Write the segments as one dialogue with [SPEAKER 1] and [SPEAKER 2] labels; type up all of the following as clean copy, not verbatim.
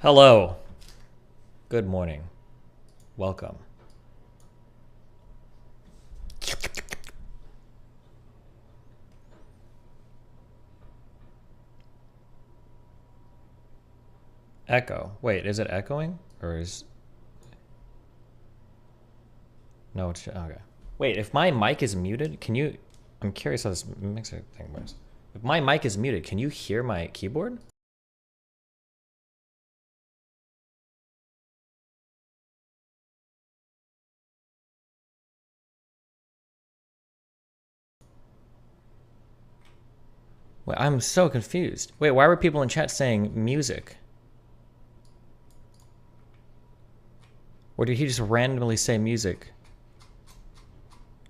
[SPEAKER 1] Hello. Good morning. Welcome. Echo. Wait, is it echoing? Or is... No, it's... Okay. Wait, if my mic is muted, can you... I'm curious how this mixer thing works. If my mic is muted, can you hear my keyboard? Wait, I'm so confused. Wait, why were people in chat saying music? Or did he just randomly say music?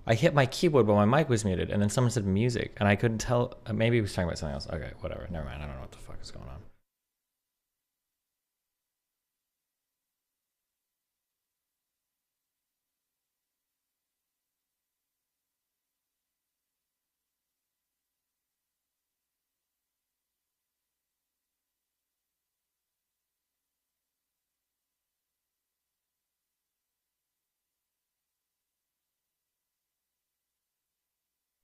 [SPEAKER 1] I hit my keyboard, but my mic was muted, and then someone said music, and I couldn't tell. Maybe he was talking about something else. Okay, whatever. Never mind. I don't know what the fuck is going on.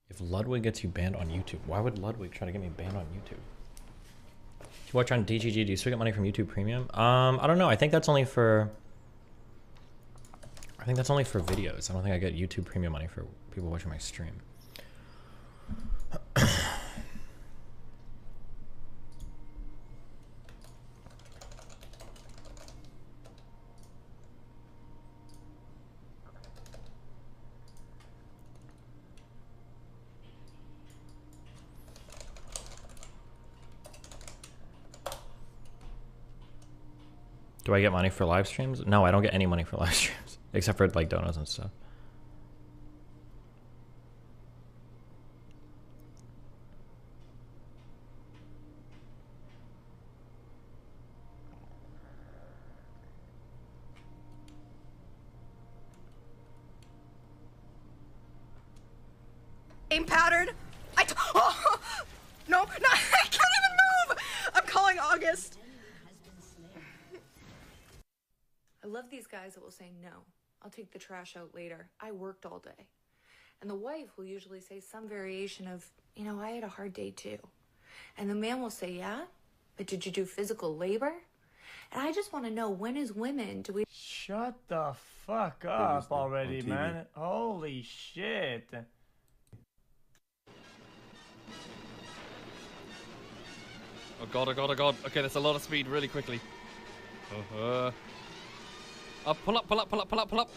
[SPEAKER 1] If Ludwig gets you banned on YouTube, why would Ludwig try to get me banned on YouTube? You watch on DGG, do you still get money from YouTube Premium? I don't know. I think that's only for... I think that's only for videos. I don't think I get YouTube Premium money for people watching my stream. Do I get money for live streams? No, I don't get any money for live streams. Except for like donos and stuff.
[SPEAKER 2] Powdered. Oh, no, I can't even move. I'm calling August. I love these guys that will say no. I'll take the trash out later. I worked all day. And the wife will usually say some variation of, you know, I had a hard day too. And the man will say, yeah, but did you do physical labor? And I just want to know, when as women do we...
[SPEAKER 3] Shut the fuck up already, man. Holy shit.
[SPEAKER 4] Oh god, oh god, oh god. Okay, that's a lot of speed really quickly. Pull up, pull up, pull up, pull up, pull up.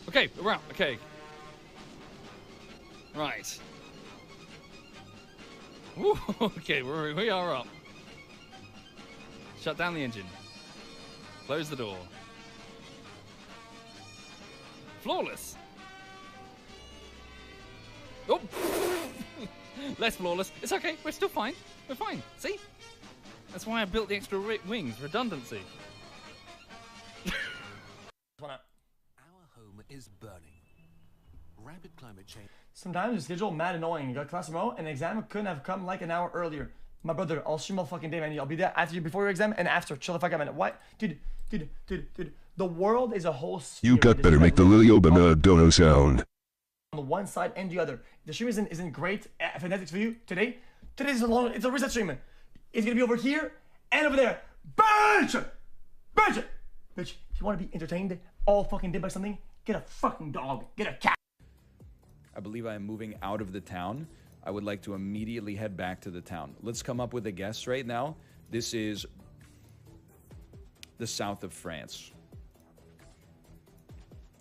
[SPEAKER 4] Okay, we're out. Okay. Right. Woo, okay, we are up. Shut down the engine. Close the door. Flawless. Oh! Less flawless. It's okay. We're still fine. We're fine. See? That's why I built the extra wings. Redundancy.
[SPEAKER 5] Our home is burning. Rapid climate change.
[SPEAKER 3] Sometimes the schedule mad annoying. You got class tomorrow, and the exam couldn't have come like an hour earlier. My brother, I'll stream all fucking day, man. I'll be there after you, before your exam, and after. Chill the fuck out, man. What? Dude. The world is a whole sphere.
[SPEAKER 6] You got better make the Lily Obama dono sound.
[SPEAKER 3] On the one side and the other. The stream isn't great, fantastic for you today. Today's a long, it's a reset stream. It's gonna be over here and over there. Bitch! If you want to be entertained all fucking day by something, get a fucking dog. Get a cat.
[SPEAKER 7] I believe I am moving out of the town. I would like to immediately head back to the town. Let's come up with a guess right now. This is the south of France.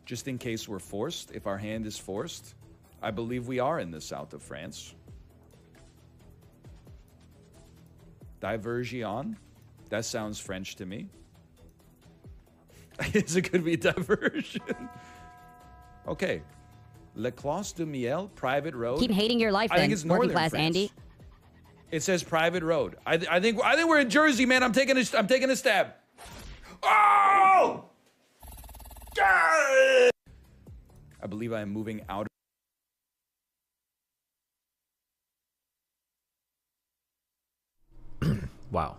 [SPEAKER 7] Just in case we're forced, if our hand is forced, I believe we are in the south of France. Diversion? That sounds French to me. Is it could be diversion? Okay. Le Clos de Miel, private road.
[SPEAKER 8] Keep hating your life,
[SPEAKER 7] I
[SPEAKER 8] then,
[SPEAKER 7] think it's
[SPEAKER 8] working
[SPEAKER 7] northern
[SPEAKER 8] class,
[SPEAKER 7] France.
[SPEAKER 8] Andy.
[SPEAKER 7] It says private road. I think we're in Jersey, man. I'm taking a stab. Oh! God! I believe I am moving out.
[SPEAKER 1] Wow.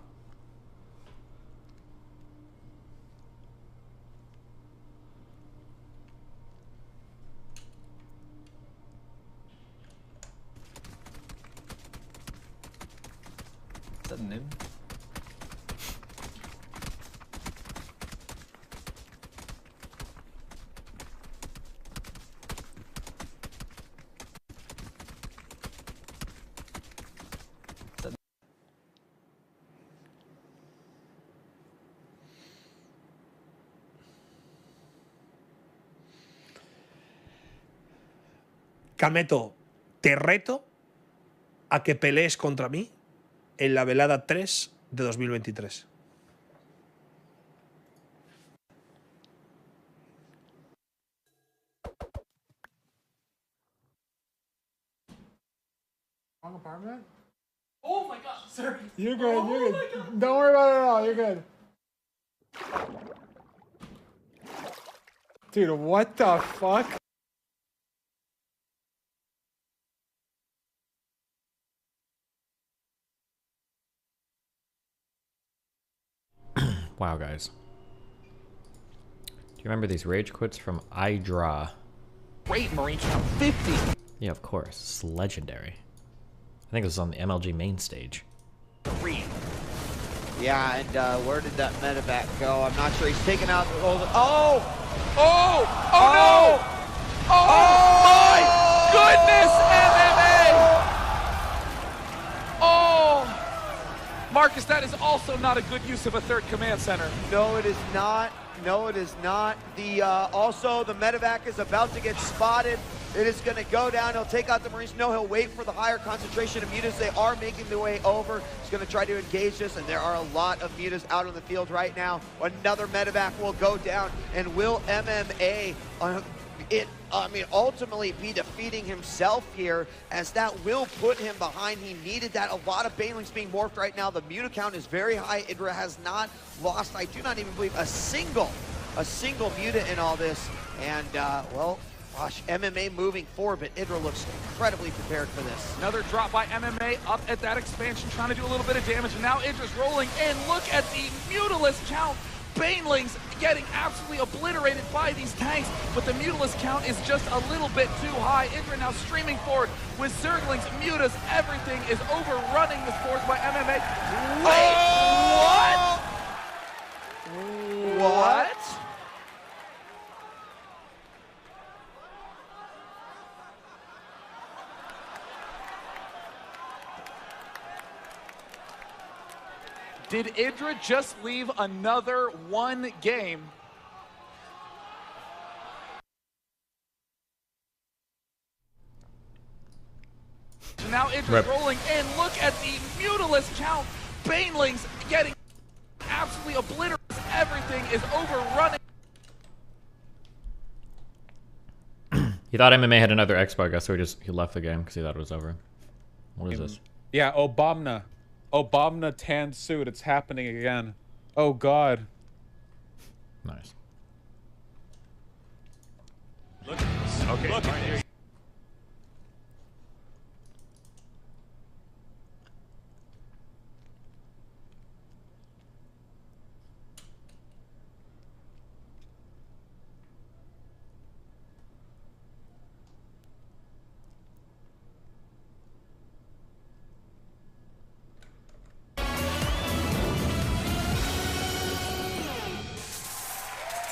[SPEAKER 4] Is that Nim?
[SPEAKER 8] Cameto, te reto a que pelees contra mí en la velada 3 de 2023.
[SPEAKER 9] Wrong apartment? Oh my gosh, sir. You're good, you're good. Don't worry about it at all, you're good. Dude, what the fuck?
[SPEAKER 1] Wow, guys. Do you remember these rage quits from iDraw?
[SPEAKER 4] Great Marine count 50.
[SPEAKER 1] Yeah, of course. It's legendary. I think it was on the MLG main stage.
[SPEAKER 4] 3.
[SPEAKER 10] Yeah, and where did that medevac go? I'm not sure. He's taken out the old. Oh!
[SPEAKER 4] Oh! Oh no! Oh, my goodness, MMA! Oh! Marcus, that is also not a good use of a third command center.
[SPEAKER 10] No, it is not. No, it is not. The also the medevac is about to get spotted. It is going to go down. He'll take out the Marines. No, he'll wait for the higher concentration of mutas. They are making their way over. He's going to try to engage this, and there are a lot of mutas out on the field right now. Another medevac will go down, and will MMA ultimately be defeating himself here, as that will put him behind. He needed that. A lot of banelings being morphed right now. The muta count is very high. Idra has not lost, I do not even believe, a single muta in all this. And, well, gosh, MMA moving forward, but Idra looks incredibly prepared for this.
[SPEAKER 4] Another drop by MMA up at that expansion, trying to do a little bit of damage, and now Idra's rolling in. Look at the mutalist count. Banelings getting absolutely obliterated by these tanks, but the mutalist count is just a little bit too high. Idra now streaming forward with Zerglings, mutas, everything is overrunning this force by MMA. Wait, what? What? Did Idra just leave another one game? So now Idra's rolling in. Look at the mutalist count. Banelings getting absolutely obliterated. Everything is overrunning.
[SPEAKER 1] He thought MMA had another expo, I guess, so he left the game because he thought it was over. What is this?
[SPEAKER 11] Yeah, Obama tan suit. It's happening again. Oh God.
[SPEAKER 1] Nice.
[SPEAKER 4] Look at this. Okay. Look at this.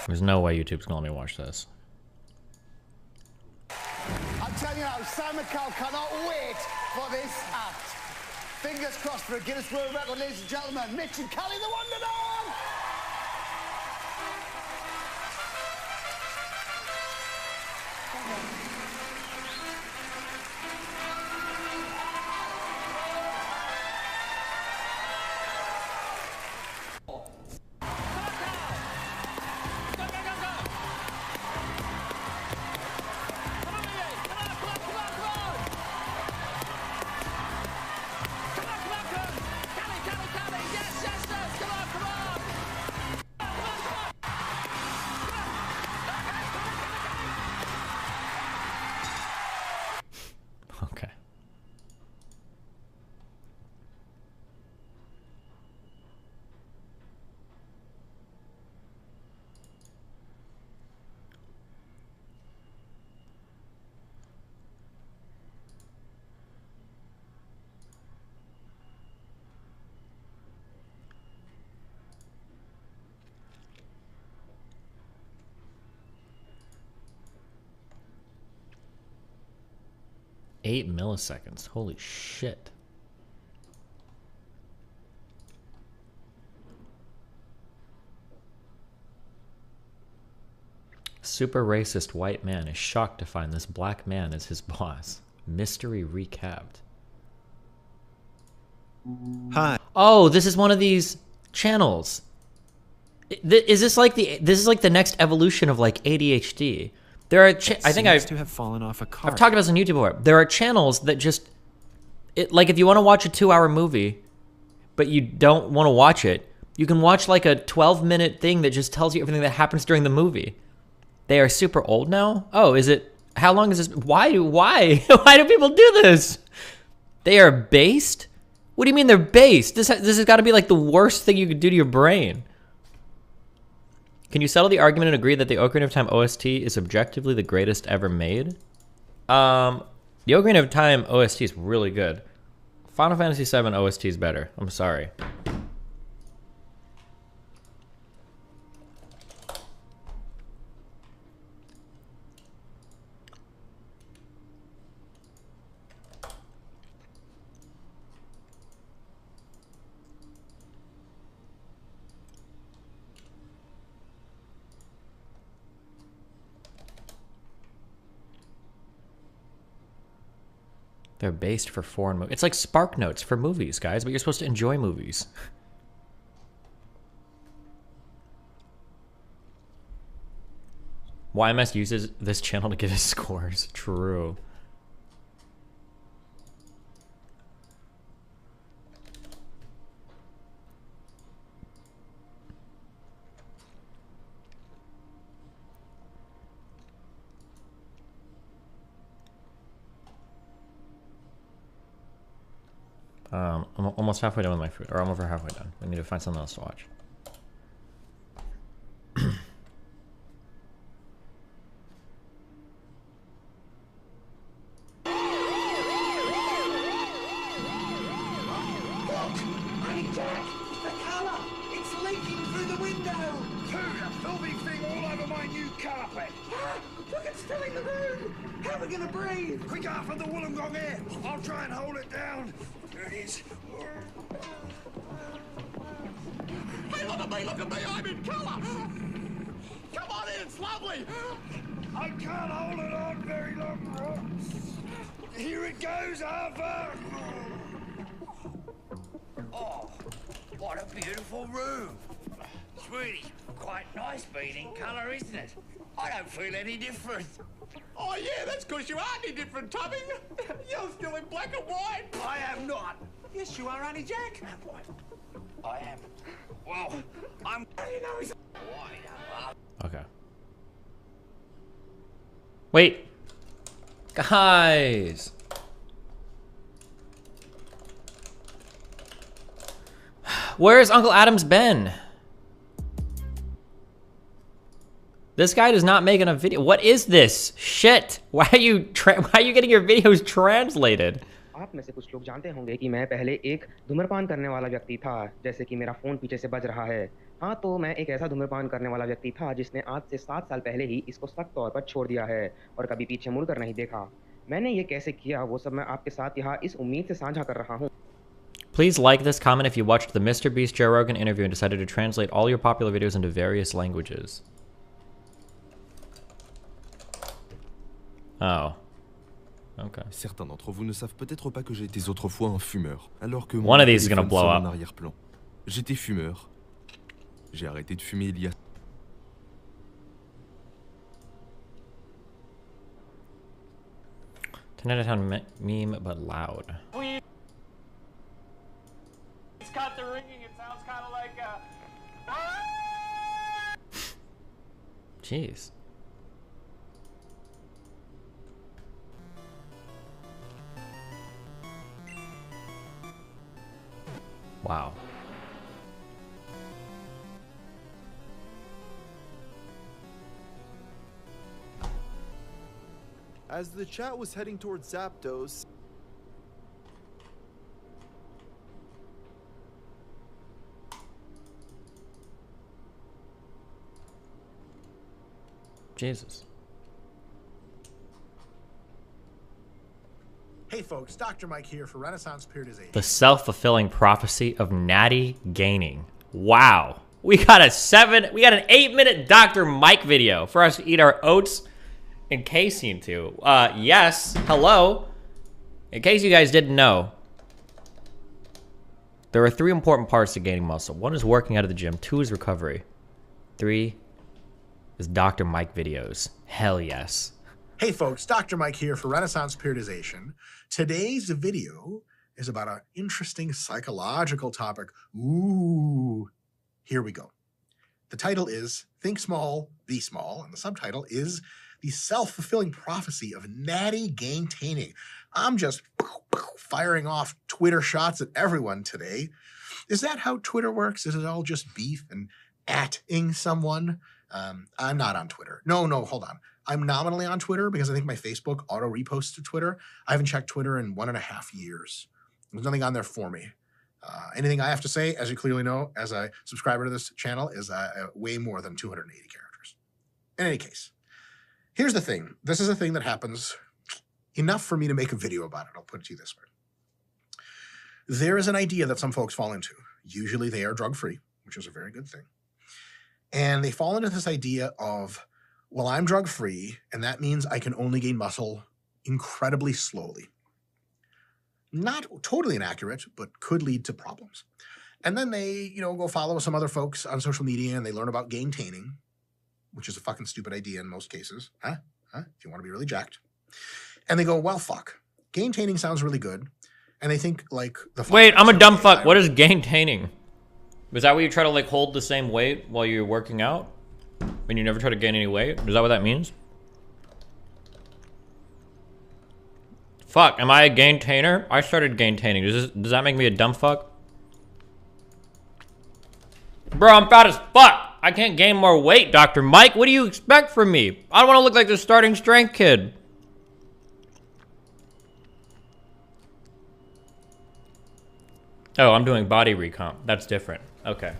[SPEAKER 1] There's no way YouTube's gonna let me watch this.
[SPEAKER 12] I'm telling you now, Sam McCall cannot wait for this act. Fingers crossed for a Guinness World Record, ladies and gentlemen. Mitch and Kelly, the Wonder Dog!
[SPEAKER 1] 8 milliseconds. Holy shit. Super racist white man is shocked to find this black man as his boss. Mystery recapped.
[SPEAKER 13] Hi.
[SPEAKER 1] Oh, this is one of these channels. Is this like the next evolution of like ADHD? There are I think I've
[SPEAKER 13] to have fallen off a car.
[SPEAKER 1] I've talked about this on YouTube before. There are channels that just like if you want to watch a 2-hour movie, but you don't want to watch it, you can watch like a 12-minute thing that just tells you everything that happens during the movie. They are super old now. Oh, is it? How long is this? Why do people do this? They are based. What do you mean they're based? This has got to be like the worst thing you could do to your brain. Can you settle the argument and agree that the Ocarina of Time OST is objectively the greatest ever made? The Ocarina of Time OST is really good. Final Fantasy VII OST is better. I'm sorry. They're based for foreign movies. It's like Spark Notes for movies, guys, but you're supposed to enjoy movies. YMS uses this channel to get his scores. True. I'm almost halfway done with my food, or I'm over halfway done. I need to find something else to watch.
[SPEAKER 12] Hey, Jack! The colour! It's leaking through the window! Dude, a filthy thing all over my new carpet! Look, it's filling the room! How are we gonna breathe? Quick out from the Wollongong air! I'll try and hold it down. There it is. Hey, look at me! I'm in colour! Come on in, it's lovely! I can't hold it on very long. Here it goes, Arthur! Oh, what a beautiful room. It's really quite nice being in colour, isn't it? I don't feel any different. Oh, yeah, that's because you aren't any different, Tubby. You're still in black and white. I am not. Yes, you are, Auntie Jack. I am. Well, I'm... You know he's...
[SPEAKER 1] Okay. Wait. Guys. Where's Uncle Adam's been? This guy does not make enough video. What is this shit? Why are you getting your videos translated?
[SPEAKER 14] आप में से कुछ लोग जानते होंगे कि मैं पहले एक धूम्रपान करने वाला व्यक्ति था, जैसे कि मेरा फोन पीछे से बज रहा है। हाँ, तो मैं एक ऐसा धूम्रपान करने वाला व्यक्ति था जिसने आज से 7 साल पहले ही इसको सख्त तौर पर छोड़ दिया है और कभी पीछे मुड़कर नहीं देखा। मैंने ये कैसे किया वो सब मैं आपके साथ यहाँ इस उम्मीद से साझा कर रहा हूँ।
[SPEAKER 1] Please like this comment if you watched the Mr. Beast Joe Rogan interview and decided to translate all your popular videos into various languages. Oh. Okay.
[SPEAKER 13] Certains d'entre vous ne savent peut-être pas que j'étais autrefois un fumeur, alors que
[SPEAKER 1] One of these is gonna blow up.
[SPEAKER 13] en arrière-plan. J'étais fumeur. J'ai arrêté de fumer il y a
[SPEAKER 1] 10 out of 10 meme, but loud.
[SPEAKER 12] It's got the ringing. It sounds kind of like
[SPEAKER 1] Jeez. Wow.
[SPEAKER 15] As the chat was heading towards Zapdos,
[SPEAKER 1] Jesus.
[SPEAKER 16] folks, Dr. Mike here for Renaissance Periodization.
[SPEAKER 1] The self-fulfilling prophecy of natty gaining. Wow. We got an 8-minute Dr. Mike video for us to eat our oats and casein to. Yes, hello. In case you guys didn't know, there are 3 important parts to gaining muscle. 1 is working out of the gym. 2 is recovery. 3 is Dr. Mike videos. Hell yes.
[SPEAKER 16] Hey folks, Dr. Mike here for Renaissance Periodization. Today's video is about an interesting psychological topic. Ooh, here we go. The title is Think Small, Be Small, and the subtitle is The Self-Fulfilling Prophecy of Natty Gaintaining. I'm just firing off Twitter shots at everyone today. Is that how Twitter works? Is it all just beef and at-ing someone? I'm not on Twitter. No, hold on. I'm nominally on Twitter because I think my Facebook auto-reposts to Twitter. I haven't checked Twitter in 1.5 years. There's nothing on there for me. Anything I have to say, as you clearly know, as a subscriber to this channel, is way more than 280 characters. In any case, here's the thing. This is a thing that happens enough for me to make a video about it. I'll put it to you this way. There is an idea that some folks fall into. Usually they are drug-free, which is a very good thing. And they fall into this idea of, well, I'm drug-free, and that means I can only gain muscle incredibly slowly. Not totally inaccurate, but could lead to problems. And then they, go follow some other folks on social media, and they learn about gaintaining, which is a fucking stupid idea in most cases. Huh? If you want to be really jacked. And they go, well, fuck. Gaintaining sounds really good. And they think, like,
[SPEAKER 1] Wait, I'm a dumb fuck. What is gaintaining? Is that where you try to, like, hold the same weight while you're working out? And you never try to gain any weight? Is that what that means? Fuck, am I a gaintainer? I started gaintaining. Does that make me a dumb fuck? Bro, I'm fat as fuck. I can't gain more weight, Dr. Mike. What do you expect from me? I don't want to look like the starting strength kid. Oh, I'm doing body recomp. That's different. Okay.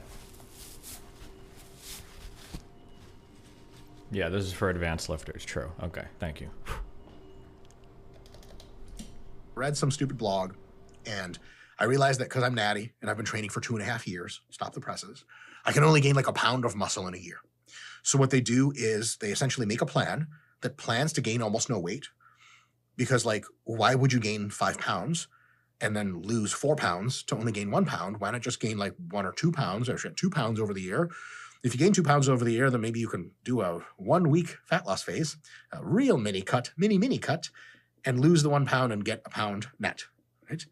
[SPEAKER 1] Yeah, this is for advanced lifters. True. Okay, thank you.
[SPEAKER 16] Read some stupid blog, and I realized that because I'm natty and I've been training for 2.5 years, stop the presses, I can only gain like 1 pound of muscle in a year. So what they do is they essentially make a plan that plans to gain almost no weight, because, like, why would you gain 5 pounds and then lose 4 pounds to only gain 1 pound? Why not just gain like 1 or 2 pounds, or 2 pounds over the year? If you gain 2 pounds over the year, then maybe you can do a 1-week fat loss phase, a real mini cut, and lose the 1 pound and get 1 pound net, right?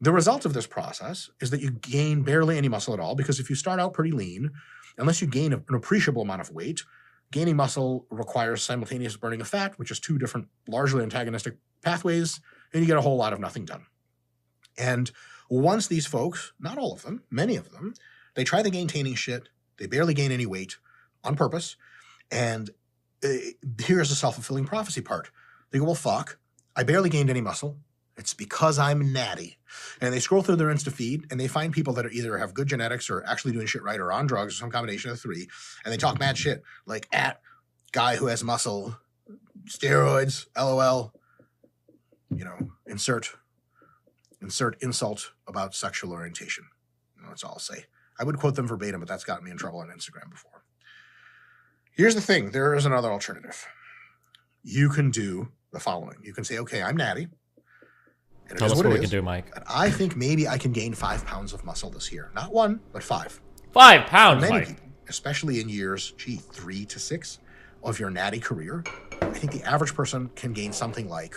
[SPEAKER 16] The result of this process is that you gain barely any muscle at all, because if you start out pretty lean, unless you gain an appreciable amount of weight, gaining muscle requires simultaneous burning of fat, which is 2 different largely antagonistic pathways, and you get a whole lot of nothing done. And once these folks, not all of them, many of them, they try the gaintaining shit, they barely gain any weight on purpose, and here's the self-fulfilling prophecy part. They go, well, fuck, I barely gained any muscle. It's because I'm natty. And they scroll through their Insta feed, and they find people that are either have good genetics or actually doing shit right, or on drugs, or some combination of the 3, and they talk mad shit, like, at guy who has muscle, steroids, LOL, insert insult about sexual orientation. That's all I'll say. I would quote them verbatim, but that's gotten me in trouble on Instagram before. Here's the thing. There is another alternative. You can do the following. You can say, okay, I'm natty. And
[SPEAKER 1] Tell us what we can do, Mike.
[SPEAKER 16] And I think maybe I can gain 5 pounds of muscle this year. Not 1, but 5.
[SPEAKER 1] 5 pounds,
[SPEAKER 16] many
[SPEAKER 1] Mike.
[SPEAKER 16] People, especially in years, 3 to 6 of your natty career, I think the average person can gain something like,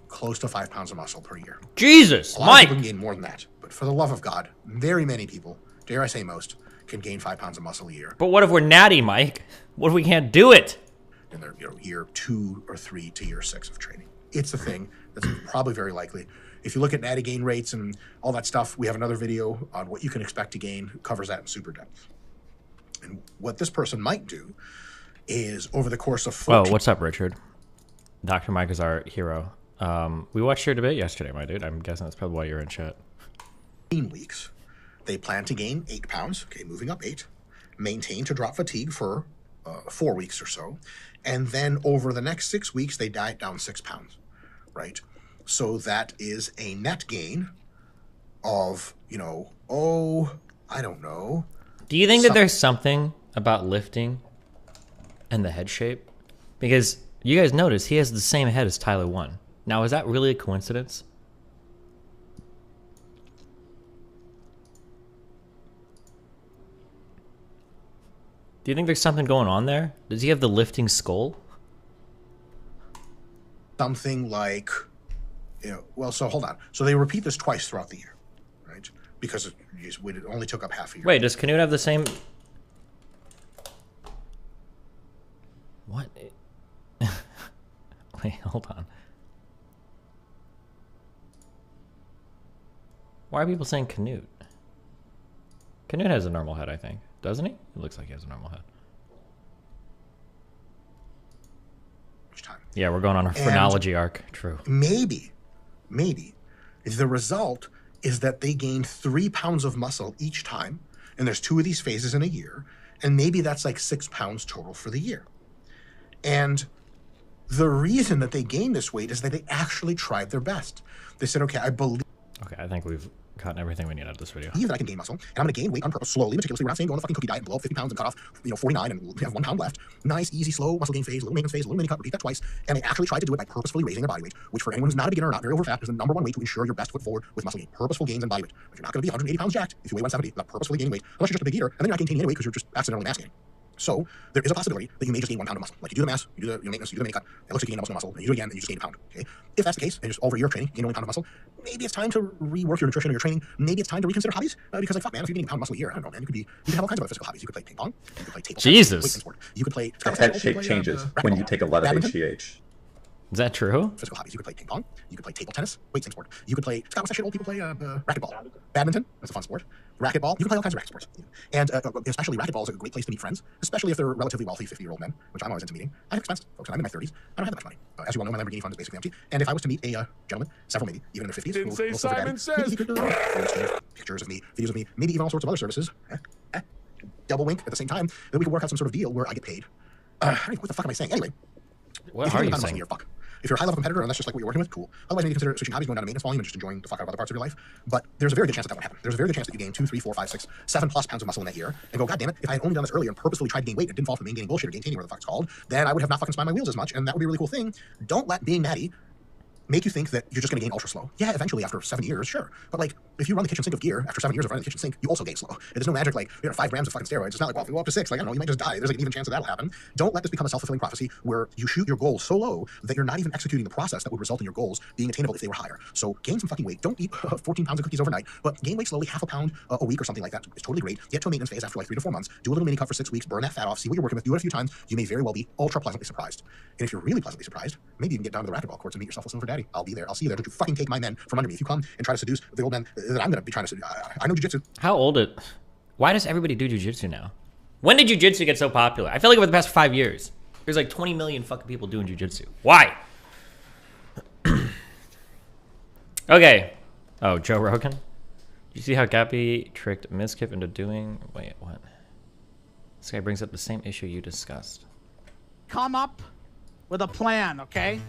[SPEAKER 16] close to 5 pounds of muscle per year.
[SPEAKER 1] Jesus,
[SPEAKER 16] a lot
[SPEAKER 1] Mike.
[SPEAKER 16] of people can gain more than that. But for the love of God, very many people, dare I say most, can gain 5 pounds of muscle a year.
[SPEAKER 1] But what if we're natty, Mike? What if we can't do it?
[SPEAKER 16] In their year 2 or 3 to year 6 of training. It's a thing that's probably very likely. If you look at natty gain rates and all that stuff, we have another video on what you can expect to gain. It covers that in super depth. And what this person might do is, over the course of 14...
[SPEAKER 1] Oh, what's up, Richard? Dr. Mike is our hero. We watched your debate yesterday, my dude. I'm guessing that's probably why you're in chat.
[SPEAKER 16] 15 weeks, they plan to gain 8 pounds, okay, moving up 8, maintain to drop fatigue for 4 weeks or so, and then over the next 6 weeks, they diet down 6 pounds, right? So that is a net gain of, you know, oh, I don't know.
[SPEAKER 1] Do you think that there's something about lifting and the head shape? Because you guys notice he has the same head as Tyler 1. Now, is that really a coincidence? Do you think there's something going on there? Does he have the lifting skull?
[SPEAKER 16] Something like, you know, well, so hold on. So they repeat this twice throughout the year, right? Because it only took up half a year.
[SPEAKER 1] Wait, does Canute have the same... What? Wait, hold on. Why are people saying Canute? Canute has a normal head, I think. Doesn't he? It looks like he has a normal head.
[SPEAKER 16] Which time?
[SPEAKER 1] Yeah, we're going on a phrenology arc. True.
[SPEAKER 16] Maybe, the result is that they gained 3 pounds of muscle each time, and there's 2 of these phases in a year, and maybe that's like 6 pounds total for the year. And the reason that they gained this weight is that they actually tried their best. They said, okay, I believe...
[SPEAKER 1] Okay, I think we've gotten everything we need out of this video.
[SPEAKER 16] That I can gain muscle, and I'm going to gain weight on purpose, slowly, meticulously. We're not saying go on the fucking cookie diet and blow up 50 pounds and cut off, 49 and we have 1 pound left. Nice, easy, slow muscle gain phase, little maintenance phase, little mini cut, repeat that twice. And they actually tried to do it by purposefully raising their body weight, which for anyone who's not a beginner or not very overfat is the #1 way to ensure your best foot forward with muscle gain. Purposeful gains and body weight. But you're not going to be 180 pounds jacked if you weigh 170 without purposefully gaining weight, unless you're just a big eater, and then you're not gaining any weight because you're just accidentally mass gaining. So there is a possibility that you may just gain 1 pound of muscle. Like you do the mass, you do the maintenance, you do the mini cut, it looks like you gain almost no muscle, and you do it again, and you just gain a pound. Okay? If that's the case, and just over a year of training, you gain only a pound of muscle, maybe it's time to rework your nutrition or your training. Maybe it's time to reconsider hobbies. Because like fuck man, if you're getting a pound of muscle a year, I don't know, man, you could have all kinds of other physical hobbies. You could play ping pong, you could play table tennis, sport. You could play
[SPEAKER 17] head shape changes when you take a lot of HGH.
[SPEAKER 1] Is that true?
[SPEAKER 16] Physical hobbies. You could play ping pong. You could play table tennis. Wait, same sport. You could play, Scott, what's that shit old people play? Racquetball. Badminton. That's a fun sport. Racquetball. You can play all kinds of racket sports. And especially racquetball is a great place to meet friends, especially if they're relatively wealthy 50-year-old men, which I'm always into meeting. I have expensive folks, and I'm in my 30s. I don't have that much money. As you all know, my Lamborghini fund is basically empty. And if I was to meet a gentleman, several maybe, even in their 50s,
[SPEAKER 11] Didn't say Simon Says.
[SPEAKER 16] Pictures of me, videos of me, maybe even all sorts of other services. Double wink at the same time, then we could work out some sort of deal where I get paid. What the fuck am I saying? Anyway.
[SPEAKER 1] What are you saying?
[SPEAKER 16] Fuck. If you're a high-level competitor and that's just like what you're working with, cool. Otherwise, maybe consider switching hobbies, going down to maintenance volume, and just enjoying the fuck out of other parts of your life. But there's a very good chance that won't happen. There's a very good chance that you gain 2, 3, 4, 5, 6, 7+ pounds of muscle in that year, and go, God damn it, if I had only done this earlier and purposefully tried to gain weight and didn't fall for main gaining bullshit or gaining whatever the fuck it's called, then I would have not fucking spun my wheels as much, and that would be a really cool thing. Don't let being Maddie make you think that you're just going to gain ultra slow. Yeah, eventually after 7 years, sure. But like, if you run the kitchen sink of gear after 7 years of running the kitchen sink, you also gain slow. There's no magic like, 5 grams of fucking steroids. It's not like, well, if we go up to 6, like, I don't know, you might just die. There's like an even chance that that'll happen. Don't let this become a self-fulfilling prophecy where you shoot your goals so low that you're not even executing the process that would result in your goals being attainable if they were higher. So gain some fucking weight. Don't eat 14 pounds of cookies overnight, but gain weight slowly, half a pound a week or something like that. It's totally great. Get to a maintenance phase after like 3 to 4 months. Do a little mini cut for 6 weeks. Burn that fat off. See what you're working with. Do it a few times. You may very well be ultra pleasantly surprised. And if you're really pleasantly surprised, maybe you can get down to the racquetball courts and meet yourself with Silver Daddy. I'll be there. I'll see you there. Don't you fucking take my men from under me. If you come and try to seduce the old men that I'm going to be trying to seduce. I know jiu-jitsu.
[SPEAKER 1] How old it? Why does everybody do jiu-jitsu now? When did jiu-jitsu get so popular? I feel like over the past 5 years, there's like 20 million fucking people doing jiu-jitsu. Why? Okay. Oh, Joe Rogan? Did you see how Gappy tricked Miskip into doing... Wait, what? This guy brings up the same issue you discussed.
[SPEAKER 18] Come up with a plan, okay?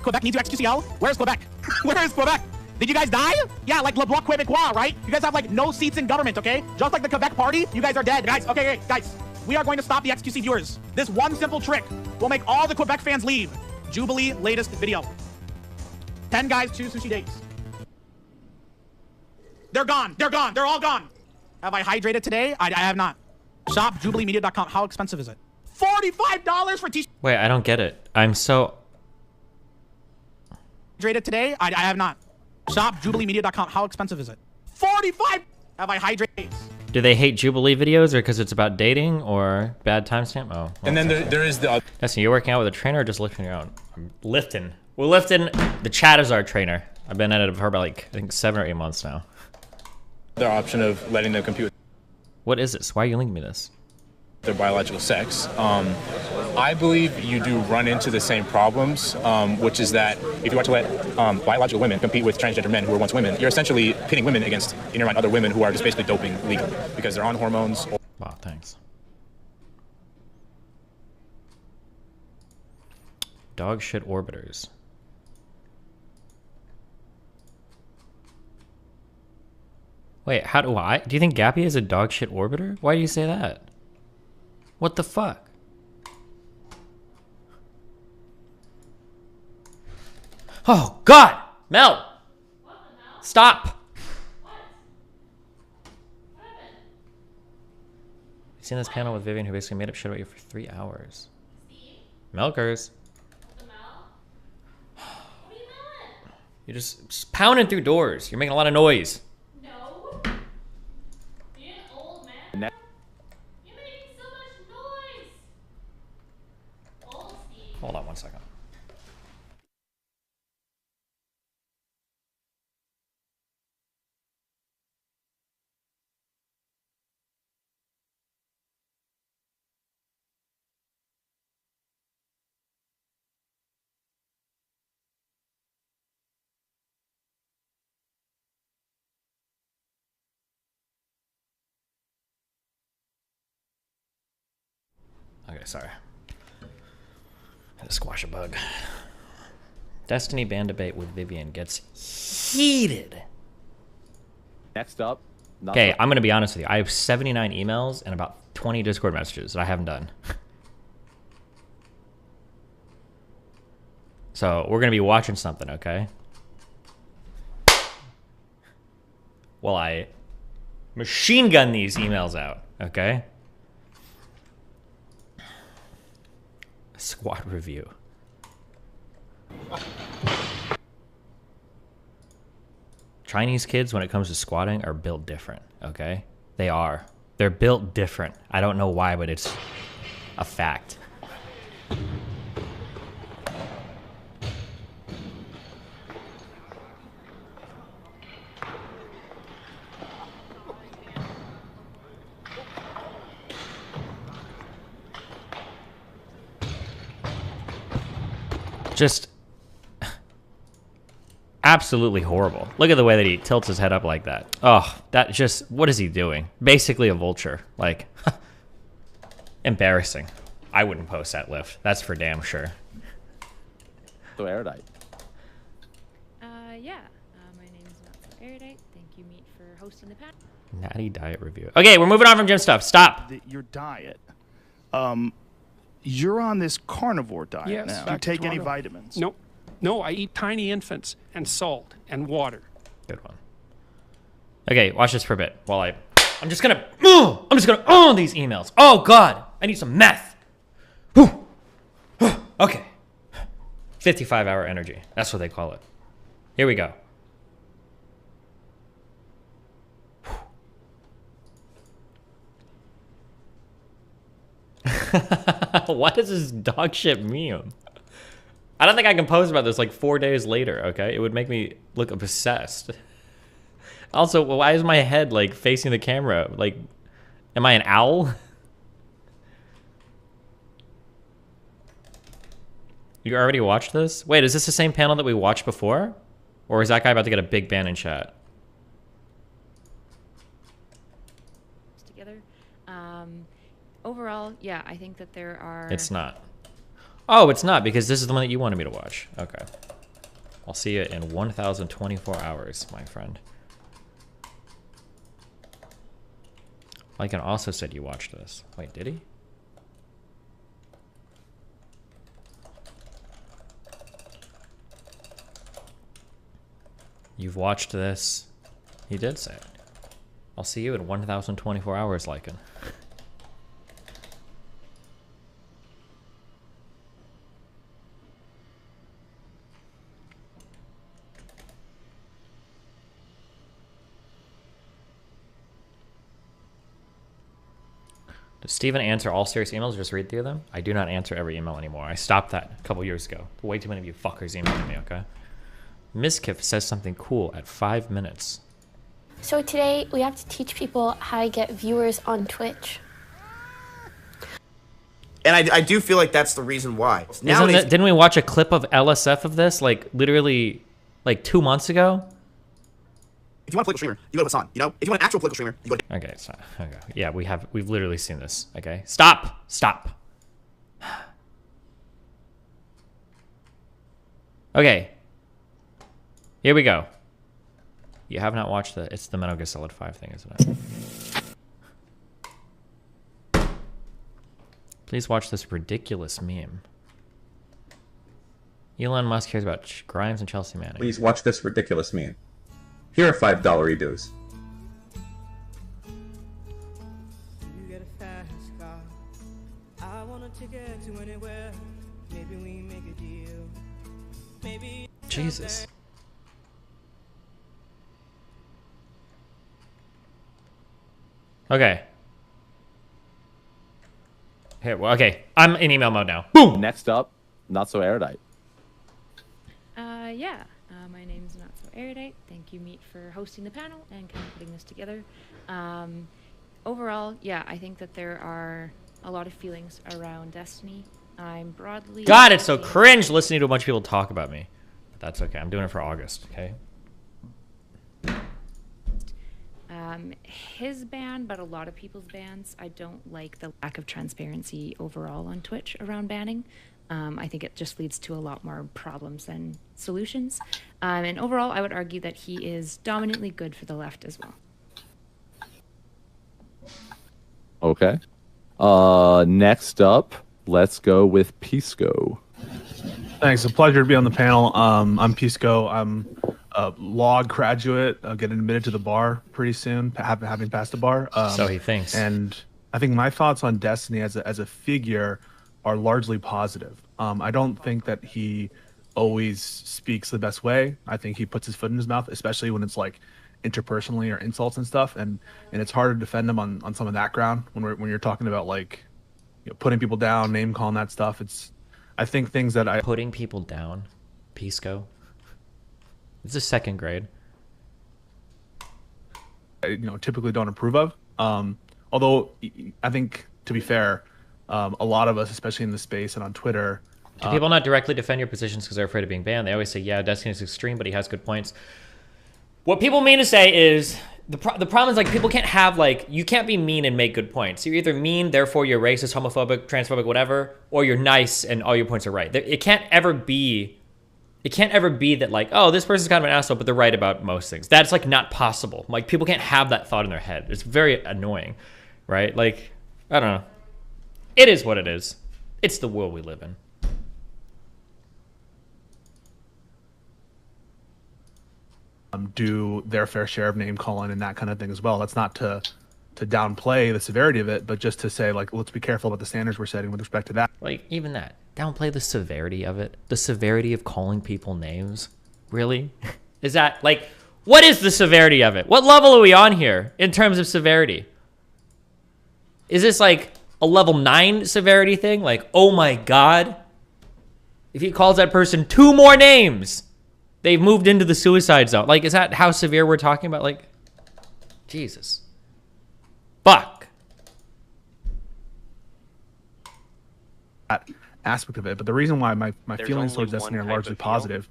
[SPEAKER 18] Quebec needs your XQCL? Where's Quebec? Where is Quebec? Did you guys die? Yeah, like Le Bloc Québécois, right? You guys have like no seats in government, okay? Just like the Quebec party, you guys are dead. Guys, okay, guys, we are going to stop the XQC viewers. This one simple trick will make all the Quebec fans leave. Jubilee latest video. 10 guys, 2 sushi dates. They're gone. They're gone. They're all gone. Have I hydrated today? I have not. Shop jubileemedia.com. How expensive is it? $45 for t-shirt.
[SPEAKER 1] Wait, I don't get it. I'm so...
[SPEAKER 18] Hydrated today? I have not. Shop jubileemedia.com. How expensive is it? 45. Have I hydrated?
[SPEAKER 1] Do they hate Jubilee videos or because it's about dating or bad timestamp? Oh. Well,
[SPEAKER 19] and then there is the...
[SPEAKER 1] Destiny, you're working out with a trainer or just lifting your own? I'm lifting. We're lifting. The chat is our trainer. I've been at it for about like, I think 7 or 8 months now.
[SPEAKER 19] The option of letting them compute.
[SPEAKER 1] What is this? Why are you linking me this?
[SPEAKER 19] Their biological sex. I believe you do run into the same problems, which is that if you are to let biological women compete with transgender men who were once women, you're essentially pitting women against, in your mind, other women who are just basically doping legally because they're on hormones.
[SPEAKER 1] Wow, thanks. Dog shit orbiters. Wait, how do I? Do you think Gappy is a dog shit orbiter? Why do you say that? What the fuck? Oh, God! Mel! Stop! You seen this panel with Vivian who basically made up shit about you for 3 hours? Milkers. You're just pounding through doors. You're making a lot of noise.
[SPEAKER 20] No. You're an old man. You're making so much noise. Old Steve.
[SPEAKER 1] Hold on one second. Okay, sorry. Had to squash a bug. Destiny ban debate with Vivian gets heated.
[SPEAKER 21] Next up.
[SPEAKER 1] Okay, I'm going to be honest with you. I have 79 emails and about 20 Discord messages that I haven't done. So we're going to be watching something, okay? While I machine gun these emails out, okay? Squad review. Chinese kids, when it comes to squatting, are built different, okay? They are. They're built different. I don't know why, but it's a fact. Just absolutely horrible. Look at the way that he tilts his head up like that. Oh, that just, what is he doing? Basically a vulture. Like, embarrassing. I wouldn't post that lift. That's for damn sure.
[SPEAKER 21] So Erudite.
[SPEAKER 22] Yeah. My name is Not So Erudite. Thank you, Meat, for hosting the panel.
[SPEAKER 1] Natty diet review. Okay, we're moving on from gym stuff. Stop.
[SPEAKER 23] Your diet. You're on this carnivore diet
[SPEAKER 24] Yes.
[SPEAKER 23] now. Do you
[SPEAKER 24] Back to
[SPEAKER 23] take any
[SPEAKER 24] Toronto.
[SPEAKER 23] vitamins?
[SPEAKER 24] No. No, I eat tiny infants and salt and water.
[SPEAKER 1] Good one. Okay, watch this for a bit while I'm just gonna these emails. Oh God, I need some meth. Whew. Okay. 55-hour energy. That's what they call it. Here we go. What is this dog shit meme? I don't think I can post about this like 4 days later, okay? It would make me look obsessed. Also, why is my head like facing the camera? Like, am I an owl? You already watched this? Wait, is this the same panel that we watched before? Or is that guy about to get a big ban in chat?
[SPEAKER 22] Together. Overall, yeah, I think that there are...
[SPEAKER 1] It's not. Oh, it's not, because this is the one that you wanted me to watch. Okay. I'll see you in 1,024 hours, my friend. Lycan also said you watched this. Wait, did he? You've watched this. He did say it. I'll see you in 1,024 hours, Lycan. Does Steven answer all serious emails or just read through them? I do not answer every email anymore. I stopped that a couple years ago. Way too many of you fuckers emailing me, okay? Miskiff says something cool at 5 minutes.
[SPEAKER 25] So today we have to teach people how to get viewers on Twitch.
[SPEAKER 26] And I do feel like that's the reason why. Nowadays,
[SPEAKER 1] Didn't we watch a clip of LSF of this, like, literally, like 2 months ago?
[SPEAKER 26] if you want a political streamer, you go to Hassan. You know, if you want an actual political streamer, you go to...
[SPEAKER 1] Okay, it's not, okay. Yeah, we've literally seen this. Okay, stop. Okay, here we go. You have not watched it's the Metal Gear Solid 5 thing, isn't it? Please watch this ridiculous meme. Elon Musk cares about Grimes and Chelsea Manning.
[SPEAKER 17] Please watch this ridiculous meme. Here are $5 redos.
[SPEAKER 2] You get a fast car. I want a ticket to anywhere. Maybe we make a deal. Maybe
[SPEAKER 1] Jesus. Okay. Here, well, okay. I'm in email mode now. Boom!
[SPEAKER 21] Next up, Not So Erudite.
[SPEAKER 22] Yeah. My name's Not So Erudite. Thank you, Meet, for hosting the panel and kind of putting this together. Overall, yeah, I think that there are a lot of feelings around Destiny. I'm broadly...
[SPEAKER 1] God, it's so cringe listening to a bunch of people talk about me. But that's okay. I'm doing it for August, okay?
[SPEAKER 22] His ban, but a lot of people's bans. I don't like the lack of transparency overall on Twitch around banning. I think it just leads to a lot more problems than solutions. And overall, I would argue that he is dominantly good for the left as well.
[SPEAKER 21] Okay. Next up, let's go with Pisco.
[SPEAKER 23] Thanks. A pleasure to be on the panel. I'm Pisco. I'm a law graduate, getting admitted to the bar pretty soon, having passed the bar.
[SPEAKER 1] So he thinks.
[SPEAKER 23] And I think my thoughts on Destiny as a figure are largely positive. I don't think that he always speaks the best way. I think he puts his foot in his mouth, especially when it's like interpersonally or insults and stuff. And it's hard to defend him on some of that ground when you're talking about like, you know, putting people down, name calling, that stuff. I think things that
[SPEAKER 1] putting people down, Pisco. This is second grade.
[SPEAKER 23] Typically don't approve of. Although I think, to be fair, a lot of us, especially in the space and on Twitter,
[SPEAKER 1] do people not directly defend your positions because they're afraid of being banned? They always say, yeah, Destiny is extreme, but he has good points. What people mean to say is, the problem is, like, people can't have, like, you can't be mean and make good points. You're either mean, therefore you're racist, homophobic, transphobic, whatever, or you're nice and all your points are right. It can't ever be that, like, oh, this person's kind of an asshole, but they're right about most things. That's, like, not possible. Like, people can't have that thought in their head. It's very annoying, right? Like, I don't know. It is what it is. It's the world we live in.
[SPEAKER 23] Do their fair share of name calling and that kind of thing as well. That's not to downplay the severity of it, but just to say, like, let's be careful about the standards we're setting with respect to that.
[SPEAKER 1] Like, even that. Downplay the severity of it. The severity of calling people names. Really? Is that, like, what is the severity of it? What level are we on here in terms of severity? Is this, like, a level 9 severity thing? Like, oh my God. If he calls that person 2 more names, they've moved into the suicide zone. Like, is that how severe we're talking about? Like, Jesus. Fuck.
[SPEAKER 23] That aspect of it. But the reason why my feelings towards Destiny are largely positive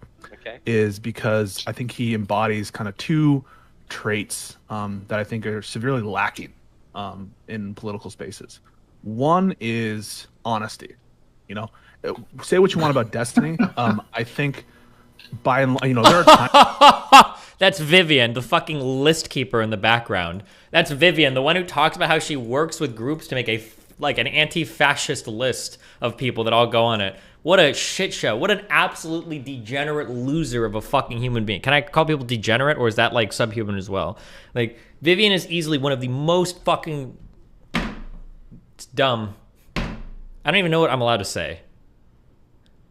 [SPEAKER 23] is because I think he embodies kind of 2 traits that I think are severely lacking in political spaces. One is honesty. Say what you want about Destiny. I think by and large, there are times.
[SPEAKER 1] That's Vivian, the fucking list keeper in the background. That's Vivian, the one who talks about how she works with groups to make an anti-fascist list of people that all go on it. What a shit show. What an absolutely degenerate loser of a fucking human being. Can I call people degenerate, or is that like subhuman as well? Like, Vivian is easily one of the most fucking... It's dumb. I don't even know what I'm allowed to say.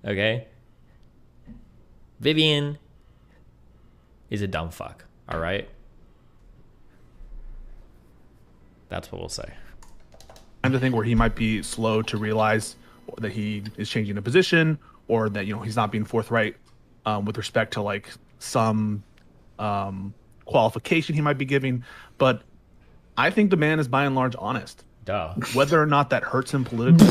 [SPEAKER 1] Okay? Vivian is a dumb fuck, all right? That's what we'll say.
[SPEAKER 23] I'm the thing where he might be slow to realize that he is changing a position, or that he's not being forthright with respect to like some qualification he might be giving. But I think the man is by and large honest.
[SPEAKER 1] Duh.
[SPEAKER 23] Whether or not that hurts him politically.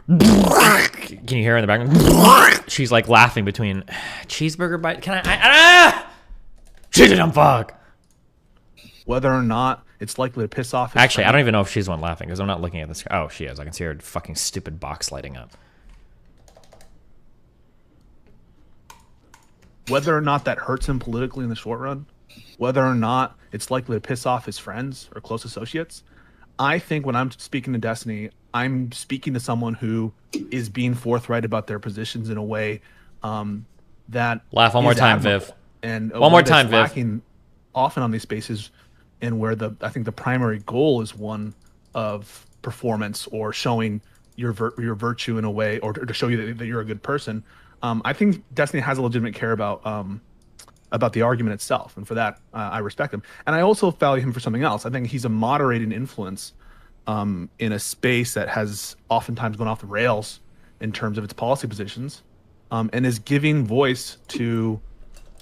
[SPEAKER 1] Can you hear her in the background? She's like laughing between cheeseburger bite. Can I she's a dumb fuck.
[SPEAKER 23] Whether or not it's likely to piss off his
[SPEAKER 1] Actually,
[SPEAKER 23] friend.
[SPEAKER 1] I don't even know if she's the one laughing because I'm not looking at this. Oh, she is. I can see her fucking stupid box lighting up.
[SPEAKER 23] Whether or not that hurts him politically in the short run, whether or not it's likely to piss off his friends or close associates. I think when I'm speaking to Destiny, I'm speaking to someone who is being forthright about their positions in a way that
[SPEAKER 1] laugh one more
[SPEAKER 23] is
[SPEAKER 1] time,
[SPEAKER 23] admirable.
[SPEAKER 1] Viv.
[SPEAKER 23] And
[SPEAKER 1] One more time, Viv.
[SPEAKER 23] lacking often on these spaces, and where I think the primary goal is one of performance or showing your virtue in a way, or to show you that you're a good person. I think Destiny has a legitimate care about the argument itself, and for that I respect him. And I also value him for something else. I think he's a moderating influence in a space that has oftentimes gone off the rails in terms of its policy positions, and is giving voice to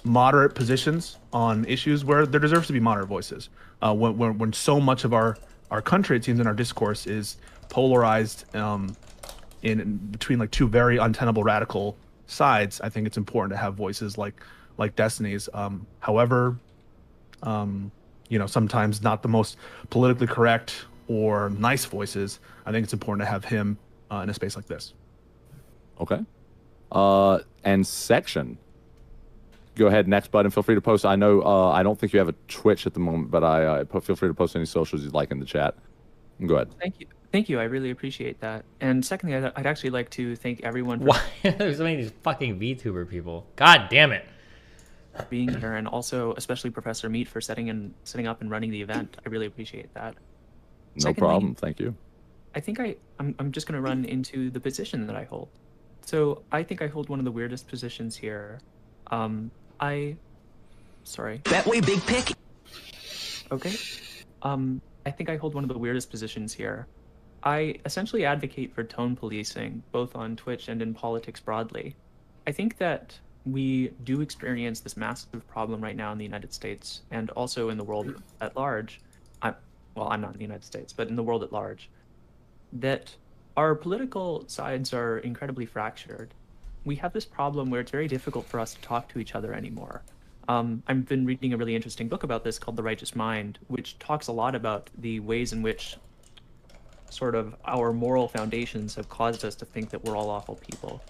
[SPEAKER 23] moderate positions on issues where there deserves to be moderate voices. When so much of our country, it seems, in our discourse is polarized in between like two very untenable radical sides, I think it's important to have voices like Destiny's. However, sometimes not the most politically correct or nice voices, I think it's important to have him in a space like this.
[SPEAKER 21] Okay. And Section. Go ahead, next button. Feel free to post. I know I don't think you have a Twitch at the moment, but feel free to post any socials you'd like in the chat. Go ahead.
[SPEAKER 3] Thank you. I really appreciate that. And secondly, I'd actually like to thank everyone for
[SPEAKER 1] Why? There's so many of these fucking VTuber people. God damn it.
[SPEAKER 3] being here, and also especially Professor Meat for setting up and running the event. I really appreciate that.
[SPEAKER 21] No
[SPEAKER 3] Secondly,
[SPEAKER 21] problem. Thank you.
[SPEAKER 3] I think I'm just going to run into the position that I hold. So I think I hold one of the weirdest positions here. Sorry.
[SPEAKER 12] That way, big pick.
[SPEAKER 3] Okay. I think I hold one of the weirdest positions here. I essentially advocate for tone policing, both on Twitch and in politics broadly. I think that we do experience this massive problem right now in the United States and also in the world at large. I'm not in the United States, but in the world at large, that our political sides are incredibly fractured. We have this problem where it's very difficult for us to talk to each other anymore. I've been reading a really interesting book about this called The Righteous Mind, which talks a lot about the ways in which sort of our moral foundations have caused us to think that we're all awful people.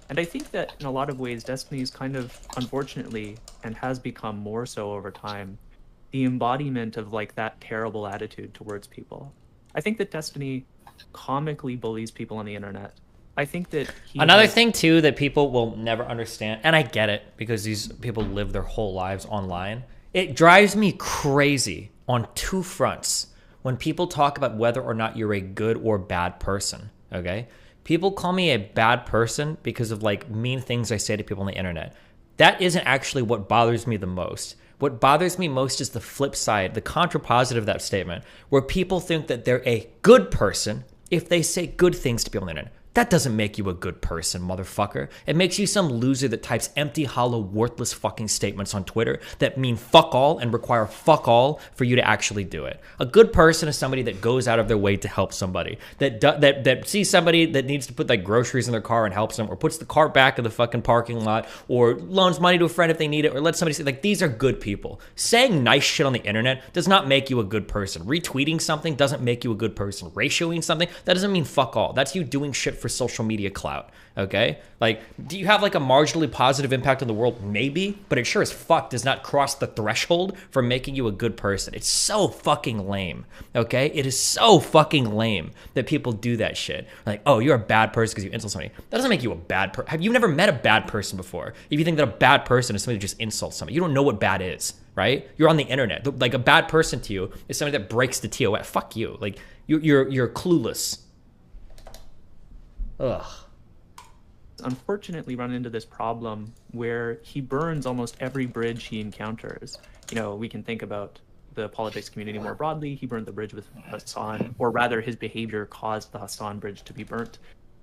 [SPEAKER 3] And I think that in a lot of ways, Destiny is kind of, unfortunately, and has become more so over time, the embodiment of like that terrible attitude towards people. I think that Destiny comically bullies people on the internet. I think that
[SPEAKER 1] another thing too that people will never understand, and I get it because these people live their whole lives online. It drives me crazy on two fronts when people talk about whether or not you're a good or bad person. Okay, people call me a bad person because of like mean things I say to people on the internet. That isn't actually what bothers me the most. What bothers me most is the flip side, the contrapositive of that statement, where people think that they're a good person if they say good things to people on the internet. That doesn't make you a good person, motherfucker. It makes you some loser that types empty, hollow, worthless fucking statements on Twitter that mean fuck all and require fuck all for you to actually do it. A good person is somebody that goes out of their way to help somebody, that sees somebody that needs to put like groceries in their car and helps them, or puts the car back in the fucking parking lot, or loans money to a friend if they need it, or lets somebody say, like, these are good people. Saying nice shit on the internet does not make you a good person. Retweeting something doesn't make you a good person. Ratioing something, that doesn't mean fuck all. That's you doing shit for social media clout, okay? Like, do you have like a marginally positive impact on the world? Maybe, but it sure as fuck does not cross the threshold for making you a good person. It's so fucking lame, okay? It is so fucking lame that people do that shit. Like, oh, you're a bad person because you insult somebody. That doesn't make you a bad person. Have you never met a bad person before? If you think that a bad person is somebody who just insults somebody, you don't know what bad is, right? You're on the internet. Like, a bad person to you is somebody that breaks the TOS. Fuck you. Like, you're clueless. Ugh.
[SPEAKER 3] Unfortunately run into this problem where he burns almost every bridge he encounters. You know, we can think about the politics community more broadly. He burned the bridge with Hassan, or rather his behavior caused the Hassan bridge to be burnt.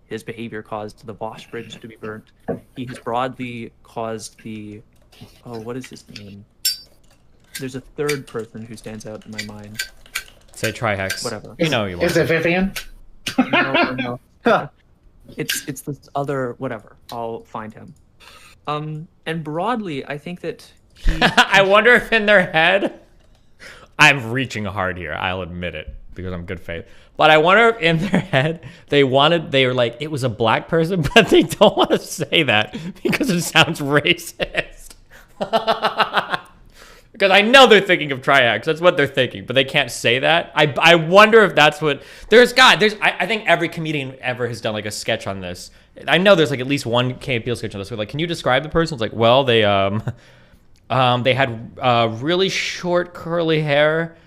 [SPEAKER 3] His behavior caused the Bosch bridge to be burnt. He has broadly caused the, what is his name? There's a third person who stands out in my mind.
[SPEAKER 1] Say Trihex.
[SPEAKER 3] Whatever.
[SPEAKER 1] You know you
[SPEAKER 5] Is it Vivian?
[SPEAKER 3] No. It's this other whatever. I'll find him. And broadly, I think that
[SPEAKER 1] I wonder if in their head, I'm reaching hard here. I'll admit it because I'm good faith. But I wonder if in their head they were like, it was a black person, but they don't want to say that because it sounds racist. Because I know they're thinking of triads. That's what they're thinking, but they can't say that. I wonder if that's what I think every comedian ever has done like a sketch on this. I know there's like at least one Key and Peele sketch on this. Where like, can you describe the person? It's like, well, they had really short curly hair,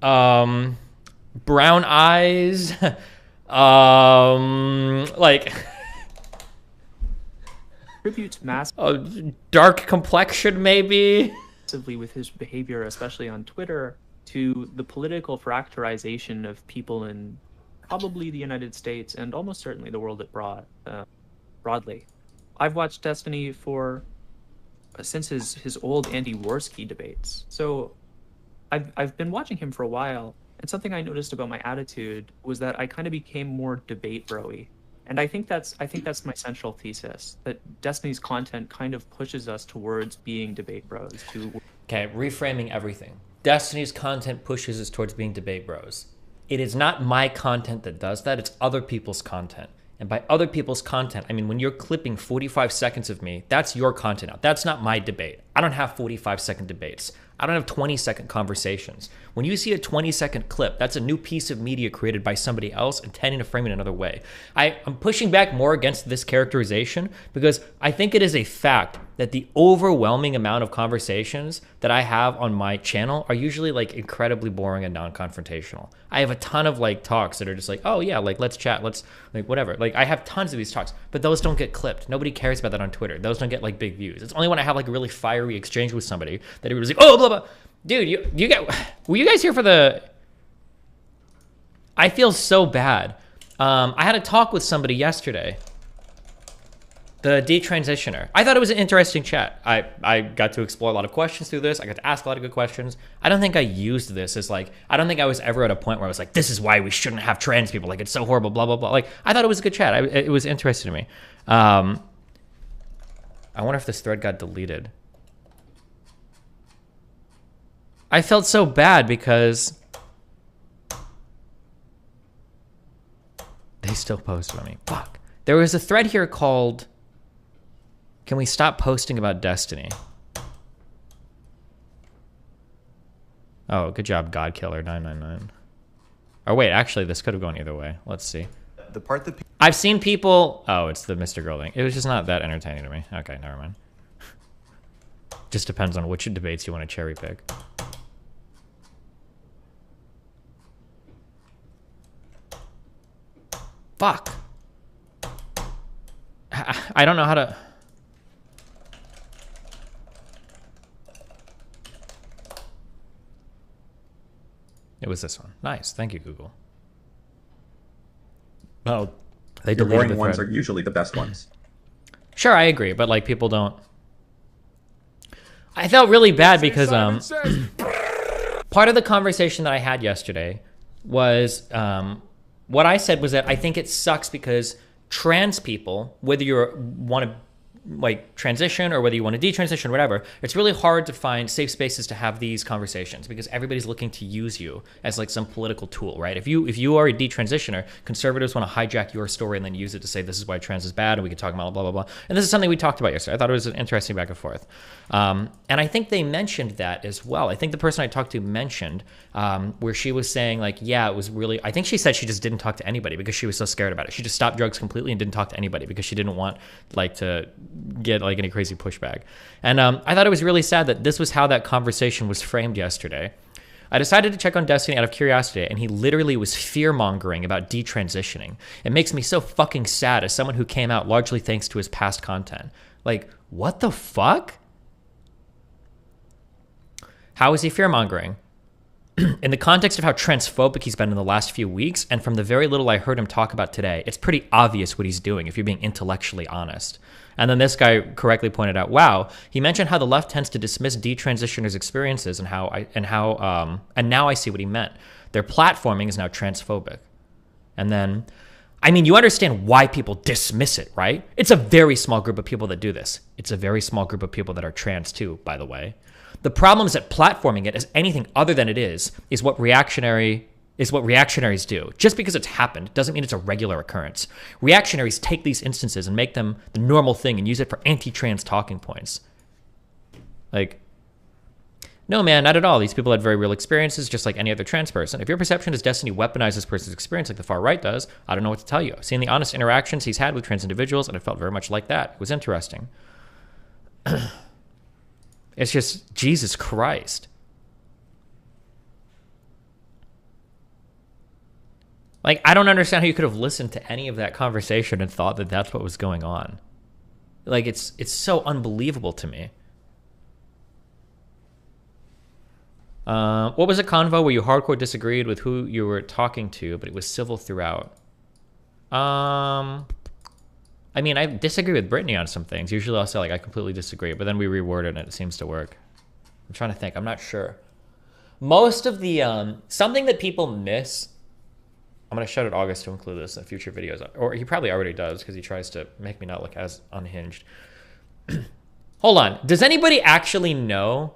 [SPEAKER 1] brown eyes, like
[SPEAKER 3] Tributes
[SPEAKER 1] dark complexion maybe.
[SPEAKER 3] Massively with his behavior, especially on Twitter, to the political fracturization of people in probably the United States and almost certainly the world broadly. I've watched Destiny for since his old Andy Worski debates, so I've been watching him for a while, and something I noticed about my attitude was that I kind of became more debate bro-y. And I think that's my central thesis, that Destiny's content kind of pushes us towards being debate bros.
[SPEAKER 1] Okay, reframing everything. Destiny's content pushes us towards being debate bros. It is not my content that does that, it's other people's content. And by other people's content, I mean when you're clipping 45 seconds of me, that's your content out. That's not my debate. I don't have 45-second debates. I don't have 20-second conversations. When you see a 20-second clip, that's a new piece of media created by somebody else intending to frame it another way. I'm pushing back more against this characterization because I think it is a fact that the overwhelming amount of conversations that I have on my channel are usually like incredibly boring and non-confrontational. I have a ton of like talks that are just like, oh yeah, like let's chat, let's like whatever. Like I have tons of these talks, but those don't get clipped. Nobody cares about that on Twitter. Those don't get like big views. It's only when I have like a really fiery exchange with somebody that everybody's like, oh, blah, blah. Dude, were you guys here for the... I feel so bad. I had a talk with somebody yesterday. The detransitioner. I thought it was an interesting chat. I got to explore a lot of questions through this. I got to ask a lot of good questions. I don't think I used this as like... I don't think I was ever at a point where I was like, this is why we shouldn't have trans people. Like, it's so horrible, blah, blah, blah. Like, I thought it was a good chat. It was interesting to me. I wonder if this thread got deleted. I felt so bad because they still posted on me. Fuck. There was a thread here called, can we stop posting about Destiny? Oh, good job, Godkiller999. Oh, wait, actually, this could have gone either way. Let's see.
[SPEAKER 5] The part that
[SPEAKER 1] I've seen people... Oh, it's the Mr. Girl thing. It was just not that entertaining to me. Okay, never mind. Just depends on which debates you want to cherry pick. Fuck. I don't know how to... It was this one. Nice. Thank you, Google. Oh, they
[SPEAKER 17] Your
[SPEAKER 1] deleted
[SPEAKER 17] boring
[SPEAKER 1] the
[SPEAKER 17] ones
[SPEAKER 1] thread.
[SPEAKER 17] are usually the best ones.
[SPEAKER 1] Sure, I agree, but like people don't... I felt really bad because part of the conversation that I had yesterday was what I said was that I think it sucks because trans people, whether you want to like transition or whether you want to detransition or whatever, it's really hard to find safe spaces to have these conversations because everybody's looking to use you as like some political tool, right? If you are a detransitioner, conservatives want to hijack your story and then use it to say this is why trans is bad and we can talk about blah, blah, blah. And this is something we talked about yesterday. I thought it was an interesting back and forth. And I think they mentioned that as well. I think the person I talked to mentioned where she was saying like, yeah, it was really, I think she said she just didn't talk to anybody because she was so scared about it. She just stopped drugs completely and didn't talk to anybody because she didn't want like to get like any crazy pushback. And I thought it was really sad that this was how that conversation was framed yesterday. I decided to check on Destiny out of curiosity, and he literally was fear-mongering about detransitioning. It makes me so fucking sad as someone who came out largely thanks to his past content. Like, what the fuck? How is he fear-mongering? In the context of how transphobic he's been in the last few weeks, and from the very little I heard him talk about today, it's pretty obvious what he's doing if you're being intellectually honest. And then this guy correctly pointed out, wow, he mentioned how the left tends to dismiss detransitioners' experiences and now I see what he meant. Their platforming is now transphobic. And then, I mean, you understand why people dismiss it, right? It's a very small group of people that do this. It's a very small group of people that are trans too, by the way. The problem is that platforming it as anything other than it is what reactionaries do. Just because it's happened doesn't mean it's a regular occurrence. Reactionaries take these instances and make them the normal thing and use it for anti-trans talking points. Like, No, man, not at all. These people had very real experiences, just like any other trans person. If your perception is Destiny weaponized this person's experience like the far right does, I don't know what to tell you. I've seen the honest interactions he's had with trans individuals, and it felt very much like that. It was interesting. It's just, Jesus Christ. Like, I don't understand how you could have listened to any of that conversation and thought that that's what was going on. Like, it's so unbelievable to me. What was a convo where you hardcore disagreed with who you were talking to, but it was civil throughout? I mean, I disagree with Brittany on some things. Usually I'll say, like, I completely disagree, but then we reword it and it seems to work. I'm trying to think. I'm not sure. Most of the, something that people miss, I'm going to shout out August to include this in future videos, or he probably already does because he tries to make me not look as unhinged. Hold on. Does anybody actually know?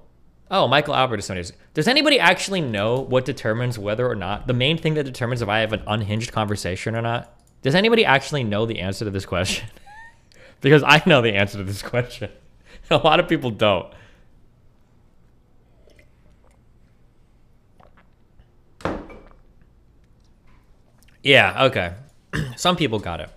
[SPEAKER 1] Oh, Michael Albert is somebody. Does anybody actually know what determines whether or not, the main thing that determines if I have an unhinged conversation or not? Does anybody actually know the answer to this question? Because I know the answer to this question. A lot of people don't. Yeah, okay. Some people got it.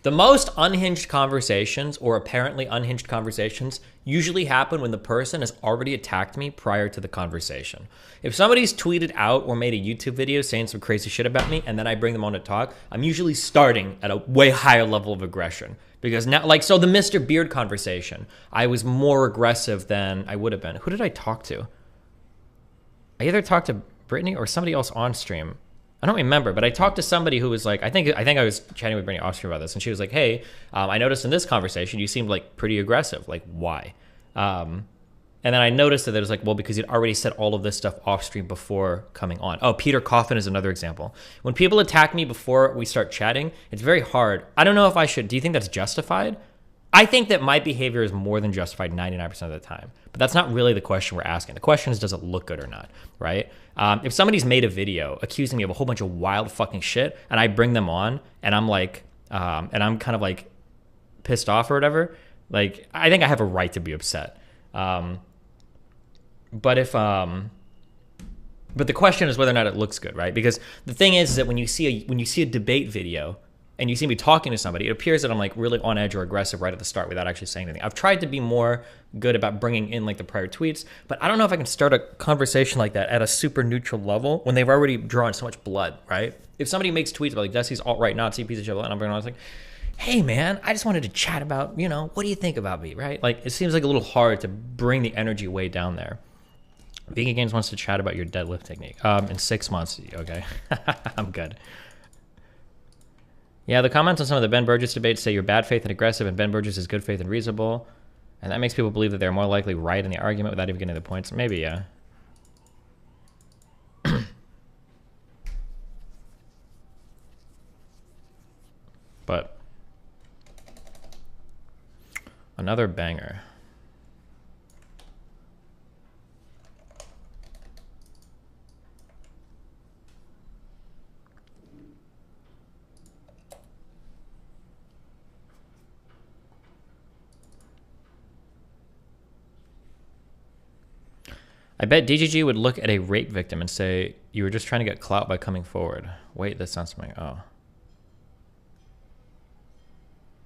[SPEAKER 1] The most unhinged conversations, or apparently unhinged conversations, usually happen when the person has already attacked me prior to the conversation. If somebody's tweeted out or made a YouTube video saying some crazy shit about me, and then I bring them on to talk, I'm usually starting at a way higher level of aggression. Because now, like, so the Mr. Beard conversation, I was more aggressive than I would have been. Who did I talk to? I either talked to Brittany or somebody else on stream. I don't remember, but I talked to somebody who was like, I think I was chatting with Brittany off stream about this, and she was like, hey, I noticed in this conversation you seemed like pretty aggressive. Like, why? And then I noticed that it was like, well, because you'd already said all of this stuff off stream before coming on. Oh, Peter Coffin is another example. When people attack me before we start chatting, it's very hard. I don't know if I should. Do you think that's justified? I think that my behavior is more than justified 99% of the time, but that's not really the question we're asking. The question is, does it look good or not, right? If somebody's made a video accusing me of a whole bunch of wild fucking shit, and I bring them on, and I'm like, and I'm kind of like pissed off or whatever, like, I think I have a right to be upset. But the question is whether or not it looks good, right? Because the thing is that when you see a debate video, and you see me talking to somebody, it appears that I'm like really on edge or aggressive right at the start without actually saying anything. I've tried to be more good about bringing in like the prior tweets, but I don't know if I can start a conversation like that at a super neutral level when they've already drawn so much blood, right? If somebody makes tweets about like Jesse's alt-right Nazi piece of shit, and I'm bringing on, like, hey man, I just wanted to chat about, you know, what do you think about me, right? Like, it seems like a little hard to bring the energy way down there. Vegan Games wants to chat about your deadlift technique. In 6 months, okay. I'm good. Yeah, the comments on some of the Ben Burgess debates say you're bad faith and aggressive, and Ben Burgess is good faith and reasonable. And that makes people believe that they're more likely right in the argument without even getting the points. Maybe, yeah. But another banger. I bet DGG would look at a rape victim and say, you were just trying to get clout by coming forward. Wait, that sounds familiar. Oh.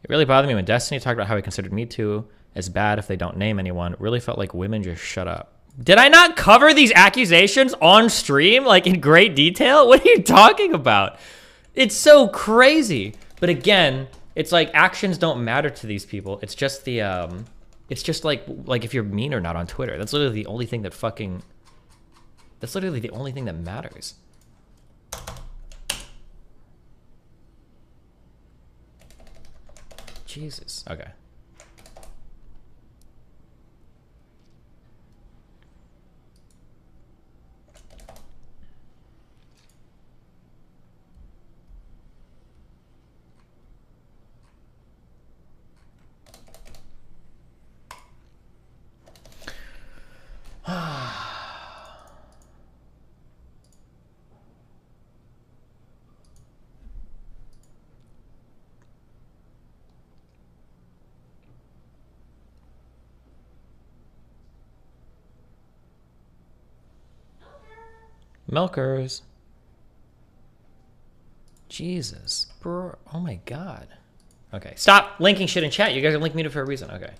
[SPEAKER 1] It really bothered me when Destiny talked about how he considered Me Too as bad if they don't name anyone. It really felt like women just shut up. Did I not cover these accusations on stream, like in great detail? What are you talking about? It's so crazy. But again, it's like actions don't matter to these people. It's just the, it's just like if you're mean or not on Twitter. That's literally the only thing that fucking, that's literally the only thing that matters. Jesus. Okay. Milkers. Jesus, bro. Oh my god. Okay, stop linking shit in chat. You guys are linking me to for a reason. Okay.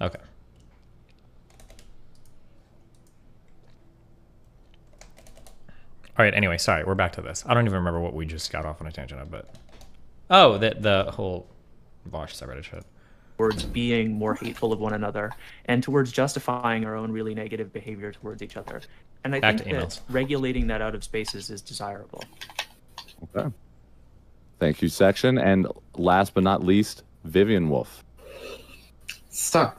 [SPEAKER 1] Okay. All right. Anyway, sorry. We're back to this. I don't even remember what we just got off on a tangent of, but oh, the whole Vosh subreddit shit.
[SPEAKER 3] Towards being more hateful of one another and towards justifying our own really negative behavior towards each other. And I
[SPEAKER 1] Back
[SPEAKER 3] think
[SPEAKER 1] to
[SPEAKER 3] that
[SPEAKER 1] emails.
[SPEAKER 3] regulating that out of spaces is desirable.
[SPEAKER 21] Okay. Thank you, Section. And last but not least, Vivian Wolf.
[SPEAKER 5] So,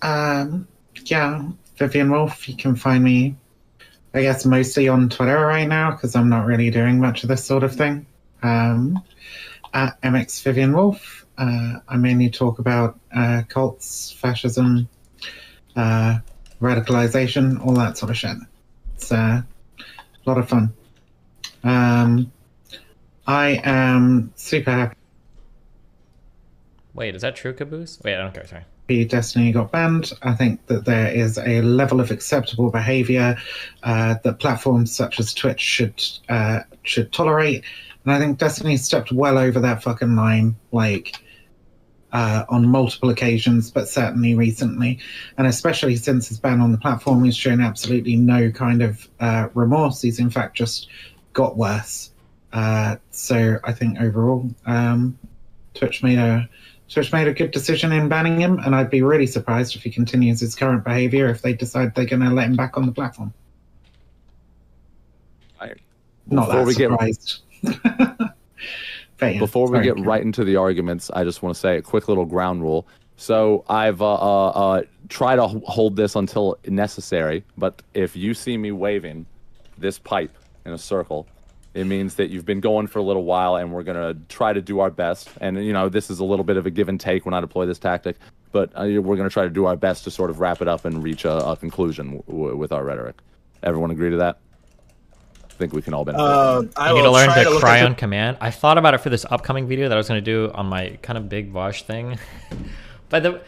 [SPEAKER 5] yeah, Vivian Wolf, you can find me, I guess, mostly on Twitter right now, because I'm not really doing much of this sort of thing. At MX Vivian Wolf, I mainly talk about cults, fascism, radicalization, all that sort of shit. It's a lot of fun. I am super happy
[SPEAKER 1] Wait, is that true, Caboose? Wait, I don't care. Sorry.
[SPEAKER 5] Destiny got banned. I think that there is a level of acceptable behavior that platforms such as Twitch should tolerate, and I think Destiny stepped well over that fucking line, like on multiple occasions, but certainly recently, and especially since his ban on the platform, he's shown absolutely no kind of remorse. He's in fact just got worse. So I think overall, Twitch made a good decision in banning him, and I'd be really surprised if he continues his current behavior if they decide they're going to let him back on the platform. Not
[SPEAKER 21] Before
[SPEAKER 5] that
[SPEAKER 21] we get-
[SPEAKER 5] surprised. But yeah,
[SPEAKER 21] Before we
[SPEAKER 5] sorry,
[SPEAKER 21] get
[SPEAKER 5] Karen.
[SPEAKER 21] right into the arguments, I just want to say a quick little ground rule. So I've tried to hold this until necessary, but if you see me waving this pipe in a circle, it means that you've been going for a little while, and we're going to try to do our best. And, you know, this is a little bit of a give and take when I deploy this tactic, but we're going to try to do our best to sort of wrap it up and reach a conclusion with our rhetoric. Everyone agree to that? I think we can all benefit.
[SPEAKER 1] You need to learn to cry on command. I thought about it for this upcoming video that I was going to do on my kind of big Vosh thing. But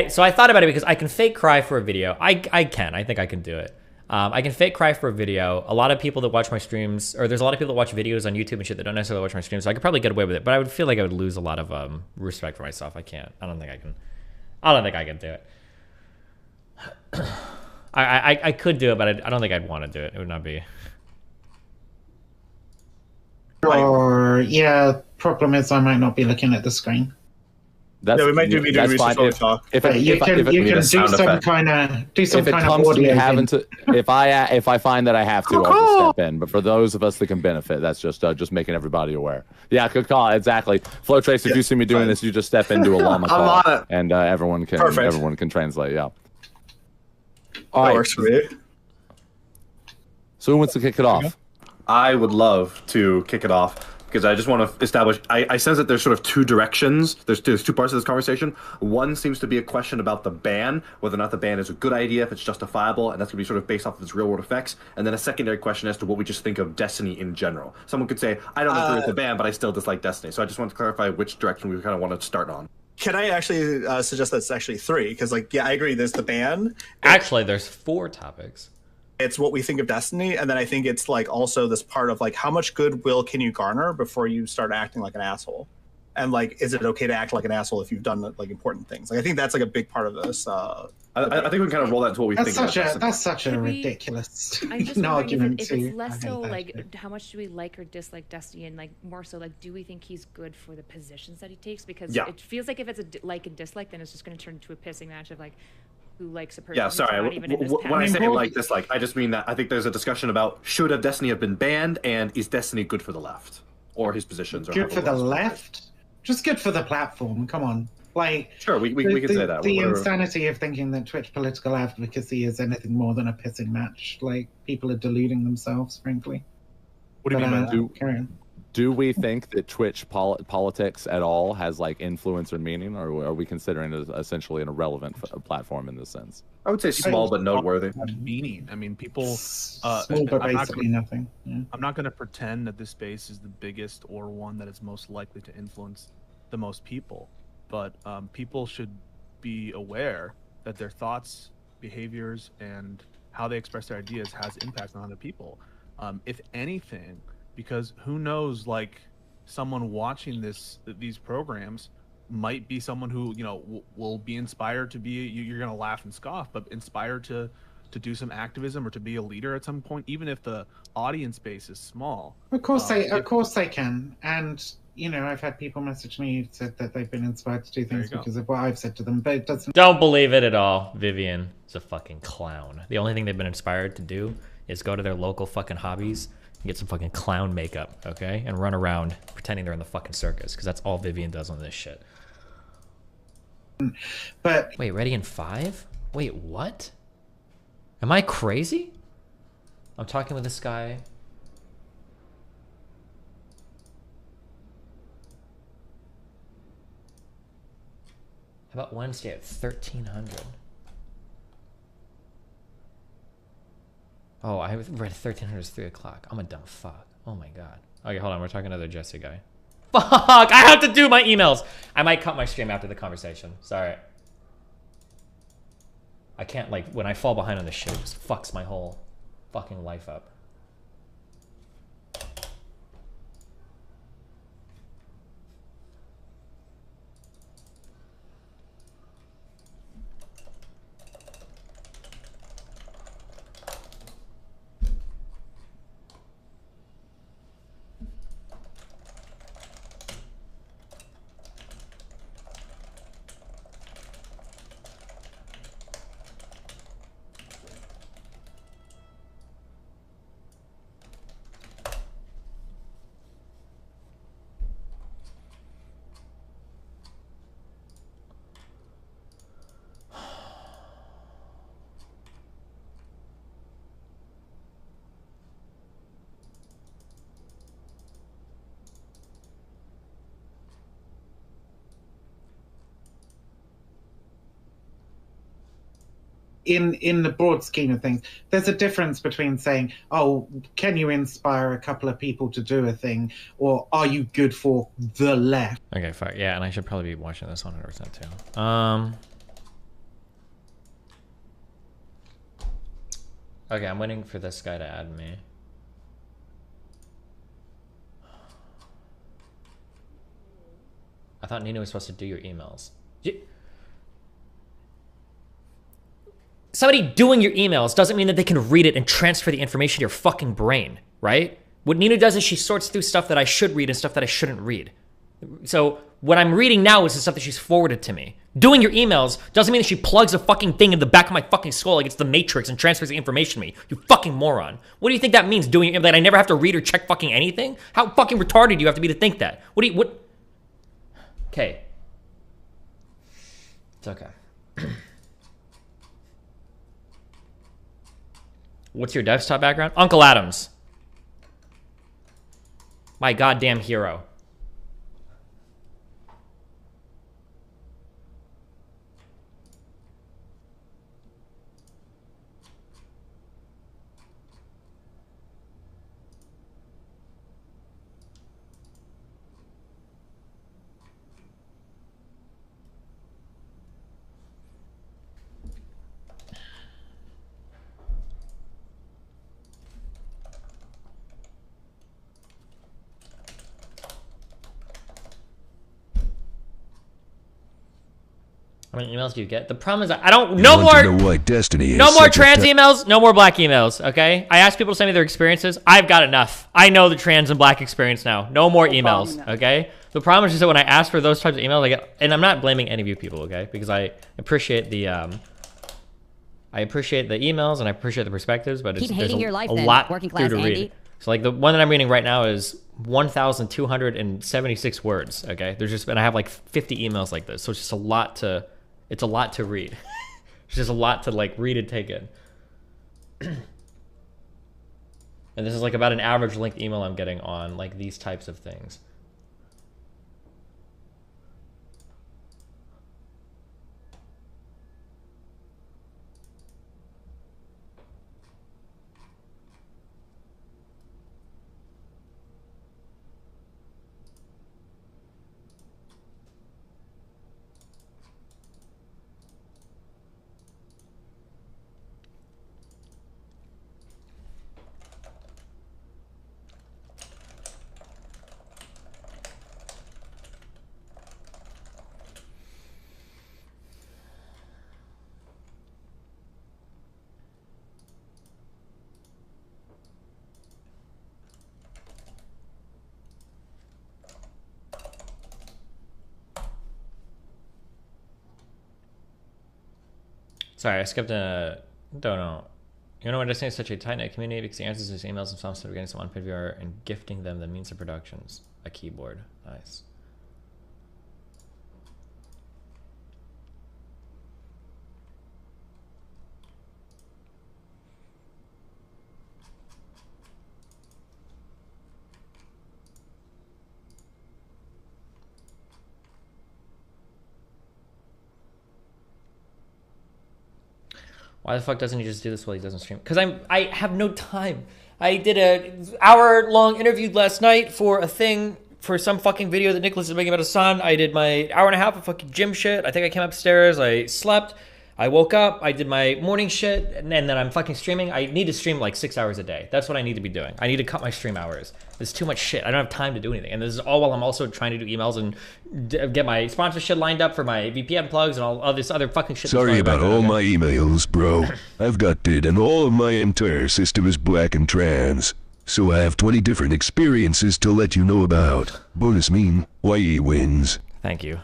[SPEAKER 1] so I thought about it because I can fake cry for a video. I think I can do it. I can fake cry for a video. A lot of people that watch my streams, or there's a lot of people that watch videos on YouTube and shit that don't necessarily watch my streams, so I could probably get away with it, but I would feel like I would lose a lot of respect for myself. I can't. I don't think I can do it. I could do it, but I don't think I'd want to do it. It would not be...
[SPEAKER 5] Or yeah, problem is I might not be looking at the screen.
[SPEAKER 21] That's,
[SPEAKER 5] Yeah, we might do video
[SPEAKER 21] that's
[SPEAKER 5] research
[SPEAKER 21] fine.
[SPEAKER 5] while we talk. You can do some kind of
[SPEAKER 21] If it comes to me having to, if I find that I have to, I'll just step in. But for those of us that can benefit, that's just making everybody aware. Yeah, good call. Exactly. Flow Trace, if you see me doing this, you just step into a llama
[SPEAKER 26] I'm on
[SPEAKER 21] call,
[SPEAKER 26] it.
[SPEAKER 21] and everyone can translate. Yeah. All
[SPEAKER 26] That
[SPEAKER 21] right.
[SPEAKER 26] works for me.
[SPEAKER 21] So who wants to kick it off?
[SPEAKER 26] I would love to kick it off because I just want to establish. I sense that there's sort of two directions. There's two parts of this conversation. One seems to be a question about the ban, whether or not the ban is a good idea, if it's justifiable, and that's going to be sort of based off of its real world effects. And then a secondary question as to what we just think of Destiny in general. Someone could say, I don't agree with the ban, but I still dislike Destiny. So I just want to clarify which direction we kind of want to start on.
[SPEAKER 6] Can I actually suggest that's actually 3? Because, like, yeah, I agree. There's the ban.
[SPEAKER 1] Actually, there's 4 topics.
[SPEAKER 6] It's what we think of Destiny, and then I think it's like also this part of like how much goodwill can you garner before you start acting like an asshole, and like is it okay to act like an asshole if you've done like important things? Like I think that's like a big part of this.
[SPEAKER 26] I think we can kind of roll that into what we think.
[SPEAKER 5] That's such a ridiculous
[SPEAKER 22] I'm just wondering
[SPEAKER 5] argument
[SPEAKER 22] if
[SPEAKER 5] too.
[SPEAKER 22] it's less
[SPEAKER 5] I
[SPEAKER 22] so
[SPEAKER 5] hate that
[SPEAKER 22] like how much do we like or dislike Destiny, and like more so like do we think he's good for the positions that he takes? Because
[SPEAKER 26] Yeah.
[SPEAKER 22] it feels like if it's a like and dislike, then it's just going to turn into a pissing match of like who likes a person.
[SPEAKER 26] Yeah,
[SPEAKER 22] who's
[SPEAKER 26] sorry.
[SPEAKER 22] not even in his
[SPEAKER 26] When I
[SPEAKER 22] past.
[SPEAKER 26] say like dislike, I just mean that I think there's a discussion about should a Destiny have been banned, and is Destiny good for the left or his positions? Or
[SPEAKER 5] Good for
[SPEAKER 26] however
[SPEAKER 5] the
[SPEAKER 26] it was.
[SPEAKER 5] left? Just good for the platform. Come on. Like
[SPEAKER 26] Sure, we can say that.
[SPEAKER 5] The
[SPEAKER 26] Whatever.
[SPEAKER 5] insanity of thinking that Twitch political advocacy is anything more than a pissing match. Like people are deluding themselves, frankly.
[SPEAKER 21] What do you
[SPEAKER 5] But,
[SPEAKER 21] mean by that?
[SPEAKER 5] carry on.
[SPEAKER 21] Do we think that Twitch politics at all has like influence or meaning, or are we considering it as essentially an irrelevant platform in this sense?
[SPEAKER 26] I would say small but noteworthy.
[SPEAKER 23] Meaning, I mean, people.
[SPEAKER 5] Small but basically nothing. Yeah.
[SPEAKER 23] I'm not going to pretend that this space is the biggest or one that is most likely to influence the most people, but people should be aware that their thoughts, behaviors, and how they express their ideas has impact on other people. If anything, because who knows, like someone watching these programs might be someone who will be inspired to be. You're gonna laugh and scoff, but inspired to do some activism or to be a leader at some point, even if the audience base is small.
[SPEAKER 5] Of course they can, and I've had people message me who said that they've been inspired to do things because of what I've said to them, but it doesn't.
[SPEAKER 1] Don't believe it at all. Vivian is a fucking clown. The only thing they've been inspired to do is go to their local fucking hobbies and get some fucking clown makeup, okay? And run around pretending they're in the fucking circus, because that's all Vivian does on this shit.
[SPEAKER 5] But
[SPEAKER 1] wait, ready in 5? Wait, what? Am I crazy? I'm talking with this guy. How about Wednesday at 1300? Oh, I read 1300 is 3 o'clock. I'm a dumb fuck. Oh my god. Okay, hold on. We're talking to another Jesse guy. Fuck! I have to do my emails. I might cut my stream after the conversation. Sorry. I can't, like, when I fall behind on this shit, it just fucks my whole fucking life up.
[SPEAKER 5] In the broad scheme of things, there's a difference between saying, oh, can you inspire a couple of people to do a thing, or are you good for the left?
[SPEAKER 1] Okay, fuck. Yeah, and I should probably be watching this 100% too. Okay, I'm waiting for this guy to add me. I thought Nina was supposed to do your emails. Somebody doing your emails doesn't mean that they can read it and transfer the information to your fucking brain, right? What Nina does is she sorts through stuff that I should read and stuff that I shouldn't read. So what I'm reading now is the stuff that she's forwarded to me. Doing your emails doesn't mean that she plugs a fucking thing in the back of my fucking skull like it's the Matrix and transfers the information to me. You fucking moron. What do you think that means, doing that I never have to read or check fucking anything? How fucking retarded do you have to be to think that? What? Okay. It's okay. What's your desktop background? Uncle Adams. My goddamn hero. How many emails do you get? The problem is I don't. No more.
[SPEAKER 4] What destiny is
[SPEAKER 1] no more trans emails. No more black emails. Okay. I asked people to send me their experiences. I've got enough. I know the trans and black experience now. No more emails. Okay. The problem is just that when I ask for those types of emails, I get, and I'm not blaming any of you people. Okay, because I appreciate the emails and I appreciate the perspectives, but it's there's a lot through to read. So like the one that I'm reading right now is 1,276 words. Okay. There's just, and I have like 50 emails like this, so it's just a lot to. It's a lot to read. It's just a lot to like read and take in. And this is like about an average length email I'm getting on like these types of things. Sorry, I skipped a... Don't know. You know what I say? Such a tight-knit community because he answers his emails and stuff instead of getting some unpaid VR and gifting them the means of productions. A keyboard. Nice. Why the fuck doesn't he just do this while he doesn't stream? Because I have no time. I did a hour-long interview last night for a thing, for some fucking video that Nicholas is making about his son. I did my hour and a half of fucking gym shit. I think I came upstairs, I slept, I woke up, I did my morning shit, and then I'm fucking streaming. I need to stream like 6 hours a day. That's what I need to be doing. I need to cut my stream hours. There's too much shit. I don't have time to do anything. And this is all while I'm also trying to do emails and get my sponsorship lined up for my VPN plugs and all this other fucking shit.
[SPEAKER 4] Sorry about all my emails, bro. I've got it, and all of my entire system is black and trans. So I have 20 different experiences to let you know about. Bonus meme, YE wins.
[SPEAKER 1] Thank you.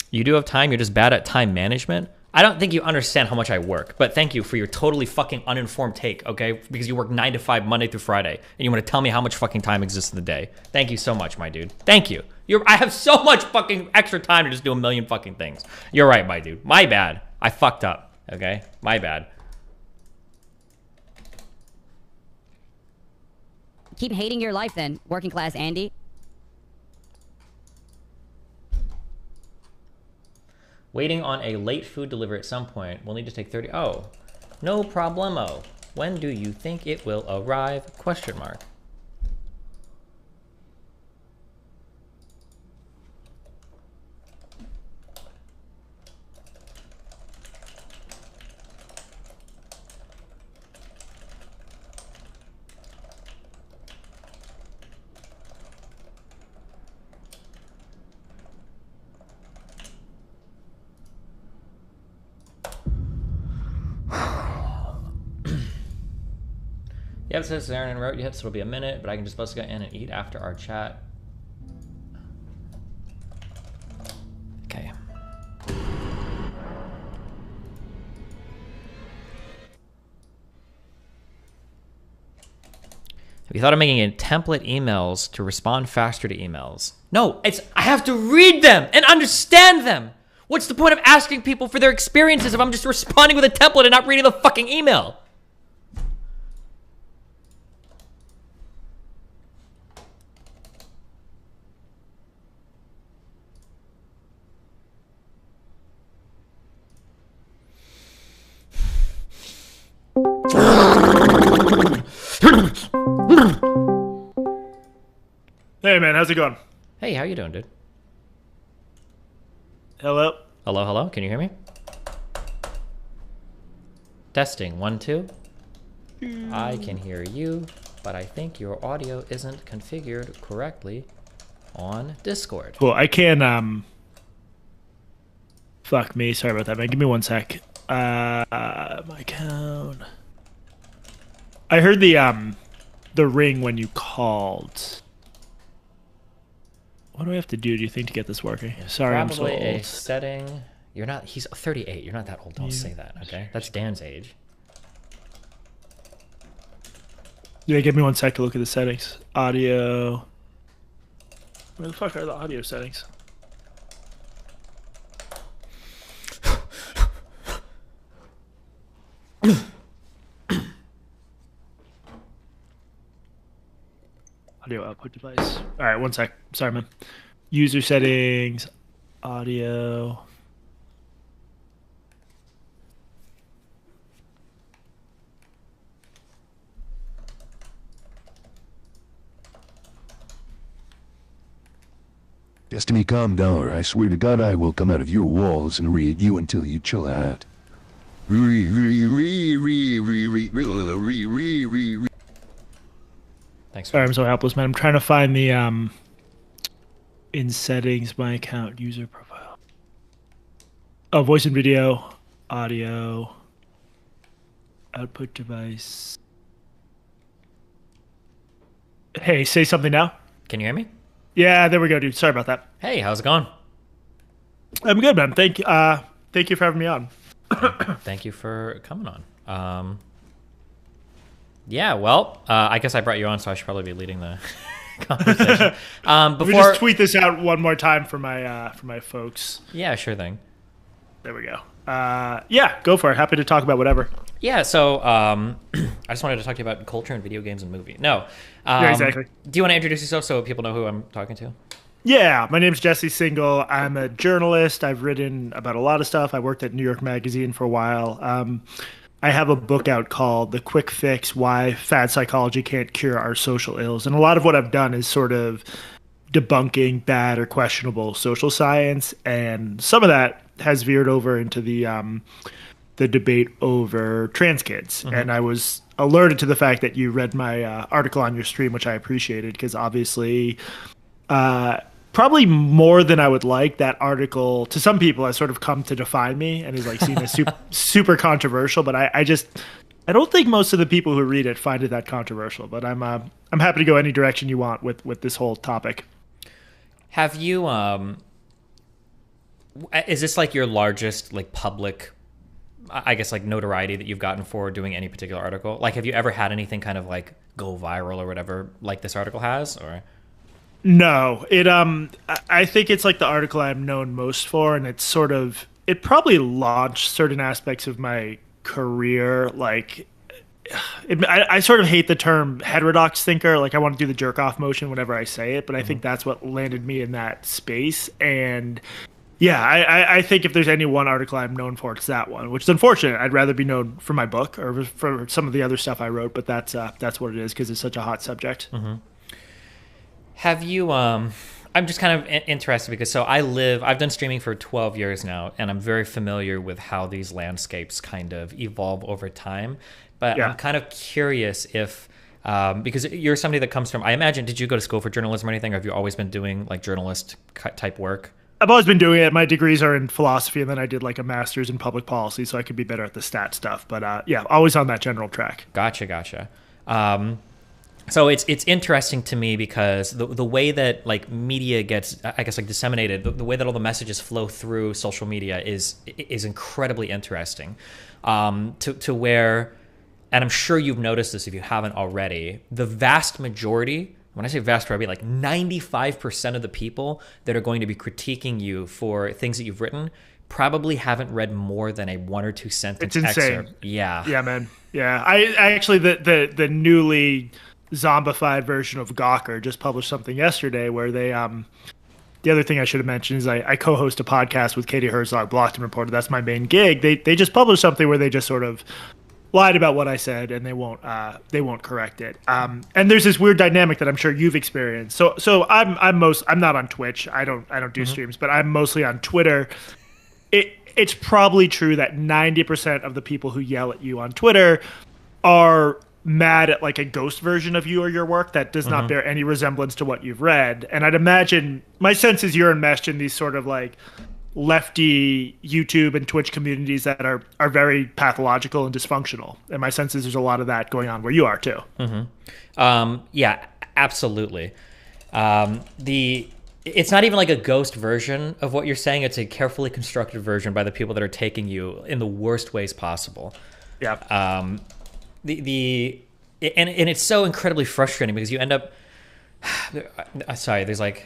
[SPEAKER 1] You do have time, you're just bad at time management. I don't think you understand how much I work, but thank you for your totally fucking uninformed take, okay? Because you work 9 to 5 Monday through Friday, and you want to tell me how much fucking time exists in the day. Thank you so much, my dude. Thank you. I have so much fucking extra time to just do a million fucking things. You're right, my dude. My bad. I fucked up, okay? My bad.
[SPEAKER 7] Keep hating your life then, working class Andy.
[SPEAKER 1] Waiting on a late food delivery at some point. We'll need to take 30. Oh, no problemo. When do you think it will arrive? Question mark. Yep, says Aaron and wrote, yep, so it'll be a minute, but I can just bust get in and eat after our chat. Okay. Have you thought of making a template emails to respond faster to emails? No, I have to read them and understand them. What's the point of asking people for their experiences if I'm just responding with a template and not reading the fucking email?
[SPEAKER 8] Hey man, how's it going?
[SPEAKER 1] Hey, how you doing, dude?
[SPEAKER 8] Hello?
[SPEAKER 1] Hello, hello, can you hear me? Testing, 1, 2. I can hear you, but I think your audio isn't configured correctly on Discord.
[SPEAKER 8] Cool, I can, fuck me, sorry about that, man. Give me 1 sec. My account. I heard the ring when you called. What do I have to do you think to get this working? Sorry, I'm so old.
[SPEAKER 1] Probably a setting. You're not, he's 38. You're not that old. Don't say that, okay? That's Dan's age.
[SPEAKER 8] Yeah, give me 1 sec to look at the settings. Audio. Where the fuck are the audio settings? Audio output device. All right, 1 sec. Sorry, man. User settings, audio.
[SPEAKER 4] Destiny, calm down, or I swear to God I will come out of your walls and read you until you chill out.
[SPEAKER 1] Thanks.
[SPEAKER 8] Sorry, I'm so helpless, man. I'm trying to find the in settings my account user profile. Oh, voice and video, audio, output device. Hey, say something now.
[SPEAKER 1] Can you hear me?
[SPEAKER 8] Yeah, there we go, dude. Sorry about that.
[SPEAKER 1] Hey, how's it going?
[SPEAKER 8] I'm good, man. Thank you for having me on.
[SPEAKER 1] Thank you for coming on. Yeah, well, I guess I brought you on, so I should probably be leading the conversation.
[SPEAKER 8] Let me just tweet this out one more time for my folks.
[SPEAKER 1] Yeah, sure thing.
[SPEAKER 8] There we go. Yeah, go for it. Happy to talk about whatever.
[SPEAKER 1] Yeah, so I just wanted to talk to you about culture and video games and movie. No.
[SPEAKER 8] Yeah, exactly.
[SPEAKER 1] Do you want to introduce yourself so people know who I'm talking to?
[SPEAKER 8] Yeah, my name's Jesse Singal. I'm a journalist. I've written about a lot of stuff. I worked at New York Magazine for a while. I have a book out called The Quick Fix: Why Fad Psychology Can't Cure Our Social Ills. And a lot of what I've done is sort of debunking bad or questionable social science. And some of that has veered over into the debate over trans kids.
[SPEAKER 1] Mhm.
[SPEAKER 8] And I was alerted to the fact that you read my article on your stream, which I appreciated, because obviously probably more than I would like, that article to some people has sort of come to define me and is like seen as super controversial. But I don't think most of the people who read it find it that controversial. But I'm happy to go any direction you want with this whole topic.
[SPEAKER 1] Have you is this like your largest like public, I guess, like notoriety that you've gotten for doing any particular article? Like, have you ever had anything kind of like go viral or whatever like this article has? Or
[SPEAKER 8] No, I think it's like the article I'm known most for, and it's sort of, it probably launched certain aspects of my career. Like, I sort of hate the term heterodox thinker. Like, I want to do the jerk off motion whenever I say it, but I think that's what landed me in that space. And yeah, I think if there's any one article I'm known for, it's that one, which is unfortunate. I'd rather be known for my book or for some of the other stuff I wrote, but that's what it is because it's such a hot subject.
[SPEAKER 1] Mm-hmm. Have you, I'm just kind of interested because I've done streaming for 12 years now, and I'm very familiar with how these landscapes kind of evolve over time. But
[SPEAKER 8] Yeah.
[SPEAKER 1] I'm kind of curious if, because you're somebody that comes from, I imagine, did you go to school for journalism or anything? Or have you always been doing like journalist type work?
[SPEAKER 8] I've always been doing it. My degrees are in philosophy, and then I did like a master's in public policy, so I could be better at the stat stuff. But yeah, always on that general track.
[SPEAKER 1] Gotcha. So it's interesting to me because the way that like media gets, I guess, like disseminated, the way that all the messages flow through social media is incredibly interesting. To where, and I'm sure you've noticed this if you haven't already, the vast majority, when I say vast majority, like 95% of the people that are going to be critiquing you for things that you've written probably haven't read more than a 1 or 2 sentence
[SPEAKER 8] It's insane.
[SPEAKER 1] excerpt. Yeah.
[SPEAKER 8] Yeah, man. Yeah, I actually the newly zombified version of Gawker just published something yesterday where they the other thing I should have mentioned is I co-host a podcast with Katie Herzog, Blocked and Reported. That's my main gig. They just published something where they just sort of lied about what I said and they won't correct it. And there's this weird dynamic that I'm sure you've experienced. So I'm not on Twitch. I don't do streams, but I'm mostly on Twitter. It's probably true that 90% of the people who yell at you on Twitter are mad at like a ghost version of you or your work that does not bear any resemblance to what you've read. And I'd imagine, my sense is you're enmeshed in these sort of like lefty YouTube and Twitch communities that are very pathological and dysfunctional. And my sense is there's a lot of that going on where you are too.
[SPEAKER 1] Yeah, absolutely. It's not even like a ghost version of what you're saying. It's a carefully constructed version by the people that are taking you in the worst ways possible.
[SPEAKER 8] Yeah.
[SPEAKER 1] And it's so incredibly frustrating because you end up, sorry, there's like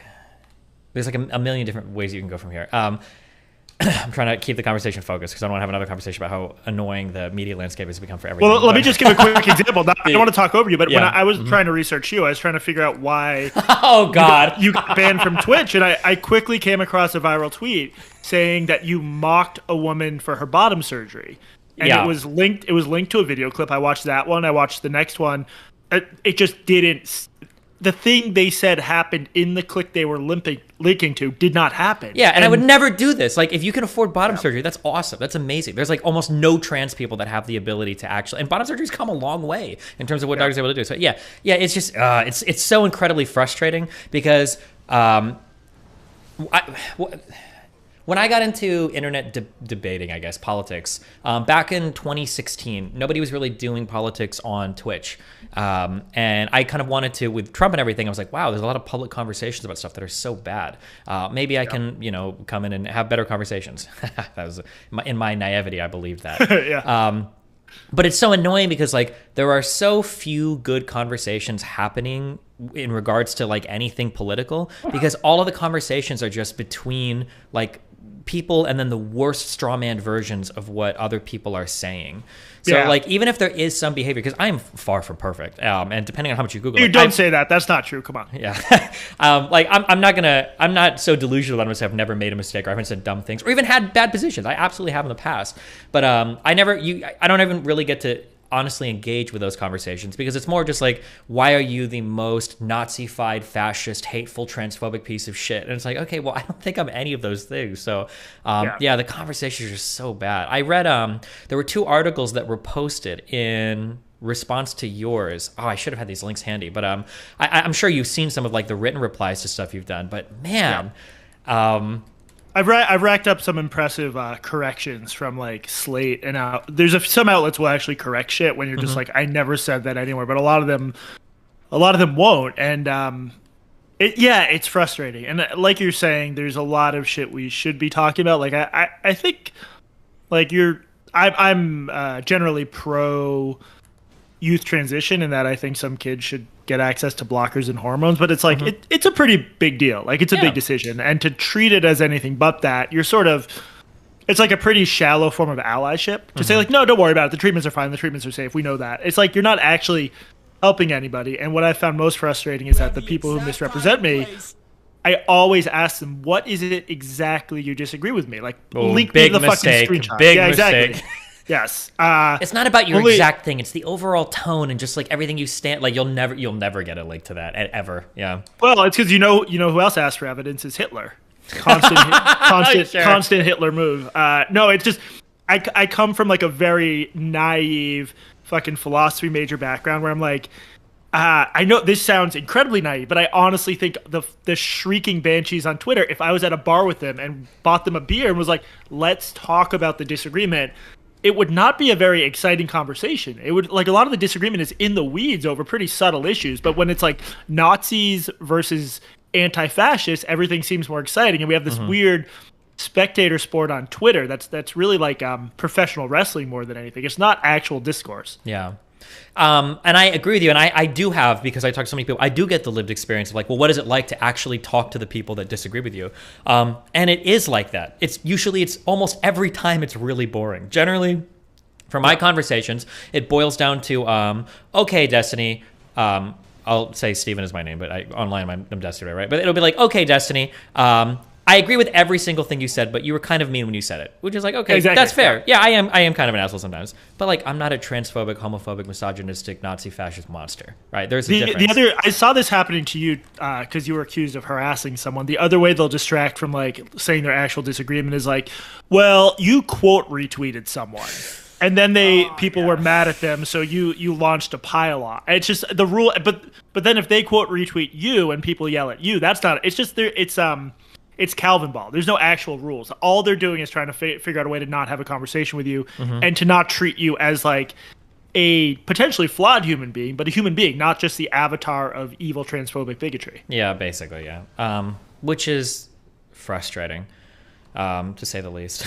[SPEAKER 1] a million different ways you can go from here. I'm trying to keep the conversation focused because I don't want to have another conversation about how annoying the media landscape has become for everything.
[SPEAKER 8] Well, let me just give a quick example. I don't want to talk over you, but
[SPEAKER 1] Yeah.
[SPEAKER 8] when I was trying to research you, I was trying to figure out why
[SPEAKER 1] Oh, God.
[SPEAKER 8] you got banned from Twitch. And I quickly came across a viral tweet saying that you mocked a woman for her bottom surgery. And
[SPEAKER 1] Yeah.
[SPEAKER 8] it was linked to a video clip. I watched that one. I watched the next one. It just didn't. The thing they said happened in the click they were linking to did not happen.
[SPEAKER 1] Yeah, and I would never do this. Like, if you can afford bottom surgery, that's awesome. That's amazing. There's like almost no trans people that have the ability to actually, and bottom surgery's come a long way in terms of what doctors are able to do. So yeah, it's just it's so incredibly frustrating because when I got into internet debating, I guess, politics, back in 2016, nobody was really doing politics on Twitch. And I kind of wanted to, with Trump and everything, I was like, wow, there's a lot of public conversations about stuff that are so bad. Maybe I can, come in and have better conversations. That was in my naivety, I believed that.
[SPEAKER 8] Yeah.
[SPEAKER 1] But it's so annoying because like there are so few good conversations happening in regards to like anything political, because all of the conversations are just between like people and then the worst straw man versions of what other people are saying. So like even if there is some behavior, because I am far from perfect, and depending on how much you Google,
[SPEAKER 8] Dude, don't say that. That's not true. Come on.
[SPEAKER 1] Yeah. Like I'm not so delusional that I'm gonna say I've never made a mistake or I haven't said dumb things or even had bad positions. I absolutely have in the past, but I don't even really get to honestly engage with those conversations, because it's more just like, why are you the most Nazi-fied, fascist, hateful, transphobic piece of shit? And it's like, okay, well, I don't think I'm any of those things. So yeah, the conversations are so bad. I read there were 2 articles that were posted in response to yours. Oh, I should have had these links handy, but I'm sure you've seen some of like the written replies to stuff you've done, but man,
[SPEAKER 8] I've racked up some impressive corrections from like Slate and out. There's some outlets will actually correct shit when you're just like, I never said that anywhere, but a lot of them won't, and it's frustrating. And like you're saying, there's a lot of shit we should be talking about. Like I think like I'm generally pro youth transition, in that I think some kids should get access to blockers and hormones, but it's like it's a pretty big deal. Like it's a big decision, and to treat it as anything but that, you're sort of, it's like a pretty shallow form of allyship to say like, no, don't worry about it, the treatments are fine, the treatments are safe, we know that. It's like you're not actually helping anybody. And what I found most frustrating is that the people who misrepresent me, I always ask them, what is it exactly you disagree with me? Like, link me the fucking screenshot.
[SPEAKER 1] Big mistake.
[SPEAKER 8] Yes.
[SPEAKER 1] It's not about your exact thing. It's the overall tone and just like everything you stand. Like you'll never get a link to that ever. Yeah.
[SPEAKER 8] Well, it's because you know who else asked for evidence is Hitler. Constant Hitler move. No, it's just I come from like a very naive fucking philosophy major background where I'm like, I know this sounds incredibly naive, but I honestly think the shrieking banshees on Twitter, if I was at a bar with them and bought them a beer and was like, let's talk about the disagreement, it would not be a very exciting conversation. It would, like, a lot of the disagreement is in the weeds over pretty subtle issues. But when it's like Nazis versus anti-fascists, everything seems more exciting. And we have this weird spectator sport on Twitter that's really like professional wrestling more than anything. It's not actual discourse.
[SPEAKER 1] Yeah. And I agree with you. And I do have, because I talk to so many people, I do get the lived experience of like, well, what is it like to actually talk to the people that disagree with you? And it is like that. It's almost every time it's really boring. Generally, for my conversations, it boils down to, okay, Destiny, I'll say Steven is my name, but online I'm Destiny, right? But it'll be like, okay, Destiny, I agree with every single thing you said, but you were kind of mean when you said it, which is like, okay,
[SPEAKER 8] exactly.
[SPEAKER 1] That's fair. Yeah, I am kind of an asshole sometimes, but like, I'm not a transphobic, homophobic, misogynistic, Nazi, fascist monster, right? There's a difference.
[SPEAKER 8] I saw this happening to you because you were accused of harassing someone. The other way they'll distract from like saying their actual disagreement is like, well, you quote retweeted someone. And then people were mad at them, so you launched a pile-on. It's just the rule, but then if they quote retweet you and people yell at you, that's not. It's just it's Calvin Ball. There's no actual rules. All they're doing is trying to figure out a way to not have a conversation with you and to not treat you as like a potentially flawed human being, but a human being, not just the avatar of evil transphobic bigotry.
[SPEAKER 1] Yeah, basically, yeah. Which is frustrating, to say the least.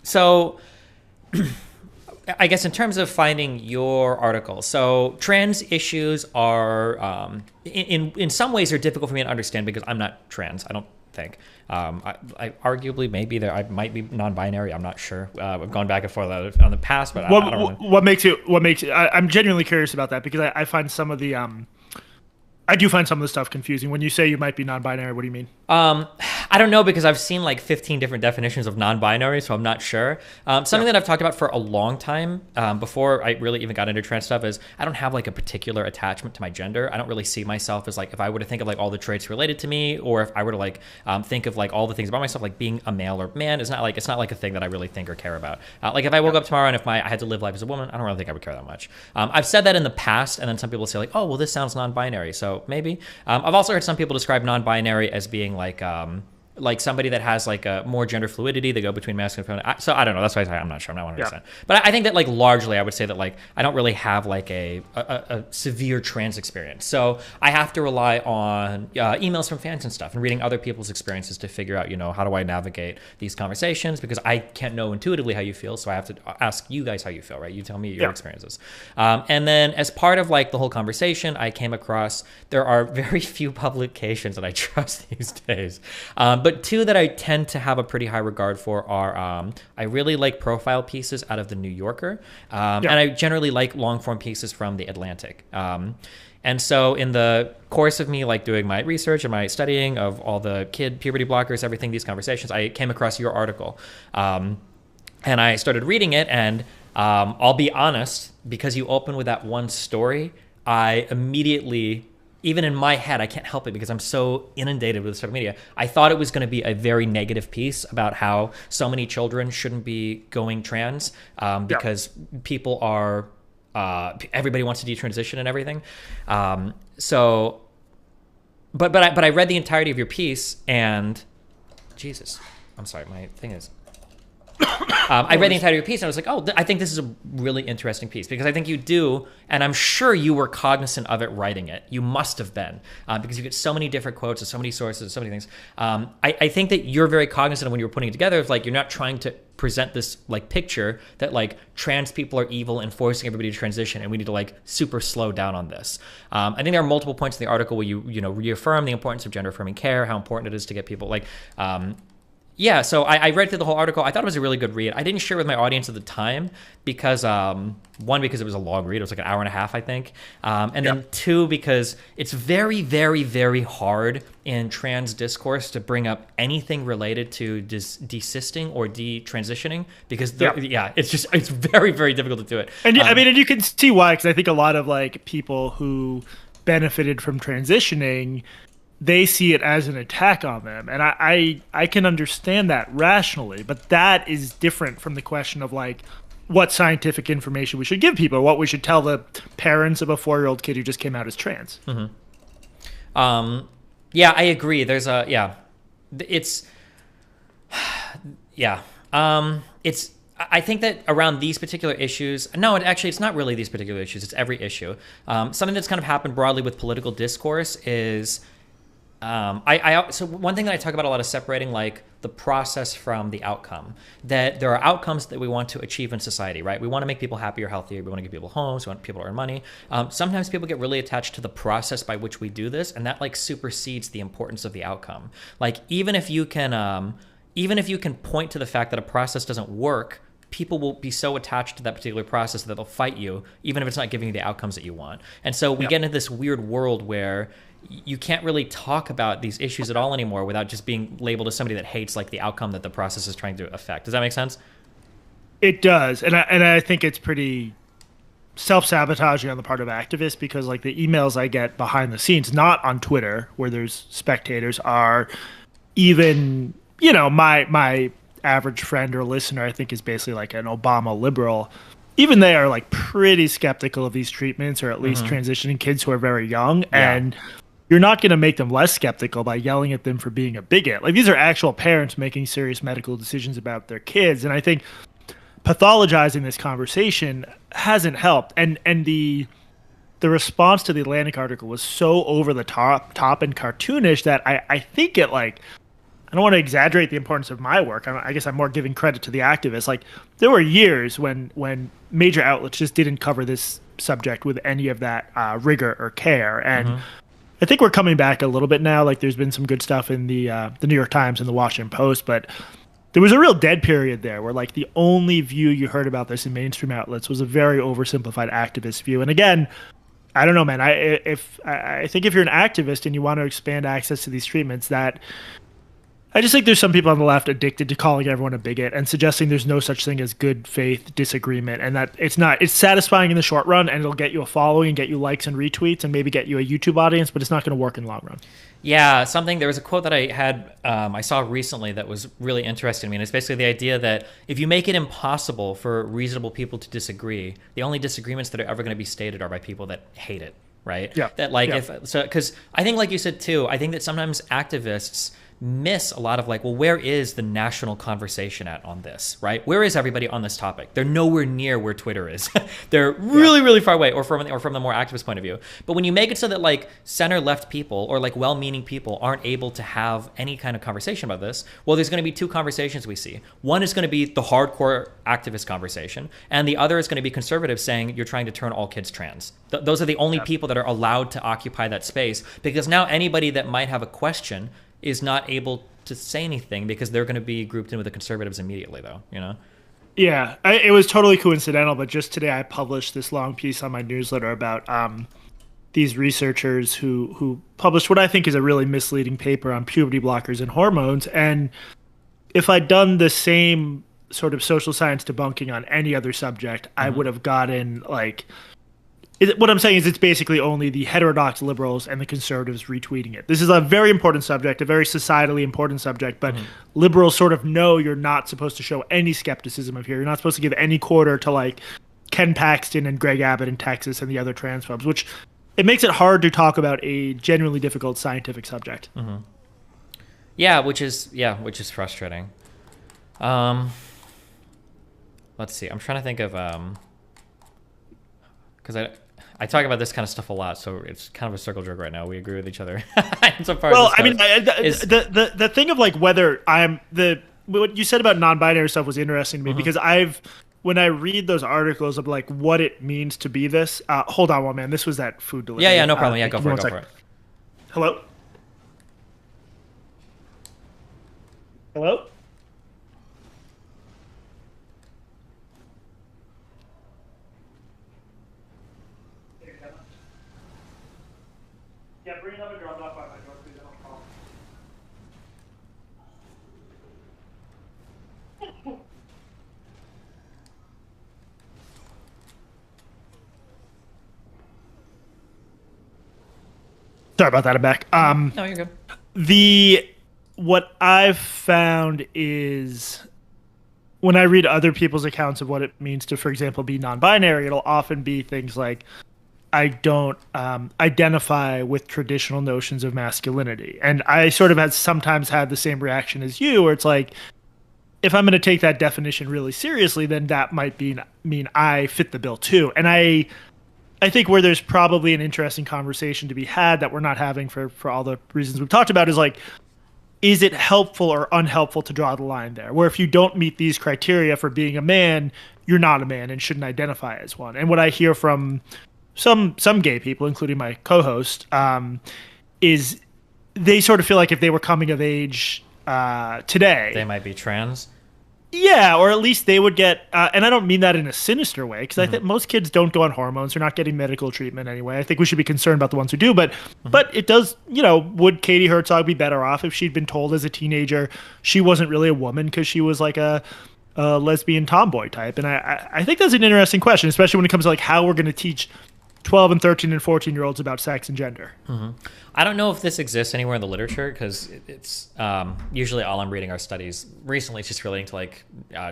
[SPEAKER 1] So, I guess in terms of finding your article, so trans issues are, in some ways, are difficult for me to understand because I'm not trans, I don't think. I arguably, maybe I might be non-binary, I'm not sure. I've gone back and forth on the past, but I don't know.
[SPEAKER 8] What makes it, I'm genuinely curious about that because I find some of the, I do find some of the stuff confusing. When you say you might be non-binary, what do you mean?
[SPEAKER 1] I I don't know, because I've seen like 15 different definitions of non-binary, so I'm not sure. Something that I've talked about for a long time, before I really even got into trans stuff, is I don't have like a particular attachment to my gender. I don't really see myself as like, if I were to think of like all the traits related to me, or if I were to like think of like all the things about myself, like being a male or man, it's not like a thing that I really think or care about. Like if I woke up tomorrow and if I had to live life as a woman, I don't really think I would care that much. I've said that in the past, and then some people say like, oh, well, this sounds non-binary, so maybe. I've also heard some people describe non-binary as being like somebody that has like a more gender fluidity. They go between masculine and feminine. So I don't know. That's why I'm not sure. I'm not 100%. Yeah. But I think that like largely I would say that like I don't really have like a severe trans experience. So I have to rely on emails from fans and stuff and reading other people's experiences to figure out, how do I navigate these conversations, because I can't know intuitively how you feel. So I have to ask you guys how you feel, right? You tell me your experiences. And then as part of like the whole conversation, I came across, there are very few publications that I trust these days. But two that I tend to have a pretty high regard for are, I really like profile pieces out of the New Yorker, and I generally like long form pieces from the Atlantic. And so in the course of me like doing my research and my studying of all the kid puberty blockers, everything, these conversations, I came across your article, and I started reading it, and I'll be honest, because you open with that one story, I immediately, even in my head, I can't help it because I'm so inundated with social media, I thought it was going to be a very negative piece about how so many children shouldn't be going trans, because people are, everybody wants to detransition and everything. So, but I read the entirety of your piece, and Jesus, I'm sorry, my thing is, I read the entirety of your piece, and I was like, oh, I think this is a really interesting piece, because I think you do, and I'm sure you were cognizant of it writing it. You must have been, because you get so many different quotes and so many sources and so many things. I think that you're very cognizant of, when you were putting it together, of like, you're not trying to present this like picture that like trans people are evil and forcing everybody to transition, and we need to like super slow down on this. I think there are multiple points in the article where you reaffirm the importance of gender affirming care, how important it is to get people like, yeah, so I read through the whole article. I thought it was a really good read. I didn't share it with my audience at the time because, one, because it was a long read. It was like an hour and a half, I think. And then two, because it's very, very, very hard in trans discourse to bring up anything related to desisting or detransitioning, because, it's very, very difficult to do it.
[SPEAKER 8] And I mean, and you can see why, because I think a lot of like people who benefited from transitioning, they see it as an attack on them. And I can understand that rationally, but that is different from the question of like what scientific information we should give people, what we should tell the parents of a 4-year-old kid who just came out as trans.
[SPEAKER 1] Mm-hmm. Yeah, I agree. There's I think that around these particular issues, it's not really these particular issues, it's every issue. Something that's kind of happened broadly with political discourse is, so one thing that I talk about a lot is separating like the process from the outcome. That there are outcomes that we want to achieve in society, right? We want to make people happier, healthier. We want to give people homes. We want people to earn money. Sometimes people get really attached to the process by which we do this, and that like supersedes the importance of the outcome. Like even if you can point to the fact that a process doesn't work, people will be so attached to that particular process that they'll fight you, even if it's not giving you the outcomes that you want. And so we get into this weird world where you can't really talk about these issues at all anymore without just being labeled as somebody that hates like the outcome that the process is trying to affect. Does that make sense?
[SPEAKER 8] It does. And I think it's pretty self-sabotaging on the part of activists, because like the emails I get behind the scenes, not on Twitter where there's spectators, are even, my average friend or listener, I think, is basically like an Obama liberal. Even they are like pretty skeptical of these treatments, or at least transitioning kids who are very young. Yeah. And you're not going to make them less skeptical by yelling at them for being a bigot. Like, these are actual parents making serious medical decisions about their kids. And I think pathologizing this conversation hasn't helped. And the response to the Atlantic article was so over the top and cartoonish that I think it like, I don't want to exaggerate the importance of my work. I guess I'm more giving credit to the activists. Like, there were years when major outlets just didn't cover this subject with any of that rigor or care. And I think we're coming back a little bit now. Like, there's been some good stuff in the New York Times and the Washington Post, but there was a real dead period there where like the only view you heard about this in mainstream outlets was a very oversimplified activist view. And again, I don't know, man. I think if you're an activist and you want to expand access to these treatments, that I just think there's some people on the left addicted to calling everyone a bigot and suggesting there's no such thing as good faith disagreement, and that it's satisfying in the short run, and it'll get you a following and get you likes and retweets and maybe get you a YouTube audience, but it's not going to work in the long run.
[SPEAKER 1] Yeah, there was a quote that I had, I saw recently that was really interesting to me. And it's basically the idea that if you make it impossible for reasonable people to disagree, the only disagreements that are ever going to be stated are by people that hate it, right?
[SPEAKER 8] Yeah.
[SPEAKER 1] That because I think, like you said too, I think that sometimes activists miss a lot of like, well, where is the national conversation at on this, right? Where is everybody on this topic? They're nowhere near where Twitter is. They're really, really far away, or from the more activist point of view. But when you make it so that like center left people or like well-meaning people aren't able to have any kind of conversation about this, well, there's going to be two conversations we see. One is going to be the hardcore activist conversation, and the other is going to be conservatives saying you're trying to turn all kids trans. Those are the only people that are allowed to occupy that space, because now anybody that might have a question is not able to say anything because they're going to be grouped in with the conservatives immediately, though, you know?
[SPEAKER 8] Yeah, it was totally coincidental, but just today I published this long piece on my newsletter about these researchers who published what I think is a really misleading paper on puberty blockers and hormones. And if I'd done the same sort of social science debunking on any other subject, I would have gotten like... What I'm saying is it's basically only the heterodox liberals and the conservatives retweeting it. This is a very important subject, a very societally important subject, but liberals sort of know you're not supposed to show any skepticism of here. You're not supposed to give any quarter to like Ken Paxton and Greg Abbott in Texas and the other transphobes, which it makes it hard to talk about a genuinely difficult scientific subject.
[SPEAKER 1] Yeah, which is frustrating. Let's see. I'm trying to think of because I talk about this kind of stuff a lot, so it's kind of a circle jerk right now. We agree with each other.
[SPEAKER 8] Well, I mean, the thing of like whether what you said about non-binary stuff was interesting to me because when I read those articles of like what it means to be this. Hold on one man, this was that food delivery.
[SPEAKER 1] Yeah, no problem. Go for it.
[SPEAKER 8] Hello. Hello. Yeah, bring it up and drop it off by my door, please. I don't call. Sorry about that, I'm back.
[SPEAKER 1] No, you're good.
[SPEAKER 8] What I've found is when I read other people's accounts of what it means to, for example, be non-binary, it'll often be things like, I don't identify with traditional notions of masculinity. And I sort of sometimes had the same reaction as you, where it's like, if I'm going to take that definition really seriously, then that might mean I fit the bill too. And I think where there's probably an interesting conversation to be had that we're not having for all the reasons we've talked about is like, is it helpful or unhelpful to draw the line there? Where if you don't meet these criteria for being a man, you're not a man and shouldn't identify as one. And what I hear from some gay people, including my co-host, is they sort of feel like if they were coming of age today,
[SPEAKER 1] they might be trans.
[SPEAKER 8] Yeah, or at least they would get, and I don't mean that in a sinister way, because I think most kids don't go on hormones. They're not getting medical treatment anyway. I think we should be concerned about the ones who do, but it does, would Katie Herzog be better off if she'd been told as a teenager she wasn't really a woman because she was like a lesbian tomboy type? And I think that's an interesting question, especially when it comes to like how we're going to teach 12 and 13 and 14-year-olds about sex and gender.
[SPEAKER 1] I don't know if this exists anywhere in the literature because it's usually all I'm reading are studies. Recently, it's just relating to like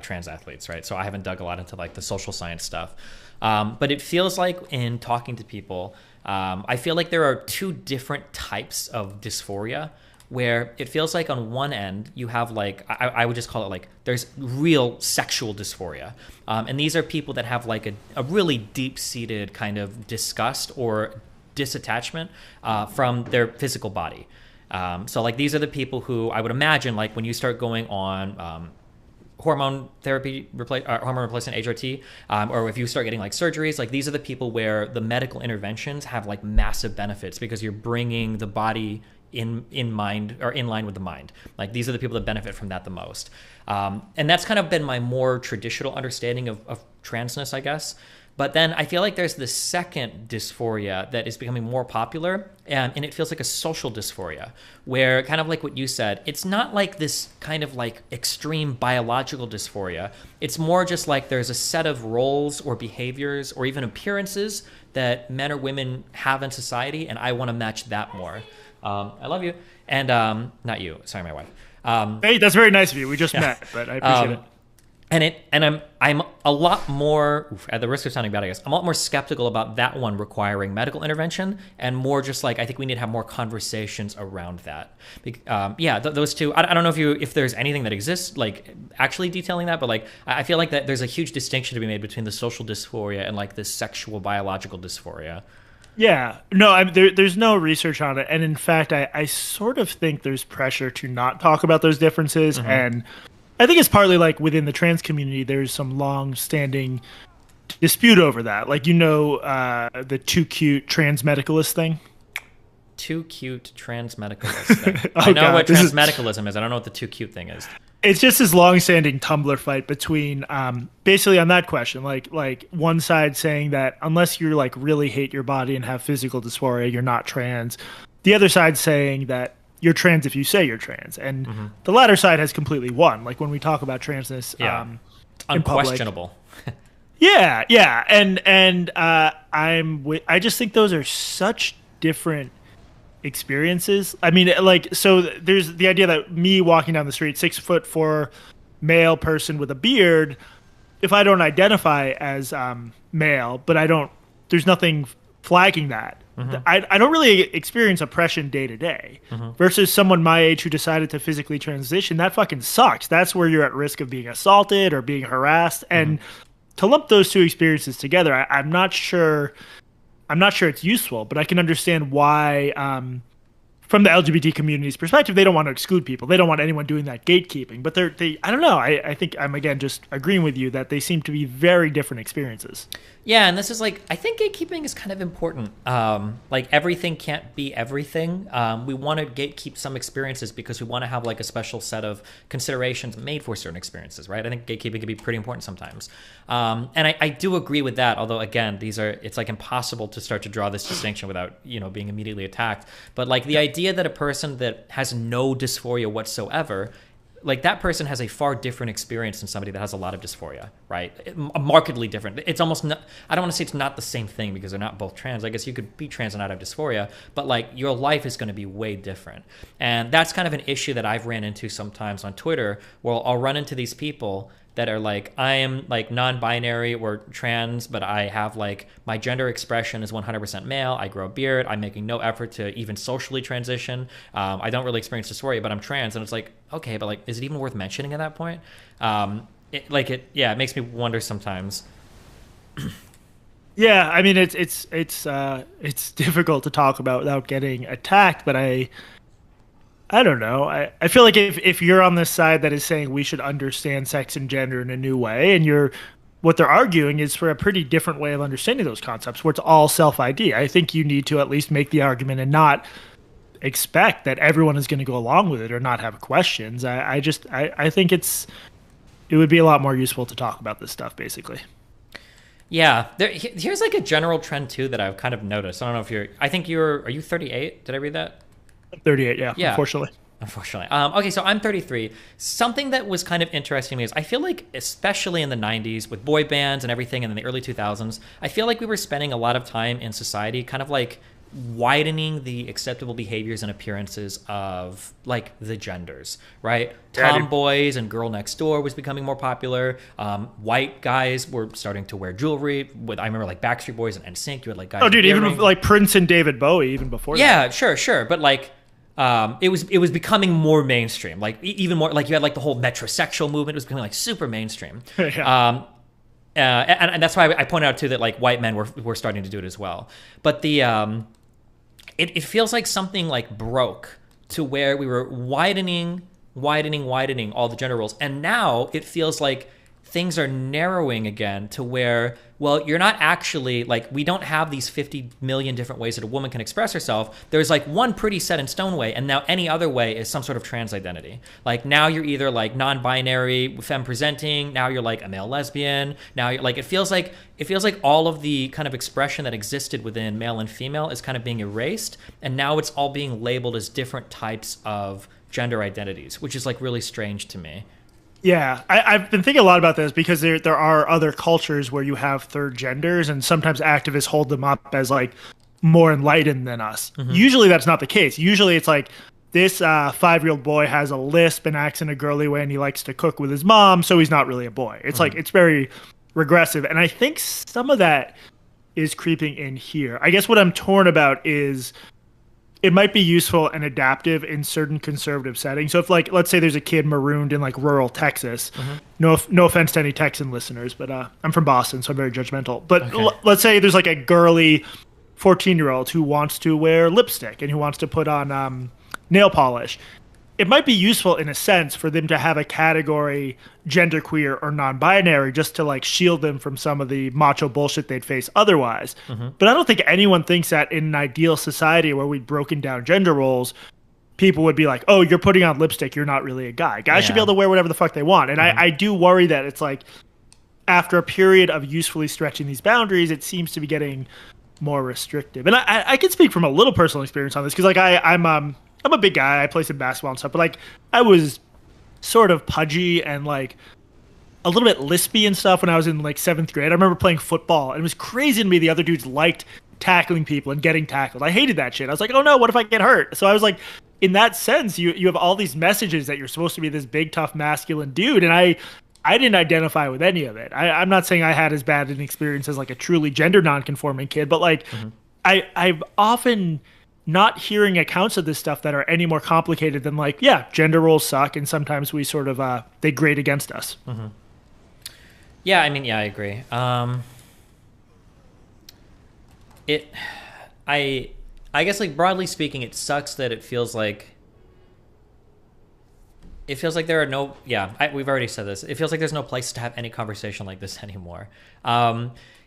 [SPEAKER 1] trans athletes, right? So I haven't dug a lot into like the social science stuff. But it feels like in talking to people, I feel like there are two different types of dysphoria where it feels like on one end you have like I would just call it like there's real sexual dysphoria, and these are people that have like a really deep-seated kind of disgust or disattachment from their physical body. So like these are the people who I would imagine like when you start going on hormone therapy, hormone replacement, HRT, or if you start getting like surgeries, like these are the people where the medical interventions have like massive benefits because you're bringing the body in mind or in line with the mind. Like these are the people that benefit from that the most. And that's kind of been my more traditional understanding of transness, I guess. But then I feel like there's this second dysphoria that is becoming more popular, and it feels like a social dysphoria, where kind of like what you said, it's not like this kind of like extreme biological dysphoria. It's more just like there's a set of roles or behaviors or even appearances that men or women have in society, and I want to match that more. I love you. And not you, sorry, my wife.
[SPEAKER 8] Hey, that's very nice of you. We just met, but I appreciate it.
[SPEAKER 1] And I'm a lot more, at the risk of sounding bad, I guess, I'm a lot more skeptical about that one requiring medical intervention, and more just like I think we need to have more conversations around that. Those two. I don't know if there's anything that exists like actually detailing that, but like I feel like that there's a huge distinction to be made between the social dysphoria and like this sexual biological dysphoria.
[SPEAKER 8] Yeah, no, there's no research on it, and in fact, I sort of think there's pressure to not talk about those differences, and I think it's partly like within the trans community, there's some long-standing dispute over that. Like, the too cute trans medicalist thing.
[SPEAKER 1] Too cute trans medicalist thing.
[SPEAKER 8] Oh,
[SPEAKER 1] I know
[SPEAKER 8] God,
[SPEAKER 1] what trans medicalism is. I don't know what the too cute thing is.
[SPEAKER 8] It's just this long-standing Tumblr fight between, basically on that question, like one side saying that unless you like really hate your body and have physical dysphoria, you're not trans. The other side saying that you're trans if you say you're trans, and the latter side has completely won. Like when we talk about transness,
[SPEAKER 1] it's unquestionable.
[SPEAKER 8] Yeah, and I just think those are such different experiences. I mean, like, so there's the idea that me walking down the street, 6'4" male person with a beard, if I don't identify as male, but there's nothing flagging that. I don't really experience oppression day to day versus someone my age who decided to physically transition. That fucking sucks. That's where you're at risk of being assaulted or being harassed. And to lump those two experiences together, I'm not sure it's useful, but I can understand why, from the LGBT community's perspective, they don't want to exclude people. They don't want anyone doing that gatekeeping. But I don't know. I think I'm, again, just agreeing with you that they seem to be very different experiences.
[SPEAKER 1] Yeah, and this is like, I think gatekeeping is kind of important. Like everything can't be everything. We want to gatekeep some experiences because we want to have like a special set of considerations made for certain experiences, right? I think gatekeeping can be pretty important sometimes. And I do agree with that, although again, it's like impossible to start to draw this distinction without, being immediately attacked. But like the idea that a person that has no dysphoria whatsoever, like that person has a far different experience than somebody that has a lot of dysphoria, right? Markedly different. It's almost not, I don't want to say it's not the same thing because they're not both trans. I guess you could be trans and not have dysphoria, but like your life is going to be way different. And that's kind of an issue that I've ran into sometimes on Twitter, where I'll run into these people that are like, I am like non-binary or trans, but I have like my gender expression is 100% male. I grow a beard. I'm making no effort to even socially transition. I don't really experience dysphoria, but I'm trans. And it's like, okay, but like, is it even worth mentioning at that point? It makes me wonder sometimes.
[SPEAKER 8] Yeah, I mean, it's difficult to talk about without getting attacked, but I don't know. I feel like if you're on this side that is saying we should understand sex and gender in a new way, and what they're arguing is for a pretty different way of understanding those concepts, where it's all self-ID. I think you need to at least make the argument and not expect that everyone is going to go along with it or not have questions. I think it would be a lot more useful to talk about this stuff, basically.
[SPEAKER 1] Yeah, here's like a general trend too that I've kind of noticed. I don't know if are you 38? Did I read that?
[SPEAKER 8] 38, yeah. Unfortunately.
[SPEAKER 1] Okay, so I'm 33. Something that was kind of interesting to me is I feel like, especially in the 90s with boy bands and everything, and in the early 2000s, I feel like we were spending a lot of time in society kind of like widening the acceptable behaviors and appearances of like the genders, right? Tomboys and girl next door was becoming more popular. White guys were starting to wear jewelry. I remember like Backstreet Boys and NSYNC. You had like guys.
[SPEAKER 8] Oh, dude, even like Prince and David Bowie, even before.
[SPEAKER 1] Yeah,
[SPEAKER 8] that.
[SPEAKER 1] sure, but like. It was becoming more mainstream, like even more like you had like the whole metrosexual movement. It was becoming like super mainstream.
[SPEAKER 8] Yeah.
[SPEAKER 1] And that's why I pointed out too that like white men were starting to do it as well. But it feels like something like broke to where we were widening all the gender roles, and now it feels like things are narrowing again to where, well, you're not actually, like, we don't have these 50 million different ways that a woman can express herself. There's like one pretty set in stone way, and now any other way is some sort of trans identity. Like, now you're either like non-binary, femme presenting, now you're like a male lesbian, now you're like, it feels like all of the kind of expression that existed within male and female is kind of being erased, and now it's all being labeled as different types of gender identities, which is like really strange to me.
[SPEAKER 8] Yeah, I've been thinking a lot about this because there are other cultures where you have third genders, and sometimes activists hold them up as like more enlightened than us. Usually that's not the case. Usually it's like this 5-year-old boy has a lisp and acts in a girly way, and he likes to cook with his mom, so he's not really a boy. It's like, it's very regressive, and I think some of that is creeping in here. I guess what I'm torn about is it might be useful and adaptive in certain conservative settings. So if, like, let's say there's a kid marooned in like rural Texas, no offense to any Texan listeners, but I'm from Boston, so I'm very judgmental. But let's say there's like a girly 14-year-old who wants to wear lipstick and who wants to put on nail polish. It might be useful in a sense for them to have a category genderqueer or non-binary just to like shield them from some of the macho bullshit they'd face otherwise. But I don't think anyone thinks that in an ideal society where we'd broken down gender roles, people would be like, oh, you're putting on lipstick, you're not really a guy. Guys should be able to wear whatever the fuck they want. And I do worry that it's like after a period of usefully stretching these boundaries, it seems to be getting more restrictive. And I can speak from a little personal experience on this because like I'm a big guy. I play some basketball and stuff, but like I was sort of pudgy and like a little bit lispy and stuff when I was in like 7th grade. I remember playing football, and it was crazy to me the other dudes liked tackling people and getting tackled. I hated that shit. I was like, oh no, what if I get hurt? So I was like, in that sense, you have all these messages that you're supposed to be this big, tough, masculine dude, and I didn't identify with any of it. I'm not saying I had as bad an experience as like a truly gender non-conforming kid, but like I've often not hearing accounts of this stuff that are any more complicated than like, yeah, gender roles suck, and sometimes we sort of they grate against us.
[SPEAKER 1] Yeah, I mean, yeah, I agree. I guess like broadly speaking, it sucks that it feels like there are no, we've already said this. It feels like there's no place to have any conversation like this anymore.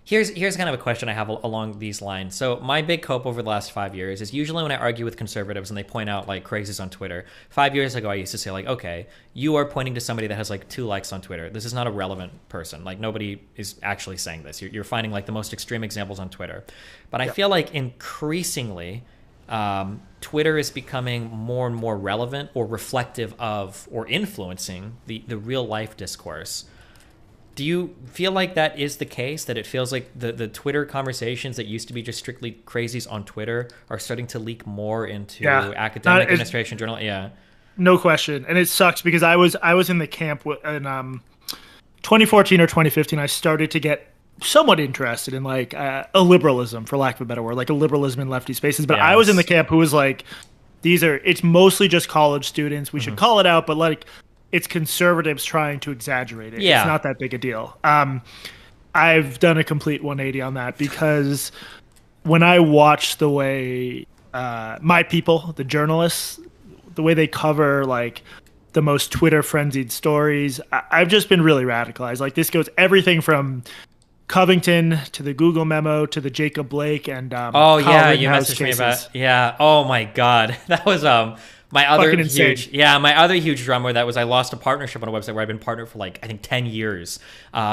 [SPEAKER 1] Here's kind of a question I have along these lines. So my big cope over the last 5 years is usually when I argue with conservatives and they point out like crazies on Twitter. 5 years ago, I used to say like, okay, you are pointing to somebody that has like 2 likes on Twitter. This is not a relevant person. Like nobody is actually saying this. You're finding like the most extreme examples on Twitter. But I feel like increasingly, Twitter is becoming more and more relevant or reflective of or influencing the real life discourse. Do you feel like that is the case, that it feels like the Twitter conversations that used to be just strictly crazies on Twitter are starting to leak more into academic administration, journal? Yeah. No question. And it sucks because I was in the camp in 2014 or 2015. I started to get somewhat interested in like a liberalism, for lack of a better word, like a liberalism in lefty spaces. But I was in the camp who was like, it's mostly just college students. We should call it out, but like, it's conservatives trying to exaggerate it. Yeah. It's not that big a deal. I've done a complete 180 on that because when I watch the way my people, the journalists, the way they cover like the most Twitter frenzied stories, I've just been really radicalized. Like this goes everything from Covington to the Google memo to the Jacob Blake and you messaged me about oh my god, that was my other huge drummer that was I lost a partnership on a website where I've been partnered for like I think 10 years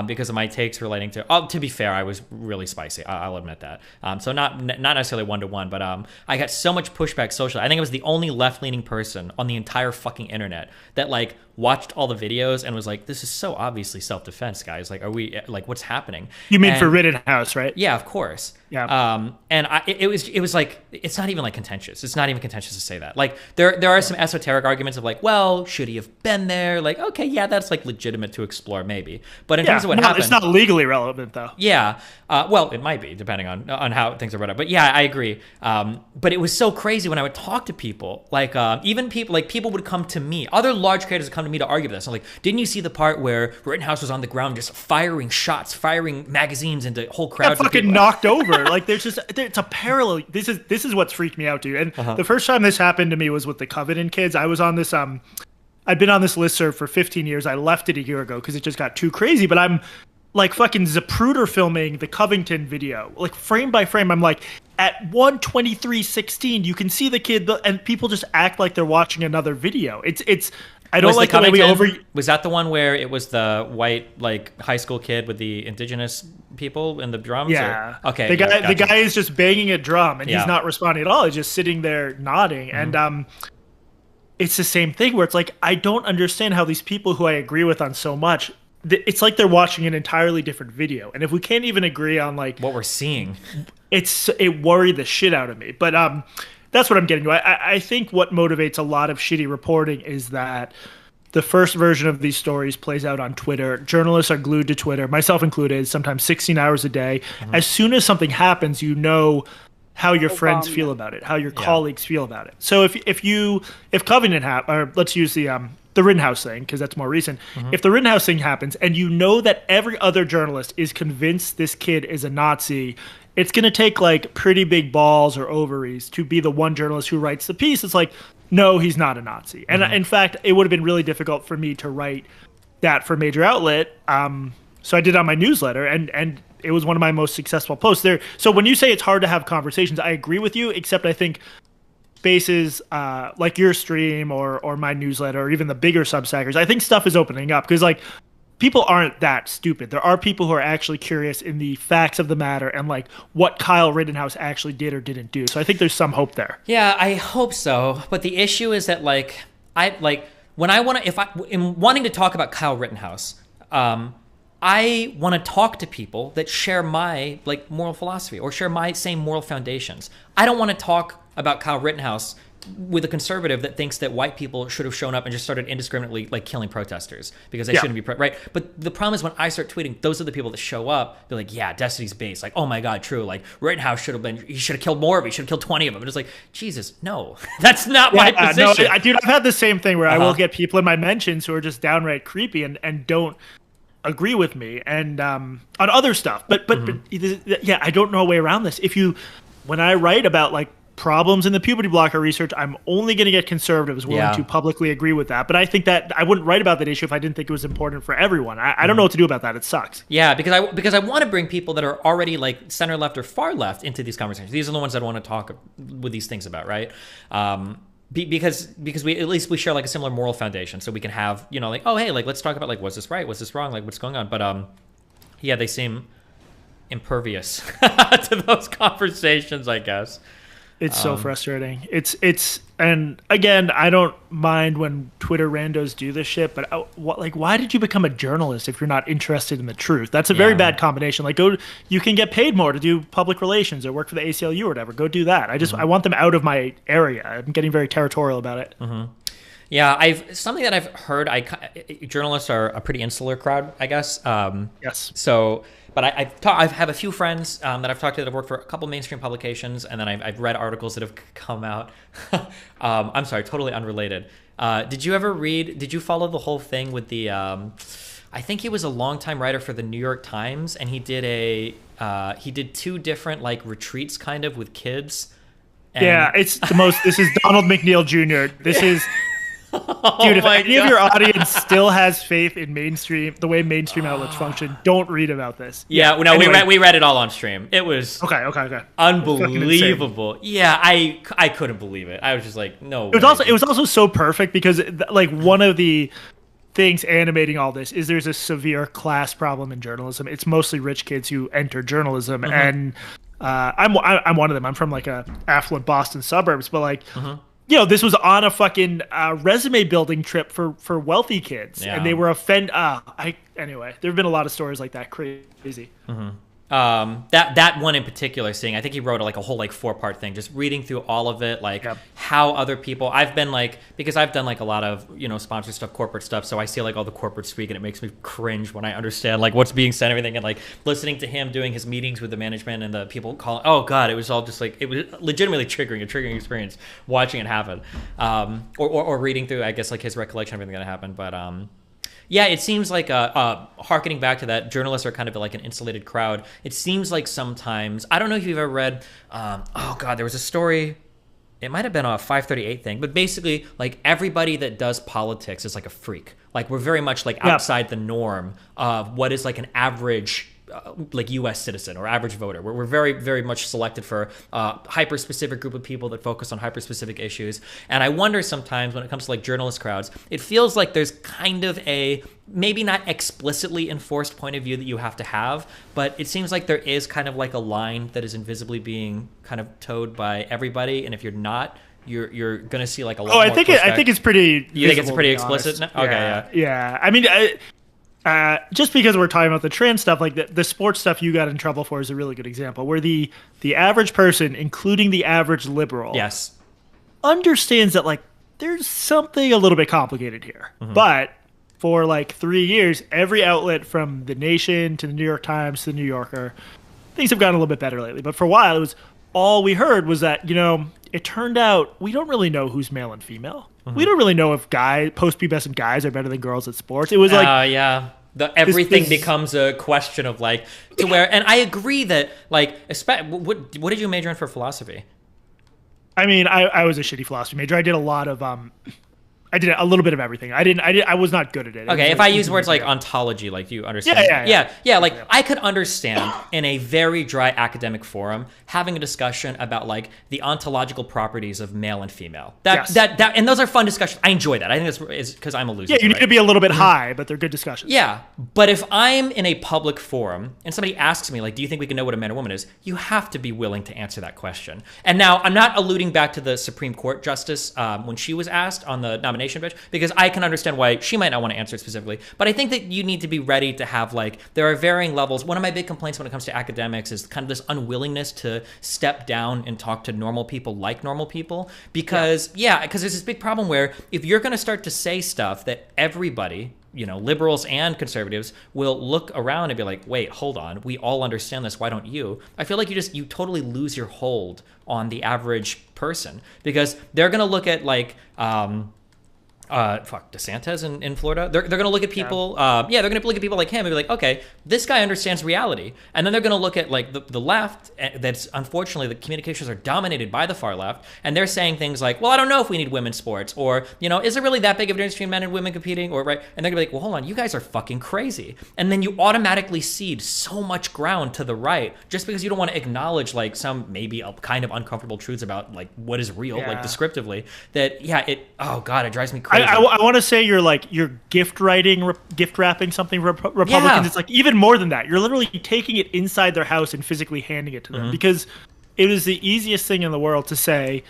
[SPEAKER 1] because of my takes relating to be fair, I was really spicy. I'll admit that. So not necessarily 1-to-1, but I got so much pushback socially. I think I was the only left-leaning person on the entire fucking internet that like watched all the videos and was like, this is so obviously self-defense, guys. Like, are we like, what's happening? You mean for Rittenhouse, right? Yeah, of course. Yeah. And it was like, it's not even like contentious. It's not even contentious to say that. Like there are some esoteric arguments of like, well, should he have been there? Like, okay, yeah, that's like legitimate to explore maybe. But in terms of what happened, it's not legally relevant though. Yeah. Well, it might be depending on how things are brought up. But yeah, I agree. But it was so crazy when I would talk to people, like even people would come to me, other large creators would come to me to argue this. I'm like, didn't you see the part where Rittenhouse was on the ground just firing shots, firing magazines into whole crowds? Got fucking knocked over. Like it's a parallel. This is what's freaked me out, dude. And the first time this happened to me was with the Covenant kids. I was on this
[SPEAKER 8] I've been on this listserv for 15 years. I left it a year ago because it just got too crazy. But I'm like fucking Zapruder filming the Covington video, like frame by frame. I'm like, at 1:23:16, you can see the kid, and people just act like they're watching another video. It's. I don't like the way we over.
[SPEAKER 1] Was that the one where it was the white like high school kid with the indigenous people in the drums?
[SPEAKER 8] Yeah.
[SPEAKER 1] Or? Okay.
[SPEAKER 8] The guy,
[SPEAKER 1] gotcha.
[SPEAKER 8] the guy is just banging a drum, and
[SPEAKER 1] Yeah.
[SPEAKER 8] he's not responding at all. He's just sitting there nodding, and it's the same thing where it's like I don't understand how these people who I agree with on so much. It's like they're watching an entirely different video, and if we can't even agree on like
[SPEAKER 1] what we're seeing,
[SPEAKER 8] it worried the shit out of me. But that's what I'm getting to. I think what motivates a lot of shitty reporting is that the first version of these stories plays out on Twitter. Journalists are glued to Twitter, myself included, sometimes 16 hours a day. As soon as something happens, you know how your friends feel about it, how your colleagues feel about it. So if Covenant or let's use the Rittenhouse thing, because that's more recent. If the Rittenhouse thing happens and you know that every other journalist is convinced this kid is a Nazi, it's going to take like pretty big balls or ovaries to be the one journalist who writes the piece. It's like, no, he's not a Nazi. And in fact, it would have been really difficult for me to write that for a major outlet. So I did it on my newsletter, and it was one of my most successful posts there. So when you say it's hard to have conversations, I agree with you, except I think spaces like your stream or my newsletter or even the bigger Substackers, I think stuff is opening up because like people aren't that stupid. There are people who are actually curious in the facts of the matter and like what Kyle Rittenhouse actually did or didn't do. So I think there's some hope there.
[SPEAKER 1] Yeah, I hope so. But the issue is that like when I want to, if I am wanting to talk about Kyle Rittenhouse, I want to talk to people that share my like moral philosophy or share my same moral foundations. I don't want to talk about Kyle Rittenhouse with a conservative that thinks that white people should have shown up and just started indiscriminately like killing protesters because they shouldn't be right. But the problem is when I start tweeting, those are the people that show up. They're like, yeah, Destiny's base. Like, oh my God, true. Like Rittenhouse should have been. He should have killed more of it. He should have killed 20 of them. And it's like, Jesus, no, that's not my position.
[SPEAKER 8] No, dude, I've had the same thing where I will get people in my mentions who are just downright creepy and don't agree with me and on other stuff. But yeah, I don't know a way around this. When I write about like problems in the puberty blocker research, I'm only going to get conservatives willing to publicly agree with that. But I think that I wouldn't write about that issue if I didn't think it was important for everyone. I don't know what to do about that. It sucks.
[SPEAKER 1] Yeah, because I want to bring people that are already like center left or far left into these conversations. These are the ones that I want to talk with these things about, right? Because we at least we share like a similar moral foundation, so we can have like, oh hey, like let's talk about like was this right, was this wrong, like what's going on. But yeah, they seem impervious to those conversations, I guess.
[SPEAKER 8] It's so frustrating. It's and again, I don't mind when Twitter randos do this shit, but why did you become a journalist if you're not interested in the truth? That's a very bad combination. Like, you can get paid more to do public relations or work for the ACLU or whatever. Go do that. I want them out of my area. I'm getting very territorial about it.
[SPEAKER 1] Yeah, something that I've heard. Journalists are a pretty insular crowd, I guess.
[SPEAKER 8] Yes.
[SPEAKER 1] So. But I have a few friends that I've talked to that have worked for a couple mainstream publications, and then I've read articles that have come out. I'm sorry, totally unrelated. Did you follow the whole thing with the, I think he was a longtime writer for the New York Times, and he did two different like retreats kind of with kids.
[SPEAKER 8] Yeah, it's the most, this is Donald McNeil Jr. This is... Dude, if any of your audience still has faith in the way mainstream outlets function, don't read about this.
[SPEAKER 1] Yeah, no, anyway. we read it all on stream. It was
[SPEAKER 8] okay,
[SPEAKER 1] unbelievable. Yeah, I couldn't believe it. I was just like, no.
[SPEAKER 8] It was also so perfect because like one of the things animating all this is there's a severe class problem in journalism. It's mostly rich kids who enter journalism, and I'm one of them. I'm from like a affluent Boston suburbs, but like. This was on a fucking resume building trip for wealthy kids, and they were anyway, there have been a lot of stories like that. Crazy.
[SPEAKER 1] That one in particular, I think he wrote like a whole like 4-part thing, just reading through all of it, like how other people. I've been like, because I've done like a lot of sponsor stuff, corporate stuff, so I see like all the corporate speak, and it makes me cringe when I understand like what's being said, and everything, and like listening to him doing his meetings with the management and the people calling. Oh God, it was all just like, it was legitimately a triggering experience watching it happen, or reading through, I guess, like his recollection of everything that happened, but yeah, it seems like harkening back to that, journalists are kind of like an insulated crowd. It seems like sometimes, I don't know if you've ever read, there was a story it might have been a 538 thing, but basically like everybody that does politics is like a freak. Like we're very much like outside the norm of what is like an average like U.S. citizen or average voter. We're very, very much selected for a hyper-specific group of people that focus on hyper-specific issues. And I wonder sometimes when it comes to like journalist crowds, it feels like there's kind of a maybe not explicitly enforced point of view that you have to have, but it seems like there is kind of like a line that is invisibly being kind of towed by everybody. And if you're not, you're gonna see like a lot.
[SPEAKER 8] I think it's pretty.
[SPEAKER 1] You think it's pretty explicit?
[SPEAKER 8] Yeah.
[SPEAKER 1] Okay,
[SPEAKER 8] yeah. I mean, just because we're talking about the trans stuff, like the sports stuff you got in trouble for is a really good example, where the average person, including the average liberal, understands that like there's something a little bit complicated here. But for like 3 years, every outlet from The Nation to the New York Times to the New Yorker, things have gotten a little bit better lately. But for a while, it was all we heard was that, it turned out we don't really know who's male and female. We don't really know if post-pubescent guys are better than girls at sports. It was like...
[SPEAKER 1] everything becomes a question of like, to where... And I agree that, like, what did you major in for philosophy?
[SPEAKER 8] I mean, I was a shitty philosophy major. I did a lot of... I did a little bit of everything. I was not good at it.
[SPEAKER 1] Okay, if I use words like ontology, like you understand. Yeah. Like I could understand in a very dry academic forum having a discussion about like the ontological properties of male and female. And those are fun discussions. I enjoy that. I think that's because I'm a loser.
[SPEAKER 8] Yeah, you need to be a little bit high, but they're good discussions.
[SPEAKER 1] Yeah, but if I'm in a public forum and somebody asks me like, do you think we can know what a man or woman is? You have to be willing to answer that question. And now I'm not alluding back to the Supreme Court justice when she was asked on the nomination bitch, because I can understand why she might not want to answer it specifically, but I think that you need to be ready to have like, there are varying levels. One of my big complaints when it comes to academics is kind of this unwillingness to step down and talk to normal people like normal people, because because there's this big problem where if you're going to start to say stuff that everybody, liberals and conservatives will look around and be like, wait, hold on, we all understand this, why don't you? I feel like you totally lose your hold on the average person, because they're going to look at like DeSantis in Florida. They're going to look at people. They're going to look at people like him and be like, okay, this guy understands reality. And then they're going to look at like the left. That's unfortunately the communications are dominated by the far left, and they're saying things like, well, I don't know if we need women's sports, or is it really that big of a difference between men and women competing, or right? And they're going to be like, well, hold on, you guys are fucking crazy. And then you automatically cede so much ground to the right just because you don't want to acknowledge like some maybe a kind of uncomfortable truths about like what is real, like descriptively. That it drives me crazy.
[SPEAKER 8] I want to say you're gift wrapping something Republicans. Yeah. It's like even more than that. You're literally taking it inside their house and physically handing it to them, because it is the easiest thing in the world to say,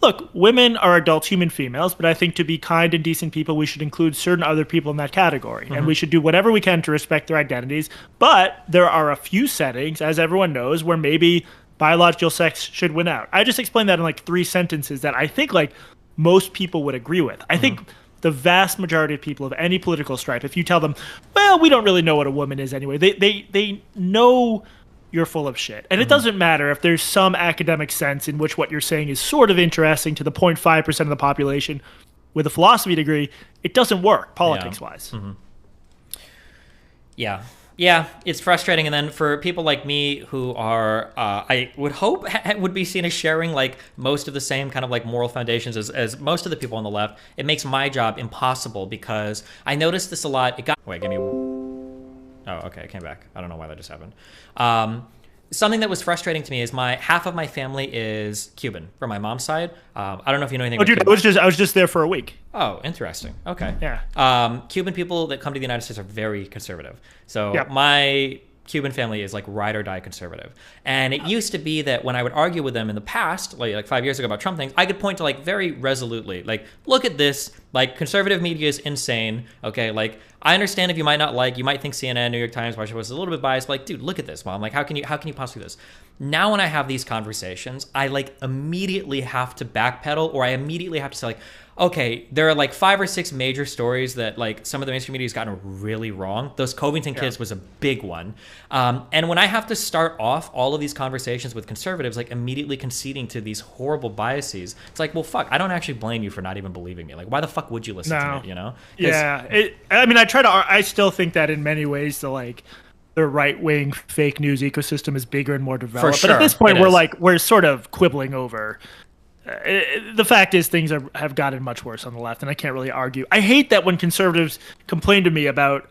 [SPEAKER 8] look, women are adult human females, but I think to be kind and decent people, we should include certain other people in that category. And we should do whatever we can to respect their identities. But there are a few settings, as everyone knows, where maybe biological sex should win out. I just explained that in like 3 sentences that I think like most people would agree with. I think the vast majority of people of any political stripe, if you tell them, well, we don't really know what a woman is anyway, they know you're full of shit. And it doesn't matter if there's some academic sense in which what you're saying is sort of interesting to the 0.5% of the population with a philosophy degree, it doesn't work politics-wise.
[SPEAKER 1] Yeah, it's frustrating. And then for people like me who are, I would hope would be seen as sharing like most of the same kind of like moral foundations as most of the people on the left, it makes my job impossible, because I noticed this a lot. Wait, give me... Oh, okay, I came back. I don't know why that just happened. Something that was frustrating to me is half of my family is Cuban from my mom's side. I don't know if you know anything about Cuba.
[SPEAKER 8] I was just there for a week.
[SPEAKER 1] Oh, interesting. Okay.
[SPEAKER 8] Yeah.
[SPEAKER 1] Cuban people that come to the United States are very conservative. So my Cuban family is like ride or die conservative. And it used to be that when I would argue with them in the past, like 5 years ago about Trump things, I could point to like very resolutely, like, look at this, like conservative media is insane. Okay. Like I understand if you might think CNN, New York Times, Washington Post is a little bit biased, but like, dude, look at this, Mom. Like, how can you possibly do this? Now, when I have these conversations, I like immediately have to backpedal, or I immediately have to say like, okay, there are like 5 or 6 major stories that like some of the mainstream media has gotten really wrong. Those Covington kids was a big one. And when I have to start off all of these conversations with conservatives, like immediately conceding to these horrible biases, it's like, well, fuck, I don't actually blame you for not even believing me. Like, why the fuck would you listen to me,
[SPEAKER 8] Yeah. I still think that in many ways the right-wing fake news ecosystem is bigger and more developed.
[SPEAKER 1] For sure.
[SPEAKER 8] But at this point, we're sort of quibbling over the fact is things have gotten much worse on the left, and I can't really argue. I hate that when conservatives complain to me about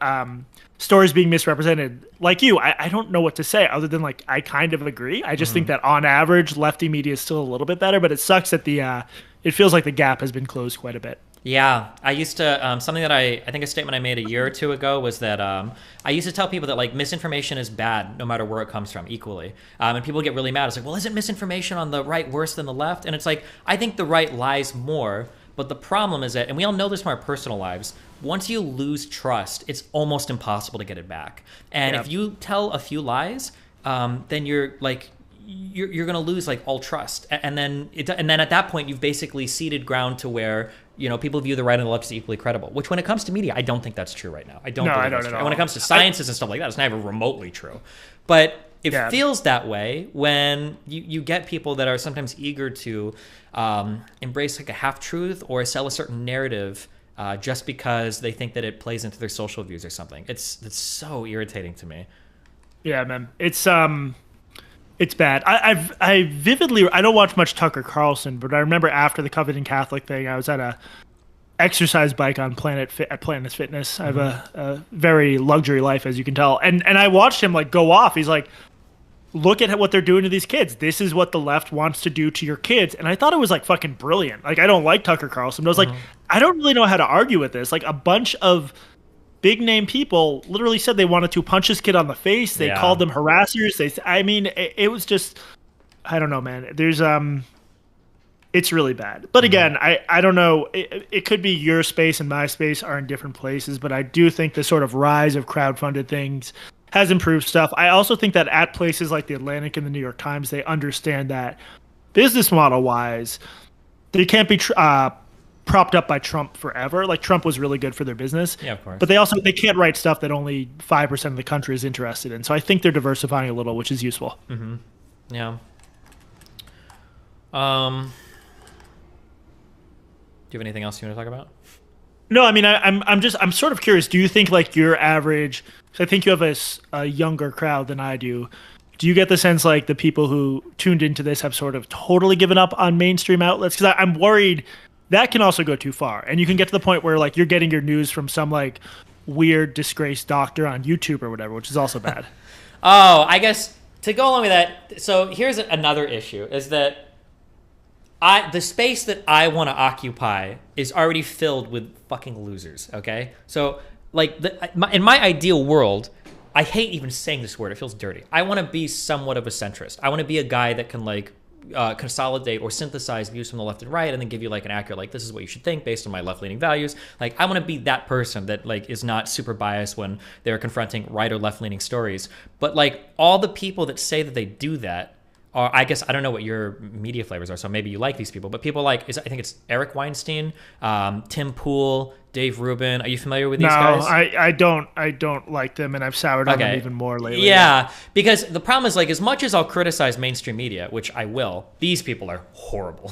[SPEAKER 8] stories being misrepresented. Like you, I don't know what to say other than like I kind of agree. I just think that on average, lefty media is still a little bit better, but it sucks that it feels like the gap has been closed quite a bit.
[SPEAKER 1] Yeah, I used to, something that I think a statement I made a year or two ago was that I used to tell people that like misinformation is bad no matter where it comes from equally. And people get really mad. It's like, well, isn't misinformation on the right worse than the left? And it's like, I think the right lies more, but the problem is that, and we all know this from our personal lives, once you lose trust, it's almost impossible to get it back. And if you tell a few lies, then you're like, you're going to lose like all trust. And then at that point, you've basically ceded ground to where, you know, people view the right and the left as equally credible, which when it comes to media, I don't think that's true right now. I don't believe that's true. And when it comes to sciences and stuff like that, it's never remotely true. But it feels that way when you get people that are sometimes eager to embrace like a half-truth or sell a certain narrative just because they think that it plays into their social views or something. It's so irritating to me.
[SPEAKER 8] Yeah, man. It's bad. I vividly, I don't watch much Tucker Carlson, but I remember after the Covenant Catholic thing, I was at a exercise bike on Planet Fitness. I have a very luxury life, as you can tell. And I watched him like go off. He's like, look at what they're doing to these kids. This is what the left wants to do to your kids. And I thought it was like fucking brilliant. Like, I don't like Tucker Carlson, but I was like, I don't really know how to argue with this. Like, a bunch of big name people literally said they wanted to punch this kid on the face. They called them harassers. It was just, I don't know, man. There's it's really bad. But again, I don't know. It could be your space and my space are in different places, but I do think the sort of rise of crowdfunded things has improved stuff. I also think that at places like the Atlantic and the New York Times, they understand that business model wise, they can't be propped up by Trump forever. Like, Trump was really good for their business. Yeah, of course. But they can't write stuff that only 5% of the country is interested in. So I think they're diversifying a little, which is useful.
[SPEAKER 1] Mm-hmm. Yeah. Do you have anything else you want to talk about?
[SPEAKER 8] No, I mean, I'm sort of curious. Do you think like your average, so I think you have a younger crowd than I do. Do you get the sense like the people who tuned into this have sort of totally given up on mainstream outlets? Because I'm worried that can also go too far. And you can get to the point where like you're getting your news from some like weird disgraced doctor on YouTube or whatever, which is also bad.
[SPEAKER 1] Oh, I guess to go along with that, so here's another issue is that the space that I want to occupy is already filled with fucking losers, okay? So, like, in my ideal world, I hate even saying this word. It feels dirty. I want to be somewhat of a centrist. I want to be a guy that can, like, consolidate or synthesize views from the left and right and then give you, like, an accurate, like, this is what you should think based on my left-leaning values. Like, I want to be that person that, like, is not super biased when they're confronting right or left-leaning stories. But, like, all the people that say that they do that, or I guess I don't know what your media flavors are, so maybe you like these people, but people like, I think it's Eric Weinstein, Tim Pool, Dave Rubin. Are you familiar with these guys?
[SPEAKER 8] No, I don't like them, and I've soured on them even more lately.
[SPEAKER 1] Yeah, because the problem is, like, as much as I'll criticize mainstream media, which I will, these people are horrible.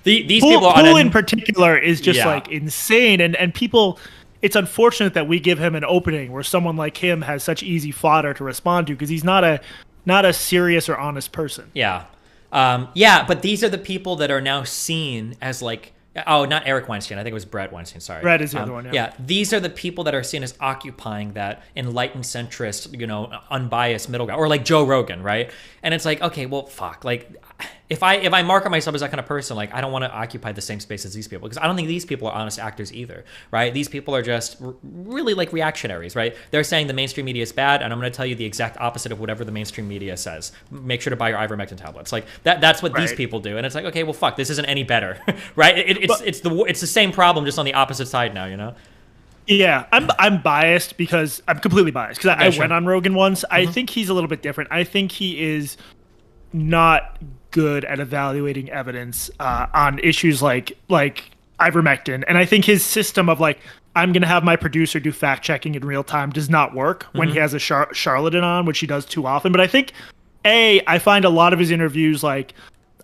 [SPEAKER 1] These people
[SPEAKER 8] Pool in particular is just like insane, and people. It's unfortunate that we give him an opening where someone like him has such easy fodder to respond to because he's not a serious or honest person.
[SPEAKER 1] Yeah. But these are the people that are now seen as like, oh, not Eric Weinstein. I think it was Brett Weinstein. Sorry.
[SPEAKER 8] Brett is the other one.
[SPEAKER 1] Yeah. These are the people that are seen as occupying that enlightened centrist, unbiased middle ground, or like Joe Rogan. Right. And it's like, okay, well, fuck. Like, if I market myself as that kind of person, like, I don't want to occupy the same space as these people because I don't think these people are honest actors either, right? These people are just really like reactionaries, right? They're saying the mainstream media is bad, and I'm going to tell you the exact opposite of whatever the mainstream media says. Make sure to buy your ivermectin tablets. Like that's what these people do, and it's like, okay, well, fuck, this isn't any better, right? It's the same problem, just on the opposite side now,
[SPEAKER 8] Yeah, I'm biased because I'm completely biased because I went on Rogan once. I think he's a little bit different. I think he is not good at evaluating evidence on issues like ivermectin, and I think his system of like, I'm gonna have my producer do fact checking in real time does not work when he has a charlatan on, which he does too often. But I think I find a lot of his interviews like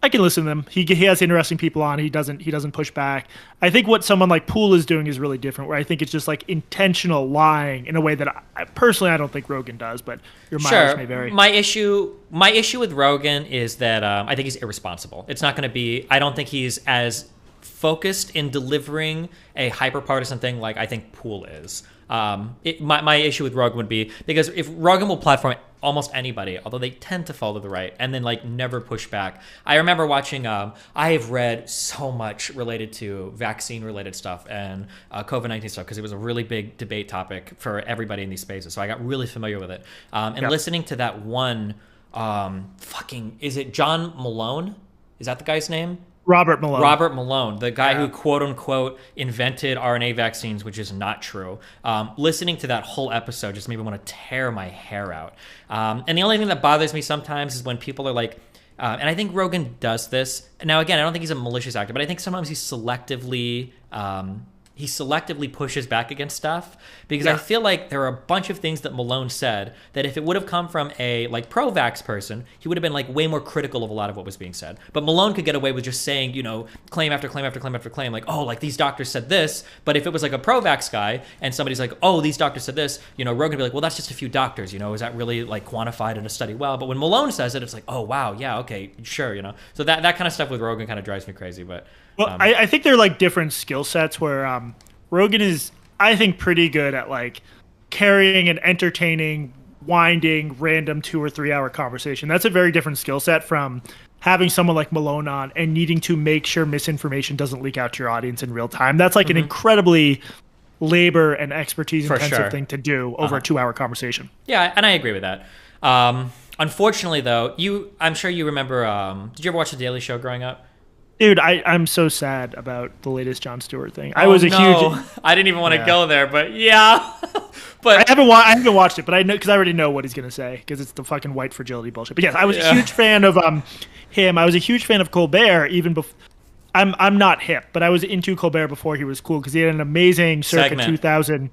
[SPEAKER 8] I can listen to him. He has interesting people on. He doesn't push back. I think what someone like Poole is doing is really different. Where I think it's just like intentional lying in a way that I personally I don't think Rogan does. But your mileage may vary.
[SPEAKER 1] My issue with Rogan is that I think he's irresponsible. It's not going to be. I don't think he's as focused in delivering a hyper-partisan thing like I think Poole is. My issue with Rogan would be because if Rogan will platform almost anybody, although they tend to fall to the right and then like never push back. I remember watching, I have read so much related to vaccine related stuff and COVID-19 stuff because it was a really big debate topic for everybody in these spaces. So I got really familiar with it. Listening to that one, is it John Malone? Is that the guy's name?
[SPEAKER 8] Robert Malone, the guy who quote unquote invented RNA vaccines, which is not true. Listening to that whole episode just made me want to tear my hair out. And the only thing that bothers me sometimes is when people are like, and I think Rogan does this. Now, again, I don't think he's a malicious actor, but I think sometimes he selectively pushes back against stuff because I feel like there are a bunch of things that Malone said that if it would have come from a like pro-vax person, he would have been like way more critical of a lot of what was being said. But Malone could get away with just saying, you know, claim after claim after claim after claim, like, oh, like these doctors said this. But if it was like a pro-vax guy and somebody's like, oh, these doctors said this, you know, Rogan would be like, well, that's just a few doctors, you know, is that really like quantified in a study? Well, but when Malone says it, it's like, oh, wow, yeah, okay, sure, you know. So that kind of stuff with Rogan kind of drives me crazy. But well, I think they're like different skill sets where Rogan is, I think, pretty good at like carrying an entertaining, winding, random 2 or 3 hour conversation. That's a very different skill set from having someone like Malone on and needing to make sure misinformation doesn't leak out to your audience in real time. That's like an incredibly labor and expertise intensive thing to do over a 2 hour conversation.
[SPEAKER 1] Yeah, and I agree with that. Unfortunately, though, I'm sure you remember, did you ever watch The Daily Show growing up?
[SPEAKER 8] Dude, I'm so sad about the latest Jon Stewart thing. I was a huge.
[SPEAKER 1] I didn't even want to go there, but yeah. But
[SPEAKER 8] I haven't watched it, but I know because I already know what he's gonna say because it's the fucking white fragility bullshit. But yes, I was a huge fan of him. I was a huge fan of Colbert even before. I'm not hip, but I was into Colbert before he was cool because he had an amazing circa 2000.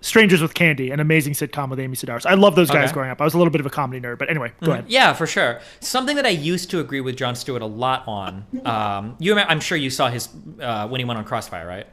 [SPEAKER 8] Strangers with Candy, an amazing sitcom with Amy Sedaris. I love those guys growing up. I was a little bit of a comedy nerd, but anyway, go ahead.
[SPEAKER 1] Yeah, for sure. Something that I used to agree with Jon Stewart a lot on. I'm sure you saw his when he went on Crossfire, right?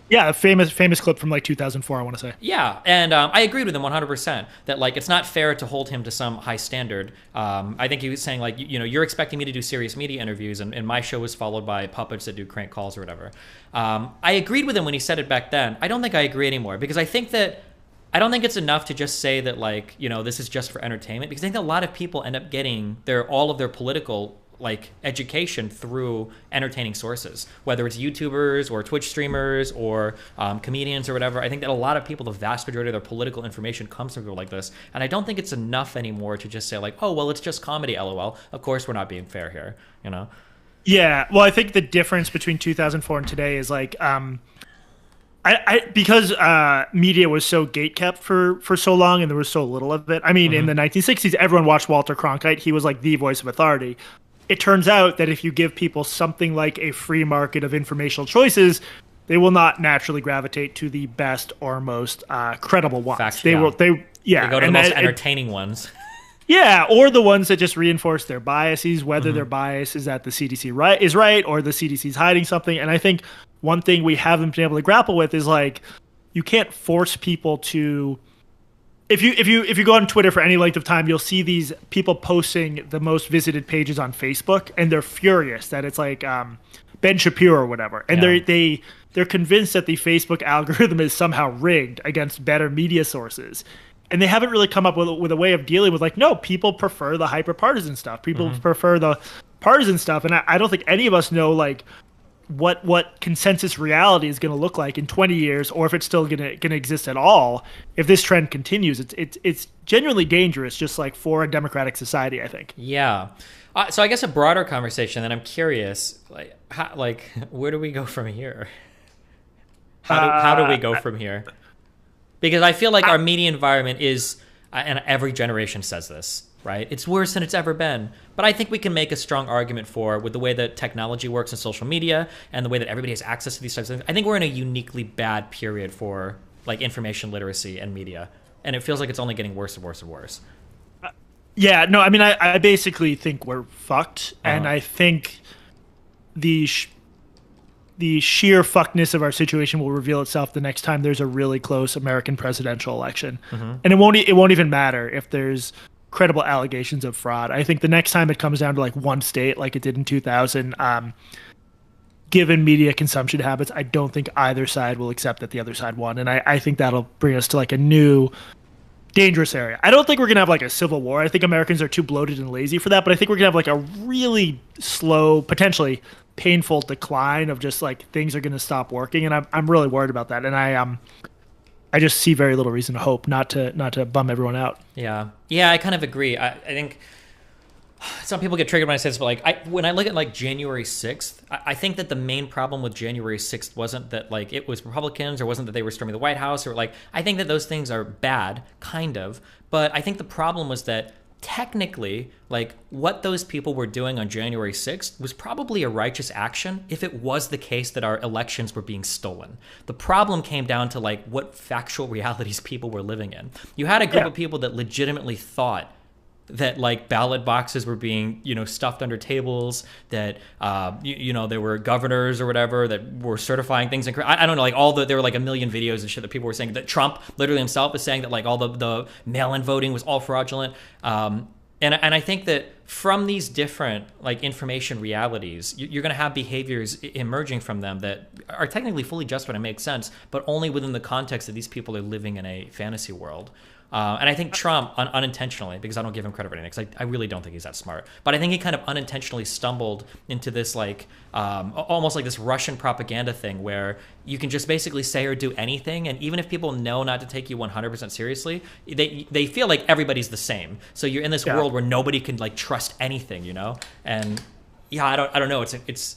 [SPEAKER 8] Yeah, a famous clip from like 2004, I want to say.
[SPEAKER 1] Yeah, and I agreed with him 100% that like it's not fair to hold him to some high standard. I think he was saying like, you know, you're expecting me to do serious media interviews and my show was followed by puppets that do crank calls or whatever. I agreed with him when he said it back then. I don't think I agree anymore because I don't think it's enough to just say that like, you know, this is just for entertainment because I think a lot of people end up getting all of their political like education through entertaining sources, whether it's YouTubers or Twitch streamers or comedians or whatever. I think that a lot of people, the vast majority of their political information comes from people like this. And I don't think it's enough anymore to just say like, oh, well, it's just comedy, LOL. Of course, we're not being fair here, you know?
[SPEAKER 8] Yeah. Well, I think the difference between 2004 and today is like, because media was so gatekept for so long and there was so little of it. I mean, in the 1960s, everyone watched Walter Cronkite. He was like the voice of authority. It turns out that if you give people something like a free market of informational choices, they will not naturally gravitate to the best or most credible ones. They go to
[SPEAKER 1] the most entertaining ones.
[SPEAKER 8] Yeah, or the ones that just reinforce their biases, whether their bias is that the CDC is right or the CDC is hiding something. And I think one thing we haven't been able to grapple with is like you can't force people to. If you go on Twitter for any length of time, you'll see these people posting the most visited pages on Facebook, and they're furious that it's like Ben Shapiro or whatever, and they're convinced that the Facebook algorithm is somehow rigged against better media sources. And they haven't really come up with a way of dealing with like, no, people prefer the hyper partisan stuff. People prefer the partisan stuff. And I don't think any of us know like what consensus reality is going to look like in 20 years, or if it's still going to exist at all. If this trend continues, it's genuinely dangerous, just like for a democratic society, I think.
[SPEAKER 1] Yeah. So I guess a broader conversation that I'm curious, where do we go from here? How do we go from here? Because I feel like our media environment is, and every generation says this, right? It's worse than it's ever been. But I think we can make a strong argument with the way that technology works in social media and the way that everybody has access to these types of things. I think we're in a uniquely bad period for like information literacy and media. And it feels like it's only getting worse and worse and worse.
[SPEAKER 8] Yeah, no, I mean, I basically think we're fucked, and I think the sheer fuckness of our situation will reveal itself the next time there's a really close American presidential election, and it won't even matter if there's credible allegations of fraud. I think the next time it comes down to like one state, like it did in 2000, given media consumption habits, I don't think either side will accept that the other side won, and I think that'll bring us to like a new dangerous area. I don't think we're gonna have like a civil war. I think Americans are too bloated and lazy for that, but I think we're gonna have like a really slow, potentially painful decline of just like things are gonna stop working, and I'm really worried about that. And I just see very little reason to hope not to bum everyone out.
[SPEAKER 1] Yeah, I kind of agree. I think some people get triggered when I say this, but like when I look at like January 6th, I think that the main problem with January 6th wasn't that like it was Republicans or wasn't that they were storming the White House or like, I think that those things are bad, kind of, but I think the problem was that technically, like what those people were doing on January 6th was probably a righteous action if it was the case that our elections were being stolen. The problem came down to like what factual realities people were living in. You had a group of people that legitimately thought that like ballot boxes were being, stuffed under tables, that, there were governors or whatever that were certifying things. And I don't know, like there were like a million videos and shit that people were saying that Trump literally himself is saying that like all the mail-in voting was all fraudulent. And I think that from these different like information realities, you're going to have behaviors emerging from them that are technically fully justified and make sense, but only within the context that these people are living in a fantasy world. And I think Trump, unintentionally, because I don't give him credit for anything, because I really don't think he's that smart, but I think he kind of unintentionally stumbled into this like almost like this Russian propaganda thing where you can just basically say or do anything, and even if people know not to take you 100% seriously, they feel like everybody's the same. So you're in this world where nobody can like trust anything, And yeah, I don't know. It's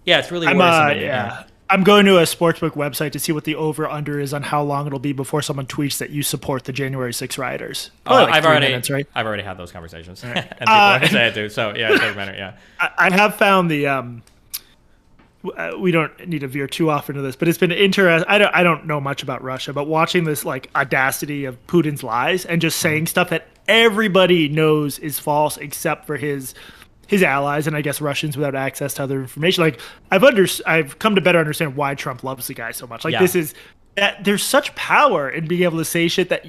[SPEAKER 1] really worrisome.
[SPEAKER 8] I'm going to a sportsbook website to see what the over-under is on how long it'll be before someone tweets that you support the January 6 rioters.
[SPEAKER 1] I've already had those conversations, right. And people say I do. So yeah, it doesn't matter. Yeah,
[SPEAKER 8] I have found the. We don't need to veer too often into this, but it's been interesting. I don't know much about Russia, but watching this like audacity of Putin's lies and just saying stuff that everybody knows is false except for his allies, and I guess Russians without access to other information. Like I've come to better understand why Trump loves the guy so much. Like this is that there's such power in being able to say shit that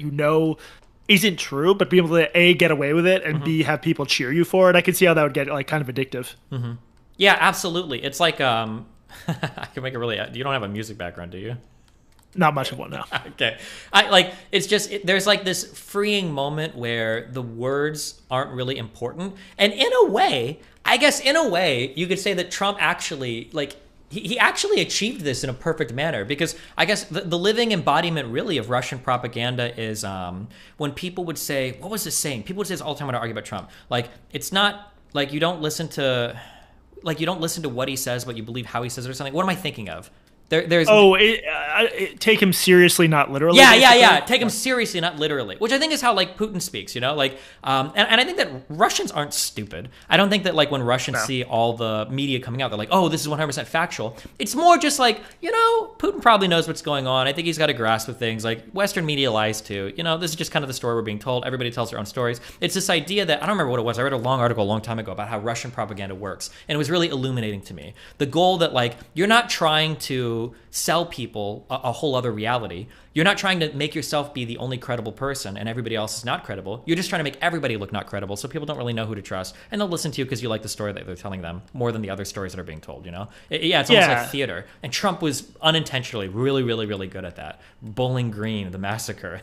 [SPEAKER 8] isn't true, but being able to A, get away with it, and B, have people cheer you for it. I could see how that would get like kind of addictive.
[SPEAKER 1] Yeah, absolutely. It's like I can make it really. You don't have a music background, do you?
[SPEAKER 8] Not much of one now.
[SPEAKER 1] Okay. There's like this freeing moment where the words aren't really important. And in a way, you could say that Trump actually, like, he actually achieved this in a perfect manner, because I guess the living embodiment really of Russian propaganda is when people would say, what was this saying? People would say this all the time when I argue about Trump. Like, it's not like you don't listen to what he says, but you believe how he says it or something. What am I thinking of?
[SPEAKER 8] Take him seriously, not literally.
[SPEAKER 1] Yeah. Take him seriously, not literally. Which I think is how like Putin speaks, Like, and I think that Russians aren't stupid. I don't think that like when Russians see all the media coming out, they're like, oh, this is 100% factual. It's more just like, Putin probably knows what's going on. I think he's got a grasp of things. Like Western media lies too. This is just kind of the story we're being told. Everybody tells their own stories. It's this idea that I don't remember what it was. I read a long article a long time ago about how Russian propaganda works, and it was really illuminating to me. The goal that like you're not trying to sell people a whole other reality. You're not trying to make yourself be the only credible person and everybody else is not credible. You're just trying to make everybody look not credible, so people don't really know who to trust, and they'll listen to you because you like the story that they're telling them more than the other stories that are being told. It's almost like theater. And Trump was unintentionally really, really, really good at that. Bowling Green, the massacre,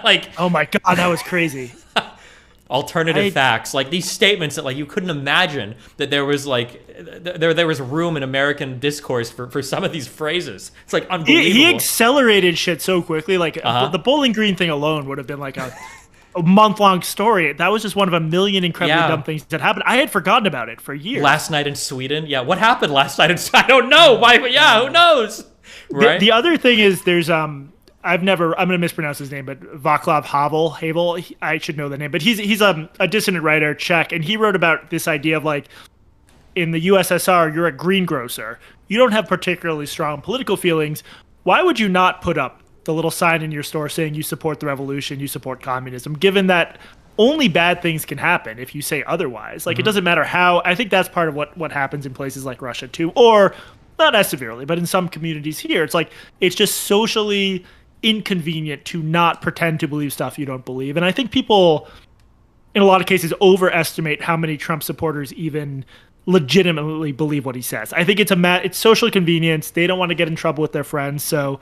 [SPEAKER 1] like,
[SPEAKER 8] oh my god, that was crazy.
[SPEAKER 1] Alternative facts, like these statements that like you couldn't imagine that there was like there was room in American discourse for some of these phrases. It's like unbelievable.
[SPEAKER 8] He accelerated shit so quickly. Like the Bowling Green thing alone would have been like a month-long story. That was just one of a million incredibly dumb things that happened. I had forgotten about it for years.
[SPEAKER 1] Last night in Sweden. Yeah, what happened last night in Sweden? I don't know. Why? Who knows? Right?
[SPEAKER 8] The other thing is there's I'm going to mispronounce his name, but Václav Havel, I should know the name, but he's a dissident writer, Czech, and he wrote about this idea of like, in the USSR, you're a greengrocer. You don't have particularly strong political feelings. Why would you not put up the little sign in your store saying you support the revolution, you support communism, given that only bad things can happen if you say otherwise. Like, it doesn't matter how. I think that's part of what happens in places like Russia too, or not as severely, but in some communities here, it's like it's just socially inconvenient to not pretend to believe stuff you don't believe. And I think people, in a lot of cases, overestimate how many Trump supporters even legitimately believe what he says. I think it's social convenience. They don't want to get in trouble with their friends, so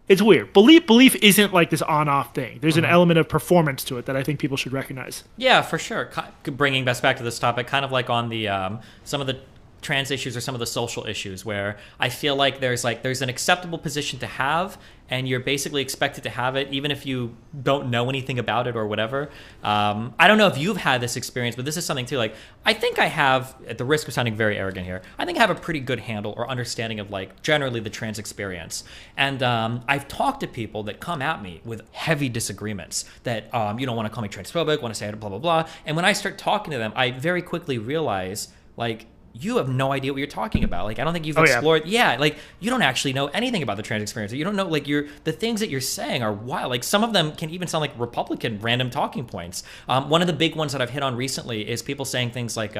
[SPEAKER 8] it's weird. Belief isn't like this on-off thing. There's an element of performance to it that I think people should recognize.
[SPEAKER 1] Yeah, for sure. Bringing us back to this topic, kind of like on the some of the trans issues or some of the social issues, where I feel like there's an acceptable position to have, and you're basically expected to have it even if you don't know anything about it or whatever. I don't know if you've had this experience, but this is something too. Like, I think I have, at the risk of sounding very arrogant here, I think I have a pretty good handle or understanding of like generally the trans experience. And I've talked to people that come at me with heavy disagreements that you don't want to call me transphobic, want to say it, blah blah blah. And when I start talking to them, I very quickly realize, like, you have no idea what you're talking about. Like, I don't think you've explored. Yeah, like, you don't actually know anything about the trans experience. You don't know, like, the things that you're saying are wild. Like, some of them can even sound like Republican random talking points. One of the big ones that I've hit on recently is people saying things like,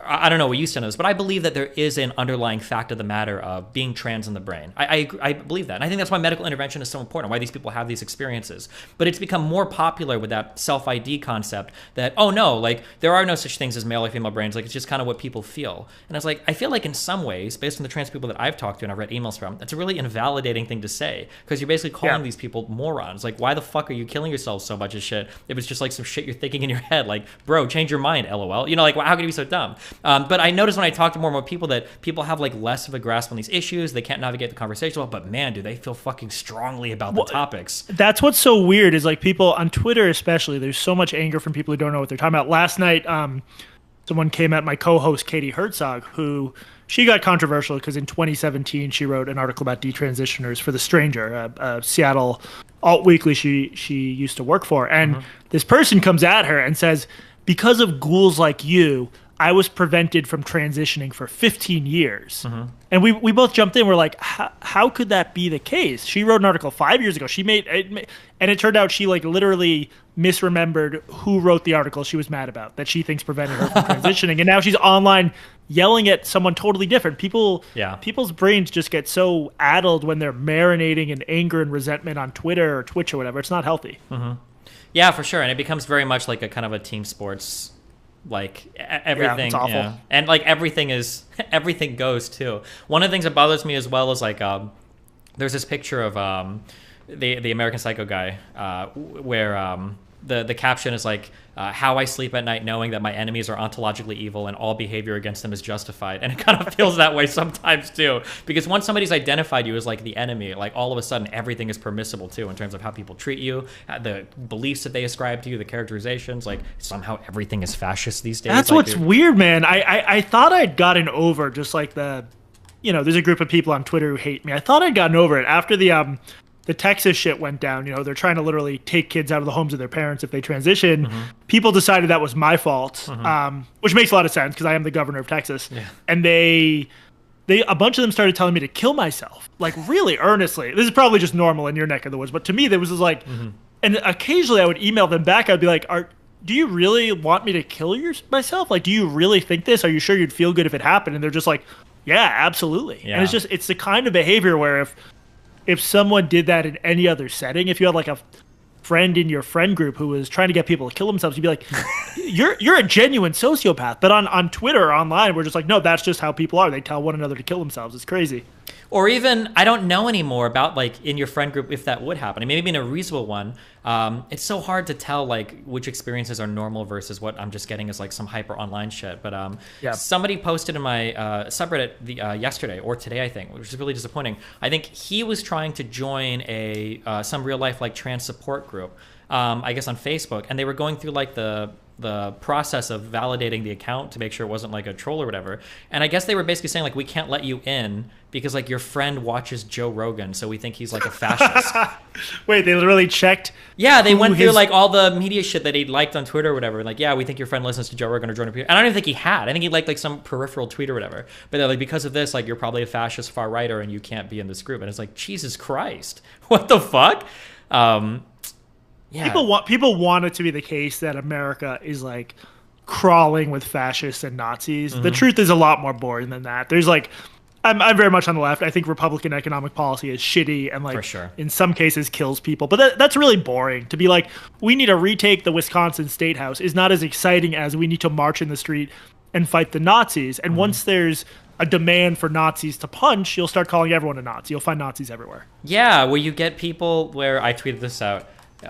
[SPEAKER 1] I don't know what you said on this, but I believe that there is an underlying fact of the matter of being trans in the brain. I believe that. And I think that's why medical intervention is so important, why these people have these experiences. But it's become more popular with that self-ID concept that, oh no, like, there are no such things as male or female brains. Like, it's just kind of what people feel. And it's like, I feel like in some ways, based on the trans people that I've talked to and I've read emails from, that's a really invalidating thing to say, because you're basically calling these people morons. Like, why the fuck are you killing yourself so much as shit if it's just like some shit you're thinking in your head? Like, bro, change your mind, LOL. You know, like, how can you be so dumb? But I notice when I talk to more and more people that people have like less of a grasp on these issues. They can't navigate the conversation well, but man, do they feel fucking strongly about the topics.
[SPEAKER 8] That's what's so weird is like people on Twitter, especially, there's so much anger from people who don't know what they're talking about. Last night, someone came at my co-host, Katie Herzog, who she got controversial because in 2017, she wrote an article about detransitioners for The Stranger, a Seattle alt weekly she used to work for. And this person comes at her and says, because of ghouls like you, I was prevented from transitioning for 15 years. And we both jumped in. We're like, how could that be the case? She wrote an article 5 years ago. And it turned out she like literally misremembered who wrote the article she was mad about, that she thinks prevented her from transitioning. And now she's online yelling at someone totally different. People's brains just get so addled when they're marinating in anger and resentment on Twitter or Twitch or whatever. It's not healthy.
[SPEAKER 1] Yeah, for sure. And it becomes very much like a kind of a team sports, like everything.
[SPEAKER 8] It's awful.
[SPEAKER 1] Yeah. And like everything goes too. One of the things that bothers me as well is like there's this picture of the American Psycho guy where the caption is like, how I sleep at night knowing that my enemies are ontologically evil and all behavior against them is justified. And it kind of feels that way sometimes too, because once somebody's identified you as like the enemy, like all of a sudden everything is permissible too in terms of how people treat you, the beliefs that they ascribe to you, the characterizations. Like somehow everything is fascist these days.
[SPEAKER 8] That's
[SPEAKER 1] like,
[SPEAKER 8] what's weird, man. I thought I'd gotten over just like there's a group of people on Twitter who hate me. I thought I'd gotten over it after the Texas shit went down. They're trying to literally take kids out of the homes of their parents if they transition. People decided that was my fault, which makes a lot of sense because I am the governor of Texas. And a bunch of them started telling me to kill myself, like really earnestly. This is probably just normal in your neck of the woods, but to me, there was this like, and occasionally I would email them back. I'd be like, do you really want me to kill myself? Like, do you really think this? Are you sure you'd feel good if it happened? And they're just like, yeah, absolutely. And it's the kind of behavior where if someone did that in any other setting, if you had like a friend in your friend group who was trying to get people to kill themselves, you'd be like, you're a genuine sociopath. But on Twitter or online, we're just like, no, that's just how people are. They tell one another to kill themselves. It's crazy.
[SPEAKER 1] Or even, I don't know anymore about like in your friend group if that would happen. I mean, maybe in a reasonable one, it's so hard to tell like which experiences are normal versus what I'm just getting as like some hyper online shit. But somebody posted in my subreddit yesterday or today, I think, which is really disappointing. I think he was trying to join some real life like trans support group, I guess on Facebook, and they were going through like the process of validating the account to make sure it wasn't like a troll or whatever. And I guess they were basically saying like, we can't let you in because like your friend watches Joe Rogan, so we think he's like a fascist.
[SPEAKER 8] Wait, they literally checked?
[SPEAKER 1] Yeah, they went through like all the media shit that he'd liked on Twitter or whatever. Like, yeah, we think your friend listens to Joe Rogan or Jordan Peterson. And I don't even think he had. I think he liked like some peripheral tweet or whatever. But they're like, because of this, like you're probably a fascist far righter and you can't be in this group. And it's like, Jesus Christ, what the fuck? Yeah.
[SPEAKER 8] People want it to be the case that America is like crawling with fascists and Nazis. The
[SPEAKER 1] Mhm.
[SPEAKER 8] truth is a lot more boring than that. There's like, I'm very much on the left. I think Republican economic policy is shitty and like
[SPEAKER 1] For sure.
[SPEAKER 8] in some cases kills people. But that's really boring. To be like, we need to retake the Wisconsin State House is not as exciting as we need to march in the street and fight the Nazis. And once there's a demand for Nazis to punch, you'll start calling everyone a Nazi. You'll find Nazis everywhere.
[SPEAKER 1] Yeah, where you get people where I tweeted this out.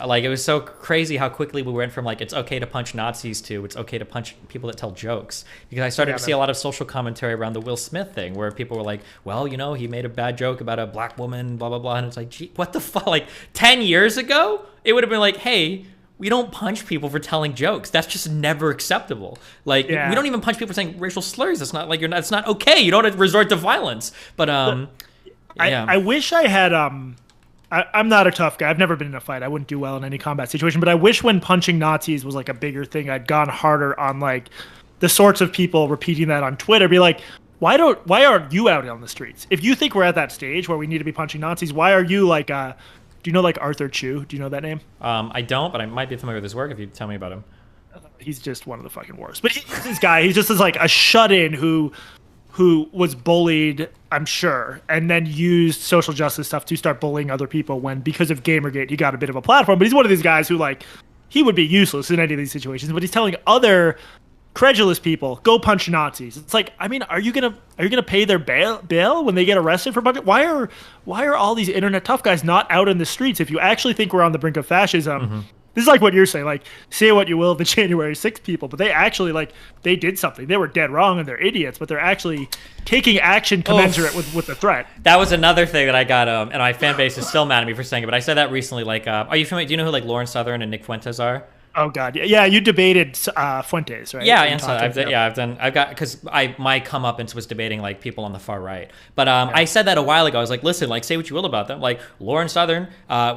[SPEAKER 1] Like, it was so crazy how quickly we went from, like, it's okay to punch Nazis to it's okay to punch people that tell jokes. Because I started to see a lot of social commentary around the Will Smith thing, where people were like, well, you know, he made a bad joke about a black woman, blah, blah, blah. And it's like, gee, what the fuck? Like, 10 years ago, it would have been like, hey, we don't punch people for telling jokes. That's just never acceptable. Like, we don't even punch people for saying racial slurs. It's not like it's not okay. You don't resort to violence. But, yeah.
[SPEAKER 8] I wish I had, I'm not a tough guy. I've never been in a fight. I wouldn't do well in any combat situation. But I wish when punching Nazis was like a bigger thing, I'd gone harder on like the sorts of people repeating that on Twitter. Be like, why aren't you out on the streets? If you think we're at that stage where we need to be punching Nazis, why are you like, do you know like Arthur Chu? Do you know that name?
[SPEAKER 1] I don't, but I might be familiar with his work if you tell me about him.
[SPEAKER 8] He's just one of the fucking worst. But he's this guy. He's just like a shut-in who was bullied, I'm sure, and then used social justice stuff to start bullying other people when, because of Gamergate, he got a bit of a platform. But he's one of these guys who, like, he would be useless in any of these situations, but he's telling other credulous people, go punch Nazis. It's like, I mean, are you gonna pay their bail when they get arrested for punching? Why are all these internet tough guys not out in the streets? If you actually think we're on the brink of fascism, this is like what you're saying, like, say what you will of the January 6th people, but they actually, like, they did something. They were dead wrong and they're idiots, but they're actually taking action commensurate with the threat.
[SPEAKER 1] That was another thing that I got, and my fan base is still mad at me for saying it, but I said that recently, like, are you familiar, do you know who, like, Lauren Southern and Nick Fuentes are?
[SPEAKER 8] Oh God, yeah, you debated Fuentes, right?
[SPEAKER 1] Yeah, and so I've got because my comeuppance was debating like people on the far right, but I said that a while ago. I was like, listen, like say what you will about them, like Lauren Southern,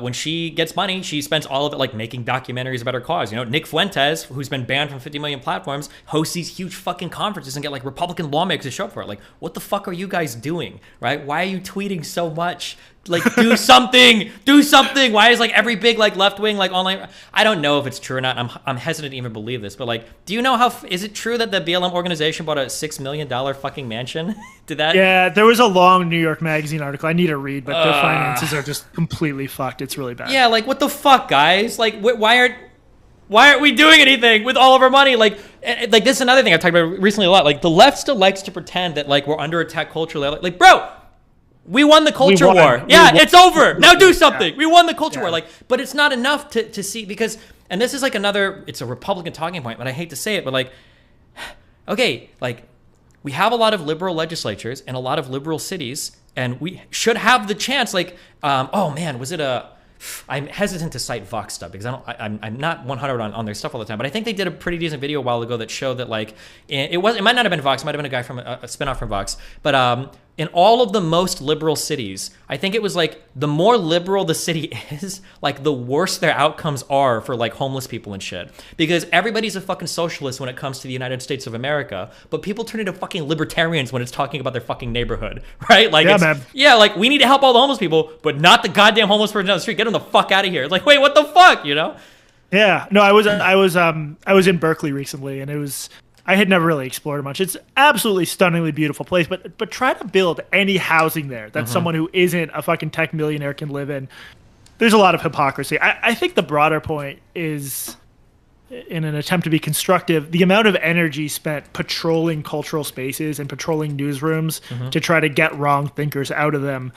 [SPEAKER 1] when she gets money, she spends all of it like making documentaries about her cause. You know, Nick Fuentes, who's been banned from 50 million platforms, hosts these huge fucking conferences and get like Republican lawmakers to show up for it. Like, what the fuck are you guys doing, right? Why are you tweeting so much? Like, do something, do something. Why is like every big like left wing like online? I don't know if it's true or not. I'm hesitant to even believe this, but like, do you know is it true that the BLM organization bought a $6 million fucking mansion? Did that?
[SPEAKER 8] Yeah, there was a long New York Magazine article I need to read, but their finances are just completely fucked. It's really bad.
[SPEAKER 1] Yeah, like what the fuck, guys? Like, why aren't we doing anything with all of our money? Like this is another thing I've talked about recently a lot. Like the left still likes to pretend that like we're under attack culturally. Like bro. We won the culture war. Yeah, it's over. Now do something. We won the culture war. Like, but it's not enough to see because, and this is like it's a Republican talking point, but I hate to say it, but like, okay, like we have a lot of liberal legislatures and a lot of liberal cities, and we should have the chance. Like, oh man, was it I'm hesitant to cite Vox stuff because I'm not 100 on their stuff all the time, but I think they did a pretty decent video a while ago that showed that like it might not have been Vox, it might have been a guy from a spinoff from Vox, but in all of the most liberal cities, I think it was like the more liberal the city is, like the worse their outcomes are for like homeless people and shit. Because everybody's a fucking socialist when it comes to the United States of America, but people turn into fucking libertarians when it's talking about their fucking neighborhood, right? Like, yeah, like we need to help all the homeless people, but not the goddamn homeless person down the street. Get them the fuck out of here. It's like, wait, what the fuck, you know?
[SPEAKER 8] Yeah, no, I was in Berkeley recently, and I had never really explored it much. It's absolutely stunningly beautiful place, but try to build any housing there that someone who isn't a fucking tech millionaire can live in. There's a lot of hypocrisy. I think the broader point is, in an attempt to be constructive, the amount of energy spent patrolling cultural spaces and patrolling newsrooms to try to get wrong thinkers out of them.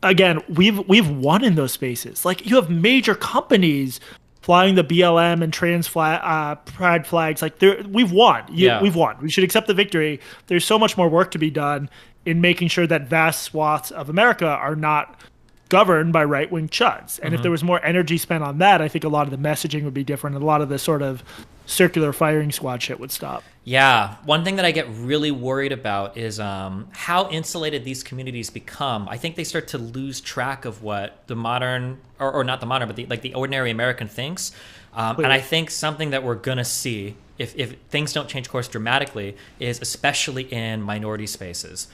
[SPEAKER 8] Again, we've won in those spaces. Like, you have major companies flying the BLM and trans pride flags. Like, we've won. We've won. We should accept the victory. There's so much more work to be done in making sure that vast swaths of America are not governed by right-wing chuds. And if there was more energy spent on that, I think a lot of the messaging would be different, and a lot of the sort of circular firing squad shit would stop.
[SPEAKER 1] Yeah, one thing that I get really worried about is how insulated these communities become. I think they start to lose track of what the modern, or not the modern, but the ordinary American thinks. And I think something that we're gonna see, if things don't change course dramatically, is especially in minority spaces.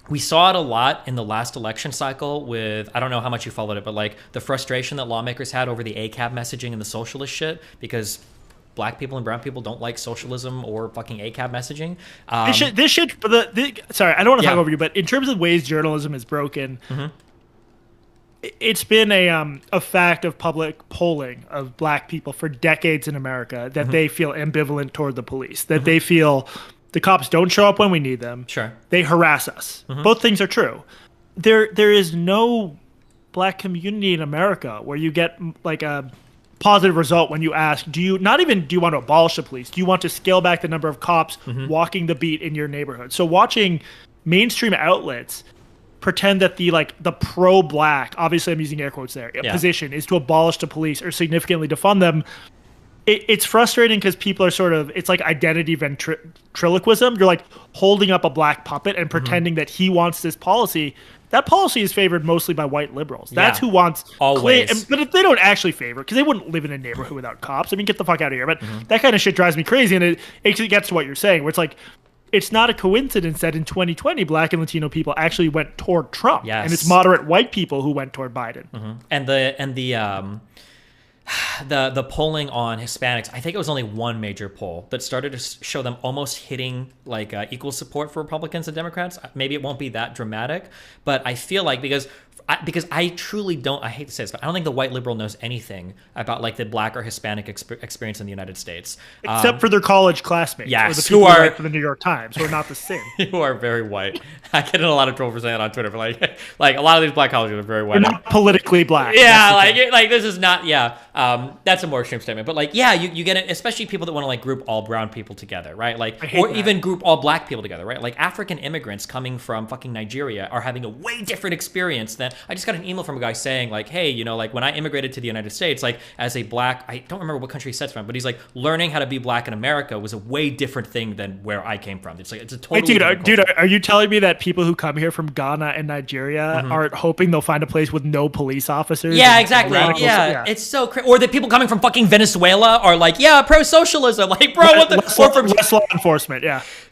[SPEAKER 1] we saw it a lot in the last election cycle with, I don't know how much you followed it, but like the frustration that lawmakers had over the ACAB messaging and the socialist shit, because black people and brown people don't like socialism or fucking ACAB messaging.
[SPEAKER 8] This shit, sorry, I don't want to talk over you, but in terms of ways journalism is broken, it's been a fact of public polling of black people for decades in America that they feel ambivalent toward the police, that they feel the cops don't show up when we need them.
[SPEAKER 1] Sure.
[SPEAKER 8] They harass us. Both things are true. There is no black community in America where you get like a positive result when you ask, do you want to abolish the police? Do you want to scale back the number of cops walking the beat in your neighborhood? So watching mainstream outlets pretend that the pro-black, obviously I'm using air quotes there, position is to abolish the police or significantly defund them. It's frustrating because people are it's like identity ventriloquism. You're like holding up a black puppet and pretending that he wants this policy. That policy is favored mostly by white liberals. That's who wants
[SPEAKER 1] always.
[SPEAKER 8] But if they don't actually favor, because they wouldn't live in a neighborhood without cops. I mean, get the fuck out of here. But that kind of shit drives me crazy, and it actually gets to what you're saying, where it's like, it's not a coincidence that in 2020, black and Latino people actually went toward Trump, and it's moderate white people who went toward Biden.
[SPEAKER 1] And the polling on Hispanics, I think it was only one major poll that started to show them almost hitting like equal support for Republicans and Democrats. Maybe it won't be that dramatic, but I feel like because I truly don't, I hate to say this, but I don't think the white liberal knows anything about like the black or Hispanic experience in the United States.
[SPEAKER 8] Except for their college classmates.
[SPEAKER 1] Yes,
[SPEAKER 8] or the people who write for the New York Times, who are not the same.
[SPEAKER 1] Who are very white. I get in a lot of trouble for saying that on Twitter, but like a lot of these black colleges are very white.
[SPEAKER 8] They're not politically black.
[SPEAKER 1] Yeah, like this is not, that's a more extreme statement. But like, you get it, especially people that want to like group all brown people together, right? Like, or even group all black people together, right? Like African immigrants coming from fucking Nigeria are having a way different experience than, I just got an email from a guy saying like, hey, like when I immigrated to the United States, like as a black, I don't remember what country he said from, but he's like, learning how to be black in America was a way different thing than where I came from. It's like, it's a totally
[SPEAKER 8] dude, are you telling me that people who come here from Ghana and Nigeria are hoping they'll find a place with no police officers?
[SPEAKER 1] Yeah, exactly. Yeah, it's so crazy. Or that people coming from fucking Venezuela are like, pro-socialism. Like, bro, what the?
[SPEAKER 8] Less law enforcement.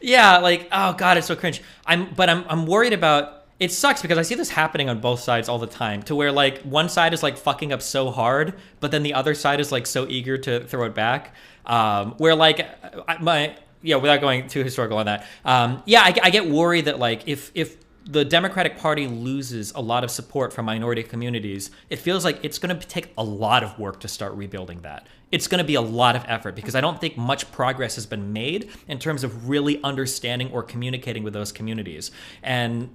[SPEAKER 1] Yeah, like, oh god, it's so cringe. I'm worried about. It sucks because I see this happening on both sides all the time, to where like one side is like fucking up so hard, but then the other side is like so eager to throw it back. Where like without going too historical on that, I get worried that like if the Democratic Party loses a lot of support from minority communities, it feels like it's going to take a lot of work to start rebuilding that. It's going to be a lot of effort because I don't think much progress has been made in terms of really understanding or communicating with those communities. And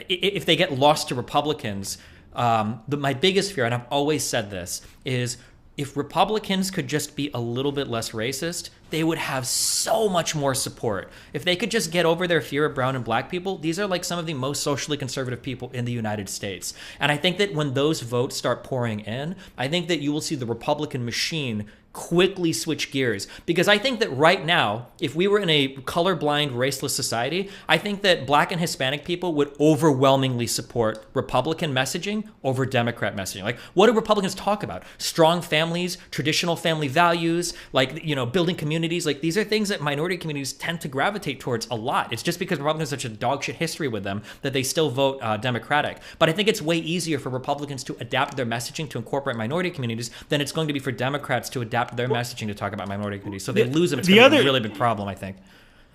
[SPEAKER 1] if they get lost to Republicans, my biggest fear, and I've always said this, is if Republicans could just be a little bit less racist, they would have so much more support. If they could just get over their fear of brown and black people, these are like some of the most socially conservative people in the United States. And I think that when those votes start pouring in, I think that you will see the Republican machine quickly switch gears. Because I think that right now, if we were in a colorblind, raceless society, I think that black and Hispanic people would overwhelmingly support Republican messaging over Democrat messaging. Like, what do Republicans talk about? Strong families, traditional family values, like, building communities. Like, these are things that minority communities tend to gravitate towards a lot. It's just because Republicans have such a dog shit history with them that they still vote Democratic. But I think it's way easier for Republicans to adapt their messaging to incorporate minority communities than it's going to be for Democrats to adapt their messaging to talk about minority communities. So they lose them. It's going to be a really big problem, I think.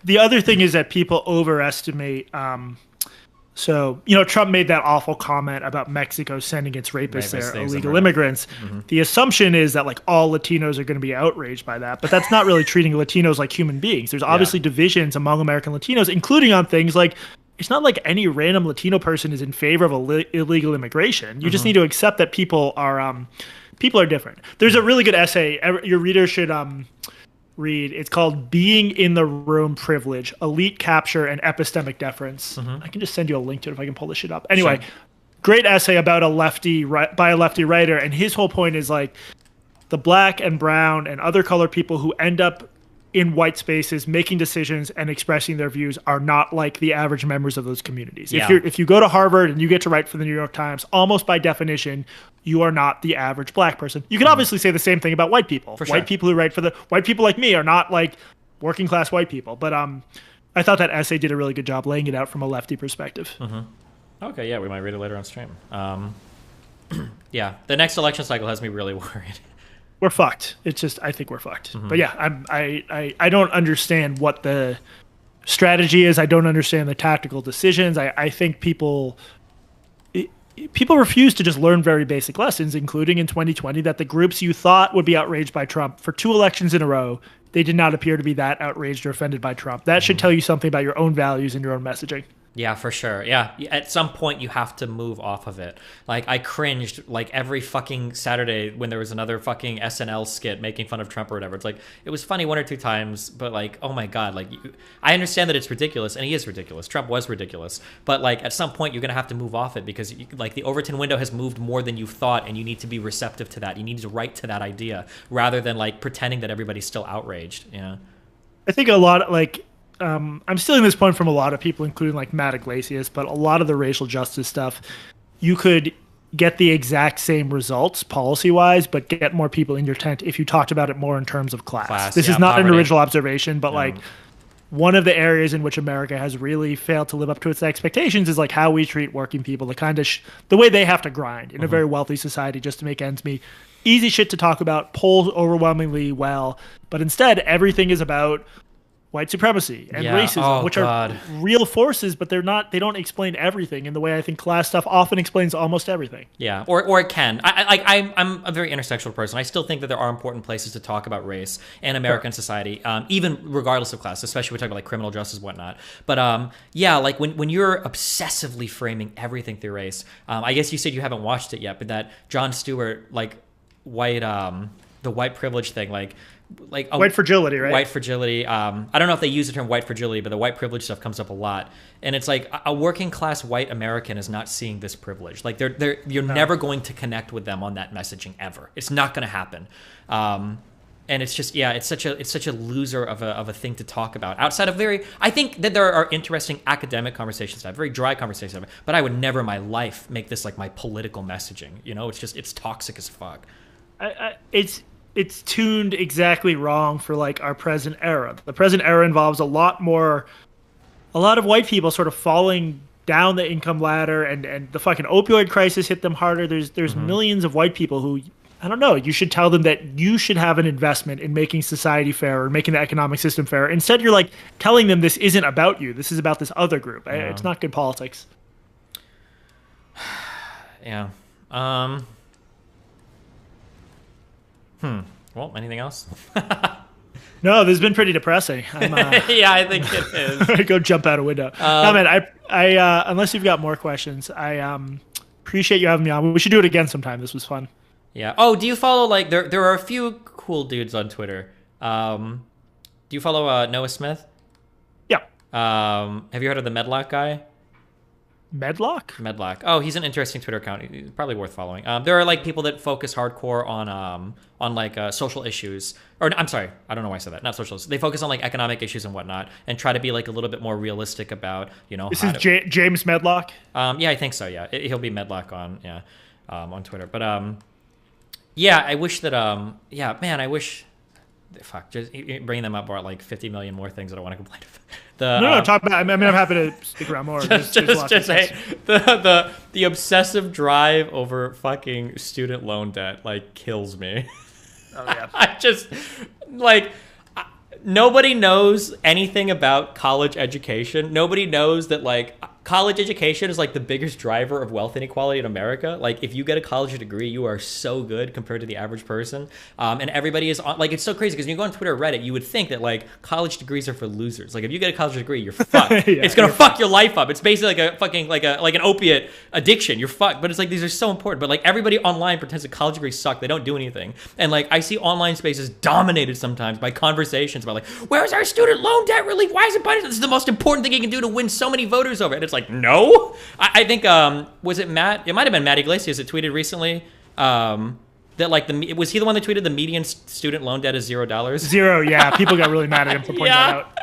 [SPEAKER 8] The other thing is that people overestimate. Trump made that awful comment about Mexico sending its rapists there, illegal immigrants. The assumption is that like all Latinos are going to be outraged by that, but that's not really treating Latinos like human beings. There's obviously divisions among American Latinos, including on things like, it's not like any random Latino person is in favor of illegal immigration. You just need to accept that people are different. There's a really good essay your reader should read. It's called "Being in the Room Privilege: Elite Capture and Epistemic Deference." I can just send you a link to it if I can pull this shit up. Anyway, great essay about by a lefty writer, and his whole point is like the black and brown and other colored people who end up in white spaces making decisions and expressing their views are not like the average members of those communities. If you go to Harvard and you get to write for the New York Times, almost by definition, you are not the average black person. You can obviously say the same thing about white people. White people who write for white people like me are not like working class white people. But I thought that essay did a really good job laying it out from a lefty perspective.
[SPEAKER 1] Okay, yeah, we might read it later on stream. Yeah, the next election cycle has me really worried.
[SPEAKER 8] We're fucked. It's just, I think we're fucked. But yeah, I don't understand what the strategy is. I don't understand the tactical decisions. I think people refuse to just learn very basic lessons, including in 2020, that the groups you thought would be outraged by Trump for 2 elections in a row, they did not appear to be that outraged or offended by Trump. That should tell you something about your own values and your own messaging.
[SPEAKER 1] Yeah, for sure. Yeah, at some point you have to move off of it. Like, I cringed like every fucking Saturday when there was another fucking SNL skit making fun of Trump or whatever. It's like, it was funny 1 or 2 times, but like, oh my God, like, I understand that it's ridiculous, and he is ridiculous. Trump was ridiculous, but like, at some point you're gonna have to move off it because like the Overton window has moved more than you thought, and you need to be receptive to that. You need to write to that idea rather than like pretending that everybody's still outraged. You know,
[SPEAKER 8] I think a lot of, like, I'm stealing this point from a lot of people, including like Matt Iglesias, but a lot of the racial justice stuff, you could get the exact same results policy-wise, but get more people in your tent if you talked about it more in terms of class. This is not an original observation, but like one of the areas in which America has really failed to live up to its expectations is like how we treat working people, the kind of the way they have to grind in a very wealthy society just to make ends meet. Easy shit to talk about, polls overwhelmingly well, but instead everything is about white supremacy and racism, which are real forces, but they don't explain everything in the way I think class stuff often explains almost everything.
[SPEAKER 1] Yeah, or it can. I'm a very intersectional person. I still think that there are important places to talk about race and American society, even regardless of class, especially when we talk about like criminal justice and whatnot. But yeah, like when you're obsessively framing everything through race, I guess you said you haven't watched it yet, but that Jon Stewart, like, the white privilege thing, like
[SPEAKER 8] white fragility, right?
[SPEAKER 1] White fragility. I don't know if they use the term white fragility, but the white privilege stuff comes up a lot. And it's like a working class white American is not seeing this privilege. Like you're never going to connect with them on that messaging ever. It's not going to happen. And it's just, yeah, it's such a loser of a thing to talk about outside of I think that there are interesting academic conversations to have, very dry conversations to have, but I would never in my life make this like my political messaging. You know, it's toxic as fuck.
[SPEAKER 8] It's tuned exactly wrong for like our present era. The present era involves a lot of white people sort of falling down the income ladder, and the fucking opioid crisis hit them harder. There's millions of white people who, I don't know, you should tell them that you should have an investment in making society fair or making the economic system fair. Instead, you're like telling them this isn't about you. This is about this other group. Yeah. It's not good politics.
[SPEAKER 1] Yeah. Well, anything else?
[SPEAKER 8] No, this has been pretty depressing.
[SPEAKER 1] Yeah, I think it is.
[SPEAKER 8] Go jump out a window. No, man, I unless you've got more questions, I appreciate you having me on. We should do it again sometime. This was fun.
[SPEAKER 1] Yeah. Oh, do you follow, like, there are a few cool dudes on Twitter. Do you follow Noah Smith?
[SPEAKER 8] Yeah.
[SPEAKER 1] Have you heard of the Medlock guy?
[SPEAKER 8] Medlock.
[SPEAKER 1] Oh, he's an interesting Twitter account. He's probably worth following. There are like people that focus hardcore on like social issues, or I'm sorry, I don't know why I said that. Not social. They focus on like economic issues and whatnot, and try to be like a little bit more realistic about, you know.
[SPEAKER 8] This is James Medlock.
[SPEAKER 1] Yeah, I think so. Yeah, he'll be Medlock on Twitter. But yeah, I wish that yeah, man, I wish. Fuck, just bringing them up brought like 50 million more things that I want to complain about.
[SPEAKER 8] No, talk about. I mean, I'm happy to stick around more.
[SPEAKER 1] Just say the obsessive drive over fucking student loan debt like kills me.
[SPEAKER 8] Oh yeah.
[SPEAKER 1] I just like nobody knows anything about college education. Nobody knows that like college education is like the biggest driver of wealth inequality in America. Like if you get a college degree, you are so good compared to the average person. And everybody is on, like, it's so crazy because when you go on Twitter or Reddit, you would think that like college degrees are for losers. Like if you get a college degree, you're fucked. Yeah, it's gonna fuck your life up. It's basically like a fucking like an opiate addiction. You're fucked. But it's like these are so important. But like everybody online pretends that college degrees suck. They don't do anything. And like I see online spaces dominated sometimes by conversations about like, where's our student loan debt relief? Why is it Biden? This is the most important thing you can do to win so many voters over. And it's like, no. I think was it Matt? It might have been Matt Iglesias that tweeted recently that like was he the one that tweeted the median student loan debt is $0?
[SPEAKER 8] Zero, yeah. People got really mad at him for pointing that out.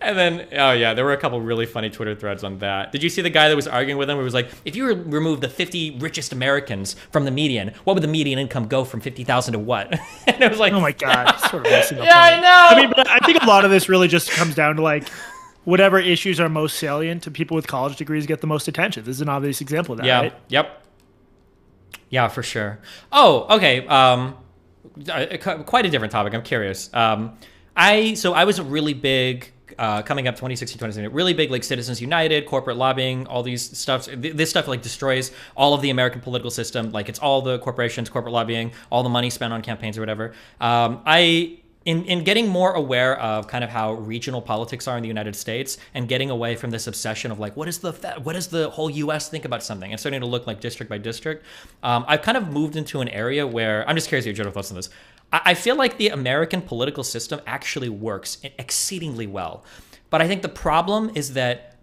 [SPEAKER 1] And then, oh yeah, there were a couple really funny Twitter threads on that. Did you see the guy that was arguing with him? Where he was like, if you remove the 50 richest Americans from the median, what would the median income go from 50,000 to what? And it was like,
[SPEAKER 8] oh my god, sort of messing up.
[SPEAKER 1] Yeah, I know.
[SPEAKER 8] I mean, but I think a lot of this really just comes down to like, whatever issues are most salient to people with college degrees get the most attention. This is an obvious example of that,
[SPEAKER 1] Yeah.
[SPEAKER 8] right?
[SPEAKER 1] Yep. Yeah, for sure. Oh, okay. Quite a different topic. I'm curious. I was a really big coming up 2016, 2017, really big like Citizens United, corporate lobbying, all these stuff. This stuff like destroys all of the American political system. Like it's all the corporations, corporate lobbying, all the money spent on campaigns or whatever. In getting more aware of kind of how regional politics are in the United States and getting away from this obsession of like, what does the whole U.S. think about something, and starting to look like district by district, I've kind of moved into an area where I'm just curious your general thoughts on this. I feel like the American political system actually works exceedingly well. But I think the problem is that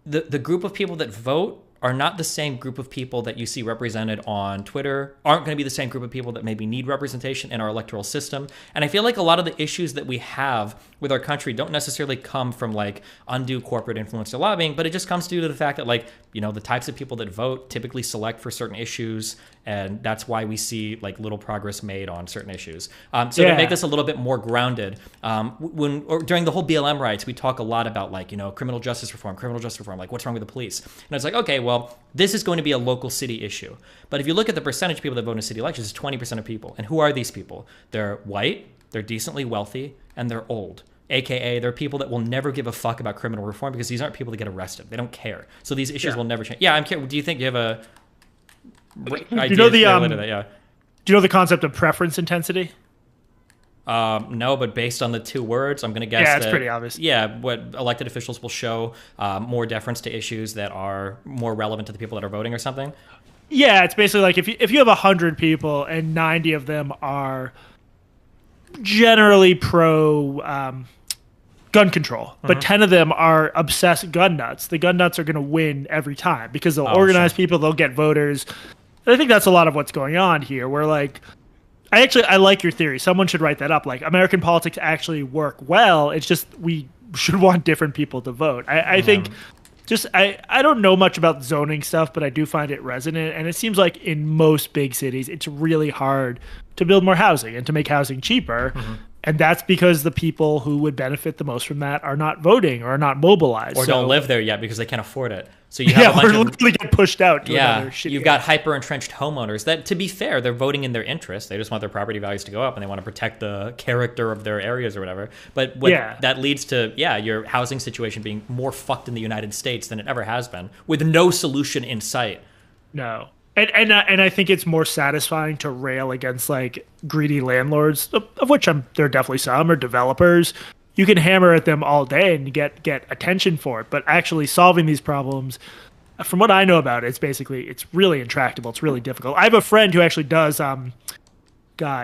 [SPEAKER 1] the group of people that vote are not the same group of people that you see represented on Twitter, aren't going to be the same group of people that maybe need representation in our electoral system. And I feel like a lot of the issues that we have with our country don't necessarily come from like undue corporate influence or lobbying, but it just comes due to the fact that like, you know, the types of people that vote typically select for certain issues. And that's why we see like little progress made on certain issues. To make this a little bit more grounded, during the whole BLM riots, we talk a lot about like, you know, criminal justice reform, like what's wrong with the police? And it's like, okay, well, this is going to be a local city issue. But if you look at the percentage of people that vote in city elections, it's 20% of people. And who are these people? They're white, they're decently wealthy, and they're old. AKA, they're people that will never give a fuck about criminal reform because these aren't people that get arrested. They don't care. So these issues will never change. Yeah, I'm curious. Do you think you have a
[SPEAKER 8] do you know the concept of preference intensity?
[SPEAKER 1] No, but based on the two words, I'm going to guess
[SPEAKER 8] it's pretty obvious.
[SPEAKER 1] Yeah, what elected officials will show more deference to issues that are more relevant to the people that are voting or something.
[SPEAKER 8] Yeah, it's basically like if you have 100 people and 90 of them are generally pro gun control, but 10 of them are obsessed gun nuts. The gun nuts are going to win every time because they'll organize people, they'll get voters. And I think that's a lot of what's going on here, where like, I like your theory. Someone should write that up. Like American politics actually work well. It's just we should want different people to vote. I think I don't know much about zoning stuff, but I do find it resonant. And it seems like in most big cities, it's really hard to build more housing and to make housing cheaper. And that's because the people who would benefit the most from that are not voting or are not mobilized.
[SPEAKER 1] Or don't live there yet because they can't afford it. So you have a bunch of
[SPEAKER 8] literally get pushed out to another shitty
[SPEAKER 1] you've got hyper-entrenched homeowners that, to be fair, they're voting in their interest. They just want their property values to go up and they want to protect the character of their areas or whatever. But that leads to, your housing situation being more fucked in the United States than it ever has been, with no solution in sight.
[SPEAKER 8] No. And I think it's more satisfying to rail against like greedy landlords, of which there are definitely some, or developers. You can hammer at them all day and get attention for it, but actually solving these problems, from what I know about it, it's really intractable. It's really difficult. I have a friend who actually does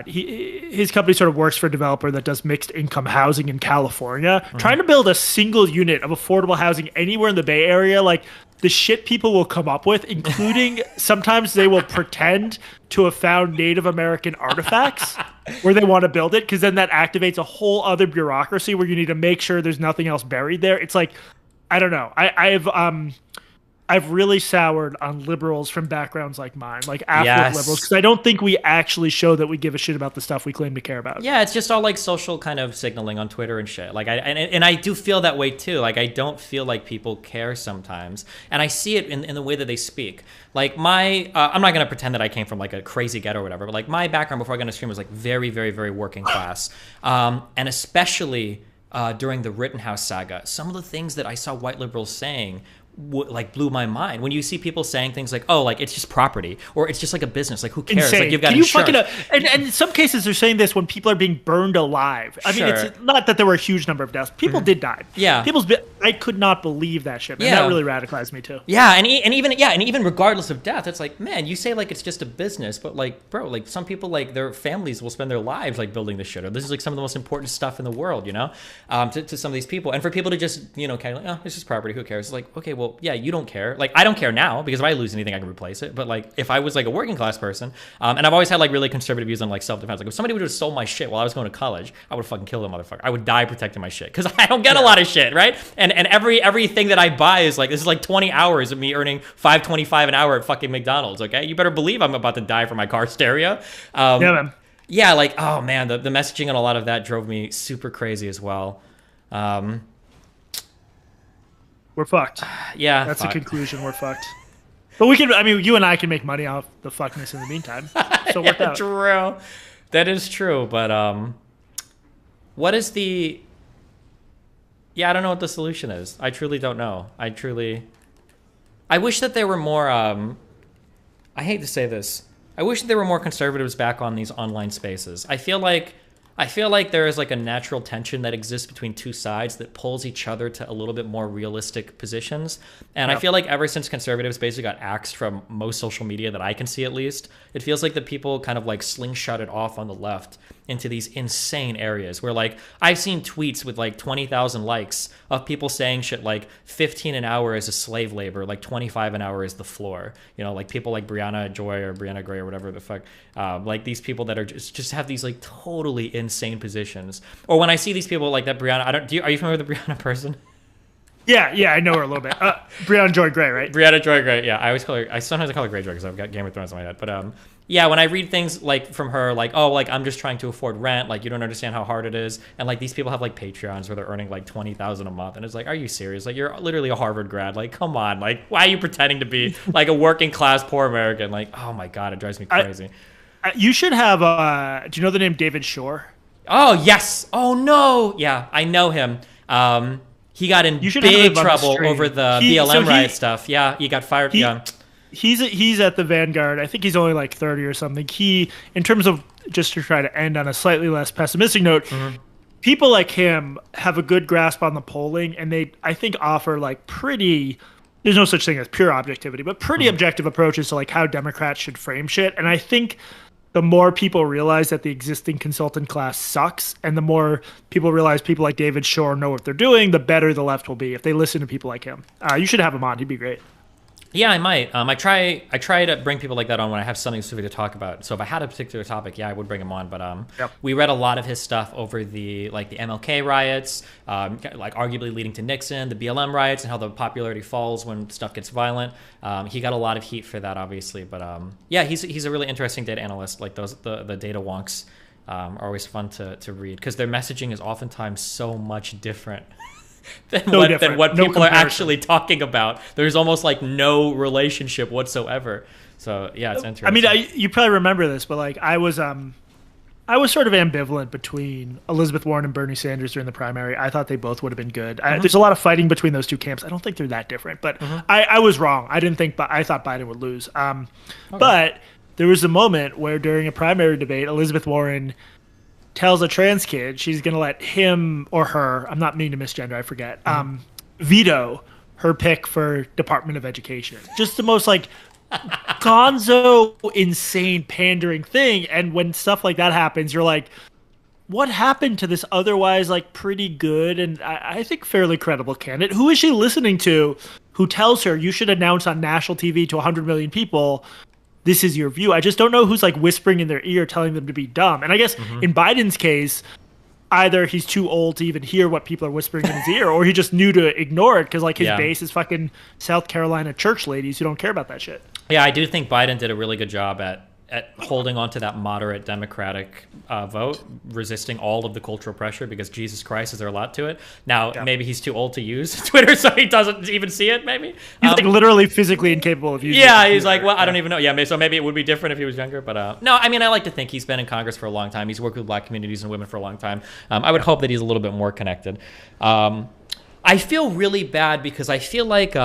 [SPEAKER 8] his company sort of works for a developer that does mixed income housing in California. Trying to build a single unit of affordable housing anywhere in the Bay Area, like the shit people will come up with, including sometimes they will pretend to have found Native American artifacts where they want to build it, because then that activates a whole other bureaucracy where you need to make sure there's nothing else buried there. It's like, I don't know. I've really soured on liberals from backgrounds like mine, like affluent liberals, because I don't think we actually show that we give a shit about the stuff we claim to care about.
[SPEAKER 1] Yeah, it's just all like social kind of signaling on Twitter and shit. Like, I do feel that way too. Like, I don't feel like people care sometimes, and I see it in the way that they speak. Like I'm not gonna pretend that I came from like a crazy ghetto or whatever, but like my background before I got into stream was like very, very, very working class, and especially during the Rittenhouse saga, some of the things that I saw white liberals saying like blew my mind. When you see people saying things like, "Oh, like it's just property," or "It's just like a business." Like, who cares?
[SPEAKER 8] Insane.
[SPEAKER 1] Like, you've got
[SPEAKER 8] Can you
[SPEAKER 1] insurance.
[SPEAKER 8] and in some cases they're saying this when people are being burned alive. I mean, it's not that there were a huge number of deaths. People did die.
[SPEAKER 1] Yeah.
[SPEAKER 8] I could not believe that shit. Man. That really radicalized me too.
[SPEAKER 1] Yeah, and even regardless of death, it's like, man, you say like it's just a business, but like, bro, like some people, like their families will spend their lives like building this shit. Or this is like some of the most important stuff in the world, you know, to some of these people. And for people to just, you know, kind of like, oh, it's just property. Who cares? It's like, okay, well, yeah, you don't care. Like, I don't care now because if I lose anything, I can replace it. But like, if I was like a working class person, and I've always had like really conservative views on like self defense. Like, if somebody would have stole my shit while I was going to college, I would have fucking killed them, motherfucker. I would die protecting my shit because I don't get a lot of shit, right? And everything that I buy is like, this is like 20 hours of me earning $5.25 an hour at fucking McDonald's. Okay, you better believe I'm about to die for my car stereo.
[SPEAKER 8] Yeah, man.
[SPEAKER 1] Yeah, like, oh man, the messaging on a lot of that drove me super crazy as well.
[SPEAKER 8] We're fucked.
[SPEAKER 1] Yeah,
[SPEAKER 8] that's
[SPEAKER 1] fuck.
[SPEAKER 8] the conclusion. We're fucked. But we can. I mean, you and I can make money off the fuckness in the meantime. So it worked out.
[SPEAKER 1] True. That is true. But what is the? Yeah, I don't know what the solution is. I truly don't know. I wish that there were more. I hate to say this. I wish that there were more conservatives back on these online spaces. I feel like there is like a natural tension that exists between two sides that pulls each other to a little bit more realistic positions. And I feel like ever since conservatives basically got axed from most social media that I can see, at least, it feels like the people kind of like slingshotted off on the left into these insane areas where, like, I've seen tweets with like 20,000 likes of people saying shit like 15 an hour is a slave labor, like 25 an hour is the floor. You know, like people like Brianna Joy or Brianna Gray or whatever the fuck, like these people that are just have these like totally insane positions. Or when I see these people like that Brianna, are you familiar with the Brianna person?
[SPEAKER 8] Yeah, I know her a little bit. Brianna Joy Gray, right?
[SPEAKER 1] Brianna Joy Gray, yeah. I sometimes call her Greyjoy because I've got Game of Thrones in my head. But yeah, when I read things like from her, like, oh, like I'm just trying to afford rent, like you don't understand how hard it is, and like these people have like Patreons where they're earning like $20,000 a month, and it's like, are you serious? Like you're literally a Harvard grad. Like come on, like why are you pretending to be like a working class poor American? Like oh my god, it drives me crazy.
[SPEAKER 8] You should have. Do you know the name David Shore?
[SPEAKER 1] Oh yes. Oh no. Yeah, I know him. He got in big trouble over the BLM riot stuff. Yeah, he got fired. Yeah.
[SPEAKER 8] He's at the Vanguard. I think he's only like 30 or something. In terms of, just to try to end on a slightly less pessimistic note, people like him have a good grasp on the polling, and they, I think, offer like pretty, there's no such thing as pure objectivity, but pretty objective approaches to like how Democrats should frame shit. And I think the more people realize that the existing consultant class sucks, and the more people realize people like David Shore know what they're doing, the better the left will be if they listen to people like him. You should have him on. He'd be great.
[SPEAKER 1] Yeah, I might. I try to bring people like that on when I have something specific to talk about. So if I had a particular topic, yeah, I would bring him on. But we read a lot of his stuff over the MLK riots, like arguably leading to Nixon, the BLM riots, and how the popularity falls when stuff gets violent. He got a lot of heat for that, obviously. But yeah, he's a really interesting data analyst. Like the data wonks are always fun to read because their messaging is oftentimes so much different. than what people are actually talking about. There's almost like no relationship whatsoever. So yeah, it's interesting.
[SPEAKER 8] I mean, you probably remember this, but like I was sort of ambivalent between Elizabeth Warren and Bernie Sanders during the primary. I thought they both would have been good. There's a lot of fighting between those two camps. I don't think they're that different, but I was wrong. I thought Biden would lose. But there was a moment where during a primary debate, Elizabeth Warren tells a trans kid she's going to let him or her, I'm not meaning to misgender, I forget, veto her pick for Department of Education. Just the most like gonzo, insane, pandering thing. And when stuff like that happens, you're like, what happened to this otherwise like pretty good and I think fairly credible candidate? Who is she listening to who tells her you should announce on national TV to 100 million people this is your view? I just don't know who's like whispering in their ear telling them to be dumb. And I guess in Biden's case, either he's too old to even hear what people are whispering in his ear, or he just knew to ignore it because like his base is fucking South Carolina church ladies who don't care about that shit.
[SPEAKER 1] Yeah, I do think Biden did a really good job at holding on to that moderate Democratic vote, resisting all of the cultural pressure because Jesus Christ, is there a lot to it? Now, maybe he's too old to use Twitter, so he doesn't even see it, maybe?
[SPEAKER 8] He's like literally physically incapable of using it.
[SPEAKER 1] Yeah, he's like, well, I don't even know. Yeah, so maybe it would be different if he was younger, but no, I mean, I like to think he's been in Congress for a long time. He's worked with black communities and women for a long time. I would hope that he's a little bit more connected. I feel really bad because I feel like,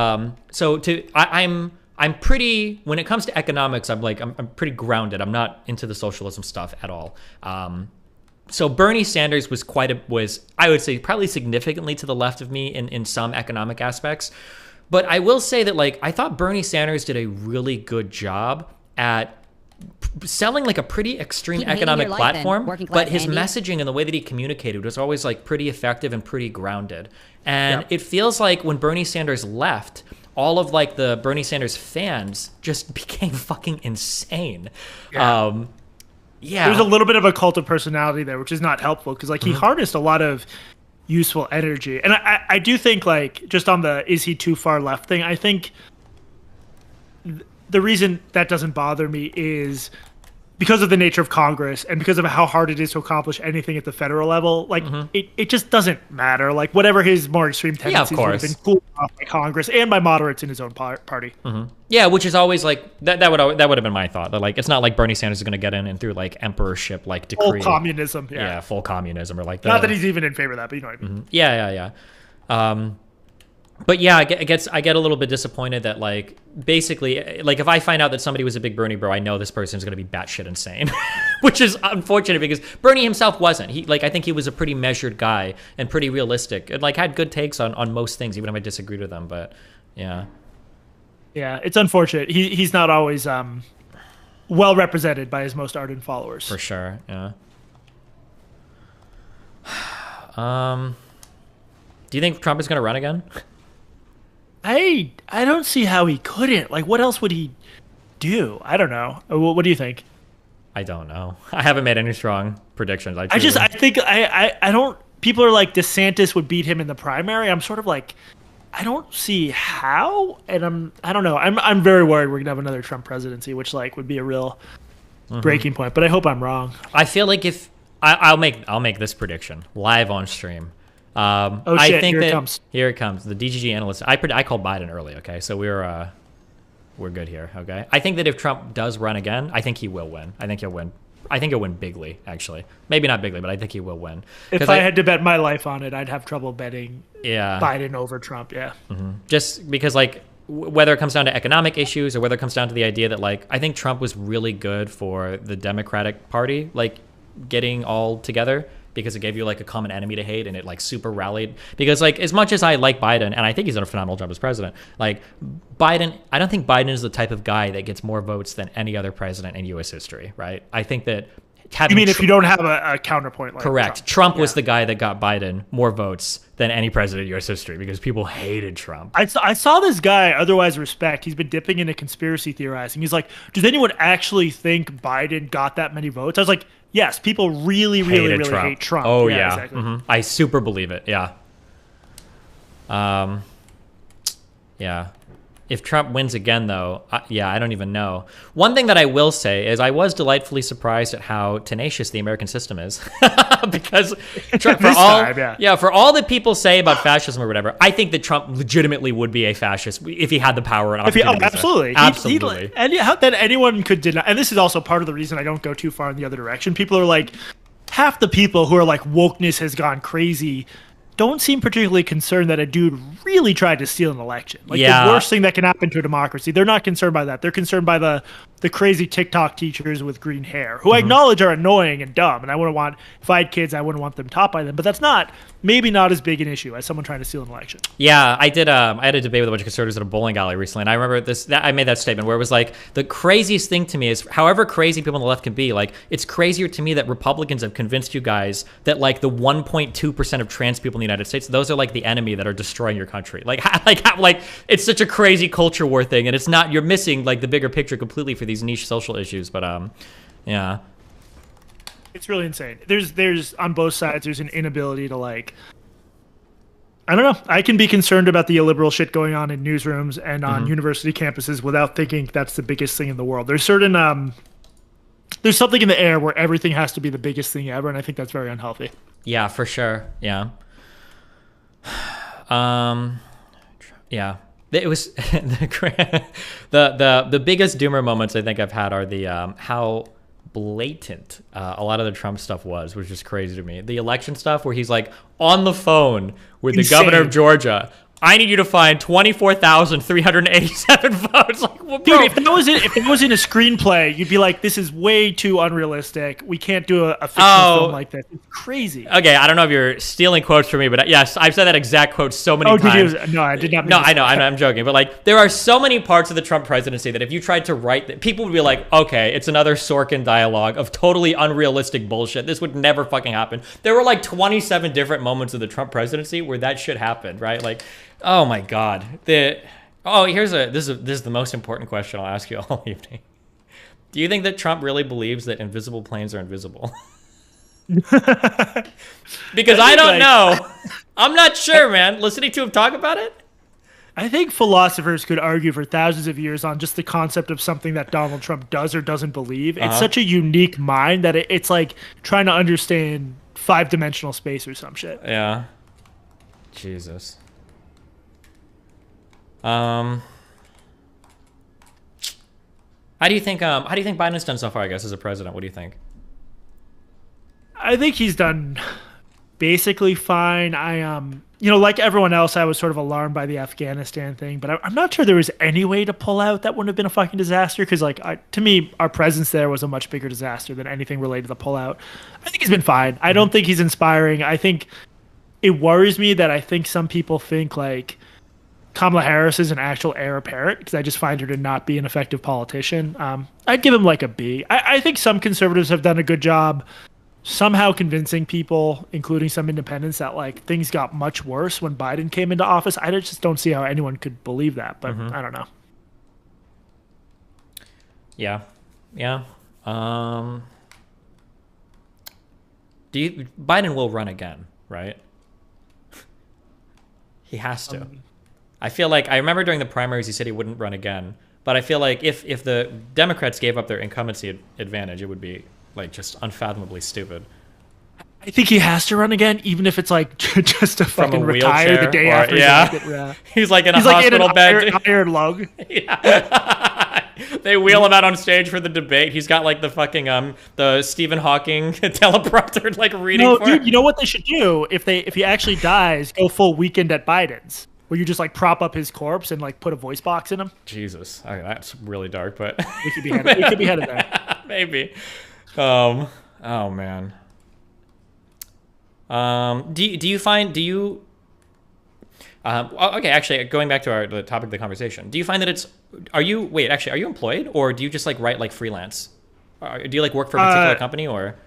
[SPEAKER 1] I'm pretty, when it comes to economics, I'm pretty grounded. I'm not into the socialism stuff at all. So Bernie Sanders was I would say probably significantly to the left of me in some economic aspects. But I will say that like I thought Bernie Sanders did a really good job at selling like a pretty extreme economic platform, but his messaging and the way that he communicated was always like pretty effective and pretty grounded. And it feels like when Bernie Sanders left, all of like the Bernie Sanders fans just became fucking insane. Yeah.
[SPEAKER 8] There's a little bit of a cult of personality there, which is not helpful because like he harnessed a lot of useful energy. And I do think like just on the is he too far left thing, I think the reason that doesn't bother me is because of the nature of Congress and because of how hard it is to accomplish anything at the federal level, like it just doesn't matter. Like whatever his more extreme tendencies would have been cooled off by Congress and by moderates in his own party.
[SPEAKER 1] Yeah, which is always like that would have been my thought. That like it's not like Bernie Sanders is going to get in and through like emperorship like decree.
[SPEAKER 8] Full communism.
[SPEAKER 1] Yeah, full communism or like
[SPEAKER 8] not that he's even in favor of that, but you know what I mean.
[SPEAKER 1] Yeah. But yeah, I get a little bit disappointed that like basically like if I find out that somebody was a big Bernie bro, I know this person is going to be batshit insane, which is unfortunate because Bernie himself wasn't. He like I think he was a pretty measured guy and pretty realistic and like had good takes on most things, even if I disagreed with them. But yeah,
[SPEAKER 8] it's unfortunate. He's not always well represented by his most ardent followers.
[SPEAKER 1] For sure. Yeah. Do you think Trump is going to run again?
[SPEAKER 8] I don't see how he couldn't. Like, what else would he do? I don't know. What do you think?
[SPEAKER 1] I don't know. I haven't made any strong predictions. I
[SPEAKER 8] think I don't. People are like DeSantis would beat him in the primary. I'm sort of like, I don't see how, and I don't know. I'm very worried we're gonna have another Trump presidency, which like would be a real breaking point. But I hope I'm wrong.
[SPEAKER 1] I feel like if I'll make this prediction live on stream.
[SPEAKER 8] I think
[SPEAKER 1] here it comes. The DGG analyst. I called Biden early. Okay, so we're good here. Okay, I think that if Trump does run again, I think he will win. I think he'll win. I think he'll win bigly. Actually, maybe not bigly, but I think he will win.
[SPEAKER 8] If I had to bet my life on it, I'd have trouble betting
[SPEAKER 1] Yeah.
[SPEAKER 8] Biden over Trump. Yeah.
[SPEAKER 1] Mm-hmm. Just because, like, whether it comes down to economic issues or whether it comes down to the idea that, like, I think Trump was really good for the Democratic Party, like, getting all together because it gave you, like, a common enemy to hate and it, like, super rallied. Because, like, as much as I like Biden, and I think he's done a phenomenal job as president, like, Biden, I don't think Biden is the type of guy that gets more votes than any other president in U.S. history, right? I think that
[SPEAKER 8] you mean if you don't have a counterpoint like
[SPEAKER 1] correct. Trump was the guy that got Biden more votes than any president in U.S. history because people hated Trump.
[SPEAKER 8] I saw this guy, otherwise respect, he's been dipping into conspiracy theorizing. He's like, does anyone actually think Biden got that many votes? I was like, yes, people really hate Trump.
[SPEAKER 1] Oh, yeah.
[SPEAKER 8] Exactly.
[SPEAKER 1] Mm-hmm. I super believe it. Yeah. Yeah. If Trump wins again, though, I don't even know. One thing that I will say is I was delightfully surprised at how tenacious the American system is. Because Trump, for all that people say about fascism or whatever, I think that Trump legitimately would be a fascist if he had the power and opportunity.
[SPEAKER 8] Absolutely.
[SPEAKER 1] Absolutely.
[SPEAKER 8] And how that anyone could deny. And this is also part of the reason I don't go too far in the other direction. People are like, half the people who are like, wokeness has gone crazy don't seem particularly concerned that a dude really tried to steal an election. Like the worst thing that can happen to a democracy. They're not concerned by that. They're concerned by the crazy TikTok teachers with green hair, who I acknowledge are annoying and dumb. And I wouldn't want, if I had kids, I wouldn't want them taught by them. But that's maybe not as big an issue as someone trying to steal an election.
[SPEAKER 1] Yeah, I did. I had a debate with a bunch of conservatives at a bowling alley recently, and I remember I made that statement where it was like, the craziest thing to me is, however crazy people on the left can be, like, it's crazier to me that Republicans have convinced you guys that, like, the 1.2% of trans people in the United States, those are like the enemy that are destroying your country. Like it's such a crazy culture war thing, and it's not. You're missing like the bigger picture completely for these niche social issues. But yeah.
[SPEAKER 8] It's really insane. There's on both sides, there's an inability to like, I don't know. I can be concerned about the illiberal shit going on in newsrooms and on university campuses without thinking that's the biggest thing in the world. There's certain, there's something in the air where everything has to be the biggest thing ever. And I think that's very unhealthy.
[SPEAKER 1] Yeah, for sure. Yeah. Yeah. It was the biggest doomer moments I think I've had are the how blatant a lot of the Trump stuff was, which is crazy to me. The election stuff where he's like on the phone with the governor of Georgia. I need you to find 24,387 votes. Like, well,
[SPEAKER 8] dude, if it was in a screenplay, you'd be like, "This is way too unrealistic. We can't do a fictional film like this. It's crazy."
[SPEAKER 1] Okay, I don't know if you're stealing quotes from me, but yes, I've said that exact quote so many times.
[SPEAKER 8] No, I did not.
[SPEAKER 1] No, I know, I'm joking, but like, there are so many parts of the Trump presidency that if you tried to write that, people would be like, "Okay, it's another Sorkin dialogue of totally unrealistic bullshit. This would never fucking happen." There were like 27 different moments of the Trump presidency where that shit happened, right? Like. Oh my God! This is the most important question I'll ask you all evening. Do you think that Trump really believes that invisible planes are invisible? Because I don't know. I'm not sure, man. Listening to him talk about it,
[SPEAKER 8] I think philosophers could argue for thousands of years on just the concept of something that Donald Trump does or doesn't believe. It's such a unique mind that it's like trying to understand 5-dimensional space or some shit.
[SPEAKER 1] Yeah. Jesus. How do you think Biden's done so far, I guess, as a president? What do you think?
[SPEAKER 8] I think he's done basically fine. Like everyone else, I was sort of alarmed by the Afghanistan thing, but I'm not sure there was any way to pull out that wouldn't have been a fucking disaster. Because, to me, our presence there was a much bigger disaster than anything related to the pullout. I think he's been fine. I don't think he's inspiring. I think it worries me that I think some people think like Kamala Harris is an actual heir apparent, because I just find her to not be an effective politician. I'd give him like a B. I think some conservatives have done a good job somehow convincing people, including some independents, that like things got much worse when Biden came into office. I just don't see how anyone could believe that, but I don't know.
[SPEAKER 1] Yeah. Biden will run again, right? He has to. I feel like, I remember during the primaries he said he wouldn't run again, but I feel like if the Democrats gave up their incumbency advantage, it would be like just unfathomably stupid.
[SPEAKER 8] I think he has to run again, even if it's like just to
[SPEAKER 1] From a
[SPEAKER 8] fucking retire the day after.
[SPEAKER 1] He's like in a hospital bed.
[SPEAKER 8] Iron lung.
[SPEAKER 1] Yeah. They wheel him out on stage for the debate. He's got like the fucking the Stephen Hawking teleprompter like reading.
[SPEAKER 8] No,
[SPEAKER 1] for
[SPEAKER 8] dude,
[SPEAKER 1] him.
[SPEAKER 8] you know what they should do if he actually dies? Go full Weekend at Biden's, where you just like prop up his corpse and like put a voice box in him.
[SPEAKER 1] Jesus, okay, that's really dark, but
[SPEAKER 8] we could be headed there.
[SPEAKER 1] Maybe. Oh man. Okay, actually, going back to the topic of the conversation, do you find that are you employed, or do you just like write like freelance? Do you like work for a particular company, or?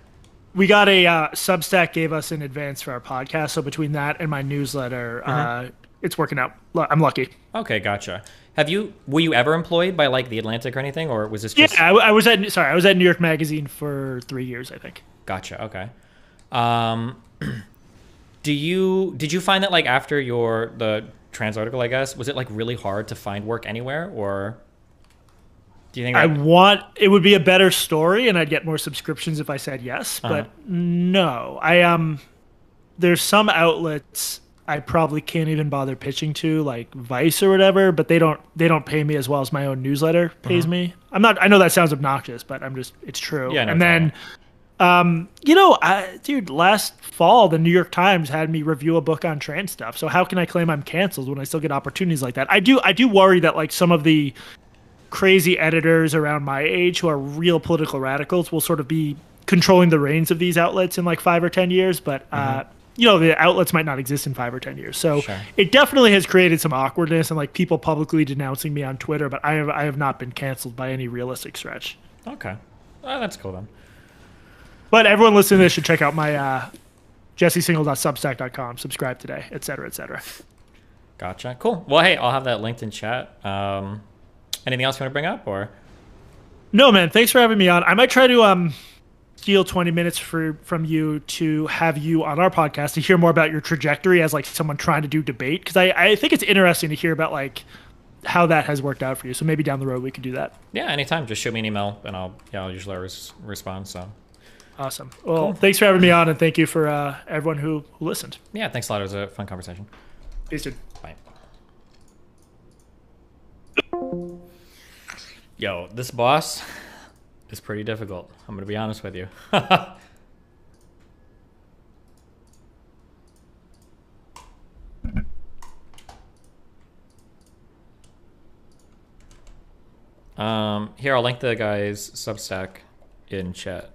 [SPEAKER 8] We got a Substack gave us in advance for our podcast, so between that and my newsletter, it's working out. I'm lucky.
[SPEAKER 1] Okay, gotcha. Were you ever employed by like the Atlantic or anything, or was this just?
[SPEAKER 8] Yeah, I was at New York Magazine for 3 years, I think.
[SPEAKER 1] Gotcha. Okay. Did you find that like after the trans article, I guess, was it like really hard to find work anywhere, or do you think
[SPEAKER 8] it would be a better story and I'd get more subscriptions if I said yes, but no. There's some outlets I probably can't even bother pitching to, like Vice or whatever, but they don't pay me as well as my own newsletter pays me. I know that sounds obnoxious, but it's true.
[SPEAKER 1] Yeah, no,
[SPEAKER 8] and then dude, last fall the New York Times had me review a book on trans stuff. So how can I claim I'm canceled when I still get opportunities like that? I do worry that like some of the crazy editors around my age who are real political radicals will sort of be controlling the reins of these outlets in like 5 or 10 years, but the outlets might not exist in 5 or 10 years. So It definitely has created some awkwardness and like people publicly denouncing me on Twitter, but I have not been canceled by any realistic stretch.
[SPEAKER 1] Okay. That's cool then.
[SPEAKER 8] But everyone listening to this should check out my jessesingal.substack.com, subscribe today, et cetera, et cetera.
[SPEAKER 1] Gotcha. Cool. Well, hey, I'll have that linked in chat. Anything else you want to bring up, or?
[SPEAKER 8] No, man. Thanks for having me on. I might try to steal 20 minutes from you to have you on our podcast to hear more about your trajectory as like someone trying to do debate, because I think it's interesting to hear about like how that has worked out for you. So maybe down the road we could do that.
[SPEAKER 1] Yeah, anytime. Just shoot me an email and I'll usually respond. So.
[SPEAKER 8] Awesome. Well, Thanks for having me on, and thank you for everyone who listened.
[SPEAKER 1] Yeah, thanks a lot. It was a fun conversation.
[SPEAKER 8] Peace, dude.
[SPEAKER 1] Bye. Yo, this boss is pretty difficult. I'm going to be honest with you. Here, I'll link the guy's Substack in chat.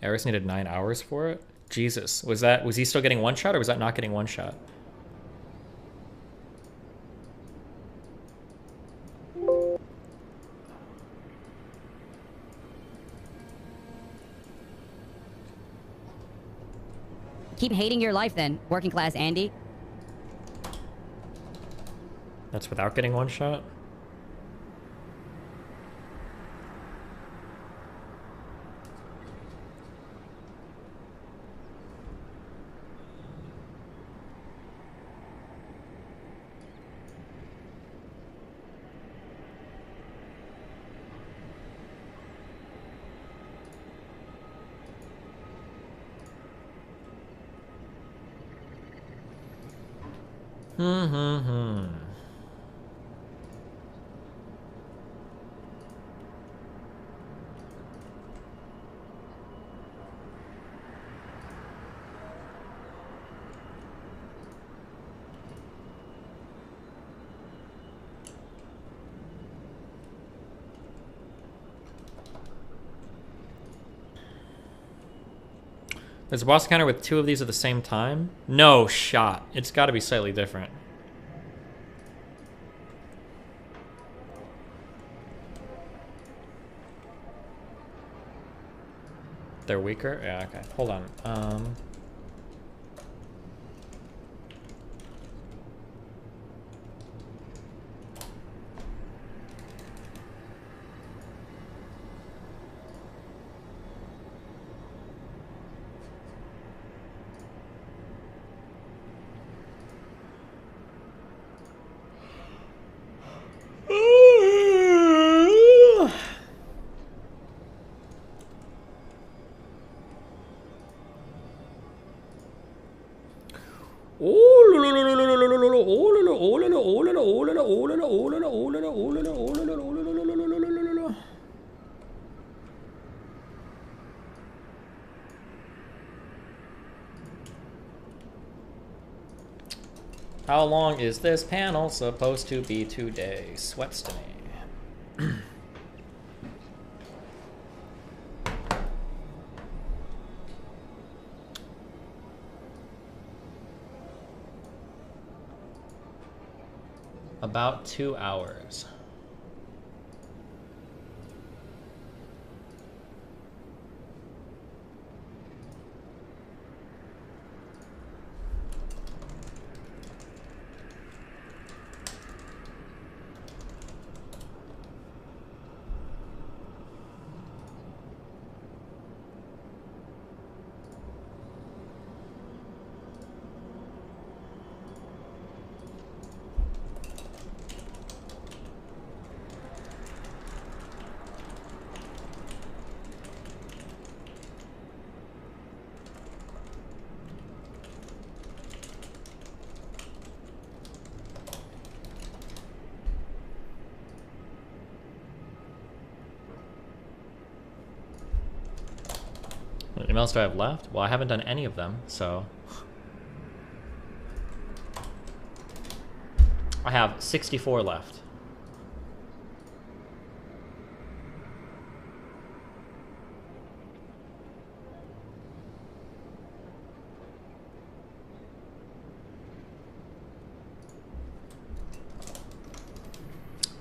[SPEAKER 1] Eris needed 9 hours for it? Jesus. Was he still getting one shot, or was that not getting one shot?
[SPEAKER 7] Keep hating your life then, working class Andy.
[SPEAKER 1] That's without getting one shot? Hmm. There's a boss encounter with 2 of these at the same time? No shot. It's got to be slightly different. They're weaker? Yeah, okay. Hold on. How long is this panel supposed to be today? Sweats to me. About 2 hours. What emails do I have left? Well, I haven't done any of them, so... I have 64 left.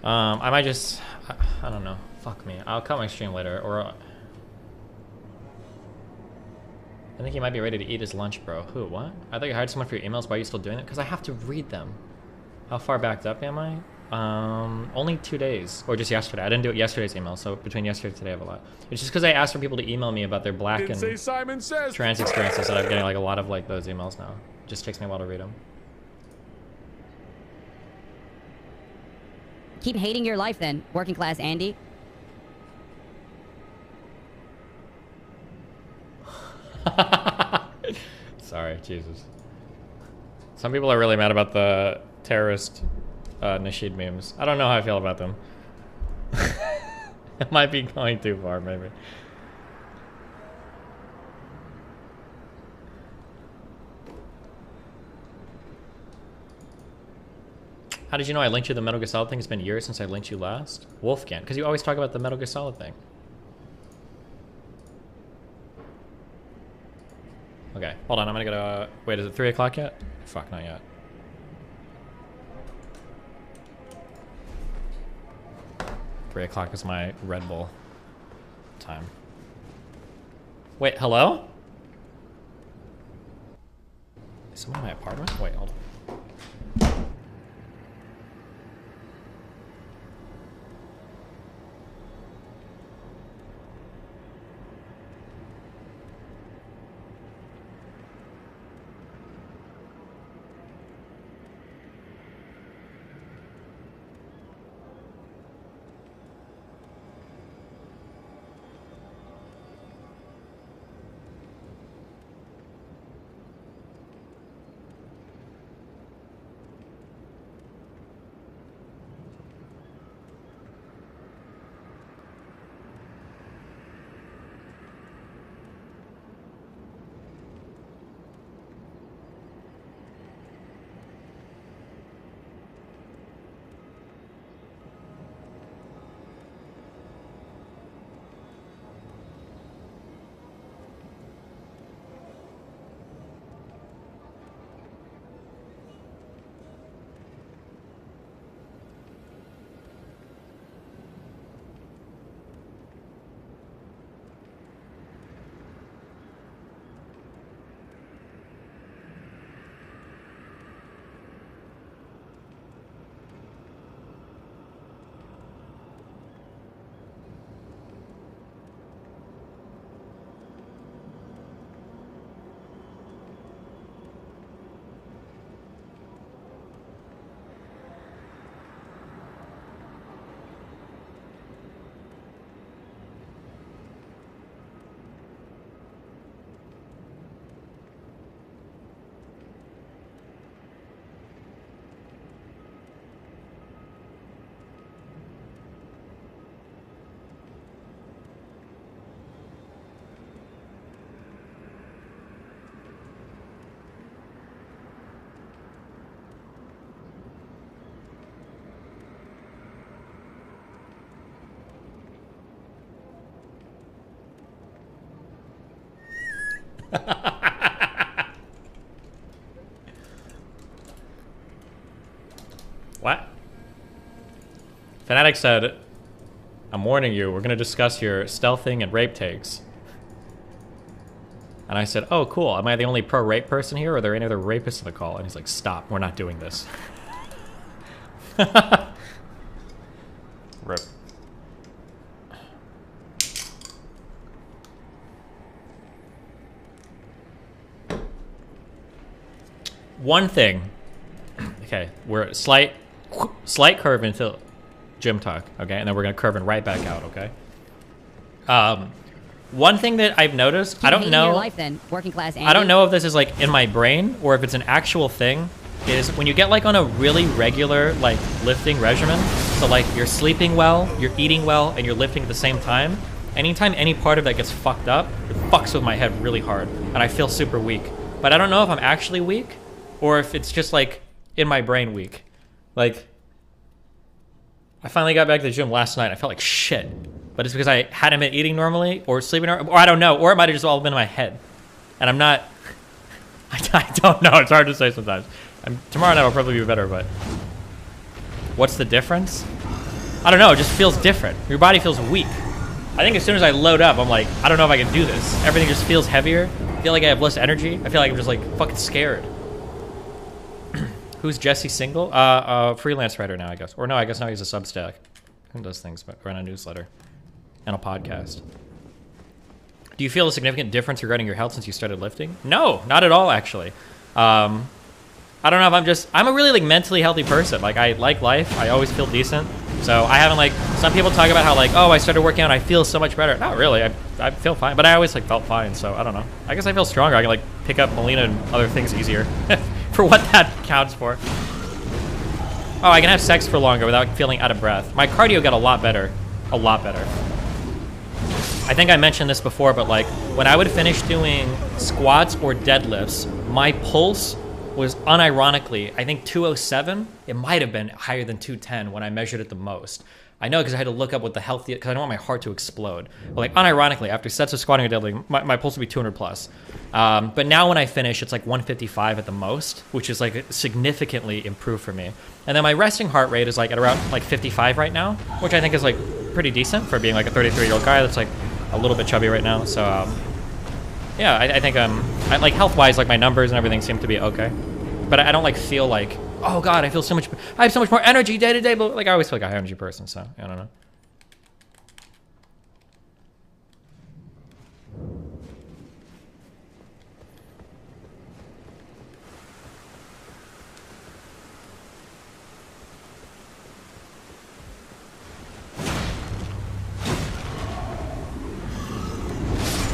[SPEAKER 1] I might just... I don't know. Fuck me. I'll cut my stream later, or... I think he might be ready to eat his lunch, bro. Who? What? I thought you hired someone for your emails. Why are you still doing it? Because I have to read them. How far backed up am I? Only 2 days. Or just yesterday. I didn't do it yesterday's email, so between yesterday and today I have a lot. It's just because I asked for people to email me about their black and trans experiences that I'm getting like a lot of like those emails now. It just takes me a while to read them.
[SPEAKER 7] Keep hating your life then, working class Andy.
[SPEAKER 1] Sorry, Jesus. Some people are really mad about the terrorist Nasheed memes. I don't know how I feel about them. It might be going too far, maybe. How did you know I linked you the Metal Gear Solid thing? It's been years since I linked you last. Wolfgang, because you always talk about the Metal Gear Solid thing. Okay, hold on, I'm gonna go to... Wait, is it 3 o'clock yet? Fuck, not yet. Three o'clock is my Red Bull time. Wait, hello? Is someone in my apartment? Wait, hold on. What? Fanatic said, I'm warning you, we're gonna discuss your stealthing and rape takes. And I said, oh, cool. Am I the only pro-rape person here, or are there any other rapists in the call? And he's like, stop, we're not doing this. Rip. One thing. Okay, we're slight curve into gym talk, okay? And then we're gonna curve it right back out, okay? One thing that I've noticed, I don't know.
[SPEAKER 7] Your life, then, working class Andy.
[SPEAKER 1] I don't know if this is like in my brain or if it's an actual thing. Is when you get like on a really regular like lifting regimen, so like you're sleeping well, you're eating well, and you're lifting at the same time. Anytime any part of that gets fucked up, it fucks with my head really hard, and I feel super weak. But I don't know if I'm actually weak, or if it's just like in my brain weak. Like, I finally got back to the gym last night. I felt like shit. But it's because I hadn't been eating normally or sleeping, or I don't know, or it might have just all been in my head. And I'm not, I don't know, it's hard to say sometimes. Tomorrow night will probably be better, but what's the difference? I don't know, it just feels different. Your body feels weak. I think as soon as I load up, I'm like, I don't know if I can do this. Everything just feels heavier. I feel like I have less energy. I feel like I'm just like fucking scared. Who's Jesse Singal? Freelance writer now, I guess. Or no, I guess now he's a Substack. Who does things, but run a newsletter and a podcast. Do you feel a significant difference regarding your health since you started lifting? No, not at all, actually. I don't know if I'm a really like mentally healthy person. Like I like life. I always feel decent. So I haven't like, some people talk about how like, oh, I started working out, I feel so much better. Not really, I feel fine, but I always like felt fine. So I don't know. I guess I feel stronger. I can like pick up Melina and other things easier for what that counts for. Oh, I can have sex for longer without feeling out of breath. My cardio got a lot better. A lot better. I think I mentioned this before, but like when I would finish doing squats or deadlifts, my pulse was unironically, I think 207. It might have been higher than 210 when I measured it the most. I know because I had to look up what the healthy, because I don't want my heart to explode. But like unironically, after sets of squatting or deadlifting, my pulse would be 200 plus. But now when I finish, it's like 155 at the most, which is like significantly improved for me. And then my resting heart rate is like at around like 55 right now, which I think is like pretty decent for being like a 33-year-old guy that's like a little bit chubby right now. So yeah, I think I like health-wise, like my numbers and everything seem to be okay. But I don't like feel like, oh God, I have so much more energy day to day. But like I always feel like a high energy person, so I don't know.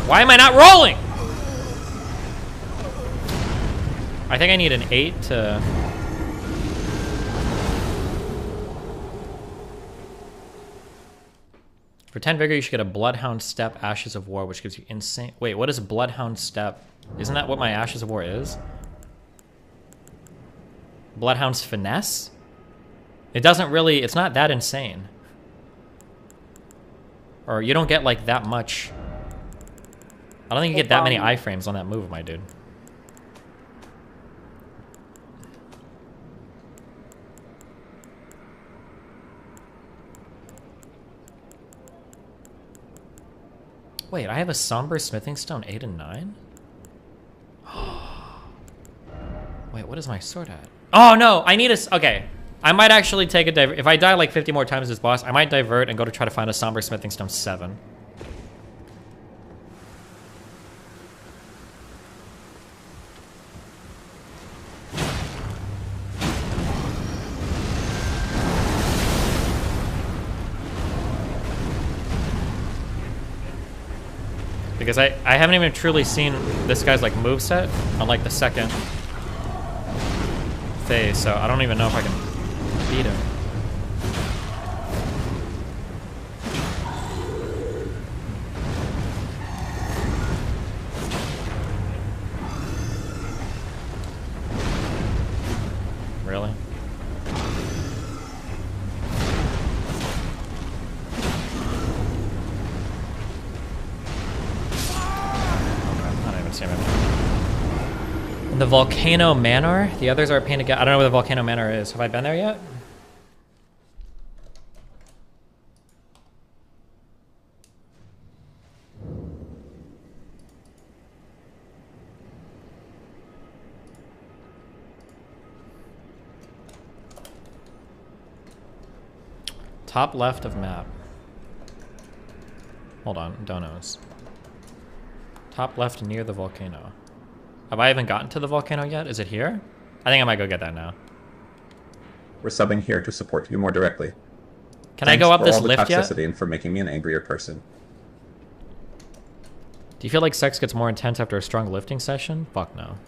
[SPEAKER 1] Why am I not rolling? I think I need an 8 to... For 10 vigor, you should get a Bloodhound Step Ashes of War, which gives you insane... Wait, what is Bloodhound Step? Isn't that what my Ashes of War is? Bloodhound's Finesse? It doesn't really... It's not that insane. Or you don't get, like, that much... I don't think you get that many iframes on that move, my dude. Wait, I have a Somber Smithing Stone 8 and 9? Wait, what is my sword at? Oh no, I need a... Okay, I might actually take a divert. If I die like 50 more times as this boss, I might divert and go to try to find a Somber Smithing Stone 7. Because I haven't even truly seen this guy's like moveset on like the second phase, so I don't even know if I can beat him. Really? I'm not even seeing him. The Volcano Manor. The others are a pain to get. I don't know where the Volcano Manor is. Have I been there yet? Top left of map. Hold on, donos. Top left near the volcano. Have I even gotten to the volcano yet? Is it here? I think I might go get that now.
[SPEAKER 17] We're subbing here to support you more directly.
[SPEAKER 1] Can I go up this lift yet?
[SPEAKER 17] Toxicity and for making me an angrier person.
[SPEAKER 1] Do you feel like sex gets more intense after a strong lifting session? Fuck no.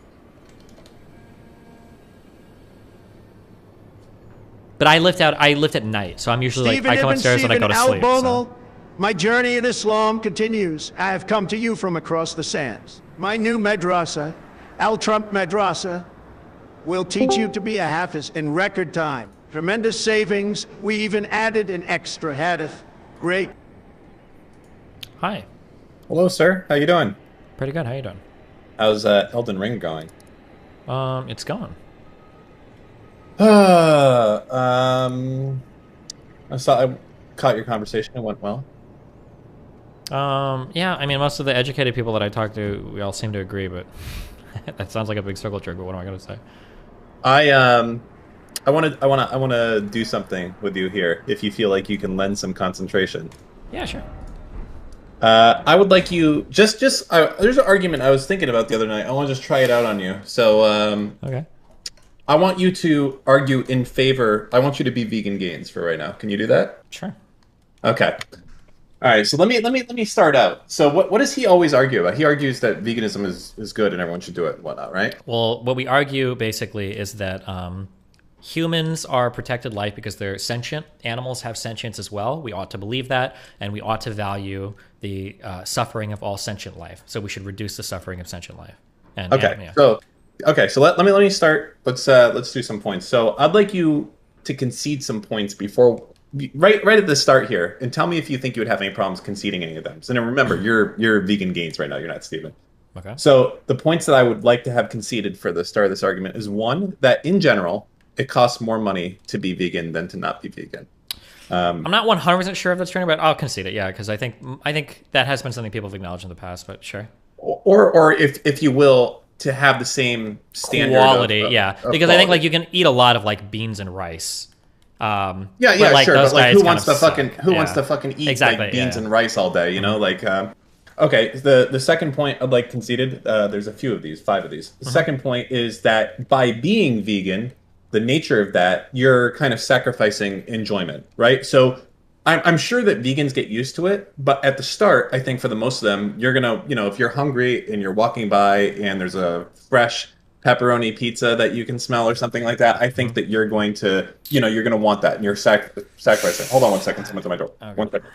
[SPEAKER 1] But I lift at night, so I'm usually I come upstairs when I go to sleep. So.
[SPEAKER 9] My journey in Islam continues. I have come to you from across the sands. My new madrasa, Al Trump Madrasa, will teach you to be a hafiz in record time. Tremendous savings. We even added an extra hadith. Great.
[SPEAKER 1] Hi.
[SPEAKER 17] Hello, sir. How you doing?
[SPEAKER 1] Pretty good. How you doing?
[SPEAKER 17] How's Elden Ring going?
[SPEAKER 1] It's gone.
[SPEAKER 17] I caught your conversation. It went well.
[SPEAKER 1] Yeah, I mean, most of the educated people that I talk to, we all seem to agree, but that sounds like a big circle jerk, but what am I going to say?
[SPEAKER 17] I want to do something with you here, if you feel like you can lend some concentration.
[SPEAKER 1] Yeah, sure.
[SPEAKER 17] I would like you, there's an argument I was thinking about the other night. I want to just try it out on you. So,
[SPEAKER 1] okay.
[SPEAKER 17] I want you to argue in favor. I want you to be vegan gains for right now. Can you do that?
[SPEAKER 1] Sure.
[SPEAKER 17] Okay. All right. So let me start out. So what does he always argue about? He argues that veganism is good and everyone should do it and whatnot, right?
[SPEAKER 1] Well, what we argue basically is that humans are protected life because they're sentient. Animals have sentience as well. We ought to believe that, and we ought to value the suffering of all sentient life. So we should reduce the suffering of sentient life. And,
[SPEAKER 17] okay.
[SPEAKER 1] Yeah.
[SPEAKER 17] So let me start. Let's do some points. So I'd like you to concede some points before right at the start here, and tell me if you think you would have any problems conceding any of them. So now remember, you're vegan gains right now. You're not Steven.
[SPEAKER 1] Okay.
[SPEAKER 17] So the points that I would like to have conceded for the start of this argument is one, that in general it costs more money to be vegan than to not be vegan.
[SPEAKER 1] I'm not 100% sure if that's true, but I'll concede it. Yeah, because I think that has been something people have acknowledged in the past. But sure.
[SPEAKER 17] Or if you will, to have the same standard
[SPEAKER 1] quality,
[SPEAKER 17] of
[SPEAKER 1] because
[SPEAKER 17] quality.
[SPEAKER 1] I think like you can eat a lot of like beans and rice.
[SPEAKER 17] Sure.
[SPEAKER 1] Like,
[SPEAKER 17] but like, who wants to fucking eat
[SPEAKER 1] exactly,
[SPEAKER 17] like beans and rice all day? You know, like. Okay. The second point I'd like conceded. There's a few of these, 5 of these. The second point is that by being vegan, the nature of that, you're kind of sacrificing enjoyment, right? So. I'm sure that vegans get used to it, but at the start, I think for the most of them, you're gonna, if you're hungry and you're walking by and there's a fresh pepperoni pizza that you can smell or something like that, I think that you're going to, you're gonna want that and you're sacrificing. Hold on 1 second, someone's at my door. Okay. 1 second.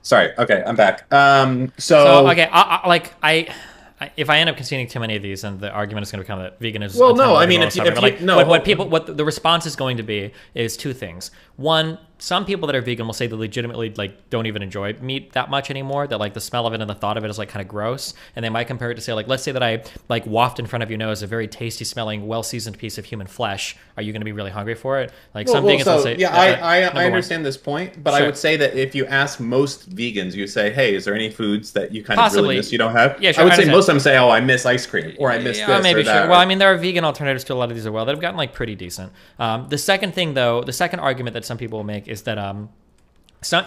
[SPEAKER 17] Sorry. Okay, I'm back.
[SPEAKER 1] So okay, if I end up conceding too many of these, then the argument is going to become that vegan is.
[SPEAKER 17] Well, no, I mean, what
[SPEAKER 1] the response is going to be is 2 things. One, some people that are vegan will say they legitimately like don't even enjoy meat that much anymore. That like the smell of it and the thought of it is like kind of gross, and they might compare it to say like, let's say that I like waft in front of your nose a very tasty smelling, well seasoned piece of human flesh. Are you going to be really hungry for it? Like some vegans will say,
[SPEAKER 17] yeah, I understand this point, but
[SPEAKER 1] sure.
[SPEAKER 17] I would say that if you ask most vegans, you say, hey, is there any foods that you kind of really miss you don't have?
[SPEAKER 1] Yeah, sure,
[SPEAKER 17] I would say most of them say, oh, I miss ice cream, or I miss this
[SPEAKER 1] maybe
[SPEAKER 17] or that.
[SPEAKER 1] Sure. Well, I mean, there are vegan alternatives to a lot of these as well that have gotten like pretty decent. The second thing, though, the second argument that some people will make is that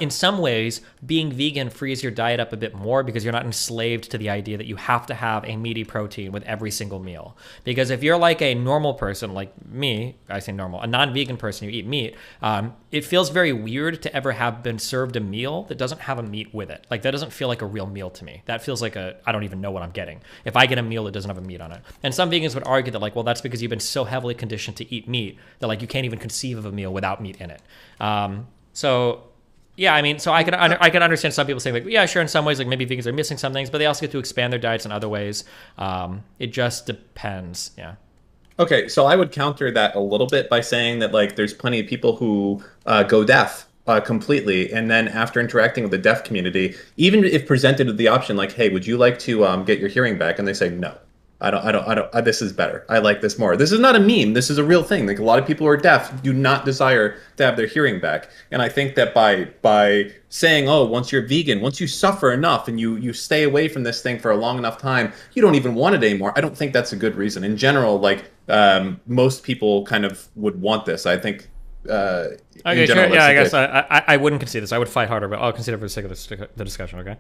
[SPEAKER 1] in some ways, being vegan frees your diet up a bit more because you're not enslaved to the idea that you have to have a meaty protein with every single meal. Because if you're like a normal person, like me, I say normal, a non-vegan person who eat meat, it feels very weird to ever have been served a meal that doesn't have a meat with it. Like that doesn't feel like a real meal to me. That feels like I don't even know what I'm getting if I get a meal that doesn't have a meat on it. And some vegans would argue that like, well, that's because you've been so heavily conditioned to eat meat that like you can't even conceive of a meal without meat in it. Yeah, I mean, so I can understand some people saying like, yeah, sure, in some ways, like maybe vegans are missing some things, but they also get to expand their diets in other ways. It just depends. Yeah.
[SPEAKER 17] Okay, so I would counter that a little bit by saying that like there's plenty of people who go deaf completely, and then after interacting with the deaf community, even if presented with the option like, "Hey, would you like to get your hearing back?" and they say, "No, this is better. I like this more." This is not a meme. This is a real thing. Like a lot of people who are deaf do not desire to have their hearing back, and I think that by saying, "Oh, once you're vegan, once you suffer enough and you stay away from this thing for a long enough time, you don't even want it anymore." I don't think that's a good reason. In general, like most people kind of would want this. I think.
[SPEAKER 1] Okay, sure. Yeah, I guess I wouldn't concede this. I would fight harder, but I'll consider for the sake of the discussion. Okay.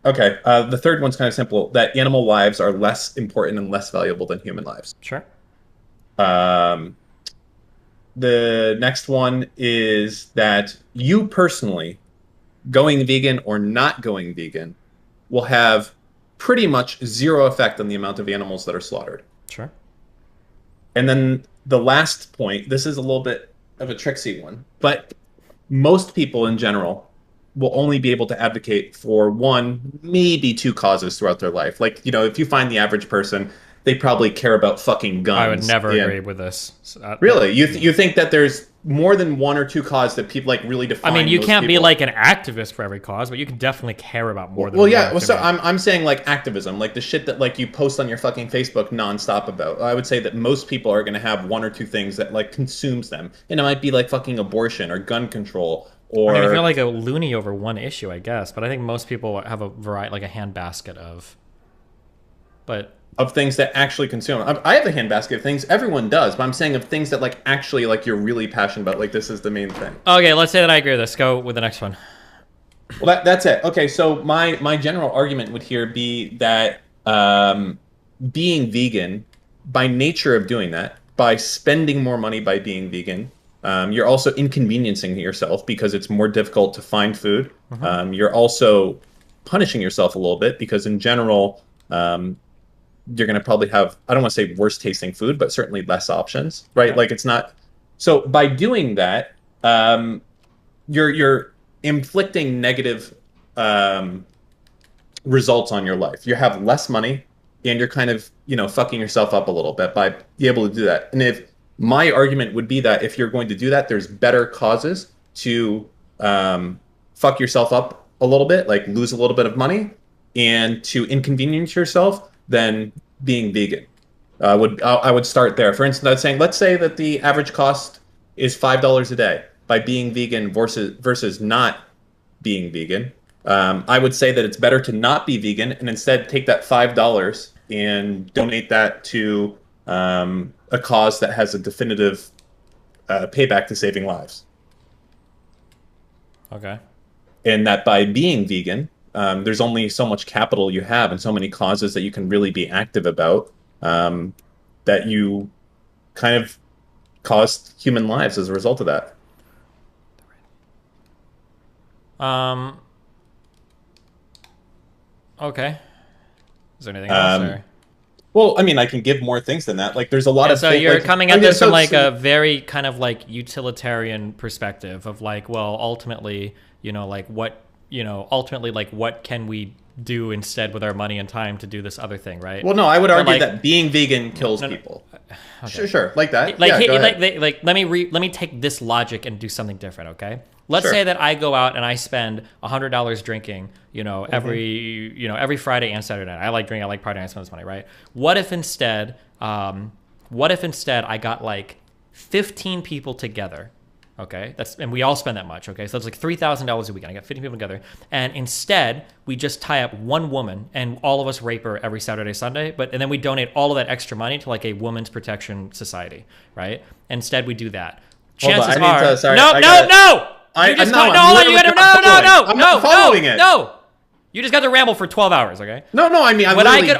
[SPEAKER 17] Okay. The third one's kind of simple. That animal lives are less important and less valuable than human lives.
[SPEAKER 1] Sure.
[SPEAKER 17] The next one is that you personally, going vegan or not going vegan, will have pretty much zero effect on the amount of animals that are slaughtered.
[SPEAKER 1] Sure.
[SPEAKER 17] And then the last point, this is a little bit of a tricksy one, but most people in general will only be able to advocate for one, maybe two causes throughout their life. Like, you know, if you find the average person, they probably care about fucking guns.
[SPEAKER 1] I would never agree with this.
[SPEAKER 17] Really? You think that there's more than one or two causes that people like really define?
[SPEAKER 1] I mean, you can't be like an activist for every cause, but you can definitely care about more than
[SPEAKER 17] well,
[SPEAKER 1] one.
[SPEAKER 17] yeah. Well, so I'm saying like activism, like the shit that like you post on your fucking Facebook nonstop about. I would say that most people are going to have one or two things that like consumes them, and it might be like fucking abortion or gun control. Or
[SPEAKER 1] I mean, if you're like a loony over one issue, I guess, but I think most people have a variety, like a handbasket
[SPEAKER 17] of things that actually consume. I have a handbasket of things. Everyone does, but I'm saying of things that like actually like you're really passionate about. Like this is the main thing.
[SPEAKER 1] Okay, let's say that I agree with this. Go with the next one.
[SPEAKER 17] Well, that's it. Okay, so my general argument would here be that being vegan, by nature of doing that, by spending more money by being vegan, you're also inconveniencing yourself because it's more difficult to find food. You're also punishing yourself a little bit because in general, you're going to probably have, I don't want to say worse tasting food, but certainly less options, right? Like it's not. So by doing that, you're inflicting negative results on your life. You have less money and you're kind of, you know, fucking yourself up a little bit by being able to do that. And if my argument would be that if you're going to do that, there's better causes to fuck yourself up a little bit, like lose a little bit of money and to inconvenience yourself than being vegan. I would start there. For instance, I'd saying, let's say that the average cost is $5 a day by being vegan versus not being vegan. I would say that it's better to not be vegan and instead take that $5 and donate that to a cause that has a definitive payback to saving lives.
[SPEAKER 1] Okay.
[SPEAKER 17] And that by being vegan, there's only so much capital you have and so many causes that you can really be active about that you kind of cost human lives as a result of that.
[SPEAKER 1] Okay. Is there anything else there?
[SPEAKER 17] Well, I mean, I can give more things than that. Like, there's a lot of.
[SPEAKER 1] So
[SPEAKER 17] things,
[SPEAKER 1] you're
[SPEAKER 17] like,
[SPEAKER 1] coming at this from like a very kind of like utilitarian perspective of like, well, ultimately, you know, like what, you know, ultimately, like what can we do instead with our money and time to do this other thing, right?
[SPEAKER 17] Well, no, I would argue
[SPEAKER 1] like,
[SPEAKER 17] that being vegan kills people. Okay. Sure, like that.
[SPEAKER 1] Like,
[SPEAKER 17] yeah,
[SPEAKER 1] like let me take this logic and do something different, okay? Let's say that I go out and I spend $100 drinking, you know, every Friday and Saturday night. I like drinking, I like partying, I spend this money, right? What if instead I got like 15 people together, okay? And we all spend that much, okay? So it's like $3,000 a week. And I got 15 people together, and instead we just tie up one woman and all of us rape her every Saturday, Sunday. And then we donate all of that extra money to like a women's protection society, right? Instead we do that. Chances are, no. You just no. I'm not following it. No. You just got to ramble for 12 hours, okay?
[SPEAKER 17] No. I mean,
[SPEAKER 1] what I could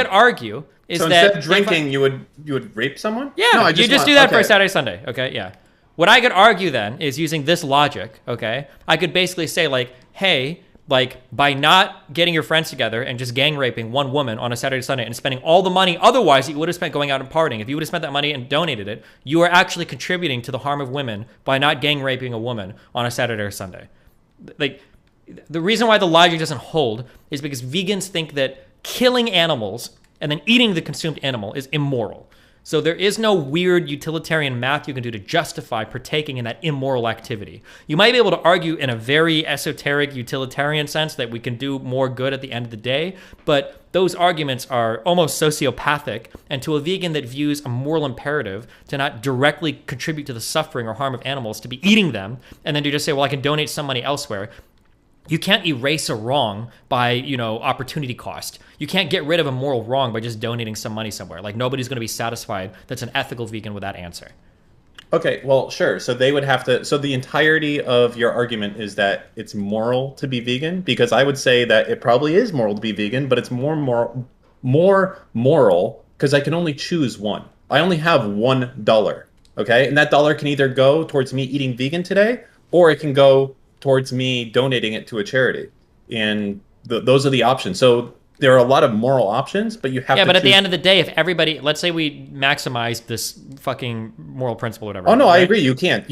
[SPEAKER 1] argue is
[SPEAKER 17] so
[SPEAKER 1] that
[SPEAKER 17] instead of drinking, you would rape someone.
[SPEAKER 1] Yeah, no, you just do that for a Saturday, Sunday, okay? Yeah. What I could argue then is using this logic, okay? I could basically say like, hey, like by not getting your friends together and just gang raping one woman on a Saturday, Sunday and spending all the money otherwise that you would have spent going out and partying, if you would have spent that money and donated it, you are actually contributing to the harm of women by not gang raping a woman on a Saturday or Sunday. Like, the reason why the logic doesn't hold is because vegans think that killing animals and then eating the consumed animal is immoral. So there is no weird utilitarian math you can do to justify partaking in that immoral activity. You might be able to argue in a very esoteric utilitarian sense that we can do more good at the end of the day, but those arguments are almost sociopathic, and to a vegan that views a moral imperative to not directly contribute to the suffering or harm of animals, to be eating them, and then to just say, well, I can donate some money elsewhere. You can't erase a wrong by, opportunity cost. You can't get rid of a moral wrong by just donating some money somewhere. Like, nobody's going to be satisfied that's an ethical vegan with that answer.
[SPEAKER 17] Okay, well, sure. So they would have to. So the entirety of your argument is that it's moral to be vegan, because I would say that it probably is moral to be vegan, but it's more moral because I can only choose one. I only have $1. Okay, and that dollar can either go towards me eating vegan today, or it can go towards me donating it to a charity. And those are the options. So there are a lot of moral options, but you have to
[SPEAKER 1] but at the
[SPEAKER 17] choose.
[SPEAKER 1] end of the day, if everybody, let's say we maximize this fucking moral principle or whatever.
[SPEAKER 17] Oh, no, I
[SPEAKER 1] right?
[SPEAKER 17] agree. You can't.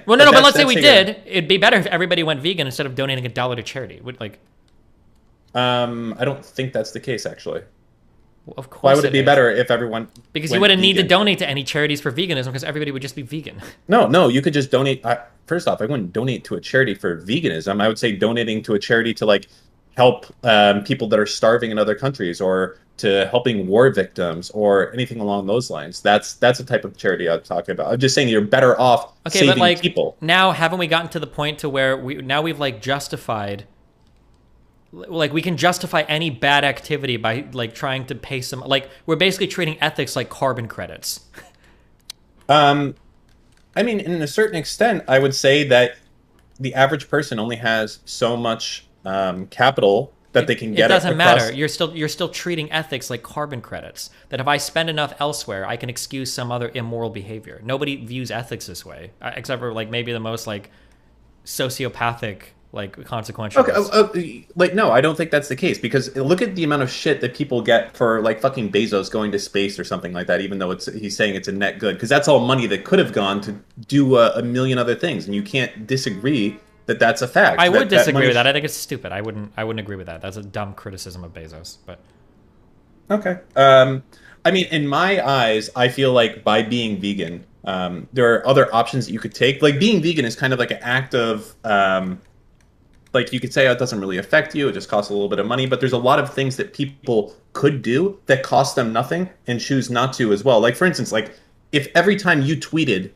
[SPEAKER 1] Well, no, but let's say we did. It'd be better if everybody went vegan instead of donating $1 to charity.
[SPEAKER 17] I don't think that's the case, actually.
[SPEAKER 1] Well, of course.
[SPEAKER 17] Why would it be
[SPEAKER 1] is.
[SPEAKER 17] better if everyone
[SPEAKER 1] Because
[SPEAKER 17] went
[SPEAKER 1] you wouldn't need to
[SPEAKER 17] vegan?
[SPEAKER 1] donate to any charities for veganism, because everybody would just be vegan.
[SPEAKER 17] No, you could just donate. First off, I wouldn't donate to a charity for veganism. I would say donating to a charity to help people that are starving in other countries, or to helping war victims, or anything along those lines. That's the type of charity I'm talking about. I'm just saying you're better off saving people.
[SPEAKER 1] Now, haven't we gotten to the point to where we've justified, we can justify any bad activity by trying to pay some, we're basically treating ethics like carbon credits.
[SPEAKER 17] I mean, in a certain extent, I would say that the average person only has so much capital that they can get.
[SPEAKER 1] It doesn't
[SPEAKER 17] across.
[SPEAKER 1] matter. You're still treating ethics like carbon credits. That if I spend enough elsewhere, I can excuse some other immoral behavior. Nobody views ethics this way, except for maybe the most sociopathic, consequential.
[SPEAKER 17] Okay, no, I don't think that's the case, because look at the amount of shit that people get for fucking Bezos going to space or something like that, even though he's saying it's a net good, because that's all money that could have gone to do a million other things, and you can't disagree that that's a fact.
[SPEAKER 1] I would disagree with that. I think it's stupid. I wouldn't agree with that. That's a dumb criticism of Bezos. But
[SPEAKER 17] okay. I mean, in my eyes, I feel like by being vegan, there are other options that you could take. Being vegan is kind of an act of you could say, oh, it doesn't really affect you, it just costs a little bit of money, but there's a lot of things that people could do that cost them nothing and choose not to as well. For instance, if every time you tweeted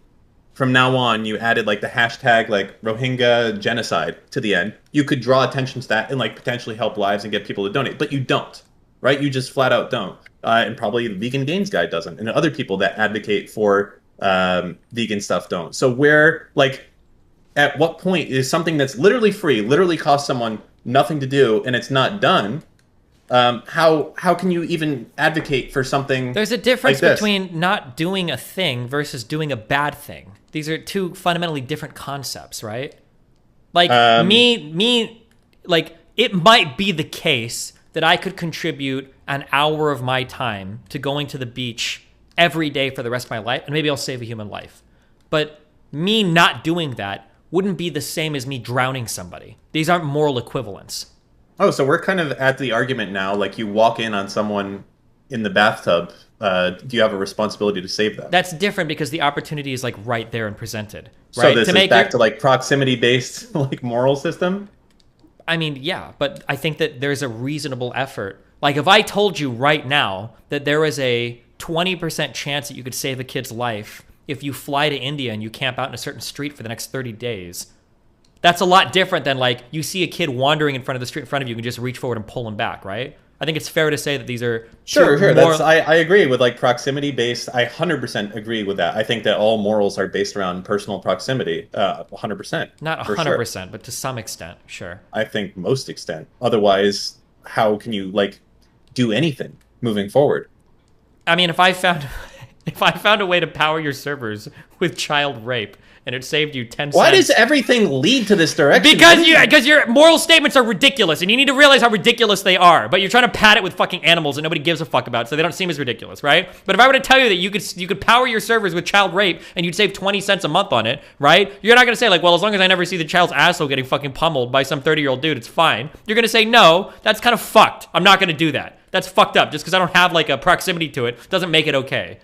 [SPEAKER 17] from now on, you added the hashtag Rohingya genocide to the end, you could draw attention to that and potentially help lives and get people to donate, but you don't, right? You just flat out don't. And probably the Vegan Gains guy doesn't, and other people that advocate for vegan stuff don't. So at what point is something that's literally free, literally costs someone nothing to do, and it's not done? How can you even advocate for something?
[SPEAKER 1] There's a difference
[SPEAKER 17] like this?
[SPEAKER 1] between not doing a thing versus doing a bad thing. These are two fundamentally different concepts, right? It might be the case that I could contribute an hour of my time to going to the beach every day for the rest of my life, and maybe I'll save a human life. But me not doing that wouldn't be the same as me drowning somebody. These aren't moral equivalents.
[SPEAKER 17] Oh, so we're kind of at the argument now, you walk in on someone in the bathtub, do you have a responsibility to save them?
[SPEAKER 1] That's different because the opportunity is right there and presented.
[SPEAKER 17] So
[SPEAKER 1] right?
[SPEAKER 17] this is back to proximity-based moral system?
[SPEAKER 1] I mean, yeah, but I think that there's a reasonable effort. If I told you right now that there is a 20% chance that you could save a kid's life if you fly to India and you camp out in a certain street for the next 30 days, that's a lot different than you see a kid wandering in front of the street in front of you, you can just reach forward and pull him back, right? I think it's fair to say that these are
[SPEAKER 17] Sure. I agree with proximity based. I 100% agree with that. I think that all morals are based around personal proximity. 100%.
[SPEAKER 1] Not 100%, but to some extent, sure.
[SPEAKER 17] I think most extent. Otherwise, how can you do anything moving forward?
[SPEAKER 1] I mean, if I found a way to power your servers with child rape and it saved you 10 cents.
[SPEAKER 17] Why does everything lead to this direction?
[SPEAKER 1] Because your moral statements are ridiculous, and you need to realize how ridiculous they are. But you're trying to pad it with fucking animals, and nobody gives a fuck about it, so they don't seem as ridiculous, right? But if I were to tell you that you could power your servers with child rape and you'd save 20 cents a month on it, right? You're not gonna say well, as long as I never see the child's asshole getting fucking pummeled by some 30-year-old dude, it's fine. You're gonna say, no, that's kind of fucked. I'm not gonna do that. That's fucked up. Just because I don't have a proximity to it doesn't make it okay.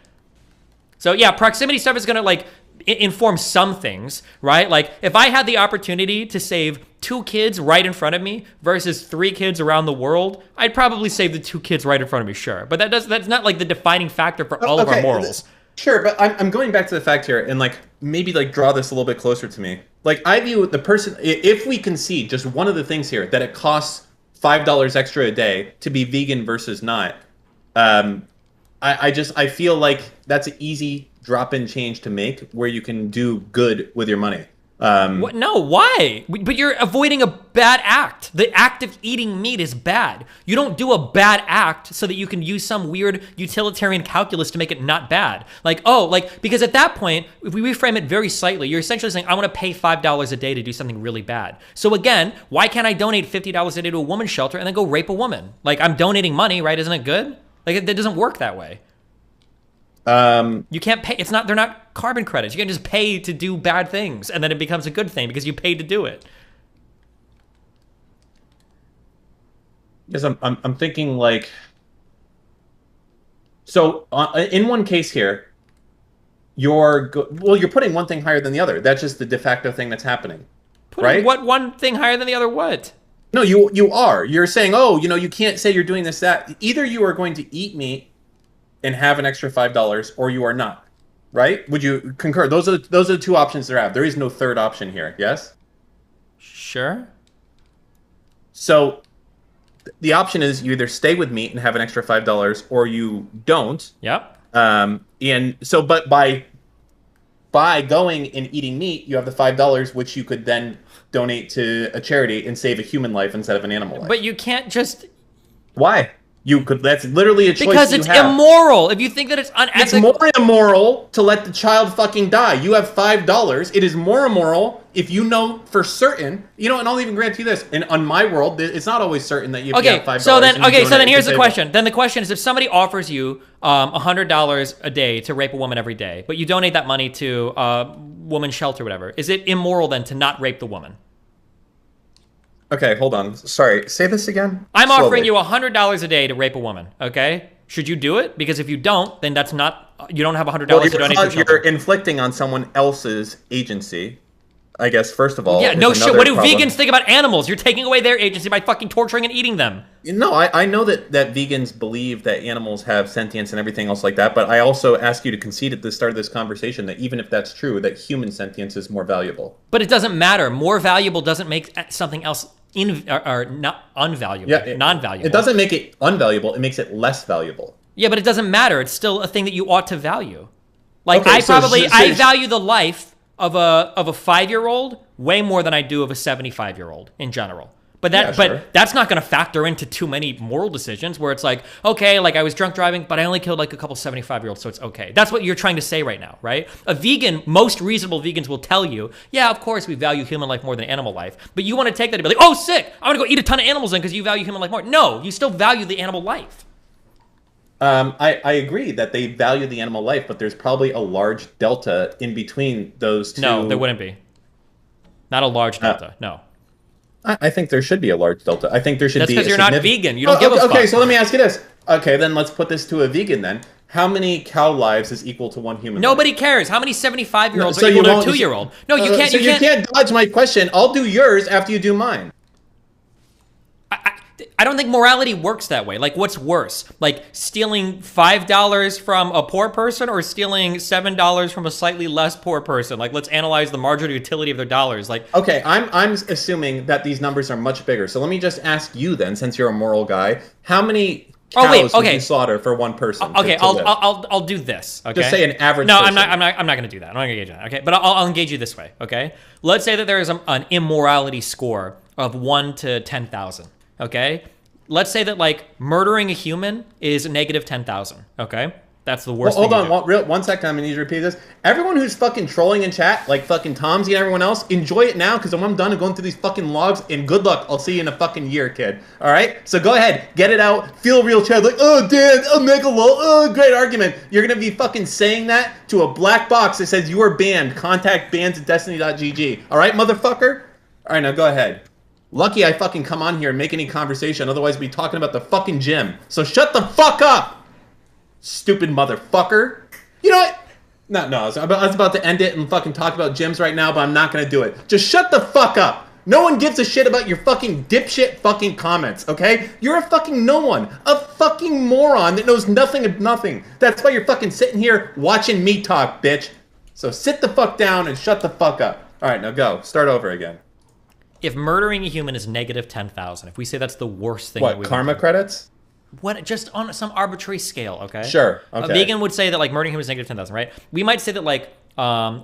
[SPEAKER 1] So yeah, proximity stuff is gonna like inform some things, right? Like if I had the opportunity to save 2 kids right in front of me versus 3 kids around the world, I'd probably save the 2 kids right in front of me, sure. But that's not like the defining factor for all of our morals.
[SPEAKER 17] Sure, but I'm going back to the fact here and like maybe like draw this a little bit closer to me. Like I view the person, if we concede just one of the things here, that it costs $5 extra a day to be vegan versus not, I feel like that's an easy drop-in change to make where you can do good with your money.
[SPEAKER 1] What? No, why? But you're avoiding a bad act. The act of eating meat is bad. You don't do a bad act so that you can use some weird utilitarian calculus to make it not bad. Like, oh, like, because at that point, if we reframe it very slightly, you're essentially saying, I want to pay $5 a day to do something really bad. So again, why can't I donate $50 a day to a woman's shelter and then go rape a woman? Like, I'm donating money, right? Isn't it good? Like, it doesn't work that way. You can't pay. They're not carbon credits. You can just pay to do bad things and then it becomes a good thing because you paid to do it.
[SPEAKER 17] Yes, I'm thinking like, so in one case here, you're putting one thing higher than the other. That's just the de facto thing that's happening, right?
[SPEAKER 1] What one thing higher than the other? What?
[SPEAKER 17] No, you are. You're saying, oh, you can't say you're doing this, that. Either you are going to eat meat and have an extra $5, or you are not, right? Would you concur? Those are the 2 options there have. There is no third option here. Yes.
[SPEAKER 1] Sure.
[SPEAKER 17] So the option is you either stay with meat and have an extra $5, or you don't.
[SPEAKER 1] Yep.
[SPEAKER 17] And so, but by going and eating meat, you have the $5, which you could then donate to a charity and save a human life instead of an animal life.
[SPEAKER 1] But you can't just.
[SPEAKER 17] Why? You could. That's literally a choice.
[SPEAKER 1] Because it's immoral. If you think that it's unethical,
[SPEAKER 17] it's more immoral to let the child fucking die. You have $5. It is more immoral if you know for certain. And I'll even grant you this. On my world, it's not always certain that you have $5.
[SPEAKER 1] So then here's the question. Then the question is, if somebody offers you $100 a day to rape a woman every day, but you donate that money to a woman's shelter, or whatever, is it immoral then to not rape the woman?
[SPEAKER 17] Okay, hold on. Sorry, say this again.
[SPEAKER 1] I'm offering you $100 a day to rape a woman, okay? Should you do it? Because if you don't, then that's not, you don't have $100 to donate to
[SPEAKER 17] you're inflicting on someone else's agency, I guess, first of all.
[SPEAKER 1] Yeah, no shit. What do vegans think about animals? You're taking away their agency by fucking torturing and eating them.
[SPEAKER 17] No, I know that vegans believe that animals have sentience and everything else like that, but I also ask you to concede at the start of this conversation that even if that's true, that human sentience is more valuable.
[SPEAKER 1] But it doesn't matter. More valuable doesn't make something else or not unvaluable, non-valuable.
[SPEAKER 17] It doesn't make it unvaluable. It makes it less valuable.
[SPEAKER 1] Yeah, but it doesn't matter. It's still a thing that you ought to value. Like, okay, I value the life of a 5-year-old way more than I do of a 75-year-old in general. But that's not going to factor into too many moral decisions where it's like, okay, like I was drunk driving, but I only killed like a couple 75-year-olds, so it's okay. That's what you're trying to say right now, right? A vegan, most reasonable vegans will tell you, yeah, of course we value human life more than animal life, but you want to take that and be like, oh, sick, I want to go eat a ton of animals then because you value human life more. No, you still value the animal life.
[SPEAKER 17] I agree that they value the animal life, but there's probably a large delta in between those two.
[SPEAKER 1] No, there wouldn't be. Not a large delta, no.
[SPEAKER 17] I think there should be a large delta. I think there should be.
[SPEAKER 1] That's because you're not vegan. You don't give a fuck.
[SPEAKER 17] Okay, so let me ask you this. Okay, then let's put this to a vegan then. How many cow lives is equal to one human?
[SPEAKER 1] Nobody cares. How many 75-year-olds are equal to a 2-year-old? No, you can't.
[SPEAKER 17] So you can't dodge my question. I'll do yours after you do mine.
[SPEAKER 1] I don't think morality works that way. Like, what's worse? Like, stealing $5 from a poor person or stealing $7 from a slightly less poor person? Like, let's analyze the marginal utility of their dollars. Like,
[SPEAKER 17] okay, I'm assuming that these numbers are much bigger. So let me just ask you then, since you're a moral guy, how many cows would you slaughter for one person?
[SPEAKER 1] Okay, I'll do this. Okay,
[SPEAKER 17] just say an average.
[SPEAKER 1] No,
[SPEAKER 17] person.
[SPEAKER 1] I'm not going to do that. I'm not going to engage in that. Okay, but I'll engage you this way. Okay, let's say that there is an immorality score of 1 to 10,000. Okay, let's say that like murdering a human is negative 10,000. Okay, that's the worst.
[SPEAKER 17] Well, hold on, one second. I'm gonna need to repeat this. Everyone who's fucking trolling in chat, like fucking Tomsy and everyone else, enjoy it now because when I'm done going through these fucking logs, and good luck. I'll see you in a fucking year, kid. All right, so go ahead, get it out. Feel real chat like, oh Dan, oh Megalol, oh great argument. You're gonna be fucking saying that to a black box that says you are banned. Contact bans at destiny.gg. All right, motherfucker. All right, now go ahead. Lucky I fucking come on here and make any conversation, otherwise we'd be talking about the fucking gym. So shut the fuck up, stupid motherfucker. You know what? No, I was about to end it and fucking talk about gyms right now, but I'm not gonna do it. Just shut the fuck up. No one gives a shit about your fucking dipshit fucking comments, okay? You're a fucking no one. A fucking moron that knows nothing of nothing. That's why you're fucking sitting here watching me talk, bitch. So sit the fuck down and shut the fuck up. All right, now go. Start over again.
[SPEAKER 1] If murdering a human is negative 10,000, if we say that's the worst thing, that we
[SPEAKER 17] karma credits?
[SPEAKER 1] What, just on some arbitrary scale, okay?
[SPEAKER 17] Sure. Okay.
[SPEAKER 1] A vegan would say that like murdering him is negative 10,000, right? We might say that like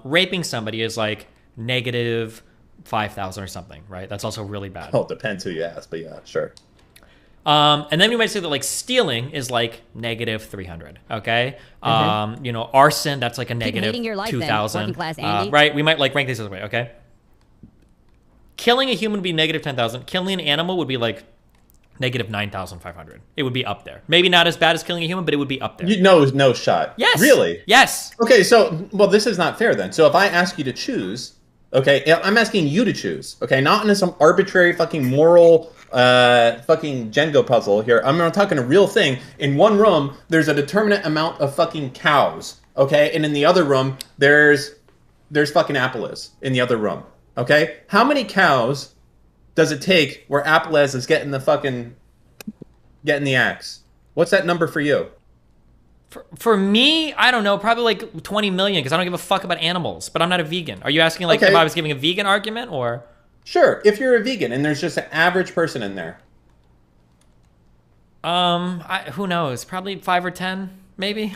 [SPEAKER 1] raping somebody is like negative 5,000 or something, right? That's also really bad.
[SPEAKER 17] Well, it depends who you ask, but yeah, sure.
[SPEAKER 1] And then we might say that like stealing is like negative 300, okay? You know, arson, that's like a negative
[SPEAKER 7] hating your life,
[SPEAKER 1] 2,000.
[SPEAKER 7] then, working class Andy.
[SPEAKER 1] Right? We might like rank these this way, okay? Killing a human would be negative 10,000. Killing an animal would be like negative 9,500. It would be up there. Maybe not as bad as killing a human, but it would be up there.
[SPEAKER 17] No shot.
[SPEAKER 1] Yes.
[SPEAKER 17] Really?
[SPEAKER 1] Yes.
[SPEAKER 17] Okay, so, well, this is not fair then. So if I ask you to choose, okay, I'm asking you to choose, okay? Not in some arbitrary fucking moral fucking Jenga puzzle here. I'm talking a real thing. In one room, there's a determinate amount of fucking cows, okay? And in the other room, there's fucking Apples in the other room, okay? How many cows does it take where Apples is getting the axe? What's that number for you?
[SPEAKER 1] For me, I don't know, probably like 20 million, because I don't give a fuck about animals, but I'm not a vegan. Are you asking like if I was giving a vegan argument, or?
[SPEAKER 17] Sure, if you're a vegan and there's just an average person in there.
[SPEAKER 1] Who knows? Probably 5 or 10, maybe.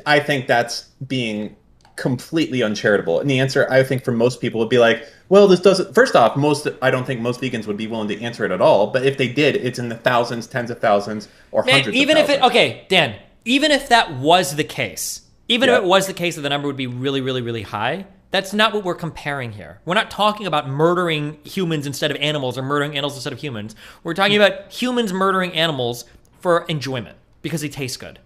[SPEAKER 17] I think that's being completely uncharitable. And the answer, I think, for most people would be like, well, this doesn't... First off, I don't think most vegans would be willing to answer it at all. But if they did, it's in the thousands, tens of thousands, or hundreds of thousands.
[SPEAKER 1] Okay, Dan, even if that was the case, if it was the case that the number would be really, really, really high, that's not what we're comparing here. We're not talking about murdering humans instead of animals or murdering animals instead of humans. We're talking about humans murdering animals for enjoyment because they taste good.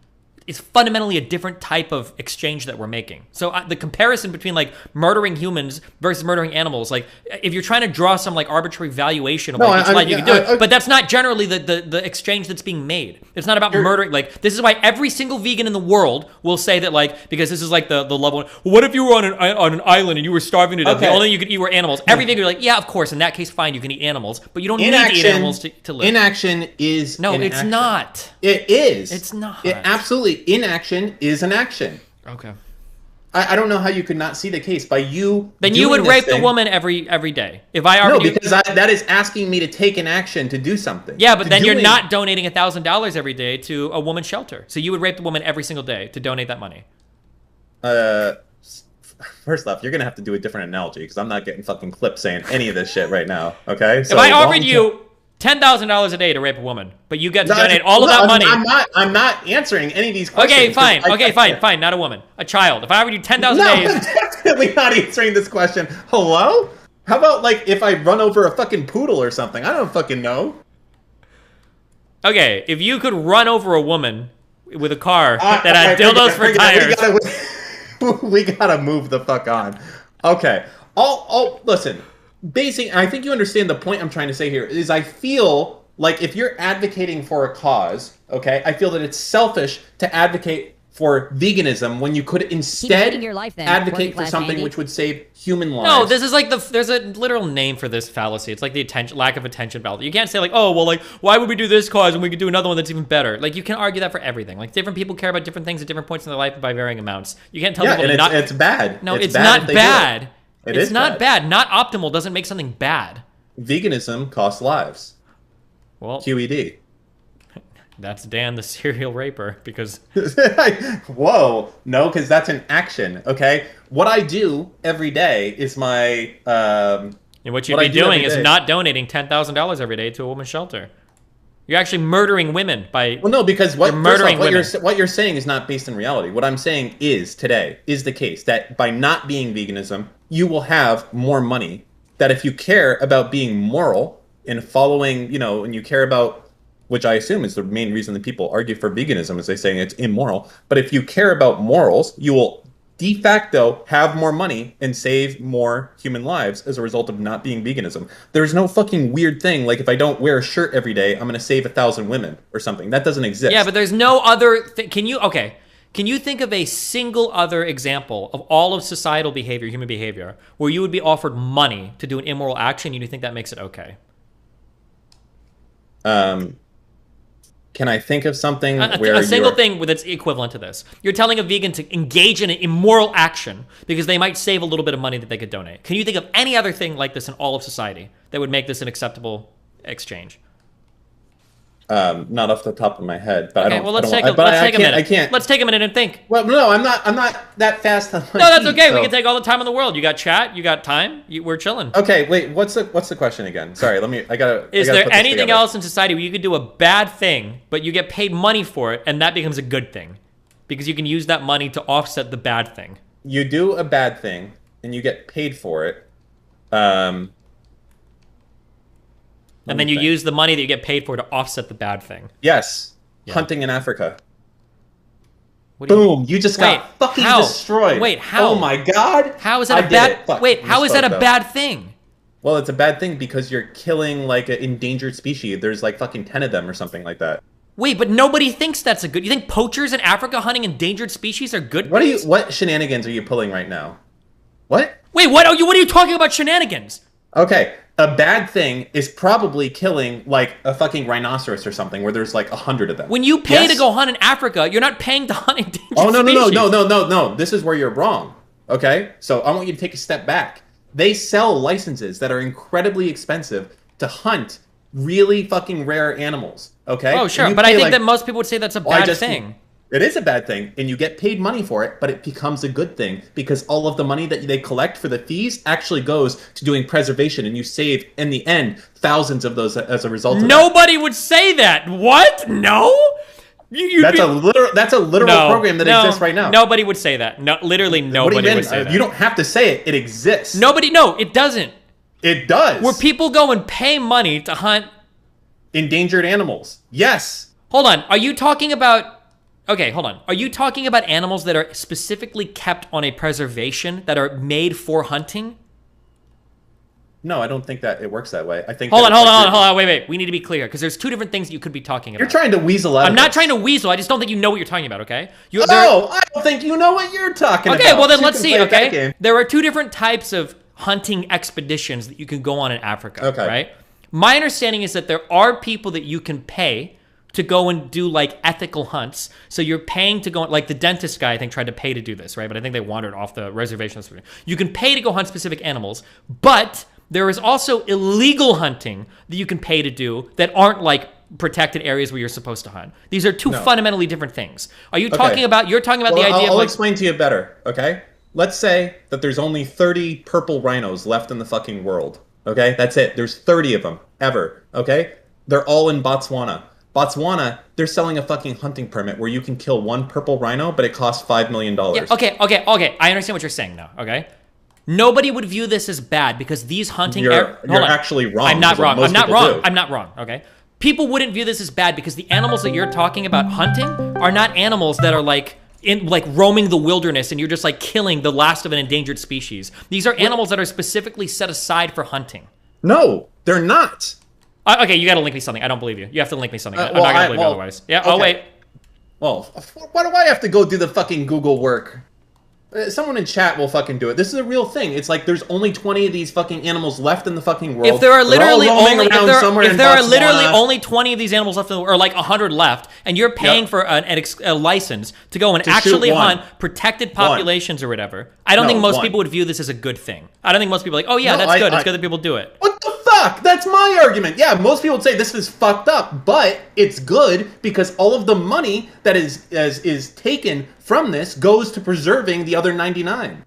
[SPEAKER 1] It's fundamentally a different type of exchange that we're making. So the comparison between like murdering humans versus murdering animals, like if you're trying to draw some like arbitrary valuation of like each life, you can do it. But that's not generally the exchange that's being made. It's not about murdering. Like this is why every single vegan in the world will say that like, because this is like the level. Well, what if you were on an island and you were starving to death? The only thing you could eat were animals. Every vegan are like, yeah, of course. In that case, fine, you can eat animals, but you don't need to eat animals to live.
[SPEAKER 17] Inaction is
[SPEAKER 1] it's not.
[SPEAKER 17] It is.
[SPEAKER 1] It's not.
[SPEAKER 17] It absolutely. Inaction is an action.
[SPEAKER 1] Okay.
[SPEAKER 17] I don't know how you could not see the case by you.
[SPEAKER 1] Then you would rape the woman every day. If I argue,
[SPEAKER 17] no, because that is asking me to take an action to do something.
[SPEAKER 1] Yeah, but then you're not donating $1,000 every day to a woman's shelter. So you would rape the woman every single day to donate that money.
[SPEAKER 17] First off, you're gonna have to do a different analogy because I'm not getting fucking clips saying any of this shit right now. Okay. So
[SPEAKER 1] if I offered you $10,000 a day to rape a woman, but you get to donate all of that money.
[SPEAKER 17] I'm not answering any of these questions.
[SPEAKER 1] Okay, fine. Fine. Not a woman. A child. If I offered you 10,000 days.
[SPEAKER 17] I'm definitely not answering this question. Hello? How about like if I run over a fucking poodle or something? I don't fucking know.
[SPEAKER 1] Okay, if you could run over a woman with a car that had dildos for tires.
[SPEAKER 17] We gotta move the fuck on. Okay. Listen. I think you understand the point I'm trying to say here is I feel like if you're advocating for a cause, okay, I feel that it's selfish to advocate for veganism when you could instead advocate for something which would save human lives.
[SPEAKER 1] No, this is like there's a literal name for this fallacy. It's like the lack of attention fallacy. You can't say like, oh, well, like, why would we do this cause when we could do another one that's even better? Like, you can argue that for everything. Like, different people care about different things at different points in their life by varying amounts. You can't tell people
[SPEAKER 17] and
[SPEAKER 1] not.
[SPEAKER 17] It's bad.
[SPEAKER 1] No, it's not bad.
[SPEAKER 17] It's
[SPEAKER 1] not bad. Not optimal doesn't make something bad.
[SPEAKER 17] Veganism costs lives.
[SPEAKER 1] Well,
[SPEAKER 17] QED.
[SPEAKER 1] That's Dan, the serial raper, because...
[SPEAKER 17] Whoa. No, because that's an action, okay? What I do every day is my...
[SPEAKER 1] and what you'd be doing is not donating $10,000 every day to a woman's shelter. You're actually murdering women by...
[SPEAKER 17] Well, no, because what you're saying is not based in reality. What I'm saying is, today, is the case that by not being veganism, you will have more money. That if you care about being moral and following, and you care about, which I assume is the main reason that people argue for veganism, is they saying it's immoral. But if you care about morals, you will de facto have more money and save more human lives as a result of not being veganism. There's no fucking weird thing like if I don't wear a shirt every day, I'm going to save 1,000 women or something. That doesn't exist.
[SPEAKER 1] Yeah, but there's no other thing. Can you think of a single other example of all of societal behavior, human behavior, where you would be offered money to do an immoral action and you think that makes it okay?
[SPEAKER 17] Can I think of something where
[SPEAKER 1] a single thing that's equivalent to this? You're telling a vegan to engage in an immoral action because they might save a little bit of money that they could donate. Can you think of any other thing like this in all of society that would make this an acceptable exchange?
[SPEAKER 17] Not off the top of my head, but
[SPEAKER 1] okay,
[SPEAKER 17] I don't.
[SPEAKER 1] Well, let's take a minute.
[SPEAKER 17] I can't.
[SPEAKER 1] Let's take a minute and think.
[SPEAKER 17] Well, no, I'm not that fast. On my
[SPEAKER 1] no, that's
[SPEAKER 17] feet,
[SPEAKER 1] okay.
[SPEAKER 17] So.
[SPEAKER 1] We can take all the time in the world. You got chat. You got time. We're chilling.
[SPEAKER 17] Okay, wait. What's the question again? Sorry, I gotta.
[SPEAKER 1] Is
[SPEAKER 17] I gotta
[SPEAKER 1] there anything else in society where you could do a bad thing, but you get paid money for it, and that becomes a good thing, because you can use that money to offset the bad thing?
[SPEAKER 17] You do a bad thing, and you get paid for it.
[SPEAKER 1] And then you use the money that you get paid for to offset the bad thing.
[SPEAKER 17] Yes. Yeah. Hunting in Africa.
[SPEAKER 1] Boom!
[SPEAKER 17] You just got fucking destroyed.
[SPEAKER 1] Wait, how?
[SPEAKER 17] Oh my god!
[SPEAKER 1] How is that a bad? Wait, how is that a bad thing?
[SPEAKER 17] Well, it's a bad thing because you're killing like an endangered species. There's like fucking 10 of them or something like that.
[SPEAKER 1] Wait, but nobody thinks that's a good. You think poachers in Africa hunting endangered species are good?
[SPEAKER 17] What shenanigans are you pulling right now? What?
[SPEAKER 1] Wait, what are you talking about shenanigans?
[SPEAKER 17] Okay. A bad thing is probably killing like a fucking rhinoceros or something where there's like 100 of them.
[SPEAKER 1] When you pay to go hunt in Africa, you're not paying to hunt endangered species.
[SPEAKER 17] Oh, no. This is where you're wrong. Okay? So I want you to take a step back. They sell licenses that are incredibly expensive to hunt really fucking rare animals. Okay?
[SPEAKER 1] Oh, sure. But I think that most people would say that's a bad thing.
[SPEAKER 17] It is a bad thing, and you get paid money for it, but it becomes a good thing because all of the money that they collect for the fees actually goes to doing preservation, and you save, in the end, thousands of those as a result of
[SPEAKER 1] Nobody would say that. What? No?
[SPEAKER 17] That's a literal program that exists right now.
[SPEAKER 1] Nobody would say that. No, literally nobody would say that.
[SPEAKER 17] You don't have to say it. It exists.
[SPEAKER 1] No, it doesn't.
[SPEAKER 17] It does.
[SPEAKER 1] Where people go and pay money to hunt
[SPEAKER 17] endangered animals. Yes.
[SPEAKER 1] Hold on. Are you talking about... Okay, hold on. Are you talking about animals that are specifically kept on a preservation that are made for hunting?
[SPEAKER 17] No, I don't think that it works that way. I think.
[SPEAKER 1] Hold on. Wait. We need to be clear because there's two different things that you could be talking about.
[SPEAKER 17] You're trying to weasel out.
[SPEAKER 1] I'm not trying to weasel. I just don't think you know what you're talking about. Okay.
[SPEAKER 17] I don't think you know what you're talking about.
[SPEAKER 1] Okay, well then let's see. Okay. There are two different types of hunting expeditions that you can go on in Africa. Okay. Right. My understanding is that there are people that you can pay to go and do like ethical hunts. So you're paying to go, like the dentist guy I think tried to pay to do this, right? But I think they wandered off the reservation. You can pay to go hunt specific animals, but there is also illegal hunting that you can pay to do that aren't like protected areas where you're supposed to hunt. These are two fundamentally different things. Are you talking about, you're talking about the idea of
[SPEAKER 17] I'll explain to you better, okay? Let's say that there's only 30 purple rhinos left in the fucking world, okay? That's it. There's 30 of them, ever, okay? They're all in Botswana. Botswana, they're selling a fucking hunting permit where you can kill one purple rhino, but it costs $5 million.
[SPEAKER 1] Yeah, okay. I understand what you're saying now, okay? Nobody would view this as bad because these hunting...
[SPEAKER 17] You're actually wrong.
[SPEAKER 1] I'm not wrong. I'm not wrong, okay? People wouldn't view this as bad because the animals that you're talking about hunting are not animals that are like roaming the wilderness and you're just like killing the last of an endangered species. These are animals that are specifically set aside for hunting.
[SPEAKER 17] No, they're not.
[SPEAKER 1] Okay, you gotta link me something. I don't believe you. You have to link me something. I'm not gonna believe you otherwise. Yeah, okay. Wait.
[SPEAKER 17] Well, why do I have to go do the fucking Google work? Someone in chat will fucking do it. This is a real thing. It's like there's only 20 of these fucking animals left in the fucking world.
[SPEAKER 1] If there are literally only 20 of these animals left, or like 100 left, and you're paying for a license to go and actually hunt protected populations or whatever, I don't think most people would view this as a good thing. I don't think most people are like, oh yeah, that's good. It's good that people do it.
[SPEAKER 17] What the fuck? That's my argument. Yeah, most people would say this is fucked up, but it's good because all of the money that is taken from this goes to preserving the other 99.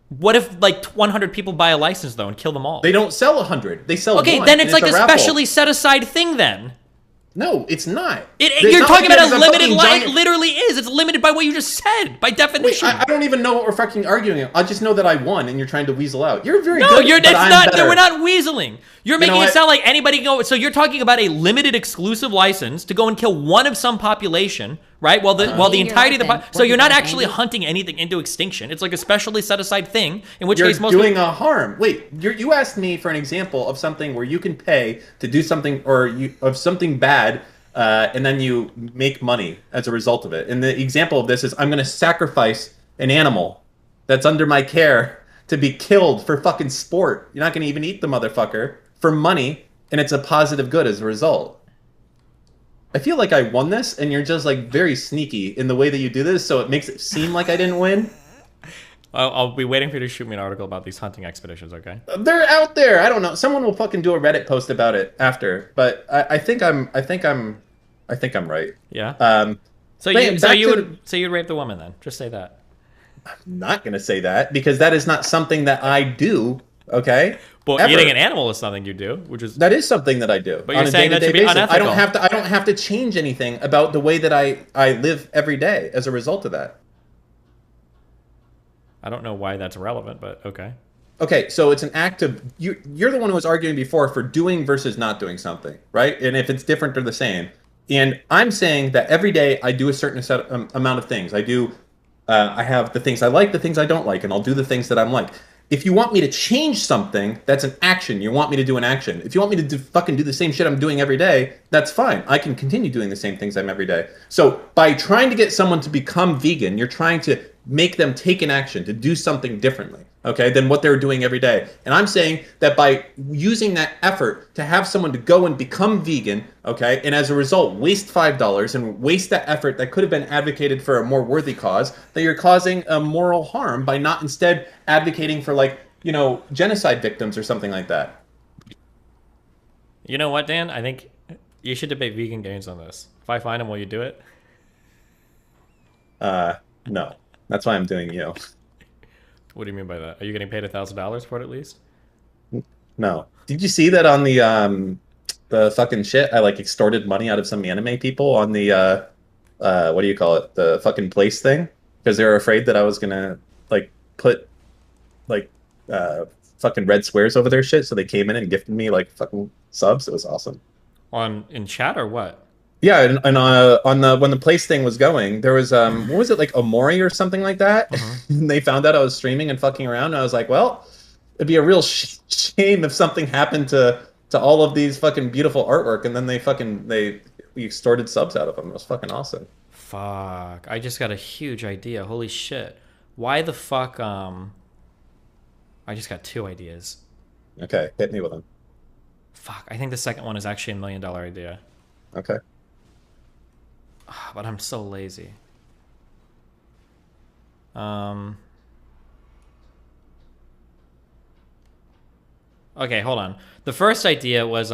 [SPEAKER 1] What if like 100 people buy a license though and kill them all?
[SPEAKER 17] They don't sell 100. They sell one.
[SPEAKER 1] Okay, then it's like a specially set aside thing then.
[SPEAKER 17] No, it's not.
[SPEAKER 1] You're talking about a limited life. It literally is. It's limited by what you just said, by definition.
[SPEAKER 17] Wait, I don't even know what we're fucking arguing. I just know that I won, and you're trying to weasel out. You're very good.
[SPEAKER 1] No, it's not. No, we're not weaseling. You're making it sound like anybody can go. So you're talking about a limited, exclusive license to go and kill one of some population, right? While the entirety of the so you're not actually hunting anything into extinction. It's like a specially set aside thing. In which case, most
[SPEAKER 17] doing a harm. Wait, you asked me for an example of something where you can pay to do something of something bad and then you make money as a result of it. And the example of this is I'm going to sacrifice an animal that's under my care to be killed for fucking sport. You're not going to even eat the motherfucker for money, and it's a positive good as a result. I feel like I won this, and you're just like very sneaky in the way that you do this, so it makes it seem like I didn't win.
[SPEAKER 1] I'll be waiting for you to shoot me an article about these hunting expeditions, okay?
[SPEAKER 17] They're out there. I don't know. Someone will fucking do a Reddit post about it after, but I think I'm right.
[SPEAKER 1] Yeah. So you'd rape the woman then? Just say that.
[SPEAKER 17] I'm not gonna say that because that is not something that I do. Okay.
[SPEAKER 1] But eating an animal is something you do, which is
[SPEAKER 17] that is something that I do.
[SPEAKER 1] But you're saying that should be unethical.
[SPEAKER 17] I don't have to change anything about the way that I live every day as a result of that.
[SPEAKER 1] I don't know why that's relevant, but okay.
[SPEAKER 17] Okay, so it's an act of you're the one who was arguing before for doing versus not doing something, right? And if it's different or the same. And I'm saying that every day I do a certain amount of things. I have the things I like, the things I don't like, and I'll do the things that I'm like. If you want me to change something, that's an action. You want me to do an action. If you want me to fucking do the same shit I'm doing every day, that's fine. I can continue doing the same things I'm every day. So by trying to get someone to become vegan, you're trying to make them take an action, to do something differently, okay, than what they're doing every day. And I'm saying that by using that effort to have someone to go and become vegan, okay, and as a result waste $5 and waste that effort that could have been advocated for a more worthy cause, that you're causing a moral harm by not instead advocating for, like, you know, genocide victims or something like that.
[SPEAKER 1] You know what, Dan? I think you should debate vegan gains on this. If I find them, will you do it?
[SPEAKER 17] No. That's why I'm doing you.
[SPEAKER 1] What do you mean by that? Are you getting paid $1,000 for it at least?
[SPEAKER 17] No. Did you see that on the fucking shit? I like extorted money out of some anime people on the what do you call it? The fucking place thing, because they were afraid that I was gonna like put like fucking red squares over their shit, so they came in and gifted me like fucking subs. It was awesome.
[SPEAKER 1] In chat or what?
[SPEAKER 17] Yeah, and on the when the place thing was going, there was what was it, like Omori or something like that? And they found out I was streaming and fucking around, and I was like, well, it'd be a real shame if something happened to all of these fucking beautiful artwork, and then we extorted subs out of them. It was fucking awesome.
[SPEAKER 1] Fuck! I just got a huge idea. Holy shit! Why the fuck? I just got 2 ideas.
[SPEAKER 17] Okay, hit me with them.
[SPEAKER 1] Fuck! I think the second one is actually $1 million idea.
[SPEAKER 17] Okay.
[SPEAKER 1] But I'm so lazy. Okay, hold on. The first idea was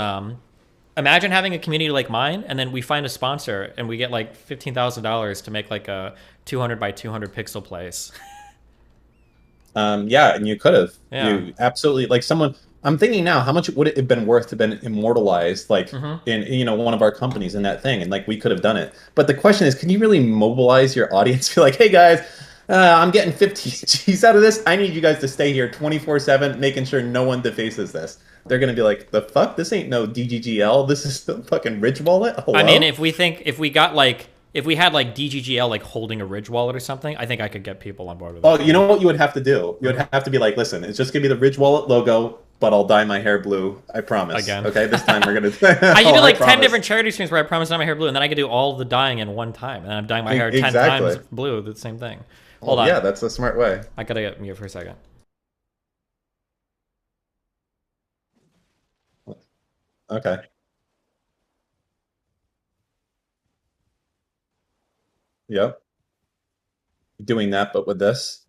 [SPEAKER 1] imagine having a community like mine, and then we find a sponsor, and we get like $15,000 to make like a 200 by 200 pixel place.
[SPEAKER 17] Yeah, and you could have.
[SPEAKER 1] Yeah.
[SPEAKER 17] You absolutely, like, someone. I'm thinking now, how much would it have been worth to have been immortalized, like, in one of our companies in that thing, and like we could have done it. But the question is, can you really mobilize your audience? Be like, hey guys, I'm getting 50 G's out of this. I need you guys to stay here 24/7, making sure no one defaces this. They're gonna be like, the fuck? This ain't no DGGL. This is the fucking Ridge Wallet. Hello?
[SPEAKER 1] I mean, if we had like DGGL like holding a Ridge Wallet or something, I think I could get people on board with that.
[SPEAKER 17] Oh, you know what you would have to do? You would have to be like, listen, it's just gonna be the Ridge Wallet logo, but I'll dye my hair blue. I promise.
[SPEAKER 1] Again.
[SPEAKER 17] Okay, this time we're gonna.
[SPEAKER 1] I could do like 10 different charity streams where I promise to dye my hair blue, and then I could do all the dyeing in one time, and then I'm dyeing my hair 10 times blue. The same thing. Hold on.
[SPEAKER 17] Yeah, that's a smart way.
[SPEAKER 1] I gotta get mute for a second.
[SPEAKER 17] Okay. Yep. Doing that, but with this.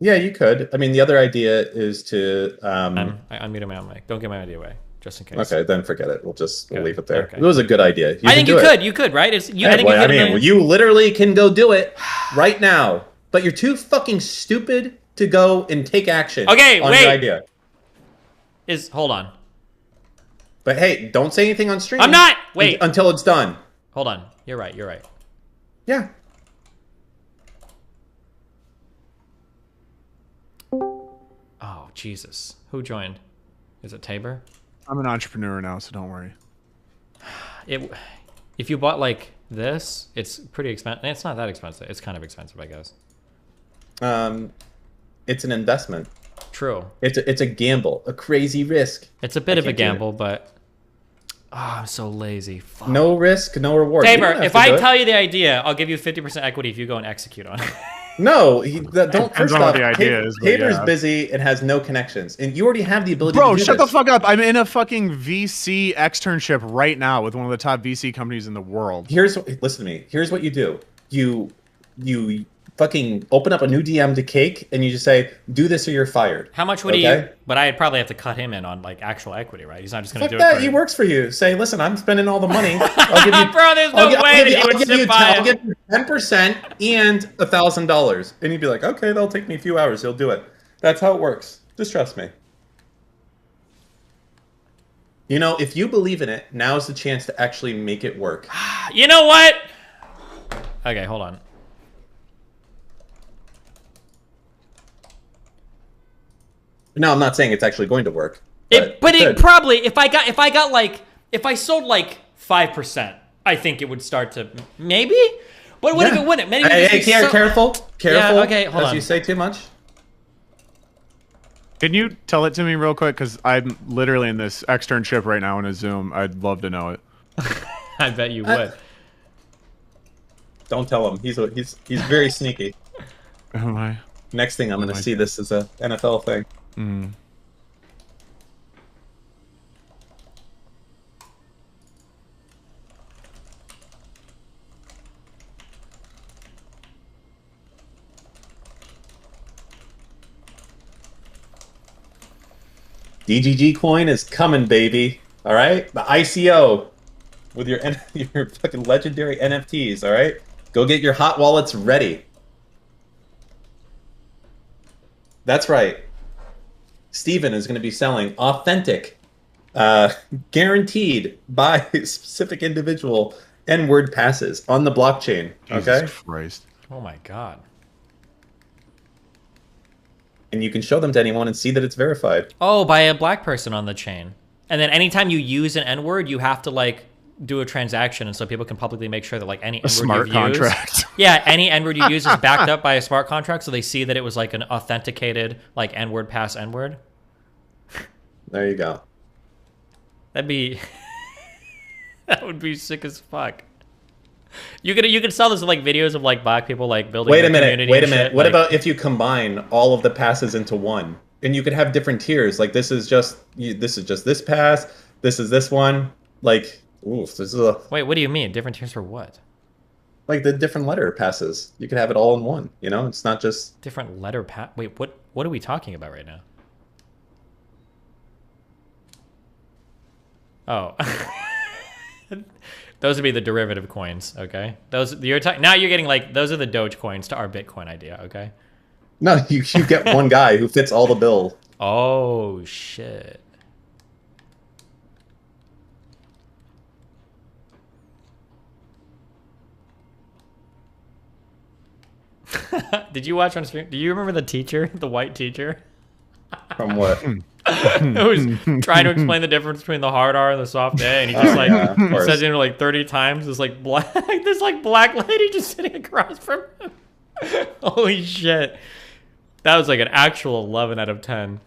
[SPEAKER 17] Yeah, you could. I mean, the other idea is to.
[SPEAKER 1] I unmuted my own mic. Don't give my idea away, just in case.
[SPEAKER 17] Okay, then forget it. We'll leave it there. Okay. It was a good idea.
[SPEAKER 1] I think you could, right?
[SPEAKER 17] You literally can go do it right now, but you're too fucking stupid to go and take action.
[SPEAKER 1] Okay,
[SPEAKER 17] on
[SPEAKER 1] wait.
[SPEAKER 17] Your idea.
[SPEAKER 1] Hold on.
[SPEAKER 17] But hey, don't say anything on stream.
[SPEAKER 1] I'm not. Wait
[SPEAKER 17] until it's done.
[SPEAKER 1] Hold on. You're right.
[SPEAKER 17] Yeah.
[SPEAKER 1] Oh, Jesus. Who joined? Is it Tabor?
[SPEAKER 23] I'm an entrepreneur now, so don't worry.
[SPEAKER 1] If you bought like this, it's pretty expensive. It's not that expensive. It's kind of expensive, I guess.
[SPEAKER 17] It's an investment.
[SPEAKER 1] True.
[SPEAKER 17] It's a gamble, a crazy risk.
[SPEAKER 1] It's a bit of a gamble, but I'm so lazy. Fuck.
[SPEAKER 17] No risk, no reward.
[SPEAKER 1] Tabor, if I tell you the idea, I'll give you 50% equity if you go and execute on it.
[SPEAKER 17] No, don't.
[SPEAKER 23] Depends
[SPEAKER 17] First
[SPEAKER 23] on what
[SPEAKER 17] off,
[SPEAKER 23] the idea is, but
[SPEAKER 17] Tabor's
[SPEAKER 23] yeah.
[SPEAKER 17] busy and has no connections, and you already have the ability
[SPEAKER 23] Bro,
[SPEAKER 17] to do
[SPEAKER 23] shut
[SPEAKER 17] this.
[SPEAKER 23] the fuck up. I'm in a fucking VC externship right now with one of the top VC companies in the world.
[SPEAKER 17] Listen to me. Here's what you do. You fucking open up a new DM to Cake, and you just say, "Do this or you're fired."
[SPEAKER 1] How much would he? But I'd probably have to cut him in on like actual equity, right? He's not just going to do it.
[SPEAKER 17] That he works for you. Say, listen, I'm spending all the money. I'll give you,
[SPEAKER 1] bro. There's no way that he would sit by
[SPEAKER 17] I'll give you 10% and $1,000, and you'd be like, okay, that'll take me a few hours. He'll do it. That's how it works. Just trust me. You know, if you believe in it, now's the chance to actually make it work.
[SPEAKER 1] You know what? Okay, hold on.
[SPEAKER 17] No, I'm not saying it's actually going to work.
[SPEAKER 1] It probably, if I sold like 5%, I think it would start to maybe. But what if it wouldn't? Maybe
[SPEAKER 17] careful.
[SPEAKER 1] Yeah, okay, hold on.
[SPEAKER 17] You say too much.
[SPEAKER 23] Can you tell it to me real quick? Because I'm literally in this externship right now in a Zoom. I'd love to know it.
[SPEAKER 1] I bet you would.
[SPEAKER 17] Don't tell him. He's very sneaky.
[SPEAKER 23] Am I?
[SPEAKER 17] Next thing I'm going to see this as a NFL thing. DGG coin is coming, baby. All right, the ICO with your fucking legendary NFTs. All right, go get your hot wallets ready. That's right. Steven is going to be selling authentic, guaranteed by a specific individual N-word passes on the blockchain. Okay.
[SPEAKER 23] Jesus Christ.
[SPEAKER 1] Oh my god.
[SPEAKER 17] And you can show them to anyone and see that it's verified.
[SPEAKER 1] Oh, by a black person on the chain. And then anytime you use an N-word, you have to like do a transaction, and so people can publicly make sure that like any N-word
[SPEAKER 23] smart
[SPEAKER 1] you've
[SPEAKER 23] contract.
[SPEAKER 1] used, yeah, any N-word you use is backed up by a smart contract, so they see that it was like an authenticated like N-word pass N-word.
[SPEAKER 17] There you go.
[SPEAKER 1] That'd be that would be sick as fuck. You could sell this with like videos of like black people like building.
[SPEAKER 17] Wait a
[SPEAKER 1] their
[SPEAKER 17] minute.
[SPEAKER 1] community
[SPEAKER 17] Wait a
[SPEAKER 1] and
[SPEAKER 17] minute.
[SPEAKER 1] shit,
[SPEAKER 17] What
[SPEAKER 1] like-
[SPEAKER 17] about if you combine all of the passes into one, and you could have different tiers? Like this is just this pass. This is this one. Like, oof, this is a.
[SPEAKER 1] Wait, what do you mean? Different tiers for what?
[SPEAKER 17] Like the different letter passes. You could have it all in one. You know, it's not just
[SPEAKER 1] different letter pass. Wait, what are we talking about right now? Oh. Those would be the derivative coins, okay? Those now you're getting like those are the Doge coins to our Bitcoin idea, okay?
[SPEAKER 17] No, you get one guy who fits all the bill.
[SPEAKER 1] Oh shit. Did you watch on stream? Do you remember the teacher, the white teacher?
[SPEAKER 17] From what?
[SPEAKER 1] Who was trying to explain the difference between the hard R and the soft A, and he just says it like 30 times. This like black, this like black lady just sitting across from him. Holy shit, that was like an actual 11 out of 10.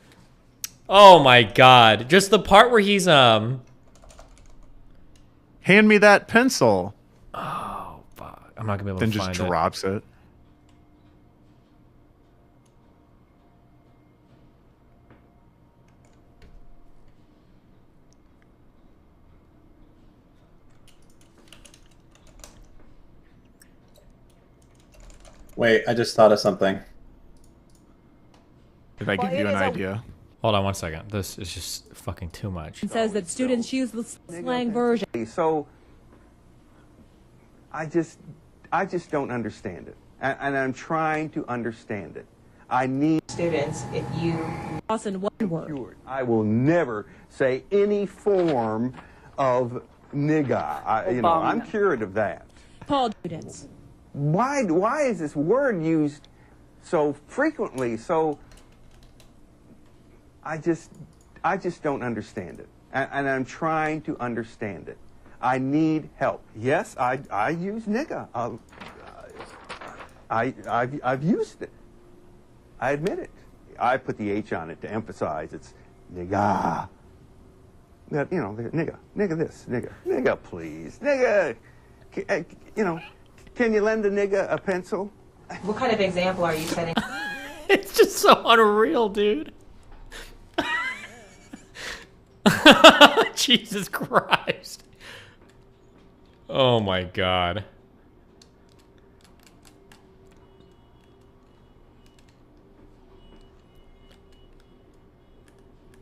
[SPEAKER 1] Oh my god, just the part where he's
[SPEAKER 23] Hand me that pencil.
[SPEAKER 1] Oh fuck, I'm not gonna be able
[SPEAKER 23] then
[SPEAKER 1] to find
[SPEAKER 23] just drops it.
[SPEAKER 17] Wait, I just thought of something.
[SPEAKER 23] Did I give you an idea?
[SPEAKER 1] Hold on one second. This is just fucking too much.
[SPEAKER 10] It says that students use the slang version.
[SPEAKER 11] So I just don't understand it, and I'm trying to understand it. I need
[SPEAKER 10] Students, if you lost in one word.
[SPEAKER 11] I will never say any form of nigga. I'm cured of that.
[SPEAKER 10] Paul students.
[SPEAKER 11] Why is this word used so frequently? So I just don't understand it, and I'm trying to understand it. I need help. Yes, I use nigga. I've used it. I admit it. I put the H on it to emphasize it's nigga. You know, nigga this, nigga please, nigga. You know, can you lend a nigga a pencil?
[SPEAKER 10] What kind of example are you setting?
[SPEAKER 1] It's just so unreal, dude. Jesus Christ. Oh my God.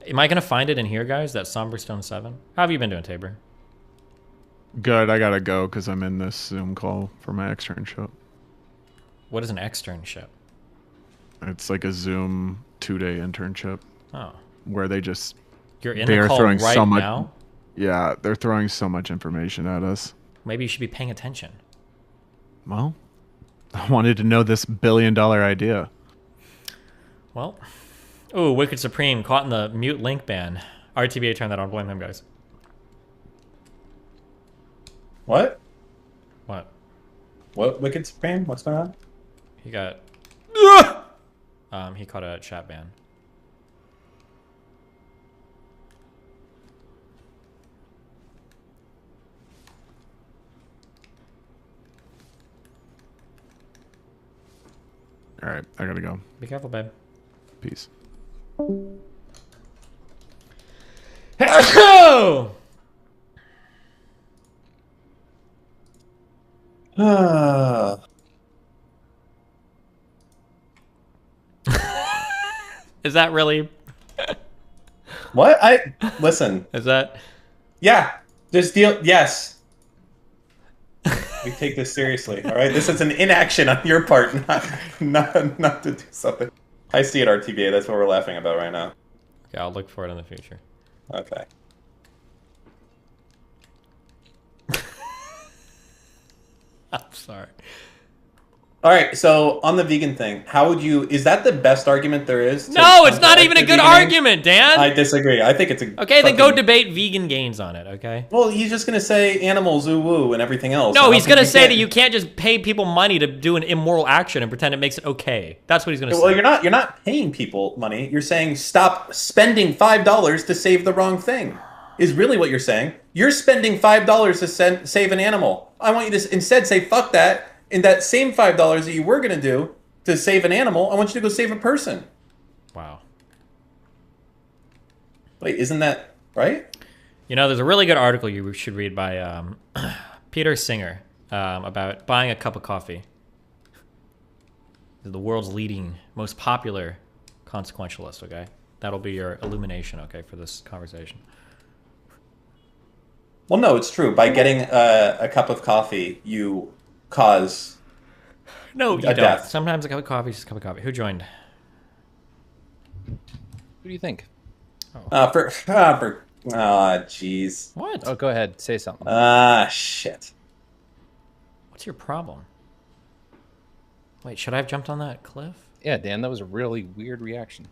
[SPEAKER 1] Am I gonna find it in here, guys? That Somberstone 7? How have you been doing, Tabor?
[SPEAKER 13] Good. I gotta go because I'm in this Zoom call for my externship.
[SPEAKER 1] What is an externship?
[SPEAKER 13] It's like a Zoom 2-day internship.
[SPEAKER 1] Oh.
[SPEAKER 13] Where they just
[SPEAKER 1] You're in
[SPEAKER 13] they
[SPEAKER 1] the
[SPEAKER 13] are
[SPEAKER 1] call
[SPEAKER 13] throwing
[SPEAKER 1] right
[SPEAKER 13] so much.
[SPEAKER 1] now?
[SPEAKER 13] Yeah, they're throwing so much information at us.
[SPEAKER 1] Maybe you should be paying attention.
[SPEAKER 13] Well, I wanted to know this $1 billion idea.
[SPEAKER 1] Well, ooh, Wicked Supreme caught in the mute link ban. RTBA turned that on. Blame him, guys.
[SPEAKER 17] What?
[SPEAKER 1] What?
[SPEAKER 17] What Wicked Supreme? What's going on?
[SPEAKER 1] He got. He caught a chat ban.
[SPEAKER 13] All right, I gotta go.
[SPEAKER 1] Be careful, babe.
[SPEAKER 13] Peace.
[SPEAKER 1] Is that really?
[SPEAKER 17] What? Listen.
[SPEAKER 1] Is that?
[SPEAKER 17] Yeah. Just deal. Yes. We take this seriously. All right. This is an inaction on your part, not to do something. I see it, RTBA. That's what we're laughing about right now.
[SPEAKER 1] Okay, I'll look for it in the future.
[SPEAKER 17] Okay.
[SPEAKER 1] I'm sorry.
[SPEAKER 17] All right, so on the vegan thing, how would you? Is that the best argument there is?
[SPEAKER 1] No, it's not even a good argument, Dan.
[SPEAKER 17] I disagree. I think it's a.
[SPEAKER 1] Okay, then go debate vegan gains on it. Okay.
[SPEAKER 17] Well, he's just gonna say animals, ooh woo, and everything else.
[SPEAKER 1] No, he's gonna say that you can't just pay people money to do an immoral action and pretend it makes it okay. That's what he's gonna say.
[SPEAKER 17] Well, you're not paying people money. You're saying stop spending $5 to save the wrong thing. Is really what you're saying. You're spending $5 to save an animal. I want you to instead say fuck that. And that same $5 that you were going to do to save an animal, I want you to go save a person.
[SPEAKER 1] Wow.
[SPEAKER 17] Wait, isn't that right?
[SPEAKER 1] You know, there's a really good article you should read by Peter Singer about buying a cup of coffee. The world's leading, most popular consequentialist, okay? That'll be your illumination, okay, for this conversation.
[SPEAKER 17] Well, no, it's true. By getting a cup of coffee, you cause
[SPEAKER 1] no, you don't.
[SPEAKER 17] Death.
[SPEAKER 1] Sometimes a cup of coffee is just a cup of coffee. Who joined?
[SPEAKER 14] Who do you think?
[SPEAKER 17] Jeez.
[SPEAKER 1] What?
[SPEAKER 14] Oh, go ahead. Say something.
[SPEAKER 17] Shit.
[SPEAKER 1] What's your problem? Wait, should I have jumped on that cliff?
[SPEAKER 14] Yeah, Dan, that was a really weird reaction.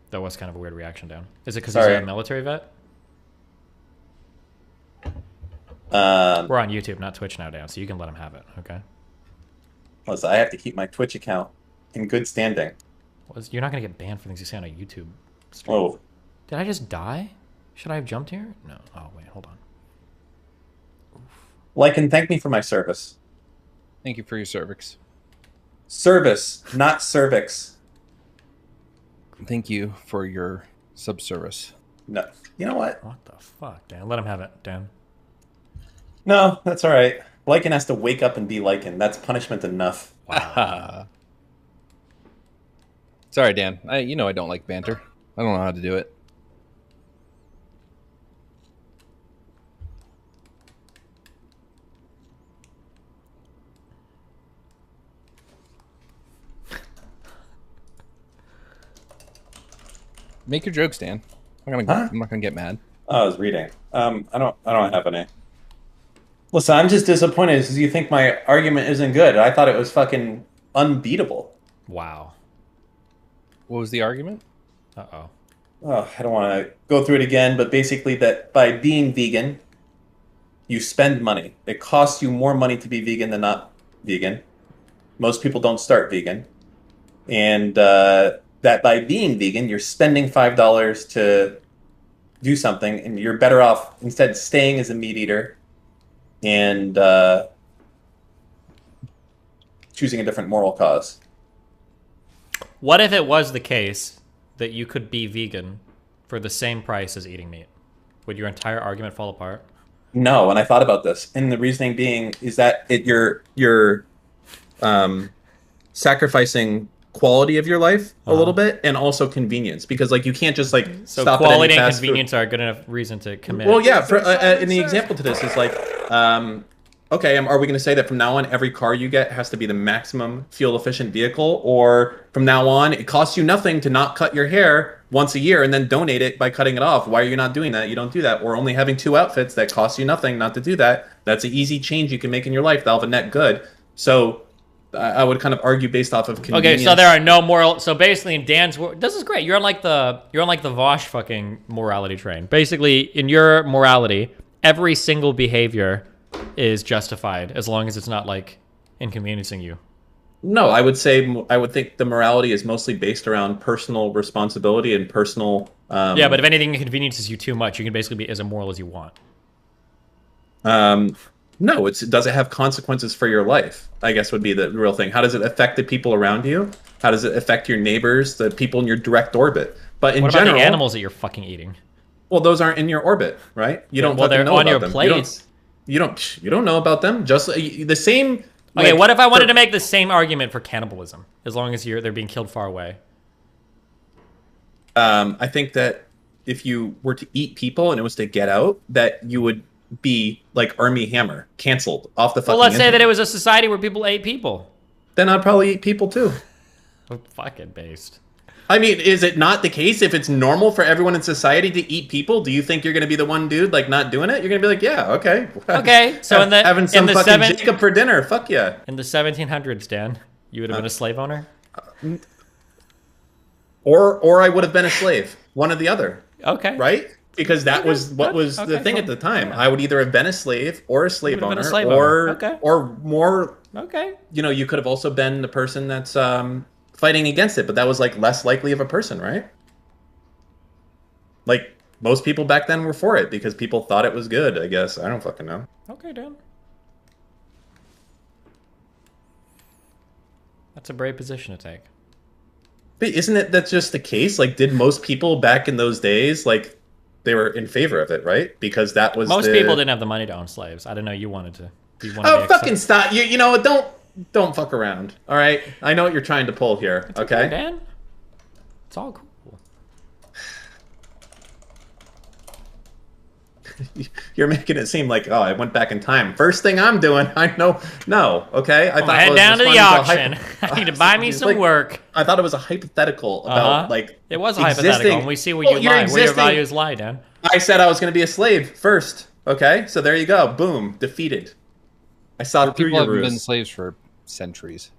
[SPEAKER 1] That was kind of a weird reaction, Dan. Is it because he's a military vet? We're on YouTube, not Twitch now, Dan, so you can let him have it, okay?
[SPEAKER 17] Listen, I have to keep my Twitch account in good standing.
[SPEAKER 1] You're not going to get banned for things you say on a YouTube stream.
[SPEAKER 17] Oh.
[SPEAKER 1] Did I just die? Should I have jumped here? No. Oh, wait, hold on.
[SPEAKER 17] Like and thank me for my service.
[SPEAKER 14] Thank you for your cervix.
[SPEAKER 17] Service, not cervix.
[SPEAKER 14] Thank you for your subservice.
[SPEAKER 17] No. You know what?
[SPEAKER 1] What the fuck, Dan? Let him have it, Dan.
[SPEAKER 17] No, that's all right. Lycan has to wake up and be Lycan. That's punishment enough.
[SPEAKER 1] Wow.
[SPEAKER 14] Sorry, Dan. You know I don't like banter. I don't know how to do it. Make your jokes, Dan. I'm not gonna get mad.
[SPEAKER 17] Oh, I was reading. I don't have any. Listen, I'm just disappointed because you think my argument isn't good. I thought it was fucking unbeatable.
[SPEAKER 1] Wow.
[SPEAKER 14] What was the argument?
[SPEAKER 1] Uh-oh.
[SPEAKER 17] I don't want to go through it again, but basically that by being vegan, you spend money. It costs you more money to be vegan than not vegan. Most people don't start vegan. And that by being vegan, you're spending $5 to do something, and you're better off instead staying as a meat eater and choosing a different moral cause.
[SPEAKER 1] What if it was the case that you could be vegan for the same price as eating meat? Would your entire argument fall apart?
[SPEAKER 17] No, and I thought about this, and the reasoning being is that you're sacrificing quality of your life a little bit, and also convenience, because like you can't just like
[SPEAKER 1] So
[SPEAKER 17] stop
[SPEAKER 1] quality
[SPEAKER 17] at any
[SPEAKER 1] and
[SPEAKER 17] fast
[SPEAKER 1] convenience
[SPEAKER 17] food.
[SPEAKER 1] are a good enough reason to commit.
[SPEAKER 17] Well, yeah. For and the example to this is like, okay, are we going to say that from now on every car you get has to be the maximum fuel efficient vehicle, or from now on it costs you nothing to not cut your hair once a year and then donate it by cutting it off? Why are you not doing that? You don't do that. Or only having 2 outfits that cost you nothing not to do that. That's an easy change you can make in your life. That'll have a net good. So I would kind of argue based off of convenience.
[SPEAKER 1] Okay, so there are no moral. So basically, in Dan's, this is great. You're on like the Vosh fucking morality train. Basically, in your morality, every single behavior is justified as long as it's not like inconveniencing you.
[SPEAKER 17] No, I would think the morality is mostly based around personal responsibility and personal.
[SPEAKER 1] Yeah, but if anything inconveniences you too much, you can basically be as immoral as you want.
[SPEAKER 17] No, does it have consequences for your life? I guess would be the real thing. How does it affect the people around you? How does it affect your neighbors, the people in your direct orbit? But in
[SPEAKER 1] what about
[SPEAKER 17] general,
[SPEAKER 1] the animals that you're fucking eating?
[SPEAKER 17] Well, those aren't in your orbit, right? You don't.
[SPEAKER 1] Well, they're
[SPEAKER 17] know
[SPEAKER 1] on
[SPEAKER 17] about
[SPEAKER 1] your
[SPEAKER 17] them.
[SPEAKER 1] plate.
[SPEAKER 17] You don't know about them. Just the same.
[SPEAKER 1] Okay,
[SPEAKER 17] like,
[SPEAKER 1] what if I wanted to make the same argument for cannibalism? As long as they're being killed far away.
[SPEAKER 17] I think that if you were to eat people and it was to get out, that you would be like Armie Hammer, canceled off the fucking.
[SPEAKER 1] Well, let's say
[SPEAKER 17] internet.
[SPEAKER 1] that it was a society where people ate people.
[SPEAKER 17] Then I'd probably eat people too.
[SPEAKER 1] Fucking based.
[SPEAKER 17] I mean, is it not the case if it's normal for everyone in society to eat people? Do you think you're going to be the one dude like not doing it? You're going to be like, yeah, okay.
[SPEAKER 1] Okay, so
[SPEAKER 17] having some fucking
[SPEAKER 1] seven-
[SPEAKER 17] Jacob for dinner, fuck yeah.
[SPEAKER 1] In the 1700s, Dan, you would have been a slave owner?
[SPEAKER 17] Or I would have been a slave. One or the other.
[SPEAKER 1] Okay.
[SPEAKER 17] Right? Because that was what was the thing at the time. I would either have been a slave or a slave owner, or more.
[SPEAKER 1] Okay.
[SPEAKER 17] You know, you could have also been the person that's fighting against it, but that was like less likely of a person, right? Like most people back then were for it because people thought it was good. I guess I don't fucking know.
[SPEAKER 1] Okay, Dan. That's a brave position to take.
[SPEAKER 17] But isn't it that's just the case? Like, did most people back in those days like? They were in favor of it, right? Because that was
[SPEAKER 1] most people didn't have the money to own slaves. I didn't know you wanted to.
[SPEAKER 17] Oh, fucking stop! You know, don't fuck around. All right, I know what you're trying to pull here.
[SPEAKER 1] It's
[SPEAKER 17] okay,
[SPEAKER 1] Dan. It's all cool.
[SPEAKER 17] You're making it seem like, oh, I went back in time. First thing I'm doing, I know. No, okay. I thought
[SPEAKER 1] head down to the auction. I need to buy me some work.
[SPEAKER 17] I thought it was a hypothetical about like
[SPEAKER 1] it was a hypothetical, and we see where you lie, where your values lie, Dan.
[SPEAKER 17] I said I was going to be a slave first. Okay, so there you go. Boom, defeated. I saw through
[SPEAKER 14] People
[SPEAKER 17] your
[SPEAKER 14] have
[SPEAKER 17] ruse.
[SPEAKER 14] been slaves for centuries.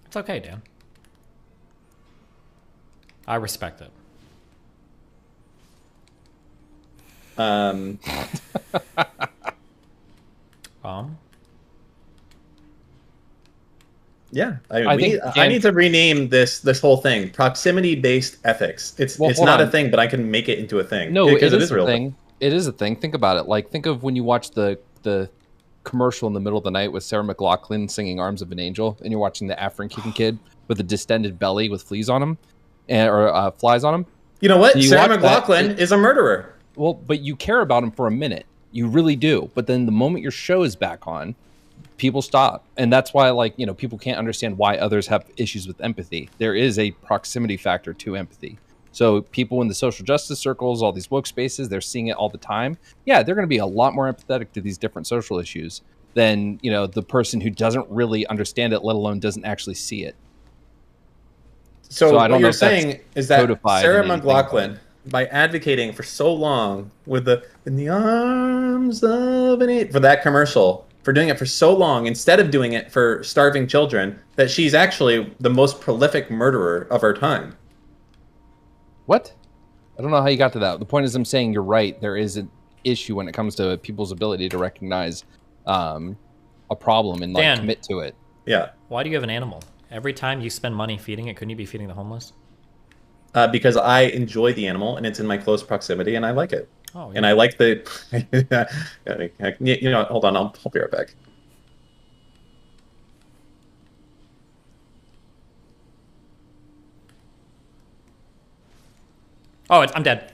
[SPEAKER 1] It's okay, Dan. I respect it.
[SPEAKER 17] Yeah, I need to rename this whole thing proximity-based ethics. It's not a thing, but I can make it into a thing.
[SPEAKER 14] No,
[SPEAKER 17] because
[SPEAKER 14] it is
[SPEAKER 17] a real
[SPEAKER 14] thing. It is a thing. Think about it. Like, think of when you watch the commercial in the middle of the night with Sarah McLachlan singing "Arms of an Angel," and you're watching the Afro-Kicking kid with a distended belly with fleas on him, or flies on him.
[SPEAKER 17] You know what? Sarah McLachlan is a murderer.
[SPEAKER 14] Well, but you care about him for a minute. You really do. But then the moment your show is back on, people stop. And that's why, like, you know, people can't understand why others have issues with empathy. There is a proximity factor to empathy. So people in the social justice circles, all these woke spaces, they're seeing it all the time. Yeah, they're going to be a lot more empathetic to these different social issues than, you know, the person who doesn't really understand it, let alone doesn't actually see it.
[SPEAKER 17] So
[SPEAKER 14] I don't
[SPEAKER 17] what
[SPEAKER 14] know
[SPEAKER 17] you're
[SPEAKER 14] if that's
[SPEAKER 17] saying is that
[SPEAKER 14] codified
[SPEAKER 17] Sarah
[SPEAKER 14] in anything.
[SPEAKER 17] McLachlan, by advocating for so long with the "In the Arms of an Angel" for that commercial, for doing it for so long instead of doing it for starving children that she's actually the most prolific murderer of our time.
[SPEAKER 14] What? I don't know how you got to that. The point is, I'm saying you're right. There is an issue when it comes to people's ability to recognize a problem and like
[SPEAKER 1] Dan,
[SPEAKER 14] commit to it.
[SPEAKER 17] Yeah.
[SPEAKER 1] Why do you have an animal? Every time you spend money feeding it, couldn't you be feeding the homeless?
[SPEAKER 17] Because I enjoy the animal and it's in my close proximity and I like it.
[SPEAKER 1] Oh, yeah.
[SPEAKER 17] And I like the... you know, hold on, I'll be right back.
[SPEAKER 1] Oh, I'm dead.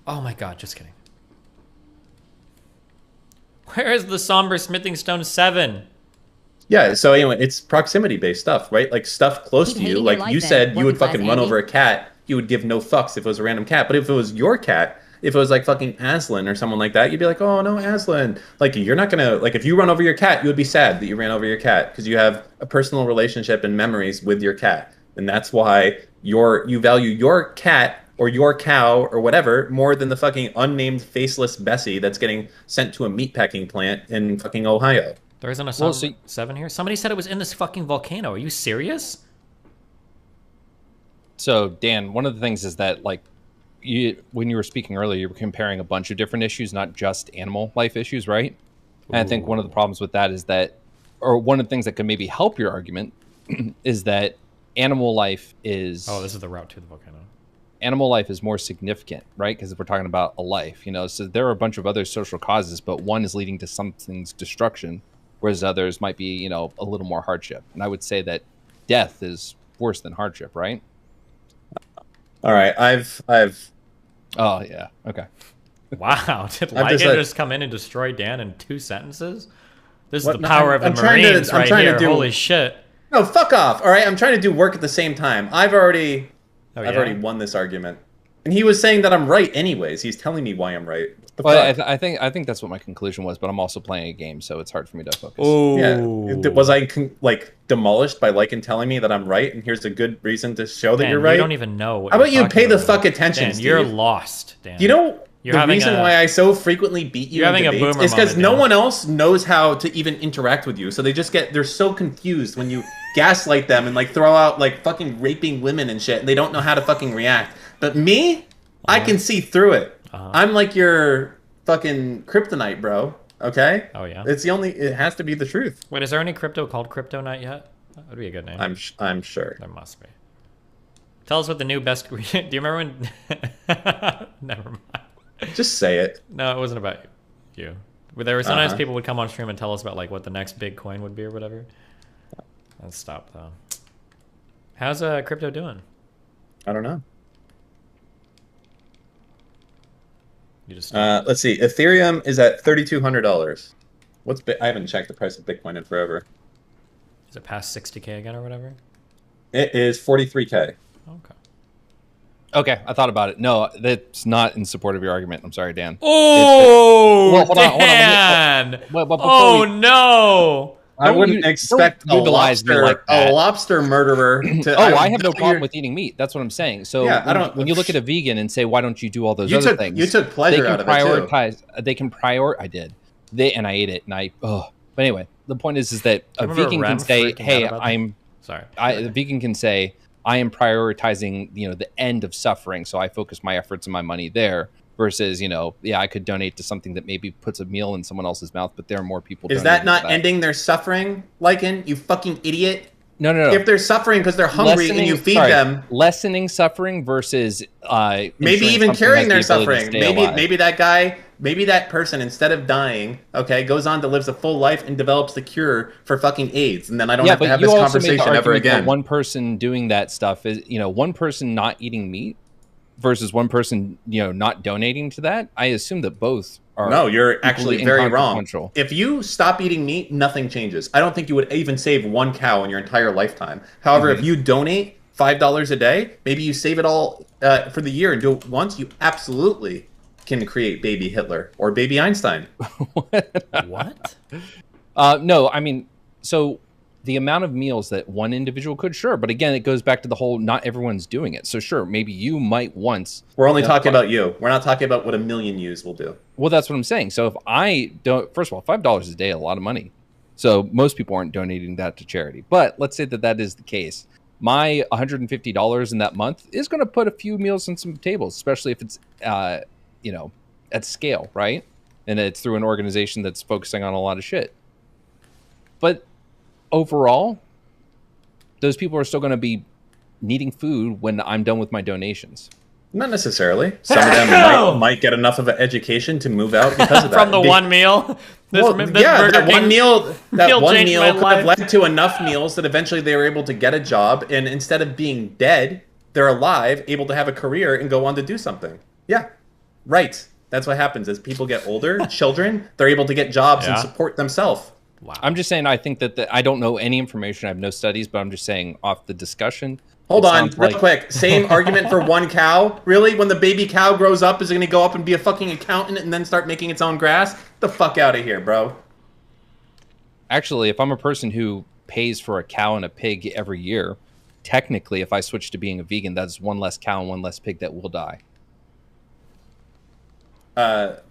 [SPEAKER 1] Oh my god, just kidding. Where is the somber smithing stone 7?
[SPEAKER 17] Yeah, so anyway, it's proximity-based stuff, right? Like stuff close to you.
[SPEAKER 7] hating
[SPEAKER 17] Like
[SPEAKER 7] your
[SPEAKER 17] you
[SPEAKER 7] life
[SPEAKER 17] said,
[SPEAKER 7] then,
[SPEAKER 17] you would
[SPEAKER 7] working class
[SPEAKER 17] fucking run
[SPEAKER 7] Andy.
[SPEAKER 17] over a cat. You would give no fucks if it was a random cat. But if it was your cat, if it was like fucking Aslan or someone like that, you'd be like, oh no, Aslan. Like you're not gonna, like if you run over your cat, you would be sad that you ran over your cat because you have a personal relationship and memories with your cat. And that's why you value your cat or your cow or whatever more than the fucking unnamed faceless Bessie that's getting sent to a meatpacking plant in fucking Ohio.
[SPEAKER 1] There isn't a 7 here? Somebody said it was in this fucking volcano. Are you serious?
[SPEAKER 14] So, Dan, one of the things is that, like, when you were speaking earlier, you were comparing a bunch of different issues, not just animal life issues, right? And I think one of the problems with that is that, or one of the things that could maybe help your argument, is that animal life is...
[SPEAKER 1] Oh, this is the route to the volcano.
[SPEAKER 14] Animal life is more significant, right? Because if we're talking about a life, you know, so there are a bunch of other social causes, but one is leading to something's destruction, whereas others might be, you know, a little more hardship. And I would say that death is worse than hardship, right?
[SPEAKER 17] All right, I've.
[SPEAKER 14] Oh yeah. Okay.
[SPEAKER 1] Wow, did
[SPEAKER 17] I've
[SPEAKER 1] Lycan
[SPEAKER 17] just,
[SPEAKER 1] just come in and destroy Dan in 2 sentences? This is
[SPEAKER 17] What?
[SPEAKER 1] the power
[SPEAKER 17] I'm
[SPEAKER 1] of the
[SPEAKER 17] trying to-
[SPEAKER 1] Marines
[SPEAKER 17] I'm
[SPEAKER 1] right
[SPEAKER 17] trying to
[SPEAKER 1] here.
[SPEAKER 17] do-
[SPEAKER 1] Holy shit.
[SPEAKER 17] No, fuck off. All right, I'm trying to do work at the same time. I've already won this argument, and he was saying that I'm right anyways. He's telling me why I'm right. What the
[SPEAKER 14] Well,
[SPEAKER 17] fuck?
[SPEAKER 14] I think that's what my conclusion was, but I'm also playing a game, so it's hard for me to focus.
[SPEAKER 17] Yeah. Was I like demolished by Lycan telling me that I'm right, and here's a good reason to show that
[SPEAKER 1] Dan,
[SPEAKER 17] you're right?
[SPEAKER 1] you don't even know what
[SPEAKER 17] How
[SPEAKER 1] you're
[SPEAKER 17] about you
[SPEAKER 1] talking
[SPEAKER 17] pay the
[SPEAKER 1] about.
[SPEAKER 17] fuck attention,
[SPEAKER 1] Dan,
[SPEAKER 17] Steve?
[SPEAKER 1] you're lost, Dan.
[SPEAKER 17] You know
[SPEAKER 1] You're
[SPEAKER 17] the
[SPEAKER 1] having
[SPEAKER 17] reason
[SPEAKER 1] a-
[SPEAKER 17] why I so frequently beat you
[SPEAKER 1] You're
[SPEAKER 17] in
[SPEAKER 1] having a
[SPEAKER 17] debates
[SPEAKER 1] boomer
[SPEAKER 17] is because
[SPEAKER 1] moment,
[SPEAKER 17] no
[SPEAKER 1] Dan.
[SPEAKER 17] one else knows how to even interact with you, so they're so confused when you gaslight them and like throw out like fucking raping women and shit, and they don't know how to fucking react. But me, I can see through it. I'm like your fucking kryptonite, bro. Okay?
[SPEAKER 1] Oh yeah.
[SPEAKER 17] It has to be the truth.
[SPEAKER 1] Wait, is there any crypto called Crypto Night yet? That would be a good name.
[SPEAKER 17] I'm sure.
[SPEAKER 1] There must be. Tell us what the new best... Do you remember when... Never mind.
[SPEAKER 17] Just say it.
[SPEAKER 1] No, it wasn't about you. But there were sometimes
[SPEAKER 17] Uh-huh.
[SPEAKER 1] people would come on stream and tell us about like what the next big coin would be or whatever. Let's stop though. How's crypto doing?
[SPEAKER 17] I don't know.
[SPEAKER 1] You just
[SPEAKER 17] Let's see. Ethereum is at $3,200. I haven't checked the price of Bitcoin in forever.
[SPEAKER 1] Is it past 60K again or whatever?
[SPEAKER 17] It is 43K.
[SPEAKER 14] Okay, I thought about it. No, that's not in support of your argument. I'm sorry, Dan.
[SPEAKER 1] Oh,
[SPEAKER 14] Well, hold on, hold on.
[SPEAKER 1] Dan!
[SPEAKER 14] Well, before
[SPEAKER 1] Oh
[SPEAKER 14] we-
[SPEAKER 1] no!
[SPEAKER 17] I wouldn't expect
[SPEAKER 14] don't utilize me like that.
[SPEAKER 17] a lobster murderer to.
[SPEAKER 14] I have no problem with eating meat. That's what I'm saying. So
[SPEAKER 17] Yeah, I
[SPEAKER 14] when,
[SPEAKER 17] don't-
[SPEAKER 14] when you look at a vegan and say, why don't you do all those
[SPEAKER 17] You
[SPEAKER 14] other
[SPEAKER 17] took-
[SPEAKER 14] things?
[SPEAKER 17] you took pleasure
[SPEAKER 14] they can
[SPEAKER 17] out of it, too.
[SPEAKER 14] prioritize. They can I did. And I ate it, and but anyway, the point is that a
[SPEAKER 1] remember
[SPEAKER 14] vegan
[SPEAKER 1] Rem
[SPEAKER 14] can say,
[SPEAKER 1] freaking
[SPEAKER 14] hey,
[SPEAKER 1] out about that?
[SPEAKER 14] I'm
[SPEAKER 1] sorry.
[SPEAKER 14] The vegan can say, I am prioritizing, the end of suffering, so I focus my efforts and my money there. Versus, I could donate to something that maybe puts a meal in someone else's mouth, but there are more people.
[SPEAKER 17] Is
[SPEAKER 14] donating
[SPEAKER 17] that not
[SPEAKER 14] to
[SPEAKER 17] ending their suffering, Lycan? You fucking idiot.
[SPEAKER 14] No.
[SPEAKER 17] If they're suffering because they're hungry and you feed them,
[SPEAKER 14] lessening suffering versus
[SPEAKER 17] maybe
[SPEAKER 14] ensuring
[SPEAKER 17] even
[SPEAKER 14] something
[SPEAKER 17] curing their
[SPEAKER 14] has the ability to
[SPEAKER 17] suffering.
[SPEAKER 14] stay alive.
[SPEAKER 17] Maybe that guy, maybe that person, instead of dying, goes on to live a full life and develops the cure for fucking AIDS, and then I don't have to have
[SPEAKER 14] you
[SPEAKER 17] this
[SPEAKER 14] also made the
[SPEAKER 17] conversation ever
[SPEAKER 14] argument that
[SPEAKER 17] again.
[SPEAKER 14] one person doing that stuff is, one person not eating meat versus one person, not donating to that. I assume that both are.
[SPEAKER 17] No, you're
[SPEAKER 14] equally
[SPEAKER 17] actually very wrong.
[SPEAKER 14] inconsequential.
[SPEAKER 17] If you stop eating meat, nothing changes. I don't think you would even save one cow in your entire lifetime. However, if you donate $5 a day, maybe you save it all for the year and do it once, you absolutely can create baby Hitler or baby Einstein.
[SPEAKER 1] What?
[SPEAKER 14] No, I mean, so the amount of meals that one individual could, sure. But again, it goes back to the whole, not everyone's doing it. So sure, maybe you might once.
[SPEAKER 17] We're only talking about you. We're not talking about what a million yous will do.
[SPEAKER 14] Well, that's what I'm saying. So if I don't, first of all, $5 a day is a lot of money. So most people aren't donating that to charity. But let's say that that is the case. My $150 in that month is going to put a few meals on some tables, especially if it's, at scale, right? And it's through an organization that's focusing on a lot of shit. But overall, those people are still going to be needing food when I'm done with my donations.
[SPEAKER 17] Not necessarily. Some of them might get enough of an education to move out because of that.
[SPEAKER 1] From the one meal?
[SPEAKER 17] That one meal could have led to enough meals that eventually they were able to get a job, and instead of being dead, they're alive, able to have a career and go on to do something. Yeah, right. That's what happens as people get older, children, they're able to get jobs and support themselves.
[SPEAKER 14] Wow. I'm just saying, I think that I don't know any information. I have no studies, but I'm just saying off the discussion.
[SPEAKER 17] Hold on, real quick. Same argument for one cow? Really? When the baby cow grows up, is it going to go up and be a fucking accountant and then start making its own grass? Get the fuck out of here, bro.
[SPEAKER 14] Actually, if I'm a person who pays for a cow and a pig every year, technically, if I switch to being a vegan, that's one less cow and one less pig that will die.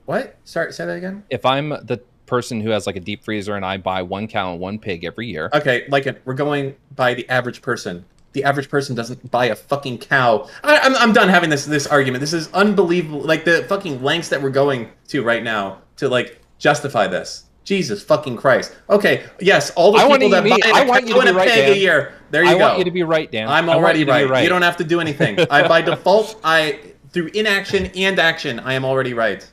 [SPEAKER 17] What? Sorry, say that again?
[SPEAKER 14] If I'm the person who has like a deep freezer and I buy one cow and one pig every year.
[SPEAKER 17] Okay, we're going by the average person. The average person doesn't buy a fucking cow. I'm done having this argument. This is unbelievable. Like the fucking lengths that we're going to right now to justify this. Jesus fucking Christ. Okay, yes, all the people that buy a cow and a pig a year. There you go.
[SPEAKER 14] I want you to be right, Dan.
[SPEAKER 17] I'm already right. You don't have to do anything. By default, through inaction and action, I am already right.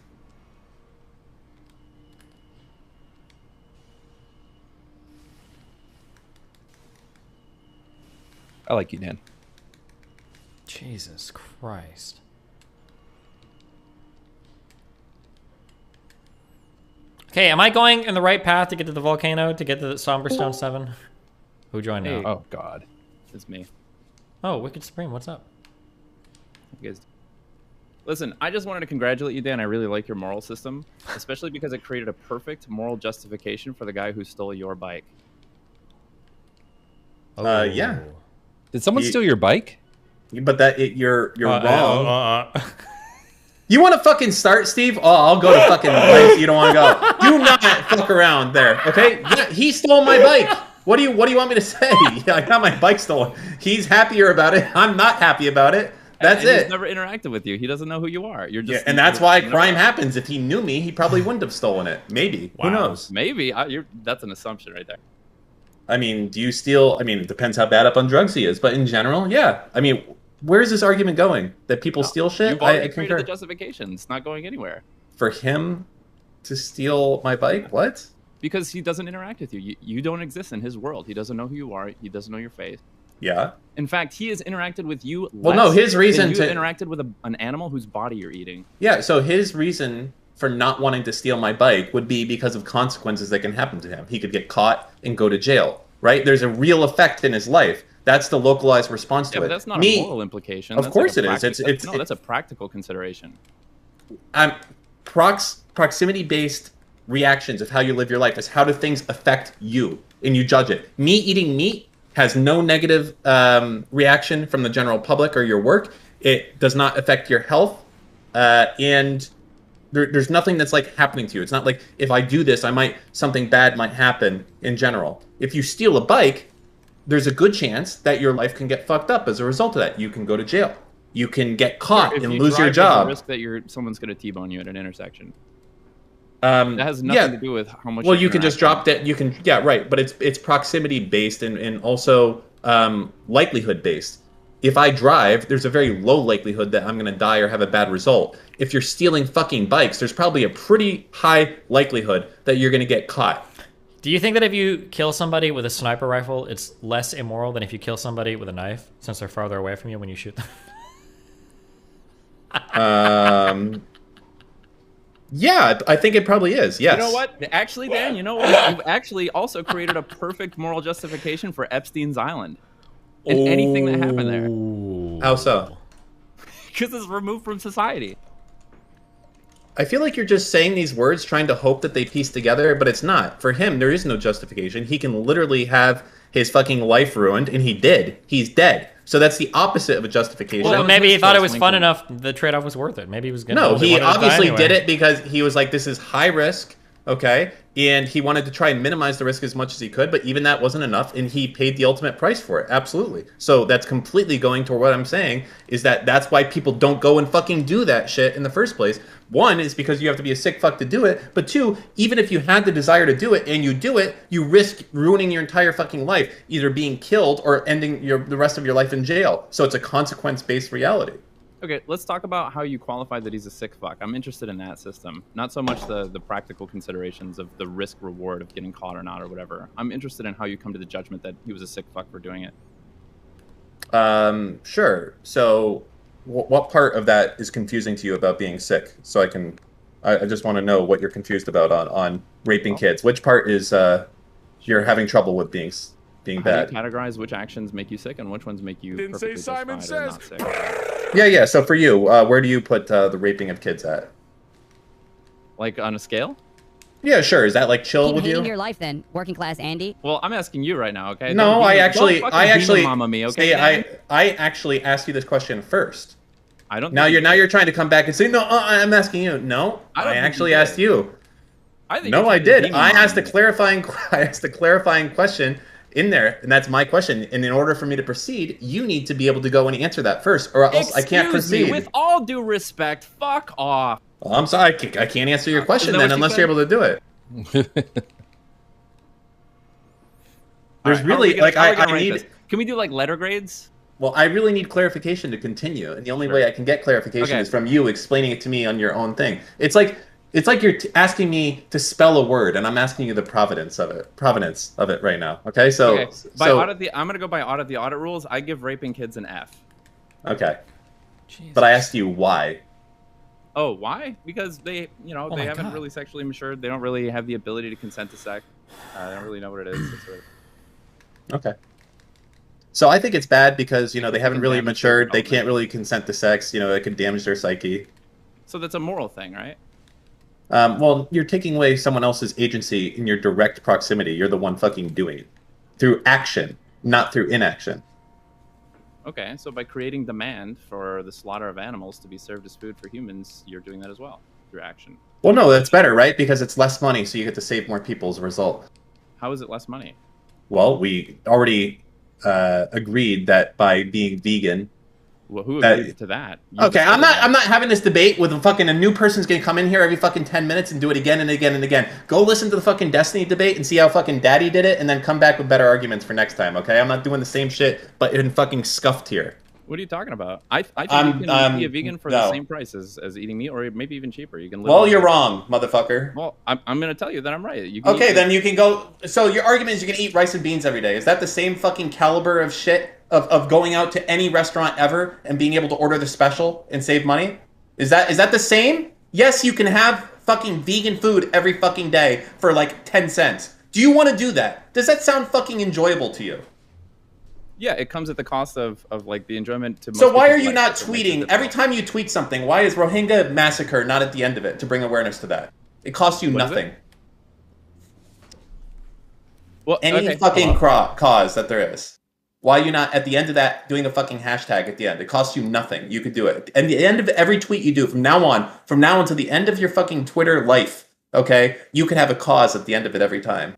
[SPEAKER 14] I like you, Dan.
[SPEAKER 1] Jesus Christ. Okay, am I going in the right path to get to the volcano, to get to the Somberstone 7? Who joined now?
[SPEAKER 15] Oh, God. It's me.
[SPEAKER 1] Oh, Wicked Supreme, what's up?
[SPEAKER 15] You guys... Listen, I just wanted to congratulate you, Dan. I really like your moral system, especially because it created a perfect moral justification for the guy who stole your bike.
[SPEAKER 17] Yeah.
[SPEAKER 14] Did someone steal your bike?
[SPEAKER 17] But you're wrong. You want to fucking start, Steve? Oh, I'll go to fucking place you don't want to go. Do not fuck around there, okay? Yeah, he stole my bike. What do you want me to say? Yeah, I got my bike stolen. He's happier about it. I'm not happy about it. That's it.
[SPEAKER 15] He's never interacted with you. He doesn't know who you are. You're just.
[SPEAKER 17] Yeah, and that's why crime happens. If he knew me, he probably wouldn't have stolen it. Maybe. Wow. Who knows?
[SPEAKER 15] Maybe. That's an assumption right there.
[SPEAKER 17] I mean, do you steal? I mean, it depends how bad up on drugs he is. But in general, yeah. I mean, where's this argument going? That people steal shit?
[SPEAKER 15] You've already created the justification. It's not going anywhere.
[SPEAKER 17] For him to steal my bike? What?
[SPEAKER 15] Because he doesn't interact with you. You don't exist in his world. He doesn't know who you are. He doesn't know your face.
[SPEAKER 17] Yeah.
[SPEAKER 15] In fact, he has interacted with you
[SPEAKER 17] well, no, his reason
[SPEAKER 15] than you interacted with an animal whose body you're eating.
[SPEAKER 17] Yeah, so his reason for not wanting to steal my bike would be because of consequences that can happen to him. He could get caught and go to jail, right? There's a real effect in his life. That's the localized response to it.
[SPEAKER 15] But that's not a moral implication.
[SPEAKER 17] Of course it is.
[SPEAKER 15] That's a practical consideration.
[SPEAKER 17] Proximity-based reactions of how you live your life is how do things affect you, and you judge it. Me eating meat has no negative reaction from the general public or your work. It does not affect your health, and there's nothing that's happening to you. It's not like if I do this, something bad might happen in general. If you steal a bike, there's a good chance that your life can get fucked up as a result of that. You can go to jail. You can get caught and lose your job.
[SPEAKER 15] Risk that someone's going to T-bone you at an intersection. That has nothing to do with how much.
[SPEAKER 17] Well, you can just drop that. You can, yeah, right. But it's proximity based and also likelihood based. If I drive, there's a very low likelihood that I'm going to die or have a bad result. If you're stealing fucking bikes, there's probably a pretty high likelihood that you're going to get caught.
[SPEAKER 1] Do you think that if you kill somebody with a sniper rifle, it's less immoral than if you kill somebody with a knife, since they're farther away from you when you shoot them?
[SPEAKER 17] Yeah, I think it probably is, yes.
[SPEAKER 15] You know what? Actually, Dan, you know what? You've actually also created a perfect moral justification for Epstein's Island. And anything that happened there.
[SPEAKER 17] How so?
[SPEAKER 15] Because it's removed from society.
[SPEAKER 17] I feel like you're just saying these words trying to hope that they piece together, but it's not. For him, there is no justification. He can literally have his fucking life ruined, and he did. He's dead. So that's the opposite of a justification.
[SPEAKER 1] Well, maybe he thought it was fun enough, the trade-off was worth it. Maybe he was going to...
[SPEAKER 17] No, he obviously did it because he was like, this is high risk, okay? And he wanted to try and minimize the risk as much as he could, but even that wasn't enough, and he paid the ultimate price for it. Absolutely. So that's completely going to what I'm saying, is that that's why people don't go and fucking do that shit in the first place. One is because you have to be a sick fuck to do it, but two, even if you had the desire to do it and you do it, you risk ruining your entire fucking life, either being killed or ending the rest of your life in jail. So it's a consequence-based reality.
[SPEAKER 15] Okay, let's talk about how you qualify that he's a sick fuck. I'm interested in that system. Not so much the practical considerations of the risk reward of getting caught or not or whatever. I'm interested in how you come to the judgment that he was a sick fuck for doing it.
[SPEAKER 17] Sure. So what part of that is confusing to you about being sick? So I just want to know what you're confused about on raping kids. Which part is you're having trouble with being bad?
[SPEAKER 15] How do you categorize which actions make you sick and which ones make you
[SPEAKER 16] Didn't say Simon says.
[SPEAKER 15] not sick?
[SPEAKER 17] Yeah. So for you, where do you put the raping of kids at?
[SPEAKER 15] Like on a scale?
[SPEAKER 17] Yeah, sure. Is that like chill
[SPEAKER 7] Keep
[SPEAKER 17] with
[SPEAKER 7] hating
[SPEAKER 17] you?
[SPEAKER 7] your life then, working class Andy.
[SPEAKER 15] Well, I'm asking you right now, okay?
[SPEAKER 17] No, I actually,
[SPEAKER 15] mama me, okay?
[SPEAKER 17] I actually asked you this question first.
[SPEAKER 15] I don't.
[SPEAKER 17] Now you're trying to come back and say no. I'm asking you. No, I actually asked you.
[SPEAKER 15] I think
[SPEAKER 17] no, I did. I asked a clarifying question in there, and that's my question. And in order for me to proceed, you need to be able to go and answer that first, or else I can't proceed.
[SPEAKER 15] Me, with all due respect, fuck off.
[SPEAKER 17] Well, I'm sorry, I can't answer your question then unless you're able to do it. There's really like I need.
[SPEAKER 15] This? Can we do like letter grades?
[SPEAKER 17] Well, I really need clarification to continue, and the only way I can get clarification is from you explaining it to me on your own thing. It's like you're asking me to spell a word, and I'm asking you the provenance of it right now. Okay, so
[SPEAKER 15] I'm gonna go by audit the audit rules. I give raping kids an F.
[SPEAKER 17] Okay, but I asked you why.
[SPEAKER 15] Oh, why? Because they haven't really sexually matured. They don't really have the ability to consent to sex. They don't really know what it is.
[SPEAKER 17] Okay. So I think it's bad because, they haven't really matured. They can't really consent to sex. It could damage their psyche.
[SPEAKER 15] So that's a moral thing, right?
[SPEAKER 17] Well, you're taking away someone else's agency in your direct proximity. You're the one fucking doing it. Through action, not through inaction.
[SPEAKER 15] Okay, so by creating demand for the slaughter of animals to be served as food for humans, you're doing that as well, through action.
[SPEAKER 17] Well, no, that's better, right? Because it's less money, so you get to save more people as a result.
[SPEAKER 15] How is it less money?
[SPEAKER 17] Well, we already agreed that by being vegan...
[SPEAKER 15] Well, who agreed to that?
[SPEAKER 17] Okay, I'm not having this debate with a new person's gonna come in here every fucking 10 minutes and do it again and again and again. Go listen to the fucking Destiny debate and see how fucking Daddy did it, and then come back with better arguments for next time, okay? I'm not doing the same shit, but in fucking scuffed here.
[SPEAKER 15] What are you talking about? I think you can be a vegan for the same price as eating meat, or maybe even cheaper. You can live.
[SPEAKER 17] Well, you're wrong, motherfucker.
[SPEAKER 15] Well, I'm gonna tell you that I'm right. You can
[SPEAKER 17] then you can go... So your argument is you can eat rice and beans every day. Is that the same fucking caliber of shit of going out to any restaurant ever and being able to order the special and save money? Is that the same? Yes, you can have fucking vegan food every fucking day for like 10 cents. Do you want to do that? Does that sound fucking enjoyable to you?
[SPEAKER 15] Yeah, it comes at the cost of like the enjoyment to most
[SPEAKER 17] So why are you
[SPEAKER 15] life.
[SPEAKER 17] not tweeting every time you tweet something? Why is Rohingya massacre not at the end of it to bring awareness to that? It costs you nothing.
[SPEAKER 15] Well,
[SPEAKER 17] any fucking cause that there is. Why are you not at the end of that doing a fucking hashtag at the end? It costs you nothing. You could do it. At the end of every tweet you do from now on to the end of your fucking Twitter life, okay? You can have a cause at the end of it every time.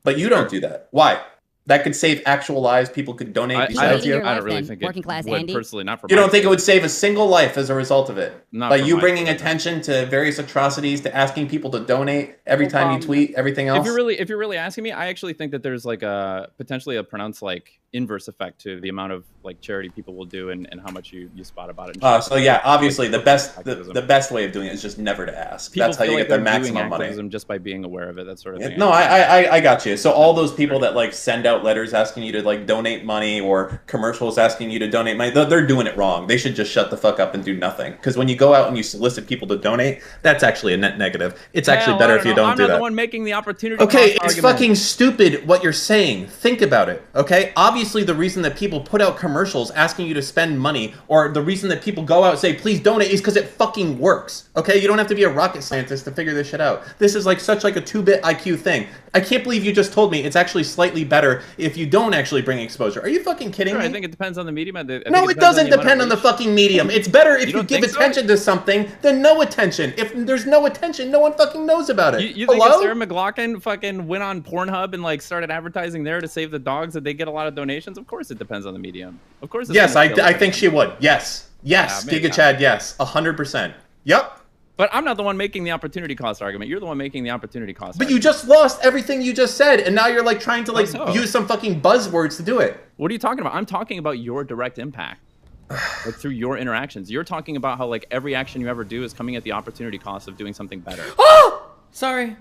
[SPEAKER 17] But you don't do that. Why? That could save actual lives. People could donate besides you.
[SPEAKER 15] I don't really think it would, personally, not for
[SPEAKER 17] You don't think it would save a single life as a result of it?
[SPEAKER 15] Not
[SPEAKER 17] By
[SPEAKER 15] for
[SPEAKER 17] you
[SPEAKER 15] my
[SPEAKER 17] bringing attention to various atrocities, to asking people to donate every time you tweet, everything else?
[SPEAKER 15] If you're really asking me, I actually think that there's like potentially a pronounced like inverse effect to the amount of like charity people will do and how much you spot about it.
[SPEAKER 17] So yeah, obviously the best way of doing it is just never to ask.
[SPEAKER 15] People
[SPEAKER 17] That's how you get the maximum money.
[SPEAKER 15] Just by being aware of it, that sort of thing.
[SPEAKER 17] No, I got you. So all those people that like send out letters asking you to like donate money or commercials asking you to donate money, they're doing it wrong. They should just shut the fuck up and do nothing. Because when you go out and you solicit people to donate, that's actually a net negative. It's actually better if you don't do that.
[SPEAKER 15] I'm not the one making the opportunity.
[SPEAKER 17] Okay, it's fucking stupid what you're saying. Think about it. Okay, obviously obviously the reason that people put out commercials asking you to spend money, or the reason that people go out and say, please donate, is because it fucking works. Okay? You don't have to be a rocket scientist to figure this shit out. This is like such like a 2-bit IQ thing. I can't believe you just told me it's actually slightly better if you don't actually bring exposure. Are you fucking kidding me?
[SPEAKER 15] I think it depends on the medium.
[SPEAKER 17] No, it doesn't depend on the fucking medium. It's better if you give attention to something than no attention. If there's no attention, no one fucking knows about it.
[SPEAKER 15] You think if Sarah McLachlan fucking went on Pornhub and like started advertising there to save the dogs that they get a lot of donations? Of course it depends on the medium. Of course.
[SPEAKER 17] Yes, I think she would. Yes. Yes. Giga Chad, yes. 100%. Yep.
[SPEAKER 15] But I'm not the one making the opportunity cost argument. You're the one making the opportunity cost
[SPEAKER 17] But you just lost everything you just said, and now you're like trying to like use some fucking buzzwords to do it.
[SPEAKER 15] What are you talking about? I'm talking about your direct impact. Like through your interactions. You're talking about how like every action you ever do is coming at the opportunity cost of doing something better.
[SPEAKER 1] Oh! Sorry.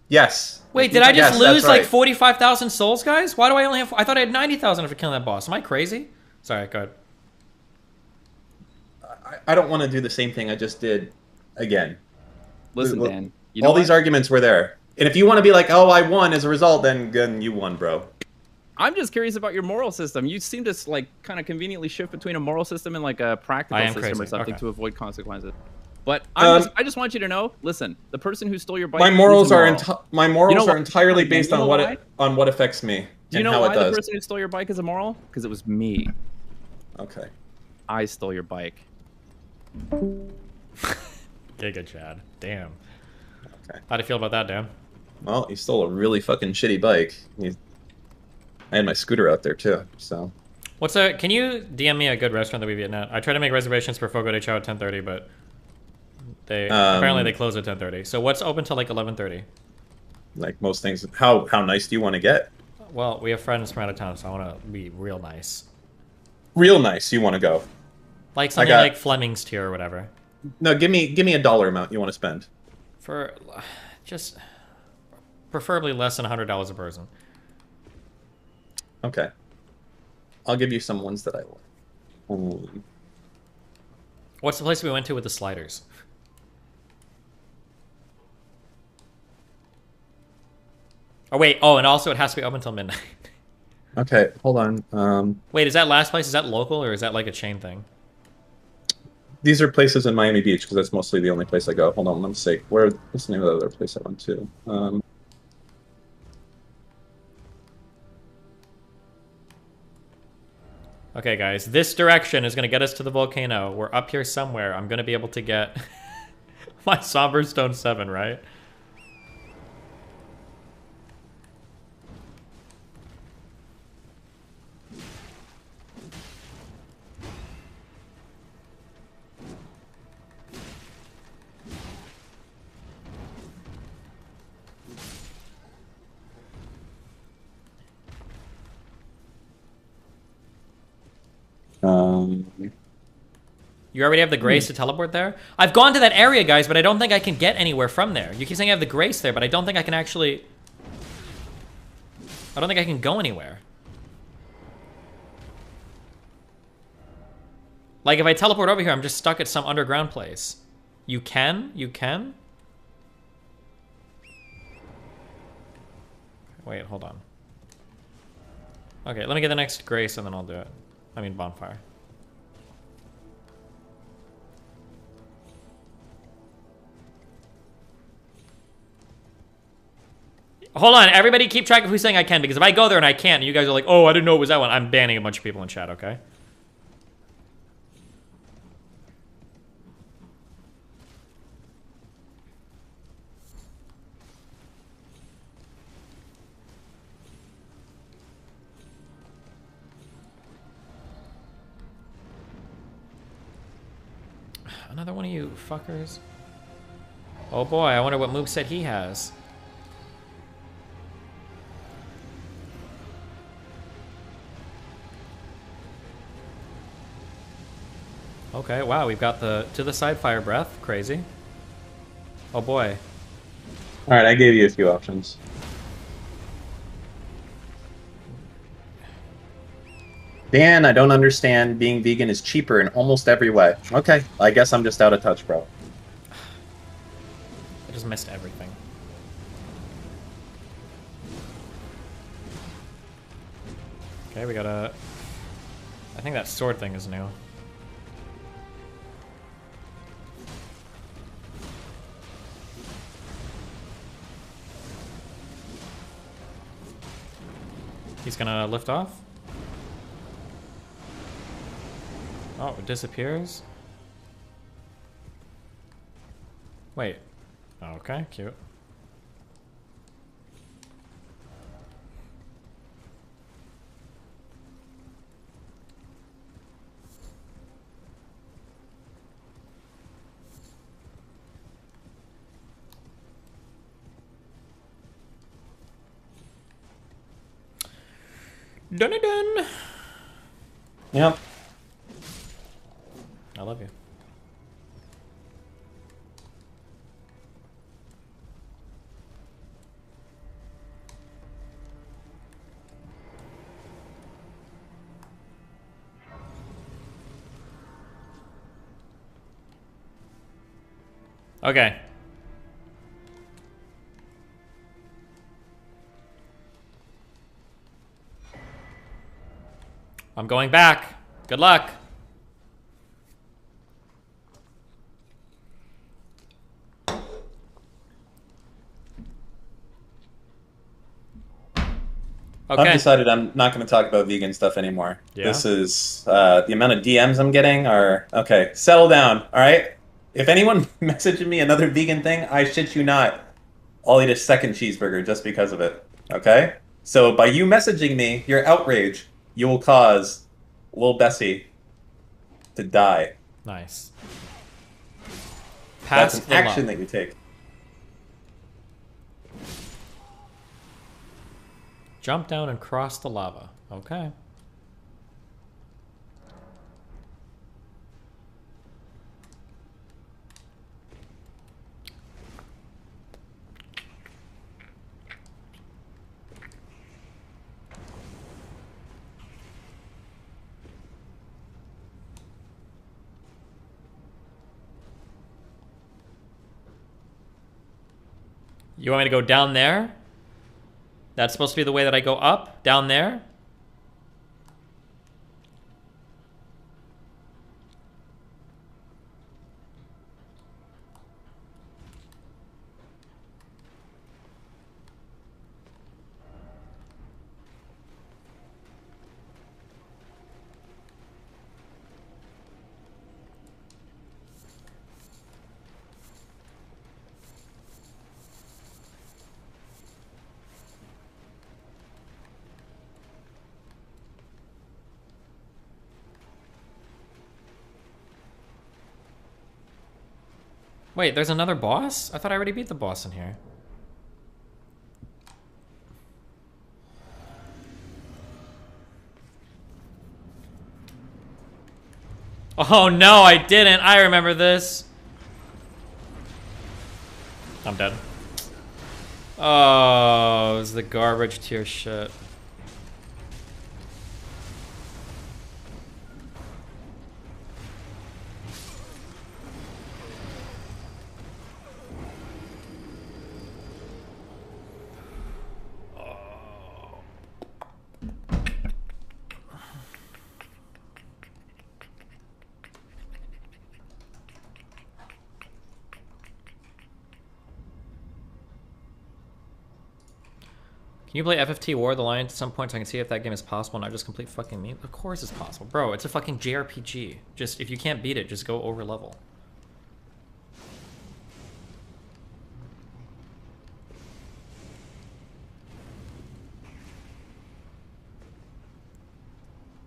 [SPEAKER 17] Yes.
[SPEAKER 1] Wait, did I just lose like 45,000 souls, guys? Why do I only have... I thought I had 90,000 after killing that boss. Am I crazy? Sorry, go ahead.
[SPEAKER 17] I don't want to do the same thing I just did again.
[SPEAKER 15] Listen, Dan. You know
[SPEAKER 17] all these arguments were there. And if you want to be like, oh, I won as a result, then you won, bro.
[SPEAKER 15] I'm just curious about your moral system. You seem to like kind of conveniently shift between a moral system and like a practical system or something to avoid consequences. But I just want you to know. Listen, the person who stole your bike.
[SPEAKER 17] My morals are entirely based on what affects me.
[SPEAKER 15] Do you know why the person who stole your bike is immoral? Because it was me.
[SPEAKER 17] Okay.
[SPEAKER 15] I stole your bike.
[SPEAKER 1] Giga Chad. Damn.
[SPEAKER 17] Okay.
[SPEAKER 1] How do you feel about that, Dan?
[SPEAKER 17] Well, you stole a really fucking shitty bike. I had my scooter out there too, so.
[SPEAKER 1] Can you DM me a good restaurant that we've eaten at? I tried to make reservations for Fogo de Chao at 10:30, but apparently they close at 10:30. So what's open till like 11:30?
[SPEAKER 17] Like most things. How nice do you want to get?
[SPEAKER 1] Well, we have friends from out of town, so I want to be real nice.
[SPEAKER 17] Real nice. You want to go?
[SPEAKER 1] Like something like Fleming's tier or whatever.
[SPEAKER 17] No, give me a dollar amount you want to spend.
[SPEAKER 1] For just preferably less than $100 a person.
[SPEAKER 17] Okay. I'll give you some ones that I like.
[SPEAKER 1] What's the place we went to with the sliders? Oh, wait. Oh, and also it has to be open until midnight.
[SPEAKER 17] Okay, hold on.
[SPEAKER 1] Wait, is that last place, is that local or is that like a chain thing?
[SPEAKER 17] These are places in Miami Beach because that's mostly the only place I go. Hold on, let me see. What's the name of the other place I went to?
[SPEAKER 1] Okay, guys, this direction is going to get us to the volcano. We're up here somewhere. I'm going to be able to get my Somber Stone 7, right? You already have the grace to teleport there? I've gone to that area, guys, but I don't think I can get anywhere from there. You keep saying I have the grace there, but I don't think I can actually... I don't think I can go anywhere. Like, if I teleport over here, I'm just stuck at some underground place. You can? You can? Wait, hold on. Okay, let me get the next grace and then I'll do it. I mean, bonfire. Hold on, everybody keep track of who's saying I can, because if I go there and I can't, and you guys are like, oh, I didn't know it was that one, I'm banning a bunch of people in chat, okay? Another one of you fuckers. Oh boy, I wonder what moveset he has. Okay, wow, we've got the to the side fire breath. Crazy. Oh boy.
[SPEAKER 17] Alright, I gave you a few options. Dan, I don't understand. Being vegan is cheaper in almost every way. Okay, I guess I'm just out of touch, bro.
[SPEAKER 1] I just missed everything. Okay, we gotta... I think that sword thing is new. He's gonna lift off. Oh, it disappears. Wait. Okay, cute. Done it done.
[SPEAKER 17] Yep.
[SPEAKER 1] I love you. Okay. I'm going back. Good luck. Okay.
[SPEAKER 17] I've decided I'm not going to talk about vegan stuff anymore.
[SPEAKER 1] Yeah?
[SPEAKER 17] This is the amount of DMs I'm getting are okay. Settle down, all right? If anyone messaging me another vegan thing, I shit you not, I'll eat a second cheeseburger just because of it. Okay? So by you messaging me your outrage, you will cause Lil Bessie to die.
[SPEAKER 1] Nice.
[SPEAKER 17] That's
[SPEAKER 1] Pass
[SPEAKER 17] an
[SPEAKER 1] the
[SPEAKER 17] action
[SPEAKER 1] love.
[SPEAKER 17] that you take.
[SPEAKER 1] Jump down and cross the lava. Okay. You want me to go down there? That's supposed to be the way that I go up? Down there? Wait, there's another boss? I thought I already beat the boss in here. Oh no, I didn't. I remember this. I'm dead. Oh, it was the garbage tier shit. Can you play FFT War of the Lion at some point so I can see if that game is possible, not just complete fucking meme? Of course it's possible. Bro, it's a fucking JRPG. Just, if you can't beat it, just go over level.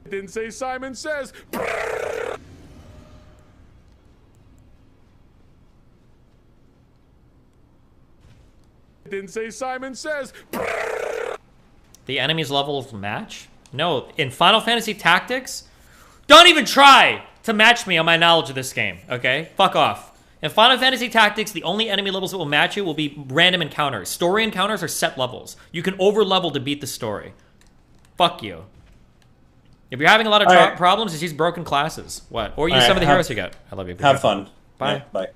[SPEAKER 16] It didn't say Simon Says. It didn't say Simon Says.
[SPEAKER 1] The enemy's levels match? No, in Final Fantasy Tactics, don't even try to match me on my knowledge of this game, okay? Fuck off. In Final Fantasy Tactics, the only enemy levels that will match you will be random encounters. Story encounters are set levels. You can over-level to beat the story. Fuck you. If you're having a lot of problems, just use broken classes. What? Or use some of the heroes you got. I love you.
[SPEAKER 17] Have fun.
[SPEAKER 1] Bye.
[SPEAKER 17] Yeah, bye.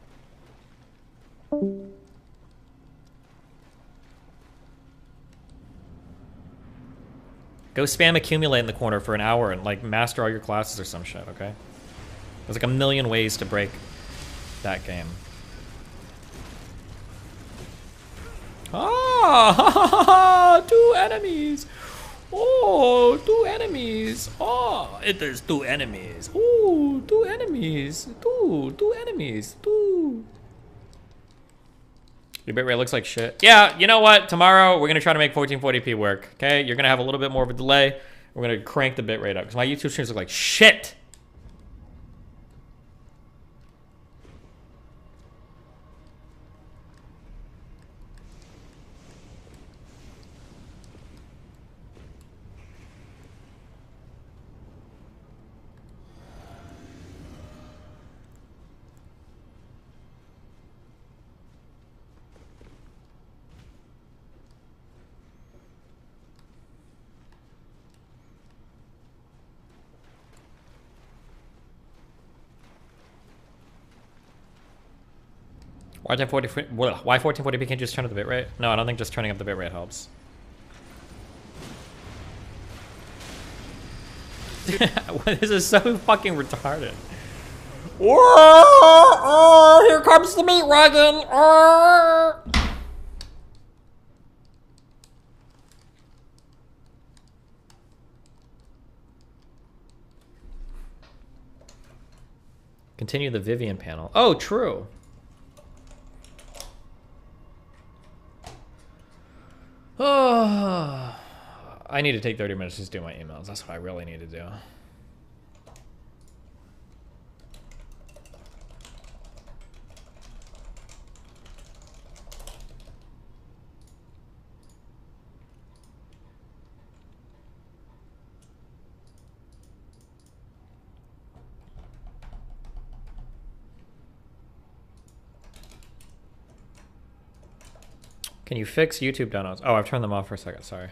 [SPEAKER 1] Go spam accumulate in the corner for an hour and like master all your classes or some shit, okay? There's like a million ways to break that game. Ah, 2 enemies. Oh, 2 enemies. Oh, there's 2 enemies. Ooh, 2 enemies. 2 enemies. 2. Your bitrate looks like shit. Yeah, you know what? Tomorrow, we're going to try to make 1440p work, okay? You're going to have a little bit more of a delay. We're going to crank the bitrate up, because my YouTube streams look like shit. Why 1440p can't you just turn up the bitrate? No, I don't think just turning up the bitrate helps. This is so fucking retarded. Oh, here comes the meat wagon. Continue the Vivian panel. Oh, true. Oh, I need to take 30 minutes to just do my emails. That's what I really need to do. Can you fix YouTube downloads? Oh, I've turned them off for a second, sorry.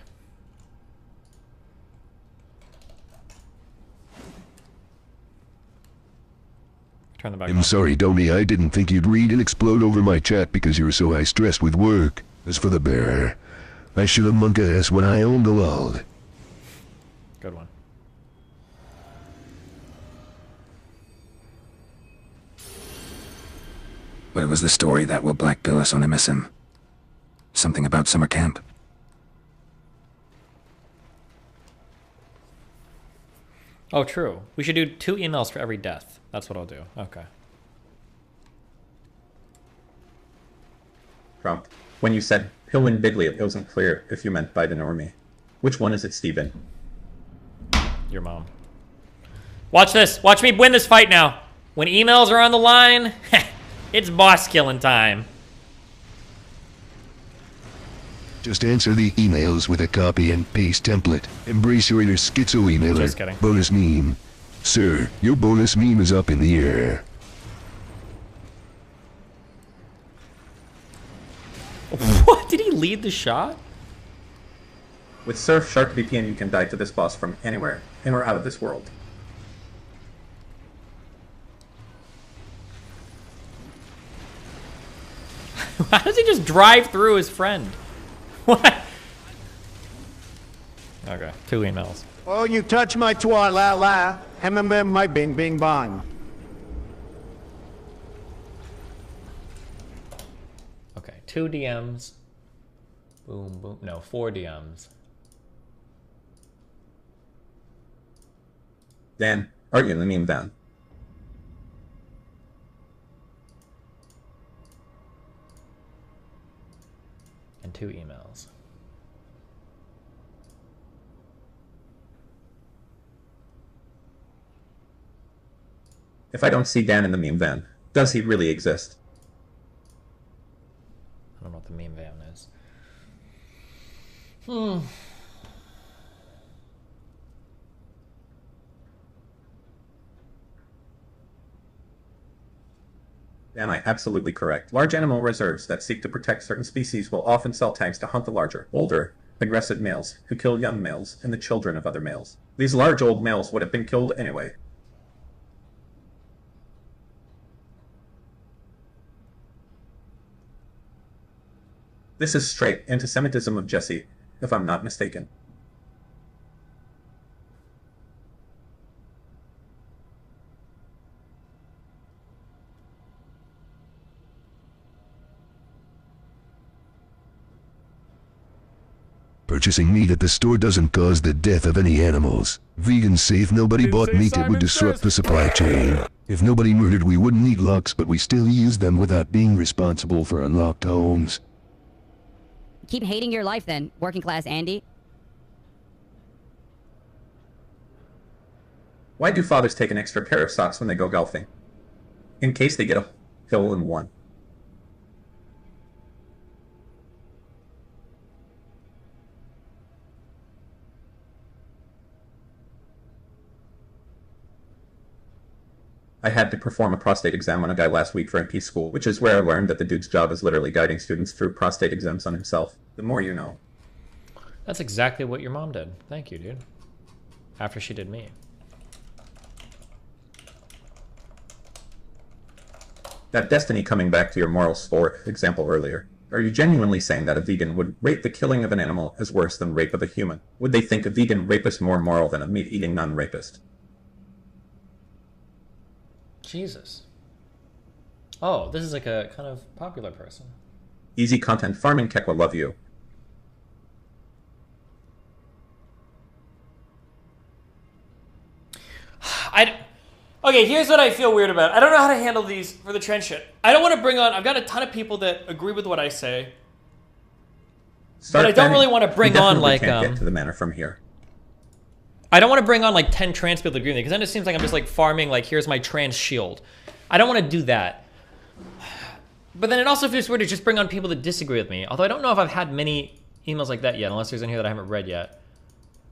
[SPEAKER 1] Turn them back on.
[SPEAKER 4] I'm sorry, Domi, I didn't think you'd read and explode over my chat because you were so high-stressed with work. As for the bearer, I should have monk ass when I owned the world.
[SPEAKER 1] Good one.
[SPEAKER 2] What was the story that will blackbill us on MSM? Something about summer camp?
[SPEAKER 1] Oh, true. We should do 2 emails for every death. That's what I'll do. Okay.
[SPEAKER 17] Trump, when you said he'll win bigly, it wasn't clear if you meant Biden or me. Which one is it, Steven?
[SPEAKER 1] Your mom. Watch this. Watch me win this fight now. When emails are on the line, it's boss killing time.
[SPEAKER 4] Just answer the emails with a copy and paste template. Embrace your inner schizo emailer.
[SPEAKER 1] Just kidding.
[SPEAKER 4] Bonus meme. Sir, your bonus meme is up in the air.
[SPEAKER 1] What? Did he lead the shot?
[SPEAKER 17] With Surf Shark VPN, you can die to this boss from anywhere, in or out of this world.
[SPEAKER 1] Why does he just drive through his friend? What? Okay, 2 emails.
[SPEAKER 9] Oh, you touch my twa la la, remember my bing bing bong.
[SPEAKER 1] Okay, 2 DMs. Boom, boom. No, 4 DMs.
[SPEAKER 17] Dan, argue the meme down.
[SPEAKER 1] And 2 emails.
[SPEAKER 17] If I don't see Dan in the meme van, does he really exist?
[SPEAKER 1] I don't know what the meme van is.
[SPEAKER 17] Am I absolutely correct? Large animal reserves that seek to protect certain species will often sell tags to hunt the larger, older, aggressive males who kill young males and the children of other males. These large old males would have been killed anyway. This is straight anti-Semitism of Jesse, if I'm not mistaken.
[SPEAKER 4] Purchasing meat at the store doesn't cause the death of any animals. Vegans say if nobody bought meat, it would disrupt the supply chain. If nobody murdered, we wouldn't need locks, but we still use them without being responsible for unlocked homes.
[SPEAKER 7] Keep hating your life then, working class Andy.
[SPEAKER 17] Why do fathers take an extra pair of socks when they go golfing? In case they get a hole in one. I had to perform a prostate exam on a guy last week for MP school, which is where I learned that the dude's job is literally guiding students through prostate exams on himself. The more you know.
[SPEAKER 1] That's exactly what your mom did. Thank you, dude. After she did me.
[SPEAKER 17] That Destiny, coming back to your morals for example earlier. Are you genuinely saying that a vegan would rate the killing of an animal as worse than rape of a human? Would they think a vegan rapist more moral than a meat-eating non-rapist?
[SPEAKER 1] Jesus. Oh, this is like a kind of popular person.
[SPEAKER 17] Easy content farming, Kekwa, love you.
[SPEAKER 1] Okay, here's what I feel weird about. I don't know how to handle these for the trend shit. I don't want to bring on... I've got a ton of people that agree with what I say. But I don't really want to bring on, like...
[SPEAKER 17] Can't get to the manor from here.
[SPEAKER 1] I don't want to bring on, like, 10 trans people to agree with me, because then it seems like I'm just, like, farming, like, here's my trans shield. I don't want to do that. But then it also feels weird to just bring on people that disagree with me. Although I don't know if I've had many emails like that yet, unless there's in here that I haven't read yet.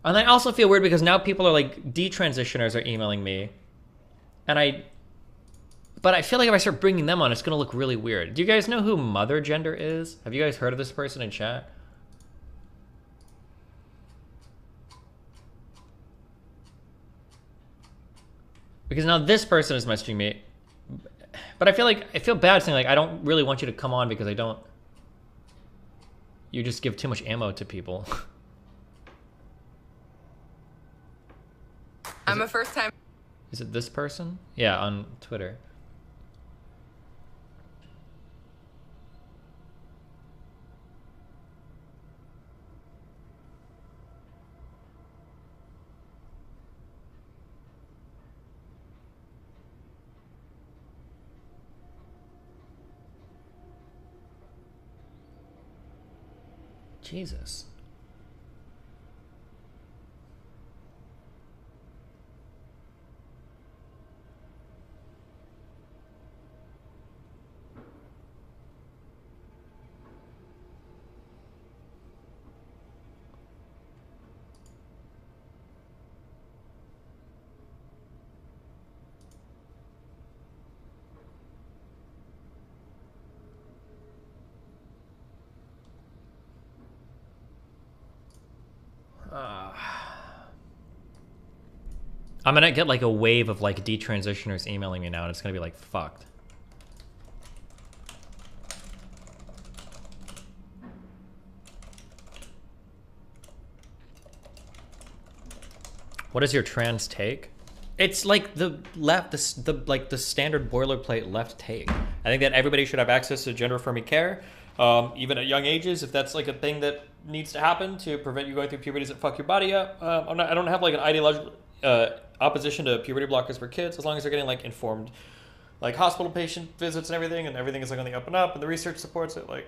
[SPEAKER 1] And I also feel weird because now people are, like, detransitioners are emailing me. And but I feel like if I start bringing them on, it's going to look really weird. Do you guys know who Mother Gender is? Have you guys heard of this person in chat? Because now this person is messaging me. But I feel bad saying, like, I don't really want you to come on because I don't... You just give too much ammo to people.
[SPEAKER 12] I'm a first time...
[SPEAKER 1] Is it this person? Yeah, on Twitter. Jesus. I'm gonna get like a wave of like detransitioners emailing me now, and it's gonna be like fucked. What is your trans take? It's like the left, the standard boilerplate left take. I think that everybody should have access to gender-affirming care, even at young ages, if that's like a thing that needs to happen to prevent you going through puberties that fuck your body up. I don't have like an ideological opposition to puberty blockers for kids, as long as they're getting like informed, like hospital patient visits and everything is like on the up and up, and the research supports it. Like,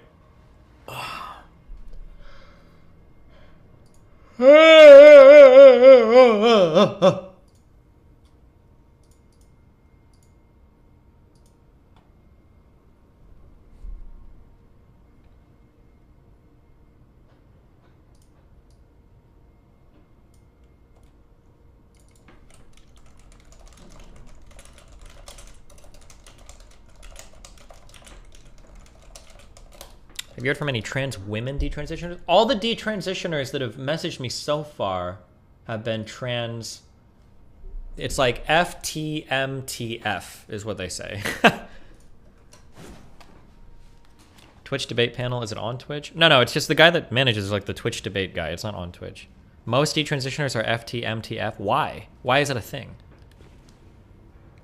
[SPEAKER 1] have you heard from any trans women detransitioners? All the detransitioners that have messaged me so far have been trans. It's like FTMTF is what they say. Twitch debate panel, is it on Twitch? No, it's just the guy that manages like the Twitch debate guy. It's not on Twitch. Most detransitioners are FTMTF. Why? Why is that a thing?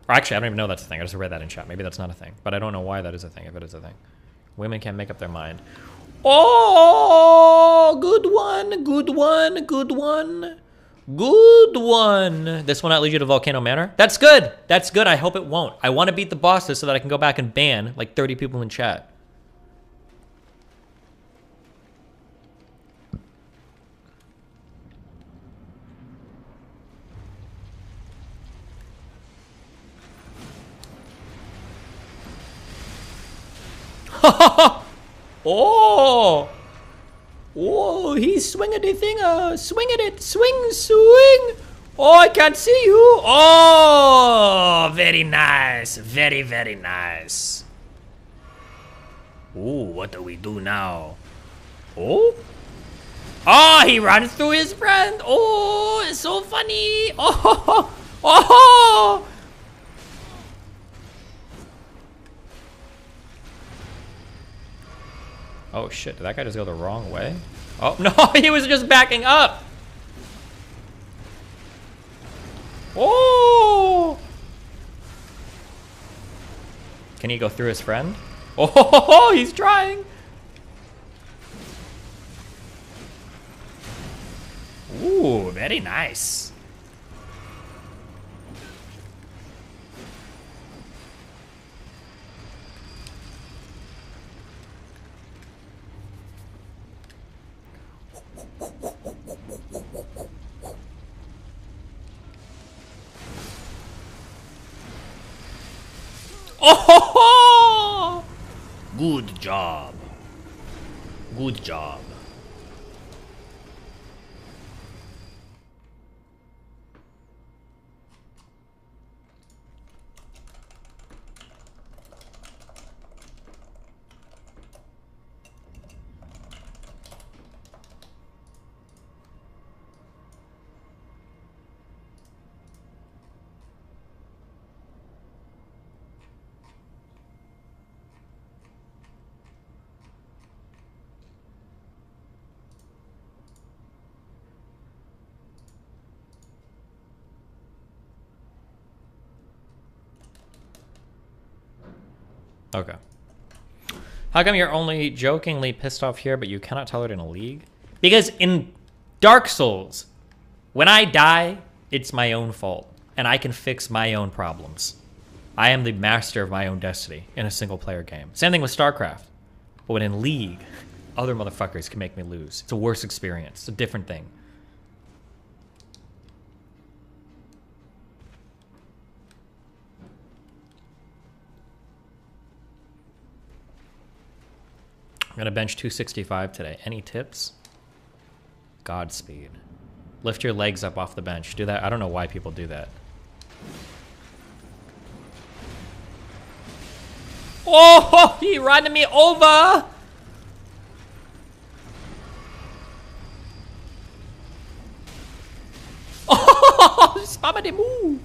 [SPEAKER 1] Or actually, I don't even know that's a thing. I just read that in chat. Maybe that's not a thing. But I don't know why that is a thing, if it is a thing. Women can't make up their mind. Oh, good one, good one, good one. Good one. This will not lead you to Volcano Manor. That's good. That's good. I hope it won't. I want to beat the bosses so that I can go back and ban like 30 people in chat. Oh! Oh, he's swinging the thing, swinging it, swing, swing. Oh, I can't see you. Oh, very nice, very, very nice. Ooh, what do we do now? Oh, oh, he runs through his friend. Oh, it's so funny. Oh, oh. Oh shit, did that guy just go the wrong way? Oh no, he was just backing up! Oh! Can he go through his friend? Oh, he's trying! Ooh, very nice. Oh! Good job. Good job. Okay. How come you're only jokingly pissed off here, but you cannot tolerate in a league? Because in Dark Souls, when I die, it's my own fault, and I can fix my own problems. I am the master of my own destiny in a single-player game. Same thing with StarCraft. But when in League, other motherfuckers can make me lose. It's a worse experience. It's a different thing. I'm gonna bench 265 today. Any tips? Godspeed. Lift your legs up off the bench. Do that. I don't know why people do that. Oh, he ran me over. Oh, spam the move.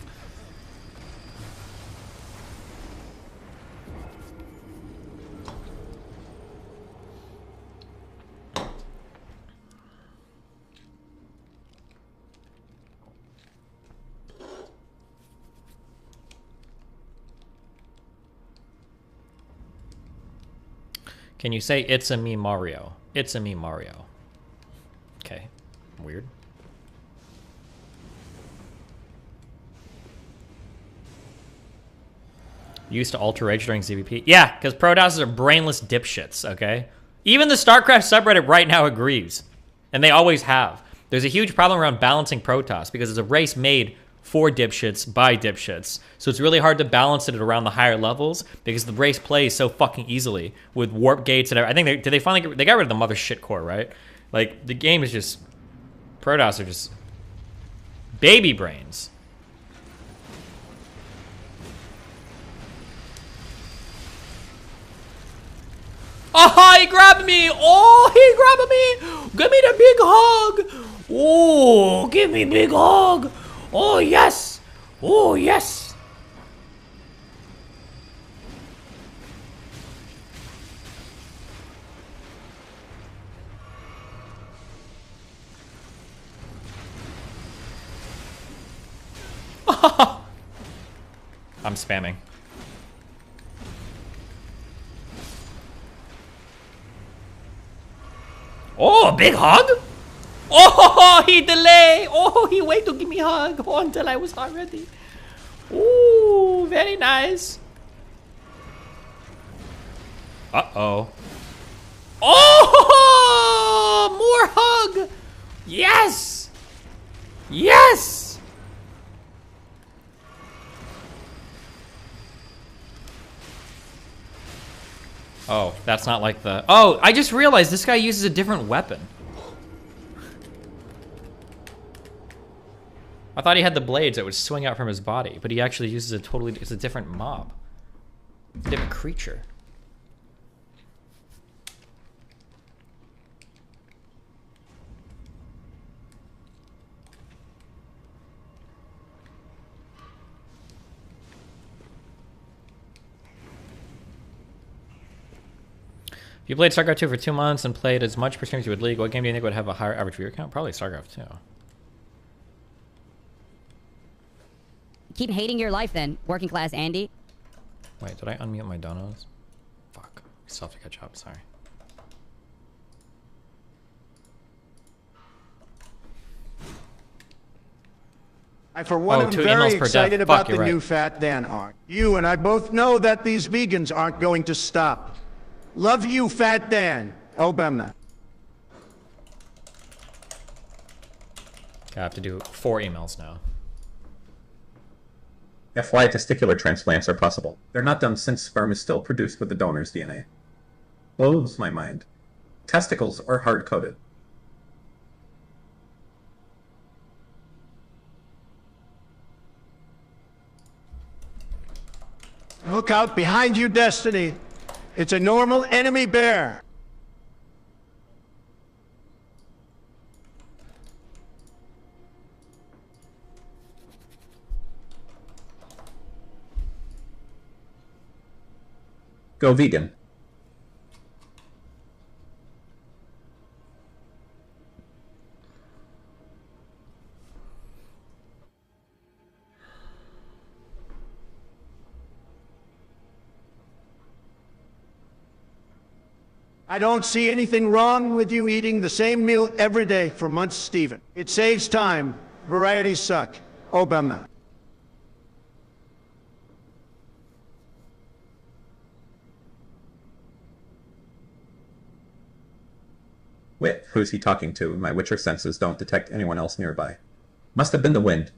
[SPEAKER 1] Can you say, it's a me Mario? It's a me Mario. Okay. Weird. Used to alter rage during ZVP? Yeah, because Protoss are brainless dipshits, okay? Even the StarCraft subreddit right now agrees. And they always have. There's a huge problem around balancing Protoss because it's a race made for dipshits by dipshits. So it's really hard to balance it around the higher levels because the race plays so fucking easily with warp gates and everything. I think they finally they got rid of the mother shit core, right? Like the game is just Protoss are just baby brains. Oh, he grabbed me! Oh, he grabbed me! Give me the big hug! Oh, give me big hug! Oh, yes! Oh, yes! I'm spamming. big hug? Oh, he delay. Oh, he wait to give me a hug. Oh, until I was not ready. Ooh, very nice. Uh-oh. Oh, more hug. Yes. Yes. Oh, that's not like the... Oh, I just realized this guy uses a different weapon. I thought he had the blades that would swing out from his body, but he actually uses a totally... It's a different mob. A different creature. If you played StarCraft 2 for 2 months and played as much per stream as you would League, what game do you think would have a higher average viewer count? Probably StarCraft 2.
[SPEAKER 7] Keep hating your life then, working class Andy.
[SPEAKER 1] Wait, did I unmute my donos? Fuck. I still have to catch up, sorry.
[SPEAKER 9] I, for one, am very excited about the new Fat Dan arc. You and I both know that these vegans aren't going to stop. Love you, Fat Dan. Obama.
[SPEAKER 1] I have to do 4 emails now.
[SPEAKER 17] FY testicular transplants are possible. They're not done since sperm is still produced with the donor's DNA. Blows my mind. Testicles are hard-coded.
[SPEAKER 9] Look out behind you, Destiny. It's a normal enemy bear.
[SPEAKER 17] Go vegan.
[SPEAKER 9] I don't see anything wrong with you eating the same meal every day for months, Steven. It saves time. Varieties suck. Obama.
[SPEAKER 17] Wit, who's he talking to? My Witcher senses don't detect anyone else nearby. Must have been the wind.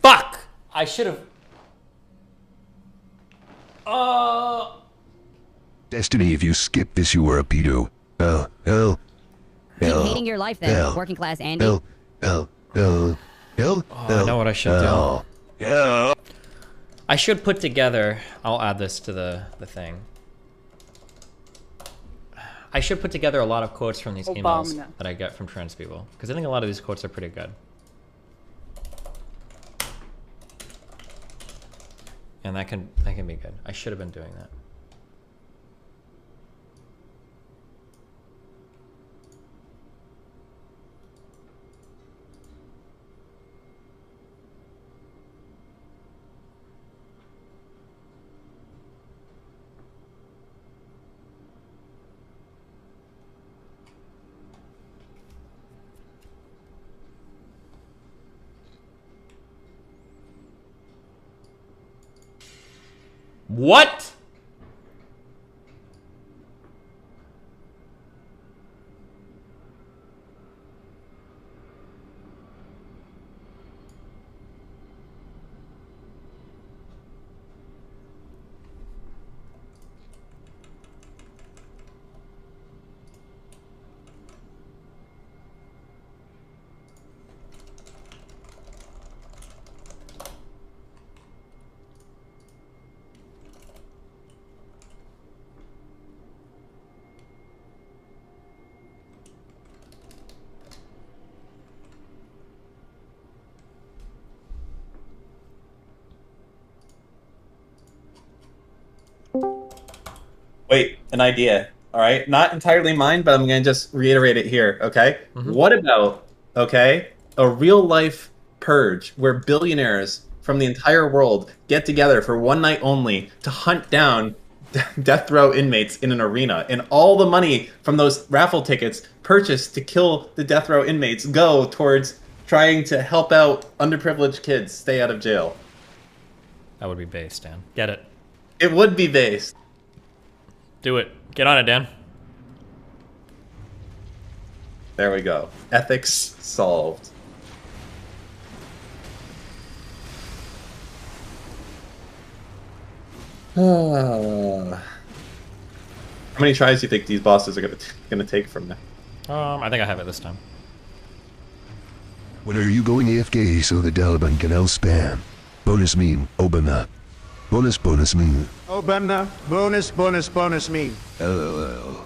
[SPEAKER 1] Fuck! I should have...
[SPEAKER 4] Destiny, if you skip this, you were a pedo.
[SPEAKER 7] Keep hating your life then, working class Andy.
[SPEAKER 1] Oh, I know what I should do. I should put together... I'll add this to the thing. I should put together a lot of quotes from these emails that I get from trans people. Because I think a lot of these quotes are pretty good. And that can be good. I should have been doing that. What? Wait, an idea. All right, not entirely mine, but I'm gonna just reiterate it here. Okay. What about a real life purge where billionaires
[SPEAKER 17] from the entire world get together for one night only to hunt down death row inmates in an arena, and all the money from those raffle tickets purchased to kill the death row inmates go towards trying to help out underprivileged kids stay out of jail.
[SPEAKER 1] That would be based, Dan. Get it.
[SPEAKER 17] It would be based.
[SPEAKER 1] Do it. Get on it, Dan.
[SPEAKER 17] There we go. Ethics solved. How many tries do you think these bosses are gonna take from now?
[SPEAKER 1] I think I have it this time.
[SPEAKER 4] When are you going AFK so the Daliban can outspam? Bonus meme, Obama. Bonus meme.
[SPEAKER 9] Obama, bonus me.
[SPEAKER 4] LOL.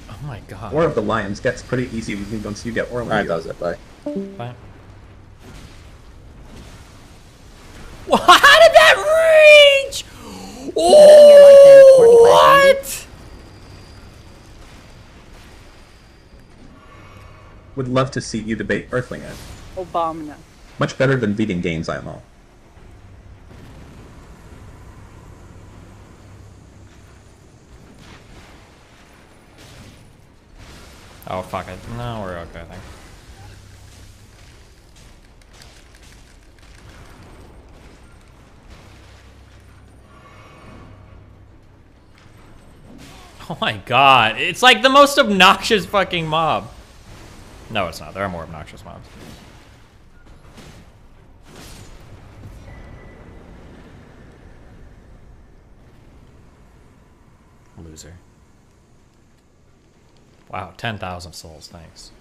[SPEAKER 1] Oh my god.
[SPEAKER 17] War of the Lions gets pretty easy once you get Orlando. Alright, that was it. Bye.
[SPEAKER 1] Bye. Well, how did that reach? Oh, what?
[SPEAKER 17] Would love to see you debate Earthling Ed.
[SPEAKER 12] Obama.
[SPEAKER 17] Much better than beating games, I know.
[SPEAKER 1] Oh, fuck it. No, we're okay, I think. Oh my god. It's like the most obnoxious fucking mob. No, it's not. There are more obnoxious mobs. Loser. Wow, 10,000 souls, thanks.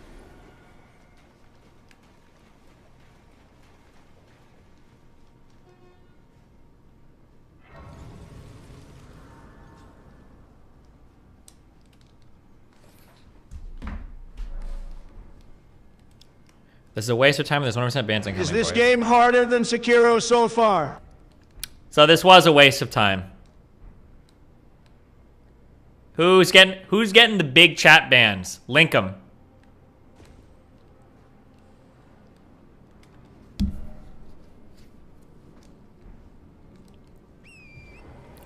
[SPEAKER 1] This is a waste of time. There's 100% bans incoming.
[SPEAKER 9] Is this game harder than Sekiro so far?
[SPEAKER 1] So this was a waste of time. Who's getting the big chat bans? Link them.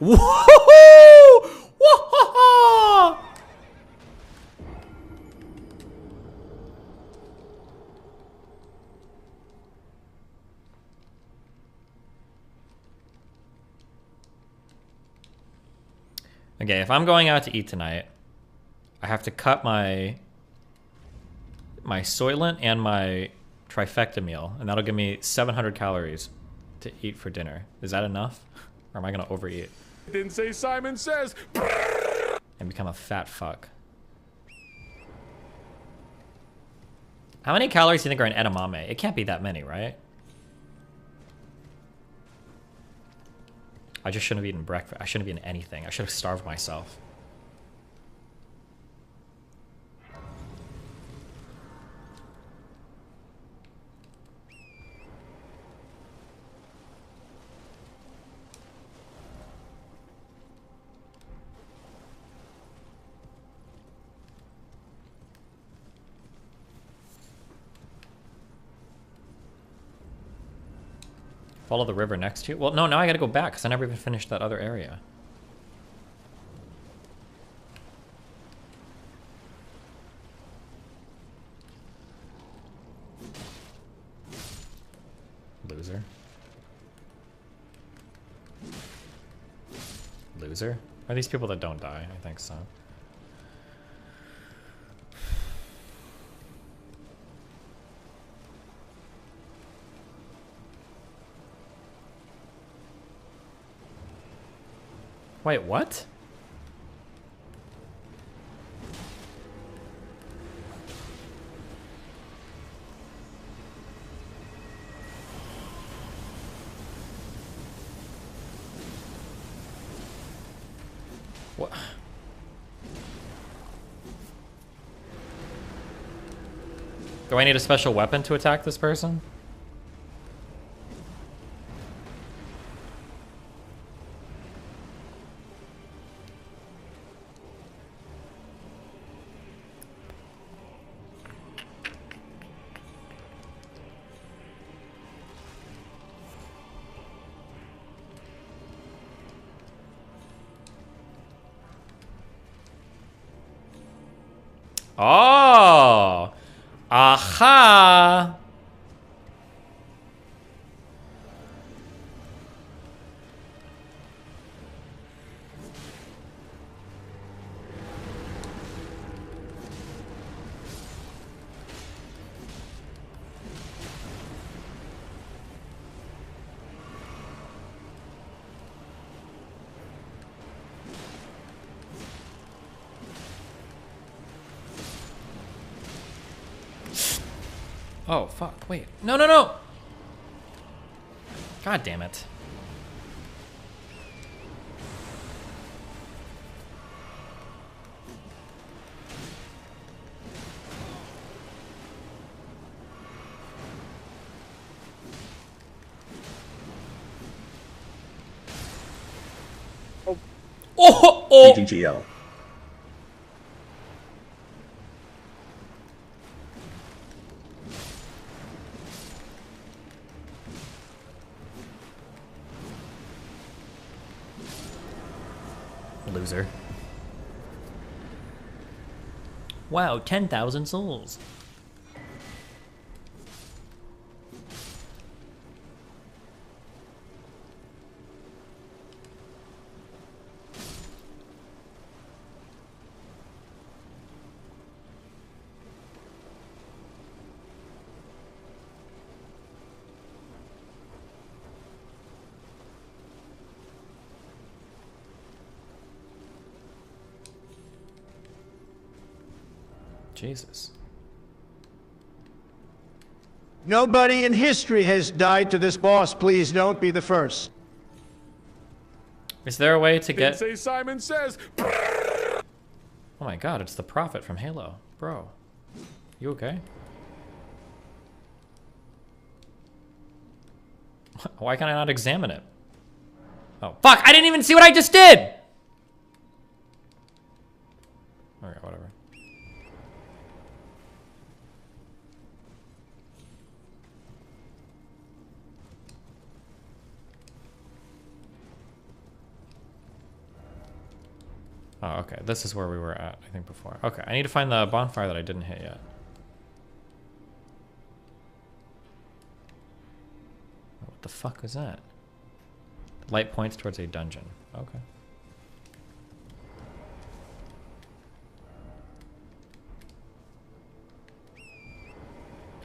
[SPEAKER 1] Woohoo! Woohoo! Okay, if I'm going out to eat tonight, I have to cut my Soylent and my trifecta meal, and that'll give me 700 calories to eat for dinner. Is that enough? Or am I gonna overeat
[SPEAKER 16] Didn't say Simon Says.
[SPEAKER 1] and become a fat fuck? How many calories do you think are in edamame? It can't be that many, right? I just shouldn't have eaten breakfast. I shouldn't have eaten anything. I should have starved myself. Follow the river next to you? Well, no, now I gotta go back because I never even finished that other area. Loser. Loser? Are these people that don't die? I think so. Wait, what? What? Do I need a special weapon to attack this person? Oh! Aha! Oh, fuck. Wait. No, no, no! God damn it. Oh!
[SPEAKER 6] GGL.
[SPEAKER 1] Loser. Wow, 10,000 souls. Jesus.
[SPEAKER 9] Nobody in history has died to this boss. Please don't be the first.
[SPEAKER 1] Is there a way to
[SPEAKER 16] Didn't
[SPEAKER 1] get...
[SPEAKER 16] say Simon Says.
[SPEAKER 1] Oh my god, it's the Prophet from Halo. Bro. You okay? Why can I not examine it? Oh, fuck! I didn't even see what I just did! Okay, whatever. Oh, okay. This is where we were at, I think, before. Okay, I need to find the bonfire that I didn't hit yet. What the fuck was that? Light points towards a dungeon. Okay.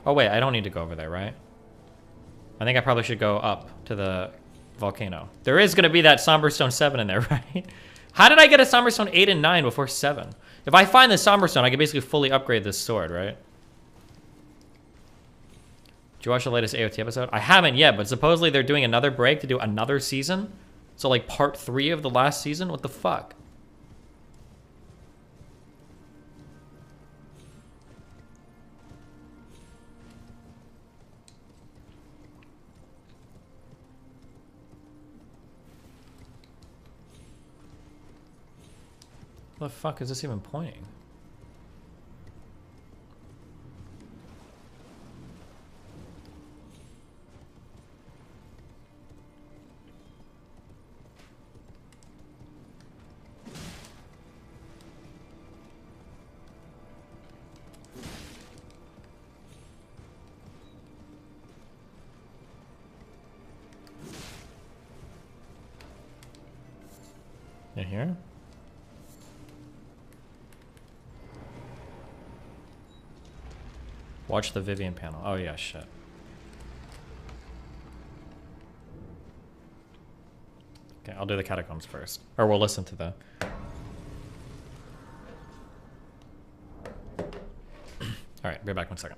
[SPEAKER 1] Oh wait, I don't need to go over there, right? I think I probably should go up to the volcano. There is going to be that Somberstone 7 in there, right? How did I get a Somberstone 8 and 9 before 7? If I find the Somberstone, I can basically fully upgrade this sword, right? Did you watch the latest AOT episode? I haven't yet, but supposedly they're doing another break to do another season. So like part 3 of the last season? What the fuck? What the fuck is this even pointing? In here? Watch the Vivian panel. Oh yeah, shit. Okay, I'll do the catacombs first. Or we'll listen to the... Alright, be back 1 second.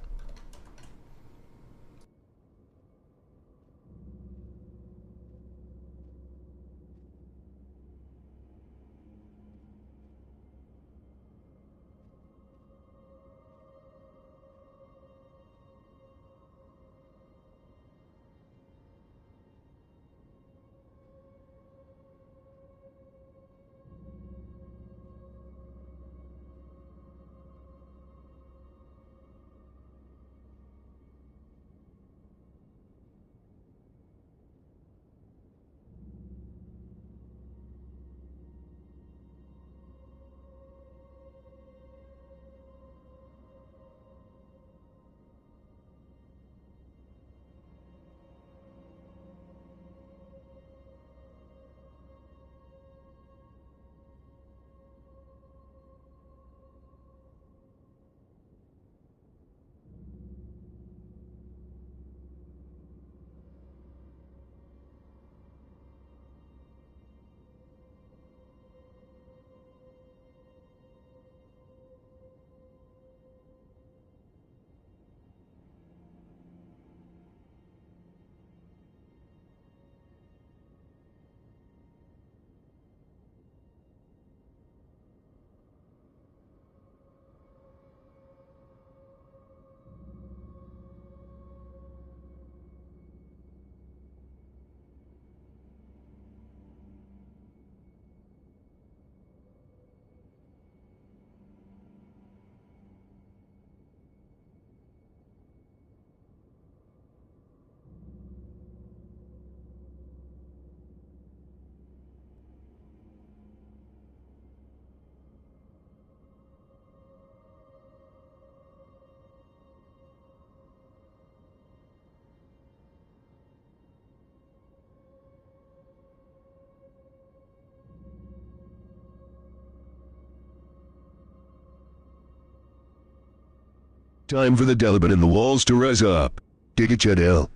[SPEAKER 4] Time for the Delibin and the walls to rise up. Dig it, Chet L.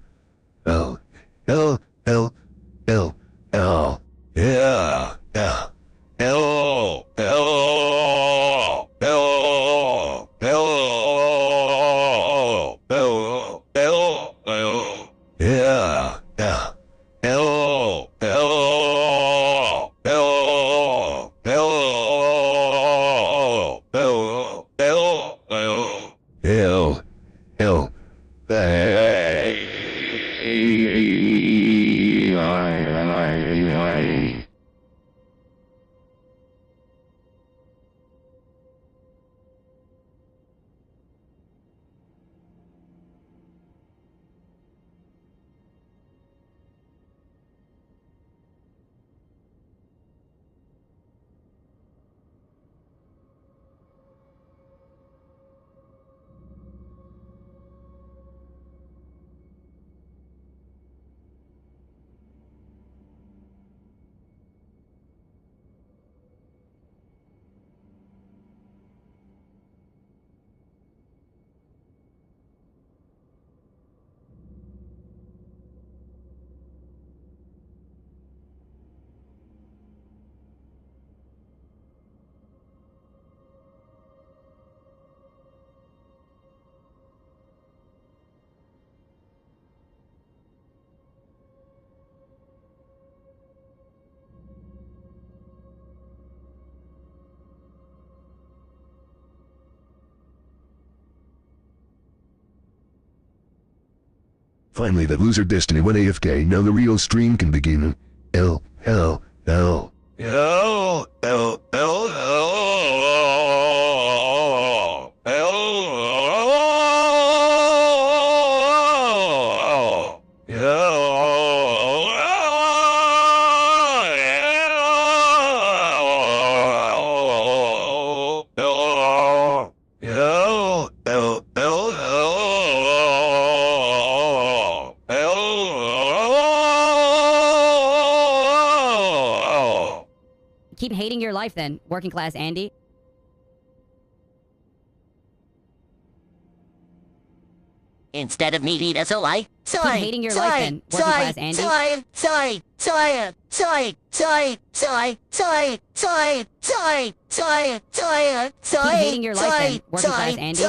[SPEAKER 4] L. L. L. L. L. Yeah. Yeah. L. L. L. L. L. L. L. Yeah. Yeah. L. L. L. L. L. L. Hell. Hell. Finally, that loser Destiny went AFK. Now the real stream can begin. L. L. L. L. L. L.
[SPEAKER 7] Keep hating your life then, working class Andy.
[SPEAKER 12] Instead of me, SOI.
[SPEAKER 7] Keep hating your life then, working class Andy. Keep hating your life then, working class Andy.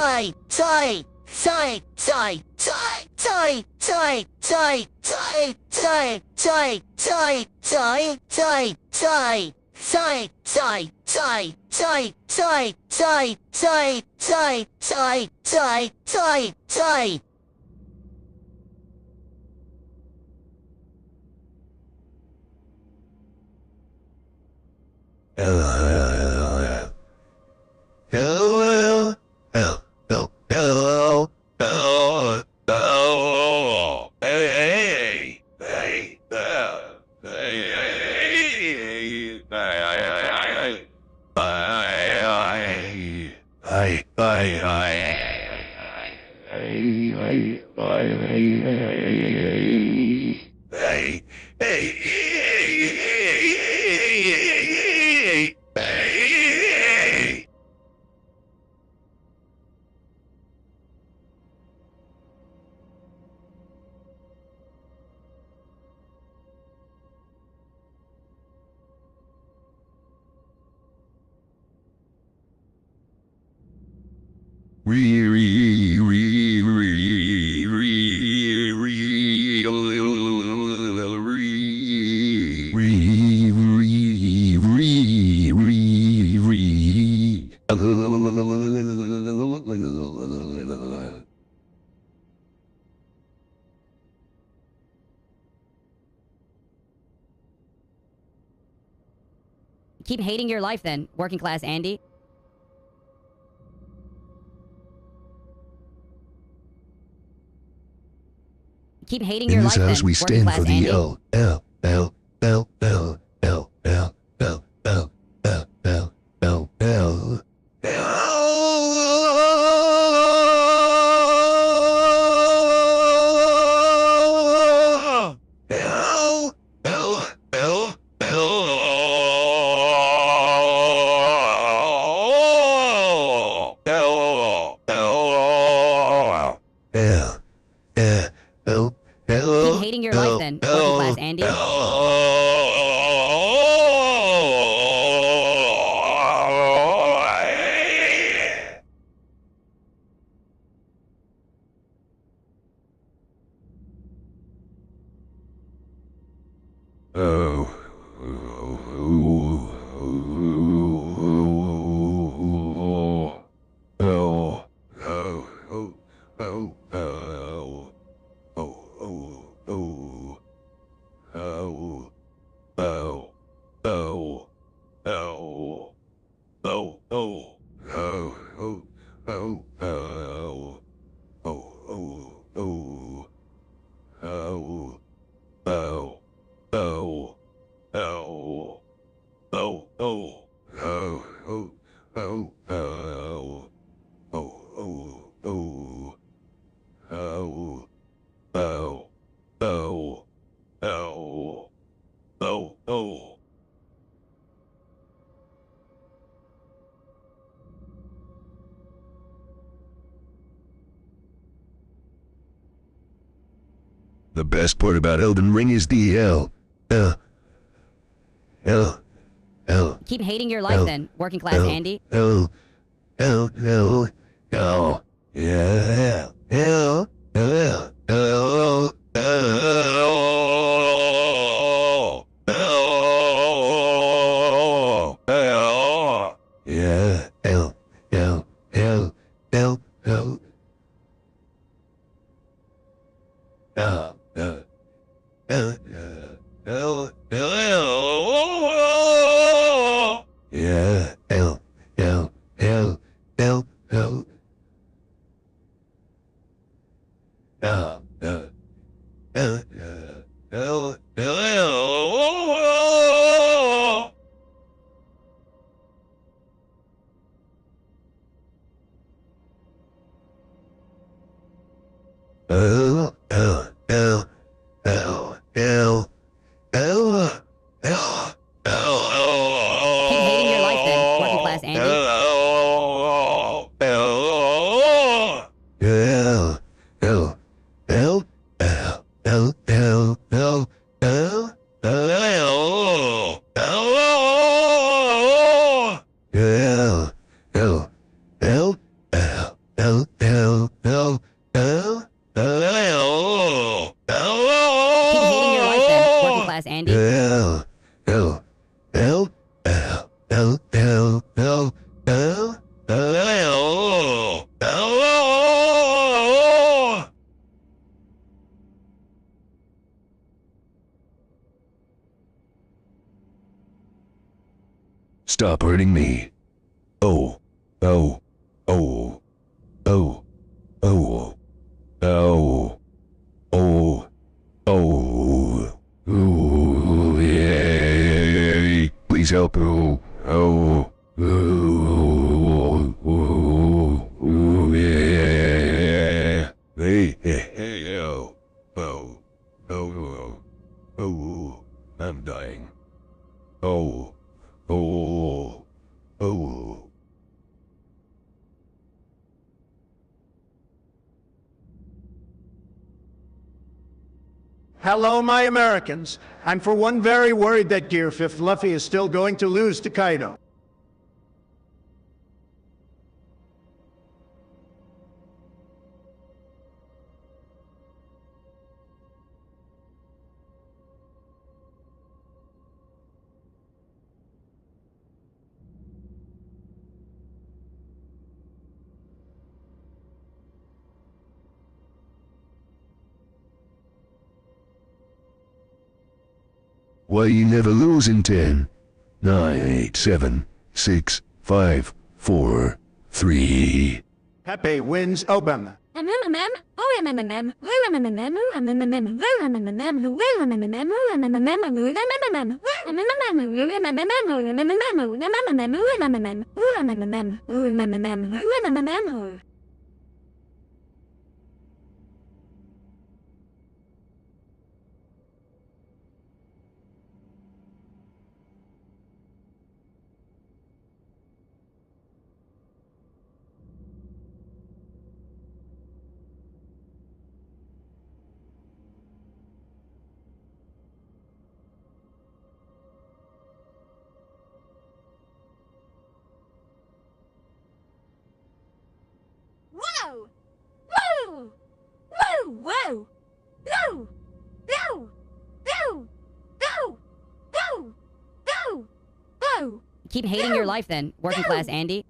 [SPEAKER 7] Keep hating your life then, working class Andy. Keep hating your
[SPEAKER 4] In
[SPEAKER 7] life
[SPEAKER 4] this
[SPEAKER 7] then,
[SPEAKER 4] house we
[SPEAKER 7] working
[SPEAKER 4] stand
[SPEAKER 7] class
[SPEAKER 4] for the
[SPEAKER 7] Andy.
[SPEAKER 4] L. L. L. L. L. L. L. L. L. L. L. L. L. The best part about Elden Ring is the
[SPEAKER 7] Keep hating your life then, working class Andy. Keep hating your life then, working class Andy. Keep hating your life then, working class Andy.
[SPEAKER 4] Stop hurting me. Oh, oh, oh, oh, oh, oh, oh, oh, ooh, yeah. Please help. Oh, oh, ooh, ooh, ooh, yeah. Hey, hey, hey, oh, oh, oh, oh, I'm dying. Oh, oh, oh.
[SPEAKER 9] Hello, my Americans. I'm for one very worried that Gear Fifth Luffy is still going to lose to Kaido.
[SPEAKER 4] Why you never lose in 10, 9, 8, 7, 6, 5, 4, 3.
[SPEAKER 9] Pepe wins Obama.
[SPEAKER 7] Keep hating your life then, working class Andy.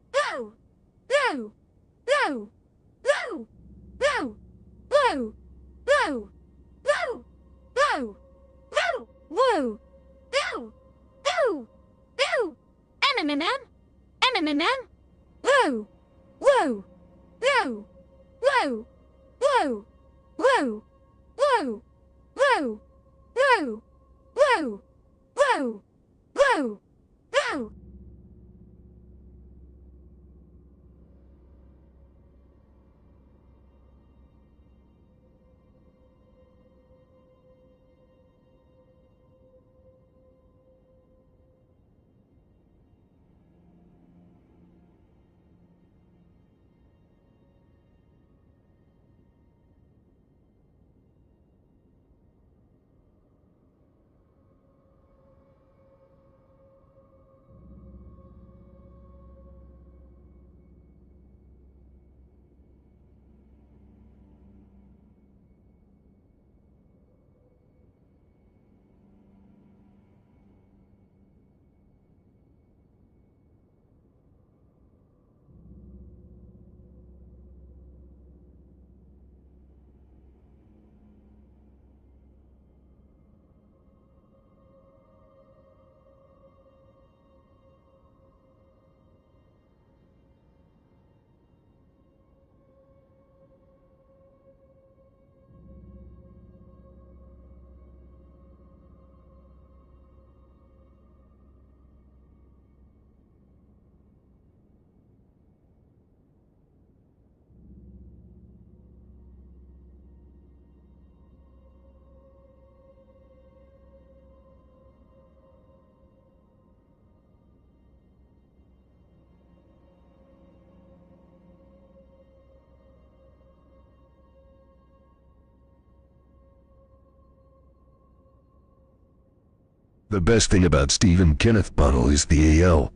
[SPEAKER 4] The best thing about Stephen Kenneth Bonnell is the AL.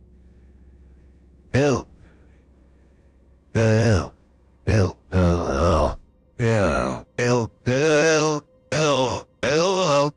[SPEAKER 4] L. L. L. L. L. L. L. L. L. L.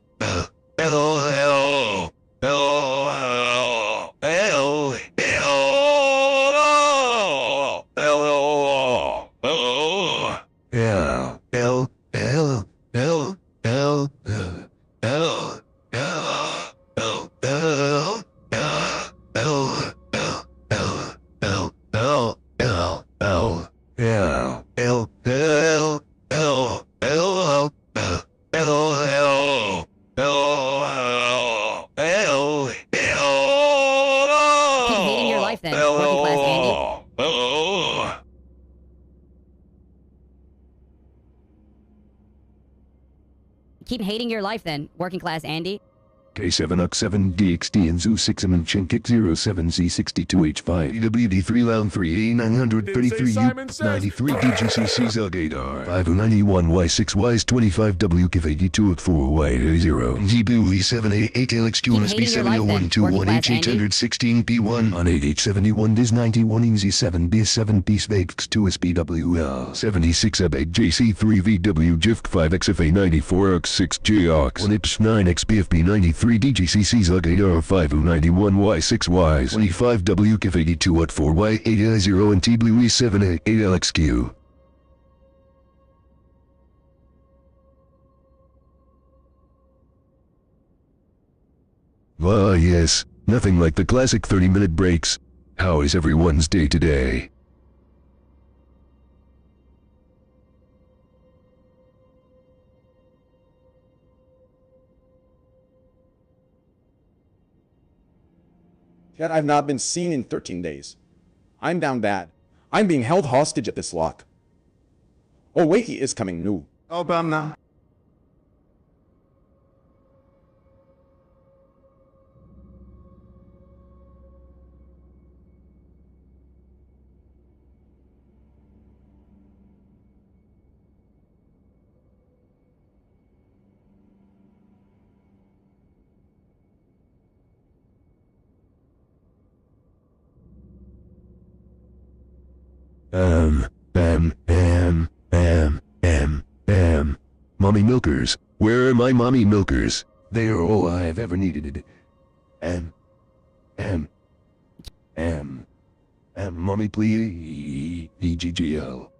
[SPEAKER 7] Keep hating your life then, working class Andy.
[SPEAKER 4] K7UX7 DXD and Zoo 6 and Chinkik 07Z62H5 EWD3 Lound 3 A933 U93 DGCC Zelgadar 5091 Y6 25 WKF82 at 4 Y0 GBUE 788 LXQ SB 7012 H816 P1 on 8871 DIS 91 EZ7 BS7 B Spakes 2 SBWL 76 Abeg JC3 VW GIFT 5 XFA 94 X6 JOX 1 IPS 9 XBFB 93 DGCC Zelgadar 5091 Y6Y 25 WKF82 at 4 Y8I0 and TBLUE 788 LXQ. Ah yes, nothing like the classic 30-minute breaks. How is everyone's day today?
[SPEAKER 3] Yet I've not been seen in 13 days. I'm down bad. I'm being held hostage at this lock. Oh wait, he is coming new. Oh, bum now.
[SPEAKER 4] Mommy milkers, where are my mommy milkers? They are all I have ever needed. Mommy please, EGGL.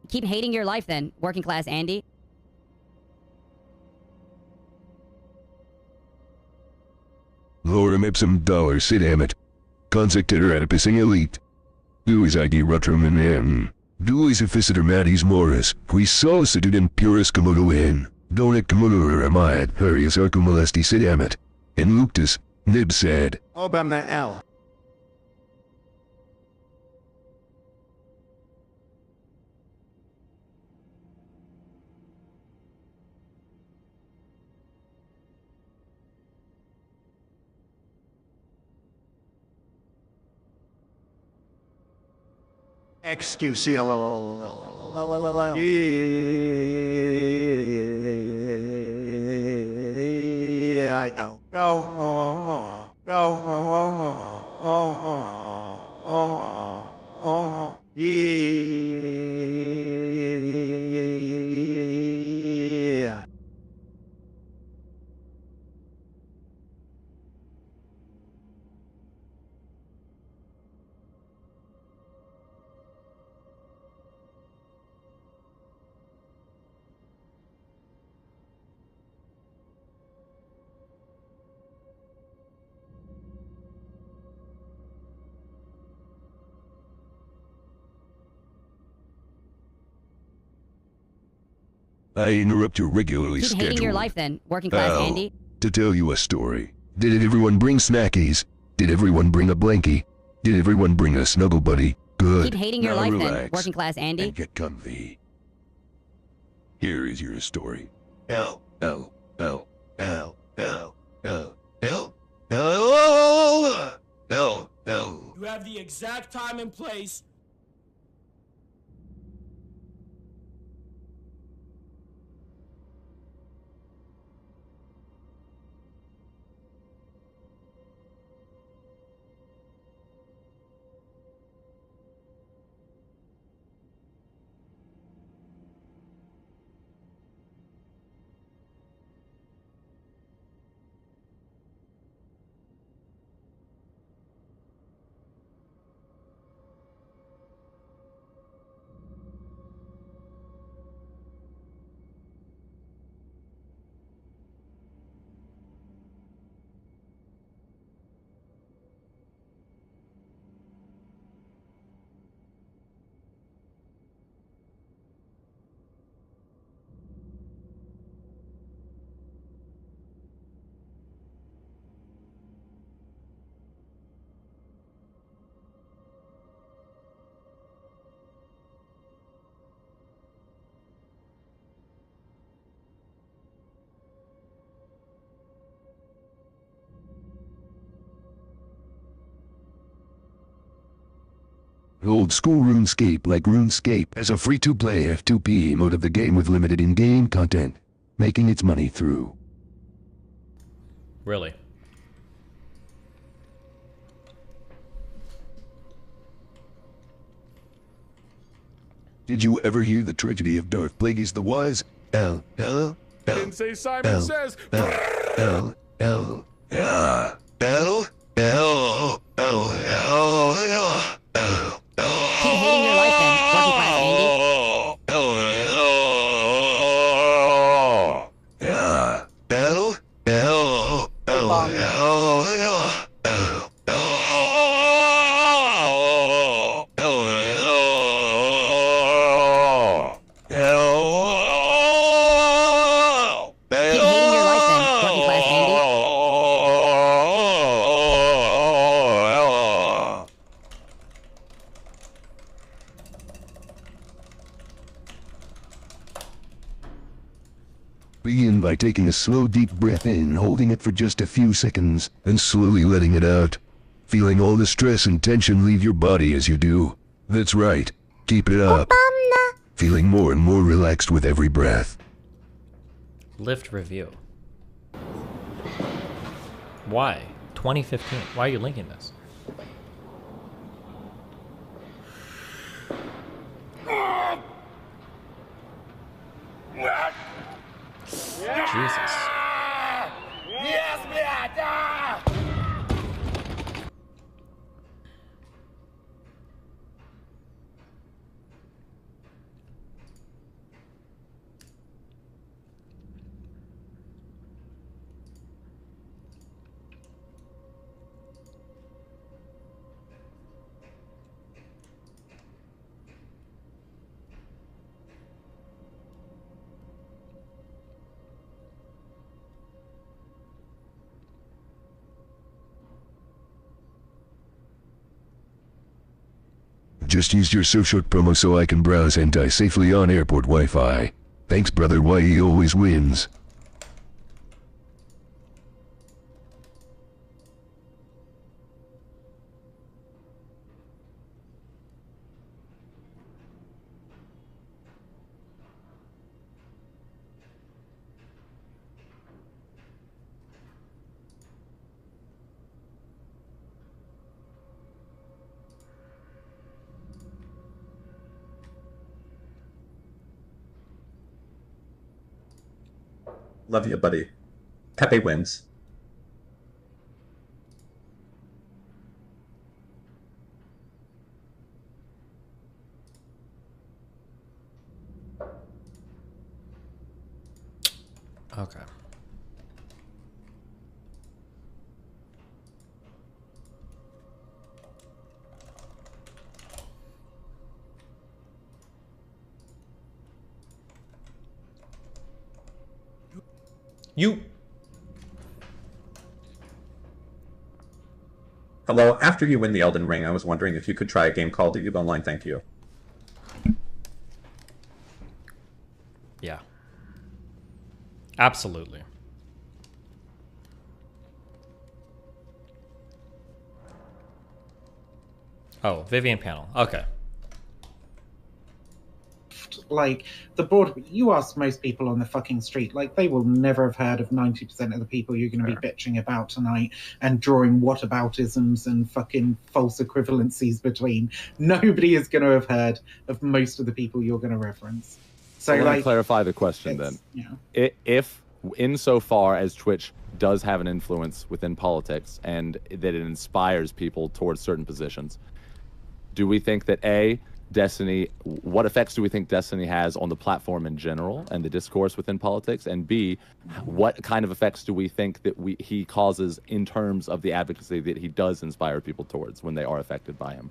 [SPEAKER 7] Keep hating your life then, working class Andy.
[SPEAKER 4] Lorem ipsum dollar sidamet. Consector adipissing elite. Duis id rutrum in m. Duis efficiter matis moris. Qui solicitude in puris commodo in. Donec commodore amiat hurius arcumolesti sidamet. In luctus, nib said.
[SPEAKER 9] Obamna L. Excuse me. Yeah, I know. Yeah.
[SPEAKER 4] I interrupt your regularly
[SPEAKER 7] Keep
[SPEAKER 4] scheduled.
[SPEAKER 7] hating your life then, working class
[SPEAKER 4] Al,
[SPEAKER 7] Andy.
[SPEAKER 4] to tell you a story. Did everyone bring snackies? Did everyone bring a blankie? Did everyone bring a snuggle buddy? Good.
[SPEAKER 7] Keep hating your
[SPEAKER 4] Now
[SPEAKER 7] life
[SPEAKER 4] relax
[SPEAKER 7] then, working class Andy.
[SPEAKER 4] and get comfy. Here is your story. L. You
[SPEAKER 18] have the exact time and place.
[SPEAKER 4] Old school RuneScape like RuneScape as a free-to-play F2P mode of the game with limited in-game content, making its money through.
[SPEAKER 1] Really?
[SPEAKER 4] Did you ever hear the tragedy of Darth Plagueis the Wise?
[SPEAKER 16] Didn't say Simon Says.
[SPEAKER 7] Keep hating your life then, working class Andy. Keep hating your life then, working class Andy.
[SPEAKER 4] Begin by taking a slow deep breath in, holding it for just a few seconds, and slowly letting it out. Feeling all the stress and tension leave your body as you do. That's right. Keep it up. Feeling more and more relaxed with every breath.
[SPEAKER 1] Lift review. Why? 2015. Why are you linking this? Jesus.
[SPEAKER 18] Yes, блядь!
[SPEAKER 4] Just used your social promo so I can browse hentai safely on airport Wi-Fi. Thanks, brother. YE always wins.
[SPEAKER 17] Love you, buddy. Pepe wins.
[SPEAKER 1] Okay. You.
[SPEAKER 17] Hello, after you win the Elden Ring, I was wondering if you could try a game called Eve Online. Thank you.
[SPEAKER 1] Yeah. Absolutely. Oh, Vivian panel. Okay.
[SPEAKER 5] Like, the broad, you ask most people on the fucking street, like, they will never have heard of 90% of the people you're going to be bitching about tonight and drawing whataboutisms and fucking false equivalencies between. Nobody is going to have heard of most of the people you're going to reference. So,
[SPEAKER 19] let
[SPEAKER 5] like,
[SPEAKER 19] me clarify the question then.
[SPEAKER 5] Yeah.
[SPEAKER 19] If, insofar as Twitch does have an influence within politics and that it inspires people towards certain positions, do we think that Destiny, what effects do we think Destiny has on the platform in general and the discourse within politics? And B, what kind of effects do we think that he causes in terms of the advocacy that he does inspire people towards when they are affected by him?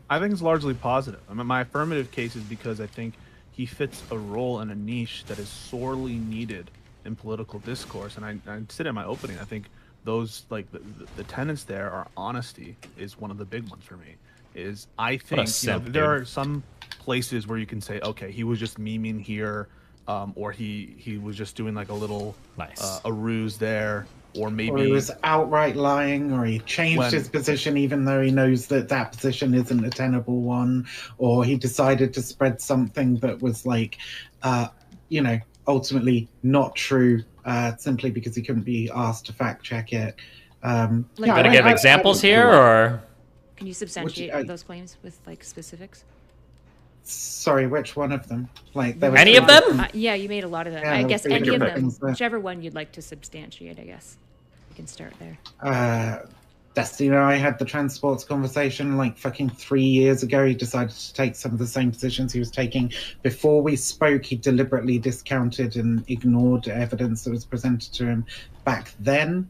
[SPEAKER 23] I think it's largely positive. I mean, my affirmative case is because I think he fits a role and a niche that is sorely needed in political discourse. And I said in my opening, I think those, like, the tenets there are honesty is one of the big ones for me. Is I think there are some places where you can say, okay, he was just memeing here, or he was just doing like a little a ruse there, or maybe
[SPEAKER 5] Or he was outright lying, or he changed his position even though he knows that that position isn't a tenable one, or he decided to spread something that was like, ultimately not true, simply because he couldn't be asked to fact check it.
[SPEAKER 1] You gotta give examples here, or?
[SPEAKER 20] Can you substantiate those claims with like specifics?
[SPEAKER 5] Sorry, which one of them? Like
[SPEAKER 1] there any of them?
[SPEAKER 20] Yeah, you made a lot of them.
[SPEAKER 5] Yeah,
[SPEAKER 20] I guess any of them,
[SPEAKER 5] things,
[SPEAKER 20] whichever one you'd like to substantiate. I guess you can start there.
[SPEAKER 5] Destiny and I had the transports conversation like fucking 3 years ago. He decided to take some of the same positions he was taking before we spoke. He deliberately discounted and ignored evidence that was presented to him back then.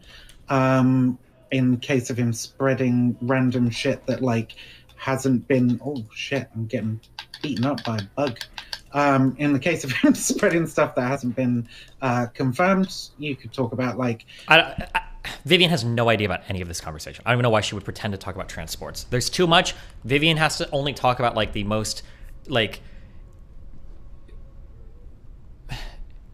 [SPEAKER 5] In case of him spreading random shit that like hasn't been, oh shit, I'm getting beaten up by a bug. In the case of him spreading stuff that hasn't been confirmed, you could talk about like
[SPEAKER 1] Vivian has no idea about any of this conversation. I don't even know why she would pretend to talk about transports. There's too much. Vivian has to only talk about like the most like.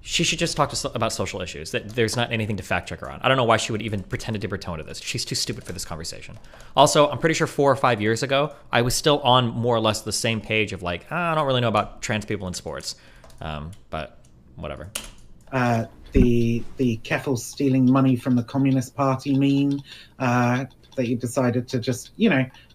[SPEAKER 1] She should just talk about social issues. That there's not anything to fact check her on. I don't know why she would even pretend to dip her toe into this. She's too stupid for this conversation. Also, I'm pretty sure 4 or 5 years ago, I was still on more or less the same page of like, I don't really know about trans people in sports. But whatever.
[SPEAKER 5] the Keffel stealing money from the Communist Party meme that you decided to just,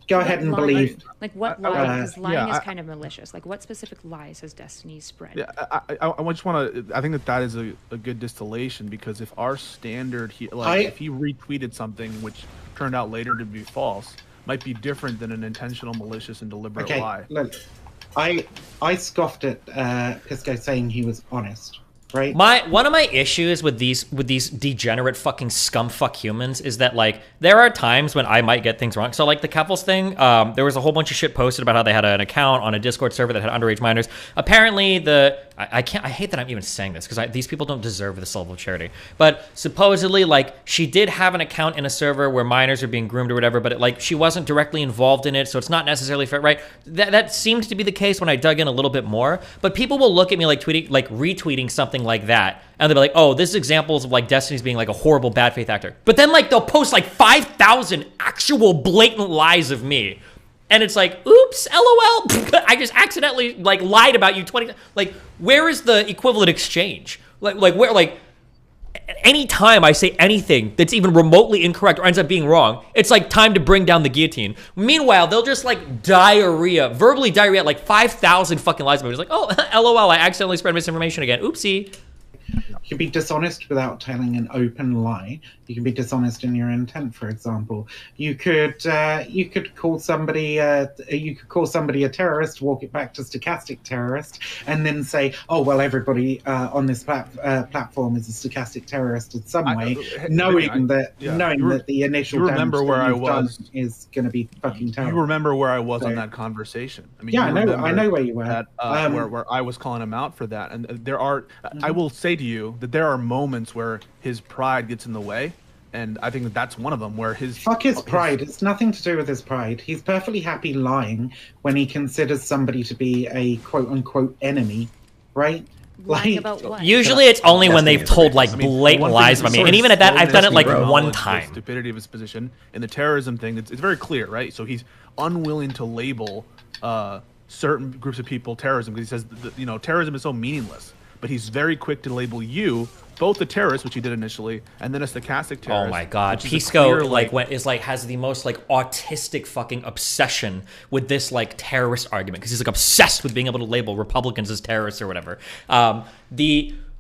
[SPEAKER 5] go ahead and believe.
[SPEAKER 20] Like what lie? Because lying is kind of malicious. Like what specific lies has Destiny spread?
[SPEAKER 23] Yeah, I just want to. I think that is a good distillation, because if our standard, if he retweeted something which turned out later to be false, might be different than an intentional, malicious, and deliberate lie.
[SPEAKER 5] Look, I scoffed at Pisco saying he was honest. Right.
[SPEAKER 1] One of my issues with these degenerate fucking scumfuck humans is that, like, there are times when I might get things wrong. So like the Keffels thing, there was a whole bunch of shit posted about how they had an account on a Discord server that had underage minors. Apparently I hate that I'm even saying this, because these people don't deserve this level of charity. But supposedly, like, she did have an account in a server where minors are being groomed or whatever, but she wasn't directly involved in it, so it's not necessarily fair, right? That seemed to be the case when I dug in a little bit more. But people will look at me like retweeting something like that, and they'll be like, oh, this is examples of like Destiny's being like a horrible bad faith actor. But then like they'll post like 5,000 actual blatant lies of me. And it's like, oops, LOL, I just accidentally like lied about you 20, like, where is the equivalent exchange? Like anytime I say anything that's even remotely incorrect or ends up being wrong, it's like time to bring down the guillotine. Meanwhile, they'll just like verbally diarrhea like 5,000 fucking lies about me. It's like, oh, LOL, I accidentally spread misinformation again. Oopsie.
[SPEAKER 5] You can be dishonest without telling an open lie. You can be dishonest in your intent, for example. You could call somebody a terrorist, walk it back to stochastic terrorist, and then say, oh well, everybody on this platform is a stochastic terrorist in some way, knowing that the initial damage that you've done is going to be fucking terrible.
[SPEAKER 23] You remember where I was on that conversation? I mean,
[SPEAKER 5] yeah, I know where you were.
[SPEAKER 23] Where I was calling him out for that, and there are. I will say to you that there are moments where his pride gets in the way, and I think that that's one of them, where his
[SPEAKER 5] pride. It's nothing to do with his pride. He's perfectly happy lying when he considers somebody to be a quote unquote enemy, right?
[SPEAKER 20] Lying about what?
[SPEAKER 1] Usually it's only when they've told like blatant lies about me, and even at that, I've done it like one time.
[SPEAKER 23] The stupidity of his position in the terrorism thing, it's very clear, right? So he's unwilling to label certain groups of people terrorism, because he says terrorism is so meaningless. But he's very quick to label you both a terrorist, which he did initially, and then a stochastic terrorist.
[SPEAKER 1] Oh my god, Pisco has the most like autistic fucking obsession with this like terrorist argument, because he's like obsessed with being able to label Republicans as terrorists or whatever.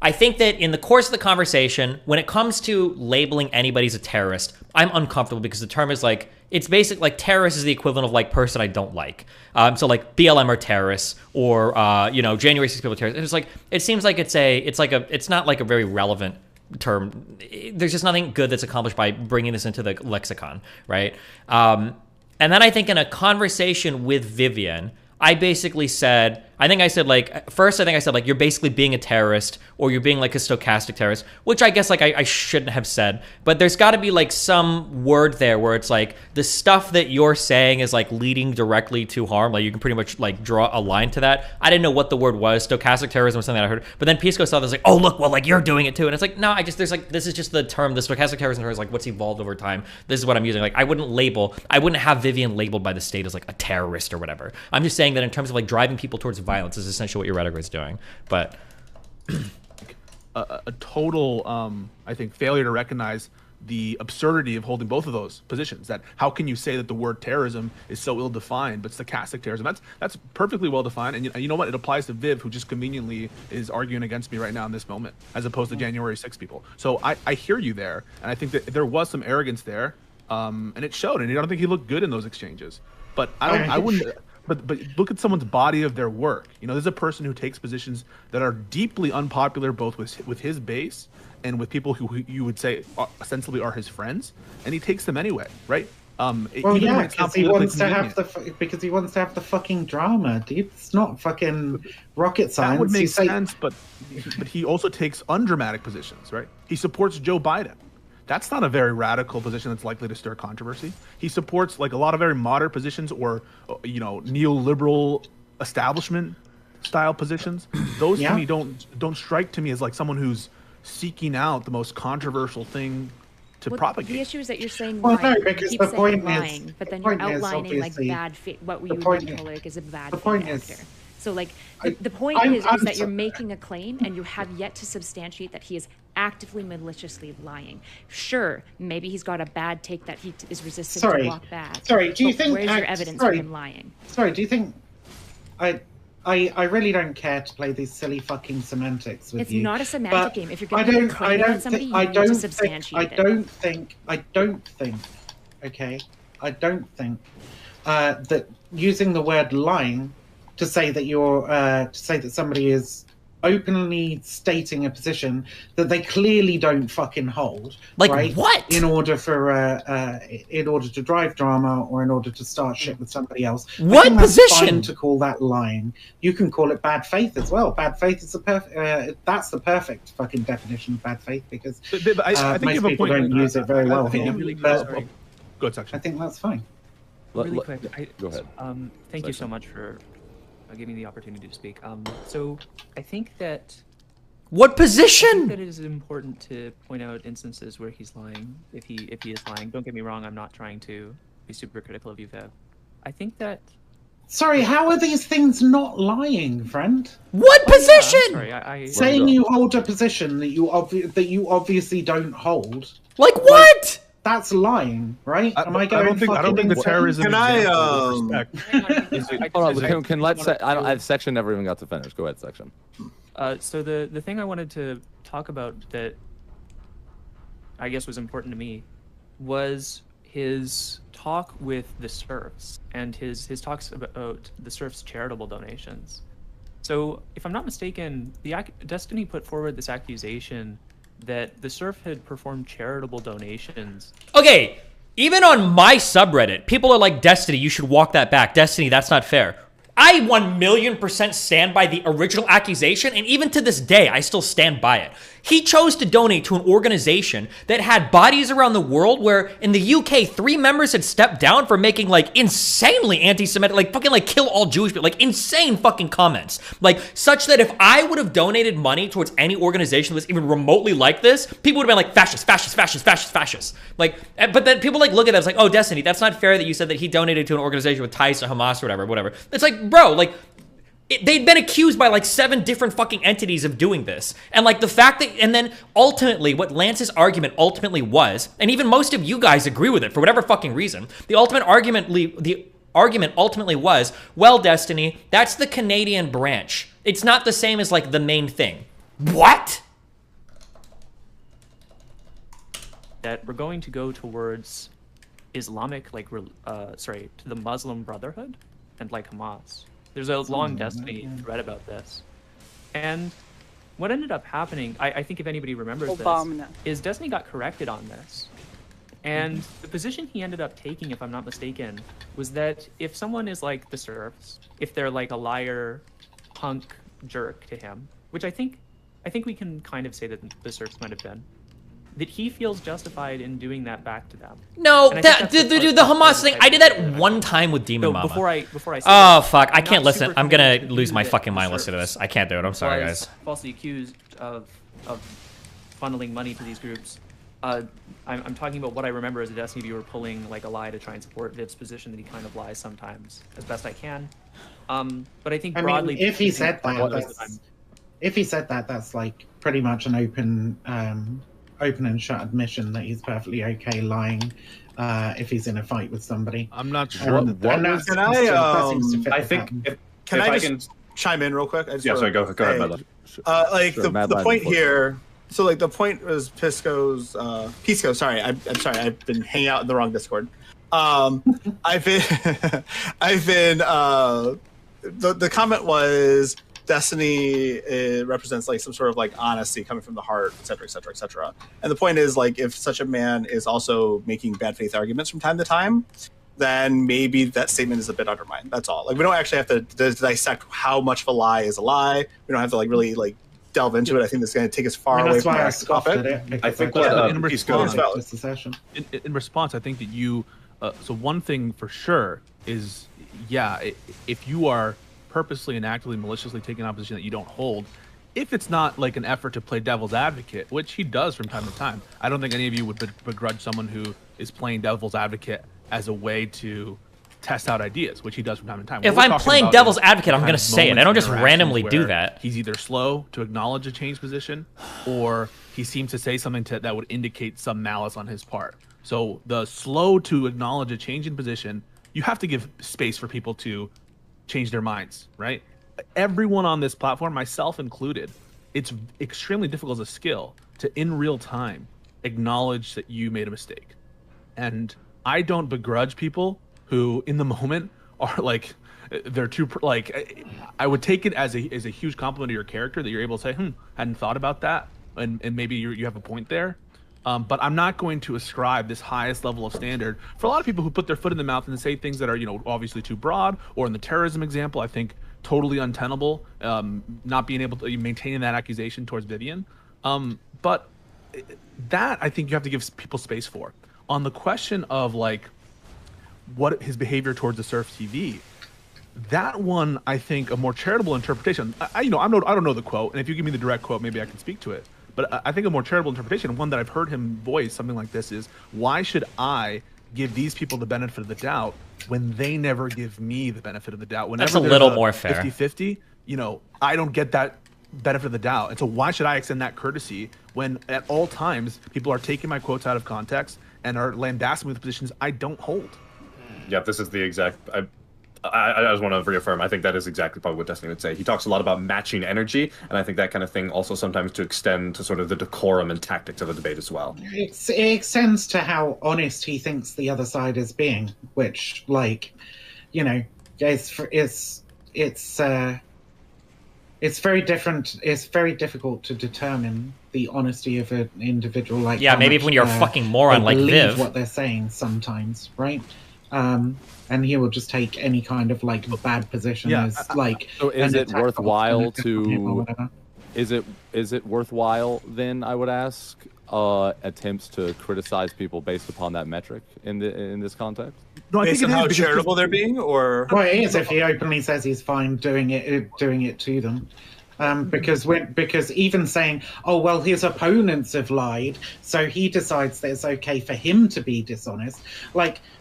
[SPEAKER 1] I think that in the course of the conversation, when it comes to labeling anybody as a terrorist, I'm uncomfortable, because the term is like, it's basic, like terrorist is the equivalent of like person I don't like. So like BLM are terrorists, or January 6th people are terrorists. It's like, it seems like it's not like a very relevant term. There's just nothing good that's accomplished by bringing this into the lexicon, right? And then I think in a conversation with Vivian, I basically said, you're basically being a terrorist, or you're being like a stochastic terrorist, which I guess like I shouldn't have said, but there's got to be like some word there where it's like the stuff that you're saying is like leading directly to harm. Like you can pretty much like draw a line to that. I didn't know what the word was. Stochastic terrorism was something that I heard, but then Pisco saw this like, oh look, well like you're doing it too, and it's like, no, this is just the term. The stochastic terrorism term is like what's evolved over time. This is what I'm using. Like I wouldn't have Vivian labeled by the state as like a terrorist or whatever. I'm just saying that in terms of like driving people towards violence is essentially what your rhetoric is doing. But
[SPEAKER 23] a total, I think, failure to recognize the absurdity of holding both of those positions. That how can you say that the word terrorism is so ill-defined, but stochastic terrorism, that's perfectly well-defined. And you know what? It applies to Viv, who just conveniently is arguing against me right now in this moment, as opposed to January 6 people. So I hear you there, and I think that there was some arrogance there, and it showed. And I don't think he looked good in those exchanges. But I wouldn't. But look at someone's body of their work. There's a person who takes positions that are deeply unpopular, both with his base and with people who you would say ostensibly are his friends, and he takes them anyway, right?
[SPEAKER 5] Because he wants to have the fucking drama, dude. It's not fucking rocket science.
[SPEAKER 23] That would make sense, but he also takes undramatic positions, right? He supports Joe Biden. That's not a very radical position that's likely to stir controversy. He supports like a lot of very moderate positions, or neoliberal establishment style positions. Those to me don't strike to me as like someone who's seeking out the most controversial thing to propagate.
[SPEAKER 20] The issue is that you're saying
[SPEAKER 5] lying.
[SPEAKER 20] No,
[SPEAKER 5] because
[SPEAKER 20] keep
[SPEAKER 5] the
[SPEAKER 20] saying
[SPEAKER 5] point
[SPEAKER 20] lying,
[SPEAKER 5] is,
[SPEAKER 20] but then you're outlining like bad what you would call like is a bad faith actor. So like the point is that you're making a claim and you have yet to substantiate that he is actively maliciously lying. Sure, maybe he's got a bad take that he is resistant to walk back.
[SPEAKER 5] Sorry, do you think
[SPEAKER 20] where's your evidence for him lying?
[SPEAKER 5] Sorry, do you think I really don't care to play these silly fucking semantics with you.
[SPEAKER 20] It's not a semantic game. If you're going to claim on somebody, you need to substantiate it.
[SPEAKER 5] I don't think that using the word lying to say that somebody is openly stating a position that they clearly don't fucking hold.
[SPEAKER 1] Like
[SPEAKER 5] right?
[SPEAKER 1] what?
[SPEAKER 5] In order to drive drama or in order to start shit with somebody else.
[SPEAKER 1] What
[SPEAKER 5] I think that's
[SPEAKER 1] position?
[SPEAKER 5] fine to call that lying. You can call it bad faith as well. Bad faith is that's the perfect fucking definition of bad faith because
[SPEAKER 23] but I think
[SPEAKER 5] most people don't use it very well.
[SPEAKER 23] Good section.
[SPEAKER 5] I think that's fine.
[SPEAKER 8] Really quick,
[SPEAKER 19] go ahead.
[SPEAKER 8] Thank you so much for giving me the opportunity to speak. So I think that
[SPEAKER 1] what position?
[SPEAKER 8] I think that it is important to point out instances where he's lying. If he is lying, don't get me wrong. I'm not trying to be super critical of you, Vev. I think that.
[SPEAKER 5] Sorry, how are these things not lying, friend?
[SPEAKER 1] What position?
[SPEAKER 8] Yeah, sorry,
[SPEAKER 5] saying you hold a position that you obviously don't hold.
[SPEAKER 1] Like what?
[SPEAKER 5] That's lying, right?
[SPEAKER 23] I don't think the terrorism.
[SPEAKER 11] Can I?
[SPEAKER 19] Hold on. I section never even got to finish. Go ahead, section.
[SPEAKER 8] So the thing I wanted to talk about that I guess was important to me was his talk with the serfs and his talks about the serfs' charitable donations. So if I'm not mistaken, Destiny put forward this accusation that the serf had performed charitable donations.
[SPEAKER 1] Okay, even on my subreddit, people are like, Destiny, you should walk that back. Destiny, that's not fair. I 1,000,000% stand by the original accusation, and even to this day, I still stand by it. He chose to donate to an organization that had bodies around the world where in the UK, 3 members had stepped down for making like insanely anti-Semitic, like fucking like kill all Jewish people, like insane fucking comments. Like such that if I would have donated money towards any organization that was even remotely like this, people would have been like fascist, fascist, fascist, fascist, fascist. Like, but then people like look at that, it's like, oh, Destiny, that's not fair that you said that he donated to an organization with ties to Hamas or whatever. It's like, bro, like, they'd been accused by like 7 different fucking entities of doing this. And like the fact that, and then ultimately what Lance's argument ultimately was, and even most of you guys agree with it for whatever fucking reason, the argument ultimately was, well, Destiny, that's the Canadian branch. It's not the same as like the main thing. What?
[SPEAKER 8] That we're going to go towards Islamic, like, to the Muslim Brotherhood and like Hamas. There's a long Destiny thread about this. And what ended up happening, I think if anybody remembers this, is Destiny got corrected on this. And the position he ended up taking, if I'm not mistaken, was that if someone is like the serfs, if they're like a liar, punk, jerk to him, which I think we can kind of say that the serfs might have been, that he feels justified in doing that back to them.
[SPEAKER 1] No, the Hamas thing, I did that one time with Demon Mama.
[SPEAKER 8] Before I say
[SPEAKER 1] oh, fuck, I can't listen. I'm gonna lose my fucking mind listening to this. I can't do it, I'm sorry, guys.
[SPEAKER 8] Falsely accused of funneling money to these groups. I'm talking about what I remember as a Destiny viewer pulling like a lie to try and support Viv's position that he kind of lies sometimes, as best I can. But I think broadly...
[SPEAKER 5] I mean, if he said that, that's like pretty much an open and shut admission that he's perfectly okay lying if he's in a fight with somebody.
[SPEAKER 23] I'm not sure.
[SPEAKER 6] Can I just chime in real quick?
[SPEAKER 21] Sorry, go ahead, Mad
[SPEAKER 6] the point here. So like the point was Pisco. Sorry, I'm sorry. I've been hanging out in the wrong Discord. I've been. The comment was Destiny represents like some sort of like honesty coming from the heart, etc., etc., etc. And the point is like if such a man is also making bad faith arguments from time to time, then maybe that statement is a bit undermined. That's all. Like we don't actually have to dissect how much of a lie is a lie. We don't have to like really like delve into it. I think that's going to take us far away from our topic.
[SPEAKER 23] I think in response, I think that you. So one thing for sure is, yeah, if you are purposely and actively maliciously taking an opposition that you don't hold, if it's not like an effort to play devil's advocate, which he does from time to time, I don't think any of you would begrudge someone who is playing devil's advocate as a way to test out ideas, which he does from time to time.
[SPEAKER 1] If
[SPEAKER 23] What we're
[SPEAKER 1] I'm
[SPEAKER 23] talking
[SPEAKER 1] playing
[SPEAKER 23] about
[SPEAKER 1] devil's
[SPEAKER 23] is
[SPEAKER 1] advocate, I'm
[SPEAKER 23] kind
[SPEAKER 1] going
[SPEAKER 23] of
[SPEAKER 1] to say it. I
[SPEAKER 23] moments
[SPEAKER 1] don't
[SPEAKER 23] and
[SPEAKER 1] just
[SPEAKER 23] interactions
[SPEAKER 1] randomly do
[SPEAKER 23] where
[SPEAKER 1] that.
[SPEAKER 23] He's either slow to acknowledge a change position, or he seems to say something that would indicate some malice on his part. So the slow to acknowledge a change in position, you have to give space for people to change their minds, right? Everyone on this platform, myself included, it's extremely difficult as a skill to, in real time, acknowledge that you made a mistake. And I don't begrudge people who, in the moment, are like, they're too, like, I would take it as a huge compliment to your character that you're able to say, hadn't thought about that, and maybe you have a point there. But I'm not going to ascribe this highest level of standard for a lot of people who put their foot in the mouth and say things that are, obviously too broad, or in the terrorism example, I think totally untenable, not being able to maintain that accusation towards Vivian. But that, I think you have to give people space for. On the question of like what his behavior towards the Surf TV, that one, I think a more charitable interpretation. I don't know the quote, and if you give me the direct quote, maybe I can speak to it. But I think a more charitable interpretation, one that I've heard him voice something like this, is why should I give these people the benefit of the doubt when they never give me the benefit of the doubt? Whenever
[SPEAKER 1] That's a little more fair.
[SPEAKER 23] 50-50, I don't get that benefit of the doubt. And so why should I extend that courtesy when at all times people are taking my quotes out of context and are lambasting me with positions I don't hold?
[SPEAKER 10] Yeah, this is the exact... I just want to reaffirm, I think that is exactly probably what Destiny would say. He talks a lot about matching energy, and I think that kind of thing also sometimes to extend to sort of the decorum and tactics of a debate as well.
[SPEAKER 5] It extends to how honest he thinks the other side is being, which, it's very different. It's very difficult to determine the honesty of an individual.
[SPEAKER 1] Maybe when you're a fucking moron like Viv.
[SPEAKER 5] What they're saying sometimes, right? And he will just take any kind of bad position as
[SPEAKER 19] So is it worthwhile to? Is it worthwhile then? I would ask attempts to criticize people based upon that metric in this context.
[SPEAKER 23] No,
[SPEAKER 6] based on how charitable they're being, or
[SPEAKER 5] well, it is if he openly says he's fine doing it to them. Because even saying, oh well, his opponents have lied, so he decides that it's okay for him to be dishonest.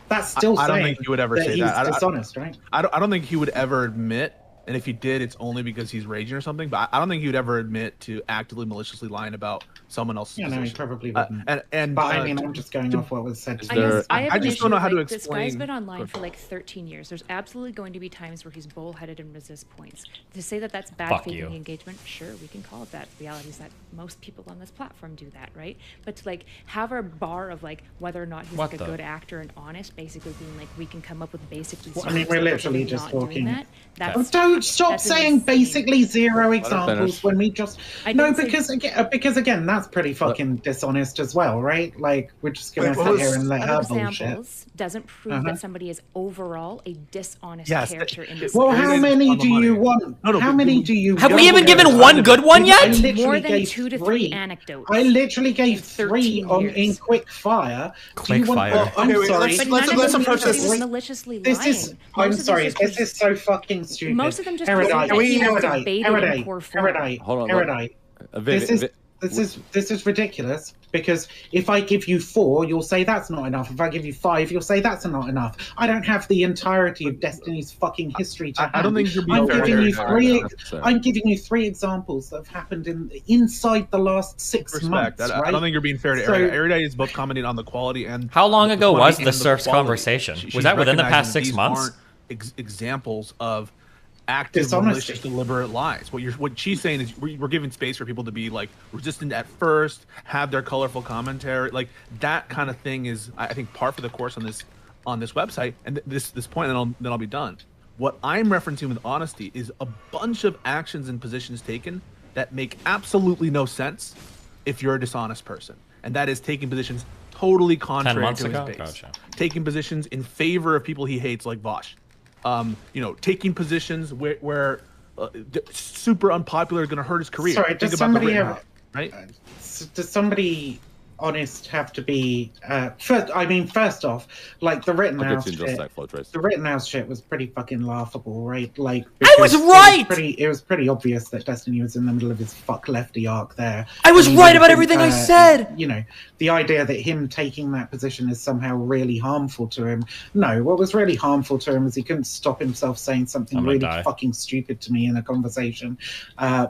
[SPEAKER 5] That's still
[SPEAKER 23] I
[SPEAKER 5] saying
[SPEAKER 23] don't think he would ever say
[SPEAKER 5] he's
[SPEAKER 23] that.
[SPEAKER 5] dishonest, right?
[SPEAKER 23] I don't think he would ever admit, and if he did, it's only because he's raging or something. But I don't think he would ever admit to actively maliciously lying about someone else's position.
[SPEAKER 5] No, he probably wouldn't.
[SPEAKER 23] But
[SPEAKER 5] I'm just going off what was said.
[SPEAKER 23] I just don't know how to explain.
[SPEAKER 20] This guy's been online for 13 years. There's absolutely going to be times where he's bullheaded and resists points. To say that that's bad faith in the engagement, sure, we can call it that. The reality is that most people on this platform do that, right? But to have our bar of whether or not he's a good actor and honest, basically being we can come up with basically.
[SPEAKER 5] Well, we're literally just talking.
[SPEAKER 20] Don't
[SPEAKER 5] stop saying basically zero examples when we just because again that's pretty fucking dishonest as well, right? We're just gonna sit here and let her bullshit.
[SPEAKER 20] Doesn't prove that somebody is overall a dishonest character in this.
[SPEAKER 5] Well, how many do you want? How many do you?
[SPEAKER 1] Have we even given one good one yet?
[SPEAKER 20] More than 2 to 3 anecdotes.
[SPEAKER 5] I literally gave 3 in quick fire.
[SPEAKER 1] Quick fire.
[SPEAKER 5] I'm sorry.
[SPEAKER 6] Let's approach this.
[SPEAKER 20] Maliciously
[SPEAKER 5] this
[SPEAKER 20] lying.
[SPEAKER 5] is. I'm sorry. This is so fucking stupid.
[SPEAKER 20] Most of them just
[SPEAKER 5] erudite.
[SPEAKER 19] Hold on.
[SPEAKER 5] Erudite. This is ridiculous, because if I give you 4, you'll say that's not enough. If I give you 5, you'll say that's not enough. I don't have the entirety of Destiny's fucking history to hand.
[SPEAKER 23] I don't think you're being
[SPEAKER 5] I'm giving you 3 examples that have happened inside the last 6 months. Right?
[SPEAKER 23] I don't think you're being fair to Erudite. Erudite is both commenting on the quality and.
[SPEAKER 1] How long ago was the Surf's conversation? Was that within the past 6 months?
[SPEAKER 23] Examples of active, malicious, deliberate lies. What she's saying is we're giving space for people to be resistant at first, have their colorful commentary, that kind of thing is, I think, par for the course on this website. And this point, then I'll be done. What I'm referencing with honesty is a bunch of actions and positions taken that make absolutely no sense if you're a dishonest person, and that is taking positions totally contrary to his base, taking positions in favor of people he hates, like Vosh. Taking positions where super unpopular, going to hurt his career.
[SPEAKER 5] Sorry, does somebody have
[SPEAKER 23] right?
[SPEAKER 5] Does somebody honest have to be first off, like the Rittenhouse shit. The Rittenhouse shit was pretty fucking laughable, right? Like
[SPEAKER 1] I was right.
[SPEAKER 5] It was pretty obvious that Destiny was in the middle of his fuck lefty arc there.
[SPEAKER 1] I was right about everything I said.
[SPEAKER 5] You know, the idea that him taking that position is somehow really harmful to him. No, what was really harmful to him is he couldn't stop himself saying something really fucking stupid to me in a conversation,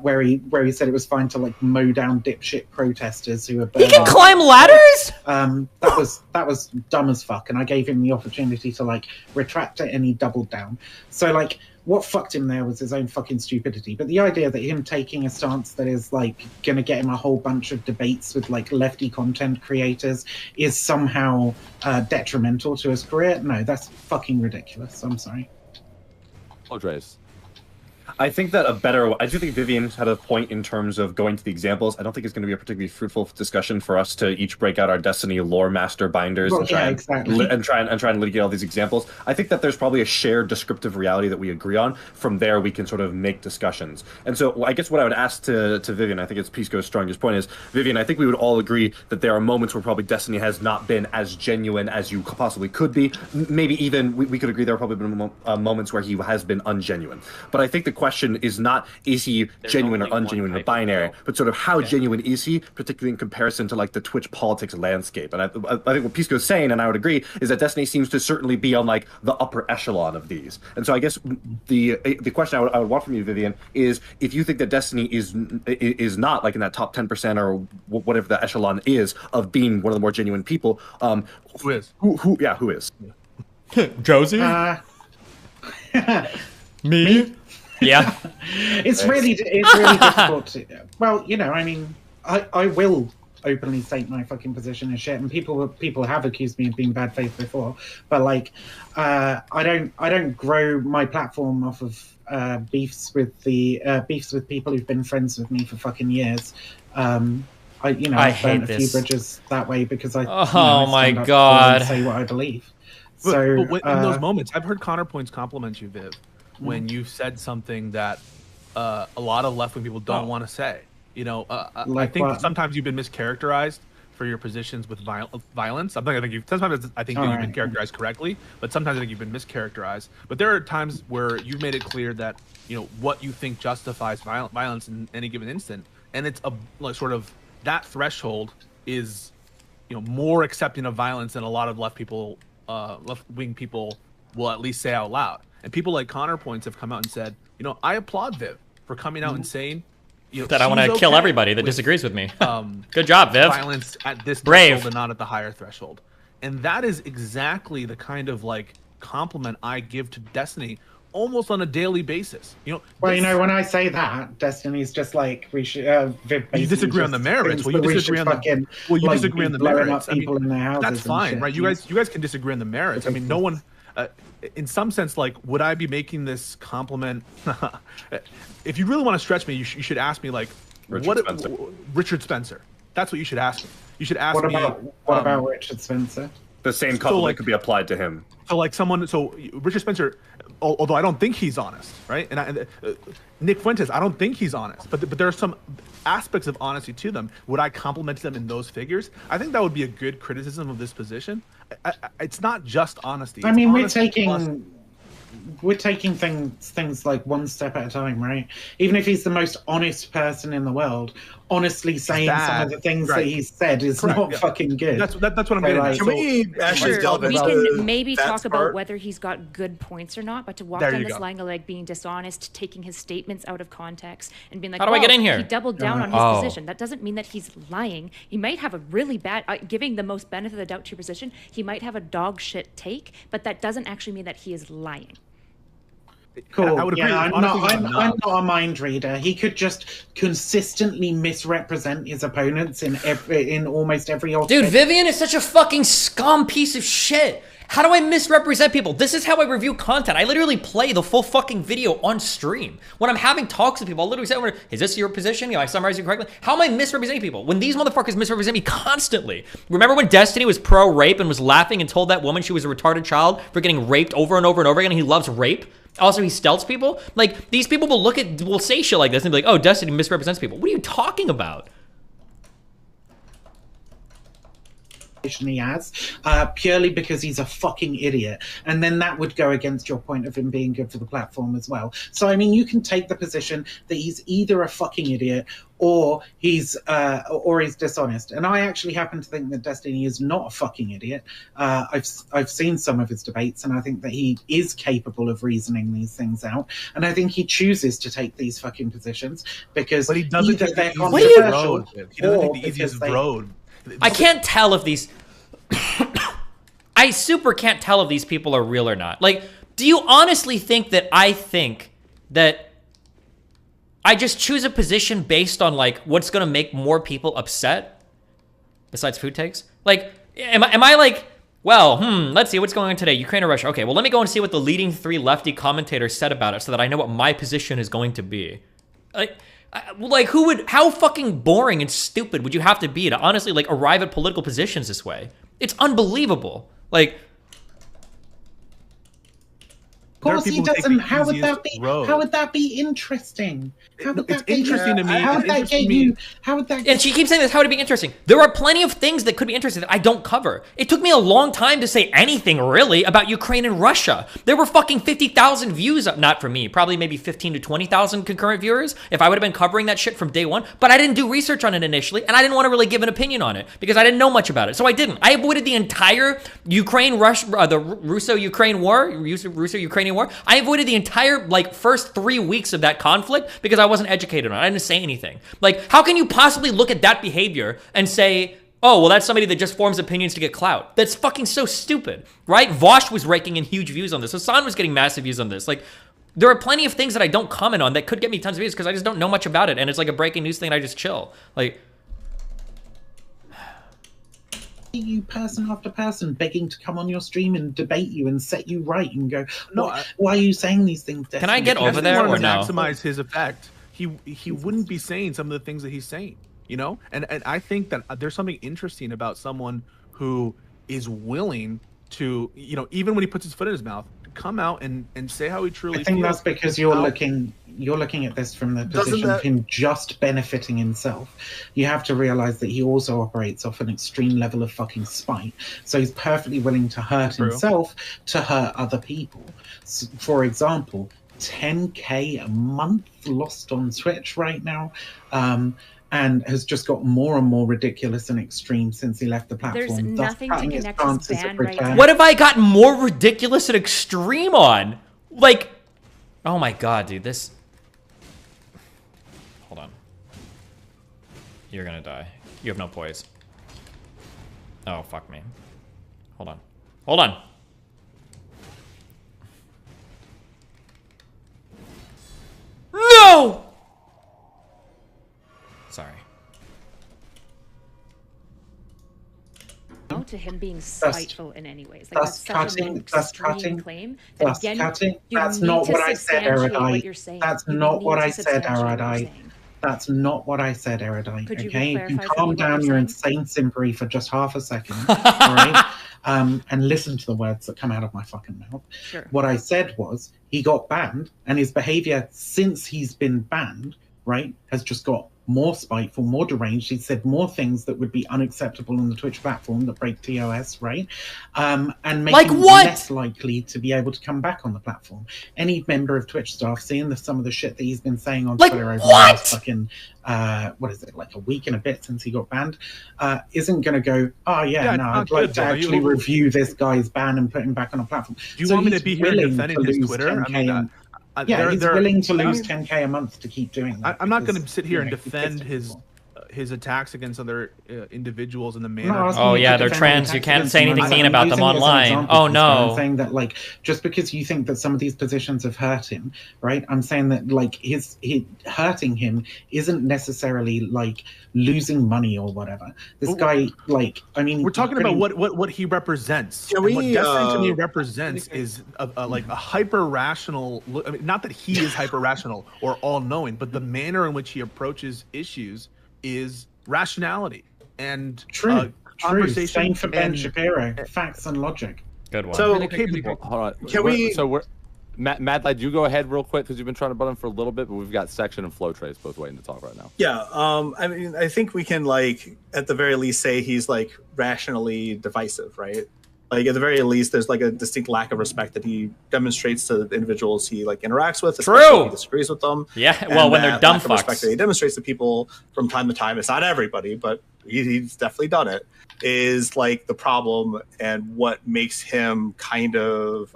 [SPEAKER 5] where he said it was fine to like mow down dipshit protesters who were.
[SPEAKER 1] He can climb ladders.
[SPEAKER 5] That was dumb as fuck, and I gave him the opportunity to like retract it, and he doubled down. So like, what fucked him there was his own fucking stupidity. But the idea that him taking a stance that is like gonna get him a whole bunch of debates with like lefty content creators is somehow detrimental to his career. No, that's fucking ridiculous. I'm sorry.
[SPEAKER 19] Trace.
[SPEAKER 10] I think that I do think Vivian had a point in terms of going to the examples. I don't think it's going to be a particularly fruitful discussion for us to each break out our Destiny lore master binders and try and litigate all these examples. I think that there's probably a shared descriptive reality that we agree on. From there, we can sort of make discussions. And so I guess what I would ask to Vivian, I think it's Pisco's strongest point is, Vivian, I think we would all agree that there are moments where probably Destiny has not been as genuine as you possibly could be. Maybe even we could agree there have probably been moments where he has been ungenuine. But I think the question is not, is he genuine or ungenuine or binary, but sort of how genuine is he, particularly in comparison to like the Twitch politics landscape. And I think what Pisco is saying, and I would agree, is that Destiny seems to certainly be on like the upper echelon of these. And so I guess the question I would want from you, Vivian, is if you think that Destiny is not like in that top 10% or whatever the echelon is of being one of the more genuine people,
[SPEAKER 23] who is?
[SPEAKER 10] Who is?
[SPEAKER 1] Josie? Me? Yeah.
[SPEAKER 5] It's really difficult to, well, you know, I mean, I will openly state my fucking position and shit, and people have accused me of being bad faith before, but like I don't grow my platform off of beefs with people who've been friends with me for fucking years. I
[SPEAKER 1] hate
[SPEAKER 5] burnt a few bridges that way because I
[SPEAKER 1] my
[SPEAKER 5] stand up
[SPEAKER 1] God,
[SPEAKER 5] and say what I believe.
[SPEAKER 23] But in those moments, I've heard Counterpoints compliment you, Viv, when you've said something that a lot of left-wing people don't want to say. You know, I think that sometimes you've been mischaracterized for your positions with violence. Sometimes I think you've been characterized correctly, but sometimes I think you've been mischaracterized. But there are times where you've made it clear that, you know, what you think justifies violence in any given instant, and it's sort of that threshold is, you know, more accepting of violence than a lot of left-wing people will at least say out loud. And people like Counterpoints have come out and said, you know, I applaud Viv for coming out and saying, you know,
[SPEAKER 1] that I want to kill everybody that disagrees with me. Good job, Viv.
[SPEAKER 5] Violence
[SPEAKER 23] at this
[SPEAKER 1] brave
[SPEAKER 23] threshold and not at the higher threshold. And that is exactly the kind of like compliment I give to Destiny almost on a daily basis. You know,
[SPEAKER 5] well, you know, when I say that, Destiny's just like we should. Viv
[SPEAKER 23] you disagree on the merits. Well, you disagree on the. Well, you disagree on the merits.
[SPEAKER 5] People in their houses.
[SPEAKER 23] That's fine, right? You guys can disagree on the merits. I mean, no one. In some sense, like, would I be making this compliment? If you really want to stretch me, you should ask me, like, Richard Spencer. That's what you should ask me. You should ask me.
[SPEAKER 5] What about Richard Spencer?
[SPEAKER 10] The same compliment could be applied to him.
[SPEAKER 23] So, like, Richard Spencer, although I don't think he's honest, right? And Nick Fuentes, I don't think he's honest, but there are some aspects of honesty to them. Would I compliment them in those figures? I think that would be a good criticism of this position. It's not just honesty.
[SPEAKER 5] I mean, we're taking things like one step at a time, right? Even if he's the most honest person in the world, honestly saying some of the things that he's said is not fucking good.
[SPEAKER 23] That's what I'm getting at.
[SPEAKER 6] Can we actually delve into
[SPEAKER 20] we can maybe talk about whether he's got good points or not, but to walk down this line of like being dishonest, taking his statements out of context, and being like,
[SPEAKER 1] how do I get in here?
[SPEAKER 20] He doubled down on his position. That doesn't mean that he's lying. He might have a really bad, giving the most benefit of the doubt to your position, he might have a dog shit take, but that doesn't actually mean that he is lying.
[SPEAKER 5] Cool.
[SPEAKER 23] I would agree.
[SPEAKER 5] Yeah, I'm not a mind reader. He could just consistently misrepresent his opponents in almost every
[SPEAKER 1] Dude, Vivian is such a fucking scum piece of shit. How do I misrepresent people? This is how I review content. I literally play the full fucking video on stream. When I'm having talks with people, I'll literally say, is this your position? You know, I summarize you correctly. How am I misrepresenting people? When these motherfuckers misrepresent me constantly. Remember when Destiny was pro-rape and was laughing and told that woman she was a retarded child for getting raped over and over and over again, and he loves rape? Also, he stealths people? Like, these people will say shit like this and be like, oh, Destiny misrepresents people. What are you talking about?
[SPEAKER 5] he has, purely because he's a fucking idiot. And then that would go against your point of him being good for the platform as well. So, I mean, you can take the position that he's either a fucking idiot or he's dishonest. And I actually happen to think that Destiny is not a fucking idiot. I've seen some of his debates, and I think that he is capable of reasoning these things out. And I think he chooses to take these fucking positions because
[SPEAKER 23] But he doesn't take the
[SPEAKER 5] controversial
[SPEAKER 23] easiest road. He doesn't take the
[SPEAKER 5] because
[SPEAKER 23] easiest
[SPEAKER 5] they-
[SPEAKER 23] road.
[SPEAKER 1] I can't tell if these... I super can't tell if these people are real or not. Like, do you honestly think that I think that I just choose a position based on, like, what's going to make more people upset? Besides food takes? Like, am I like, well, let's see what's going on today. Ukraine or Russia. Okay, well, let me go and see what the leading 3 lefty commentators said about it so that I know what my position is going to be. Like, how fucking boring and stupid would you have to be to honestly, like, arrive at political positions this way? It's unbelievable. Like,
[SPEAKER 5] of course he doesn't. How would that be? How would that be interesting? How would that be
[SPEAKER 23] interesting to me.
[SPEAKER 5] How would that get you? How would that?
[SPEAKER 1] And she keeps saying this, how would it be interesting? There are plenty of things that could be interesting that I don't cover. It took me a long time to say anything, really, about Ukraine and Russia. There were fucking 50,000 views, not for me, probably maybe 15 to 20,000 concurrent viewers if I would have been covering that shit from day one. But I didn't do research on it initially, and I didn't want to really give an opinion on it because I didn't know much about it. So I didn't. I avoided the entire the Russo-Ukraine war, Russo-Ukrainian war. I avoided the entire, like, first 3 weeks of that conflict because I wasn't educated on it. I didn't say anything. Like, how can you possibly look at that behavior and say, oh, well, that's somebody that just forms opinions to get clout? That's fucking so stupid, right? Vosh was raking in huge views on this. Hassan was getting massive views on this. Like, there are plenty of things that I don't comment on that could get me tons of views because I just don't know much about it, and it's like a breaking news thing and I just chill. Like,
[SPEAKER 5] you person after person begging to come on your stream and debate you and set you right and go, why are you saying these things?
[SPEAKER 1] Can I get over there or no?
[SPEAKER 23] Maximize his effect. He wouldn't be saying some of the things that he's saying, you know? And I think that there's something interesting about someone who is willing to, you know, even when he puts his foot in his mouth, to come out and say how he truly feels.
[SPEAKER 5] I think that's because you're looking at this from the position of him just benefiting himself. You have to realize that he also operates off an extreme level of fucking spite. So he's perfectly willing to hurt himself to hurt other people. So, for example, 10K a month lost on Twitch right now, and has just got more and more ridiculous and extreme since he left the platform.
[SPEAKER 20] There's nothing to connect his ban right now.
[SPEAKER 1] What have I gotten more ridiculous and extreme on? Like, oh my god, dude, this... Hold on. You're gonna die. You have no poise. Oh, fuck me. Hold on. Hold on. No! Sorry.
[SPEAKER 20] To him being spiteful in any ways. Like, that's such an extreme claim.
[SPEAKER 5] That's
[SPEAKER 20] again,
[SPEAKER 5] cutting.
[SPEAKER 20] you
[SPEAKER 5] That's
[SPEAKER 20] need
[SPEAKER 5] not
[SPEAKER 20] to
[SPEAKER 5] what I said,
[SPEAKER 20] substantiate what
[SPEAKER 5] Erudite.
[SPEAKER 20] you're saying.
[SPEAKER 5] That's
[SPEAKER 20] You
[SPEAKER 5] not
[SPEAKER 20] need
[SPEAKER 5] what
[SPEAKER 20] to
[SPEAKER 5] I said,
[SPEAKER 20] substantiate what you're
[SPEAKER 5] Erudite.
[SPEAKER 20] saying.
[SPEAKER 5] That's not what I said, Erudite.
[SPEAKER 20] Could you
[SPEAKER 5] Okay, you
[SPEAKER 20] clarify for me
[SPEAKER 5] calm
[SPEAKER 20] what
[SPEAKER 5] down
[SPEAKER 20] you're
[SPEAKER 5] your
[SPEAKER 20] saying?
[SPEAKER 5] insane simpery for just half a second, all right? And listen to the words that come out of my fucking mouth.
[SPEAKER 20] Sure.
[SPEAKER 5] What I said was he got banned, and his behavior since he's been banned, right, has just got more spiteful, more deranged. He said more things that would be unacceptable on the Twitch platform that break TOS, right? And make him less likely to be able to come back on the platform. Any member of Twitch staff seeing some of the shit that he's been saying on Twitter over the last fucking, what is it, like a week and a bit since he got banned, isn't going to go, oh yeah, no, I'd like to actually review this guy's ban and put him back on a platform.
[SPEAKER 23] Do you want me to be here defending his Twitter? I mean,
[SPEAKER 5] he's willing to lose 10K a month to keep doing that.
[SPEAKER 23] I'm not going to sit here and defend his attacks against other individuals in the manner.
[SPEAKER 1] Oh yeah, they're trans. You can't say anything mean about them online. Oh no.
[SPEAKER 5] I'm saying that, like, just because you think that some of these positions have hurt him, right? I'm saying that, like, his hurting him isn't necessarily like losing money or whatever. This guy, like, I mean,
[SPEAKER 23] we're talking about what he represents. And what Destiny to me represents is like a hyper rational. I mean, not that he is hyper rational or all knowing, but the manner in which he approaches issues is rationality and conversation.
[SPEAKER 5] Same for Ben Shapiro. Facts and logic.
[SPEAKER 1] Good one.
[SPEAKER 17] So
[SPEAKER 1] really
[SPEAKER 17] capable.
[SPEAKER 19] Hold on.
[SPEAKER 17] Can we?
[SPEAKER 19] So we're. Mad Lad, you go ahead real quick because you've been trying to butt in for a little bit, but we've got Section and Flow Trace both waiting to talk right now.
[SPEAKER 6] Yeah, I mean, I think we can like at the very least say he's like rationally divisive, right? Like at the very least, there's like a distinct lack of respect that he demonstrates to the individuals he like interacts with, especially
[SPEAKER 1] True.
[SPEAKER 6] if he disagrees with them.
[SPEAKER 1] Yeah,
[SPEAKER 6] And
[SPEAKER 1] well, when they're
[SPEAKER 6] that
[SPEAKER 1] dumb
[SPEAKER 6] lack of respect
[SPEAKER 1] fucks.
[SPEAKER 6] that he demonstrates to people from time to time. It's not everybody, but he's definitely done it. Is like the problem and what makes him kind of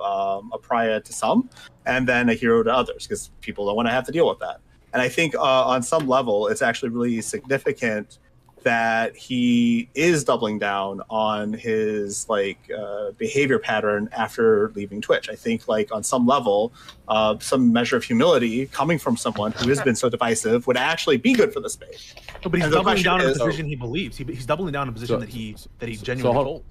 [SPEAKER 6] a pariah to some, and then a hero to others because people don't want to have to deal with that. And I think on some level, it's actually really significant that he is doubling down on his like behavior pattern after leaving Twitch. I think like on some level, some measure of humility coming from someone who has been so divisive would actually be good for the space.
[SPEAKER 23] No, but he's
[SPEAKER 6] And the
[SPEAKER 23] doubling
[SPEAKER 6] question
[SPEAKER 23] down in a
[SPEAKER 6] is-
[SPEAKER 23] position he believes. He's doubling down in a position that he genuinely
[SPEAKER 19] hold-
[SPEAKER 23] holds.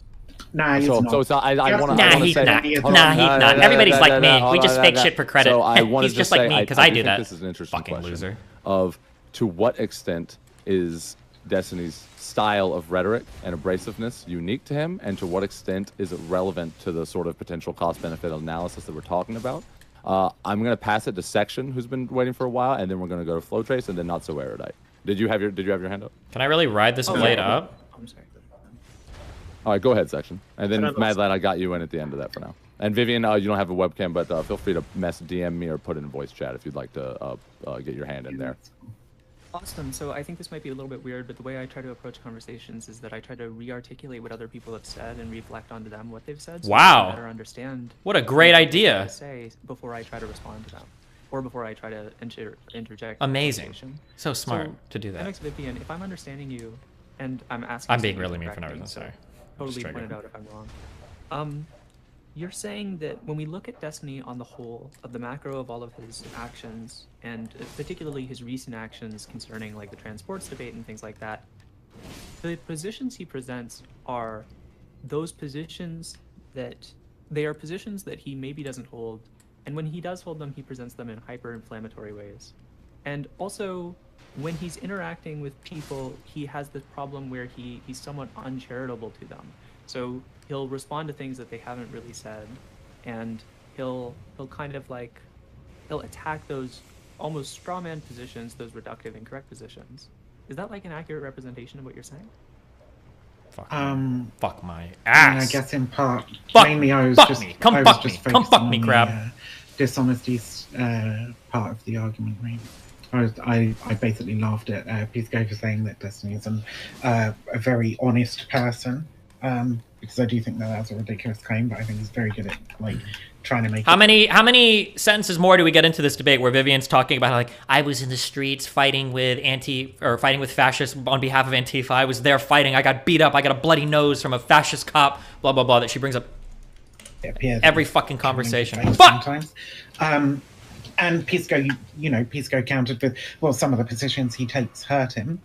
[SPEAKER 5] Nah, he's
[SPEAKER 19] So,
[SPEAKER 5] not.
[SPEAKER 19] so it's not, I want
[SPEAKER 1] Nah,
[SPEAKER 19] to
[SPEAKER 1] he's
[SPEAKER 19] say,
[SPEAKER 1] not.
[SPEAKER 19] hold
[SPEAKER 1] Nah,
[SPEAKER 19] on,
[SPEAKER 1] he's not. Everybody's like me.
[SPEAKER 19] hold
[SPEAKER 1] We
[SPEAKER 19] on,
[SPEAKER 1] just fake shit for credit.
[SPEAKER 19] So I want
[SPEAKER 1] He's
[SPEAKER 19] to
[SPEAKER 1] just
[SPEAKER 19] say,
[SPEAKER 1] like me, 'cause I do
[SPEAKER 19] think
[SPEAKER 1] that.
[SPEAKER 19] This is an interesting
[SPEAKER 1] Fucking
[SPEAKER 19] question
[SPEAKER 1] loser.
[SPEAKER 19] of to what extent is Destiny's style of rhetoric and abrasiveness unique to him, and to what extent is it relevant to the sort of potential cost-benefit analysis that we're talking about? I'm going to pass it to Section, who's been waiting for a while, and then we're going to go to Flow Trace, and then Not So Erudite. Did you have your hand up?
[SPEAKER 1] Can I really ride this blade
[SPEAKER 19] yeah.
[SPEAKER 1] up?
[SPEAKER 6] I'm sorry.
[SPEAKER 19] All right, go ahead, Section. And then
[SPEAKER 6] Can I-
[SPEAKER 19] Mad Lad, I got you in at the end of that for now. And Vivian, you don't have a webcam, but feel free to DM me or put it in voice chat if you'd like to get your hand in there.
[SPEAKER 8] Awesome. So I think this might be a little bit weird, but the way I try to approach conversations is that I try to re-articulate what other people have said and reflect onto them what they've said. So
[SPEAKER 1] Wow.
[SPEAKER 8] I can better understand.
[SPEAKER 1] What a great
[SPEAKER 8] what
[SPEAKER 1] idea.
[SPEAKER 8] they say before I try to respond to them, or before I try to interject.
[SPEAKER 1] Amazing.
[SPEAKER 8] conversation.
[SPEAKER 1] So smart to do that.
[SPEAKER 8] MX Vivian, if I'm understanding you, and I'm asking.
[SPEAKER 1] I'm being
[SPEAKER 8] something
[SPEAKER 1] really mean for no
[SPEAKER 8] correcting,
[SPEAKER 1] reason,
[SPEAKER 8] so
[SPEAKER 1] sorry.
[SPEAKER 8] Totally
[SPEAKER 1] Just
[SPEAKER 8] pointed
[SPEAKER 1] triggered.
[SPEAKER 8] out if I'm wrong. You're saying that when we look at Destiny on the whole, of the macro of all of his actions, and particularly his recent actions concerning like the transports debate and things like that, the positions he presents are those positions that they are positions that he maybe doesn't hold, and when he does hold them, he presents them in hyper-inflammatory ways. And also, when he's interacting with people, he has this problem where he's somewhat uncharitable to them. So he'll respond to things that they haven't really said, and he'll kind of like he'll attack those almost straw man positions, those reductive incorrect positions. Is that like an accurate representation of what you're saying?
[SPEAKER 1] Fuck my
[SPEAKER 5] I mean,
[SPEAKER 1] ass.
[SPEAKER 5] I guess in part,
[SPEAKER 1] Fuck-
[SPEAKER 5] mainly I was
[SPEAKER 1] fuck
[SPEAKER 5] just
[SPEAKER 1] me. Come
[SPEAKER 5] I was
[SPEAKER 1] fuck
[SPEAKER 5] just
[SPEAKER 1] me. Come
[SPEAKER 5] focusing
[SPEAKER 1] fuck me,
[SPEAKER 5] on the,
[SPEAKER 1] crab.
[SPEAKER 5] Dishonesty part of the argument, right? I basically laughed at Pisco for saying that Destiny is a very honest person, because I do think that that's a ridiculous claim, but I think he's very good at like trying to make.
[SPEAKER 1] How many sentences more do we get into this debate where Vivian's talking about how, like, I was in the streets fighting with fighting with fascists on behalf of Antifa. I was there fighting. I got beat up. I got a bloody nose from a fascist cop. Blah blah blah. That she brings up every fucking conversation. Fuck.
[SPEAKER 5] Sometimes. And Pisco, you know, Pisco countered with, well, some of the positions he takes hurt him.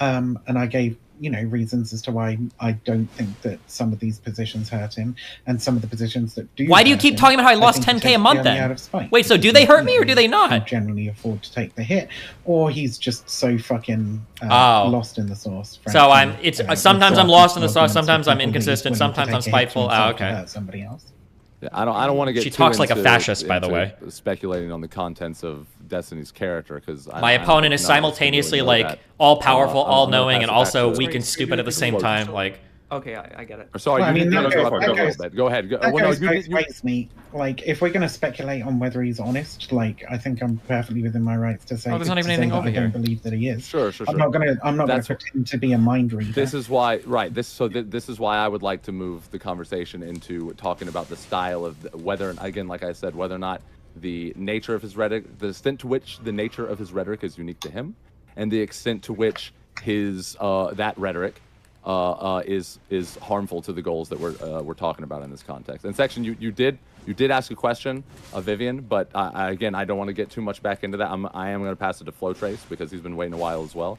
[SPEAKER 5] And I gave, you know, reasons as to why I don't think that some of these positions hurt him, and some of the positions that do.
[SPEAKER 1] Why do you
[SPEAKER 5] hurt
[SPEAKER 1] keep
[SPEAKER 5] him,
[SPEAKER 1] talking about how I lost
[SPEAKER 5] think
[SPEAKER 1] 10K a
[SPEAKER 5] takes
[SPEAKER 1] month
[SPEAKER 5] purely
[SPEAKER 1] then?
[SPEAKER 5] out of spite,
[SPEAKER 1] Wait, so do
[SPEAKER 5] because
[SPEAKER 1] they
[SPEAKER 5] he,
[SPEAKER 1] hurt me or
[SPEAKER 5] you
[SPEAKER 1] do
[SPEAKER 5] know,
[SPEAKER 1] they not?
[SPEAKER 5] can't generally afford to take the hit, or he's just so fucking lost in the sauce.
[SPEAKER 1] So
[SPEAKER 5] frankly,
[SPEAKER 1] sometimes I'm
[SPEAKER 5] with
[SPEAKER 1] lost in the sauce,
[SPEAKER 5] arguments
[SPEAKER 1] sometimes
[SPEAKER 5] with
[SPEAKER 1] I'm
[SPEAKER 5] people that he's
[SPEAKER 1] inconsistent,
[SPEAKER 5] willing to
[SPEAKER 1] sometimes I'm
[SPEAKER 5] take a hit to
[SPEAKER 1] spiteful. Oh,
[SPEAKER 5] himself to
[SPEAKER 1] okay.
[SPEAKER 5] hurt somebody else.
[SPEAKER 19] Yeah, I don't want to get.
[SPEAKER 1] She
[SPEAKER 19] too
[SPEAKER 1] talks like a
[SPEAKER 19] into-
[SPEAKER 1] fascist, by the
[SPEAKER 19] into
[SPEAKER 1] way.
[SPEAKER 19] Speculating on the contents of Destiny's character, because
[SPEAKER 1] My opponent is simultaneously like all powerful, all knowing, and also weak and stupid at the same time. Like,
[SPEAKER 8] okay, I get it.
[SPEAKER 19] Sorry,
[SPEAKER 5] Well, I mean, that
[SPEAKER 19] go ahead.
[SPEAKER 5] That goes both ways, me. Like, if we're going to speculate on whether he's honest, like, I think I'm perfectly within my rights to say.
[SPEAKER 1] Oh, there's not
[SPEAKER 5] to
[SPEAKER 1] even
[SPEAKER 5] say
[SPEAKER 1] anything
[SPEAKER 5] that
[SPEAKER 1] over
[SPEAKER 5] I
[SPEAKER 1] here.
[SPEAKER 5] don't believe that he is.
[SPEAKER 19] Sure.
[SPEAKER 5] I'm not going to pretend to be a mind reader.
[SPEAKER 19] This is why, right? This is why I would like to move the conversation into talking about the style of whether, again, like I said, whether or not the nature of his rhetoric, the extent to which the nature of his rhetoric is unique to him, and the extent to which his that rhetoric is harmful to the goals that we're talking about in this context. And Section, you did ask a question of Vivian, but again, I don't want to get too much back into that. I am going to pass it to Flow Trace because he's been waiting a while as well.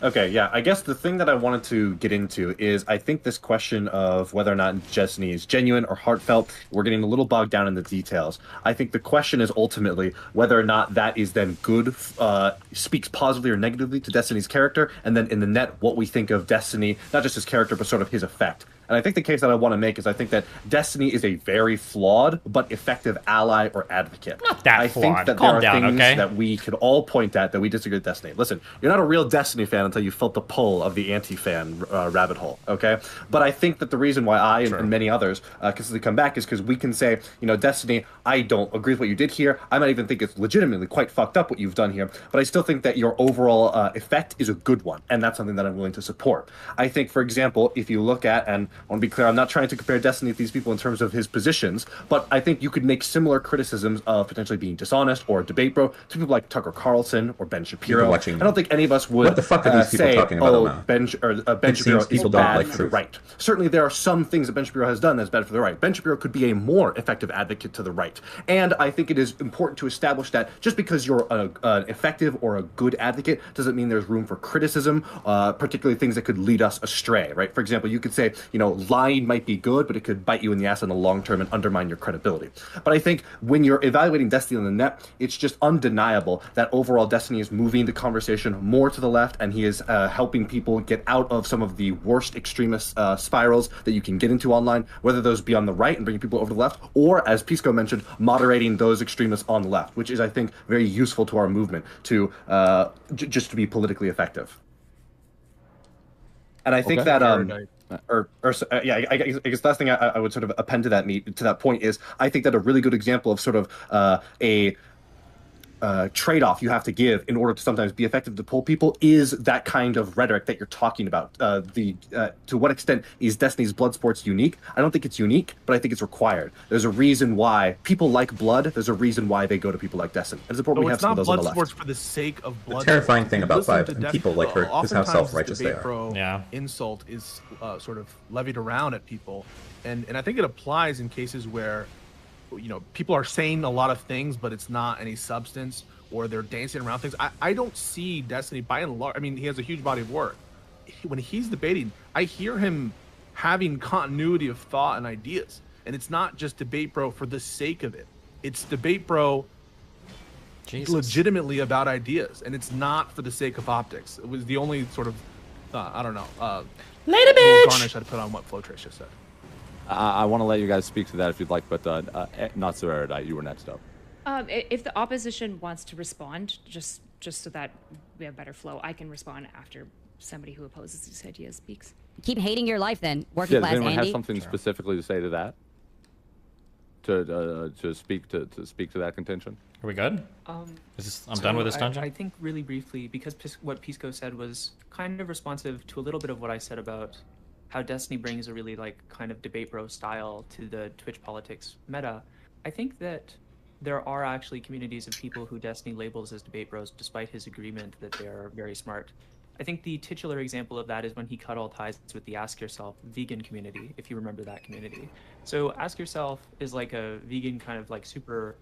[SPEAKER 10] Okay, yeah, I guess the thing that I wanted to get into is I think this question of whether or not Destiny is genuine or heartfelt, we're getting a little bogged down in the details. I think the question is ultimately whether or not that is then good, speaks positively or negatively to Destiny's character, and then in the net, what we think of Destiny, not just his character, but sort of his effect. And I think the case that I want to make is I think that Destiny is a very flawed but effective ally or advocate.
[SPEAKER 1] Not that
[SPEAKER 10] I think
[SPEAKER 1] flawed.
[SPEAKER 10] that
[SPEAKER 1] Calm
[SPEAKER 10] there are
[SPEAKER 1] down,
[SPEAKER 10] things
[SPEAKER 1] okay?
[SPEAKER 10] that we could all point at that we disagree with Destiny. Listen, you're not a real Destiny fan until you felt the pull of the anti-fan rabbit hole, okay? But I think that the reason why I and many others consistently come back is because we can say, you know, Destiny, I don't agree with what you did here. I might even think it's legitimately quite fucked up what you've done here, but I still think that your overall effect is a good one, and that's something that I'm willing to support. I think, for example, if you look at, and I want to be clear, I'm not trying to compare Destiny to these people in terms of his positions, but I think you could make similar criticisms of potentially being dishonest or a debate bro to people like Tucker Carlson or Ben Shapiro. I don't think any of us would
[SPEAKER 13] What the fuck are these people
[SPEAKER 10] say,
[SPEAKER 13] talking about
[SPEAKER 10] oh,
[SPEAKER 13] now?
[SPEAKER 10] Ben Shapiro is
[SPEAKER 13] people don't
[SPEAKER 10] bad
[SPEAKER 13] like
[SPEAKER 10] for the
[SPEAKER 13] truth.
[SPEAKER 10] right. Certainly there are some things that Ben Shapiro has done that's bad for the right. Ben Shapiro could be a more effective advocate to the right. And I think it is important to establish that just because you're an effective or a good advocate doesn't mean there's room for criticism, particularly things that could lead us astray, right? For example, you could say, you know, lying might be good, but it could bite you in the ass in the long term and undermine your credibility. But I think when you're evaluating Destiny on the net, it's just undeniable that overall Destiny is moving the conversation more to the left, and he is helping people get out of some of the worst extremist spirals that you can get into online, whether those be on the right and bringing people over to the left, or, as Pisco mentioned, moderating those extremists on the left, which is, I think, very useful to our movement to just to be politically effective. And I think that I guess the last thing I would sort of append to that point is I think that a really good example of sort of a trade-off you have to give in order to sometimes be effective to pull people is that kind of rhetoric that you're talking about. To what extent is Destiny's blood sports unique? I don't think it's unique, but I think it's required. There's a reason why people like blood. There's a reason why they go to people like Destiny. It's important we have some of those on the left.
[SPEAKER 23] It's not blood sports for the sake of blood.
[SPEAKER 13] The terrifying
[SPEAKER 23] sports.
[SPEAKER 13] thing about Vibe and people like her is how self-righteous they are.
[SPEAKER 23] Bro insult is sort of levied around at people, and I think it applies in cases where, you know, people are saying a lot of things, but it's not any substance, or they're dancing around things. I don't see Destiny, by and large. I mean, he has a huge body of work. When he's debating, I hear him having continuity of thought and ideas, and it's not just debate bro for the sake of it. It's debate bro legitimately about ideas, and it's not for the sake of optics. It was the only sort of I don't know
[SPEAKER 1] later bitch
[SPEAKER 23] garnish I'd put on what Flo Trish just said.
[SPEAKER 19] I want to let you guys speak to that if you'd like, but not so erudite. You were next up.
[SPEAKER 20] If the opposition wants to respond, just so that we have better flow, I can respond after somebody who opposes these ideas speaks.
[SPEAKER 7] Keep hating your life then, working class
[SPEAKER 19] Does anyone
[SPEAKER 7] Andy.
[SPEAKER 19] have something specifically to say to that? To speak to that contention?
[SPEAKER 1] Are we good? I'm done with this dungeon.
[SPEAKER 8] I think really briefly, because what Pisco said was kind of responsive to a little bit of what I said about how Destiny brings a really like kind of debate bro style to the Twitch politics meta. I think that there are actually communities of people who Destiny labels as debate bros, despite his agreement that they're very smart. I think the titular example of that is when he cut all ties with the Ask Yourself vegan community, if you remember that community. So Ask Yourself is like a vegan kind of like super...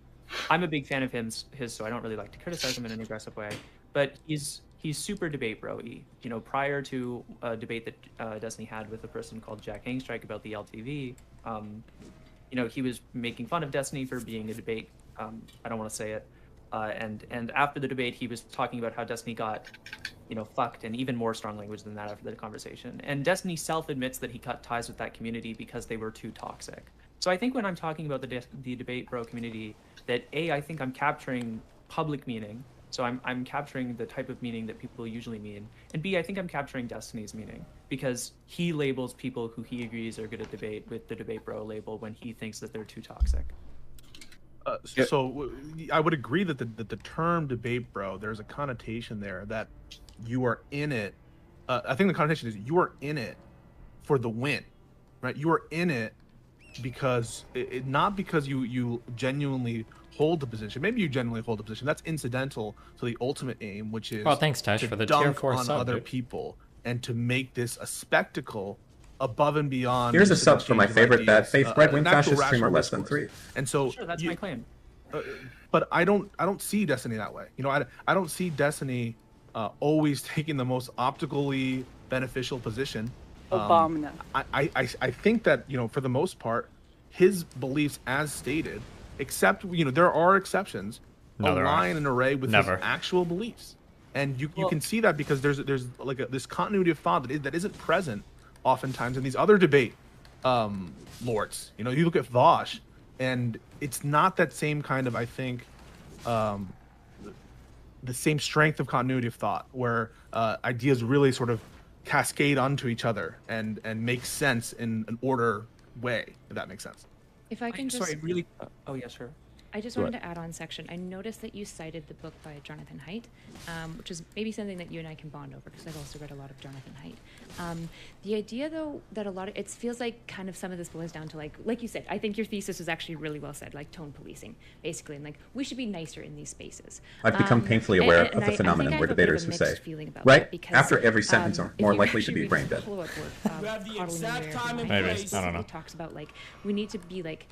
[SPEAKER 8] I'm a big fan of his, so I don't really like to criticize him in an aggressive way, but he's super debate bro-y. You know, prior to a debate that Destiny had with a person called Jack Hangstrike about the LTV, you know, he was making fun of Destiny for being a debate. I don't want to say it. And after the debate, he was talking about how Destiny got, you know, fucked, and even more strong language than that after the conversation. And Destiny self-admits that he cut ties with that community because they were too toxic. So I think when I'm talking about the debate bro community, that A, I think I'm capturing public meaning. So I'm capturing the type of meaning that people usually mean. And B, I think I'm capturing Destiny's meaning, because he labels people who he agrees are good at debate with the debate bro label when he thinks that they're too toxic.
[SPEAKER 23] So I would agree that the term debate bro, there's a connotation there that you are in it. I think the connotation is you are in it for the win, right? You are in it because not because you genuinely hold the position. Maybe you genuinely hold the position. That's incidental to the ultimate aim, which is
[SPEAKER 1] thanks, Tash,
[SPEAKER 23] to
[SPEAKER 1] for the
[SPEAKER 23] dunk
[SPEAKER 1] tier 4
[SPEAKER 23] on
[SPEAKER 1] sub,
[SPEAKER 23] other
[SPEAKER 1] dude.
[SPEAKER 23] people and to make this a spectacle above and beyond.
[SPEAKER 13] Here's a sub for my favorite bad faith right-wing fascist streamer less than 3.
[SPEAKER 23] And so
[SPEAKER 8] sure, that's my claim.
[SPEAKER 23] But I don't see Destiny that way. You know, I don't see Destiny always taking the most optically beneficial position.
[SPEAKER 21] Obama.
[SPEAKER 23] I think that, you know, for the most part, his beliefs as stated, except, you know, there are exceptions, align and array with his actual beliefs. And you can see that because there's like this continuity of thought that isn't present oftentimes in these other debate lords. You know, you look at Vosh, and it's not that same kind of, I think, the same strength of continuity of thought, where ideas really sort of cascade onto each other and make sense in an order way, if that makes sense.
[SPEAKER 20] If I can just...
[SPEAKER 8] Sorry, really... oh, yeah, sure.
[SPEAKER 20] I just wanted to add on section. I noticed that you cited the book by Jonathan Haidt, which is maybe something that you and I can bond over, because I've also read a lot of Jonathan Haidt. The idea, though, that a lot of it feels like kind of some of this boils down to like you said. I think your thesis was actually really well said, like tone policing, basically, and like we should be nicer in these spaces.
[SPEAKER 13] I've become painfully aware of the phenomenon where debaters who say, right after every sentence are more likely to be brain dead.
[SPEAKER 20] Maybe,
[SPEAKER 1] I don't know.
[SPEAKER 20] He talks about like we need to be like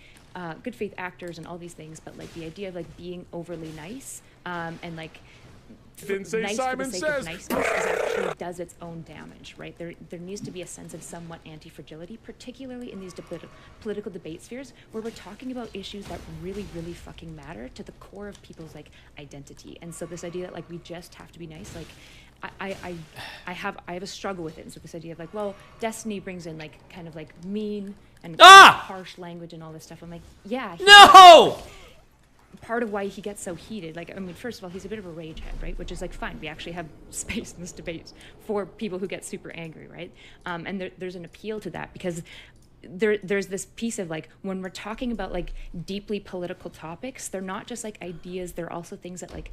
[SPEAKER 20] good faith actors and all these things, but like the idea of like being overly nice and like
[SPEAKER 16] didn't say
[SPEAKER 20] nice
[SPEAKER 16] Simon
[SPEAKER 20] for the sake
[SPEAKER 16] says.
[SPEAKER 20] of niceness is actually does its own damage, right? There needs to be a sense of somewhat anti-fragility, particularly in these political debate spheres where we're talking about issues that really, really fucking matter to the core of people's like identity. And so this idea that like we just have to be nice, like I have a struggle with it. And so this idea of like, well, Destiny brings in like kind of like mean and harsh language and all this stuff. I'm like, yeah.
[SPEAKER 1] No!
[SPEAKER 20] Part of why he gets so heated, like, I mean, first of all, he's a bit of a rage head, right? Which is like, fine, we actually have space in this debate for people who get super angry, right? And there's an appeal to that because there's this piece of like, when we're talking about like deeply political topics, they're not just like ideas, they're also things that like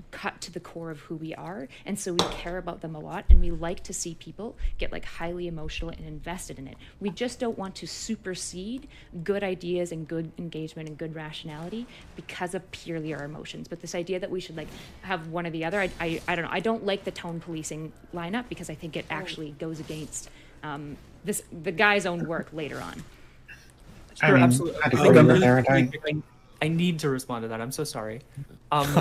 [SPEAKER 20] cut to the core of who we are, and so we care about them a lot, and we like to see people get like highly emotional and invested in it. We just don't want to supersede good ideas and good engagement and good rationality because of purely our emotions. But this idea that we should like have one or the other, I don't know. I don't like the tone policing lineup because I think it actually goes against the guy's own work later on.
[SPEAKER 8] Sure, absolutely. I need to respond to that. I'm so sorry.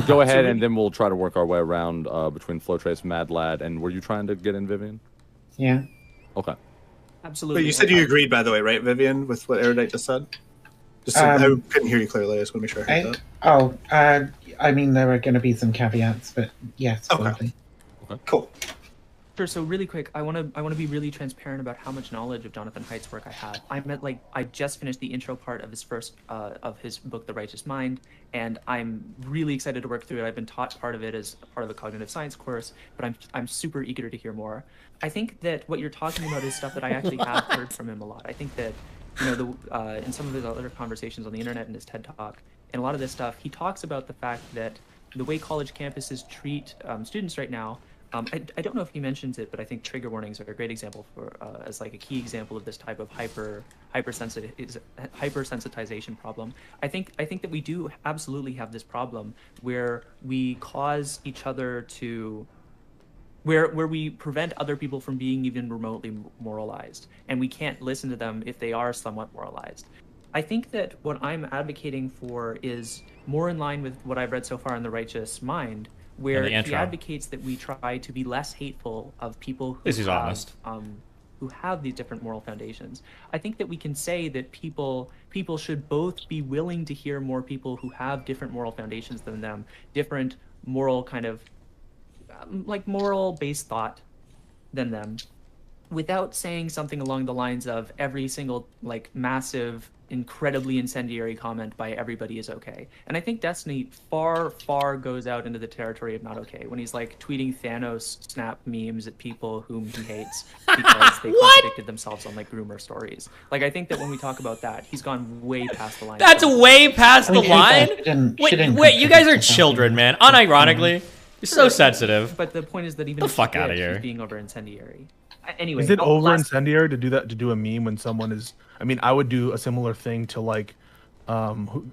[SPEAKER 19] Go ahead, and then we'll try to work our way around between Flowtrace, Mad Lad, and were you trying to get in, Vivian?
[SPEAKER 5] Yeah.
[SPEAKER 19] Okay.
[SPEAKER 8] Absolutely.
[SPEAKER 6] But you said you agreed, by the way, right, Vivian, with what Erudite just said? Just so, I couldn't hear you clearly. I just want to make sure I heard that.
[SPEAKER 5] I mean, there are going to be some caveats, but yes, probably.
[SPEAKER 6] Okay. Cool.
[SPEAKER 8] Sure. So really quick, I want to be really transparent about how much knowledge of Jonathan Haidt's work I have. I just finished the intro part of his first of his book, The Righteous Mind, and I'm really excited to work through it. I've been taught part of it as part of a cognitive science course, but I'm super eager to hear more. I think that what you're talking about is stuff that I actually have heard from him a lot. I think that, you know, in some of his other conversations on the internet and his TED Talk, and a lot of this stuff, he talks about the fact that the way college campuses treat students right now. I don't know if he mentions it, but I think trigger warnings are a great example for as like a key example of this type of hypersensitization problem. I think that we do absolutely have this problem where we cause each other to where we prevent other people from being even remotely moralized, and we can't listen to them if they are somewhat moralized. I think that what I'm advocating for is more in line with what I've read so far in The Righteous Mind, where he advocates that we try to be less hateful of people who have these different moral foundations. I think that we can say that people should both be willing to hear more people who have different moral foundations than them, different moral kind of like moral-based thought than them, without saying something along the lines of every single like massive, incredibly incendiary comment by everybody is okay. And I think Destiny far goes out into the territory of not okay when he's like tweeting Thanos snap memes at people whom he hates because they contradicted themselves on like rumor stories. Like I think that when we talk about that, he's gone way past the line.
[SPEAKER 1] That's way past the line. Wait, you guys are children, man. Unironically, you're so sensitive.
[SPEAKER 8] But the point is that even
[SPEAKER 1] the fuck out of here,
[SPEAKER 8] he's being over incendiary. Anyway,
[SPEAKER 23] is it over incendiary to do a meme when someone is? I mean, I would do a similar thing to like Glenn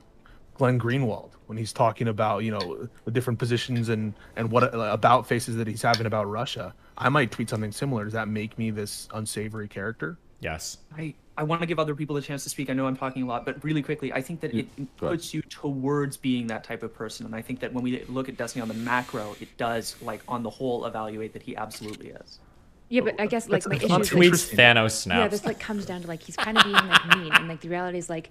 [SPEAKER 23] Greenwald when he's talking about, you know, the different positions and what about faces that he's having about Russia. I might tweet something similar. Does that make me this unsavory character?
[SPEAKER 1] Yes.
[SPEAKER 8] I want to give other people a chance to speak. I know I'm talking a lot, but really quickly, I think that it puts you towards being that type of person. And I think that when we look at Destiny on the macro, it does, like, on the whole, evaluate that he absolutely is.
[SPEAKER 20] Yeah, but I guess like my issue
[SPEAKER 1] is tweets Thanos snaps.
[SPEAKER 20] Yeah, this like comes down to like he's kind of being like mean, and like the reality is like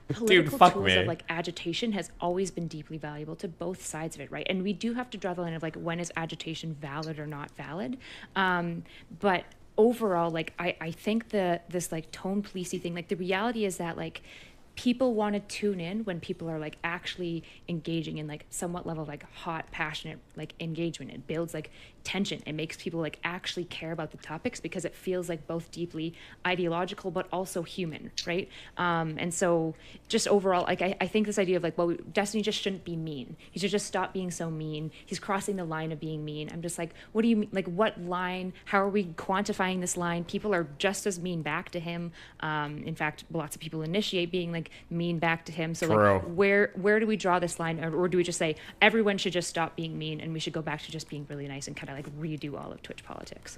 [SPEAKER 20] political tools of like agitation has always been deeply valuable to both sides of it, right? And we do have to draw the line of like when is agitation valid or not valid. But overall, like I think this like tone policey thing, like the reality is that like people want to tune in when people are like actually engaging in like somewhat level of like hot, passionate like engagement. It builds like tension. It makes people like actually care about the topics because it feels like both deeply ideological but also human, right? And so just overall, like I think this idea of like, well, Destiny just shouldn't be mean. He should just stop being so mean. He's crossing the line of being mean. I'm just like, what do you mean? Like, what line? How are we quantifying this line? People are just as mean back to him. In fact, lots of people initiate being like mean back to him. So like, where do we draw this line, or do we just say everyone should just stop being mean and we should go back to just being really nice and kind of like redo all of Twitch politics?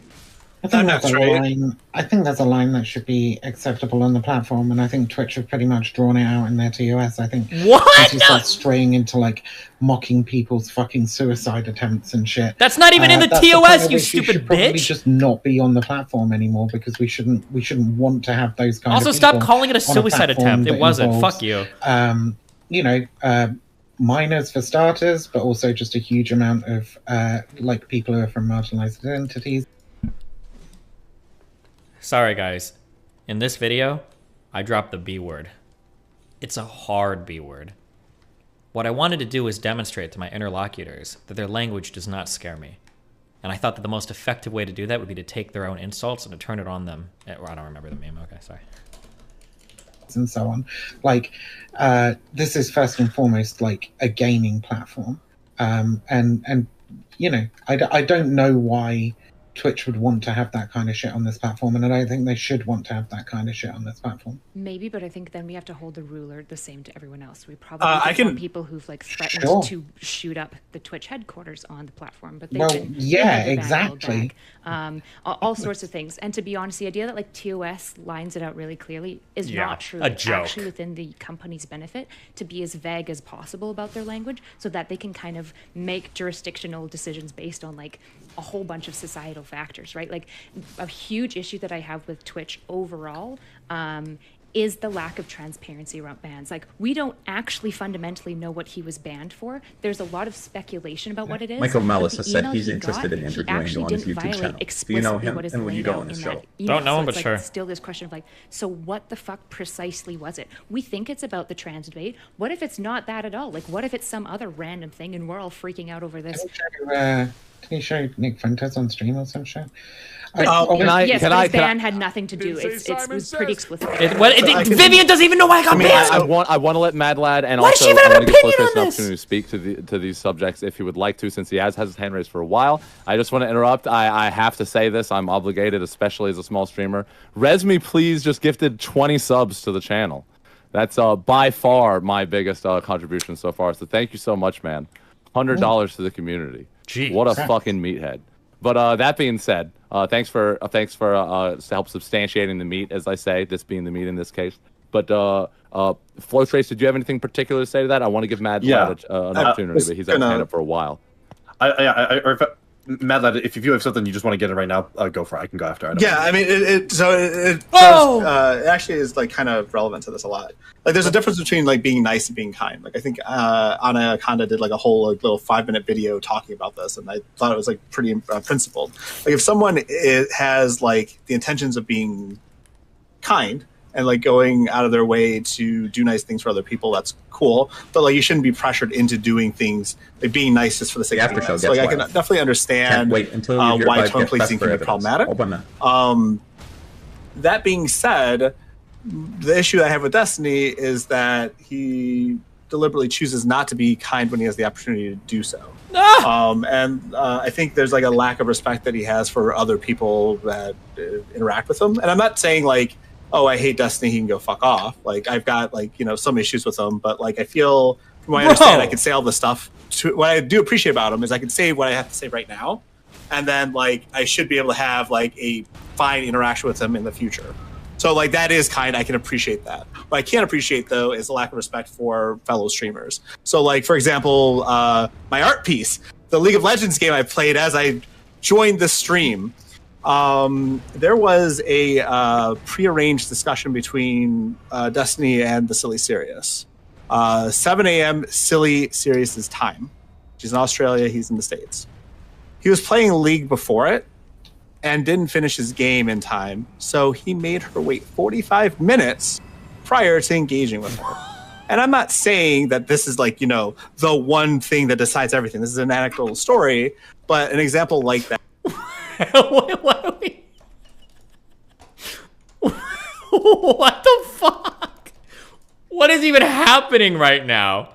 [SPEAKER 5] I think that's a line that should be acceptable on the platform, and I think Twitch have pretty much drawn it out in their TOS. I think once you start straying into like mocking people's fucking suicide attempts and shit,
[SPEAKER 1] that's not even in the TOS, you stupid
[SPEAKER 5] bitch. Probably
[SPEAKER 1] bitch.
[SPEAKER 5] Just not be on the platform anymore because we shouldn't want to have those kind
[SPEAKER 1] also,
[SPEAKER 5] of people.
[SPEAKER 1] Also, stop calling it a suicide attempt. It wasn't.
[SPEAKER 5] Involves,
[SPEAKER 1] fuck you.
[SPEAKER 5] You know, minors for starters, but also just a huge amount of like people who are from marginalized identities.
[SPEAKER 1] Sorry, guys. In this video, I dropped the B word. It's a hard B word. What I wanted to do was demonstrate to my interlocutors that their language does not scare me. And I thought that the most effective way to do that would be to take their own insults and to turn it on them. I don't remember the meme. Okay, sorry.
[SPEAKER 5] And so on. Like, this is first and foremost like a gaming platform. And you know, I don't know why Twitch would want to have that kind of shit on this platform, and I don't think they should want to have that kind of shit on this platform.
[SPEAKER 20] Maybe, but I think then we have to hold the ruler the same to everyone else. We probably want people who've like threatened to shoot up the Twitch headquarters on the platform, but
[SPEAKER 5] exactly.
[SPEAKER 20] All sorts of things. And to be honest, the idea that like TOS lines it out really clearly is not true.
[SPEAKER 1] A joke.
[SPEAKER 20] Actually within the company's benefit to be as vague as possible about their language so that they can kind of make jurisdictional decisions based on like a whole bunch of societal factors, right? Like a huge issue that I have with Twitch overall is the lack of transparency around bans. Like, we don't actually fundamentally know what he was banned for. There's a lot of speculation about what it is.
[SPEAKER 13] Michael Mellis has said he's interested in interviewing you on his YouTube channel. Do you know him, and will you go on the show?
[SPEAKER 1] Don't know him, but
[SPEAKER 20] like
[SPEAKER 1] sure.
[SPEAKER 20] Still this question of like, so what the fuck precisely was it? We think it's about the trans debate. What if it's not that at all? Like, what if it's some other random thing and we're all freaking out over this?
[SPEAKER 5] Can you show Nick Fuentes on stream or some shit?
[SPEAKER 20] Yes, but his ban had nothing to do. It was pretty explicit.
[SPEAKER 1] Vivian doesn't even know why I got banned.
[SPEAKER 19] I want to let Mad Lad and
[SPEAKER 1] why
[SPEAKER 19] also
[SPEAKER 1] does she even have an opinion on
[SPEAKER 19] an
[SPEAKER 1] this?
[SPEAKER 19] opportunity to speak to these subjects if he would like to, since he has his hand raised for a while. I just want to interrupt. I have to say this. I'm obligated, especially as a small streamer. Resme, please, just gifted 20 subs to the channel. That's by far my biggest contribution so far. So thank you so much, man. $100 to the community.
[SPEAKER 1] Jeez.
[SPEAKER 19] What a fucking meathead. But that being said, thanks for help substantiating the meat, as I say, this being the meat in this case. But Flow Trace, did you have anything particular to say to that? I want to give Mad Lad an opportunity, but he's had his hand up for a while.
[SPEAKER 10] Mad Lad, if you have something you just want to get in right now, go for it. I can go after.
[SPEAKER 6] I mean, it actually is like kind of relevant to this a lot. Like, there's a difference between like being nice and being kind. Like, I think Anna Conda did like a whole like, little 5-minute video talking about this, and I thought it was like pretty principled. Like, if someone has like the intentions of being kind and like going out of their way to do nice things for other people, that's cool. But like, you shouldn't be pressured into doing things like being nice just for the sake of being nice. Like, I can definitely understand why tone policing can be problematic. That being said, the issue I have with Destiny is that he deliberately chooses not to be kind when he has the opportunity to do so. I think there's like a lack of respect that he has for other people that interact with him. And I'm not saying like, oh, I hate Destiny, he can go fuck off. Like, I've got like, you know, some issues with him, but like, I feel from what I understand, I can say all this stuff. What I do appreciate about him is I can say what I have to say right now, and then like I should be able to have like a fine interaction with him in the future. So like, that is kind. I can appreciate that. What I can't appreciate though is a lack of respect for fellow streamers. So like, for example, my art piece, the League of Legends game I played as I joined the stream. There was a prearranged discussion between Destiny and the Silly Serious. 7 a.m. Silly Serious's time. She's in Australia, he's in the States. He was playing League before it, and didn't finish his game in time, so he made her wait 45 minutes prior to engaging with her. And I'm not saying that this is like, you know, the one thing that decides everything. This is an anecdotal story, but an example like that.
[SPEAKER 1] What the fuck? What is even happening right now?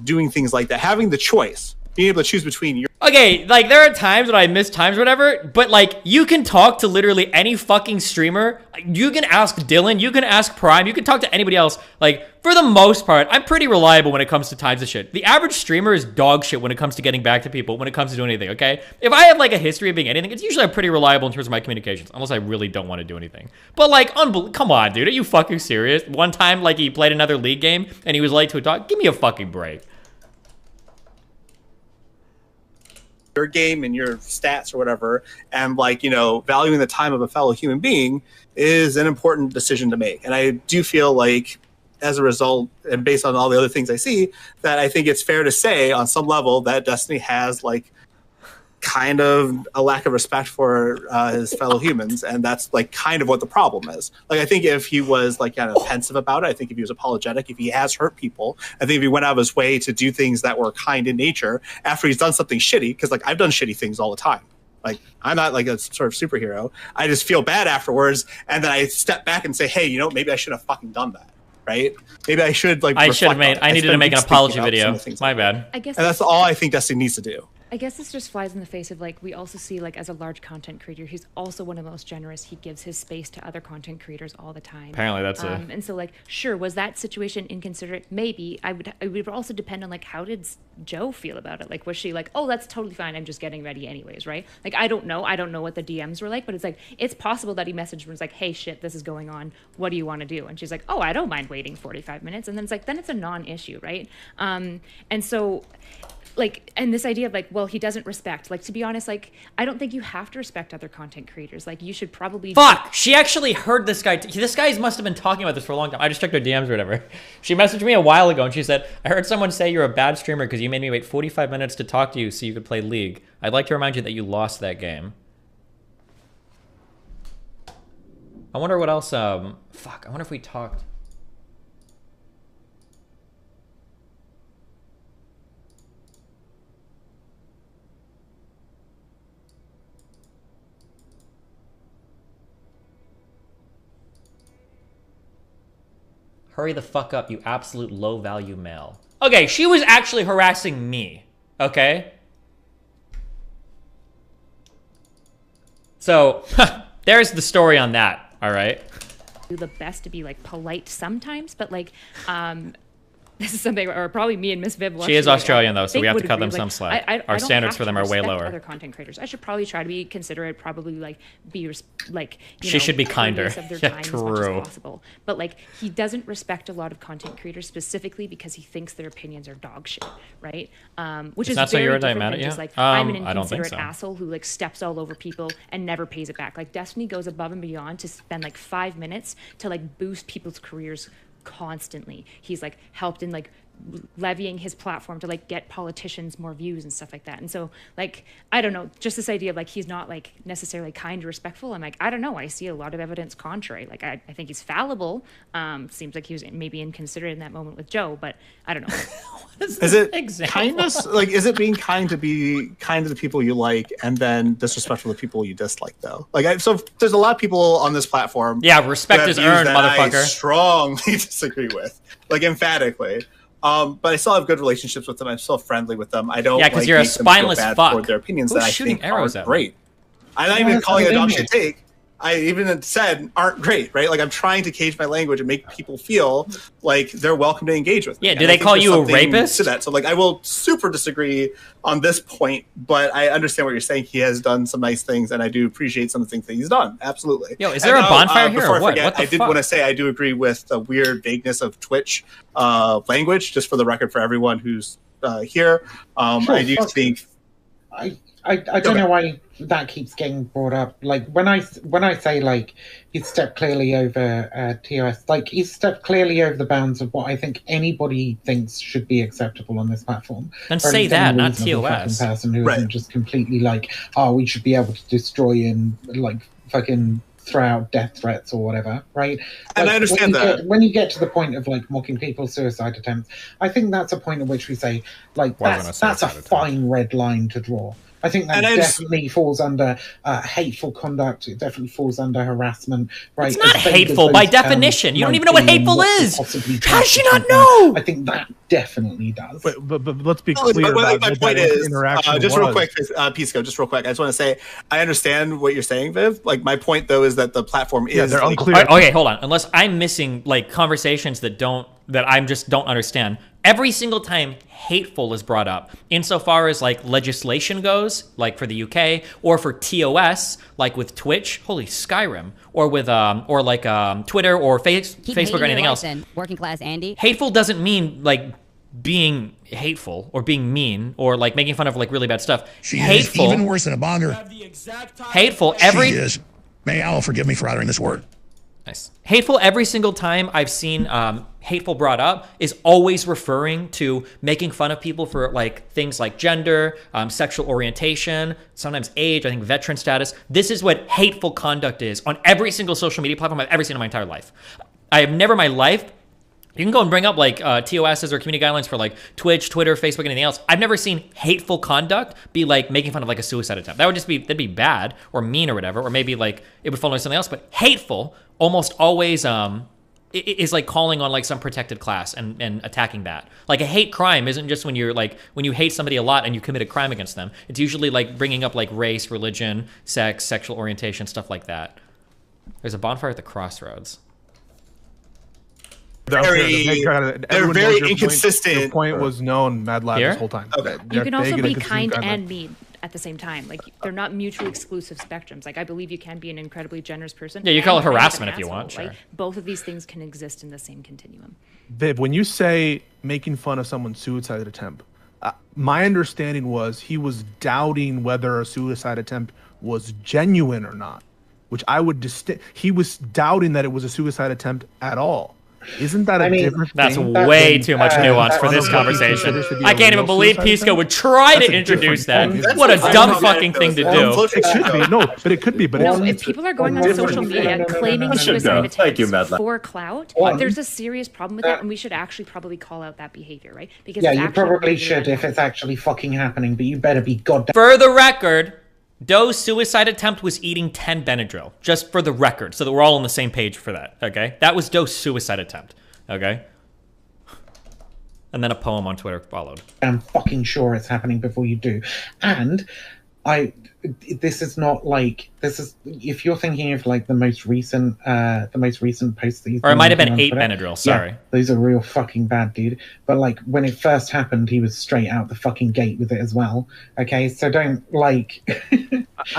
[SPEAKER 6] Doing things like that, having the choice, being able to choose between your...
[SPEAKER 1] Okay, like, there are times when I miss times or whatever, but, like, you can talk to literally any fucking streamer. You can ask Dylan, you can ask Prime, you can talk to anybody else. Like, for the most part, I'm pretty reliable when it comes to times of shit. The average streamer is dog shit when it comes to getting back to people, when it comes to doing anything, okay? If I have, like, a history of being anything, it's usually pretty reliable in terms of my communications, unless I really don't want to do anything. But, like, come on, dude, are you fucking serious? One time, like, he played another League game, and he was late to a talk. Give me a fucking break.
[SPEAKER 6] Your game and your stats or whatever, and like, you know, valuing the time of a fellow human being is an important decision to make. And I do feel like, as a result, and based on all the other things I see, that I think it's fair to say on some level that Destiny has like kind of a lack of respect for his fellow humans, and that's like kind of what the problem is. Like, I think if he was like kind of pensive about it, I think if he was apologetic, if he has hurt people, I think if he went out of his way to do things that were kind in nature after he's done something shitty, because like I've done shitty things all the time. Like, I'm not like a sort of superhero. I just feel bad afterwards, and then I step back and say, hey, you know, maybe I should have fucking done that. Right? Maybe I should like.
[SPEAKER 1] I needed to make an apology video. My bad.
[SPEAKER 20] I guess,
[SPEAKER 6] and that's all I think Destiny needs to do.
[SPEAKER 20] I guess this just flies in the face of, like, we also see, like, as a large content creator, he's also one of the most generous. He gives his space to other content creators all the time.
[SPEAKER 1] Apparently that's
[SPEAKER 20] And so, like, sure, was that situation inconsiderate? Maybe. It would also depend on, like, how did Joe feel about it? Like, was she like, oh, that's totally fine, I'm just getting ready anyways, right? Like, I don't know what the DMs were like, but it's like, it's possible that he messaged her and was like, hey, shit, this is going on. What do you want to do? And she's like, oh, I don't mind waiting 45 minutes. And then it's like, then it's a non-issue, right? And so... like, and this idea of like, well, he doesn't respect, like, to be honest, like, I don't think you have to respect other content creators. Like, you should probably...
[SPEAKER 1] Fuck! She actually heard this guy. This guy must have been talking about this for a long time. I just checked her DMs or whatever. She messaged me a while ago and she said, I heard someone say you're a bad streamer because you made me wait 45 minutes to talk to you so you could play League. I'd like to remind you that you lost that game. I wonder what else, fuck, I wonder if we talked... Hurry the fuck up, you absolute low-value male. Okay, she was actually harassing me, okay? So, there's the story on that, all right?
[SPEAKER 20] Do the best to be, like, polite sometimes, but, like, this is something, or probably me and Miss Viv.
[SPEAKER 1] She is Australian though, so we have to cut them some slack. Our standards for them are way lower.
[SPEAKER 20] Other content creators, I should probably try to be considerate. Probably like be like.
[SPEAKER 1] She should be kinder.
[SPEAKER 20] Of their time
[SPEAKER 1] true.
[SPEAKER 20] As much as possible. But like, he doesn't respect a lot of content creators specifically because he thinks their opinions are dog shit, right? Which is very different than just like I'm an inconsiderate asshole who like steps all over people and never pays it back. Like, Destiny goes above and beyond to spend like 5 minutes to like boost people's careers constantly. He's like helped in like levying his platform to like get politicians more views and stuff like that. And so like, I don't know, just this idea of like he's not like necessarily kind or respectful. I'm like, I don't know, I see a lot of evidence contrary. Like I think he's fallible. Seems like he was maybe inconsiderate in that moment with Joe, but I don't know.
[SPEAKER 6] Is it kindness? Like, is it being kind to be kind to the people you like and then disrespectful to the people you dislike though? Like, so there's a lot of people on this platform.
[SPEAKER 1] Yeah, respect is earned, motherfucker.
[SPEAKER 6] I strongly disagree with, like, emphatically. But I still have good relationships with them. I'm still friendly with them. I don't.
[SPEAKER 1] Yeah, because
[SPEAKER 6] like,
[SPEAKER 1] you're a
[SPEAKER 6] make them feel
[SPEAKER 1] spineless
[SPEAKER 6] bad
[SPEAKER 1] fuck.
[SPEAKER 6] for their opinions
[SPEAKER 1] Who's
[SPEAKER 6] that I
[SPEAKER 1] shooting
[SPEAKER 6] think
[SPEAKER 1] arrows
[SPEAKER 6] aren't
[SPEAKER 1] at me?
[SPEAKER 6] great. I'm not even calling it a dog shit take. I even said aren't great, right? Like, I'm trying to cage my language and make people feel like they're welcome to engage with me.
[SPEAKER 1] Yeah, do they call you a rapist?
[SPEAKER 6] To that. So like, I will super disagree on this point, but I understand what you're saying. He has done some nice things, and I do appreciate some of the things that he's done. Absolutely.
[SPEAKER 1] Yo, is there a bonfire here or what?
[SPEAKER 6] I did want to say I do agree with the weird vagueness of Twitch language, just for the record for everyone who's here.
[SPEAKER 5] Sure,
[SPEAKER 6] I do think...
[SPEAKER 5] I don't know why that keeps getting brought up. Like when I say like he's stepped clearly over TOS, like he's stepped clearly over the bounds of what I think anybody thinks should be acceptable on this platform.
[SPEAKER 1] Then say that, not TOS.
[SPEAKER 5] Person who isn't just completely like, oh, we should be able to destroy and like fucking throw out death threats or whatever, right?
[SPEAKER 6] And I understand that.
[SPEAKER 5] When you get to the point of like mocking people's suicide attempts, I think that's a point at which we say, like, that's a fine red line to draw. I think that definitely falls under hateful conduct. It definitely falls under harassment, right?
[SPEAKER 1] It's not hateful by definition. You don't even know what hateful is. How does she not know?
[SPEAKER 5] I think that definitely does.
[SPEAKER 23] But let's be clear about
[SPEAKER 6] my
[SPEAKER 23] what
[SPEAKER 6] point
[SPEAKER 23] that
[SPEAKER 6] is,
[SPEAKER 23] interaction
[SPEAKER 6] just
[SPEAKER 23] was.
[SPEAKER 6] real quick, Pisco, just real quick. I just want to say, I understand what you're saying, Viv. Like, my point, though, is that the platform is...
[SPEAKER 23] they're
[SPEAKER 6] like,
[SPEAKER 23] unclear.
[SPEAKER 1] Okay, hold on. Unless I'm missing, like, conversations that I just don't understand. Every single time hateful is brought up, insofar as like legislation goes, like for the UK, or for TOS, like with Twitch, holy Skyrim, or with or like Twitter or Facebook or anything else.
[SPEAKER 7] Then, working class Andy.
[SPEAKER 1] Hateful doesn't mean like being hateful or being mean or like making fun of like really bad stuff.
[SPEAKER 2] She
[SPEAKER 1] hateful,
[SPEAKER 2] is even worse than a bonger.
[SPEAKER 1] Hateful
[SPEAKER 2] She is. May Allah forgive me for uttering this word.
[SPEAKER 1] Nice. Hateful, every single time I've seen hateful brought up is always referring to making fun of people for like things like gender, sexual orientation, sometimes age, I think veteran status. This is what hateful conduct is on every single social media platform I've ever seen in my entire life. I have never in my life, you can go and bring up like TOSs or community guidelines for like Twitch, Twitter, Facebook, anything else. I've never seen hateful conduct be like making fun of like a suicide attempt. That would just be, that'd be bad or mean or whatever, or maybe like it would fall under something else. But hateful almost always is like calling on like some protected class and attacking that. Like a hate crime isn't just when you're like, when you hate somebody a lot and you commit a crime against them. It's usually like bringing up like race, religion, sex, sexual orientation, stuff like that. There's a bonfire at the crossroads.
[SPEAKER 6] They're very inconsistent.
[SPEAKER 23] Your point was known, Mad Lab, this whole time.
[SPEAKER 6] Okay.
[SPEAKER 20] You can also be kind and mean at the same time. Like, they're not mutually exclusive spectrums. Like, I believe you can be an incredibly generous person.
[SPEAKER 1] Yeah, you call it
[SPEAKER 20] and
[SPEAKER 1] harassment
[SPEAKER 20] an
[SPEAKER 1] if you
[SPEAKER 20] asshole,
[SPEAKER 1] want, sure.
[SPEAKER 20] right? Both of these things can exist in the same continuum.
[SPEAKER 23] Viv, when you say making fun of someone's suicide attempt, my understanding was he was doubting whether a suicide attempt was genuine or not, which I would he was doubting that it was a suicide attempt at all. Isn't that different
[SPEAKER 1] That's
[SPEAKER 23] thing?
[SPEAKER 1] way too much nuance for this conversation. I can't even believe Pisco would try to introduce that. What a dumb fucking thing to do.
[SPEAKER 23] It should be, no, but it could be. But
[SPEAKER 20] No, if people are going on social media claiming suicide attempts
[SPEAKER 10] Matt.
[SPEAKER 20] for clout, there's a serious problem with that, and we should actually probably call out that behavior, right? Because
[SPEAKER 5] Yeah,
[SPEAKER 20] it's
[SPEAKER 5] you
[SPEAKER 20] actually
[SPEAKER 5] probably
[SPEAKER 20] really
[SPEAKER 5] should if it's actually fucking happening, but you better be goddamn.
[SPEAKER 1] For the record, Doe's suicide attempt was eating 10 Benadryl. Just for the record, so that we're all on the same page for that, okay? That was Doe's suicide attempt, okay? And then a poem on Twitter followed.
[SPEAKER 5] I'm fucking sure it's happening before you do. And this is not like, this is, if you're thinking of like the most recent posts that
[SPEAKER 1] Or it might have been 8 Benadryl, sorry.
[SPEAKER 5] Yeah, those are real fucking bad, dude. But like when it first happened, he was straight out the fucking gate with it as well. Okay, so don't like.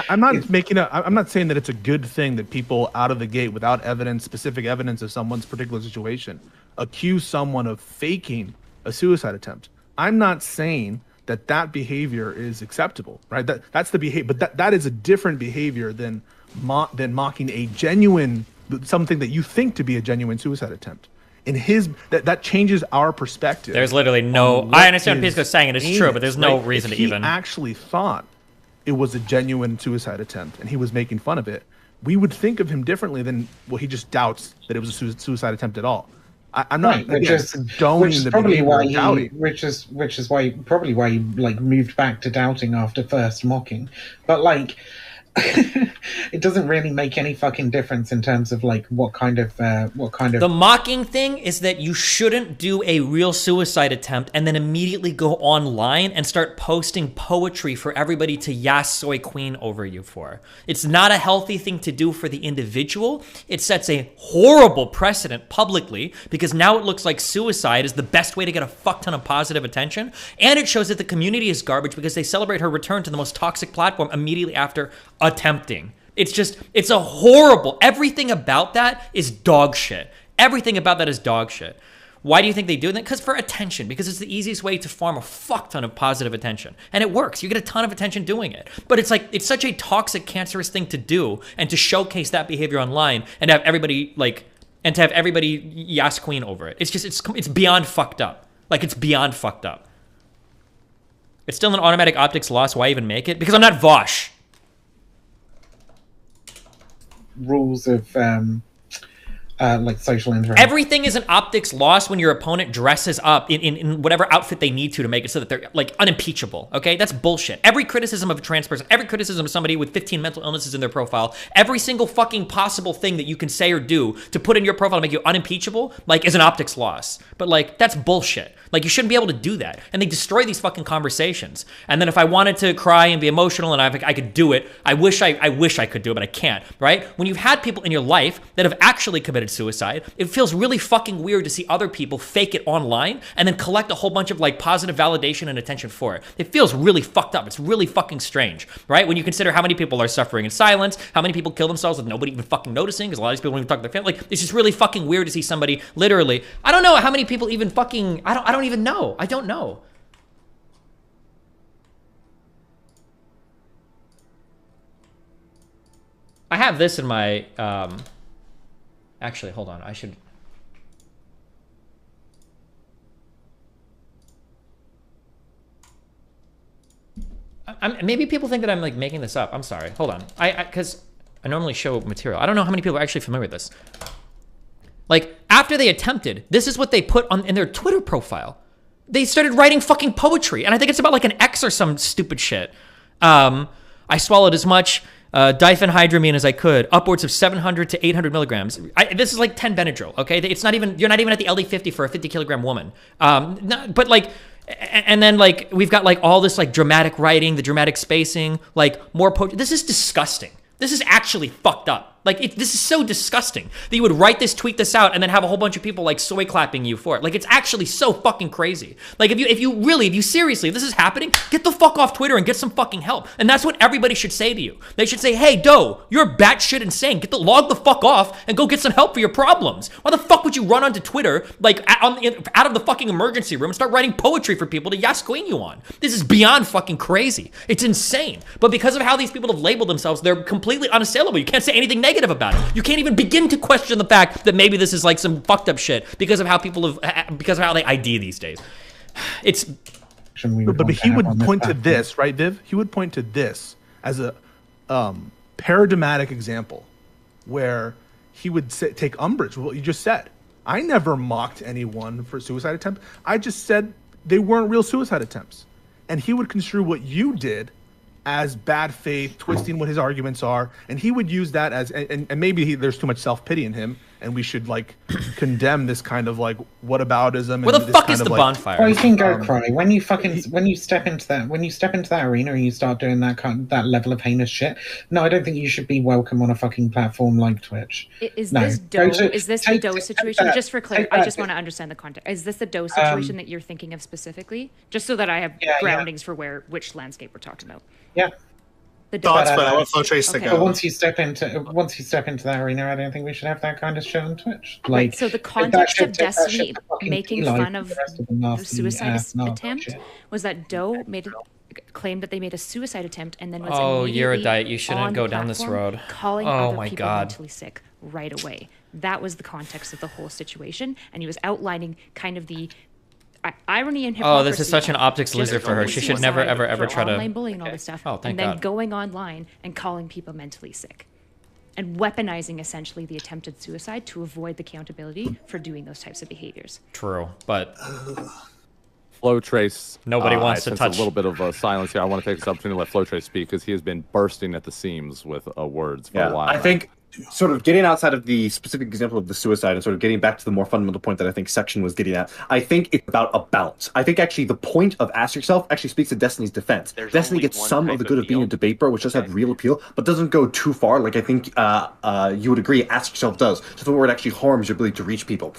[SPEAKER 23] I'm not making I'm not saying that it's a good thing that people out of the gate without evidence, specific evidence of someone's particular situation, accuse someone of faking a suicide attempt. I'm not saying that behavior is acceptable, right? That's the behavior, but that is a different behavior than mocking a genuine, something that you think to be a genuine suicide attempt. In his, that changes our perspective.
[SPEAKER 1] There's literally no, I understand what Pisco's saying, and it's true, but there's no reason to even.
[SPEAKER 23] If he actually thought it was a genuine suicide attempt and he was making fun of it, we would think of him differently than, well, he just doubts that it was a suicide attempt at all. I'm not condoning the behavior,
[SPEAKER 5] which is why probably why he like moved back to doubting after first mocking, but like it doesn't really make any fucking difference in terms of like what kind of
[SPEAKER 1] the mocking thing is that you shouldn't do a real suicide attempt and then immediately go online and start posting poetry for everybody to yas soy queen over you for. It's not a healthy thing to do for the individual. It sets a horrible precedent publicly because now it looks like suicide is the best way to get a fuck ton of positive attention, and it shows that the community is garbage because they celebrate her return to the most toxic platform immediately after attempting. It's a horrible, everything about that is dog shit. Everything about that is dog shit. Why do you think they do that? Because for attention, because it's the easiest way to farm a fuck ton of positive attention. And it works. You get a ton of attention doing it. But it's like, it's such a toxic, cancerous thing to do and to showcase that behavior online and have everybody like, and to have everybody Yas Queen over it. It's just, it's beyond fucked up. Like, it's beyond fucked up. It's still an automatic optics loss. Why even make it? Because I'm not Vosh.
[SPEAKER 5] Rules of like social interaction.
[SPEAKER 1] Everything is an optics loss when your opponent dresses up in whatever outfit they need to make it so that they're like unimpeachable. Okay, that's bullshit. Every criticism of a trans person, every criticism of somebody with 15 mental illnesses in their profile, every single fucking possible thing that you can say or do to put in your profile to make you unimpeachable, like, is an optics loss. But like, that's bullshit. Like, you shouldn't be able to do that. And they destroy these fucking conversations. And then if I wanted to cry and be emotional and I could do it, I wish I could do it, but I can't, right? When you've had people in your life that have actually committed suicide, it feels really fucking weird to see other people fake it online and then collect a whole bunch of like positive validation and attention for it. It feels really fucked up. It's really fucking strange, right? When you consider how many people are suffering in silence, how many people kill themselves with nobody even fucking noticing, because a lot of these people don't even talk to their family. Like, it's just really fucking weird to see somebody literally, I don't know how many people even fucking, I don't even know. I don't know. I have this in my, actually, hold on. I should. Maybe people think that I'm like making this up. I'm sorry. Hold on. Because I normally show material. I don't know how many people are actually familiar with this. Like, after they attempted, this is what they put on in their Twitter profile. They started writing fucking poetry, and I think it's about like an X or some stupid shit. I swallowed as much diphenhydramine as I could, upwards of 700 to 800 milligrams. This is like 10 Benadryl, okay? It's not even, you're not even at the LD50 for a 50 kilogram woman. But like, and then like, we've got like all this like dramatic writing, the dramatic spacing, like more poetry. This is disgusting. This is actually fucked up. Like, this is so disgusting that you would write this, tweet this out, and then have a whole bunch of people like soy clapping you for it. Like, it's actually so fucking crazy. Like, if you seriously, if this is happening, get the fuck off Twitter and get some fucking help. And that's what everybody should say to you. They should say, hey, Doe, you're batshit insane. Log the fuck off and go get some help for your problems. Why the fuck would you run onto Twitter, like, out of the fucking emergency room and start writing poetry for people to Yas Queen you on? This is beyond fucking crazy. It's insane. But because of how these people have labeled themselves, they're completely unassailable. You can't say anything negative about it. You can't even begin to question the fact that maybe this is like some fucked up shit because of how people have, because of how they ID these days. It's.
[SPEAKER 23] But he would point to this, right, Viv? He would point to this as a paradigmatic example where he would take umbrage with what you just said. I never mocked anyone for suicide attempt. I just said they weren't real suicide attempts. And he would construe what you did as bad faith, twisting what his arguments are, and he would use that as, and maybe there's too much self-pity in him, and we should like condemn this kind of like whataboutism.
[SPEAKER 1] Where the fuck is the bonfire?
[SPEAKER 5] Oh, you can go cry when you step into that arena and you start doing that level of heinous shit. No, I don't think you should be welcome on a fucking platform like Twitch.
[SPEAKER 20] Is this the Doe situation? Just for clarity, I just want to understand the context. Is this the Doe situation that you're thinking of specifically? Just so that I have groundings for which landscape we're talking about.
[SPEAKER 5] Yeah.
[SPEAKER 6] Thoughts, but I want Flowtrace to go.
[SPEAKER 5] But once you step into that arena, I don't think we should have that kind of show on Twitch. Like,
[SPEAKER 20] right, so the context of Destiny making fun of the suicide attempt was that Doe claimed that they made a suicide attempt and then was
[SPEAKER 1] you're a diet. You shouldn't go down this road.
[SPEAKER 20] Calling other people mentally sick right away. That was the context of the whole situation, and he was outlining kind of the irony and hypocrisy.
[SPEAKER 1] Oh, this is such an optics loser for her. She should never, ever try to
[SPEAKER 20] online bullying and all this stuff.
[SPEAKER 1] Oh, thank
[SPEAKER 20] and then
[SPEAKER 1] God.
[SPEAKER 20] Going online and calling people mentally sick, and weaponizing essentially the attempted suicide to avoid the accountability for doing those types of behaviors.
[SPEAKER 1] True, but
[SPEAKER 19] Flowtrace.
[SPEAKER 1] Nobody wants to touch.
[SPEAKER 19] A little bit of silence here. I want to take this opportunity to let Flowtrace speak because he has been bursting at the seams with words for a while.
[SPEAKER 10] I think sort of getting outside of the specific example of the suicide and sort of getting back to the more fundamental point that I think Section was getting at, I think it's about a balance. I think actually the point of Ask Yourself actually speaks to Destiny's defense. Destiny gets some of the good of being a debate bro, which does have real appeal, but doesn't go too far. Like I think you would agree Ask Yourself does. So the word actually harms your ability to reach people.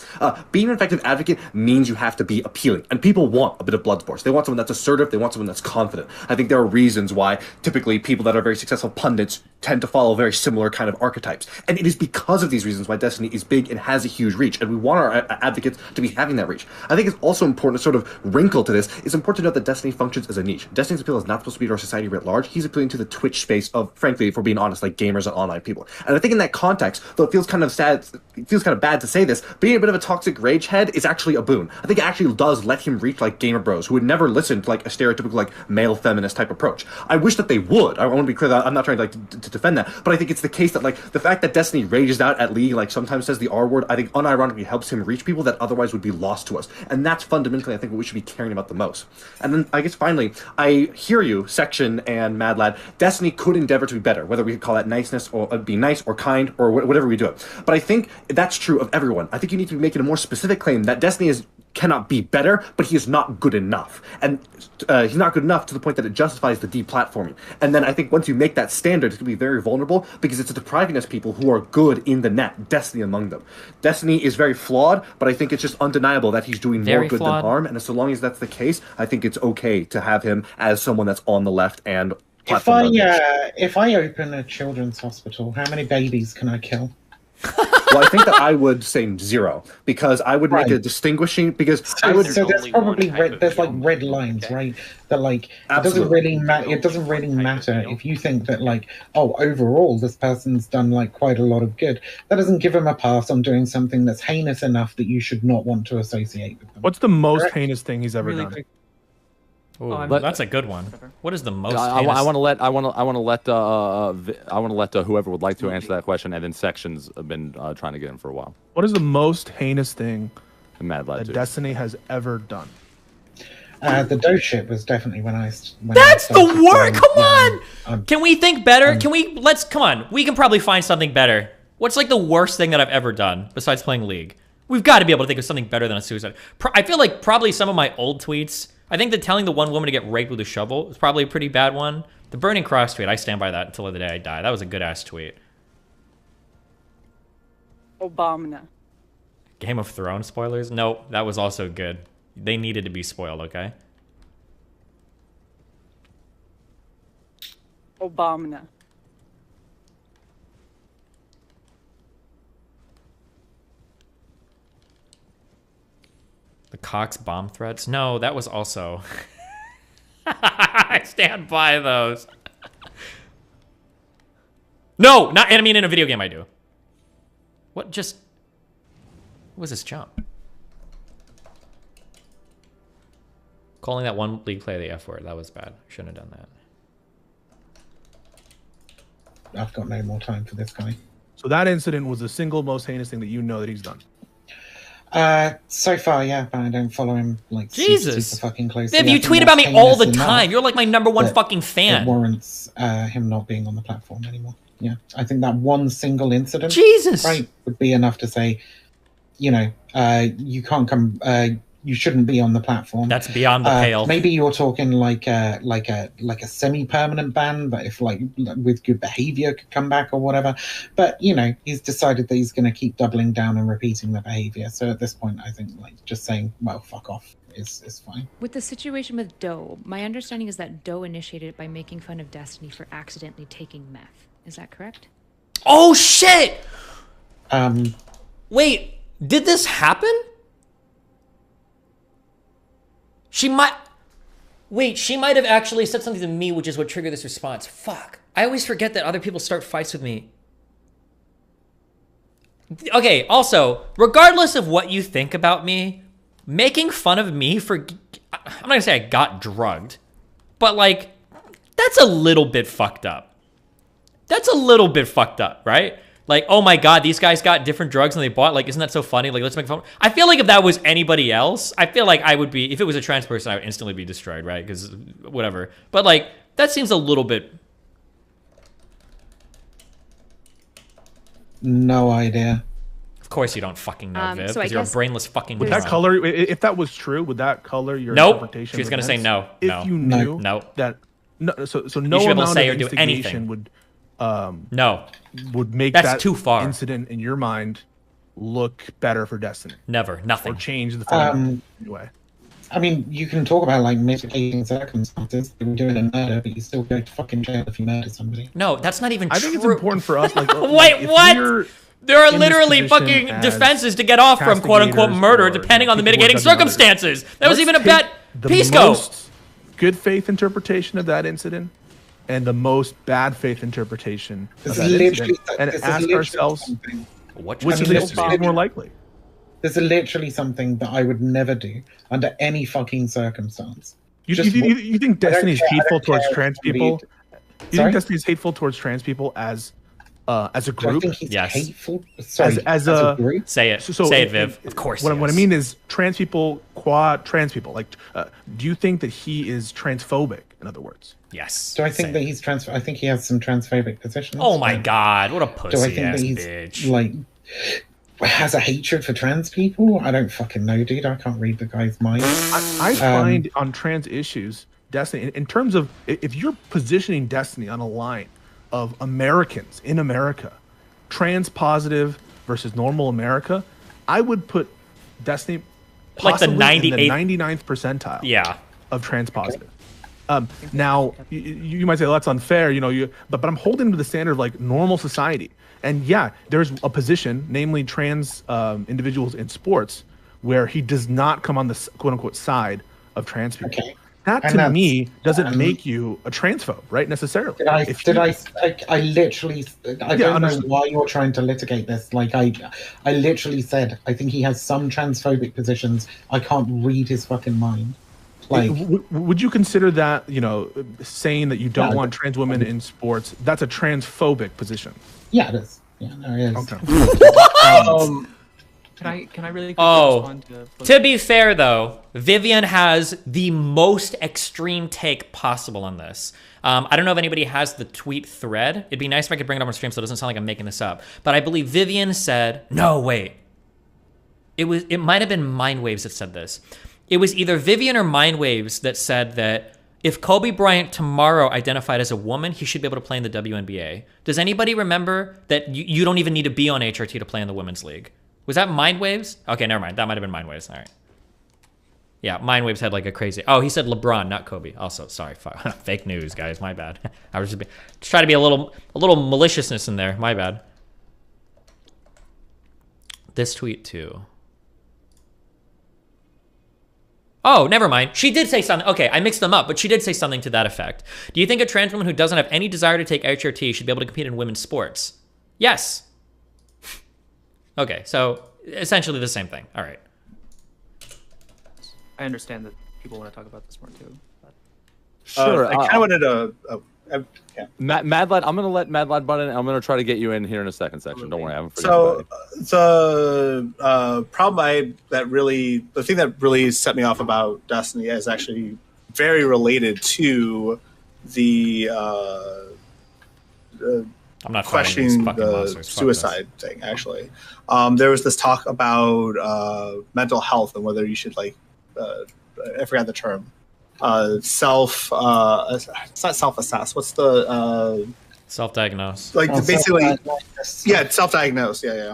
[SPEAKER 10] Being an effective advocate means you have to be appealing. And people want a bit of blood sports. They want someone that's assertive. They want someone that's confident. I think there are reasons why typically people that are very successful pundits tend to follow very similar kind of archetypes.
[SPEAKER 14] platforms. And it is because of these reasons why Destiny is big and has a huge reach, and we want our advocates to be having that reach. I think it's also important to sort of wrinkle to this. It's important to note that Destiny functions as a niche. Destiny's appeal is not supposed to be to our society writ large. He's appealing to the Twitch space of, frankly, if we're being honest, like gamers and online people. And I think in that context, though it feels kind of sad, it feels kind of bad to say this, being a bit of a toxic rage head is actually a boon. I think it actually does let him reach like gamer bros who would never listen to like a stereotypical like male feminist type approach. I wish that they would. I want to be clear that I'm not trying to like to defend that, but I think it's the case that like the fact that Destiny rages out at League, like sometimes says the R word, I think unironically helps him reach people that otherwise would be lost to us. And that's fundamentally, I think, what we should be caring about the most. And then I guess finally, I hear you, Section and Mad Lad. Destiny could endeavor to be better, whether we could call that niceness or being nice or kind or whatever we do it. But I think that's true of everyone. I think you need to be making a more specific claim that Destiny cannot be better, but he is not good enough. And he's not good enough to the point that it justifies the deplatforming. And then I think once you make that standard, it's going to be very vulnerable because it's depriving us people who are good in the net, Destiny among them. Destiny is very flawed, but I think it's just undeniable that he's doing more good than harm. And so long as that's the case, I think it's okay to have him as someone that's on the left and
[SPEAKER 5] if I open a children's hospital, how many babies can I kill?
[SPEAKER 14] Well, I think that I would say 0 because I would make a distinguishing because I would.
[SPEAKER 5] So there's probably there's like red lines, right? That like it doesn't really matter. It doesn't really matter if you think that like, oh, overall this person's done like quite a lot of good. That doesn't give him a pass on doing something that's heinous enough that you should not want to associate with them.
[SPEAKER 23] What's the most heinous thing he's ever done?
[SPEAKER 1] Ooh, that's a good one. What is the most?
[SPEAKER 19] I want to let whoever would like to answer that question, and then Sections have been trying to get him for a while.
[SPEAKER 23] What is the most heinous thing
[SPEAKER 19] that
[SPEAKER 23] Destiny has ever done?
[SPEAKER 5] The dough shit was definitely when
[SPEAKER 1] That's the word. Come on. Can we think better? Come on. We can probably find something better. What's like the worst thing that I've ever done besides playing League? We've got to be able to think of something better than a suicide. I feel like probably some of my old tweets. I think that telling the one woman to get raped with a shovel is probably a pretty bad one. The burning cross tweet, I stand by that until the day I die. That was a good ass tweet.
[SPEAKER 21] Obama.
[SPEAKER 1] Game of Thrones spoilers? No, that was also good. They needed to be spoiled, okay?
[SPEAKER 21] Obama.
[SPEAKER 1] The Cox bomb threats? No, that was also... I stand by those. No, not. I mean, in a video game, I do. What just... What was this jump? Calling that one League player the F word. That was bad. Shouldn't have done that.
[SPEAKER 5] I've got no more time for this guy.
[SPEAKER 23] So that incident was the single most heinous thing that you know that he's done.
[SPEAKER 5] So far, yeah, but I don't follow him like
[SPEAKER 1] Jesus.
[SPEAKER 5] super fucking closely.
[SPEAKER 1] Viv, you tweet about me all the time. You're like my #1 fucking fan.
[SPEAKER 5] It warrants him not being on the platform anymore. Yeah, I think that one single incident,
[SPEAKER 1] Jesus,
[SPEAKER 5] right, would be enough to say, you know, you can't come. You shouldn't be on the platform.
[SPEAKER 1] That's beyond the pale.
[SPEAKER 5] Maybe you're talking like a semi-permanent ban, but if like with good behavior could come back or whatever. But you know, he's decided that he's going to keep doubling down and repeating the behavior. So at this point, I think like just saying, well, fuck off is fine.
[SPEAKER 20] With the situation with Doe, my understanding is that Doe initiated it by making fun of Destiny for accidentally taking meth. Is that correct?
[SPEAKER 1] Oh shit! Wait, did this happen? She might have actually said something to me, which is what triggered this response. Fuck. I always forget that other people start fights with me. Okay, also, regardless of what you think about me, making fun of me for... I'm not gonna say I got drugged, but like, that's a little bit fucked up. That's a little bit fucked up, right? Like, oh my God, these guys got different drugs and they bought, like, isn't that so funny? Like, let's make fun. I feel like if that was anybody else, I feel like I would be, if it was a trans person, I would instantly be destroyed, right? Because whatever. But like, that seems a little bit.
[SPEAKER 5] No idea.
[SPEAKER 1] Of course you don't fucking know, Viv,
[SPEAKER 20] so
[SPEAKER 1] because you're a brainless fucking
[SPEAKER 23] Would
[SPEAKER 1] moron.
[SPEAKER 23] that color, if that was true, would that color your
[SPEAKER 1] Nope.
[SPEAKER 23] interpretation?
[SPEAKER 1] She's gonna say no.
[SPEAKER 23] If
[SPEAKER 1] No.
[SPEAKER 23] you knew
[SPEAKER 1] No.
[SPEAKER 23] that, no, so
[SPEAKER 1] You
[SPEAKER 23] no
[SPEAKER 1] should be able to
[SPEAKER 23] amount
[SPEAKER 1] say
[SPEAKER 23] of
[SPEAKER 1] or do
[SPEAKER 23] instigation
[SPEAKER 1] anything.
[SPEAKER 23] would
[SPEAKER 1] No.
[SPEAKER 23] would make
[SPEAKER 1] That's
[SPEAKER 23] that
[SPEAKER 1] too far.
[SPEAKER 23] incident in your mind look better for Destiny.
[SPEAKER 1] Never. Nothing.
[SPEAKER 23] Or change the format anyway.
[SPEAKER 5] I mean, you can talk about like mitigating circumstances. They were doing a murder, but you still go to fucking jail if you murder somebody.
[SPEAKER 1] No, that's not even
[SPEAKER 23] I
[SPEAKER 1] true.
[SPEAKER 23] think it's important for us. Like,
[SPEAKER 1] wait, what? There are literally fucking defenses to get off from quote-unquote murder, depending on the mitigating circumstances. That was even a bet. Pisco.
[SPEAKER 23] Most good faith interpretation of that incident and the most bad faith interpretation of that incident, and ask ourselves, which is more likely?
[SPEAKER 5] This is literally something that I would never do under any fucking circumstance.
[SPEAKER 23] You think Destiny is hateful towards trans people? You think Destiny is hateful towards trans people as a group?
[SPEAKER 1] Yes.
[SPEAKER 5] Hateful? Sorry,
[SPEAKER 23] as a
[SPEAKER 5] group?
[SPEAKER 1] Say it. Say it, Viv. Of course.
[SPEAKER 23] What I mean is trans people, quad trans people. Like, do you think that he is transphobic? In other words,
[SPEAKER 1] yes.
[SPEAKER 5] Do I think that he's trans? I think he has some transphobic positions.
[SPEAKER 1] Oh my god, what a pussy
[SPEAKER 5] Do I think
[SPEAKER 1] ass
[SPEAKER 5] that he's
[SPEAKER 1] bitch.
[SPEAKER 5] like has a hatred for trans people? I don't fucking know, dude. I can't read the guy's mind.
[SPEAKER 23] I find on trans issues, Destiny, in terms of if you're positioning Destiny on a line of Americans in America, trans positive versus normal America, I would put Destiny
[SPEAKER 1] like the
[SPEAKER 23] possibly
[SPEAKER 1] 98th,
[SPEAKER 23] in the 99th percentile of trans positive. Now you might say, well, that's unfair, but I'm holding to the standard of like normal society. And yeah, there's a position, namely trans individuals in sports, where he does not come on the quote unquote side of trans people.
[SPEAKER 5] Okay.
[SPEAKER 23] That to me doesn't make you a transphobe, right? Necessarily.
[SPEAKER 5] I literally, I don't know why you're trying to litigate this. Like I literally said, I think he has some transphobic positions. I can't read his fucking mind. Like,
[SPEAKER 23] would you consider that, saying that you don't want trans women in sports, that's a transphobic position?
[SPEAKER 5] Yeah, it is. Yeah, no, it is.
[SPEAKER 23] Okay.
[SPEAKER 8] Can I really
[SPEAKER 1] respond
[SPEAKER 8] to...
[SPEAKER 1] To be fair, though, Vivian has the most extreme take possible on this. I don't know if anybody has the tweet thread. It'd be nice if I could bring it up on stream so it doesn't sound like I'm making this up. But I believe Vivian said, no, wait. It might have been Mindwaves that said this. It was either Vivian or Mindwaves that said that if Kobe Bryant tomorrow identified as a woman, he should be able to play in the WNBA. Does anybody remember that you don't even need to be on HRT to play in the women's league? Was that Mindwaves? Okay, never mind. That might have been Mindwaves. All right. Yeah, Mindwaves had like a crazy... Oh, he said LeBron, not Kobe. Also, sorry. Fake news, guys. My bad. I was just trying to be a little maliciousness in there. My bad. This tweet, too. Oh, never mind. She did say something. Okay, I mixed them up, but she did say something to that effect. Do you think a trans woman who doesn't have any desire to take HRT should be able to compete in women's sports? Yes. Okay, so essentially the same thing. All right.
[SPEAKER 8] I understand that people want to talk about this more too. But...
[SPEAKER 23] Sure.
[SPEAKER 6] I kind of wanted to... yeah.
[SPEAKER 19] Mad Lad, I'm going to let Mad Lad butt in, and I'm going to try to get you in here in a second section. Don't worry, I haven't forgotten.
[SPEAKER 6] So the problem the thing that really set me off about Destiny is actually very related to the
[SPEAKER 1] I'm not
[SPEAKER 6] questioning the suicide thing. Actually, there was this talk about mental health and whether you should I forgot the term. It's not self-assess. What's the
[SPEAKER 1] self-diagnose?
[SPEAKER 6] Like basically, yeah, self-diagnose. Yeah.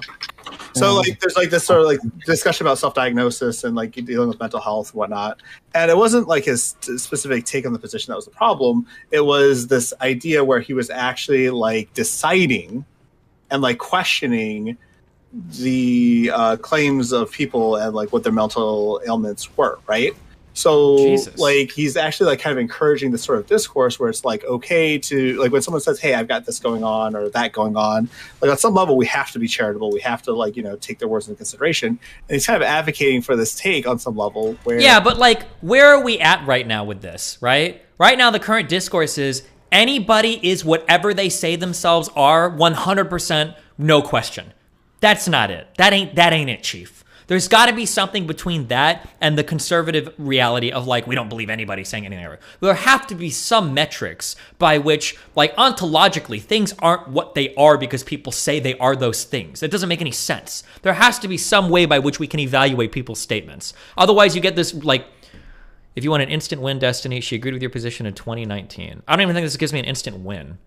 [SPEAKER 6] So there's this sort of discussion about self-diagnosis and dealing with mental health and whatnot. And it wasn't his specific take on the position that was the problem. It was this idea where he was actually deciding and questioning the claims of people and what their mental ailments were, right? So
[SPEAKER 1] Jesus.
[SPEAKER 6] He's actually kind of encouraging this sort of discourse where it's okay to when someone says, hey, I've got this going on or that going on, on some level we have to be charitable, we have to take their words into consideration. And he's kind of advocating for this take on some level where
[SPEAKER 1] but where are we at right now with this, right now the current discourse is anybody is whatever they say themselves are 100%, no question. That's not it. That ain't it, Chief. There's got to be something between that and the conservative reality of we don't believe anybody saying anything ever. There have to be some metrics by which ontologically things aren't what they are because people say they are those things. That doesn't make any sense. There has to be some way by which we can evaluate people's statements. Otherwise you get this if you want an instant win, Destiny, she agreed with your position in 2019. I don't even think this gives me an instant win.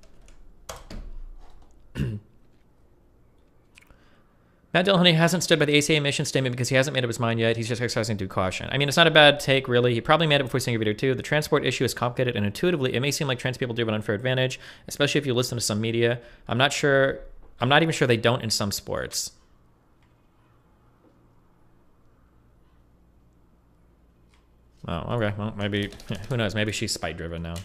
[SPEAKER 1] Matt Dillahunty hasn't stood by the ACA mission statement because he hasn't made up his mind yet. He's just exercising due caution. I mean, it's not a bad take, really. He probably made it before seeing your video, too. The transport issue is complicated, and intuitively, it may seem like trans people do have an unfair advantage, especially if you listen to some media. I'm not even sure they don't in some sports. Oh, okay. Well, maybe, who knows? Maybe she's spite-driven now.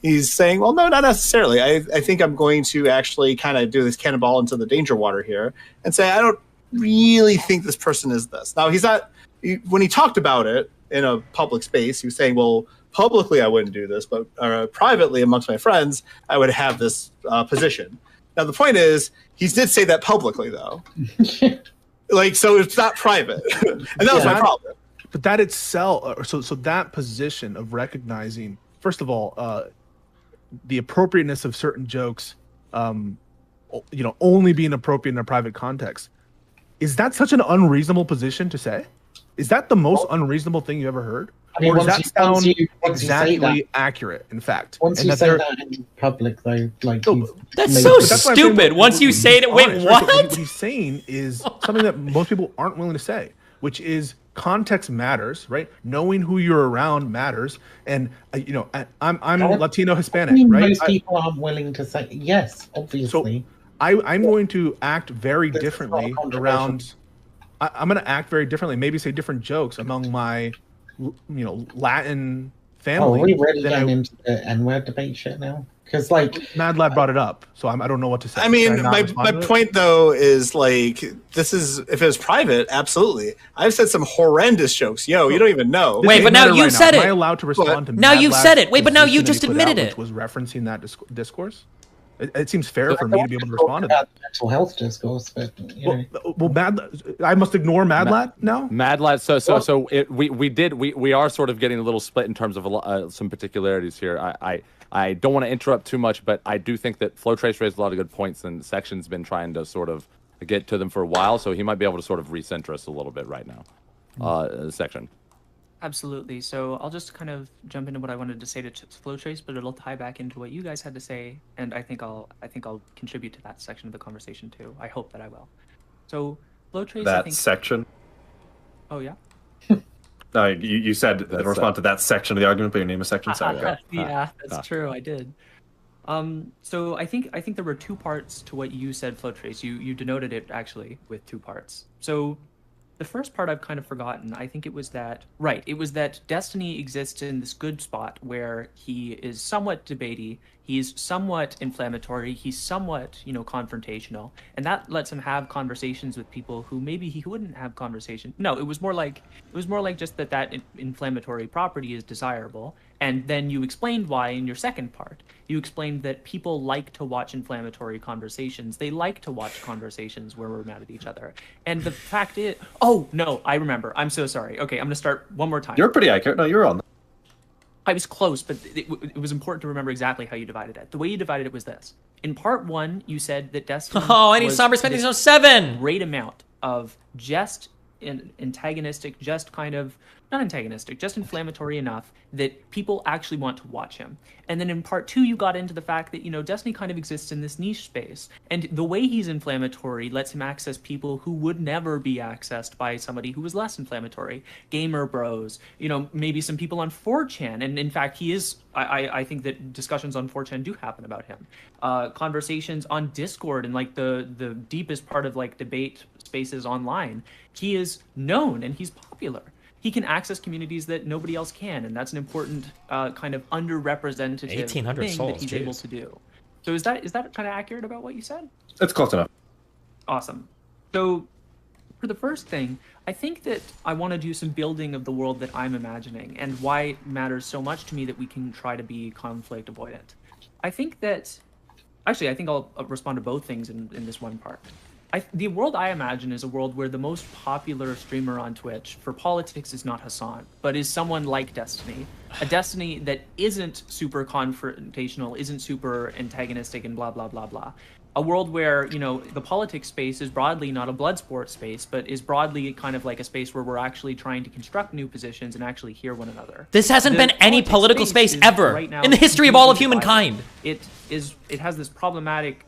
[SPEAKER 6] He's saying, well, no, not necessarily. I think I'm going to actually kind of do this cannonball into the danger water here and say, I don't really think this person is this. Now, when he talked about it in a public space, he was saying, well, publicly I wouldn't do this, but privately amongst my friends, I would have this position. Now, the point is, he did say that publicly, though. So it's not private. And that was my problem.
[SPEAKER 23] But that itself, so that position of recognizing, first of all, the appropriateness of certain jokes, only being appropriate in a private context, is that such an unreasonable position to say? Is that the most unreasonable thing you ever heard?
[SPEAKER 5] I mean,
[SPEAKER 23] or does that sound
[SPEAKER 5] once you
[SPEAKER 23] exactly accurate, in fact?
[SPEAKER 5] Once you say that in public, though,
[SPEAKER 1] That's so stupid. Once you say it, wait, what?
[SPEAKER 23] What he's saying is something that most people aren't willing to say, which is context matters, right? Knowing who you're around matters, and I'm Latino Hispanic, right?
[SPEAKER 5] Most people aren't willing to say yes, obviously.
[SPEAKER 23] So I'm going to act very differently around. I'm going to act very differently. Maybe say different jokes among my, Latin family.
[SPEAKER 5] Oh, are we really getting into the N-word debate shit now? Because
[SPEAKER 23] Mad Lad brought it up, so I don't know what to say.
[SPEAKER 6] I mean, my point though is this is, if it was private, absolutely. I've said some horrendous jokes. You don't even know.
[SPEAKER 1] Wait, but now you said it.
[SPEAKER 23] Am I allowed to respond to?
[SPEAKER 1] Now you said it. Wait, but now you just admitted it.
[SPEAKER 23] Which was referencing that discourse. It seems fair for me to be able to respond to that.
[SPEAKER 5] Mental health discourse, but
[SPEAKER 23] I must ignore Mad Lad now.
[SPEAKER 19] Mad Lad. We are sort of getting a little split in terms of some particularities here. I don't want to interrupt too much, but I do think that Flowtrace raised a lot of good points, and Section's been trying to sort of get to them for a while, so he might be able to sort of recenter us a little bit right now. Section.
[SPEAKER 8] Absolutely. So I'll just kind of jump into what I wanted to say to Flowtrace, but it'll tie back into what you guys had to say, and I think I'll contribute to that section of the conversation too. I hope that I will. So Flowtrace.
[SPEAKER 10] Section.
[SPEAKER 8] Oh yeah.
[SPEAKER 10] No, you said in response to that section of the argument, but your name is Section. Sorry.
[SPEAKER 8] Yeah, that's true. I did. So I think there were two parts to what you said, Flowtrace. You denoted it actually with two parts. So the first part I've kind of forgotten. I think it was that Destiny exists in this good spot where he is somewhat debatey, he's somewhat inflammatory, he's somewhat, confrontational, and that lets him have conversations with people who maybe he wouldn't have conversation. No, it was more like just that inflammatory property is desirable. And then you explained why in your second part. You explained that people like to watch inflammatory conversations. They like to watch conversations where we're mad at each other. And the fact is, oh no, I remember. I'm so sorry. Okay, I'm gonna start one more time.
[SPEAKER 10] You're pretty accurate. No, you're on.
[SPEAKER 8] I was close, but it was important to remember exactly how you divided it. The way you divided it was this. In part one, you said that Destiny
[SPEAKER 1] I need Somber Spending 7!
[SPEAKER 8] Great amount of just antagonistic, just kind of not antagonistic, just inflammatory enough that people actually want to watch him. And then in part two, you got into the fact that, Destiny kind of exists in this niche space. And the way he's inflammatory lets him access people who would never be accessed by somebody who was less inflammatory. Gamer bros, maybe some people on 4chan. And in fact, he is, I think that discussions on 4chan do happen about him. Conversations on Discord and the deepest part of debate spaces online. He is known and he's popular. He can access communities that nobody else can, and that's an important kind of underrepresented thing that he's able to do. So is that kind of accurate about what you said?
[SPEAKER 10] It's close enough.
[SPEAKER 8] Awesome. So for the first thing, I think that I want to do some building of the world that I'm imagining and why it matters so much to me that we can try to be conflict avoidant. I think I'll respond to both things in this one part. The world I imagine is a world where the most popular streamer on Twitch for politics is not Hassan, but is someone like Destiny. A Destiny that isn't super confrontational, isn't super antagonistic, and blah, blah, blah, blah. A world where, the politics space is broadly not a blood sport space, but is broadly kind of like a space where we're actually trying to construct new positions and actually hear one another.
[SPEAKER 1] This hasn't been any political space ever in the history of all of humankind.
[SPEAKER 8] It has this problematic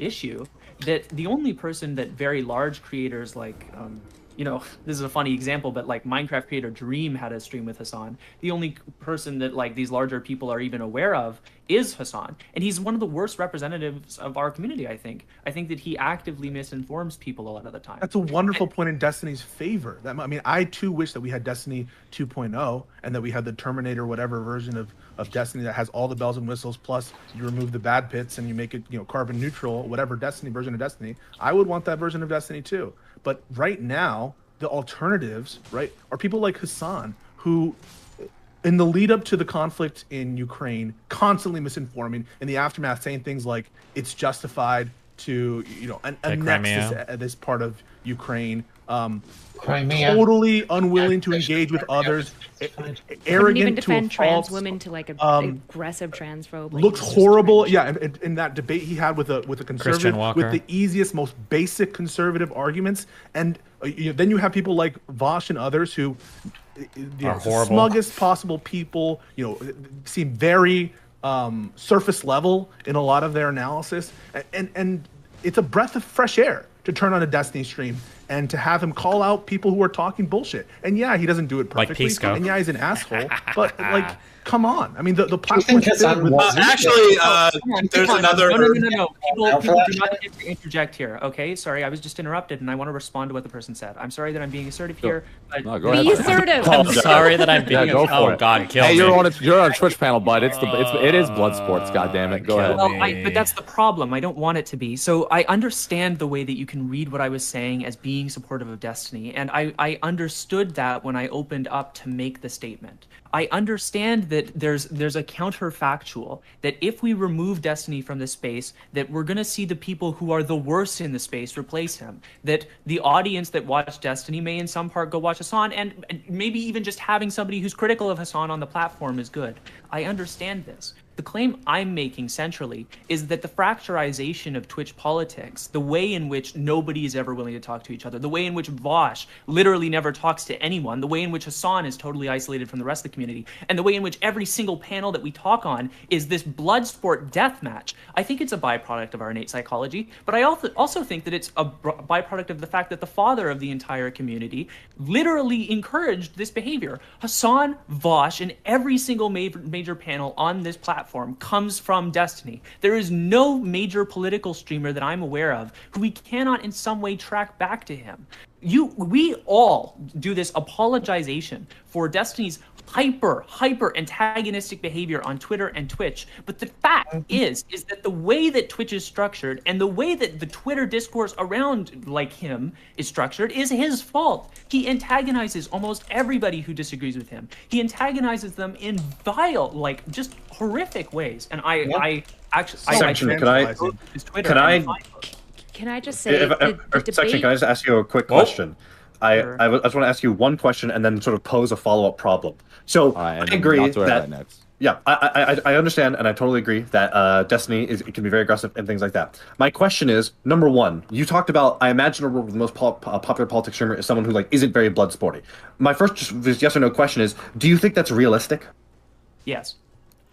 [SPEAKER 8] issue that the only person that very large creators like, you know, this is a funny example, but like Minecraft creator Dream had a stream with Hassan. The only person that like these larger people are even aware of is Hassan. And he's one of the worst representatives of our community, I think. I think that he actively misinforms people a lot of the time.
[SPEAKER 23] That's a wonderful point in Destiny's favor. That, I mean, I too wish that we had Destiny 2.0 and that we had the Terminator whatever version of Destiny that has all the bells and whistles, plus you remove the bad bits and you make it, you know, carbon neutral, whatever Destiny version of Destiny. I would want that version of Destiny too. But right now, the alternatives, right, are people like Hassan, who, in the lead up to the conflict in Ukraine, constantly misinforming, in the aftermath saying things like it's justified to, you know, annex this part of Ukraine.
[SPEAKER 5] Crimea.
[SPEAKER 23] Totally unwilling to engage with others, arrogant
[SPEAKER 20] even
[SPEAKER 23] to a
[SPEAKER 20] defend trans
[SPEAKER 23] fault,
[SPEAKER 20] women to like a aggressive transphobe. Like,
[SPEAKER 23] looked horrible. Yeah, in that debate he had with a conservative,
[SPEAKER 1] Walker.
[SPEAKER 23] with the easiest, most basic conservative arguments, and then you have people like Vosh and others who,
[SPEAKER 1] Are
[SPEAKER 23] the
[SPEAKER 1] horrible.
[SPEAKER 23] smuggest possible people. You know, seem very surface level in a lot of their analysis, and it's a breath of fresh air to turn on a Destiny stream and to have him call out people who are talking bullshit. And yeah, he doesn't do it
[SPEAKER 1] Like
[SPEAKER 23] perfectly.
[SPEAKER 1] Pisco.
[SPEAKER 23] And yeah, he's an asshole. But like, come on. I mean, the platform.
[SPEAKER 6] there's another.
[SPEAKER 8] No. People do not get to interject here. Okay, sorry, I was just interrupted, and I want to respond to what the person said. I'm sorry that I'm being assertive here. But
[SPEAKER 19] No, go ahead.
[SPEAKER 20] Be assertive.
[SPEAKER 1] I'm sorry that I'm being.
[SPEAKER 19] Yeah, go for
[SPEAKER 1] Oh
[SPEAKER 19] it.
[SPEAKER 1] God, kill
[SPEAKER 19] Hey,
[SPEAKER 1] me.
[SPEAKER 19] you're on Twitch panel, bud. It is blood sports. God damn it. Go ahead.
[SPEAKER 8] Well, but that's the problem. I don't want it to be. So I understand the way that you can read what I was saying as being supportive of Destiny, and I understood that when I opened up to make the statement. I understand that there's a counterfactual that if we remove Destiny from the space, that we're going to see the people who are the worst in the space replace him. That the audience that watched Destiny may in some part go watch Hassan, and maybe even just having somebody who's critical of Hassan on the platform is good. I understand this. The claim I'm making centrally is that the fracturization of Twitch politics, the way in which nobody is ever willing to talk to each other, the way in which Vosh literally never talks to anyone, the way in which Hassan is totally isolated from the rest of the community, and the way in which every single panel that we talk on is this blood sport death match, I think it's a byproduct of our innate psychology, but I also think that it's a byproduct of the fact that the father of the entire community literally encouraged this behavior. Hassan, Vosh, and every single major panel on this platform comes from Destiny. There is no major political streamer that I'm aware of who we cannot in some way track back to him. We all do this apologization for Destiny's hyper antagonistic behavior on Twitter and Twitch. But the fact is that the way that Twitch is structured and the way that the Twitter discourse around like him is structured is his fault. He antagonizes almost everybody who disagrees with him. He antagonizes them in vile, like just horrific ways. And I actually
[SPEAKER 10] Section, can
[SPEAKER 20] I just say the debate...
[SPEAKER 10] Section, can I just ask you a quick question? I just want to ask you one question and then sort of pose a follow-up problem. So I agree that yeah, I understand and I totally agree that Destiny it can be very aggressive and things like that. My question is, number one, you talked about, I imagine a world where the most popular politics streamer is someone who like isn't very blood sporty. My first just yes or no question is, do you think that's realistic?
[SPEAKER 8] Yes.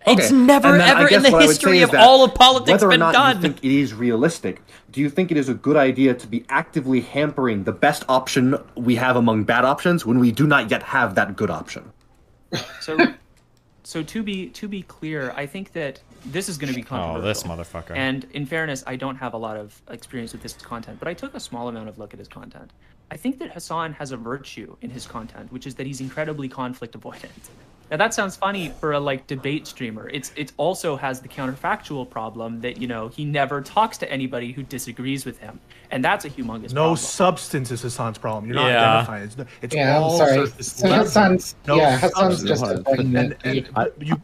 [SPEAKER 1] It's never ever in the history of all of politics been done.
[SPEAKER 10] Whether or not you think it is realistic, do you think it is a good idea to be actively hampering the best option we have among bad options when we do not yet have that good option?
[SPEAKER 8] So to be clear, I think that this is going to be controversial.
[SPEAKER 1] Oh, this motherfucker.
[SPEAKER 8] And in fairness, I don't have a lot of experience with this content, but I took a small amount of look at his content. I think that Hassan has a virtue in his content, which is that he's incredibly conflict avoidant. Now that sounds funny for a like debate streamer. It also has the counterfactual problem that, you know, he never talks to anybody who disagrees with him, and that's a humongous problem.
[SPEAKER 23] No substance is Hassan's problem. You're not identifying. It's
[SPEAKER 5] yeah,
[SPEAKER 23] all
[SPEAKER 5] I'm sorry.
[SPEAKER 23] surface
[SPEAKER 5] So
[SPEAKER 23] level.
[SPEAKER 5] Hassan's,
[SPEAKER 23] No
[SPEAKER 5] yeah, Hassan's
[SPEAKER 23] substance.
[SPEAKER 5] just avoiding it.
[SPEAKER 23] You say what
[SPEAKER 19] I'd
[SPEAKER 23] you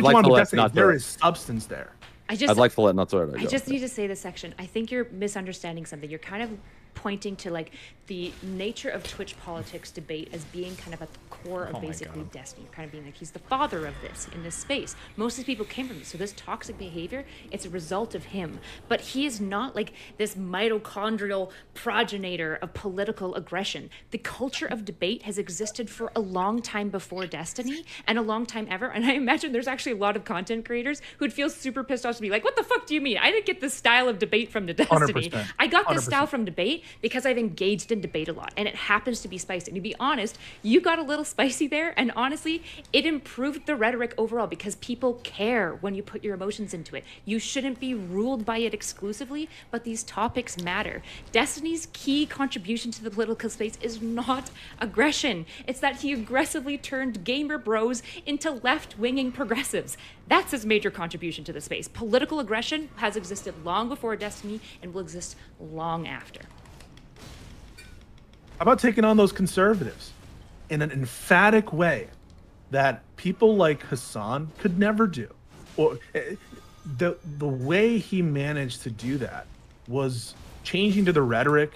[SPEAKER 19] like
[SPEAKER 23] want
[SPEAKER 19] to
[SPEAKER 23] with
[SPEAKER 19] let
[SPEAKER 23] Destiny.
[SPEAKER 19] Natsuera-
[SPEAKER 23] There is substance there.
[SPEAKER 20] I'd
[SPEAKER 19] like to let Natsuera go.
[SPEAKER 20] I just need to say this section. I think you're misunderstanding something. You're kind of pointing to like the nature of Twitch politics debate as being kind of at the core of basically Destiny, kind of being like he's the father of this in this space. Most of these people came from this, so this toxic behavior, it's a result of him. But he is not like this mitochondrial progenitor of political aggression. The culture of debate has existed for a long time before Destiny and a long time ever. And I imagine there's actually a lot of content creators who'd feel super pissed off to be like, what the fuck do you mean? I didn't get this style of debate from the Destiny.
[SPEAKER 23] 100%.
[SPEAKER 20] I got this
[SPEAKER 23] 100%.
[SPEAKER 20] style from debate because I've engaged in debate a lot, and it happens to be spicy. And to be honest, you got a little spicy there, and honestly, it improved the rhetoric overall because people care when you put your emotions into it. You shouldn't be ruled by it exclusively, but these topics matter. Destiny's key contribution to the political space is not aggression. It's that he aggressively turned gamer bros into left-winging progressives. That's his major contribution to the space. Political aggression has existed long before Destiny and will exist long after.
[SPEAKER 23] How about taking on those conservatives in an emphatic way that people like Hassan could never do? Or the way he managed to do that was changing to the rhetoric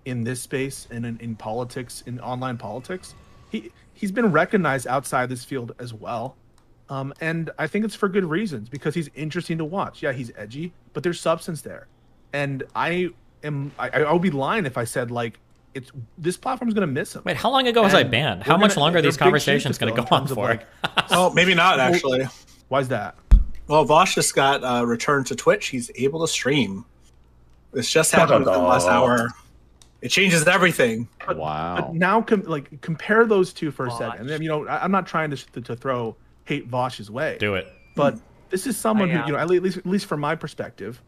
[SPEAKER 23] in this space and in politics, in online politics. He's been recognized outside this field as well. And I think it's for good reasons, because he's interesting to watch. Yeah, he's edgy, but there's substance there. And I would be lying if I said like, this platform's going to miss him.
[SPEAKER 1] Wait, how long ago was I banned? How much longer are these conversations going to go on for?
[SPEAKER 6] Oh, maybe not actually.
[SPEAKER 23] Why's that?
[SPEAKER 6] Well, Vosh just got returned to Twitch. He's able to stream. This just happened in the last hour. It changes everything.
[SPEAKER 23] But now, compare those two for a second. And, I'm not trying to throw hate Vosh's way.
[SPEAKER 1] Do it.
[SPEAKER 23] But this is someone who, at least from my perspective,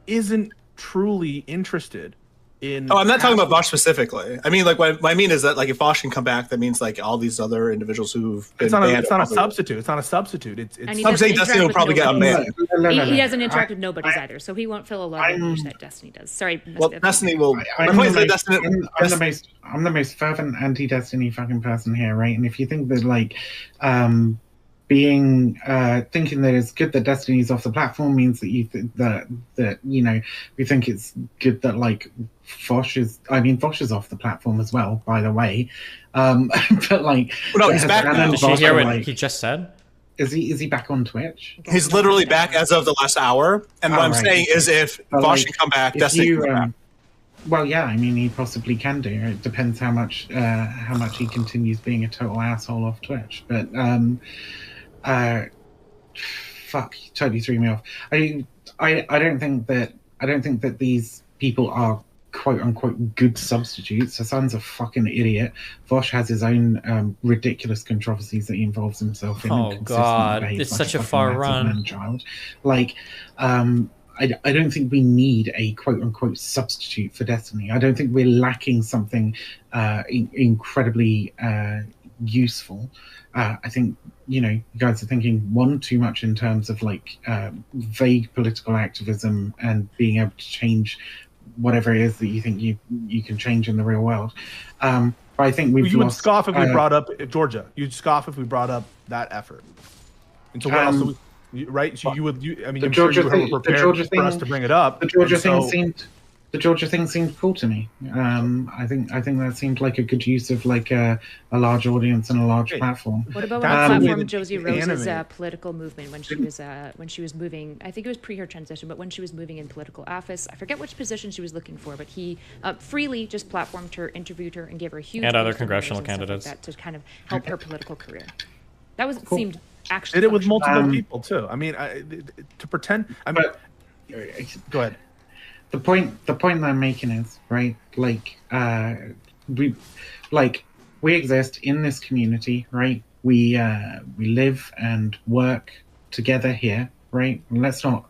[SPEAKER 23] isn't truly interested in.
[SPEAKER 6] Oh, I'm not talking about Vosh specifically. I mean, like, what I mean is that, like, if Vosh can come back, that means like all these other individuals who've been banned.
[SPEAKER 23] It's not a substitute. It's not a substitute.
[SPEAKER 6] I'm saying Destiny will probably get unbanned.
[SPEAKER 20] He doesn't interact with nobodies either, so he won't fill a lot of niche that Destiny does. Sorry.
[SPEAKER 6] Well, Destiny will.
[SPEAKER 5] I'm the most fervent anti-Destiny fucking person here, right? And if you think that, like, thinking that it's good that Destiny's off the platform means that you think that we think it's good that, like, Vosh is off the platform as well, by the way. But like,
[SPEAKER 6] well, no, he's back now.
[SPEAKER 1] Did you hear what he just said?
[SPEAKER 5] Is he back on Twitch?
[SPEAKER 6] He's literally back as of the last hour. And what I'm saying is, if Vosh can come back, Destiny can come back.
[SPEAKER 5] Well, yeah, I mean, he possibly can do. It depends how much he continues being a total asshole off Twitch. But fuck, you totally threw me off. I don't think that these people are quote unquote good substitutes. Hassan's a fucking idiot. Vosh has his own ridiculous controversies that he involves himself in.
[SPEAKER 1] Oh god, it's such a far run.
[SPEAKER 5] Child. Like, I don't think we need a quote unquote substitute for Destiny. I don't think we're lacking something incredibly useful. I think, you guys are thinking too much in terms of like vague political activism and being able to change whatever it is that you think you can change in the real world. But I think you
[SPEAKER 23] would scoff if we brought up Georgia. You'd scoff if we brought up that effort. And so what else do we, right? So you would. I mean, I'm sure you were prepared for us to bring it up.
[SPEAKER 5] The Georgia thing seemed cool to me. I think that seemed like a good use of like a large audience and a large platform.
[SPEAKER 20] What about when the platform Josie Rose's political movement when she was moving? I think it was pre her transition, but when she was moving in political office, I forget which position she was looking for, but he freely just platformed her, interviewed her, and gave her a huge
[SPEAKER 1] and other congressional candidates
[SPEAKER 20] like that to kind of help her political career. That was
[SPEAKER 5] cool.
[SPEAKER 20] Seemed actually
[SPEAKER 23] did it with multiple people too. I mean, to pretend. I mean, go ahead.
[SPEAKER 5] The point that I'm making is, right, like, we exist in this community, right? We live and work together here, right? Let's not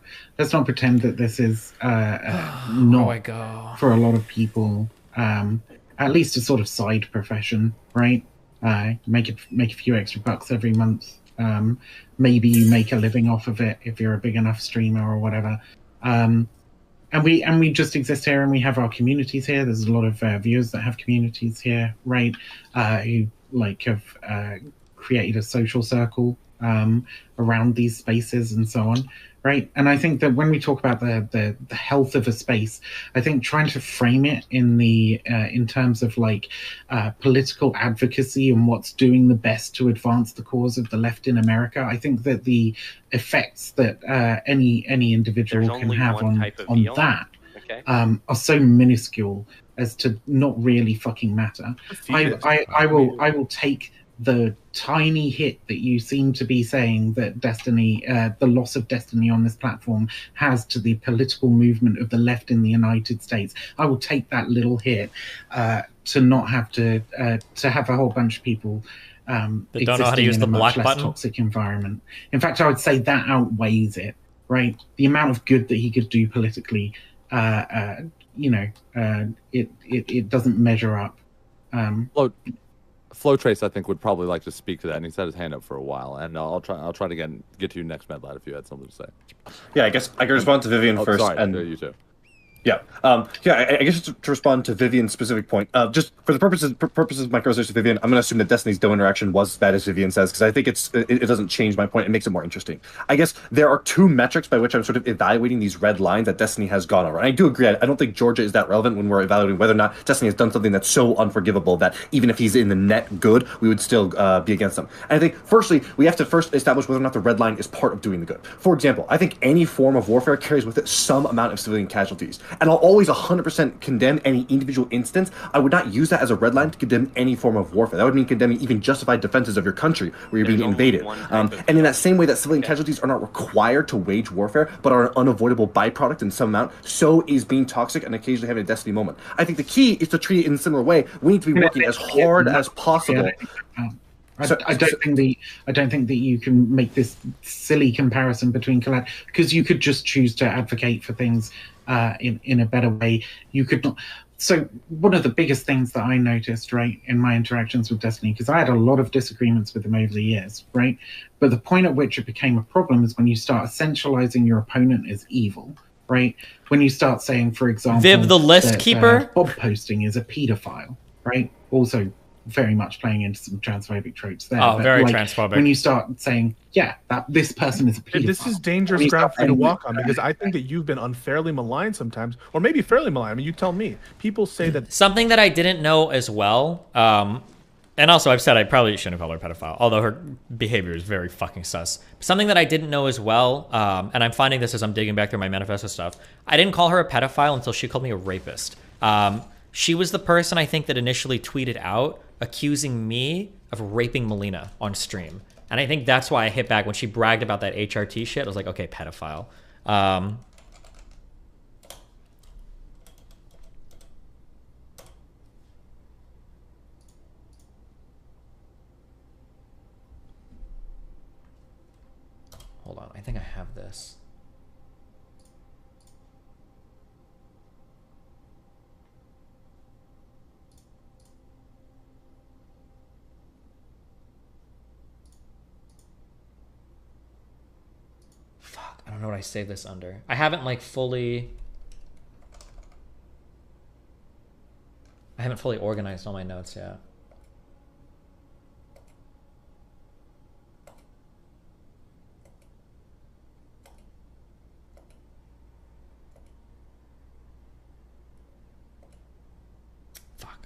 [SPEAKER 5] pretend that this is not for a lot of people, at least a sort of side profession, right? Make a few extra bucks every month. Maybe you make a living off of it if you're a big enough streamer or whatever. And we just exist here, and we have our communities here. There's a lot of viewers that have communities here, right? Who like have created a social circle around these spaces and so on, right? And I think that when we talk about the health of a space, I think trying to frame it in terms of like political advocacy and what's doing the best to advance the cause of the left in America, I think that the effects that any individual can have on that are so minuscule as to not really fucking matter. I will take the tiny hit that you seem to be saying that Destiny, the loss of Destiny on this platform has to the political movement of the left in the United States. I will take that little hit to not have to have a whole bunch of people
[SPEAKER 1] They don't know how to use the block button.
[SPEAKER 5] Toxic environment. In fact, I would say that outweighs it. Right, the amount of good that he could do politically, it doesn't measure up.
[SPEAKER 19] Flow Trace, I think, would probably like to speak to that, and he's had his hand up for a while. And I'll try to get to you next, Medlad, if you had something to say.
[SPEAKER 10] Yeah, I guess I can respond to Vivian first.
[SPEAKER 19] Sorry,
[SPEAKER 10] and
[SPEAKER 19] you too.
[SPEAKER 10] Yeah, I guess to respond to Vivian's specific point, just for the purposes of my conversation with Vivian, I'm going to assume that Destiny's Doe interaction was as bad as Vivian says, because I think it doesn't change my point. It makes it more interesting. I guess there are two metrics by which I'm sort of evaluating these red lines that Destiny has gone over. And I do agree, I don't think Georgia is that relevant when we're evaluating whether or not Destiny has done something that's so unforgivable that even if he's in the net good, we would still be against him. And I think, firstly, we have to first establish whether or not the red line is part of doing the good. For example, I think any form of warfare carries with it some amount of civilian casualties. And I'll always 100% condemn any individual instance. I would not use that as a red line to condemn any form of warfare. That would mean condemning even justified defenses of your country where you're being invaded. And in that same way that civilian casualties are not required to wage warfare, but are an unavoidable byproduct in some amount, so is being toxic and occasionally having a Destiny moment. I think the key is to treat it in a similar way. We need to be working as hard as possible.
[SPEAKER 5] I don't think that you can make this silly comparison between collab, because you could just choose to advocate for things in a better way. You could not. So one of the biggest things that I noticed, right, in my interactions with Destiny, because I had a lot of disagreements with him over the years, right? But the point at which it became a problem is when you start essentializing your opponent as evil, right? When you start saying, for example,
[SPEAKER 1] Viv the list keeper,
[SPEAKER 5] Bob posting is a pedophile, right? Also very much playing into some transphobic tropes there.
[SPEAKER 1] Oh, very transphobic.
[SPEAKER 5] When you start saying, yeah, that this person is a pedophile.
[SPEAKER 23] This is dangerous ground for you to walk on, because I think that you've been unfairly maligned sometimes, or maybe fairly maligned. I mean, you tell me. People say that...
[SPEAKER 1] Something that I didn't know as well, and also I've said I probably shouldn't have called her a pedophile, although her behavior is very fucking sus. Something that I didn't know as well, and I'm finding this as I'm digging back through my manifesto stuff, I didn't call her a pedophile until she called me a rapist. She was the person I think that initially tweeted out accusing me of raping Melina on stream. And I think that's why I hit back when she bragged about that HRT shit. I was like, okay, pedophile. Hold on, I think I have this. I don't know what I saved this under. I haven't like fully organized all my notes yet.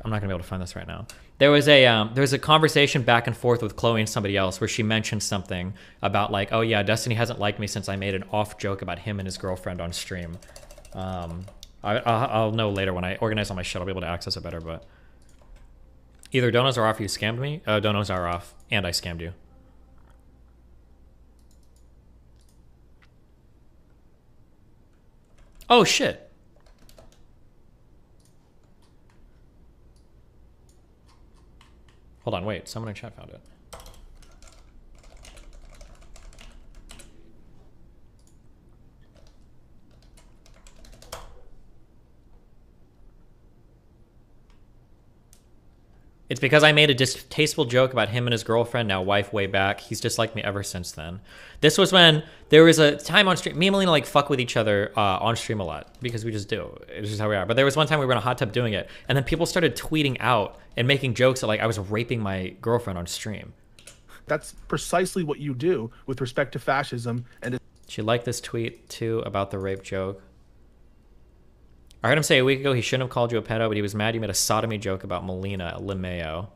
[SPEAKER 1] I'm not gonna be able to find this right now. There was a conversation back and forth with Chloe and somebody else where she mentioned something about like, oh yeah, Destiny hasn't liked me since I made an off joke about him and his girlfriend on stream. I'll know later when I organize all my shit. I'll be able to access it better. But either donos are off, you scammed me. Donos are off, and I scammed you. Oh shit. Hold on, wait. Someone in chat found it. It's because I made a distasteful joke about him and his girlfriend, now wife, way back. He's disliked me ever since then. This was when there was a time on stream. Me and Melina like fuck with each other on stream a lot because we just do. It's just how we are. But there was one time we were in a hot tub doing it, and then people started tweeting out and making jokes that like I was raping my girlfriend on stream.
[SPEAKER 23] That's precisely what you do with respect to fascism. And
[SPEAKER 1] she liked this tweet too about the rape joke. I heard him say a week ago he shouldn't have called you a pedo, but he was mad you made a sodomy joke about Melina LeMayo.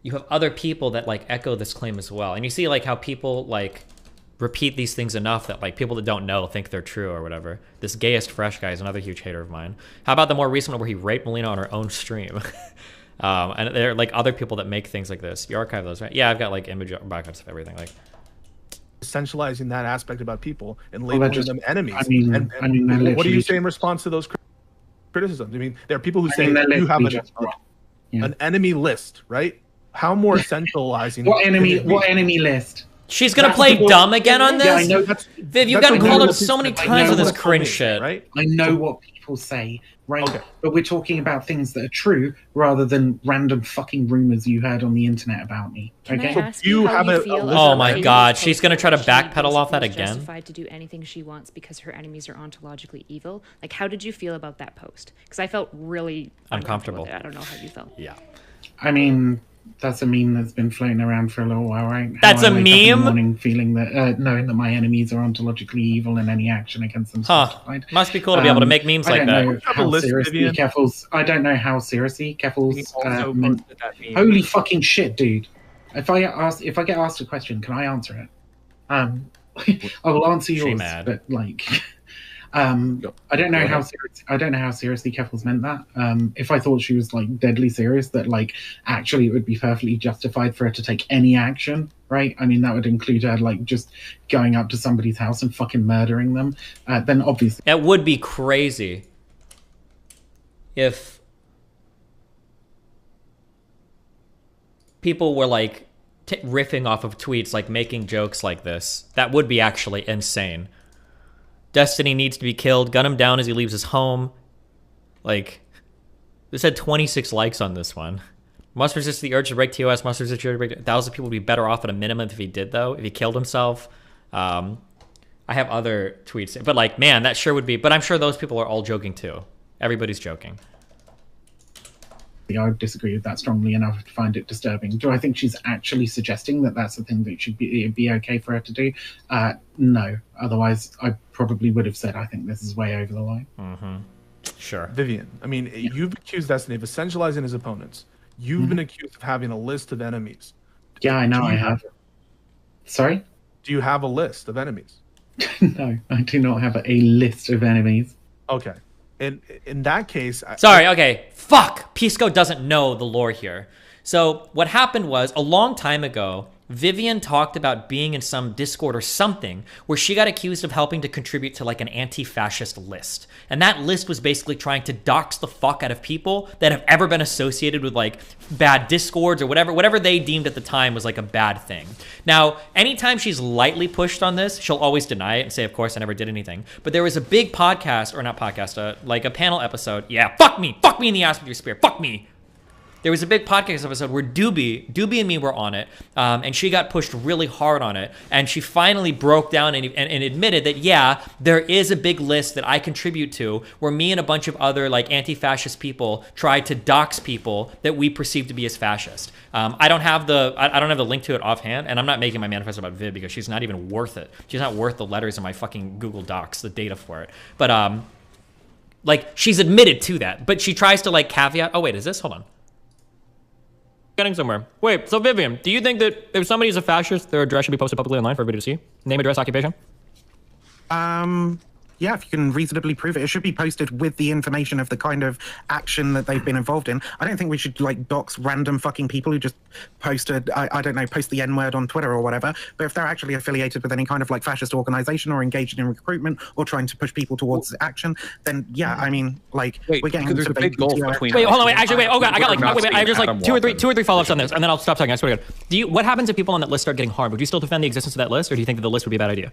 [SPEAKER 1] You have other people that like echo this claim as well. And you see like how people like repeat these things enough that like people that don't know think they're true or whatever. This Gayest Fresh guy is another huge hater of mine. How about the more recent one where he raped Melina on her own stream? And there are like other people that make things like this. You archive those, right? Yeah, I've got like image backups of everything. Like
[SPEAKER 23] essentializing that aspect about people and labeling them enemies.
[SPEAKER 5] I mean,
[SPEAKER 23] what do you say in response to those criticisms? I mean, there are people who say you have an enemy list, right? How more centralizing?
[SPEAKER 5] What enemy list?
[SPEAKER 1] She's gonna play dumb again on this? Yeah, I know. Viv, you've gotten called out so many times on this cringe shit.
[SPEAKER 23] Right?
[SPEAKER 5] I know what people say, right? Okay. But we're talking about things that are true rather than random fucking rumors you heard on the internet about me. Okay?
[SPEAKER 1] Oh my god, she's gonna try to backpedal off that again?
[SPEAKER 20] Justified to do anything she wants because her enemies are ontologically evil. Like, how did you feel about that post? Because I felt really
[SPEAKER 1] uncomfortable.
[SPEAKER 20] With it. I don't know how you felt.
[SPEAKER 1] Yeah.
[SPEAKER 5] I mean, that's a meme that's been floating around for a little while, right?
[SPEAKER 1] That's a meme?
[SPEAKER 5] In the morning feeling that, knowing that my enemies are ontologically evil and any action against them is justified.
[SPEAKER 1] Must be cool to be able to make memes like that.
[SPEAKER 5] I don't know how seriously Keffel's holy fucking shit, dude. If I get asked a question, can I answer it? I will answer yours, but like I don't know how seriously Keffel's meant that. If I thought she was like deadly serious, that like actually it would be perfectly justified for her to take any action, right? I mean, that would include her like just going up to somebody's house and fucking murdering them. Then obviously
[SPEAKER 1] it would be crazy if people were like riffing off of tweets, like making jokes like this. That would be actually insane. Destiny needs to be killed. Gun him down as he leaves his home. Like, this had 26 likes on this one. Must resist the urge to break TOS. Must resist the urge to break. 1,000 people would be better off at a minimum if he did, though. If he killed himself. I have other tweets. But, like, man, that sure would be. But I'm sure those people are all joking, too. Everybody's joking.
[SPEAKER 5] I would disagree with that strongly enough to find it disturbing. Do I think she's actually suggesting that that's the thing that should be okay for her to do? No. Otherwise, I probably would have said, I think this is way over the line.
[SPEAKER 1] Mm-hmm. Sure.
[SPEAKER 23] Vivian, I mean, you've accused Destiny of essentializing his opponents. You've been accused of having a list of enemies.
[SPEAKER 5] Yeah, I know I have. Sorry?
[SPEAKER 23] Do you have a list of enemies?
[SPEAKER 5] No, I do not have a list of enemies.
[SPEAKER 23] Okay. In that case...
[SPEAKER 1] Okay. Fuck! Pisco doesn't know the lore here. So what happened was, a long time ago, Vivian talked about being in some Discord or something where she got accused of helping to contribute to like an anti-fascist list. And that list was basically trying to dox the fuck out of people that have ever been associated with like bad Discords or whatever they deemed at the time was like a bad thing. Now, anytime she's lightly pushed on this, she'll always deny it and say, of course, I never did anything. But there was a big podcast, or not podcast, like a panel episode. Yeah, fuck me in the ass with your spear, fuck me. There was a big podcast episode where Doobie and me were on it, and she got pushed really hard on it, and she finally broke down and admitted that, yeah, there is a big list that I contribute to where me and a bunch of other like anti-fascist people tried to dox people that we perceive to be as fascist. I don't have the link to it offhand, and I'm not making my manifesto about Viv because she's not even worth it. She's not worth the letters in my fucking Google Docs, the data for it. But like she's admitted to that, but she tries to like caveat. Oh wait, is this? Hold on. Getting somewhere. Wait, so Vivian, do you think that if somebody is a fascist, their address should be posted publicly online for everybody to see? Name, address, occupation?
[SPEAKER 12] Yeah, if you can reasonably prove it, it should be posted with the information of the kind of action that they've been involved in. I don't think we should like dox random fucking people who just posted, I don't know, post the N-word on Twitter or whatever. But if they're actually affiliated with any kind of like fascist organization or engaged in recruitment or trying to push people towards action, then yeah, I mean, like we're getting
[SPEAKER 19] there's a big gulf between.
[SPEAKER 1] Wait, hold on, wait. Actually, wait. Oh god, I got like I have just like two or three follow-ups on this, and then I'll stop talking. I swear to God. What happens if people on that list start getting harmed? Would you still defend the existence of that list, or do you think that the list would be a bad idea?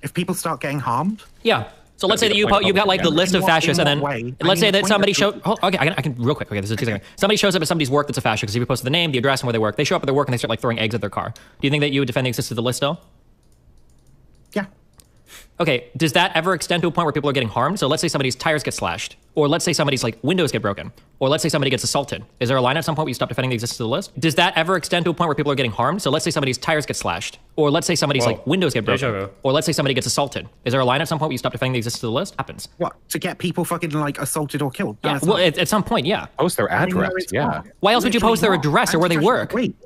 [SPEAKER 12] If people start getting harmed?
[SPEAKER 1] Yeah. So let's say that you've got like the list of fascists, and then let's say that somebody okay, I can real quick. Okay, this is 2 seconds. Somebody shows up at somebody's work that's a fascist because you posted the name, the address, and where they work. They show up at their work and they start like throwing eggs at their car. Do you think that you would defend the existence of the list still?
[SPEAKER 12] Yeah.
[SPEAKER 1] Okay, does that ever extend to a point where people are getting harmed? So let's say somebody's tires get slashed, or let's say somebody's like windows get broken, or let's say somebody gets assaulted. Is there a line at some point where you stop defending the existence of the list? Does that ever extend to a point where people are getting harmed? So let's say somebody's tires get slashed, or let's say somebody's like windows get broken, or let's say somebody gets assaulted. Is there a line at some point where you stop defending the existence of the list? Happens.
[SPEAKER 12] What, to get people fucking like assaulted or killed?
[SPEAKER 1] Yeah, well, at some point, yeah.
[SPEAKER 23] Post their address, yeah.
[SPEAKER 1] Why else would you post their address or where they work?
[SPEAKER 12] Wait,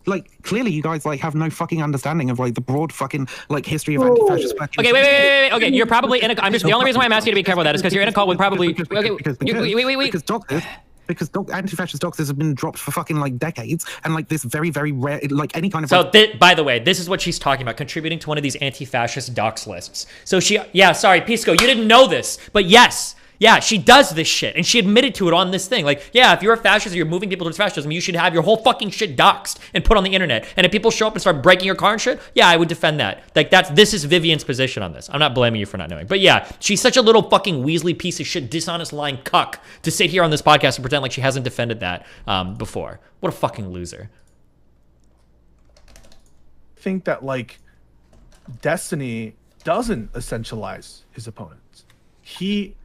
[SPEAKER 12] like clearly you guys like have no fucking understanding of like the broad fucking like history of anti-fascist.
[SPEAKER 1] Okay, wait. Okay, you're probably in a. I'm just the only reason why I'm asking you to be careful with that is because you're in a call with probably. Wait.
[SPEAKER 12] Because anti-fascist doxers have been dropped for fucking like decades, and like this very, very rare, like any kind of.
[SPEAKER 1] So, by the way, this is what she's talking about: contributing to one of these anti-fascist dox lists. So sorry, Pisco, you didn't know this, but yes. Yeah, she does this shit, and she admitted to it on this thing. Like, yeah, if you're a fascist or you're moving people towards fascism, you should have your whole fucking shit doxed and put on the internet. And if people show up and start breaking your car and shit, yeah, I would defend that. Like, this is Vivian's position on this. I'm not blaming you for not knowing. But yeah, she's such a little fucking Weasley piece of shit, dishonest lying cuck to sit here on this podcast and pretend like she hasn't defended that before. What a fucking loser.
[SPEAKER 23] I think that, like, Destiny doesn't essentialize his opponents. He...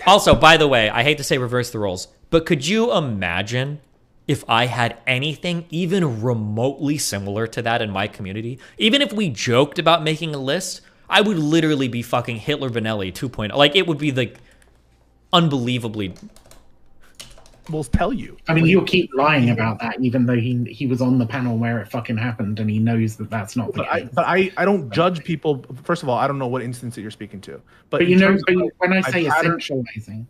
[SPEAKER 1] Also, by the way, I hate to say reverse the roles, but could you imagine if I had anything even remotely similar to that in my community? Even if we joked about making a list, I would literally be fucking Hitler Vanelli 2.0. Like, it would be like unbelievably...
[SPEAKER 23] Will tell you.
[SPEAKER 5] I mean, he'll keep lying about that, even though he was on the panel where it fucking happened, and he knows that that's not the case.
[SPEAKER 23] But I don't judge people. First of all, I don't know what instance that you're speaking to.
[SPEAKER 5] But you know, when I say essentializing,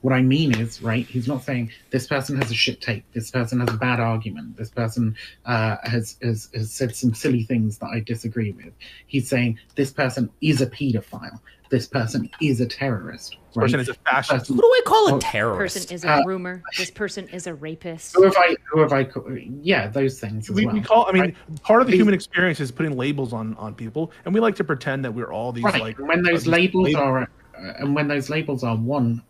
[SPEAKER 5] what I mean is, right, he's not saying this person has a shit take, this person has a bad argument, this person has said some silly things that I disagree with. He's saying this person is a pedophile. This person is a terrorist.
[SPEAKER 23] This person is a fascist.
[SPEAKER 1] What do I call a terrorist?
[SPEAKER 20] This person is a groomer. This person is a rapist.
[SPEAKER 5] Who have I yeah, those things as well.
[SPEAKER 23] We call, I mean, part of the human experience is putting labels on people, and we like to pretend that we're all these like.
[SPEAKER 5] When those labels are, one,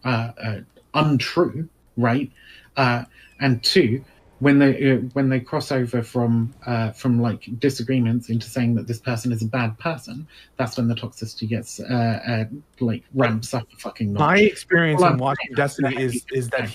[SPEAKER 5] untrue, right, and two, when they cross over from like disagreements into saying that this person is a bad person, that's when the toxicity gets like ramps up a fucking notch.
[SPEAKER 23] My experience in watching Destiny is that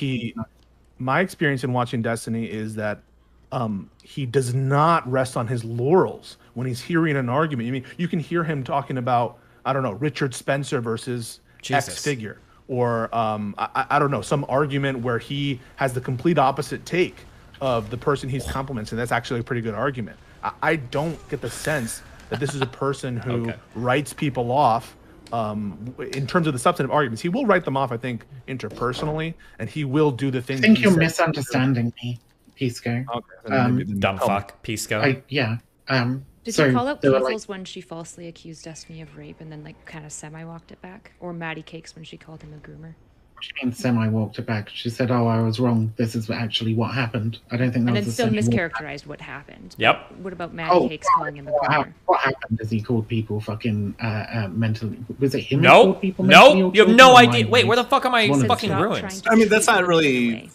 [SPEAKER 23] he does not rest on his laurels when he's hearing an argument. I mean, you can hear him talking about, I don't know, Richard Spencer versus X figure, or I don't know, some argument where he has the complete opposite take of the person he's complimenting. That's actually a pretty good argument. I don't get the sense that this is a person who writes people off in terms of the substantive arguments. He will write them off, I think, interpersonally, and he will do the things.
[SPEAKER 5] I think you're misunderstanding me, Pisco.
[SPEAKER 23] Okay,
[SPEAKER 1] dumb fuck, Pisco.
[SPEAKER 20] Did you call out Weasels when she falsely accused Destiny of rape and then like kind of semi-walked it back? Or Maddie Cakes when she called him a groomer?
[SPEAKER 5] She means semi-walked it back. She said, "Oh, I was wrong. This is actually what happened." I don't think that
[SPEAKER 20] and
[SPEAKER 5] was.
[SPEAKER 20] And then still mischaracterized what happened.
[SPEAKER 1] Yep.
[SPEAKER 20] What about Maddie Cakes calling him a groomer?
[SPEAKER 5] What happened is he called people fucking mentally. Was it him?
[SPEAKER 1] No. You have no idea. Wait, where the fuck am I fucking ruined?
[SPEAKER 6] I mean, that's not really.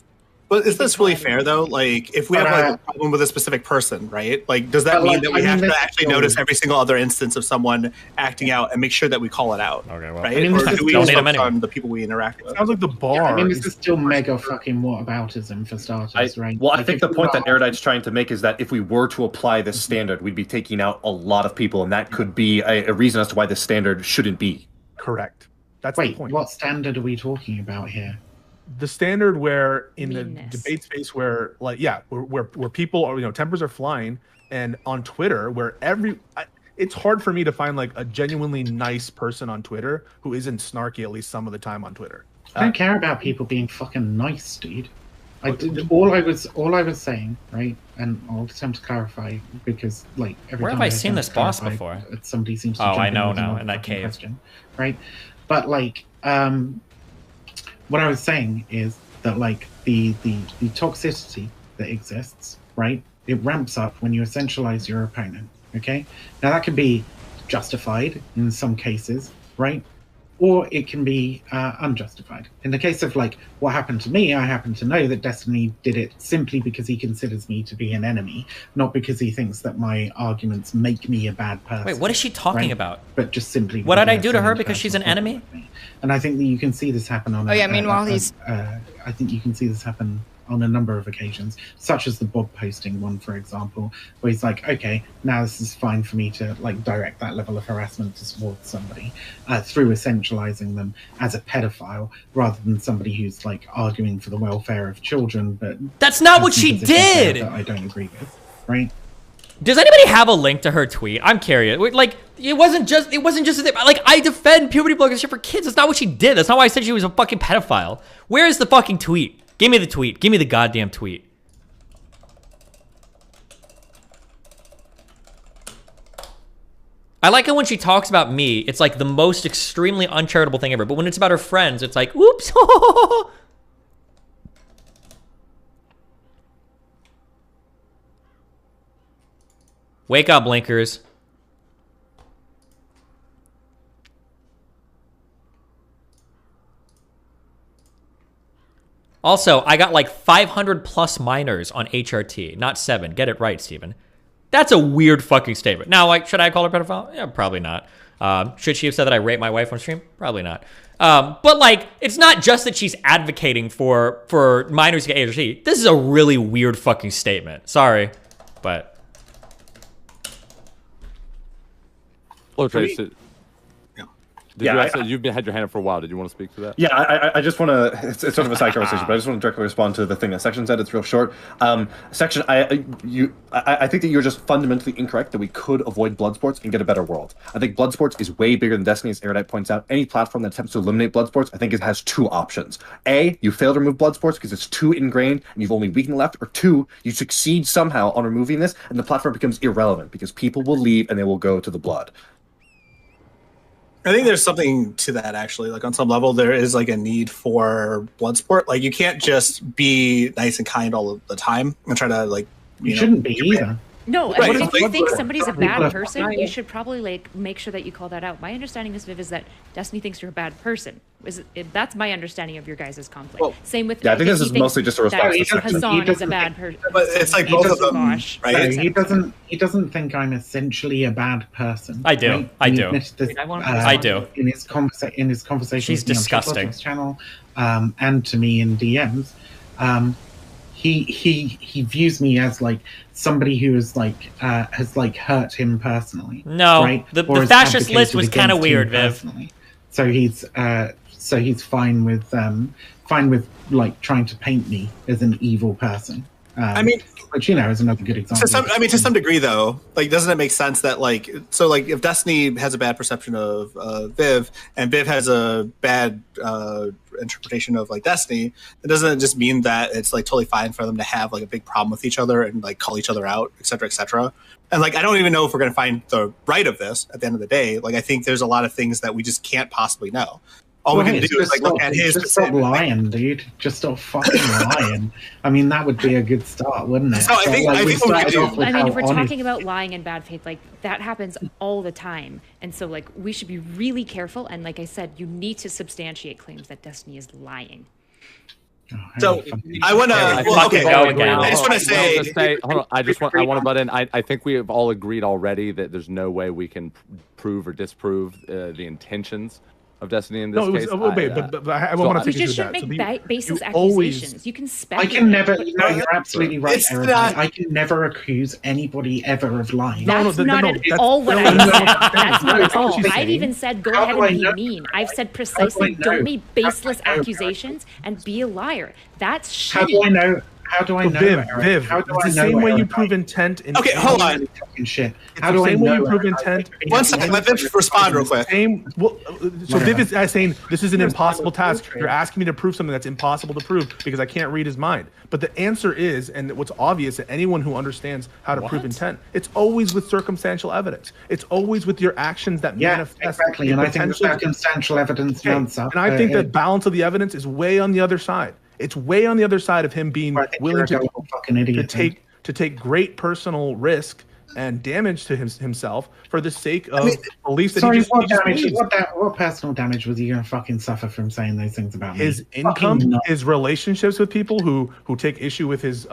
[SPEAKER 6] But is this really fair though? Like, if we have like a problem with a specific person, right? Like, does that mean that we have to actually notice every single other instance of someone acting out and make sure that we call it out? Okay, well, right? Or do we just focus on the people we interact with?
[SPEAKER 23] Sounds like the bar.
[SPEAKER 5] Yeah, I mean, this is still mega fucking whataboutism for starters, right?
[SPEAKER 10] Well, I think the point that Erudite's trying to make is that if we were to apply this standard, we'd be taking out a lot of people, and that could be a reason as to why this standard shouldn't be.
[SPEAKER 23] Correct. That's
[SPEAKER 5] the
[SPEAKER 23] point.
[SPEAKER 5] What standard are we talking about here?
[SPEAKER 23] The standard where in the debate space where where people are, tempers are flying, and on Twitter where it's hard for me to find like a genuinely nice person on Twitter who isn't snarky at least some of the time on Twitter.
[SPEAKER 5] I don't care about people being fucking nice, dude. All I was saying, right, and I'll attempt to clarify because like every
[SPEAKER 1] where
[SPEAKER 5] time
[SPEAKER 1] have I seen this boss before?
[SPEAKER 5] Somebody seems to.
[SPEAKER 1] Oh, I know now in that cave,
[SPEAKER 5] question, right? But like, what I was saying is that like the toxicity that exists, right? It ramps up when you essentialize your opponent. Okay, now that could be justified in some cases, right? or it can be unjustified. In the case of like what happened to me, I happen to know that Destiny did it simply because he considers me to be an enemy, not because he thinks that my arguments make me a bad person.
[SPEAKER 1] Wait, what is she talking about?
[SPEAKER 5] But just simply.
[SPEAKER 1] What did I do to her because she's an enemy?
[SPEAKER 5] And I think that you can see this happen on.
[SPEAKER 3] Meanwhile, he's.
[SPEAKER 5] I think you can see this happen on a number of occasions, such as the Bob posting one, for example, where he's like, okay, now this is fine for me to like direct that level of harassment towards somebody through essentializing them as a pedophile rather than somebody who's like arguing for the welfare of children. But
[SPEAKER 1] that's not what she did.
[SPEAKER 5] That I don't agree with, right?
[SPEAKER 1] Does anybody have a link to her tweet? I'm curious. Like, it wasn't just like, I defend puberty bloggers shit for kids. That's not what she did. That's not why I said she was a fucking pedophile. Where is the fucking tweet? Give me the tweet. Give me the goddamn tweet. I like it when she talks about me. It's like the most extremely uncharitable thing ever. But when it's about her friends, it's like, oops. Wake up, blinkers. Also, I got like 500 plus minors on HRT, not 7. Get it right, Steven. That's a weird fucking statement. Now, like, should I call her pedophile? Yeah, probably not. Should she have said that I rape my wife on stream? Probably not. But like, it's not just that she's advocating for minors to get HRT. This is a really weird fucking statement. Sorry, but.
[SPEAKER 19] Hello, Trace. You've had your hand up for a while. Did you want to speak to that?
[SPEAKER 14] Yeah, I just want to. It's sort of a side conversation, but I just want to directly respond to the thing that Section said. It's real short. Section, I think that you're just fundamentally incorrect that we could avoid blood sports and get a better world. I think blood sports is way bigger than Destiny, as Erudite points out. Any platform that attempts to eliminate blood sports, I think it has 2 options. A, you fail to remove blood sports because it's too ingrained and you've only weakened the left. Or 2, you succeed somehow on removing this and the platform becomes irrelevant because people will leave and they will go to the blood.
[SPEAKER 6] I think there's something to that, actually. Like, on some level, there is like a need for blood sport. Like, you can't just be nice and kind all the time and try to, like,
[SPEAKER 5] you shouldn't be either.
[SPEAKER 20] No,
[SPEAKER 6] Right.
[SPEAKER 20] if you think somebody's a bad person, you should probably like make sure that you call that out. My understanding is, Viv, is that Destiny thinks you're a bad person. That's my understanding of your guys' conflict.
[SPEAKER 14] Well,
[SPEAKER 20] same with
[SPEAKER 14] yeah, I think this is mostly just a response to Section.
[SPEAKER 20] Hassan is a bad person.
[SPEAKER 6] But it's like both of them, right?
[SPEAKER 5] He doesn't think I'm essentially a bad person.
[SPEAKER 1] I do.
[SPEAKER 5] Right?
[SPEAKER 1] I do.
[SPEAKER 5] I do. In his conversation
[SPEAKER 1] She's
[SPEAKER 5] with me on
[SPEAKER 1] disgusting.
[SPEAKER 5] Chiplock's channel, and to me in DMs, he views me as like somebody who is like has like hurt him personally.
[SPEAKER 1] No,
[SPEAKER 5] right?
[SPEAKER 1] the fascist list was kind of weird, Viv.
[SPEAKER 5] Personally. So he's fine with like trying to paint me as an evil person.
[SPEAKER 6] I mean,
[SPEAKER 5] which is another good example.
[SPEAKER 6] To some degree, though, like, doesn't it make sense that like, so like, if Destiny has a bad perception of Viv, and Viv has a bad interpretation of like Destiny, it doesn't just mean that it's like totally fine for them to have like a big problem with each other and like call each other out, et cetera, et cetera. And like, I don't even know if we're going to find the right of this at the end of the day. Like, I think there's a lot of things that we just can't possibly know. All we can do is like look at his.
[SPEAKER 5] Just stop lying, dude. Just stop fucking lying. I mean, that would be a good start, wouldn't it?
[SPEAKER 6] So I think what we can do.
[SPEAKER 20] I mean, if we're talking about lying and bad faith, like that happens all the time, and so like we should be really careful. And like I said, you need to substantiate claims that Destiny is lying.
[SPEAKER 6] So I want to. Okay, I just want to say.
[SPEAKER 19] Hold on. I want to butt in. I think we have all agreed already that there's no way we can prove or disprove the intentions of Destiny in this case.
[SPEAKER 23] I want to take
[SPEAKER 20] you just shouldn't make baseless accusations. You can speculate.
[SPEAKER 5] I can never. No, you're absolutely right, Aaron. I can never accuse anybody ever of lying.
[SPEAKER 20] That's not at all what I said. That's not at all. I've even said go ahead and be mean. I've said precisely don't make baseless accusations and be a liar. That's shitty.
[SPEAKER 5] How do I know? How do I know?
[SPEAKER 23] Viv, it's the same way you prove intent.
[SPEAKER 6] Okay, hold on.
[SPEAKER 5] Shit.
[SPEAKER 23] How do I know? The same way you prove intent.
[SPEAKER 6] One second, let Viv respond real quick.
[SPEAKER 23] So Viv is saying this is an impossible task. You're asking me to prove something that's impossible to prove because I can't read his mind. But the answer is, and what's obvious to anyone who understands how to prove intent, it's always with circumstantial evidence. It's always with your actions that manifest.
[SPEAKER 5] Exactly. And I think the circumstantial evidence mounts up.
[SPEAKER 23] And I think the balance of the evidence is way on the other side. It's way on the other side of him being willing to take great personal risk and damage to himself for the sake of beliefs that
[SPEAKER 5] sorry,
[SPEAKER 23] he just believes.
[SPEAKER 5] what personal damage was he going to fucking suffer from saying those things about me?
[SPEAKER 23] His income, his relationships with people who take issue with his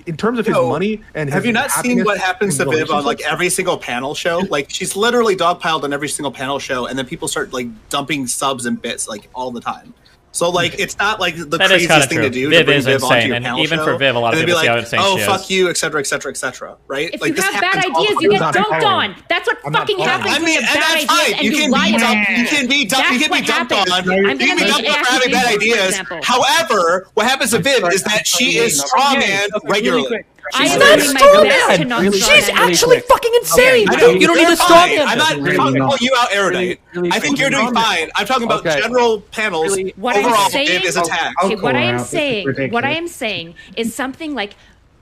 [SPEAKER 23] in terms of his money and his
[SPEAKER 6] have you not seen what happens to Viv on like
[SPEAKER 23] relationships?
[SPEAKER 6] every single panel show? Like she's literally dogpiled on every single panel show, and then people start like dumping subs and bits like all the time. So like it's not like the
[SPEAKER 1] That is
[SPEAKER 6] craziest
[SPEAKER 1] kinda
[SPEAKER 6] thing to
[SPEAKER 1] true.
[SPEAKER 6] do
[SPEAKER 1] Viv
[SPEAKER 6] to bring
[SPEAKER 1] is
[SPEAKER 6] Viv onto
[SPEAKER 1] insane,
[SPEAKER 6] your
[SPEAKER 1] and
[SPEAKER 6] panel
[SPEAKER 1] even
[SPEAKER 6] show,
[SPEAKER 1] for Viv, a lot of
[SPEAKER 6] and then
[SPEAKER 1] people
[SPEAKER 6] be
[SPEAKER 1] see
[SPEAKER 6] like,
[SPEAKER 1] how insane
[SPEAKER 6] oh,
[SPEAKER 1] she
[SPEAKER 6] fuck
[SPEAKER 1] is.
[SPEAKER 6] you, etc., etc., etc. Right?
[SPEAKER 20] If
[SPEAKER 6] like
[SPEAKER 20] you
[SPEAKER 6] this
[SPEAKER 20] have bad
[SPEAKER 6] happens all
[SPEAKER 20] ideas,
[SPEAKER 6] the
[SPEAKER 20] you get
[SPEAKER 6] time.
[SPEAKER 20] dunked on. That's what fucking happens
[SPEAKER 6] I
[SPEAKER 20] when
[SPEAKER 6] mean,
[SPEAKER 20] you
[SPEAKER 6] and
[SPEAKER 20] have bad
[SPEAKER 6] that's fine.
[SPEAKER 20] ideas and
[SPEAKER 6] You
[SPEAKER 20] you
[SPEAKER 6] can
[SPEAKER 20] lie
[SPEAKER 6] be
[SPEAKER 20] about
[SPEAKER 6] dumped.
[SPEAKER 20] it.
[SPEAKER 6] You can be dumped. You
[SPEAKER 20] That's
[SPEAKER 6] can be
[SPEAKER 20] what
[SPEAKER 6] dumped
[SPEAKER 20] happens.
[SPEAKER 6] on.
[SPEAKER 20] I'm
[SPEAKER 6] You
[SPEAKER 20] gonna
[SPEAKER 6] can be
[SPEAKER 20] make
[SPEAKER 6] dumped on for having
[SPEAKER 20] accusations,
[SPEAKER 6] bad
[SPEAKER 20] for
[SPEAKER 6] ideas.
[SPEAKER 20] example.
[SPEAKER 6] However, what happens to Viv is that she is strawman regularly.
[SPEAKER 20] I
[SPEAKER 1] She's
[SPEAKER 20] am
[SPEAKER 1] not
[SPEAKER 20] doing my best to
[SPEAKER 1] strawman.
[SPEAKER 20] not
[SPEAKER 1] She's
[SPEAKER 20] strawman
[SPEAKER 1] actually
[SPEAKER 20] anyone.
[SPEAKER 1] fucking insane,
[SPEAKER 6] I
[SPEAKER 1] dude.
[SPEAKER 6] know,
[SPEAKER 1] You don't need
[SPEAKER 6] you're
[SPEAKER 1] a
[SPEAKER 6] fine.
[SPEAKER 1] strawman.
[SPEAKER 6] I'm not
[SPEAKER 23] Really
[SPEAKER 6] talking
[SPEAKER 23] not.
[SPEAKER 6] about you out, Erudite. I think you're doing fine. I'm talking about
[SPEAKER 19] Okay.
[SPEAKER 6] general panels.
[SPEAKER 20] What
[SPEAKER 6] Overall,
[SPEAKER 20] I'm saying,
[SPEAKER 6] Viv is attacked.
[SPEAKER 20] okay, what I am
[SPEAKER 5] This is
[SPEAKER 20] saying, what I
[SPEAKER 5] ridiculous.
[SPEAKER 20] am saying is something like,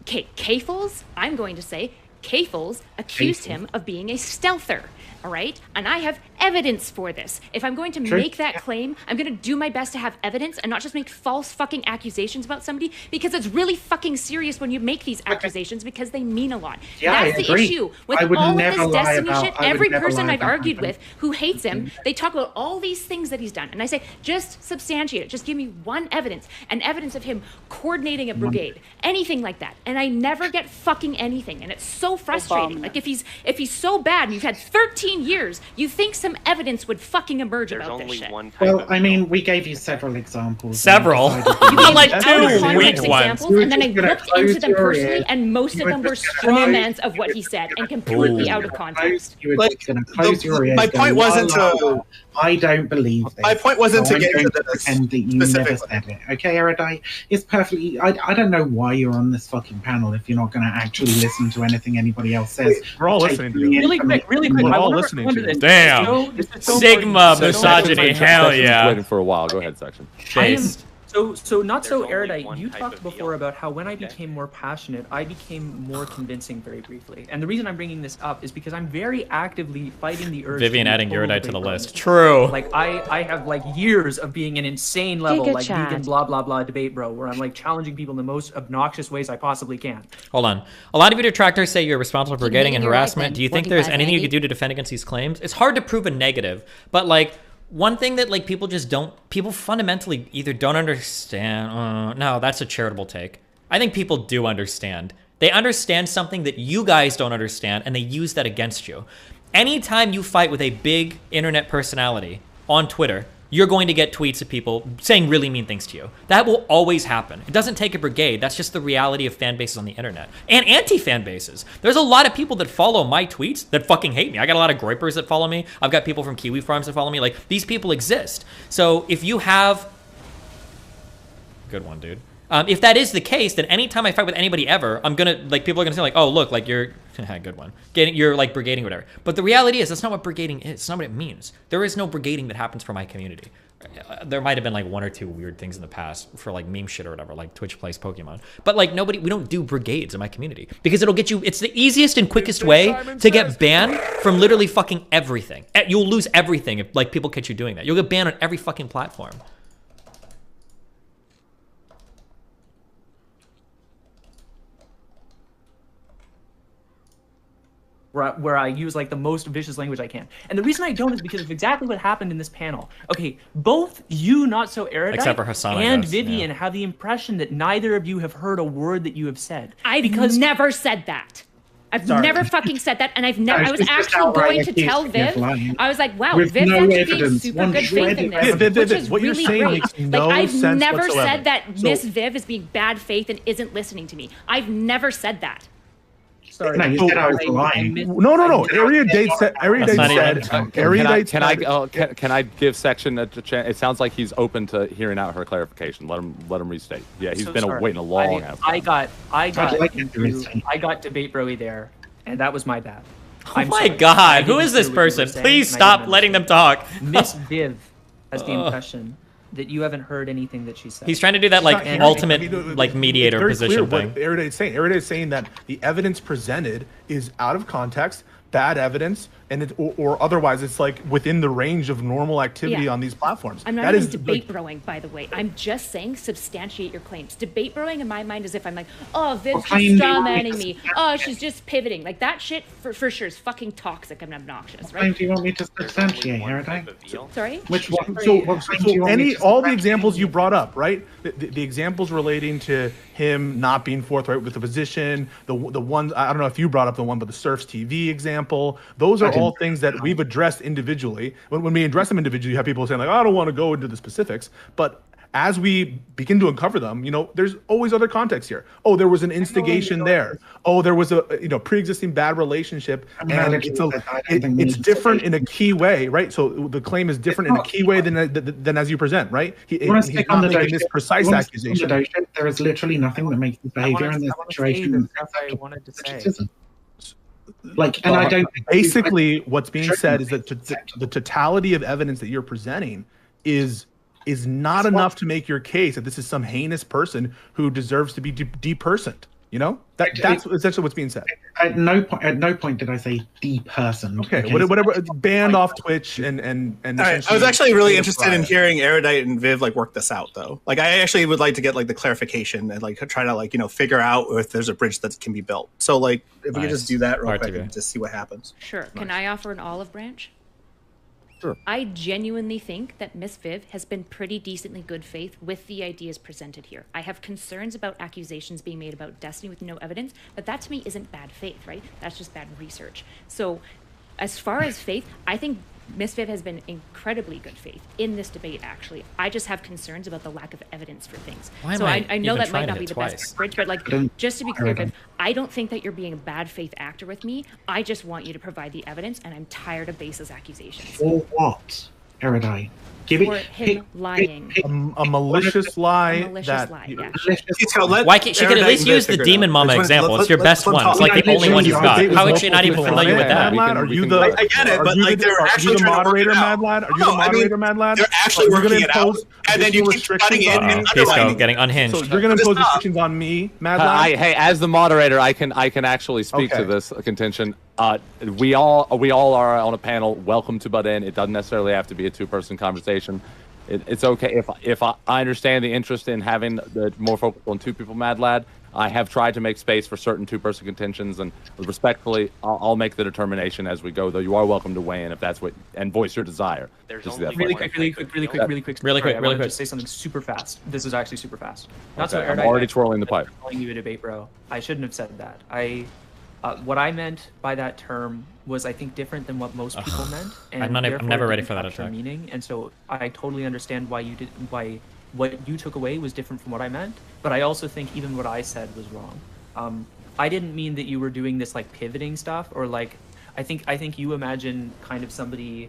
[SPEAKER 20] okay, Kafels, I'm going to say, Kafels accused him of being a stealther. All right, and I have evidence for this. If I'm going to make that claim, I'm going to do my best to have evidence and not just make false fucking accusations about somebody, because it's really fucking serious when you make these accusations because they mean a lot.
[SPEAKER 5] Yeah,
[SPEAKER 20] That's
[SPEAKER 5] I
[SPEAKER 20] the
[SPEAKER 5] agree.
[SPEAKER 20] issue
[SPEAKER 5] I
[SPEAKER 20] with
[SPEAKER 5] would
[SPEAKER 20] all of
[SPEAKER 5] never
[SPEAKER 20] this
[SPEAKER 5] lie
[SPEAKER 20] Destiny
[SPEAKER 5] about-
[SPEAKER 20] shit.
[SPEAKER 5] I would
[SPEAKER 20] Every
[SPEAKER 5] never
[SPEAKER 20] person
[SPEAKER 5] lie
[SPEAKER 20] I've
[SPEAKER 5] about
[SPEAKER 20] argued
[SPEAKER 5] that.
[SPEAKER 20] with who hates him, they talk about all these things that he's done, and I say, just substantiate it. Just give me one evidence, an evidence of him coordinating a brigade, anything like that, and I never get fucking anything, and it's so frustrating. Like if he's so bad and you've had 13 years, you think some evidence would fucking emerge about this shit.
[SPEAKER 5] Well, I mean, we gave you several examples.
[SPEAKER 1] Several?
[SPEAKER 5] and decided-
[SPEAKER 1] You gave like
[SPEAKER 20] Out
[SPEAKER 1] two
[SPEAKER 20] of context
[SPEAKER 1] weak ones.
[SPEAKER 20] examples, and then I
[SPEAKER 5] You were just
[SPEAKER 20] looked
[SPEAKER 5] gonna
[SPEAKER 20] into
[SPEAKER 5] close
[SPEAKER 20] them
[SPEAKER 5] your
[SPEAKER 20] personally,
[SPEAKER 5] ears.
[SPEAKER 20] and most
[SPEAKER 5] You
[SPEAKER 20] of
[SPEAKER 5] were
[SPEAKER 20] them were
[SPEAKER 5] just gonna
[SPEAKER 20] straw
[SPEAKER 5] close-
[SPEAKER 20] mans of what he said and completely out of context.
[SPEAKER 5] You were
[SPEAKER 6] Like,
[SPEAKER 5] just going to close your ears.
[SPEAKER 6] my
[SPEAKER 5] go,
[SPEAKER 6] point wasn't
[SPEAKER 5] la, la,
[SPEAKER 6] to-
[SPEAKER 5] la. I don't believe this.
[SPEAKER 6] My point wasn't
[SPEAKER 5] so
[SPEAKER 6] to get
[SPEAKER 5] I'm
[SPEAKER 6] into
[SPEAKER 5] going
[SPEAKER 6] this
[SPEAKER 5] pretend that you never
[SPEAKER 6] specifically.
[SPEAKER 5] said it. Okay, Erudite? It's perfectly... I don't know why you're on this fucking panel if you're not going to actually listen to anything anybody else says.
[SPEAKER 23] We're all
[SPEAKER 5] Take
[SPEAKER 23] listening to
[SPEAKER 5] the
[SPEAKER 23] you.
[SPEAKER 8] Really quick,
[SPEAKER 23] We're
[SPEAKER 8] I
[SPEAKER 23] all
[SPEAKER 8] wanna
[SPEAKER 23] listening
[SPEAKER 8] respond
[SPEAKER 23] to
[SPEAKER 8] this.
[SPEAKER 23] you.
[SPEAKER 1] Damn.
[SPEAKER 8] This is so
[SPEAKER 1] Sigma
[SPEAKER 8] important.
[SPEAKER 1] misogyny, hell
[SPEAKER 19] Section's
[SPEAKER 1] yeah.
[SPEAKER 19] waiting for a while. Go ahead, section.
[SPEAKER 8] I am
[SPEAKER 1] Chase.
[SPEAKER 8] so not so erudite. You talked before about how when I became more passionate, I became more convincing very briefly. And the reason I'm bringing this up is because I'm very actively fighting the urge.
[SPEAKER 1] Vivian
[SPEAKER 8] to be
[SPEAKER 1] adding
[SPEAKER 8] totally
[SPEAKER 1] erudite to the
[SPEAKER 8] wrong.
[SPEAKER 1] list. True.
[SPEAKER 8] Like I have like years of being an insane level
[SPEAKER 20] Giga
[SPEAKER 8] like
[SPEAKER 20] chat.
[SPEAKER 8] vegan blah blah blah debate bro, where I'm like challenging people in the most obnoxious ways I possibly can.
[SPEAKER 1] Hold on. A lot of your detractors say you're responsible for
[SPEAKER 20] Keep
[SPEAKER 1] brigading and
[SPEAKER 20] hitting your right
[SPEAKER 1] harassment.
[SPEAKER 20] then.
[SPEAKER 1] Do you think there's
[SPEAKER 20] 45,
[SPEAKER 1] anything you
[SPEAKER 20] 90.
[SPEAKER 1] could do to defend against these claims? It's hard to prove a negative, but like one thing that like people fundamentally either don't understand. No, that's a charitable take. I think people do understand. They understand something that you guys don't understand, and they use that against you. Anytime you fight with a big internet personality on Twitter, you're going to get tweets of people saying really mean things to you. That will always happen. It doesn't take a brigade. That's just the reality of fan bases on the internet. And anti-fan bases. There's a lot of people that follow my tweets that fucking hate me. I got a lot of groypers that follow me. I've got people from Kiwi Farms that follow me. Like, these people exist. So if you have... Good one, dude. If that is the case, then anytime I fight with anybody ever, I'm gonna, like, people are gonna say, like, oh, look, like, you're, good one, you're, like, brigading or whatever. But the reality is, that's not what brigading is. It's not what it means. There is no brigading that happens for my community. There might have been, like, one or two weird things in the past for, like, meme shit or whatever, like Twitch plays Pokemon. But, like, we don't do brigades in my community. Because it'll get you, it's the easiest and quickest way to get banned from literally fucking everything. You'll lose everything if, like, people catch you doing that. You'll get banned on every fucking platform.
[SPEAKER 8] Where I use like the most vicious language I can. And the reason I don't is because of exactly what happened in this panel. Okay, both you, Not So Erudite,
[SPEAKER 1] Except for Hassan, I
[SPEAKER 8] and
[SPEAKER 1] guess,
[SPEAKER 8] Vivian
[SPEAKER 1] yeah.
[SPEAKER 8] have the impression that neither of you have heard a word that you have said.
[SPEAKER 20] I've never said that. I've
[SPEAKER 8] Sorry.
[SPEAKER 20] never fucking said that, and I've never.
[SPEAKER 5] No,
[SPEAKER 20] I was
[SPEAKER 5] she's just
[SPEAKER 20] actually
[SPEAKER 5] outright
[SPEAKER 20] going to tell
[SPEAKER 5] accusing you of
[SPEAKER 20] Viv.
[SPEAKER 5] lying.
[SPEAKER 20] I was like, "Wow,
[SPEAKER 5] With
[SPEAKER 20] Viv's
[SPEAKER 5] no
[SPEAKER 20] actually being
[SPEAKER 5] evidence,
[SPEAKER 20] super
[SPEAKER 5] one
[SPEAKER 20] good faith
[SPEAKER 5] shred
[SPEAKER 20] in
[SPEAKER 5] of
[SPEAKER 20] this,
[SPEAKER 5] evidence.
[SPEAKER 20] which is
[SPEAKER 23] what you're
[SPEAKER 20] really
[SPEAKER 23] saying
[SPEAKER 20] great."
[SPEAKER 23] makes
[SPEAKER 20] Like
[SPEAKER 23] no
[SPEAKER 20] I've
[SPEAKER 23] sense
[SPEAKER 20] never
[SPEAKER 23] whatsoever.
[SPEAKER 20] said that
[SPEAKER 23] So-
[SPEAKER 20] Miss Viv is being bad faith and isn't listening to me. I've never said that.
[SPEAKER 8] Sorry.
[SPEAKER 5] No, you said I was lying.
[SPEAKER 23] No. Erudite said.
[SPEAKER 1] That's not even-
[SPEAKER 19] Can I give Section a chance? It sounds like he's open to hearing out her clarification. Let him restate. Yeah, he's
[SPEAKER 8] So
[SPEAKER 19] been
[SPEAKER 8] sorry.
[SPEAKER 19] waiting a long time.
[SPEAKER 8] I got
[SPEAKER 5] I
[SPEAKER 8] debate broy there, and that was my bad.
[SPEAKER 1] Oh my god, who is this person? Please stop letting them talk.
[SPEAKER 8] Miss Viv has the impression that you haven't heard anything that she said.
[SPEAKER 1] He's trying to do that like
[SPEAKER 23] It's not
[SPEAKER 1] ultimate
[SPEAKER 23] hearing.
[SPEAKER 1] like mediator
[SPEAKER 23] It's very
[SPEAKER 1] position
[SPEAKER 23] clear
[SPEAKER 1] thing.
[SPEAKER 23] what Erudite's saying. Erudite's saying that the evidence presented is out of context, bad evidence, and or otherwise, it's like within the range of normal activity on these platforms.
[SPEAKER 20] I'm not even debate broing, by the way. I'm just saying substantiate your claims. Debate broing in my mind is if I'm like, oh, Viv's just straw manning me. Oh, she's just pivoting. Like that shit for sure is fucking toxic and obnoxious, right?
[SPEAKER 5] Do you want me to substantiate, Erudite?
[SPEAKER 20] Sorry?
[SPEAKER 5] Which one?
[SPEAKER 23] All the examples you brought up, right? The examples relating to him not being forthright with the position, the ones, I don't know if you brought up the one, but the Surfs TV example, those are all things that we've addressed individually. When we address them individually, you have people saying like, I don't want to go into the specifics, but as we begin to uncover them, there's always other context here. Oh, there was an instigation there. Oh, there was a pre-existing bad relationship, and it's different in a key way, right? So the claim is different in a key way than as you present, right? He's not making this precise accusation.
[SPEAKER 5] There is literally nothing that makes this behavior in this situation.
[SPEAKER 8] I wanted to say.
[SPEAKER 5] And I don't.
[SPEAKER 23] Basically, what's being said is that the totality of evidence that you're presenting is not enough to make your case that this is some heinous person who deserves to be depersoned. That's essentially what's being said.
[SPEAKER 5] At no point did I say depersoned.
[SPEAKER 23] Okay, whatever. Banned off Twitch and.
[SPEAKER 6] All right. I was actually really interested in hearing Erudite and Viv work this out, though. I actually would like to get the clarification and try to figure out if there's a bridge that can be built. So if we could just do that real quick and just see what happens.
[SPEAKER 20] Sure. Can I offer an olive branch?
[SPEAKER 23] Sure.
[SPEAKER 20] I genuinely think that Miss Viv has been pretty decently good faith with the ideas presented here. I have concerns about accusations being made about Destiny with no evidence, but that to me isn't bad faith, right? That's just bad research. So as far as faith, I think Miss Viv has been incredibly good faith in this debate, actually. I just have concerns about the lack of evidence for things. So I know that might not be the best bridge, but just to be clear, Viv, I don't think that you're being a bad faith actor with me. I just want you to provide the evidence, and I'm tired of baseless accusations.
[SPEAKER 5] For what, Erudite?
[SPEAKER 20] For him lying.
[SPEAKER 23] A malicious lie.
[SPEAKER 20] A malicious lie, yeah.
[SPEAKER 1] Why can't she could at least use the Demon Mama example? It's your best one. It's the only one you've got. How is she not even familiar with that?
[SPEAKER 23] Are you the?
[SPEAKER 6] I get it, but they're actually
[SPEAKER 23] the moderator, Mad Lad? Are you the moderator, Mad Lad?
[SPEAKER 6] They're actually working it out, and then you keep cutting in and underlining.
[SPEAKER 1] Getting unhinged.
[SPEAKER 23] So you're going to impose restrictions on me, Mad Lad?
[SPEAKER 19] Hey, as the moderator, I can actually speak to this contention. We all are on a panel. Welcome to butt in. It doesn't necessarily have to be a two-person conversation. It's okay if I understand the interest in having the more focus on two people, Mad Lad. I have tried to make space for certain two-person contentions, and respectfully, I'll make the determination as we go. Though you are welcome to weigh in if that's and voice your desire.
[SPEAKER 8] There's really quick. I wanted to say something super fast. This is actually super fast.
[SPEAKER 19] Not so. I'm already twirling the pipe.
[SPEAKER 8] Calling you a debate, bro. I shouldn't have said that. What I meant by that term was, I think, different than what most people meant, and
[SPEAKER 1] I'm never ready for that attack.
[SPEAKER 8] Meaning, and so I totally understand why what you took away was different from what I meant. But I also think even what I said was wrong. I didn't mean that you were doing this pivoting stuff, or I think you imagine kind of somebody.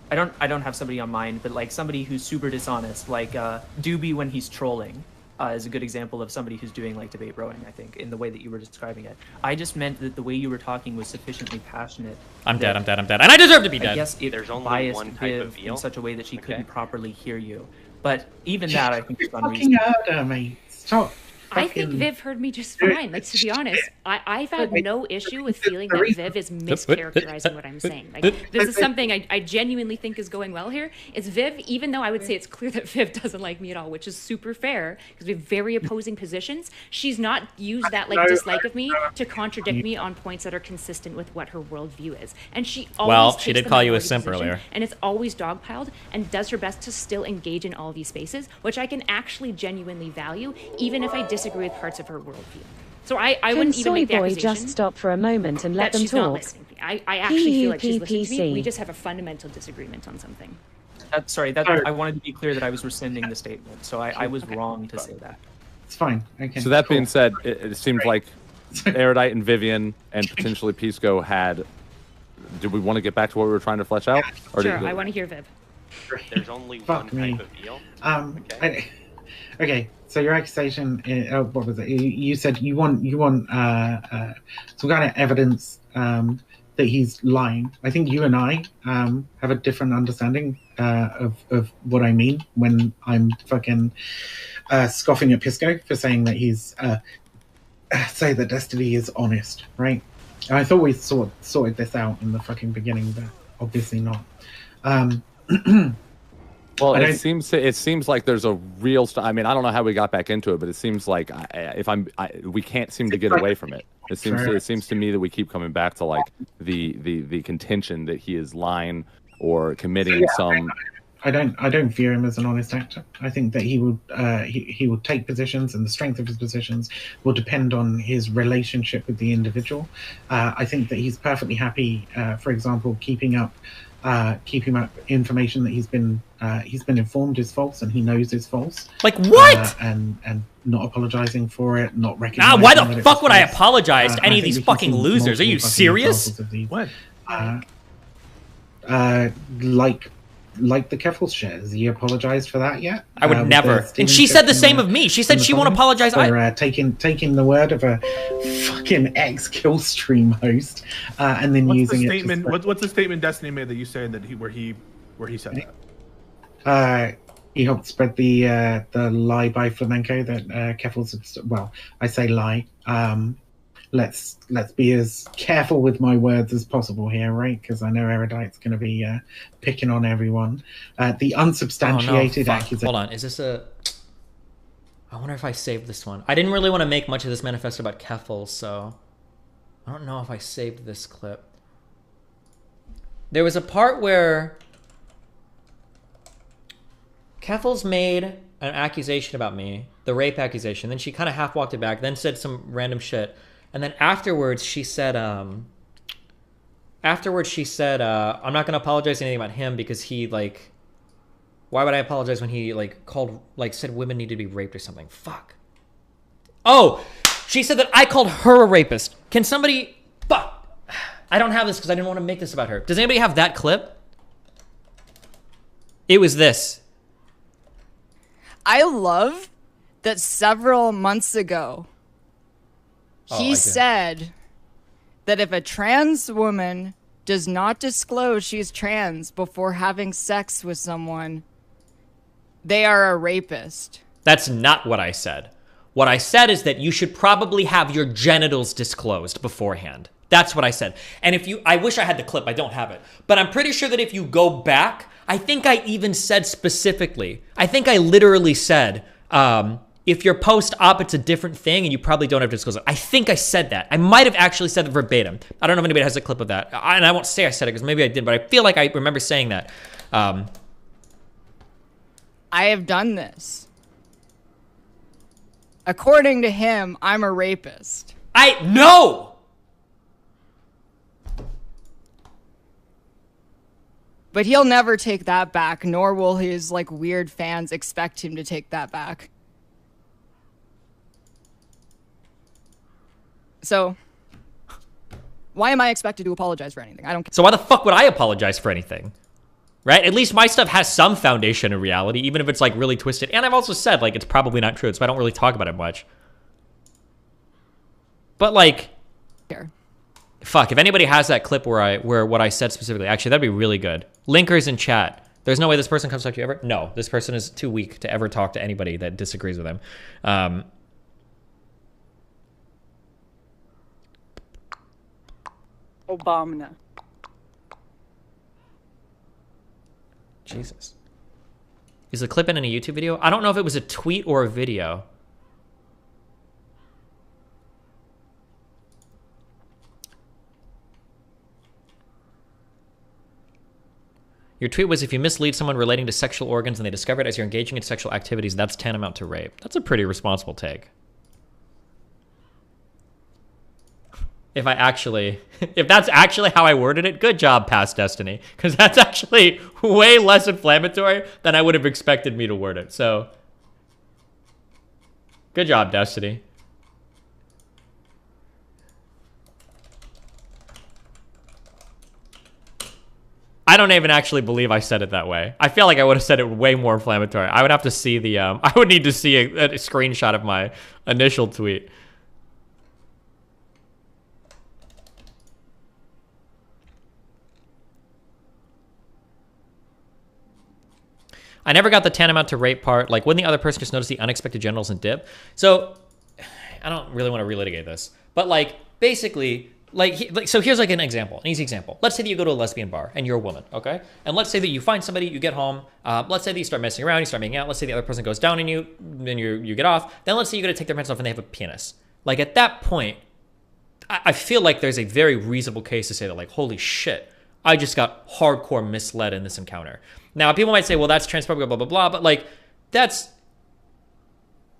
[SPEAKER 8] I don't have somebody on mind, but somebody who's super dishonest, Doobie when he's trolling. Is a good example of somebody who's doing debate rowing, I think, in the way that you were describing it. I just meant that the way you were talking was sufficiently passionate.
[SPEAKER 1] I'm dead, and I deserve to be dead.
[SPEAKER 8] I guess there's only biased one type of in such a way that she couldn't properly hear you. But even that, I think, is unreasonable.
[SPEAKER 5] Mate. Stop.
[SPEAKER 20] I think Viv heard me just fine. To be honest, I've had no issue with feeling that Viv is mischaracterizing what I'm saying. This is something I genuinely think is going well here. It's Viv, even though I would say it's clear that Viv doesn't like me at all, which is super fair because we have very opposing positions. She's not used that dislike of me to contradict me on points that are consistent with what her worldview is. And she always
[SPEAKER 1] she did call you a simp earlier.
[SPEAKER 20] And it's always dogpiled and does her best to still engage in all these spaces, which I can actually genuinely value, even if I disagree with parts of her worldview. So I wouldn't even make the accusation.
[SPEAKER 3] Just stop for a moment and let them
[SPEAKER 20] she's
[SPEAKER 3] talk.
[SPEAKER 20] Not listening to me. I actually feel like she's listening to me. We just have a fundamental disagreement on something.
[SPEAKER 8] I wanted to be clear that I was rescinding the statement, so I was wrong to say that.
[SPEAKER 5] It's fine. Okay.
[SPEAKER 19] So that being said, it seems like Erudite and Vivian and potentially Pisco had. Did we want to get back to what we were trying to flesh out?
[SPEAKER 20] Or sure, I want to hear Viv.
[SPEAKER 15] There's only one type of eel.
[SPEAKER 5] Okay. So your accusation, what was it? You said you want some kind of evidence that he's lying. I think you and I have a different understanding of what I mean when I'm fucking scoffing at Pisco for saying that he's say that Destiny is honest, right? I thought we sorted this out in the fucking beginning, but obviously not.
[SPEAKER 19] Well, it seems like there's a real. I mean, I don't know how we got back into it, but it seems like we can't seem to get away from it. It seems to me that we keep coming back to like the contention that he is lying or committing some.
[SPEAKER 5] I don't view him as an honest actor. I think that he will take positions, and the strength of his positions will depend on his relationship with the individual. I think that he's perfectly happy, for example, keeping up information that he's been informed is false, and he knows is false.
[SPEAKER 1] Like what?
[SPEAKER 5] And not apologizing for it, not recognizing.
[SPEAKER 1] Why the fuck would I apologize to any of these fucking losers? Are you serious?
[SPEAKER 5] What? Like the Keffels shares, he apologized for that yet?
[SPEAKER 1] I would never. And she said the same of me. She said she won't apologize.
[SPEAKER 5] For taking the word of a fucking ex-kill stream host and then using
[SPEAKER 23] the statement, it. What's the statement Destiny made that you said that where he said
[SPEAKER 5] that? He helped spread the lie by Flamenco that Keffels. Well, I say lie. Let's be as careful with my words as possible here, right? Because I know Erudite's going to be picking on everyone. The unsubstantiated accusation.
[SPEAKER 1] Hold on, is this a? I wonder if I saved this one. I didn't really want to make much of this manifesto about Keffels, so I don't know if I saved this clip. There was a part where Keffels made an accusation about me, the rape accusation. Then she kind of half walked it back, then said some random shit. And then afterwards, she said, I'm not going to apologize anything about him because he, like, why would I apologize when he, like, said women need to be raped or something? Fuck. Oh, she said that I called her a rapist. Can somebody, fuck. I don't have this because I didn't want to make this about her. Does anybody have that clip? It was this.
[SPEAKER 9] I love that several months ago, he said that if a trans woman does not disclose she's trans before having sex with someone, they are a rapist.
[SPEAKER 1] That's not what I said. What I said is that you should probably have your genitals disclosed beforehand. That's what I said. And I wish I had the clip, I don't have it. But I'm pretty sure that if you go back, I think I even said specifically, I think I literally said, if your post-op, it's a different thing and you probably don't have to disclose it. I think I said that. I might have actually said it verbatim. I don't know if anybody has a clip of that. And I won't say I said it because maybe I did, but I feel like I remember saying that.
[SPEAKER 9] I have done this. According to him, I'm a rapist.
[SPEAKER 1] No!
[SPEAKER 9] But he'll never take that back, nor will his, like, weird fans expect him to take that back. So, why am I expected to apologize for anything? I don't care.
[SPEAKER 1] So why the fuck would I apologize for anything? Right? At least my stuff has some foundation in reality, even if it's like really twisted. And I've also said like it's probably not true, so I don't really talk about it much. But like, fuck, if anybody has that clip where what I said specifically, actually that'd be really good. Linkers in chat. There's no way this person comes to talk to you ever? No, this person is too weak to ever talk to anybody that disagrees with him.
[SPEAKER 21] Obama.
[SPEAKER 1] Jesus. Is the clip in a YouTube video? I don't know if it was a tweet or a video. Your tweet was, if you mislead someone relating to sexual organs and they discover it as you're engaging in sexual activities, that's tantamount to rape. That's a pretty responsible take. If that's actually how I worded it, good job, Past Destiny. Because that's actually way less inflammatory than I would have expected me to word it. So, good job, Destiny. I don't even actually believe I said it that way. I feel like I would have said it way more inflammatory. I would have to see the, I would need to see a screenshot of my initial tweet. I never got the tantamount to rape part. Like, wouldn't the other person just notice the unexpected genitals and dip? So, I don't really want to relitigate this. But, like, basically, So here's like an example, an easy example. Let's say that you go to a lesbian bar and you're a woman, okay? And let's say that you find somebody, you get home. Let's say that you start messing around, you start making out. Let's say the other person goes down on you, then you get off. Then let's say you go to take their pants off and they have a penis. Like at that point, I feel like there's a very reasonable case to say that like, holy shit, I just got hardcore misled in this encounter. Now people might say, well, that's transphobic, blah, blah, blah. But like,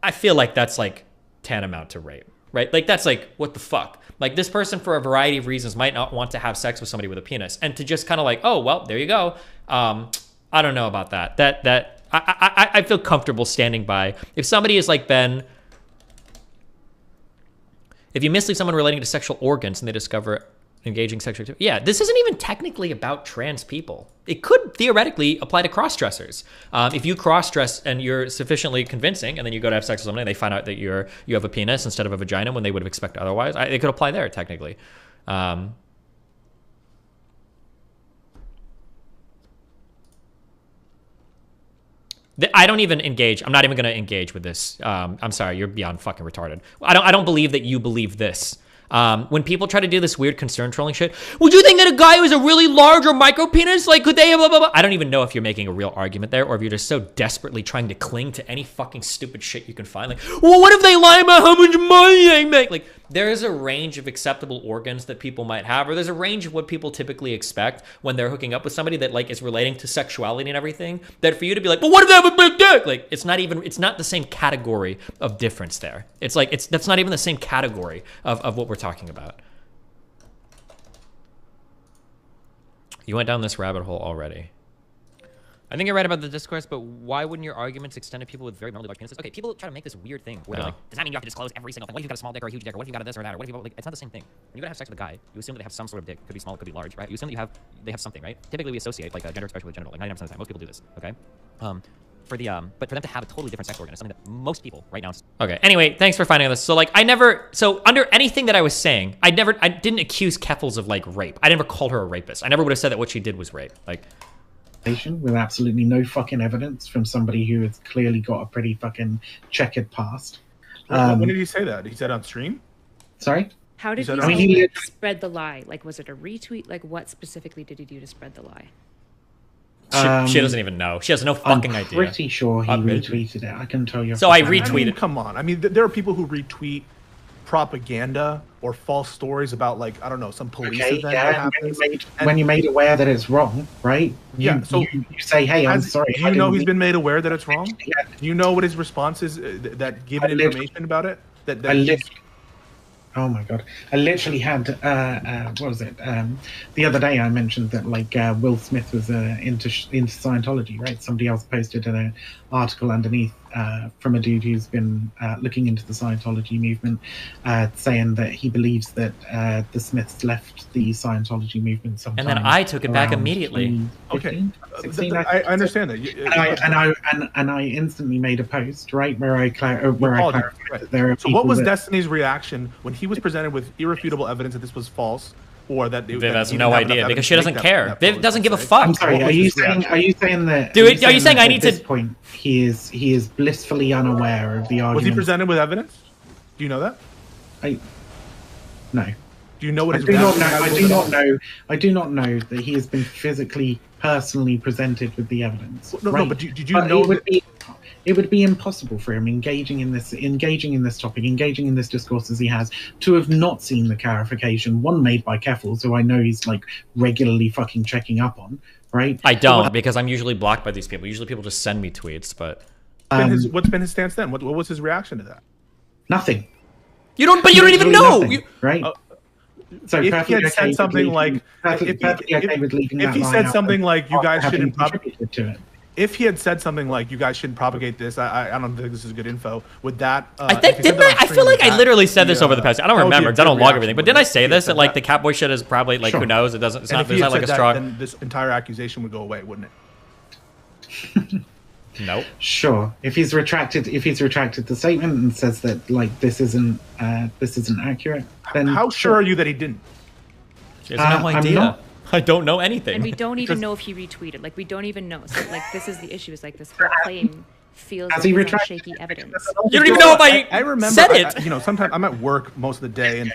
[SPEAKER 1] I feel like that's like tantamount to rape, right? Like that's like, what the fuck? Like this person for a variety of reasons might not want to have sex with somebody with a penis, and to just kind of like, oh, well, there you go. I don't know about that. I feel comfortable standing by. If somebody is like Ben, if you mislead someone relating to sexual organs and they discover engaging sexual activity, yeah, this isn't even technically about trans people. It could theoretically apply to cross-dressers. If you cross-dress and you're sufficiently convincing, and then you go to have sex with someone and they find out that you have a penis instead of a vagina when they would have expected otherwise, it could apply there technically. I don't even engage. I'm not even going to engage with this. I'm sorry, you're beyond fucking retarded. I don't believe that you believe this. When people try to do this weird concern trolling shit, would you think that a guy who has a really large or micro penis, like could they blah, blah, blah? I don't even know if you're making a real argument there, or if you're just so desperately trying to cling to any fucking stupid shit you can find. Like, well, what if they lie about how much money they make? Like, there is a range of acceptable organs that people might have, or there's a range of what people typically expect when they're hooking up with somebody that like is relating to sexuality and everything. That for you to be like, but what if they have a big dick? Like, it's not the same category of difference there. It's like, that's not even the same category of what we're talking about. You went down this rabbit hole already. I think you're right about the discourse, but why wouldn't your arguments extend to people with very normally large penises? Okay, people try to make this weird thing where they're like, does that mean you have to disclose every single thing? What if you've got a small dick or a huge dick? Or what if you've got a this or that? Or what if you like? It's not the same thing. When you go to have sex with a guy, you assume that they have some sort of dick. Could be small, could be large, right? You assume that they have something, right? Typically, we associate like a gender expression with genital. Like 99% of the time, most people do this. Okay. But for them to have a totally different sex organ is something that most people right now. Okay. Anyway, thanks for finding this. So like, under anything that I was saying, I didn't accuse Keffels of like rape. I never called her a rapist. I never would have said that what she did was rape. Like.
[SPEAKER 5] With absolutely no fucking evidence from somebody who has clearly got a pretty fucking checkered past.
[SPEAKER 23] When did he say that? He said on stream?
[SPEAKER 5] Sorry?
[SPEAKER 20] How did he spread the lie? Like, was it a retweet? Like, what specifically did he do to spread the lie?
[SPEAKER 1] She doesn't even know. She has no fucking idea.
[SPEAKER 5] I'm pretty sure he retweeted it. I can tell you.
[SPEAKER 1] So I retweeted.
[SPEAKER 23] I mean, come on. I mean, there are people who retweet propaganda or false stories about, like, I don't know, some police event that happens.
[SPEAKER 5] When you're made aware that it's wrong, right?
[SPEAKER 23] So
[SPEAKER 5] you say, hey, I'm sorry.
[SPEAKER 23] Do you know he's been made aware that it's wrong? Do you know what his response is that given information about it?
[SPEAKER 5] Oh my god! I literally had what was it? The other day I mentioned that like Will Smith was into Scientology, right? Somebody else posted an article underneath from a dude who's been looking into the Scientology movement, saying that he believes that the Smiths left the Scientology movement sometime.
[SPEAKER 1] And then I took it back immediately.
[SPEAKER 5] 15,
[SPEAKER 23] Okay,
[SPEAKER 5] 16,
[SPEAKER 23] I understand that.
[SPEAKER 5] And I instantly made a post, right, where I clarified that there are.
[SPEAKER 23] So what was Destiny's reaction when he was presented with irrefutable evidence that this was false, or that
[SPEAKER 1] Viv has no idea because she doesn't care. Viv doesn't give a fuck.
[SPEAKER 5] I'm sorry. Are you saying that?
[SPEAKER 1] Dude, are you saying I need to?
[SPEAKER 5] At this point, he is blissfully unaware of the argument.
[SPEAKER 23] Was he presented with evidence? Do you know that?
[SPEAKER 5] No.
[SPEAKER 23] Do you know what
[SPEAKER 5] I do not know that he has been personally presented with the evidence.
[SPEAKER 23] No, but did you know?
[SPEAKER 5] It would be impossible for him engaging in this topic, engaging in this discourse as he has, to have not seen the clarification, one made by Keffels, who I know he's like regularly fucking checking up on, right?
[SPEAKER 1] I don't, because I'm usually blocked by these people. Usually people just send me tweets, but
[SPEAKER 23] what's been his stance then? What was his reaction to that?
[SPEAKER 5] Nothing.
[SPEAKER 1] You don't even know,
[SPEAKER 5] nothing, right?
[SPEAKER 23] So if he had said something like, if he said something like, you guys shouldn't propagate to it. If he had said something like, you guys shouldn't propagate this, I don't think this is good info. Would that?
[SPEAKER 1] I feel like I literally said this over the past. I don't remember because I don't log everything. But didn't I say this? That like the Catboy shit is probably like who knows? It doesn't. It's not. There's not like a strong.
[SPEAKER 23] Then this entire accusation would go away, wouldn't it?
[SPEAKER 1] Nope.
[SPEAKER 5] Sure. If he's retracted the statement and says that like this isn't accurate, then
[SPEAKER 23] how sure are you that he didn't?
[SPEAKER 1] She has no idea. I don't know anything.
[SPEAKER 20] And we don't even know if he retweeted. Like, we don't even know. So, like, this is the issue. Is like this whole claim feels like it's on shaky evidence.
[SPEAKER 1] You don't even know if I remember,
[SPEAKER 23] said it. Sometimes I'm at work most of the day, and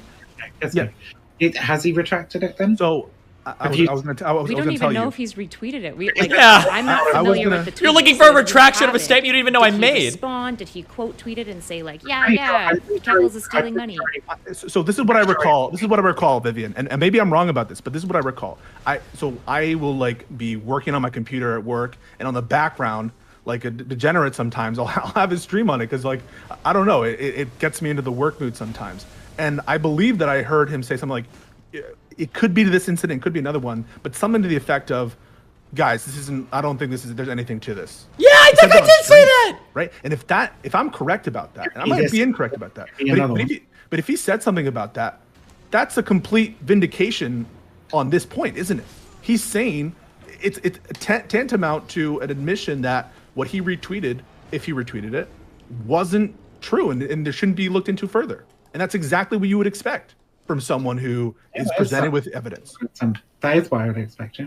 [SPEAKER 5] Has he retracted it then?
[SPEAKER 23] So I was going to
[SPEAKER 20] We don't even know if he's retweeted it.
[SPEAKER 1] Yeah.
[SPEAKER 20] I'm not familiar with the tweet.
[SPEAKER 1] You're looking for a retraction of a statement you don't even know I
[SPEAKER 20] Did he
[SPEAKER 1] made.
[SPEAKER 20] respond? Did he quote tweet it and say like, yeah, Knuckles is stealing money?
[SPEAKER 23] So this is what I recall. This is what I recall, Vivian, and maybe I'm wrong about this, but this is what I recall. I will like be working on my computer at work, and on the background, like a degenerate sometimes, I'll have his stream on it because like I don't know, it gets me into the work mood sometimes, and I believe that I heard him say something like, it could be this incident, could be another one, but something to the effect of, guys, this isn't. I don't think there's anything to this.
[SPEAKER 1] Yeah, I think I did say that.
[SPEAKER 23] Right, and if I'm correct about that, and I might be incorrect about that, but if he said something about that, that's a complete vindication on this point, isn't it? He's saying it's tantamount to an admission that what he retweeted, if he retweeted it, wasn't true, and there shouldn't be looked into further. And that's exactly what you would expect from someone who is presented with evidence.
[SPEAKER 5] That is what I would expect, yeah.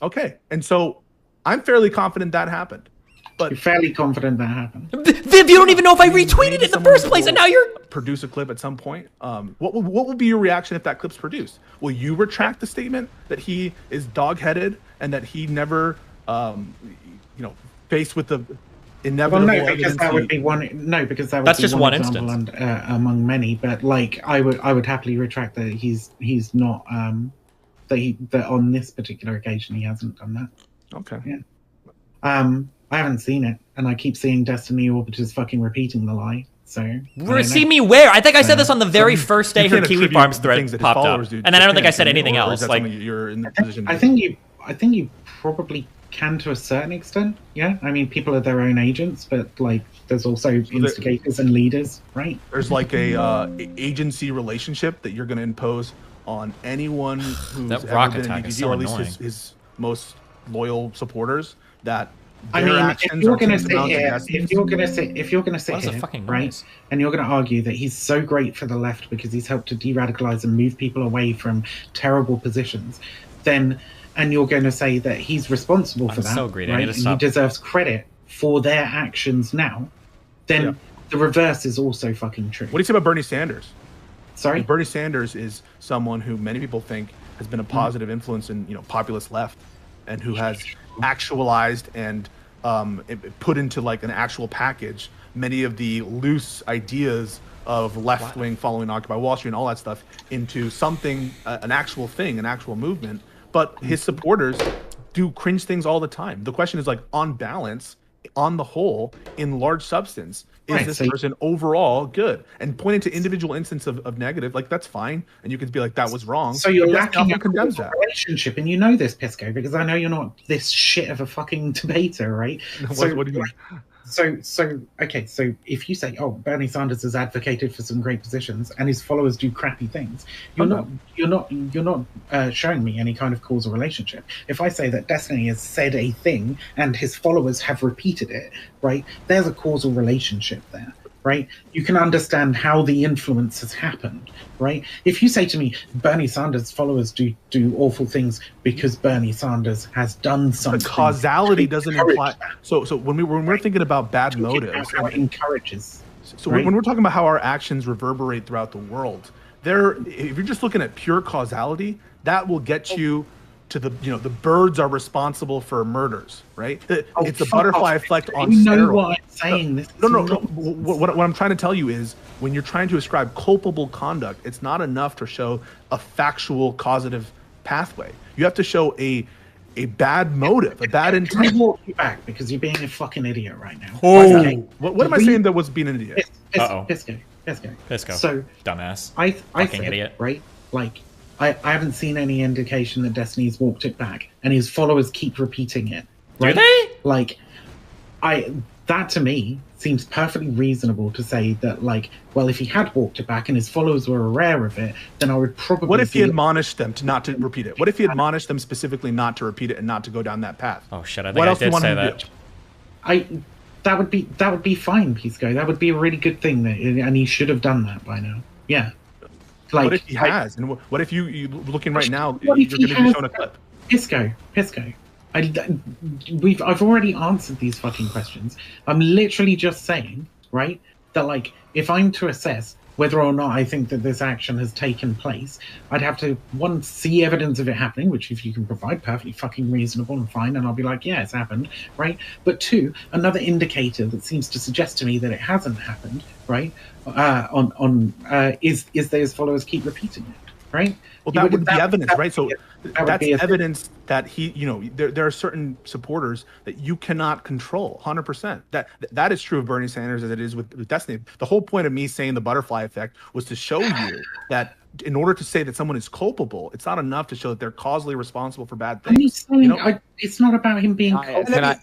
[SPEAKER 23] Okay, and so I'm fairly confident that happened. But
[SPEAKER 5] you're fairly confident that happened.
[SPEAKER 1] Viv, you don't even know if I retweeted it in the first place, and now you're
[SPEAKER 23] produce a clip at some point. What will be your reaction if that clip's produced? Will you retract the statement that he is dog-headed and that he never, faced with the inevitable?
[SPEAKER 5] Well, no, because that would be one. No, because that would
[SPEAKER 1] that's
[SPEAKER 5] be
[SPEAKER 1] just one instance
[SPEAKER 5] and, among many. But like, I would happily retract that he's not that on this particular occasion he hasn't done that.
[SPEAKER 23] Okay.
[SPEAKER 5] Yeah. I haven't seen it, and I keep seeing Destiny Orbiters fucking repeating the lie. So
[SPEAKER 1] see me where? I think I said this on the very first day her Kiwi Farms thread popped up, and then I don't think I said anything else. Like,
[SPEAKER 23] you're in the position.
[SPEAKER 5] I think you probably can to a certain extent. Yeah, I mean, people are their own agents, but like, there's also instigators and leaders, right?
[SPEAKER 23] There's like a agency relationship that you're going to impose on anyone who's
[SPEAKER 1] that
[SPEAKER 23] ever
[SPEAKER 1] rock
[SPEAKER 23] been
[SPEAKER 1] attack
[SPEAKER 23] in DDD,
[SPEAKER 1] is so
[SPEAKER 23] or at least
[SPEAKER 1] annoying.
[SPEAKER 23] his most loyal supporters. That
[SPEAKER 5] I
[SPEAKER 23] their
[SPEAKER 5] mean,
[SPEAKER 23] actions
[SPEAKER 5] if you're
[SPEAKER 23] are
[SPEAKER 5] going to
[SPEAKER 23] tantamount
[SPEAKER 5] sit
[SPEAKER 23] to
[SPEAKER 5] here,
[SPEAKER 23] Destiny's.
[SPEAKER 5] if you're going to sit
[SPEAKER 1] What is a
[SPEAKER 5] here,
[SPEAKER 1] fucking
[SPEAKER 5] right,
[SPEAKER 1] noise?
[SPEAKER 5] and you're going to argue that he's so great for the left because he's helped to de-radicalize and move people away from terrible positions, then, and you're going to say that he's responsible for that,
[SPEAKER 1] so greedy. I
[SPEAKER 5] right,
[SPEAKER 1] need to
[SPEAKER 5] and
[SPEAKER 1] stop.
[SPEAKER 5] he deserves credit for their actions now, then the reverse is also fucking true.
[SPEAKER 23] What do you say about Bernie Sanders?
[SPEAKER 5] Sorry?
[SPEAKER 23] Bernie Sanders is someone who many people think has been a positive influence in populist left, and who has actualized and put into like an actual package many of the loose ideas of left wing following Occupy Wall Street and all that stuff into something, an actual thing, an actual movement. But his supporters do cringe things all the time. The question is, like, on balance, on the whole, in large substance, is this person overall good? And pointing to individual instance of negative, like, that's fine. And you could be like, that was wrong.
[SPEAKER 5] So you're lacking a
[SPEAKER 23] condemns that
[SPEAKER 5] relationship, and you know this, Pisco, because I know you're not this shit of a fucking debater, right?
[SPEAKER 23] What do you mean?
[SPEAKER 5] So if you say, oh, Bernie Sanders has advocated for some great positions and his followers do crappy things, you're not showing me any kind of causal relationship. If I say that Destiny has said a thing and his followers have repeated it, right, there's a causal relationship there, right? You can understand how the influence has happened, right? If you say to me, Bernie Sanders' followers do awful things because Bernie Sanders has done something.
[SPEAKER 23] The causality doesn't imply. So when we're thinking about bad motives,
[SPEAKER 5] how it encourages.
[SPEAKER 23] So when we're talking about how our actions reverberate throughout the world, if you're just looking at pure causality, that will get you to the birds are responsible for murders, right? It's a butterfly effect on steroids.
[SPEAKER 5] You know what I'm saying?
[SPEAKER 23] No. What I'm trying to tell you is, when you're trying to ascribe culpable conduct, it's not enough to show a factual causative pathway. You have to show a bad motive, a bad intent.
[SPEAKER 5] I walk you back because you're being a fucking idiot right now.
[SPEAKER 23] Oh, okay. What am I saying that was being an idiot?
[SPEAKER 5] Pisco. So
[SPEAKER 1] dumbass.
[SPEAKER 5] I
[SPEAKER 1] fucking
[SPEAKER 5] said,
[SPEAKER 1] idiot.
[SPEAKER 5] Right? Like, I haven't seen any indication that Destiny's walked it back, and his followers keep repeating it. Right?
[SPEAKER 1] Do they?
[SPEAKER 5] Like, that to me seems perfectly reasonable to say that, like, well, if he had walked it back and his followers were aware of it, then I would probably.
[SPEAKER 23] What if he admonished them not to repeat it? What if he admonished them specifically not to repeat it and not to go down that path?
[SPEAKER 1] Oh shit! I think I did say that.
[SPEAKER 5] That would be fine, Pisco. That would be a really good thing, and he should have done that by now. Yeah.
[SPEAKER 23] Like, what if he has? And what if you looking right now, you're going to be shown a clip?
[SPEAKER 5] Pisco. I've already answered these fucking questions. I'm literally just saying, right, that, like, if I'm to assess whether or not I think that this action has taken place. I'd have to, one, see evidence of it happening, which if you can provide, perfectly fucking reasonable and fine, and I'll be like, yeah, it's happened, right? But two, another indicator that seems to suggest to me that it hasn't happened, right, is those followers keep repeating it, right?
[SPEAKER 23] Well, that would be evidence, right? So that's evidence that he, there are certain supporters that you cannot control 100%. That is true of Bernie Sanders as it is with Destiny. The whole point of me saying the butterfly effect was to show you that in order to say that someone is culpable, it's not enough to show that they're causally responsible for bad things.
[SPEAKER 5] It's not about him being culpable.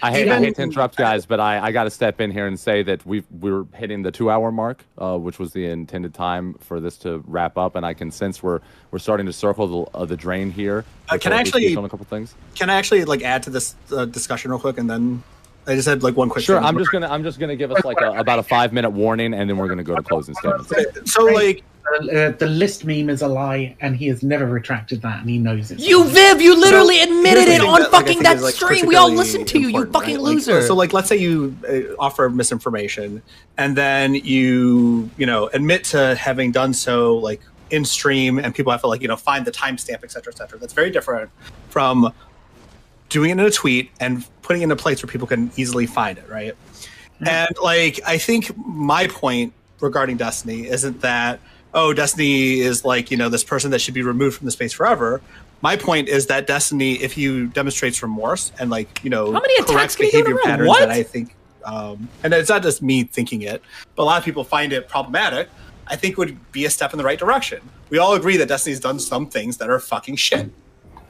[SPEAKER 19] I hate to interrupt, guys, but I got to step in here and say that we're hitting the 2-hour mark, which was the intended time for this to wrap up, and I can sense we're starting to circle the drain here.
[SPEAKER 6] Can I actually
[SPEAKER 19] on a couple things?
[SPEAKER 6] Can I actually add to this discussion real quick, and then I just had one quick.
[SPEAKER 19] Sure,
[SPEAKER 6] thing.
[SPEAKER 19] I'm just gonna give us about a 5-minute warning, and then we're gonna go to closing statements.
[SPEAKER 6] So
[SPEAKER 5] the list meme is a lie, and he has never retracted that, and he knows it.
[SPEAKER 1] You, Viv, you literally admitted it on fucking that stream. We all listened to you, you fucking loser.
[SPEAKER 6] So let's say you offer misinformation, and then you admit to having done so in stream, and people have to find the timestamp, etc., etc. That's very different from doing it in a tweet and putting it in a place where people can easily find it, right? Mm-hmm. And I think my point regarding Destiny isn't that, oh, Destiny is this person that should be removed from the space forever. My point is that Destiny, if you demonstrates remorse and
[SPEAKER 1] how many attacks
[SPEAKER 6] correct
[SPEAKER 1] can you
[SPEAKER 6] behavior
[SPEAKER 1] do in a row?
[SPEAKER 6] patterns
[SPEAKER 1] What?
[SPEAKER 6] that I think, and it's not just me thinking it, but a lot of people find it problematic, I think would be a step in the right direction. We all agree that Destiny's done some things that are fucking shit.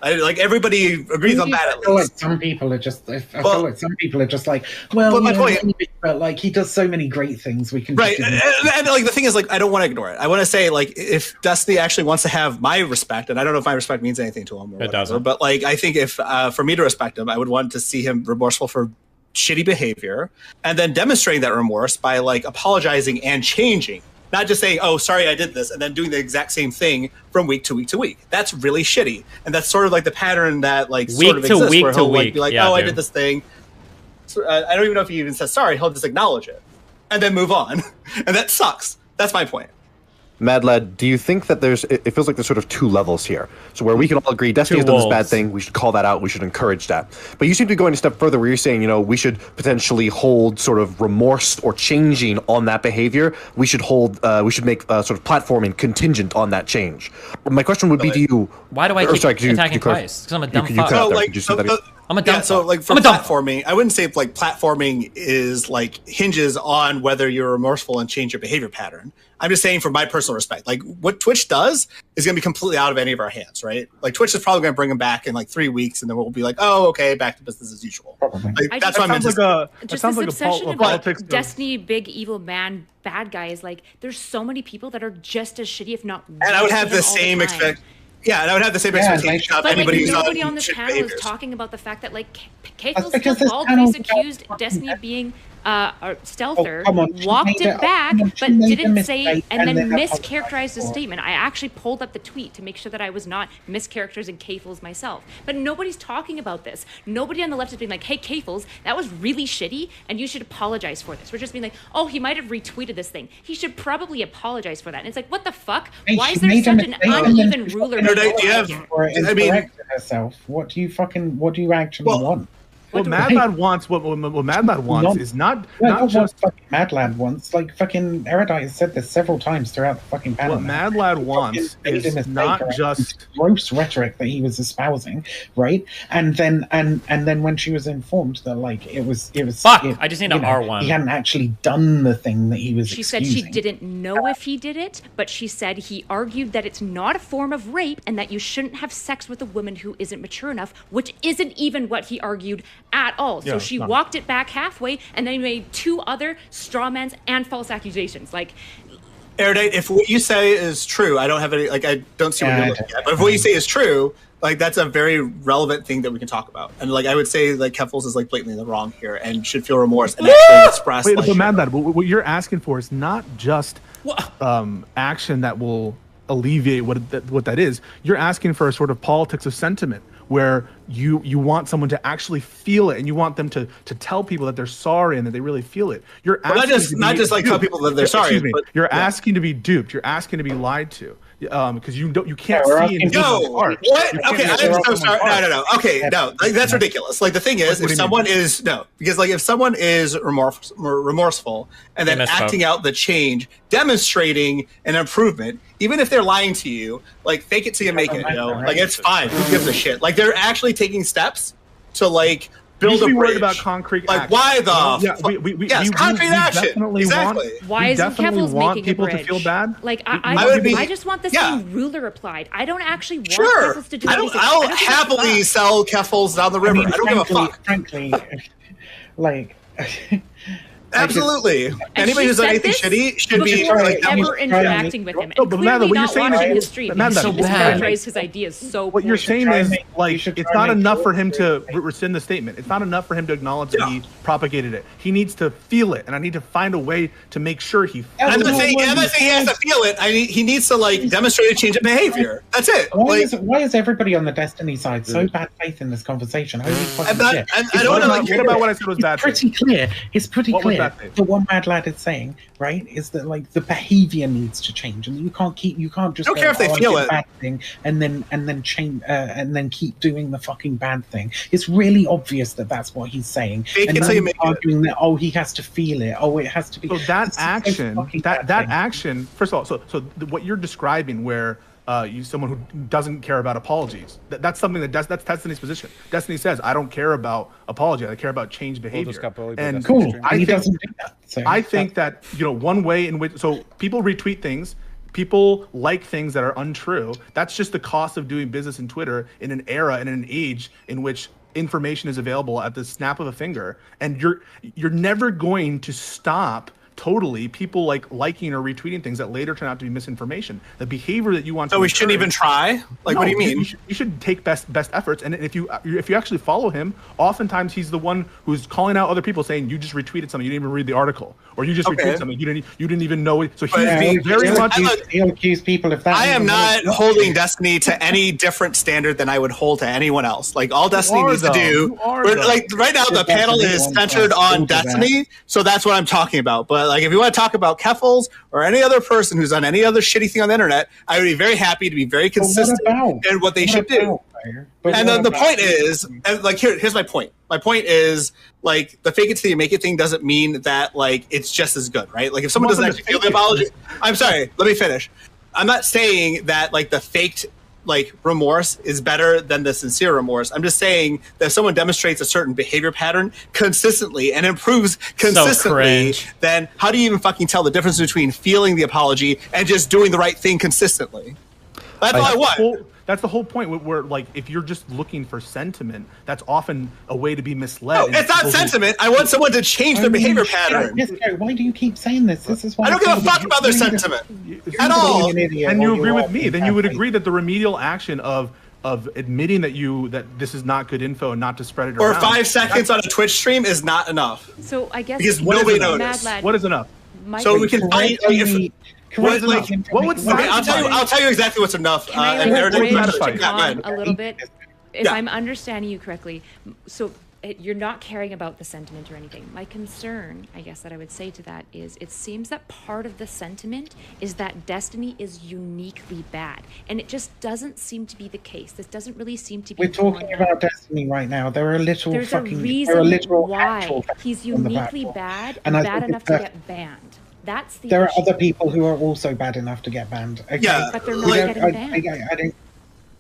[SPEAKER 6] Everybody agrees on that. At least.
[SPEAKER 5] I feel like some people are just. I feel like some people are just like, well,
[SPEAKER 6] but my point,
[SPEAKER 5] but he does so many great things. We can
[SPEAKER 6] right. And the thing is, I don't want to ignore it. I want to say, if Destiny actually wants to have my respect, and I don't know if my respect means anything to him, or whatever, doesn't. But I think if for me to respect him, I would want to see him remorseful for shitty behavior, and then demonstrating that remorse by apologizing and changing. Not just saying, oh, sorry, I did this, and then doing the exact same thing from week to week to week. That's really shitty. And that's sort of the pattern that sort of exists, where he'll be like, yeah, oh, dude. I did this thing. So, I don't even know if he even says sorry. He'll just acknowledge it and then move on. And that sucks. That's my point.
[SPEAKER 14] Mad Lad, do you think that it feels like there's sort of two levels here? So where we can all agree Destiny has done this bad thing, we should call that out, we should encourage that. But you seem to be going a step further where you're saying, we should potentially hold sort of remorse or changing on that behavior. We should make sort of platforming contingent on that change. My question would be to you...
[SPEAKER 1] Why do I keep attacking twice? Because I'm a dumb fuck. I'm a dumb fuck.
[SPEAKER 6] So for platforming, I wouldn't say platforming is hinges on whether you're remorseful and change your behavior pattern. I'm just saying, from my personal respect, what Twitch does is going to be completely out of any of our hands, right? Twitch is probably going to bring them back in 3 weeks, and then we'll be like, oh, okay, back to business as usual. That's what I'm into.
[SPEAKER 20] Just this obsession about Destiny, big evil man, bad guy is there's so many people that are just as shitty, if not worse.
[SPEAKER 6] And I would have the same expectation. Yeah, and I would have the same expectation of anybody who's
[SPEAKER 20] nobody on this panel is talking about the fact that Kayful still bald-faced accused Destiny of being stealther, walked it back, but didn't say, and then mischaracterized the statement. I actually pulled up the tweet to make sure that I was not mischaracterizing Kayful's myself. But nobody's talking about this. Nobody on the left is being hey, Kayful's, that was really shitty, and you should apologize for this. We're just being oh, he might have retweeted this thing. He should probably apologize for that. And it's what the fuck? Why is there such an uneven ruler?
[SPEAKER 5] Herself. What do you actually want?
[SPEAKER 23] What Mad Lad wants, what Mad Lad wants is not just
[SPEAKER 5] fucking Mad Lad wants. Fucking Erudite has said this several times throughout the fucking panel.
[SPEAKER 23] What Mad Lad wants is not just
[SPEAKER 5] gross rhetoric that he was espousing, right? And then when she was informed that it was
[SPEAKER 1] I just need an R1.
[SPEAKER 5] He hadn't actually done the thing that he was.
[SPEAKER 20] She said she didn't know if he did it, but she said he argued that it's not a form of rape and that you shouldn't have sex with a woman who isn't mature enough, which isn't even what he argued at all. So she walked it back halfway and then made 2 other strawmans and false accusations.
[SPEAKER 6] Erudite, if what you say is true, I don't have any, I don't see what you're looking at, but if what you say is true, that's a very relevant thing that we can talk about. And I would say Keffels is blatantly in the wrong here and should feel remorse and actually express.
[SPEAKER 23] But Mad Lad, what you're asking for is not just action that will alleviate what that is. You're asking for a sort of politics of sentiment where you want someone to actually feel it, and you want them to tell people that they're sorry and that they really feel it. You're asking
[SPEAKER 6] not just like tell people that they're sorry. But,
[SPEAKER 23] you're asking to be duped. You're asking to be lied to. Because you can't see in
[SPEAKER 6] no,
[SPEAKER 23] heart.
[SPEAKER 6] What? Okay, I'm so sorry. No. Okay, no, like, that's ridiculous. Like the thing is, if someone is because like if someone is remorseful and then acting out the change, demonstrating an improvement, even if they're lying to you, like fake it till you make it. Like it's fine. Who gives a shit? Like they're actually taking steps to like build a bridge.
[SPEAKER 23] Worried about concrete
[SPEAKER 6] like
[SPEAKER 23] action.
[SPEAKER 6] Why the?
[SPEAKER 23] Yes,
[SPEAKER 6] concrete action. Exactly.
[SPEAKER 20] Why isn't Keffels making
[SPEAKER 23] people
[SPEAKER 20] a bridge?
[SPEAKER 23] to feel bad?
[SPEAKER 20] Like I just want the same ruler applied. I don't actually want Keffels to do anything.
[SPEAKER 6] I'll happily sell Keffels down the river. I don't give a fuck.
[SPEAKER 5] Frankly, like.
[SPEAKER 6] Absolutely. Anybody who's done anything shitty should be like
[SPEAKER 20] ever interacting with him. And clearly not watching his stream. He's so paraphrase his ideas so
[SPEAKER 23] what you're saying is like it's not enough for him to rescind the statement. It's not enough for him to acknowledge that he propagated it. He needs to feel it, and I need to find a way to make sure he.
[SPEAKER 6] I'm not saying he has to feel it. He needs to like demonstrate a change of behavior. That's it.
[SPEAKER 5] Why is everybody on the Destiny side so bad faith in this conversation? Holy fucking shit!
[SPEAKER 6] I don't know.
[SPEAKER 23] What about what I said was bad?
[SPEAKER 5] It's pretty clear. The one Mad Lad is saying, right, is that like the behavior needs to change, and you can't just.
[SPEAKER 6] I don't care if they feel it.
[SPEAKER 5] Bad thing, and then change, and then keep doing the fucking bad thing. It's really obvious that that's what he's saying. And now he's arguing that he has to feel it. It has to be.
[SPEAKER 23] So that action, that action. First of all, so what you're describing, where. Someone who doesn't care about apologies. That's something that's Destiny's position. Destiny says, I don't care about apology. I care about change behavior. And
[SPEAKER 5] cool.
[SPEAKER 23] I think that one way in which people retweet things, people like things that are untrue. That's just the cost of doing business in Twitter in an era and in an age in which information is available at the snap of a finger, and you're never going to stop. Totally, people liking or retweeting things that later turn out to be misinformation. The behavior that you want.
[SPEAKER 6] So we shouldn't even try. Like, what do you mean?
[SPEAKER 23] You should take best efforts, and if you actually follow him, oftentimes he's the one who's calling out other people, saying you just retweeted something, you didn't even read the article, or you just retweeted something you didn't even know it. So he's very much.
[SPEAKER 5] He'll accuse people of that.
[SPEAKER 6] I am not holding Destiny to any different standard than I would hold to anyone else. Like all Destiny needs to do. Like right now, the panel is centered on Destiny, so that's what I'm talking about. But like, if you want to talk about Keffels or any other person who's done any other shitty thing on the internet, I would be very happy to be very consistent in what they should do. And the point is, and like here's my point. My point is like the fake it till you make it thing doesn't mean that like it's just as good, right? Like if someone doesn't actually feel the apology, I'm sorry. Let me finish. I'm not saying that like the faked like remorse is better than the sincere remorse. I'm just saying that if someone demonstrates a certain behavior pattern consistently and improves consistently, then how do you even fucking tell the difference between feeling the apology and just doing the right thing consistently? That's all I want.
[SPEAKER 23] That's the whole point. Where like, if you're just looking for sentiment, that's often a way to be misled.
[SPEAKER 6] No, it's not sentiment. I want someone to change their behavior pattern.
[SPEAKER 5] Why do you keep saying this? This is why
[SPEAKER 6] I don't give a fuck about their sentiment at all.
[SPEAKER 23] And you agree with me? Then you would agree that the remedial action of admitting that this is not good info and not to spread it around.
[SPEAKER 6] Or 5 seconds on a Twitch stream is not enough.
[SPEAKER 20] So I guess
[SPEAKER 6] because nobody noticed.
[SPEAKER 23] What is enough?
[SPEAKER 6] So we can find.
[SPEAKER 23] What's
[SPEAKER 6] okay, I'll tell you exactly what's enough.
[SPEAKER 20] Can I elaborate on a little bit? If I'm understanding you correctly, so you're not caring about the sentiment or anything. My concern, I guess, that I would say to that is it seems that part of the sentiment is that Destiny is uniquely bad. And it just doesn't seem to be the case. This doesn't really seem to be.
[SPEAKER 5] We're talking about Destiny right now. There are literal
[SPEAKER 20] There's
[SPEAKER 5] fucking.
[SPEAKER 20] There's a reason why he's uniquely bad and bad enough to get banned. That's the
[SPEAKER 5] There
[SPEAKER 20] issue.
[SPEAKER 5] are other people who are also bad enough to get banned. Okay?
[SPEAKER 6] Yeah,
[SPEAKER 20] but they're not getting banned.
[SPEAKER 5] I don't.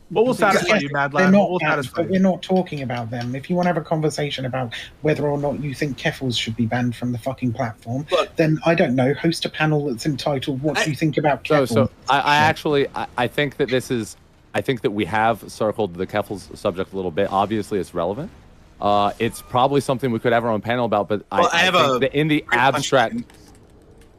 [SPEAKER 23] What will satisfy you, Mad Lad?
[SPEAKER 5] They're not banned, but we're not talking about them. If you want to have a conversation about whether or not you think Keffels should be banned from the fucking platform, then I don't know. Host a panel that's entitled "What Do You Think About Keffels?"
[SPEAKER 19] So I think that this is. I think that we have circled the Keffels subject a little bit. Obviously, it's relevant. It's probably something we could have our own panel about, but I think that in the abstract.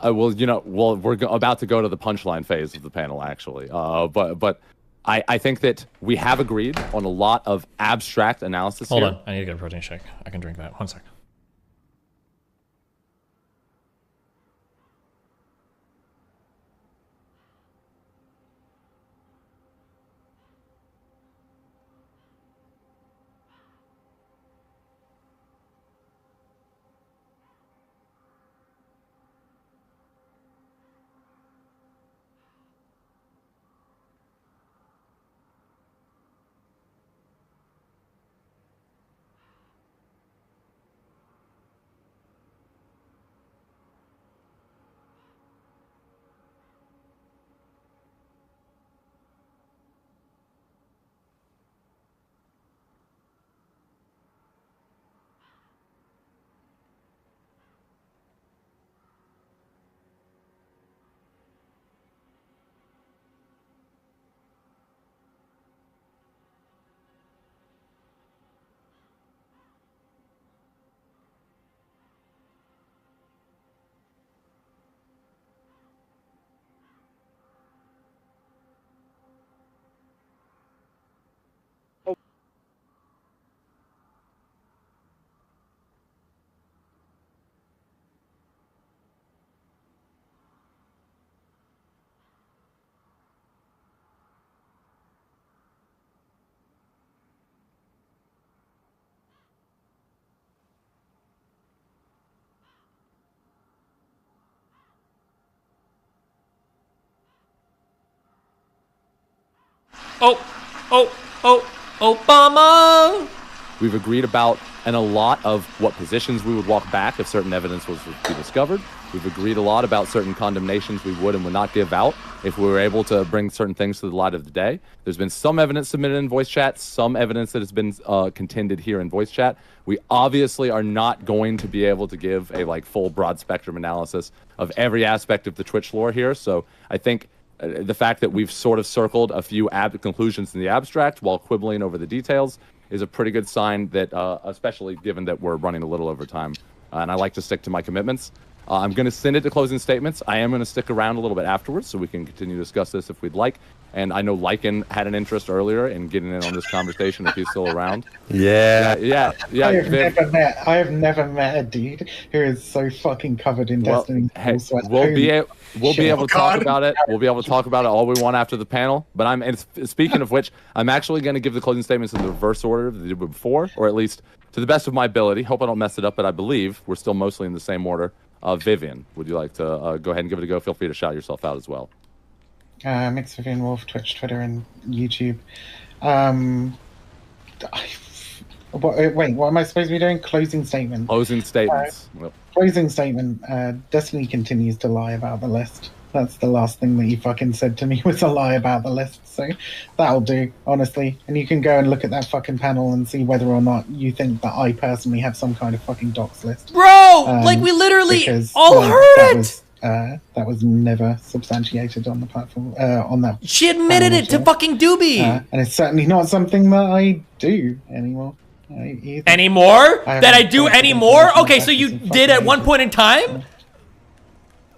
[SPEAKER 19] We're about to go to the punchline phase of the panel, actually. But I think that we have agreed on a lot of abstract analysis
[SPEAKER 1] Hold
[SPEAKER 19] here.
[SPEAKER 1] on, I need to get a protein shake. I can drink that. 1 sec. Obama.
[SPEAKER 19] We've agreed about and a lot of what positions we would walk back if certain evidence was to be discovered. We've agreed a lot about certain condemnations we would and would not give out if we were able to bring certain things to the light of the day. There's been some evidence submitted in voice chat, some evidence that has been contended here in voice chat. We obviously are not going to be able to give a full broad spectrum analysis of every aspect of the Twitch lore here. So I think the fact that we've sort of circled a few conclusions in the abstract while quibbling over the details is a pretty good sign that, especially given that we're running a little over time, and I like to stick to my commitments. I'm going to send it to closing statements. I am going to stick around a little bit afterwards so we can continue to discuss this if we'd like. And I know Lycan had an interest earlier in getting in on this conversation if he's still around. Yeah.
[SPEAKER 5] I have never met a dude who is so fucking covered in Destiny.
[SPEAKER 19] We'll be able to talk about it. We'll be able to talk about it all we want after the panel. But speaking of which, I'm actually going to give the closing statements in the reverse order that they did before, or at least to the best of my ability. Hope I don't mess it up, but I believe we're still mostly in the same order. Vivian, would you like to go ahead and give it a go? Feel free to shout yourself out as well.
[SPEAKER 5] Mix Vivian Wolf, Twitch, Twitter, and YouTube. Wait, what am I supposed to be doing? Closing statement.
[SPEAKER 19] Closing statements.
[SPEAKER 5] Closing statement. Destiny continues to lie about the list. That's the last thing that you fucking said to me was a lie about the list. So that'll do, honestly. And you can go and look at that fucking panel and see whether or not you think that I personally have some kind of fucking docs list.
[SPEAKER 1] Bro, we literally all heard it.
[SPEAKER 5] That was never substantiated on the platform. On that,
[SPEAKER 1] she admitted it to fucking Doobie,
[SPEAKER 5] and it's certainly not something that I do anymore.
[SPEAKER 1] Anymore? That I do anymore? Okay, so you did at one point in time?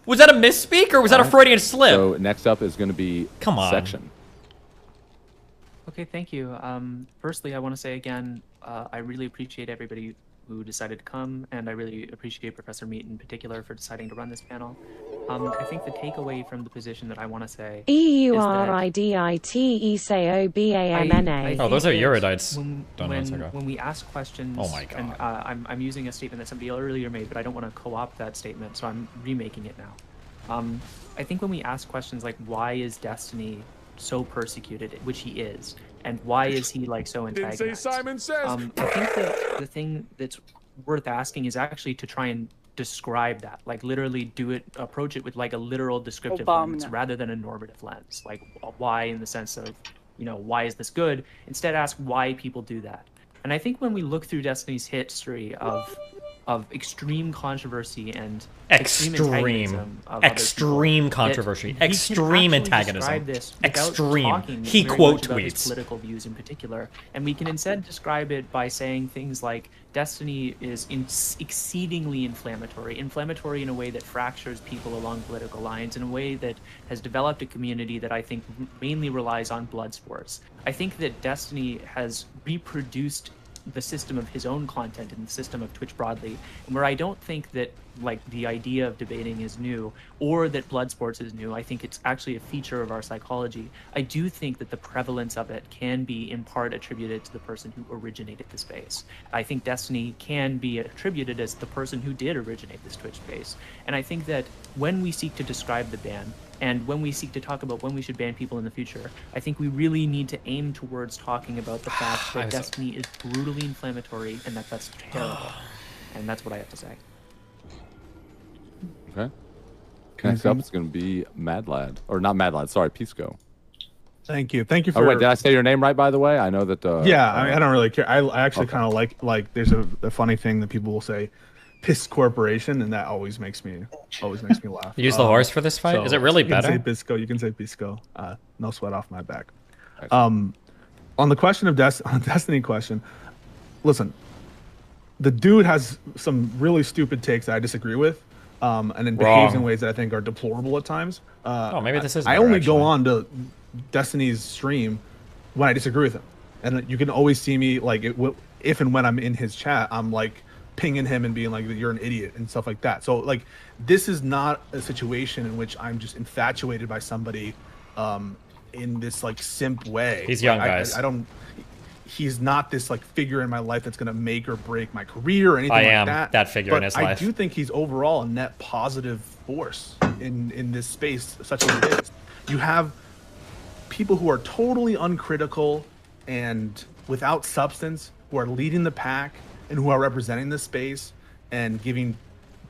[SPEAKER 1] Was that a misspeak or was that a Freudian slip?
[SPEAKER 19] So next up is going to be Section.
[SPEAKER 8] Okay, thank you. Firstly, I want to say again, I really appreciate everybody who decided to come, and I really appreciate Professor Meat in particular for deciding to run this panel. I think the takeaway from the position that I want to say
[SPEAKER 3] EURIDITESAOBAMNA.
[SPEAKER 1] Oh, those are Euridites.
[SPEAKER 8] When we ask questions,
[SPEAKER 1] oh my God.
[SPEAKER 8] And I'm using a statement that somebody earlier made, but I don't want to co-opt that statement, so I'm remaking it now. I think when we ask questions like, why is Destiny so persecuted, which he is, and why is he so antagonized?
[SPEAKER 16] Didn't say Simon Says.
[SPEAKER 8] I think that the thing that's worth asking is actually to try and describe that, literally approach it with a literal descriptive lens rather than a normative lens, why in the sense of, why is this good? Instead ask why people do that. And I think when we look through Destiny's history of extreme controversy and extreme
[SPEAKER 1] controversy, extreme antagonism, extreme. He quote tweets
[SPEAKER 8] political views in particular, and we can instead describe it by saying things like Destiny is exceedingly inflammatory in a way that fractures people along political lines, in a way that has developed a community that I think mainly relies on blood sports. I think that Destiny has reproduced the system of his own content and the system of Twitch broadly, and where I don't think that the idea of debating is new or that blood sports is new. I think it's actually a feature of our psychology. I do think that the prevalence of it can be in part attributed to the person who originated the space. I think Destiny can be attributed as the person who did originate this Twitch space. And I think that when we seek to describe the ban, and when we seek to talk about when we should ban people in the future, I think we really need to aim towards talking about the fact that Destiny is brutally inflammatory and that's terrible. And that's what I have to say.
[SPEAKER 19] Okay. Next up is going to be Mad Lad. Or not Mad Lad, sorry, Pisco.
[SPEAKER 23] Thank you. Thank you for...
[SPEAKER 19] Oh, wait, did I say your name right, by the way? I know that...
[SPEAKER 23] yeah, I don't really care. I actually kind of like there's a funny thing that people will say, Piss Corporation, and that always makes me laugh.
[SPEAKER 1] Use the horse for this fight? So is it really better?
[SPEAKER 23] You can say Pisco. No sweat off my back. On the question of Destiny question, listen, the dude has some really stupid takes that I disagree with, and then behaves in ways that I think are deplorable at times.
[SPEAKER 1] Maybe this is.
[SPEAKER 23] I only go on to Destiny's stream when I disagree with him, and you can always see me if and when I'm in his chat, I'm pinging him and being you're an idiot and stuff like that. So this is not a situation in which I'm just infatuated by somebody in this simp way.
[SPEAKER 1] He's young, guys.
[SPEAKER 23] I don't. He's not this figure in my life that's gonna make or break my career or anything like that.
[SPEAKER 1] I am that figure in his life.
[SPEAKER 23] I do think he's overall a net positive force in this space, such as it is. You have people who are totally uncritical and without substance, who are leading the pack and who are representing the space and giving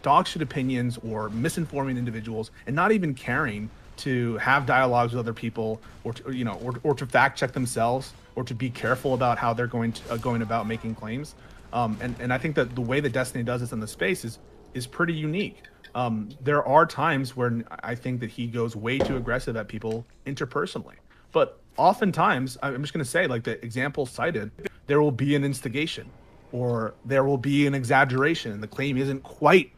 [SPEAKER 23] dogshit opinions or misinforming individuals and not even caring to have dialogues with other people or to, or to fact check themselves or to be careful about how they're going about making claims. And I think that the way that Destiny does this in the space is pretty unique. There are times where I think that he goes way too aggressive at people interpersonally, but oftentimes, I'm just going to say, like the example cited, there will be an instigation or there will be an exaggeration and the claim isn't quite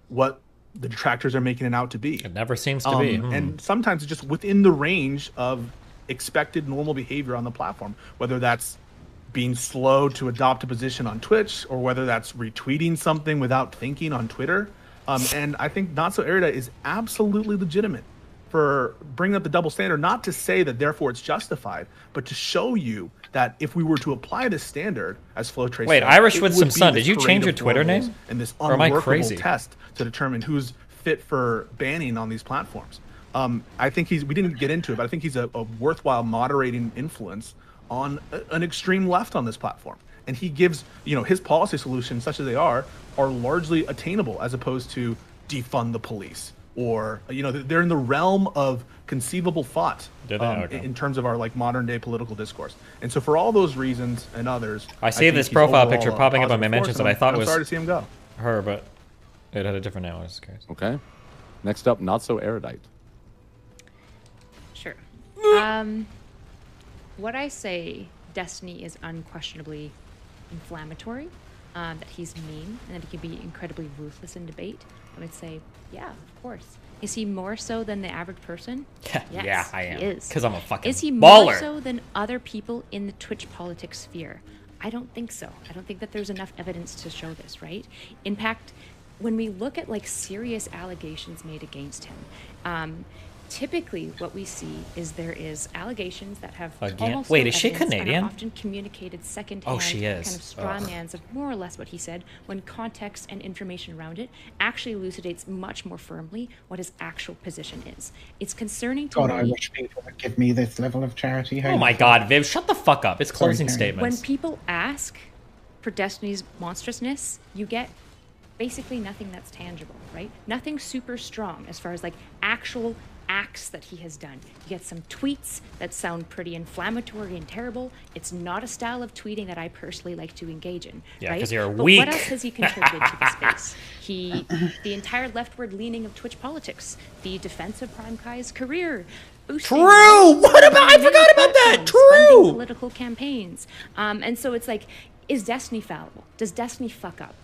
[SPEAKER 23] what the detractors are making it out to be.
[SPEAKER 1] It never seems to be.
[SPEAKER 23] And sometimes it's just within the range of expected normal behavior on the platform, whether that's being slow to adopt a position on Twitch or whether that's retweeting something without thinking on Twitter. And I think Not So Erudite is absolutely legitimate for bringing up the double standard, not to say that therefore it's justified, but to show you that if we were to apply this standard as Flowtrace,
[SPEAKER 1] wait, Irish with some sun, did you change your Twitter name?
[SPEAKER 23] And this
[SPEAKER 1] or am I
[SPEAKER 23] unworkable
[SPEAKER 1] crazy?
[SPEAKER 23] test to determine who's fit for banning on these platforms. I think we didn't get into it, but I think he's a worthwhile moderating influence on an extreme left on this platform. And he gives, his policy solutions, such as they are largely attainable as opposed to defund the police or, they're in the realm of conceivable thought in terms of our modern day political discourse. And so for all those reasons and others,
[SPEAKER 1] I see this profile picture popping up on my mentions that I thought was
[SPEAKER 23] sorry to see him go.
[SPEAKER 1] Her, but it had a different name. I was curious.
[SPEAKER 19] Okay. Next up, Not So Erudite.
[SPEAKER 20] Sure. What I say, Destiny is unquestionably inflammatory, that he's mean, and that he can be incredibly ruthless in debate. I would say, yeah, of course. Is he more so than the average person?
[SPEAKER 1] Yeah,
[SPEAKER 20] yes,
[SPEAKER 1] yeah, I am.
[SPEAKER 20] He is.
[SPEAKER 1] Because I'm a fucking
[SPEAKER 20] Is he
[SPEAKER 1] baller.
[SPEAKER 20] more so than other people in the Twitch politics sphere? I don't think so. I don't think that there's enough evidence to show this, right? In fact, when we look at serious allegations made against him, typically what we see is there is allegations that have almost
[SPEAKER 1] wait,
[SPEAKER 20] no
[SPEAKER 1] is she
[SPEAKER 20] evidence and are
[SPEAKER 1] Canadian?
[SPEAKER 20] often communicated secondhand,
[SPEAKER 1] Oh, she is.
[SPEAKER 20] kind of straw mans of more or less what he said, when context and information around it actually elucidates much more firmly what his actual position is. It's concerning to
[SPEAKER 5] God,
[SPEAKER 20] me.
[SPEAKER 5] I wish people would give me this level of charity.
[SPEAKER 1] Oh my God, Viv, shut the fuck up. It's closing statements.
[SPEAKER 20] When people ask for Destiny's monstrousness, you get basically nothing that's tangible, right? Nothing super strong as far as actual acts that he has done. You get some tweets that sound pretty inflammatory and terrible. It's not a style of tweeting that I personally like to engage in.
[SPEAKER 1] Yeah,
[SPEAKER 20] right?
[SPEAKER 1] because you're
[SPEAKER 20] but
[SPEAKER 1] weak.
[SPEAKER 20] What else has he contributed to the space? The entire leftward leaning of Twitch politics, the defense of Prime Kai's career. Boosting
[SPEAKER 1] What about? I forgot about that.
[SPEAKER 20] Funding political campaigns. And so it's is Destiny fallible? Does Destiny fuck up?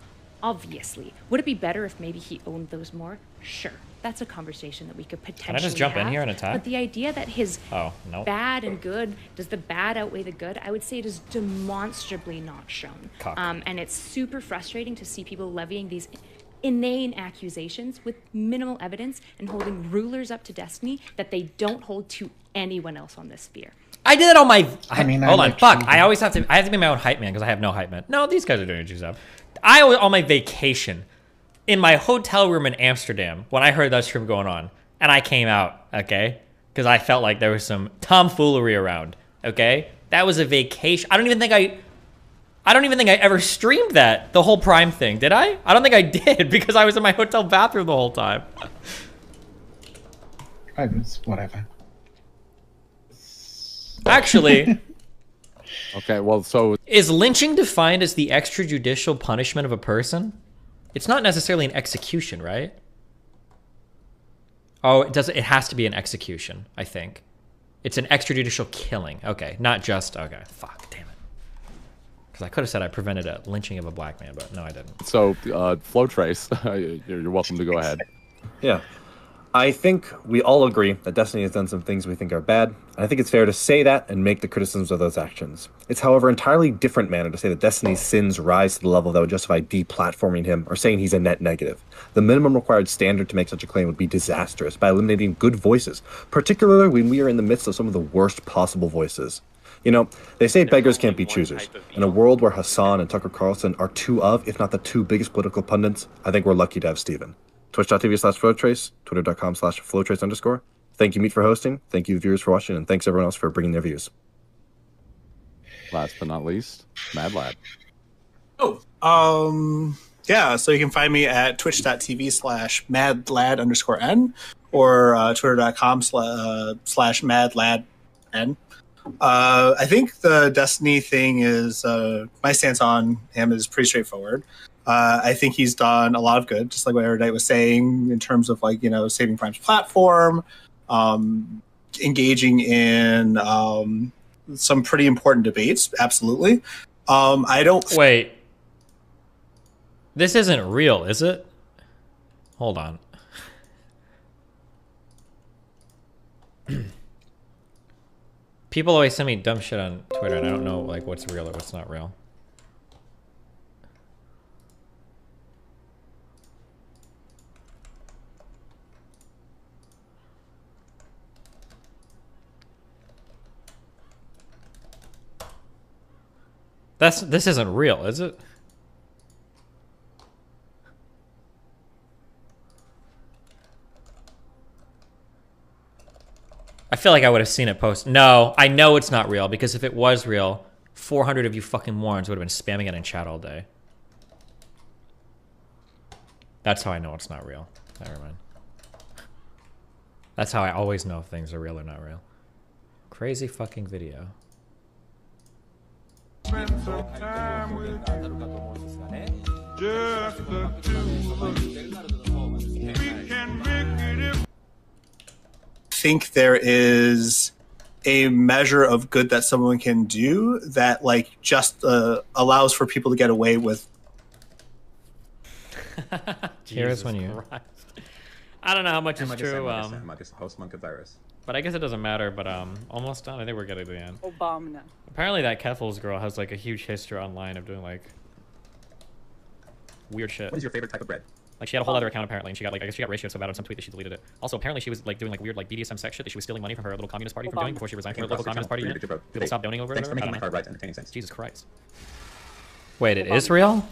[SPEAKER 20] Obviously. Would it be better if maybe he owned those more? Sure. That's a conversation that we could potentially
[SPEAKER 1] Can I just jump
[SPEAKER 20] have.
[SPEAKER 1] in here and attack?
[SPEAKER 20] But the idea that his bad and good, does the bad outweigh the good? I would say it is demonstrably not shown. And it's super frustrating to see people levying these inane accusations with minimal evidence and holding rulers up to Destiny that they don't hold to anyone else on this sphere.
[SPEAKER 1] I did it on my. Hold on, fuck.
[SPEAKER 5] literally-
[SPEAKER 1] I always have to. I have to be my own hype man because I have no hype man. No, these guys are doing it stuff. I was on my vacation in my hotel room in Amsterdam when I heard that stream going on, and I came out, okay, because I felt like there was some tomfoolery around. Okay, that was a vacation. I don't even think I ever streamed the whole Prime thing. Did I? I don't think I did because I was in my hotel bathroom the whole time.
[SPEAKER 5] Whatever.
[SPEAKER 1] Actually.
[SPEAKER 19] Okay, well, so
[SPEAKER 1] is lynching defined as the extrajudicial punishment of a person? It's not necessarily an execution, right? Oh, it has to be an execution, I think. It's an extrajudicial killing. Okay, not just okay. Fuck, damn it. Because I could have said I prevented a lynching of a black man, but no, I didn't.
[SPEAKER 19] So, Flowtrace, you're welcome to go ahead.
[SPEAKER 14] Yeah. I think we all agree that Destiny has done some things we think are bad, and I think it's fair to say that and make the criticisms of those actions. It's, however, entirely different manner to say that Destiny's sins rise to the level that would justify deplatforming him or saying he's a net negative. The minimum required standard to make such a claim would be disastrous by eliminating good voices, particularly when we are in the midst of some of the worst possible voices. You know, they say beggars can't be choosers. In a world where Hassan and Tucker Carlson are two of, if not the two biggest political pundits, I think we're lucky to have Steven. Twitch.tv/Flowtrace, Twitter.com/Flowtrace_. Thank you, Meet, for hosting. Thank you, viewers, for watching, and thanks everyone else for bringing their views.
[SPEAKER 19] Last but not least, Mad Lad.
[SPEAKER 6] Yeah, so you can find me at twitch.tv/madlad_n or twitter.com/madladn. I think the Destiny thing is, my stance on him is pretty straightforward. I think he's done a lot of good, just like what Erudite was saying, in terms of like, saving Prime's platform, engaging in some pretty important debates. Absolutely. I don't
[SPEAKER 1] wait. This isn't real, is it? Hold on. People always send me dumb shit on Twitter, and I don't know like what's real or what's not real. This isn't real, is it? I feel like I would have seen it post. No, I know it's not real, because if it was real, 400 of you fucking morons would have been spamming it in chat all day. That's how I know it's not real. Never mind. That's how I always know if things are real or not real. Crazy fucking video.
[SPEAKER 4] Spend some time with just the two of us. We can make it if
[SPEAKER 6] think there is a measure of good that someone can do that like just allows for people to get away with.
[SPEAKER 1] Here's when you. I don't know how much is true. But I guess it doesn't matter. But almost done. I think we're getting to the end.
[SPEAKER 21] Obama.
[SPEAKER 1] Apparently, that Keffels girl has like a huge history online of doing like weird shit.
[SPEAKER 13] What is your favorite type of bread?
[SPEAKER 1] Like she had a whole other account apparently, and she got like I guess she got ratioed so bad on some tweet that she deleted it. Also, apparently she was like doing like weird like BDSM sex shit that she was stealing money from her little communist party from doing before she resigned from her local communist party unit. People stopped donating over it.
[SPEAKER 13] Thanks for making my hard rides entertaining sense.
[SPEAKER 1] Jesus Christ. Wait, it is real?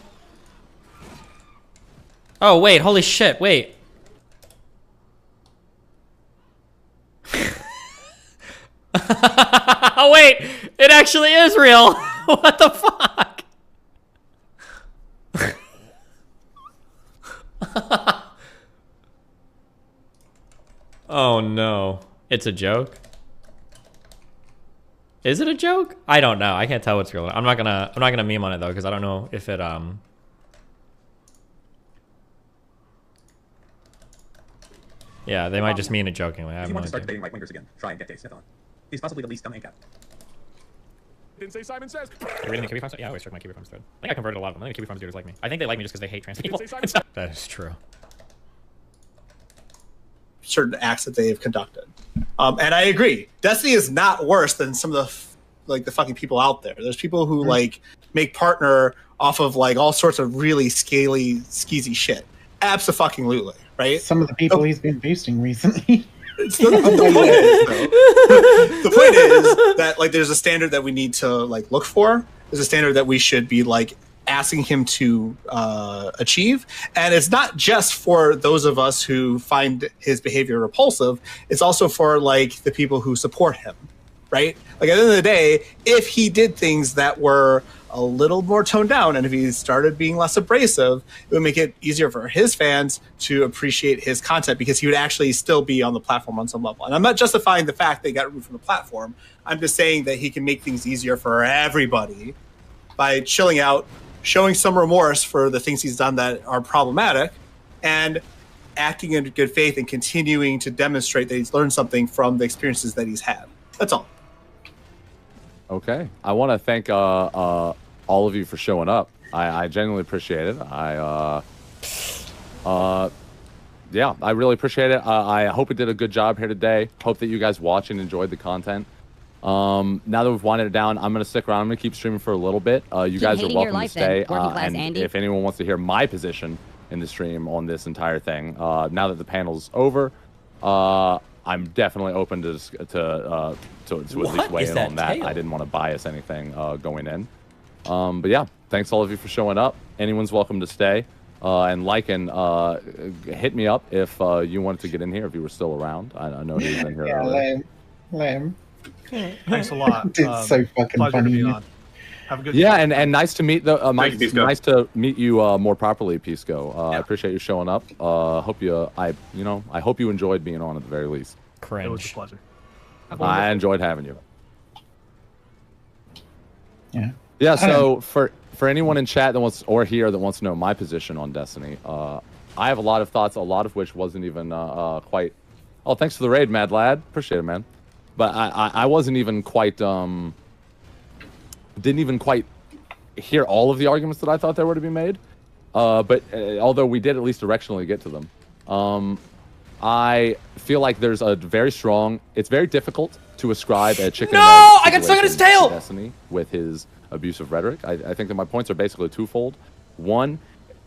[SPEAKER 1] Oh wait, holy shit! Wait. Oh wait, it actually is real. What the fuck? Oh no, it's a joke. Is it a joke? I don't know. I can't tell what's real. I'm not gonna meme on it though, because I don't know if it Yeah, they might just mean it jokingly. I have
[SPEAKER 13] If you
[SPEAKER 1] no
[SPEAKER 13] want to start
[SPEAKER 1] idea.
[SPEAKER 13] debating right wingers again, try and get Dave Smith on. He's possibly the least dumb ANCAP.
[SPEAKER 16] Didn't say Simon Says.
[SPEAKER 1] Are you reading the Kiwi Farms? Yeah, I always check my Kiwi Farms thread. I think I converted a lot of them. I think the Kiwi Farms dudes like me. I think they like me just because they hate trans people. That is true.
[SPEAKER 6] Certain acts that they've conducted, and I agree. Destiny is not worse than some of the fucking people out there. There's people who like make partner off of like all sorts of really scaly, skeezy shit. Abso-fucking-lutely, right?
[SPEAKER 5] Some of the people he's been boosting recently.
[SPEAKER 6] The point is that like there's a standard that we need to like look for. There's a standard that we should be like asking him to achieve, and it's not just for those of us who find his behavior repulsive. It's also for like the people who support him, right? Like at the end of the day, if he did things that were a little more toned down, and if he started being less abrasive, it would make it easier for his fans to appreciate his content, because he would actually still be on the platform on some level. And I'm not justifying the fact that he got removed from the platform. I'm just saying that he can make things easier for everybody by chilling out, showing some remorse for the things he's done that are problematic, and acting in good faith and continuing to demonstrate that he's learned something from the experiences that he's had. That's all.
[SPEAKER 19] Okay. I want to thank all of you for showing up. I genuinely appreciate it. Yeah, I really appreciate it. I hope we did a good job here today. Hope that you guys watching enjoyed the content. Now that we've winded it down, I'm going to stick around. I'm going to keep streaming for a little bit. You guys are welcome to stay. And if anyone wants to hear my position in the stream on this entire thing, now that the panel's over, I'm definitely open to at least weigh in on that. I didn't want to bias anything going in. But yeah, thanks all of you for showing up. Anyone's welcome to stay. And Lycan, hit me up if you wanted to get in here, if you were still around. I know he was in here
[SPEAKER 5] Yeah,
[SPEAKER 19] earlier.
[SPEAKER 5] lame.
[SPEAKER 23] Thanks a lot.
[SPEAKER 5] It's so fucking
[SPEAKER 23] pleasure
[SPEAKER 5] funny.
[SPEAKER 23] to be on. Have a good
[SPEAKER 19] Yeah,
[SPEAKER 23] day.
[SPEAKER 19] and nice to meet
[SPEAKER 10] Thank you, Pisco.
[SPEAKER 19] nice to meet you more properly, Pisco. I appreciate you showing up. Hope I hope you enjoyed being on at the very least.
[SPEAKER 1] Cringe.
[SPEAKER 23] It was a pleasure.
[SPEAKER 19] I enjoyed having you.
[SPEAKER 5] Yeah.
[SPEAKER 19] Yeah. So for anyone in chat that wants or here that wants to know my position on Destiny, I have a lot of thoughts, a lot of which wasn't even quite. Oh, thanks for the raid, Mad Lad. Appreciate it, man. But I wasn't even quite didn't even quite hear all of the arguments that I thought there were to be made. But although we did at least directionally get to them, I feel like there's a very strong. It's very difficult to ascribe a chicken.
[SPEAKER 1] No, I got stuck in his tail.
[SPEAKER 19] Destiny with his abusive rhetoric. I think that my points are basically twofold. One,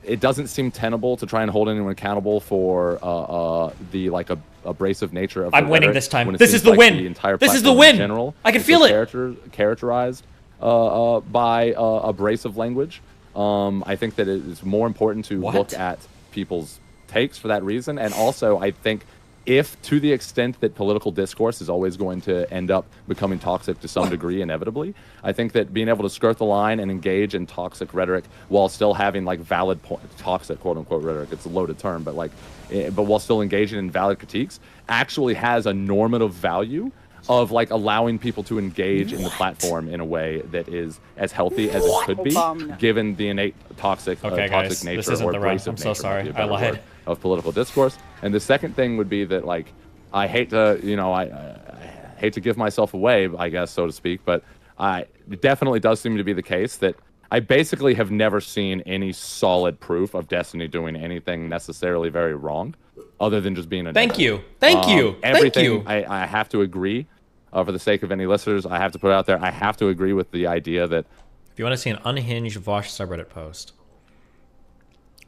[SPEAKER 19] it doesn't seem tenable to try and hold anyone accountable for the abrasive nature of.
[SPEAKER 1] I'm winning this time. This is the win.
[SPEAKER 19] The entire
[SPEAKER 1] this is the
[SPEAKER 19] platform
[SPEAKER 1] win.
[SPEAKER 19] in general,
[SPEAKER 1] I can feel it.
[SPEAKER 19] Characterized by abrasive language. I think that it is more important to look at people's takes for that reason, and also I think if to the extent that political discourse is always going to end up becoming toxic to some degree inevitably, I think that being able to skirt the line and engage in toxic rhetoric while still having like valid toxic quote unquote rhetoric, it's a loaded term, but but while still engaging in valid critiques actually has a normative value of like allowing people to engage in the platform in a way that is as healthy as it could be, given the innate toxic nature or abrasive nature,
[SPEAKER 1] sorry, I lied,
[SPEAKER 19] of political discourse. And the second thing would be that like I hate to I hate to give myself away, I guess, so to speak, but it definitely does seem to be the case that I basically have never seen any solid proof of Destiny doing anything necessarily very wrong, other than just being a.
[SPEAKER 1] Thank you.
[SPEAKER 19] Everything I have to agree. For the sake of any listeners, I have to put it out there. I have to agree with the idea that
[SPEAKER 1] if you want to see an unhinged Vosh subreddit post,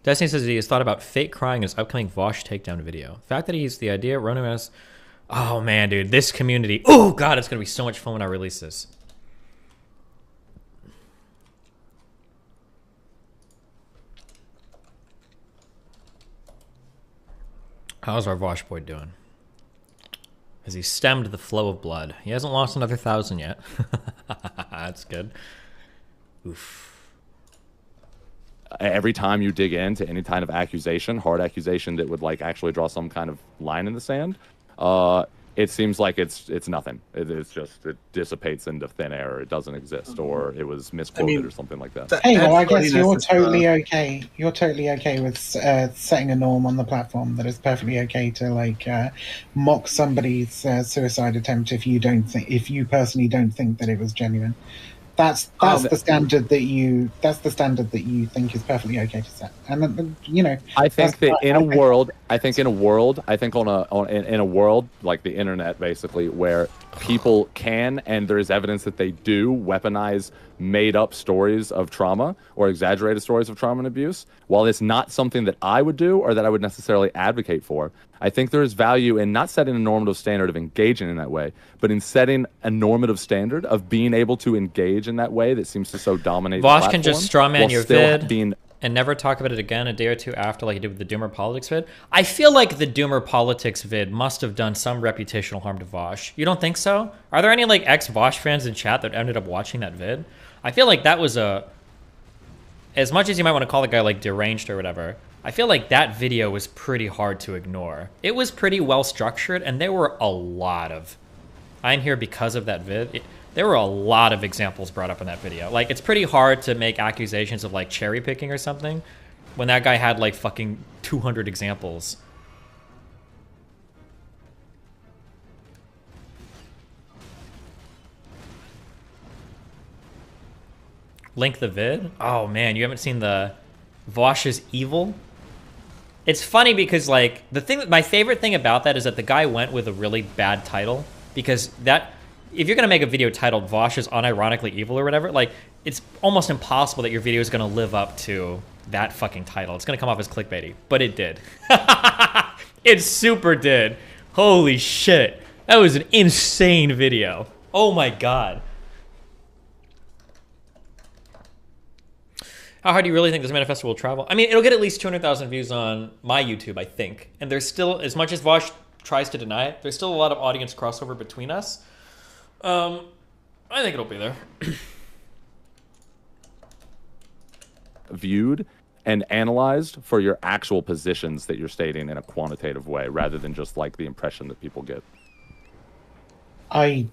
[SPEAKER 1] Destiny says that he has thought about fake crying in his upcoming Vosh takedown video. The fact that he used the idea, Ronan has. Oh man, dude, this community. Oh god, it's gonna be so much fun when I release this. How's our Vosh boy doing? Has he stemmed the flow of blood? He hasn't lost another 1,000 yet. That's good. Oof.
[SPEAKER 19] Every time you dig into any kind of accusation, hard accusation that would like actually draw some kind of line in the sand, it seems like it's nothing. It's just it dissipates into thin air. Or it doesn't exist, or it was misquoted, or something like that.
[SPEAKER 5] Hey, well, I guess you're totally okay. You're totally okay with setting a norm on the platform that it's perfectly okay to like mock somebody's suicide attempt if you personally don't think that it was genuine. That's the standard that you think is perfectly okay to set, and
[SPEAKER 19] I think that in a world like the internet, basically, where people can and there is evidence that they do weaponize made-up stories of trauma or exaggerated stories of trauma and abuse, while it's not something that I would do or that I would necessarily advocate for, I think there is value in not setting a normative standard of engaging in that way, but in setting a normative standard of being able to engage in that way that seems to so dominate
[SPEAKER 1] Vosh
[SPEAKER 19] the
[SPEAKER 1] can just
[SPEAKER 19] platform,
[SPEAKER 1] strawman
[SPEAKER 19] while
[SPEAKER 1] your
[SPEAKER 19] still
[SPEAKER 1] vid and never talk about it again a day or two after, like he did with the Doomer Politics vid. I feel like the Doomer Politics vid must have done some reputational harm to Vosh. You don't think so? Are there any like ex-Vosh fans in chat that ended up watching that vid? I feel like that was as much as you might want to call the guy like deranged or whatever, I feel like that video was pretty hard to ignore. It was pretty well structured, and there were a lot of, I'm here because of that vid. There were a lot of examples brought up in that video. Like, it's pretty hard to make accusations of like cherry picking or something when that guy had like fucking 200 examples. Link the vid? Oh man, you haven't seen the Vosh is Evil? It's funny because like my favorite thing about that is that the guy went with a really bad title, because that if you're gonna make a video titled Vosh is unironically evil or whatever, like it's almost impossible that your video is gonna live up to that fucking title. It's gonna come off as clickbaity, but it did. It super did. Holy shit. That was an insane video. Oh my god. How hard do you really think this manifesto will travel? I mean, it'll get at least 200,000 views on my YouTube, I think. And there's still, as much as Vosh tries to deny it, there's still a lot of audience crossover between us. I think it'll be there.
[SPEAKER 19] Viewed and analyzed for your actual positions that you're stating in a quantitative way, rather than just like the impression that people get.
[SPEAKER 5] I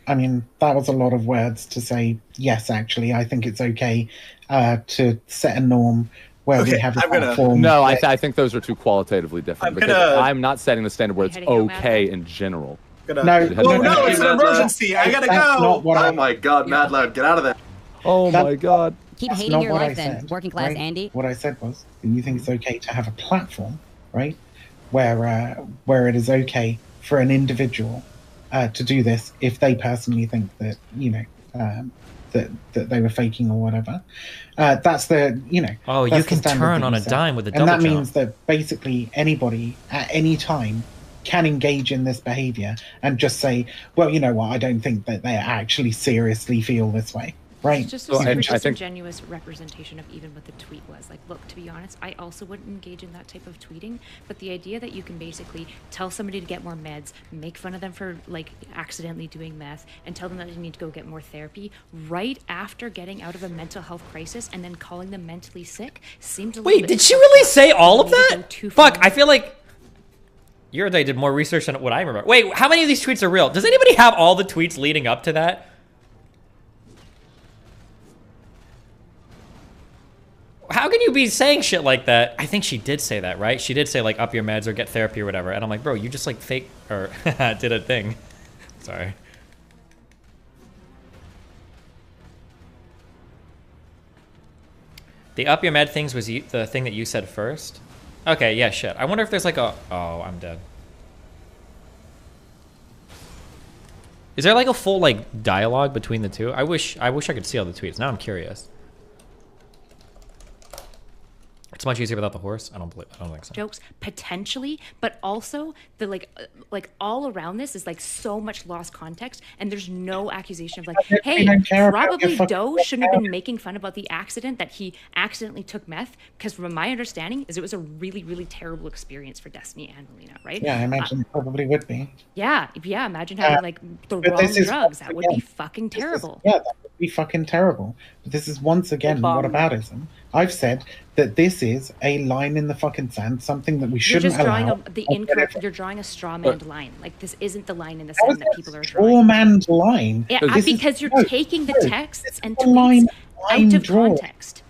[SPEAKER 5] mean, that was a lot of words to say. Yes, actually, I think it's okay to set a norm where we have a platform.
[SPEAKER 19] No, I think those are two qualitatively different. I'm not setting the standard where it's okay in general.
[SPEAKER 6] No, it's an emergency. I gotta go.
[SPEAKER 14] Oh my God, Mad Lad, get out of there.
[SPEAKER 19] Oh my God.
[SPEAKER 7] Keep hating your life then, working class
[SPEAKER 5] right?
[SPEAKER 7] Andy.
[SPEAKER 5] What I said was, you think it's okay to have a platform, right, where it is okay for an individual to do this if they personally think that that they were faking or whatever. That's the
[SPEAKER 1] Oh, you can turn on a dime with a double
[SPEAKER 5] and that
[SPEAKER 1] jump.
[SPEAKER 5] means that basically anybody at any time can engage in this behavior and just say, well, you know what, I don't think that they actually seriously feel this way. Right.
[SPEAKER 20] It's just a super disingenuous representation of even what the tweet was. Like, look, to be honest, I also wouldn't engage in that type of tweeting. But the idea that you can basically tell somebody to get more meds, make fun of them for like accidentally doing meth, and tell them that they need to go get more therapy right after getting out of a mental health crisis, and then calling them mentally sick seemed a little bit.
[SPEAKER 1] Wait, did she really say all of that? Fuck, I feel like your day did more research than what I remember. Wait, how many of these tweets are real? Does anybody have all the tweets leading up to that? How can you be saying shit like that? I think she did say that, right? She did say, like, up your meds or get therapy or whatever. And I'm like, bro, you just, like, fake or did a thing. Sorry. The up your med things was the thing that you said first? Okay, yeah, shit. I wonder if there's, like, a... Oh, I'm dead. Is there, like, a full, like, dialogue between the two? I wish I could see all the tweets. Now I'm curious. It's much easier without the horse. I don't think so.
[SPEAKER 20] Jokes potentially, but also the like all around this is like so much lost context, and there's no accusation of like, hey, probably Doe shouldn't have been making fun about the accident that he accidentally took meth, because from my understanding is it was a really, really terrible experience for Destiny and Melina, right?
[SPEAKER 5] Yeah, I imagine it probably would be.
[SPEAKER 20] Yeah, imagine having like the wrong drugs. That would be fucking terrible.
[SPEAKER 5] That would be fucking terrible. But this is once again whataboutism. I've said that this is a line in the fucking sand, something that we shouldn't allow.
[SPEAKER 20] You're drawing a straw manned line. Like, this isn't the line in the sand that people are drawing.
[SPEAKER 5] Straw manned line.
[SPEAKER 20] Yeah, because you're taking the texts and tweets out of context.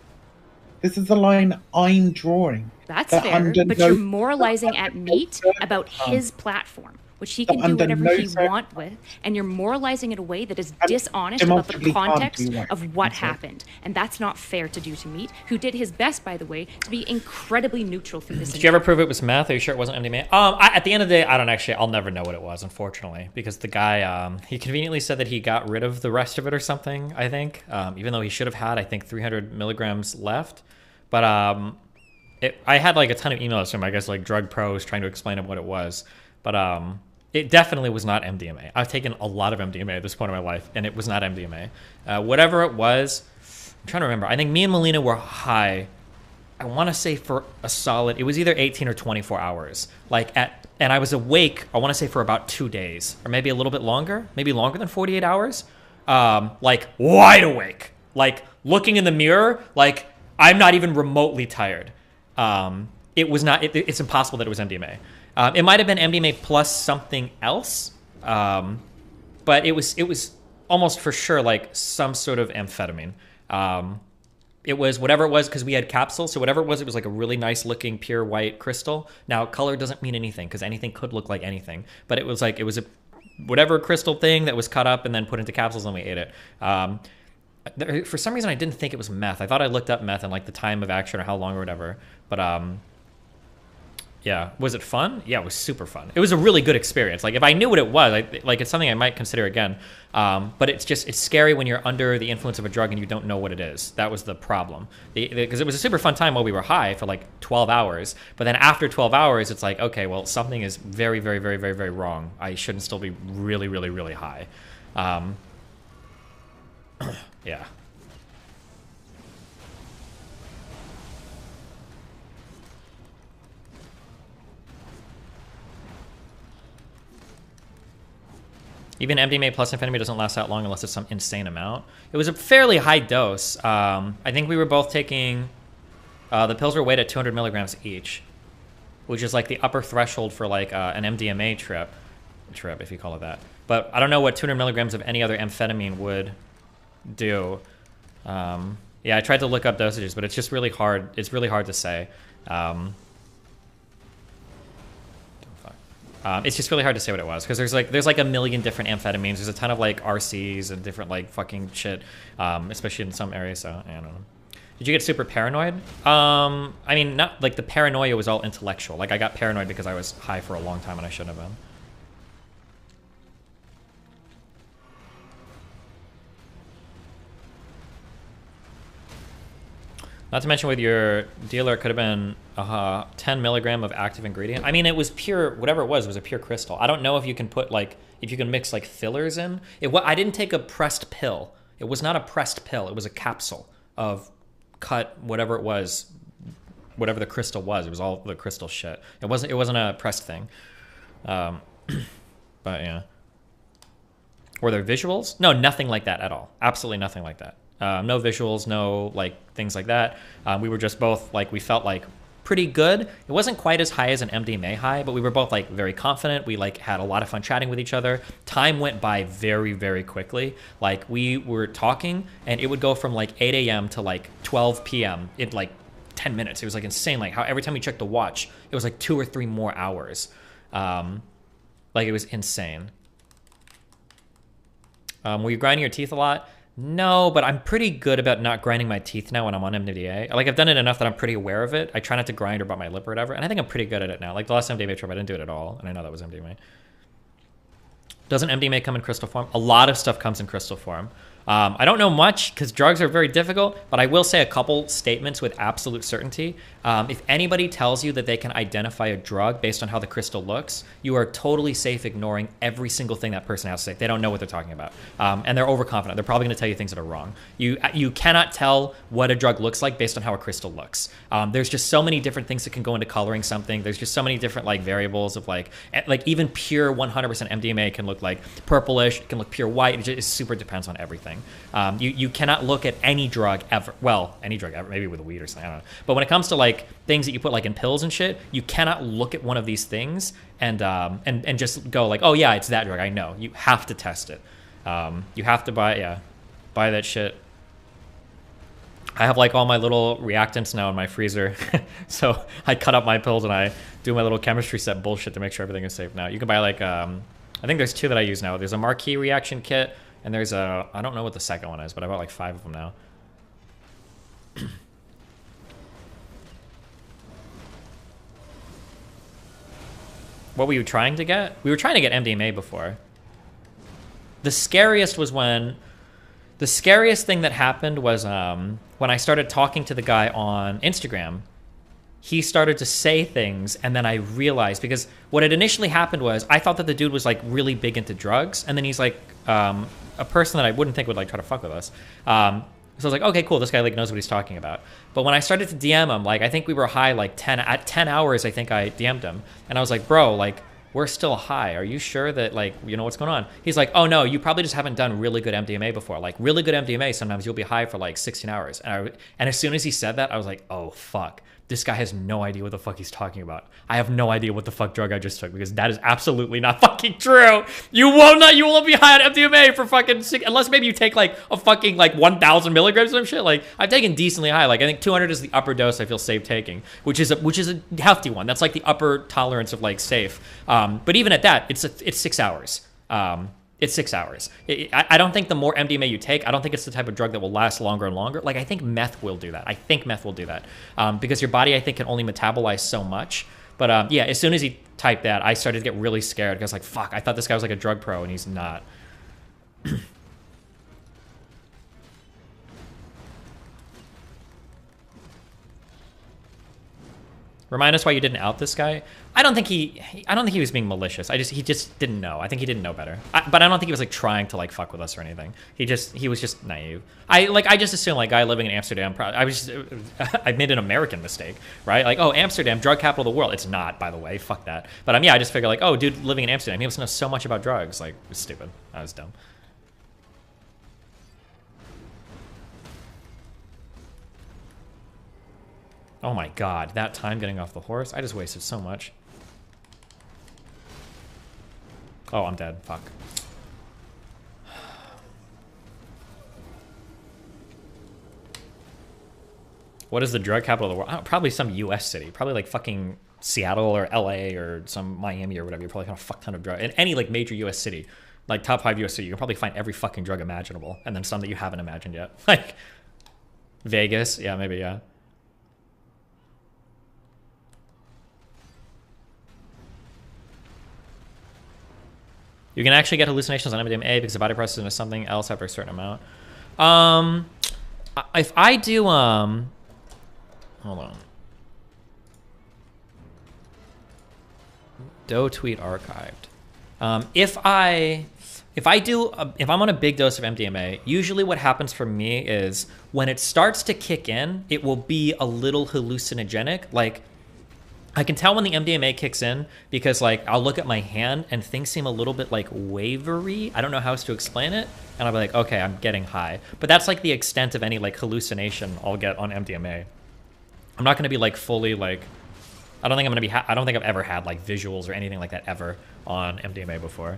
[SPEAKER 5] This is the line I'm drawing.
[SPEAKER 20] That's fair, but you're moralizing at Meat about his platform, which he can do whatever he wants with, and you're moralizing in a way that is dishonest about the context of what happened. And that's not fair to do to Meat, who did his best, by the way, to be incredibly neutral through this.
[SPEAKER 1] Did you ever prove it was meth? Are you sure it wasn't MDMA? At the end of the day, I'll never know what it was, unfortunately, because the guy, he conveniently said that he got rid of the rest of it or something, I think, even though he should have had, I think, 300 milligrams left. But I had like a ton of emails from, I guess, like drug pros trying to explain what it was. But it definitely was not MDMA. I've taken a lot of MDMA at this point in my life, and it was not MDMA. Whatever it was, I'm trying to remember. I think me and Melina were high, I want to say for a solid, it was either 18 or 24 hours. And I was awake, I want to say for about 2 days, or maybe a little bit longer, maybe longer than 48 hours. Like wide awake, like looking in the mirror, like I'm not even remotely tired. It was not, it's impossible that it was MDMA. It might have been MDMA plus something else, but it was almost for sure like some sort of amphetamine. It was whatever it was, because we had capsules, so whatever it was like a really nice looking pure white crystal. Now color doesn't mean anything, because anything could look like anything, but it was a whatever crystal thing that was cut up and then put into capsules, and we ate it. For some reason I didn't think it was meth. I thought I looked up meth and like the time of action or how long or whatever, but yeah. Was it fun? Yeah, it was super fun. It was a really good experience. Like, if I knew what it was, it's something I might consider again. But it's scary when you're under the influence of a drug and you don't know what it is. That was the problem. Because it was a super fun time while we were high for like 12 hours. But then after 12 hours, it's like, okay, well, something is very, very, very, very, very wrong. I shouldn't still be really, really, really high. Yeah. Even MDMA plus amphetamine doesn't last that long unless it's some insane amount. It was a fairly high dose. I think we were both taking... the pills were weighed at 200 milligrams each, which is like the upper threshold for like an MDMA trip, if you call it that. But I don't know what 200 milligrams of any other amphetamine would do. Yeah, I tried to look up dosages, but it's just really hard. It's really hard to say. It's just really hard to say what it was because there's like a million different amphetamines. There's a ton of like RCs and different like fucking shit, especially in some areas. So I don't know. Did you get super paranoid? I mean, not like the paranoia was all intellectual. Like I got paranoid because I was high for a long time and I shouldn't have been. Not to mention with your dealer, it could have been 10 milligram of active ingredient. I mean, it was pure, whatever it was a pure crystal. I don't know if you can put like, if you can mix like fillers in. I didn't take a pressed pill. It was not a pressed pill. It was a capsule of cut, whatever it was, whatever the crystal was. It was all the crystal shit. It wasn't a pressed thing. But yeah. Were there visuals? No, nothing like that at all. Absolutely nothing like that. No visuals, no like things like that. We were just both like, we felt like pretty good. It wasn't quite as high as an MDMA high, but we were both like very confident. We like had a lot of fun chatting with each other. Time went by very, very quickly. Like we were talking and it would go from like 8 a.m. to like 12 p.m. in like 10 minutes. It was like insane. Like how every time we checked the watch, it was like 2 or 3 more hours. Like it was insane. Were you grinding your teeth a lot? No, but I'm pretty good about not grinding my teeth now when I'm on MDMA. Like I've done it enough that I'm pretty aware of it. I try not to grind or bite my lip or whatever, and I think I'm pretty good at it now. Like the last MDMA trip, I didn't do it at all, and I know that was MDMA. Doesn't MDMA come in crystal form? A lot of stuff comes in crystal form. I don't know much because drugs are very difficult, but I will say a couple statements with absolute certainty. If anybody tells you that they can identify a drug based on how the crystal looks, you are totally safe ignoring every single thing that person has to say. They don't know what they're talking about. And they're overconfident. They're probably going to tell you things that are wrong. You cannot tell what a drug looks like based on how a crystal looks. There's just so many different things that can go into coloring something. There's just so many different like variables of like even pure 100% MDMA can look like purplish. It can look pure white. It super depends on everything. You cannot look at any drug ever. Well, any drug ever, maybe with weed or something, I don't know. But when it comes to like things that you put like in pills and shit, you cannot look at one of these things and just go like, oh yeah, it's that drug. I know. You have to test it. You have to buy that shit. I have like all my little reactants now in my freezer. So I cut up my pills and I do my little chemistry set bullshit to make sure everything is safe now. You can buy like, I think there's 2 that I use now. There's a Marquee reaction kit. And there's I don't know what the second one is, but I bought like 5 of them now. What were you trying to get? We were trying to get MDMA before. The scariest was when... The scariest thing that happened was when I started talking to the guy on Instagram. He started to say things, and then I realized, because what had initially happened was I thought that the dude was like really big into drugs, and then he's like a person that I wouldn't think would like try to fuck with us. So I was like, okay, cool, this guy like knows what he's talking about. But when I started to DM him, like I think we were high like 10 hours. I think I DM'd him, and I was like, bro, like we're still high. Are you sure that like you know what's going on? He's like, oh no, you probably just haven't done really good MDMA before. Like really good MDMA, sometimes you'll be high for like 16 hours. And as soon as he said that, I was like, oh fuck. This guy has no idea what the fuck he's talking about. I have no idea what the fuck drug I just took, because that is absolutely not fucking true. You won't be high on MDMA for fucking unless maybe you take like a fucking like 1,000 milligrams or some shit. Like I've taken decently high. Like I think 200 is the upper dose I feel safe taking, which is a hefty one. That's like the upper tolerance of like safe. But even at that, it's 6 hours. It's 6 hours. I don't think the more MDMA you take, I don't think it's the type of drug that will last longer and longer. Like, I think meth will do that. Because your body, I think, can only metabolize so much. But yeah, as soon as he typed that, I started to get really scared. Because like, fuck, I thought this guy was like a drug pro, and he's not. Remind us why you didn't out this guy. I don't think he was being malicious. He just didn't know. I think he didn't know better. But I don't think he was like trying to like fuck with us or anything. He was just naive. I just assumed like guy living in Amsterdam. I made an American mistake, right? Like, oh, Amsterdam, drug capital of the world. It's not, by the way. Fuck that. But yeah, I just figured like, oh, dude, living in Amsterdam, he must know so much about drugs. Like, it was stupid. I was dumb. Oh my god, that time getting off the horse. I just wasted so much. Oh, I'm dead. Fuck. What is the drug capital of the world? Probably some US city. Probably like fucking Seattle or LA or some Miami or whatever. You're probably got a fuck ton of drugs. In any like major US city, like top 5 US city, you can probably find every fucking drug imaginable. And then some that you haven't imagined yet. Like Vegas. Yeah, maybe, yeah. You can actually get hallucinations on MDMA because the body processes into something else after a certain amount. If I do, hold on. Doe tweet archived. If I'm on a big dose of MDMA, usually what happens for me is when it starts to kick in, it will be a little hallucinogenic. Like, I can tell when the MDMA kicks in because like I'll look at my hand and things seem a little bit like wavery. I don't know how else to explain it. And I'll be like, okay, I'm getting high. But that's like the extent of any like hallucination I'll get on MDMA. I'm not going to be like fully like, I don't think I've ever had like visuals or anything like that ever on MDMA before.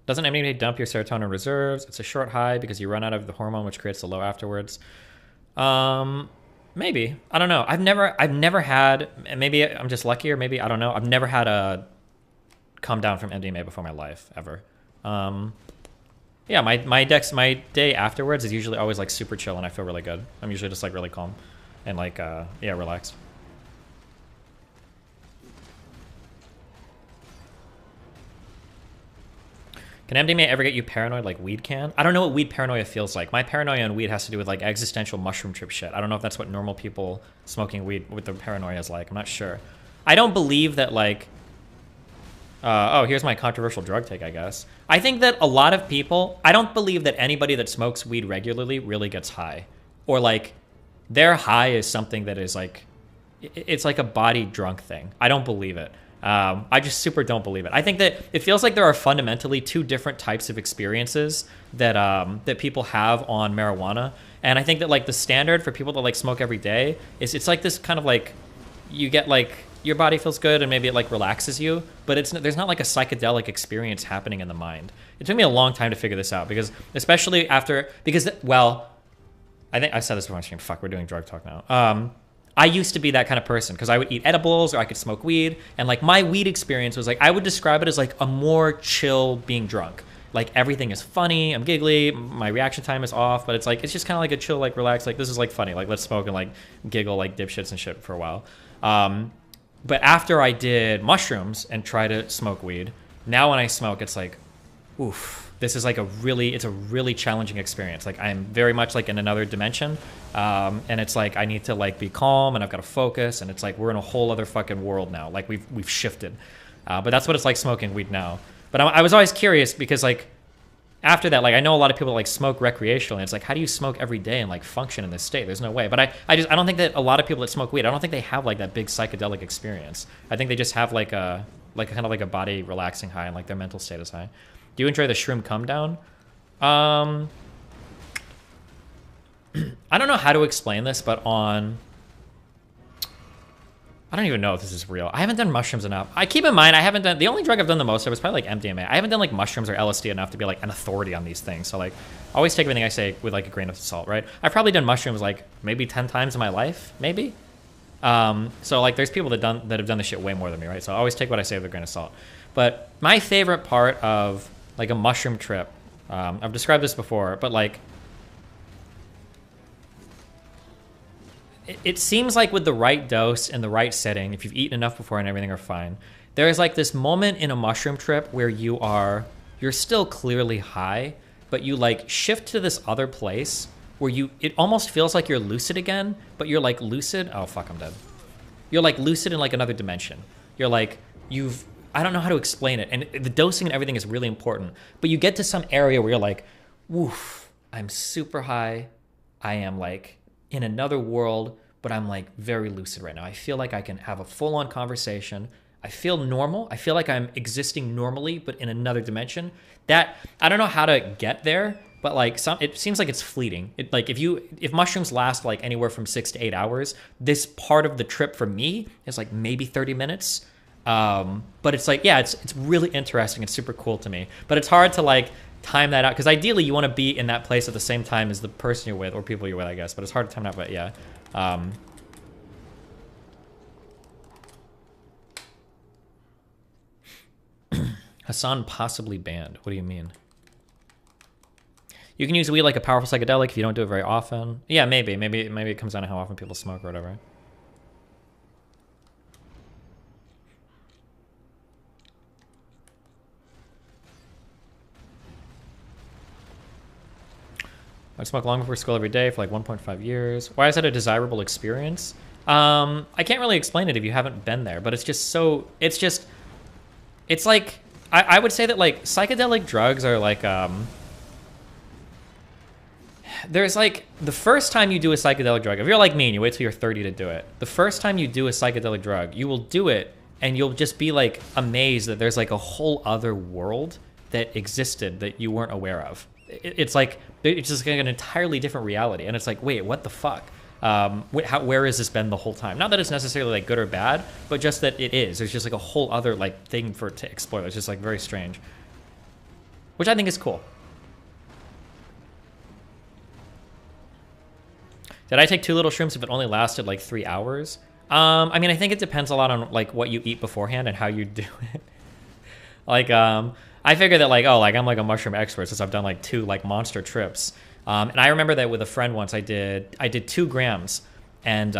[SPEAKER 1] Doesn't MDMA dump your serotonin reserves? It's a short high because you run out of the hormone, which creates the low afterwards. Maybe. I don't know. I've never had, maybe I'm just lucky or maybe, I don't know. I've never had a come down from MDMA before in my life, ever. Yeah, my day afterwards is usually always like super chill and I feel really good. I'm usually just like really calm and like, yeah, relaxed. Can MDMA ever get you paranoid like weed can? I don't know what weed paranoia feels like. My paranoia on weed has to do with like existential mushroom trip shit. I don't know if that's what normal people smoking weed with their paranoia is like. I'm not sure. I don't believe that like... oh, here's my controversial drug take, I guess. I think that a lot of people... I don't believe that anybody that smokes weed regularly really gets high. Or like, their high is something that is like... It's like a body drunk thing. I don't believe it. I just super don't believe it. I think that it feels like there are fundamentally two different types of experiences that that people have on marijuana, and I think that like the standard for people that like smoke every day is it's like this kind of like you get like your body feels good and maybe it like relaxes you, but there's not like a psychedelic experience happening in the mind. It took me a long time to figure this out because especially well, I think I said this before on stream. Fuck, we're doing drug talk now. I used to be that kind of person because I would eat edibles or I could smoke weed. And like my weed experience was like, I would describe it as like a more chill being drunk. Like everything is funny, I'm giggly, my reaction time is off, but it's like, it's just kind of like a chill, like relax, like this is like funny. Like let's smoke and like giggle like dipshits and shit for a while. But after I did mushrooms and try to smoke weed, now when I smoke, it's like, oof. This is like it's a really challenging experience. Like I'm very much like in another dimension. And it's like, I need to like be calm and I've got to focus. And it's like, we're in a whole other fucking world now. Like we've shifted. But that's what it's like smoking weed now. But I was always curious because like after that, like I know a lot of people like smoke recreationally. It's like, how do you smoke every day and like function in this state? There's no way. But I don't think that a lot of people that smoke weed, I don't think they have like that big psychedelic experience. I think they just have like a kind of like a body relaxing high and like their mental state is high. Do you enjoy the shroom come down? I don't know how to explain this, but I don't even know if this is real. I haven't done mushrooms enough. I keep in mind, the only drug I've done the most of is probably like MDMA. I haven't done like mushrooms or LSD enough to be like an authority on these things. So like, always take everything I say with like a grain of salt, right? I've probably done mushrooms like maybe 10 times in my life, maybe. So like there's people that have done this shit way more than me, right? So I always take what I say with a grain of salt. But my favorite part of like a mushroom trip, I've described this before, but like, it seems like with the right dose and the right setting, if you've eaten enough before and everything are fine, there is like this moment in a mushroom trip where you are you're still clearly high, but you like shift to this other place where it almost feels like you're lucid again, but you're like lucid. Oh fuck, I'm dead. You're like lucid in like another dimension. You're like, I don't know how to explain it. And the dosing and everything is really important. But you get to some area where you're like, woof, I'm super high. I am like in another world, but I'm like very lucid right now. I feel like I can have a full-on conversation. I feel normal. I feel like I'm existing normally, but in another dimension. That, I don't know how to get there, but like it seems like it's fleeting. Like if mushrooms last like anywhere from 6 to 8 hours, this part of the trip for me is like maybe 30 minutes. But it's like, yeah, it's really interesting. It's super cool to me, but it's hard to like time that out, because ideally you want to be in that place at the same time as the person you're with or people you're with, I guess, but it's hard to time it out. But yeah, Hassan possibly banned. What do you mean? You can use weed like a powerful psychedelic if you don't do it very often. Yeah, maybe it comes down to how often people smoke or whatever. I smoke long before school every day for like 1.5 years. Why is that a desirable experience? I can't really explain it if you haven't been there, but it's like, I would say that like psychedelic drugs are like, there's like the first time you do a psychedelic drug, if you're like me and you wait till you're 30 to do it, the first time you do a psychedelic drug, you will do it and you'll just be like amazed that there's like a whole other world that existed that you weren't aware of. It's like, it's just like an entirely different reality. And it's like, wait, what the fuck? Where has this been the whole time? Not that it's necessarily like good or bad, but just that it is. There's just like a whole other like thing for it to explore. It's just like very strange, which I think is cool. Did I take 2 little shrooms if it only lasted like 3 hours? I mean, I think it depends a lot on like what you eat beforehand and how you do it. Like, I figure that like, oh, like I'm like a mushroom expert since I've done like 2 like monster trips. And I remember that with a friend once I did 2 grams, and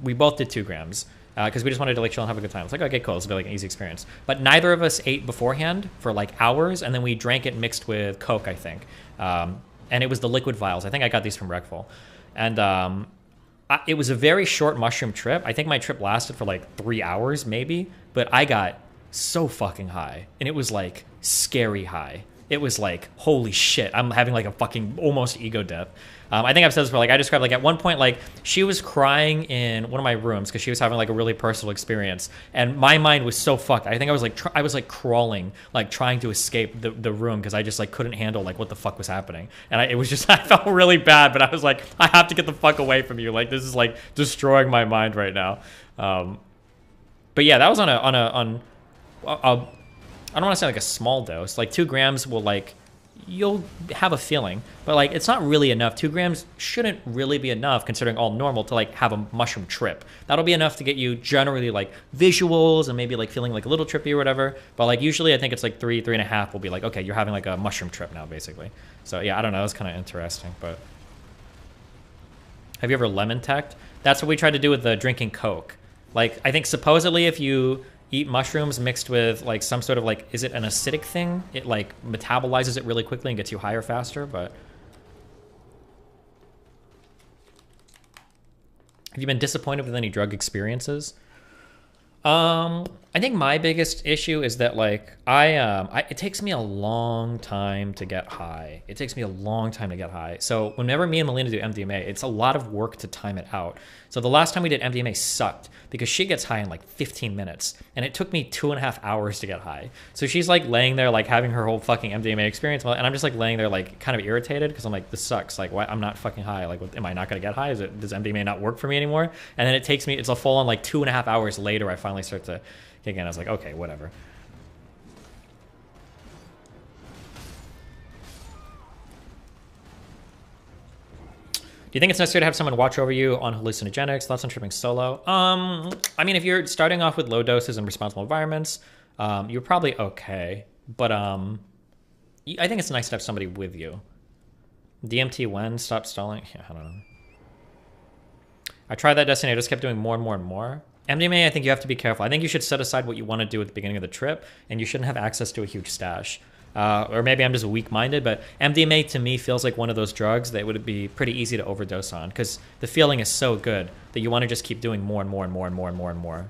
[SPEAKER 1] we both did 2 grams because we just wanted to like chill and have a good time. It's like, okay, cool, this will be like an easy experience. But neither of us ate beforehand for like hours, and then we drank it mixed with Coke, I think. And it was the liquid vials. I think I got these from Recful. And it was a very short mushroom trip. I think my trip lasted for like 3 hours maybe, but I got so fucking high, and it was like scary high. It was like, holy shit, I'm having like a fucking almost ego death. I think I've said this before, like I described like at one point, like she was crying in one of my rooms because she was having like a really personal experience, and my mind was so fucked. I think I was like crawling, like trying to escape the room because I just like couldn't handle like what the fuck was happening. And it was just, I felt really bad, but I was like, I have to get the fuck away from you. Like this is like destroying my mind right now. But yeah, that was on I don't want to say like a small dose. Like 2 grams will like, you'll have a feeling, but like it's not really enough. 2 grams shouldn't really be enough considering all normal to like have a mushroom trip. That'll be enough to get you generally like visuals and maybe like feeling like a little trippy or whatever. But like usually I think it's like 3.5 will be like, okay, you're having like a mushroom trip now basically. So yeah, I don't know. It was kind of interesting, but have you ever lemon teched? That's what we tried to do with the drinking Coke. Like I think supposedly if you eat mushrooms mixed with like some sort of like, is it an acidic thing? It like metabolizes it really quickly and gets you higher faster, but. Have you been disappointed with any drug experiences? I think my biggest issue is that like it takes me a long time to get high. It takes me a long time to get high. So whenever me and Melina do MDMA, it's a lot of work to time it out. So the last time we did MDMA sucked because she gets high in like 15 minutes and it took me 2.5 hours to get high. So she's like laying there like having her whole fucking MDMA experience, and I'm just like laying there like kind of irritated because I'm like, this sucks. Like, why I'm not fucking high? Like, am I not gonna get high? Does MDMA not work for me anymore? And then it's a full on like 2.5 hours later I finally start to kick in. I was like, okay, whatever. Do you think it's necessary to have someone watch over you on hallucinogenics? Thoughts on tripping solo? I mean, if you're starting off with low doses in responsible environments, you're probably okay. But I think it's nice to have somebody with you. DMT when? Stop stalling? Yeah, I don't know. I tried that Destiny. I just kept doing more and more and more. MDMA, I think you have to be careful. I think you should set aside what you want to do at the beginning of the trip, and you shouldn't have access to a huge stash. Or maybe I'm just weak-minded, but MDMA to me feels like one of those drugs that would be pretty easy to overdose on because the feeling is so good that you want to just keep doing more and more and more and more and more and more.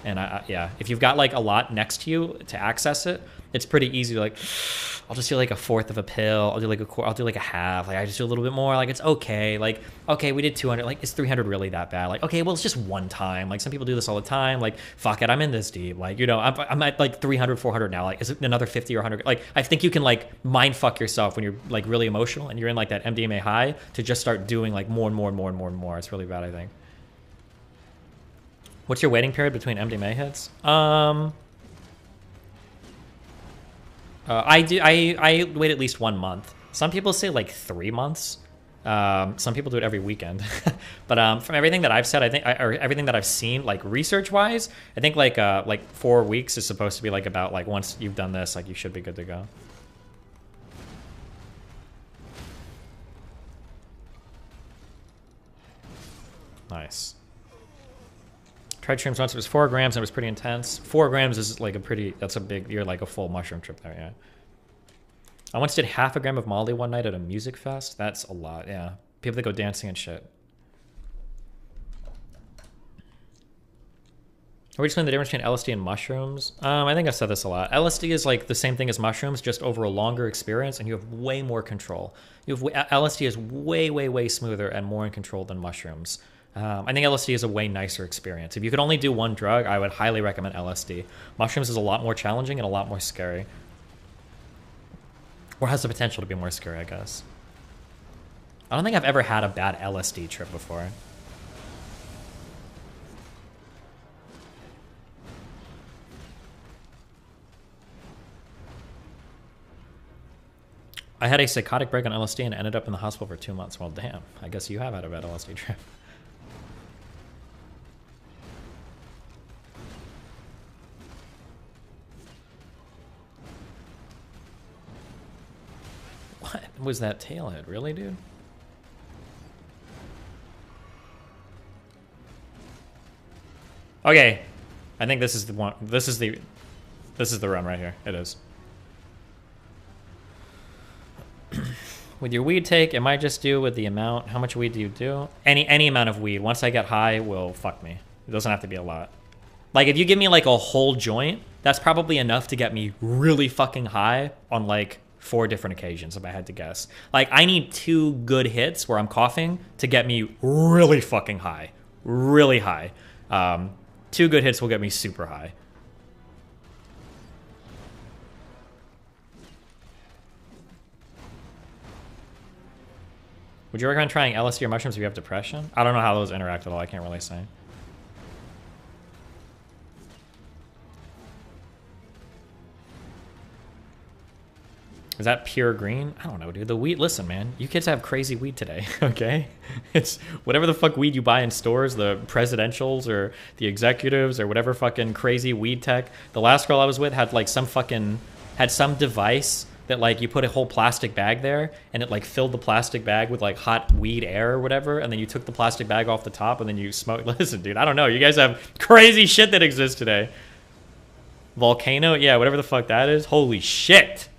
[SPEAKER 1] And yeah, if you've got like a lot next to you to access it, it's pretty easy to like, I'll just do like a fourth of a pill. I'll do like a half. Like I just do a little bit more. Like it's okay. Like, okay, we did 200. Like is 300 really that bad? Like, okay, well it's just one time. Like some people do this all the time. Like, fuck it, I'm in this deep. Like, you know, I'm at like 300, 400 now. Like is it another 50 or 100? Like I think you can like mind fuck yourself when you're like really emotional and you're in like that MDMA high to just start doing like more and more and more and more and more. It's really bad, I think. What's your waiting period between MDMA hits? I wait at least 1 month. Some people say like 3 months. Some people do it every weekend. But from everything that I've said, I think, or everything that I've seen, like research-wise, I think like 4 weeks is supposed to be like about like once you've done this, like you should be good to go. Nice. Tried shrooms once. It was 4 grams and it was pretty intense. 4 grams is like a pretty, that's a big, you're like a full mushroom trip there, yeah. I once did half a gram of Molly one night at a music fest. That's a lot, yeah. People that go dancing and shit. Are we explaining the difference between LSD and mushrooms? I think I've said this a lot. LSD is like the same thing as mushrooms, just over a longer experience, and you have way more control. LSD is way, way, way smoother and more in control than mushrooms. I think LSD is a way nicer experience. If you could only do one drug, I would highly recommend LSD. Mushrooms is a lot more challenging and a lot more scary. Or has the potential to be more scary, I guess. I don't think I've ever had a bad LSD trip before. I had a psychotic break on LSD and ended up in the hospital for 2 months. Well, damn. I guess you have had a bad LSD trip. What was that tailhead? Really, dude? Okay. I think this is the one. This is the run right here. It is. With your weed take, it might just do with the amount. How much weed do you do? Any amount of weed. Once I get high, will fuck me. It doesn't have to be a lot. Like, if you give me, like, a whole joint, that's probably enough to get me really fucking high on, like, 4 different occasions, if I had to guess. Like, I need 2 good hits where I'm coughing to get me really fucking high. Really high. 2 good hits will get me super high. Would you recommend trying LSD or mushrooms if you have depression? I don't know how those interact at all. I can't really say. Is that pure green? I don't know, dude. The weed, listen, man. You kids have crazy weed today, okay? It's whatever the fuck weed you buy in stores, the presidentials or the executives or whatever fucking crazy weed tech. The last girl I was with had like some device that like you put a whole plastic bag there and it like filled the plastic bag with like hot weed air or whatever, and then you took the plastic bag off the top and then you smoke. Listen, dude, I don't know. You guys have crazy shit that exists today. Volcano? Yeah, whatever the fuck that is. Holy shit.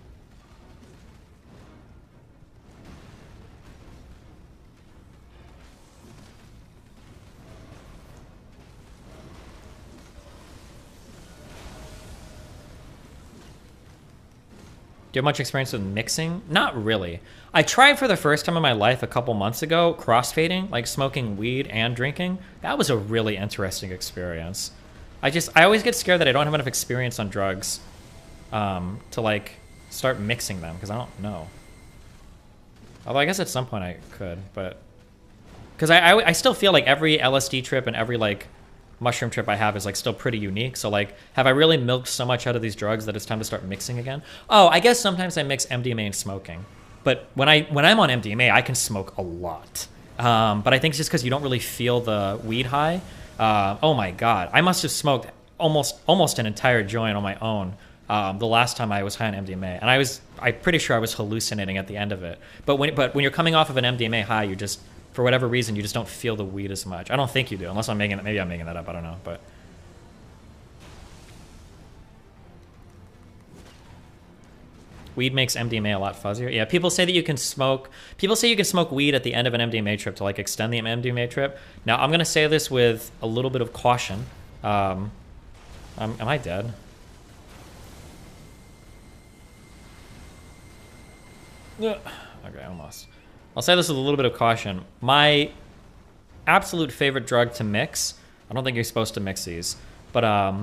[SPEAKER 1] Do you have much experience with mixing? Not really. I tried for the first time in my life a couple months ago, crossfading, like smoking weed and drinking. That was a really interesting experience. I always get scared that I don't have enough experience on drugs to like start mixing them because I don't know. Although I guess at some point I could, but because I still feel like every LSD trip and every like mushroom trip I have is like still pretty unique. So like, have I really milked so much out of these drugs that it's time to start mixing again? Oh, I guess sometimes I mix MDMA and smoking. But when I'm on MDMA, I can smoke a lot. But I think it's just because you don't really feel the weed high. Oh my God, I must have smoked almost an entire joint on my own the last time I was high on MDMA, and I'm pretty sure I was hallucinating at the end of it. But when you're coming off of an MDMA high, you just, for whatever reason, you just don't feel the weed as much. I don't think you do, unless maybe I'm making that up. I don't know, but. Weed makes MDMA a lot fuzzier. Yeah, people say that you can smoke. People say you can smoke weed at the end of an MDMA trip to like extend the MDMA trip. Now I'm gonna say this with a little bit of caution. Am I dead? Yeah. Okay, almost. I'll say this with a little bit of caution. My absolute favorite drug to mix. I don't think you're supposed to mix these, but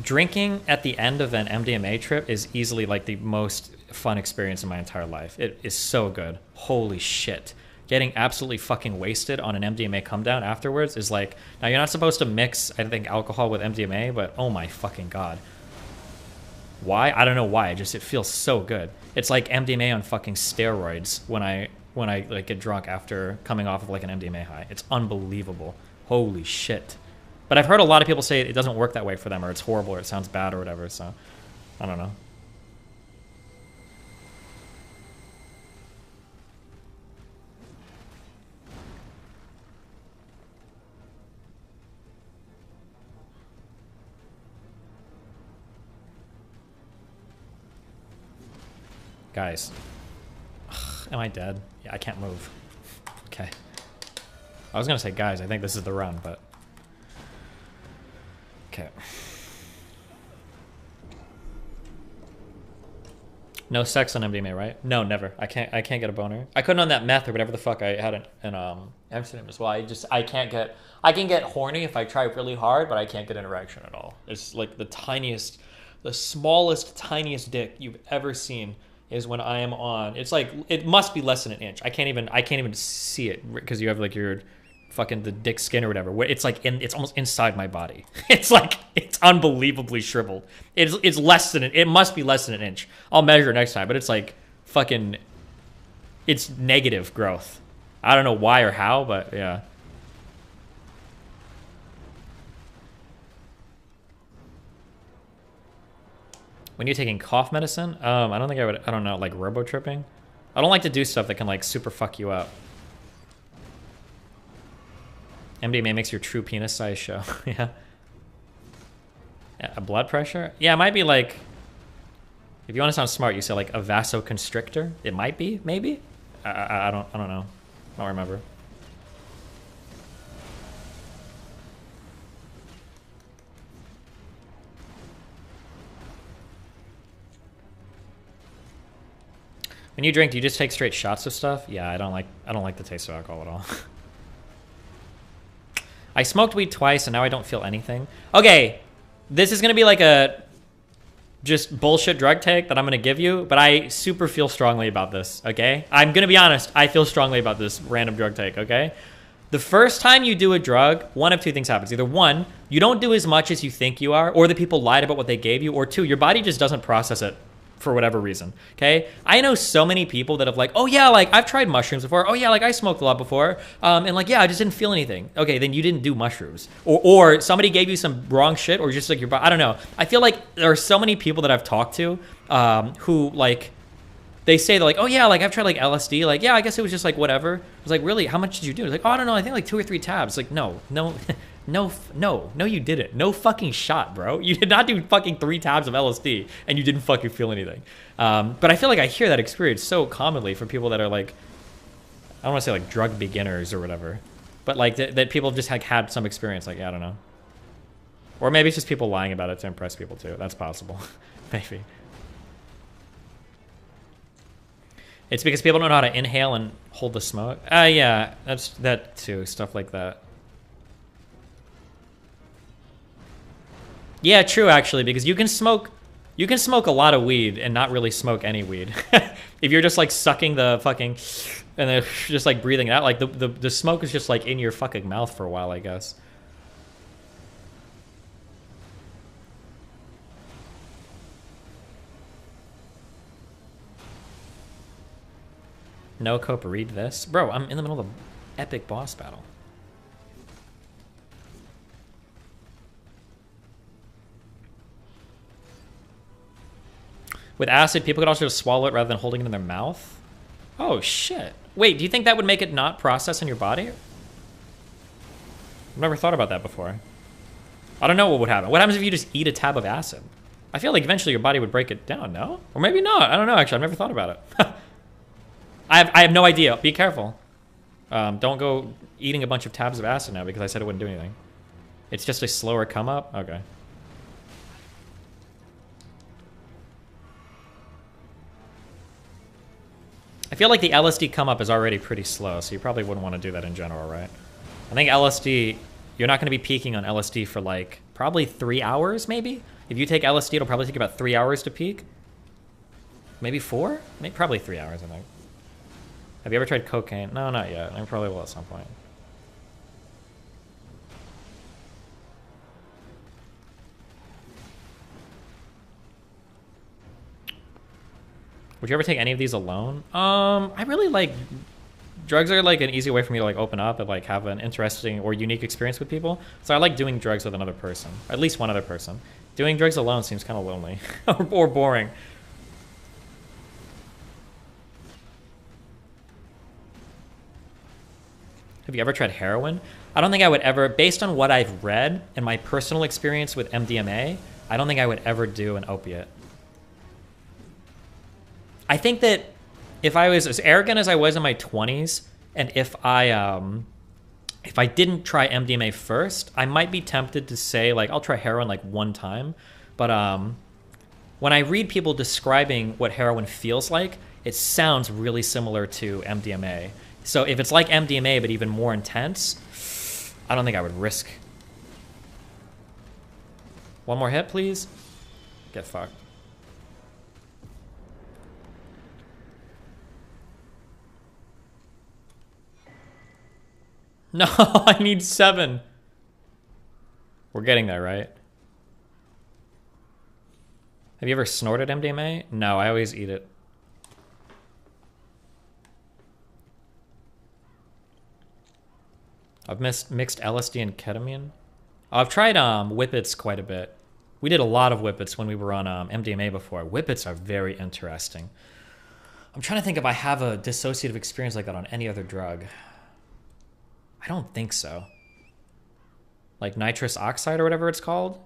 [SPEAKER 1] drinking at the end of an MDMA trip is easily like the most fun experience in my entire life. It is so good. Holy shit. Getting absolutely fucking wasted on an MDMA come down afterwards is like, now you're not supposed to mix, I think, alcohol with MDMA, but oh my fucking God. Why? I don't know why. It feels so good. It's like MDMA on fucking steroids when I like get drunk after coming off of like an MDMA high. It's unbelievable. Holy shit. But I've heard a lot of people say it doesn't work that way for them, or it's horrible, or it sounds bad, or whatever, so I don't know. Guys. Ugh, am I dead? Yeah, I can't move. Okay. I was gonna say, guys, I think this is the run, but... Okay. No sex on MDMA, right? No, never. I can't get a boner. I couldn't on that meth or whatever the fuck I had in Amsterdam as well. I can get horny if I try really hard, but I can't get an erection at all. It's like the smallest, tiniest dick you've ever seen is when I am on. It's like, it must be less than an inch. I can't even see it because you have like your fucking the dick skin or whatever. Where it's like it's almost inside my body. It's like, it's unbelievably shriveled. It's less than it must be less than an inch. I'll measure next time, but it's like fucking, it's negative growth. I don't know why or how, but yeah. When you're taking cough medicine, I don't think I would, I don't know, like robo tripping. I don't like to do stuff that can like super fuck you up. MDMA makes your true penis size show. Yeah. A blood pressure? Yeah, it might be like, if you want to sound smart, you say like a vasoconstrictor. It might be, maybe. I don't know. I don't remember. When you drink, do you just take straight shots of stuff? Yeah, I don't like the taste of alcohol at all. I smoked weed twice and now I don't feel anything. Okay, this is gonna be like a just bullshit drug take that I'm gonna give you, but I super feel strongly about this, okay? I'm gonna be honest, I feel strongly about this random drug take, okay? The first time you do a drug, one of two things happens. Either one, you don't do as much as you think you are, or the people lied about what they gave you, or two, your body just doesn't process it for whatever reason, okay? I know so many people that have like, oh yeah, like I've tried mushrooms before. Oh yeah, like I smoked a lot before. And like, yeah, I just didn't feel anything. Okay, then you didn't do mushrooms. Or somebody gave you some wrong shit, or just like your body, I don't know. I feel like there are so many people that I've talked to who like, they say they're like, oh yeah, like I've tried like LSD. Like, yeah, I guess it was just like whatever. I was like, really, how much did you do? It's like, oh, I don't know, I think like 2 or 3 tabs. Like, no, you didn't. No fucking shot, bro. You did not do fucking 3 tabs of LSD and you didn't fucking feel anything. But I feel like I hear that experience so commonly from people that are like, I don't want to say like drug beginners or whatever, but like that people just like had some experience. Like, yeah, I don't know. Or maybe it's just people lying about it to impress people too. That's possible. Maybe. It's because people don't know how to inhale and hold the smoke. Yeah, that's that too. Stuff like that. Yeah, true, actually, because you can smoke a lot of weed and not really smoke any weed. If you're just like sucking the fucking, and then just like breathing it out, like the smoke is just like in your fucking mouth for a while, I guess. No Cope, read this. Bro, I'm in the middle of an epic boss battle. With acid, people could also just swallow it rather than holding it in their mouth? Oh, shit. Wait, do you think that would make it not process in your body? I've never thought about that before. I don't know what would happen. What happens if you just eat a tab of acid? I feel like eventually your body would break it down, no? Or maybe not. I don't know, actually. I've never thought about it. I have no idea. Be careful. Don't go eating a bunch of tabs of acid now because I said it wouldn't do anything. It's just a slower come up? Okay. I feel like the LSD come up is already pretty slow, so you probably wouldn't want to do that in general, right? I think LSD, you're not going to be peaking on LSD for like probably 3 hours, maybe? If you take LSD, it'll probably take about 3 hours to peak. Maybe 4? Maybe, probably 3 hours, I think. Have you ever tried cocaine? No, not yet. I probably will at some point. Would you ever take any of these alone? I really like... Drugs are like an easy way for me to like open up and like have an interesting or unique experience with people. So I like doing drugs with another person. At least one other person. Doing drugs alone seems kind of lonely. Or boring. Have you ever tried heroin? I don't think I would ever, based on what I've read and my personal experience with MDMA, I don't think I would ever do an opiate. I think that if I was as arrogant as I was in my 20s, and if I didn't try MDMA first, I might be tempted to say, like, I'll try heroin like one time. But when I read people describing what heroin feels like, it sounds really similar to MDMA. So if it's like MDMA but even more intense, I don't think I would risk. One more hit, please. Get fucked. No, I need 7. We're getting there, right? Have you ever snorted MDMA? No, I always eat it. I've mixed LSD and ketamine. I've tried whippets quite a bit. We did a lot of whippets when we were on MDMA before. Whippets are very interesting. I'm trying to think if I have a dissociative experience like that on any other drug. I don't think so. Like nitrous oxide or whatever it's called?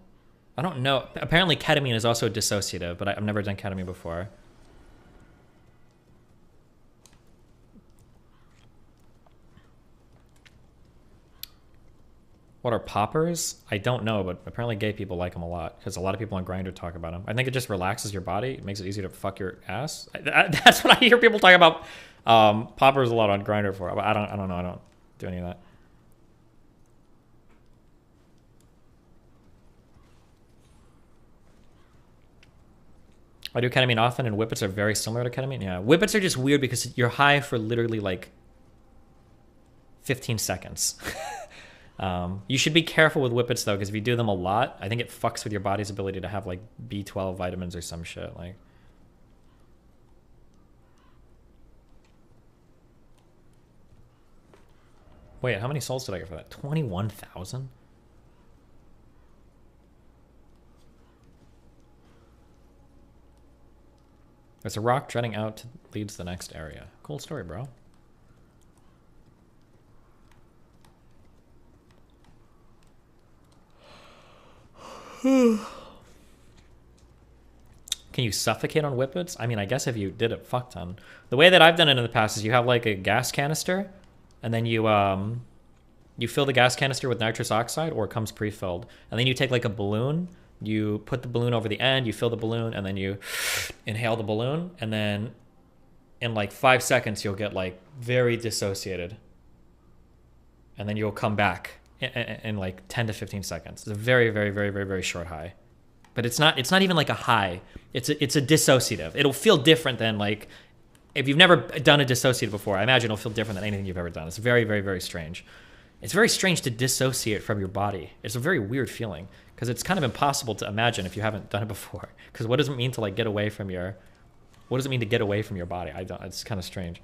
[SPEAKER 1] I don't know. Apparently ketamine is also dissociative, but I've never done ketamine before. What are poppers? I don't know, but apparently gay people like them a lot because a lot of people on Grindr talk about them. I think it just relaxes your body. It makes it easier to fuck your ass. That's what I hear people talk about poppers a lot on Grindr for. But I don't know. I don't do any of that. I do ketamine often, and whippets are very similar to ketamine. Yeah, whippets are just weird because you're high for literally like 15 seconds. You should be careful with whippets though, because if you do them a lot, I think it fucks with your body's ability to have like B12 vitamins or some shit. Like, wait, how many souls did I get for that? 21,000? There's a rock jutting out leads to the next area. Cool story, bro. Can you suffocate on whippets? I mean, I guess if you did it fuck ton. The way that I've done it in the past is you have like a gas canister, and then you fill the gas canister with nitrous oxide, or it comes pre-filled, and then you take like a balloon. You put the balloon over the end, you fill the balloon, and then you inhale the balloon, and then in like 5 seconds you'll get like very dissociated, and then you'll come back in like 10 to 15 seconds. It's a very, very, very, very, very short high, but it's not even like a high. It's a dissociative. It'll feel different than like if you've never done a dissociative before. I imagine it'll feel different than anything you've ever done. It's very, very, very strange. It's very strange to dissociate from your body. It's a very weird feeling because it's kind of impossible to imagine if you haven't done it before. Because what does it mean to like get away from your? What does it mean to get away from your body? I don't. It's kind of strange.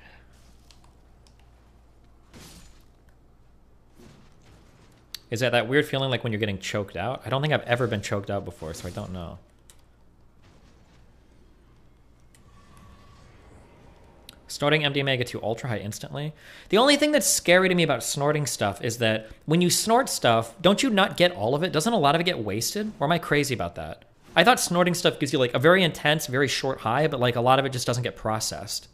[SPEAKER 1] Is that weird feeling like when you're getting choked out? I don't think I've ever been choked out before, so I don't know. Snorting MDMA gets you ultra high instantly. The only thing that's scary to me about snorting stuff is that when you snort stuff, don't you not get all of it? Doesn't a lot of it get wasted? Or am I crazy about that? I thought snorting stuff gives you like a very intense, very short high, but like a lot of it just doesn't get processed.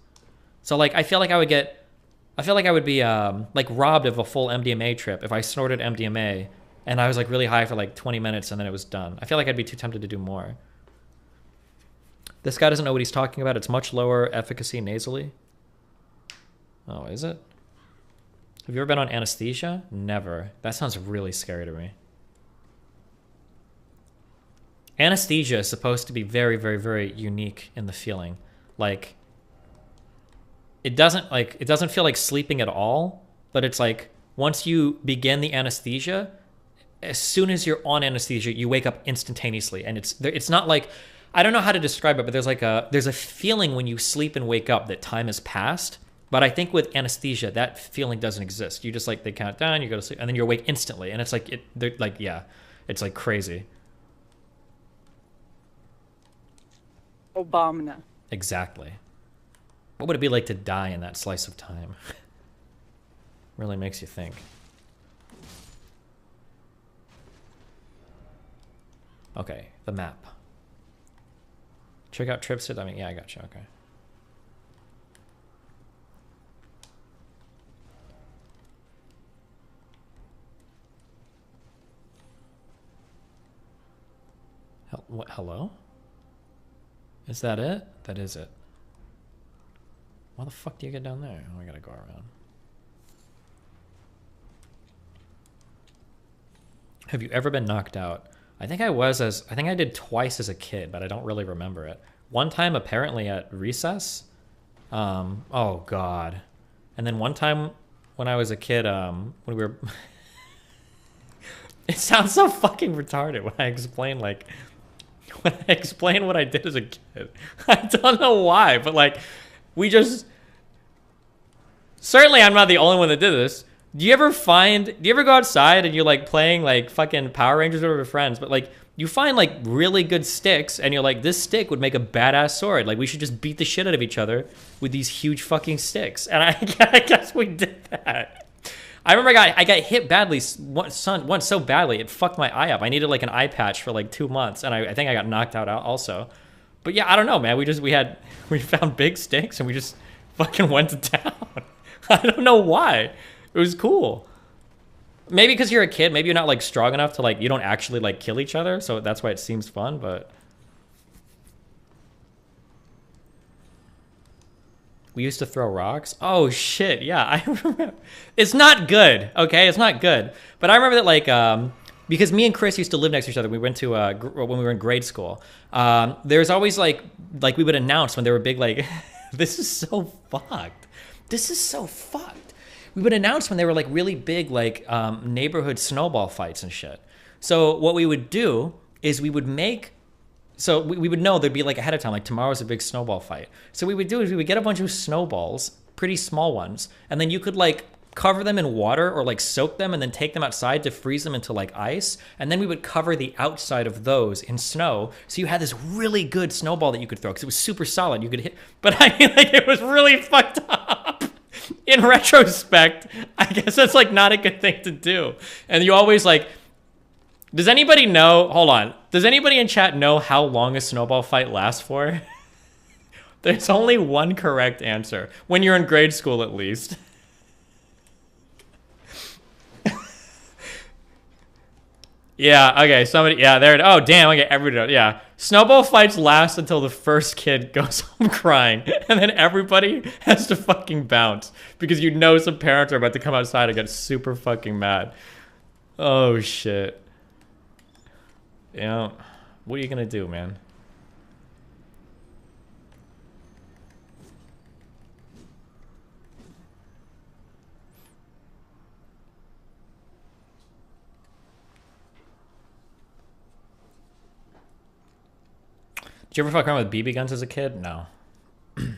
[SPEAKER 1] So like I feel like I would be like robbed of a full MDMA trip if I snorted MDMA and I was like really high for like 20 minutes and then it was done. I feel like I'd be too tempted to do more. This guy doesn't know what he's talking about. It's much lower efficacy nasally. Oh, is it? Have you ever been on anesthesia? Never. That sounds really scary to me. Anesthesia is supposed to be very, very, very unique in the feeling. Like, it doesn't feel like sleeping at all, but it's like once you begin the anesthesia, as soon as you're on anesthesia, you wake up instantaneously, and it's not like, I don't know how to describe it, but there's a feeling when you sleep and wake up that time has passed. But I think with anesthesia, that feeling doesn't exist. You just like, they count down, you go to sleep, and then you're awake instantly, and it's like it's like crazy.
[SPEAKER 21] Obama.
[SPEAKER 1] Exactly. What would it be like to die in that slice of time? Really makes you think. Okay, the map. Check out trips. I mean, yeah, I got you. Okay. What? Hello? Is that it? That is it. How the fuck do you get down there? Oh, I gotta go around. Have you ever been knocked out? I think I did twice as a kid, but I don't really remember it. One time apparently at recess. Oh god. And then one time when I was a kid, when we were it sounds so fucking retarded when I explain what I did as a kid. I don't know why, but like certainly I'm not the only one that did this. Do you ever go outside and you're like playing like fucking Power Rangers with your friends, but like you find like really good sticks and you're like, this stick would make a badass sword. Like we should just beat the shit out of each other with these huge fucking sticks. And I guess we did that. I remember I got hit badly once so badly it fucked my eye up. I needed like an eye patch for like 2 months, and I think I got knocked out also. But yeah, I don't know, man. We found big sticks and we just fucking went to town. I don't know why. It was cool. Maybe because you're a kid. Maybe you're not like strong enough to like, you don't actually like kill each other. So that's why it seems fun, but. We used to throw rocks. Oh shit, yeah, I remember. It's not good, okay? It's not good. But I remember that like, because me and Chris used to live next to each other. We went to, when we were in grade school. There's always like we would announce when there were big like, this is so fucked. This is so fucked. We would announce when they were like really big like neighborhood snowball fights and shit. So what we would do is we would know there'd be like ahead of time, like tomorrow's a big snowball fight. So what we would do is we would get a bunch of snowballs, pretty small ones, and then you could like cover them in water or like soak them and then take them outside to freeze them into like ice. And then we would cover the outside of those in snow. So you had this really good snowball that you could throw because it was super solid. You could hit, but I mean like it was really fucked up. In retrospect, I guess that's like not a good thing to do. And you always like, does anybody know, hold on, does anybody in chat know how long a snowball fight lasts for? There's only one correct answer, when you're in grade school at least. Yeah, okay, oh damn, okay, everybody, yeah. Snowball fights last until the first kid goes home crying, and then everybody has to fucking bounce, because you know some parents are about to come outside and get super fucking mad. Oh shit. Yeah, what are you gonna do, man? Did you ever fuck around with BB guns as a kid? No. You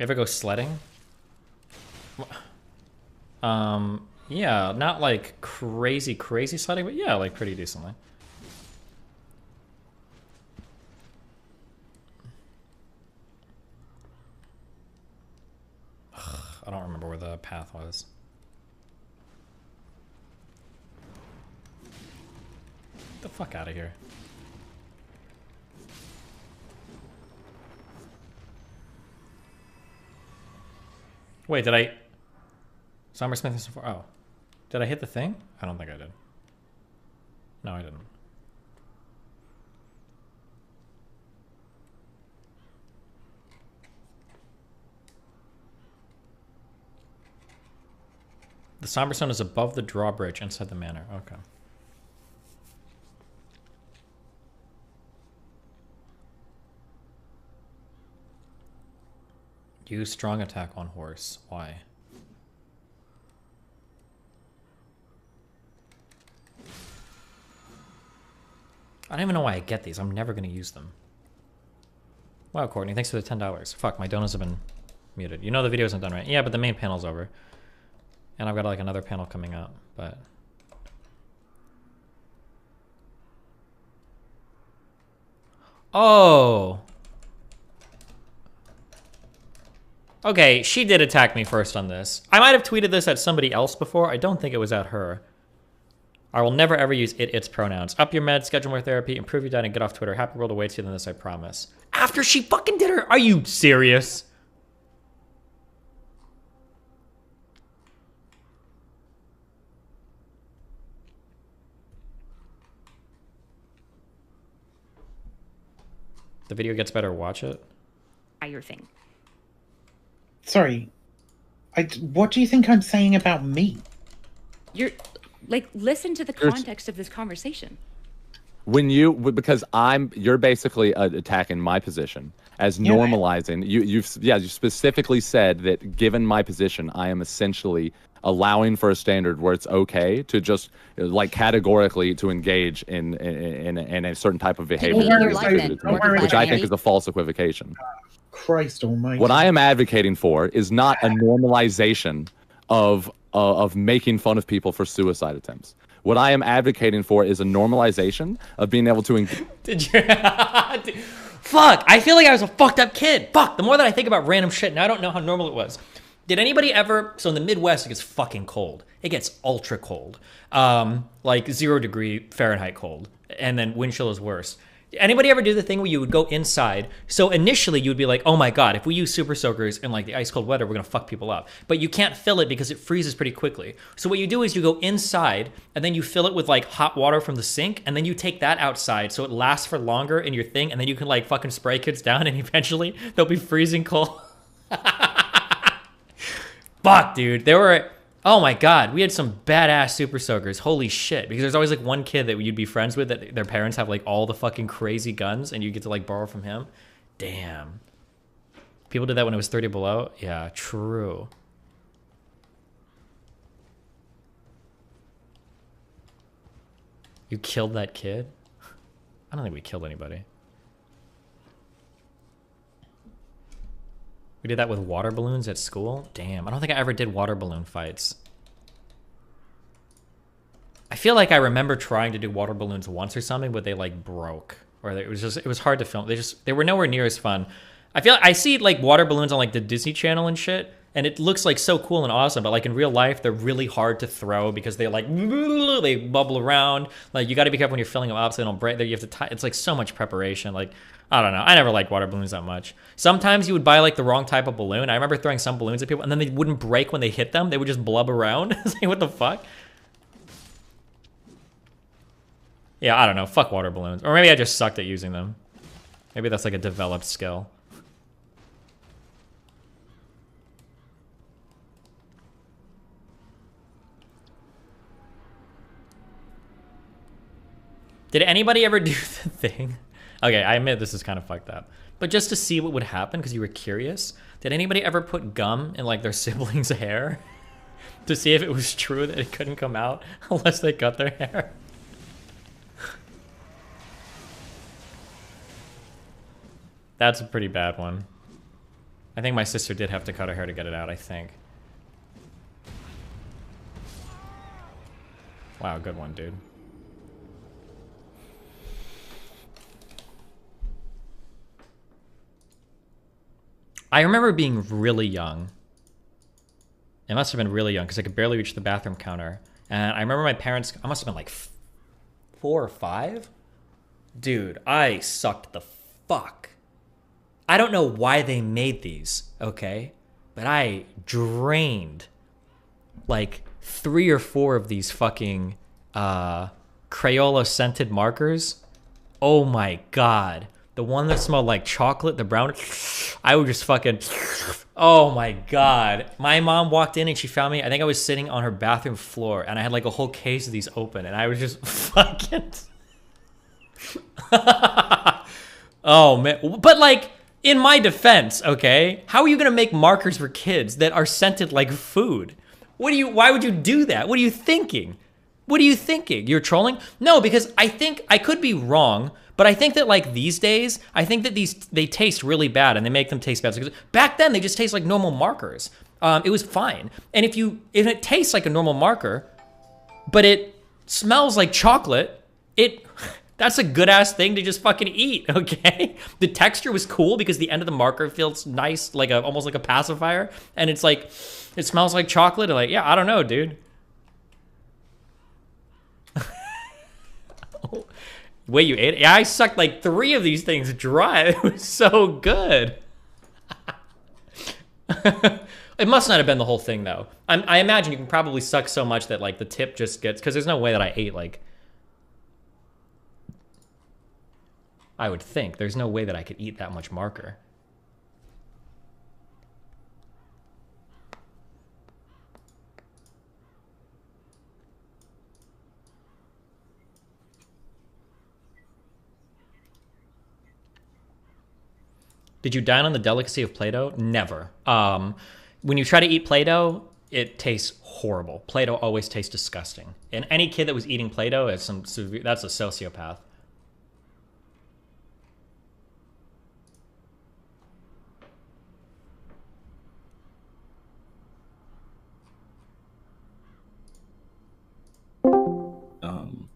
[SPEAKER 1] ever go sledding? Yeah, not like crazy sledding, but yeah, like pretty decently. I don't remember where the path was. the fuck out of here. Wait, did I... Summer Smith is... Oh. Did I hit the thing? I don't think I did. No, I didn't. The Somber Stone is above the drawbridge inside the manor. Okay. Use strong attack on horse. Why? I don't even know why I get these. I'm never going to use them. Wow, Courtney, thanks for the $10. Fuck, my donuts have been muted. You know the video isn't done right. Yeah, but the main panel's over. And I've got like another panel coming up, but... Oh! Okay, she did attack me first on this. I might have tweeted this at somebody else before. I don't think it was at her. I will never ever use its pronouns. Up your meds, schedule more therapy, improve your diet, and get off Twitter. Happy world awaits you than this, I promise. After she fucking did her... Are you serious? The video gets better, watch it.
[SPEAKER 20] Your thing.
[SPEAKER 5] Sorry. What do you think I'm saying about me?
[SPEAKER 20] You're like, listen to the context of this conversation.
[SPEAKER 19] When because you're basically attacking my position as normalizing. You've specifically said that given my position, I am essentially allowing for a standard where it's okay to just like categorically to engage in a certain type of behavior, which I think is a false equivocation.
[SPEAKER 5] Christ almighty.
[SPEAKER 19] What I am advocating for is not a normalization of making fun of people for suicide attempts. What I am advocating for is a normalization of being able to
[SPEAKER 1] Did you... Fuck, I feel like I was a fucked up kid. Fuck, the more that I think about random shit, now I don't know how normal it was. Did anybody ever... So in the Midwest, it gets fucking cold. It gets ultra cold. Like 0 degree Fahrenheit cold. And then wind chill is worse. Anybody ever do the thing where you would go inside? So initially you would be like, oh my God, if we use super soakers in like the ice cold weather, we're gonna fuck people up. But you can't fill it because it freezes pretty quickly. So what you do is you go inside and then you fill it with like hot water from the sink and then you take that outside so it lasts for longer in your thing and then you can like fucking spray kids down and eventually they'll be freezing cold. Fuck, dude. There were... Oh my God, we had some badass super soakers. Holy shit. Because there's always like one kid that you'd be friends with that their parents have like all the fucking crazy guns and you get to like borrow from him. Damn. People did that when it was 30 below? Yeah, true. You killed that kid? I don't think we killed anybody. We did that with water balloons at school? Damn, I don't think I ever did water balloon fights. I feel like I remember trying to do water balloons once or something, but they like broke. Or it was hard to film. They were nowhere near as fun. I see like water balloons on like the Disney Channel and shit, and it looks like so cool and awesome, but like in real life, they're really hard to throw because they like, they bubble around. Like you gotta be careful when you're filling them up so they don't break. You have to tie, it's like so much preparation. Like, I don't know. I never liked water balloons that much. Sometimes you would buy like the wrong type of balloon. I remember throwing some balloons at people and then they wouldn't break when they hit them. They would just blub around. It's like, what the fuck? Yeah, I don't know. Fuck water balloons. Or maybe I just sucked at using them. Maybe that's like a developed skill. Did anybody ever do the thing? Okay, I admit this is kind of fucked up. But just to see what would happen, because you were curious, did anybody ever put gum in like their siblings' hair? To see if it was true that it couldn't come out unless they cut their hair? That's a pretty bad one. I think my sister did have to cut her hair to get it out, I think. Wow, good one, dude. I remember being really young. It must have been really young because I could barely reach the bathroom counter. And I remember my parents, I must have been like 4 or 5. Dude, I sucked the fuck. I don't know why they made these, okay? But I drained like 3 or 4 of these fucking Crayola scented markers. Oh my god. The one that smelled like chocolate, the brown, I would just fucking, oh my god. My mom walked in and she found me, I think I was sitting on her bathroom floor and I had like a whole case of these open and I was just fucking, oh man. But like, in my defense, okay, how are you gonna make markers for kids that are scented like food? Why would you do that? What are you thinking? What are you thinking? You're trolling? No, because I think, I could be wrong, but I think that like these days, I think that they taste really bad and they make them taste bad. So back then, they just taste like normal markers. It was fine. And if it tastes like a normal marker, but it smells like chocolate, that's a good ass thing to just fucking eat, okay? The texture was cool because the end of the marker feels nice, like almost like a pacifier. And it's like, it smells like chocolate. And like, yeah, I don't know, dude. Wait, you ate it? Yeah, I sucked like 3 of these things dry. It was so good. It must not have been the whole thing, though. I imagine you can probably suck so much that like the tip just gets... Because there's no way that I ate like... I would think. There's no way that I could eat that much marker. Did you dine on the delicacy of Play-Doh? Never. When you try to eat Play-Doh, it tastes horrible. Play-Doh always tastes disgusting. And any kid that was eating Play-Doh is that's a sociopath.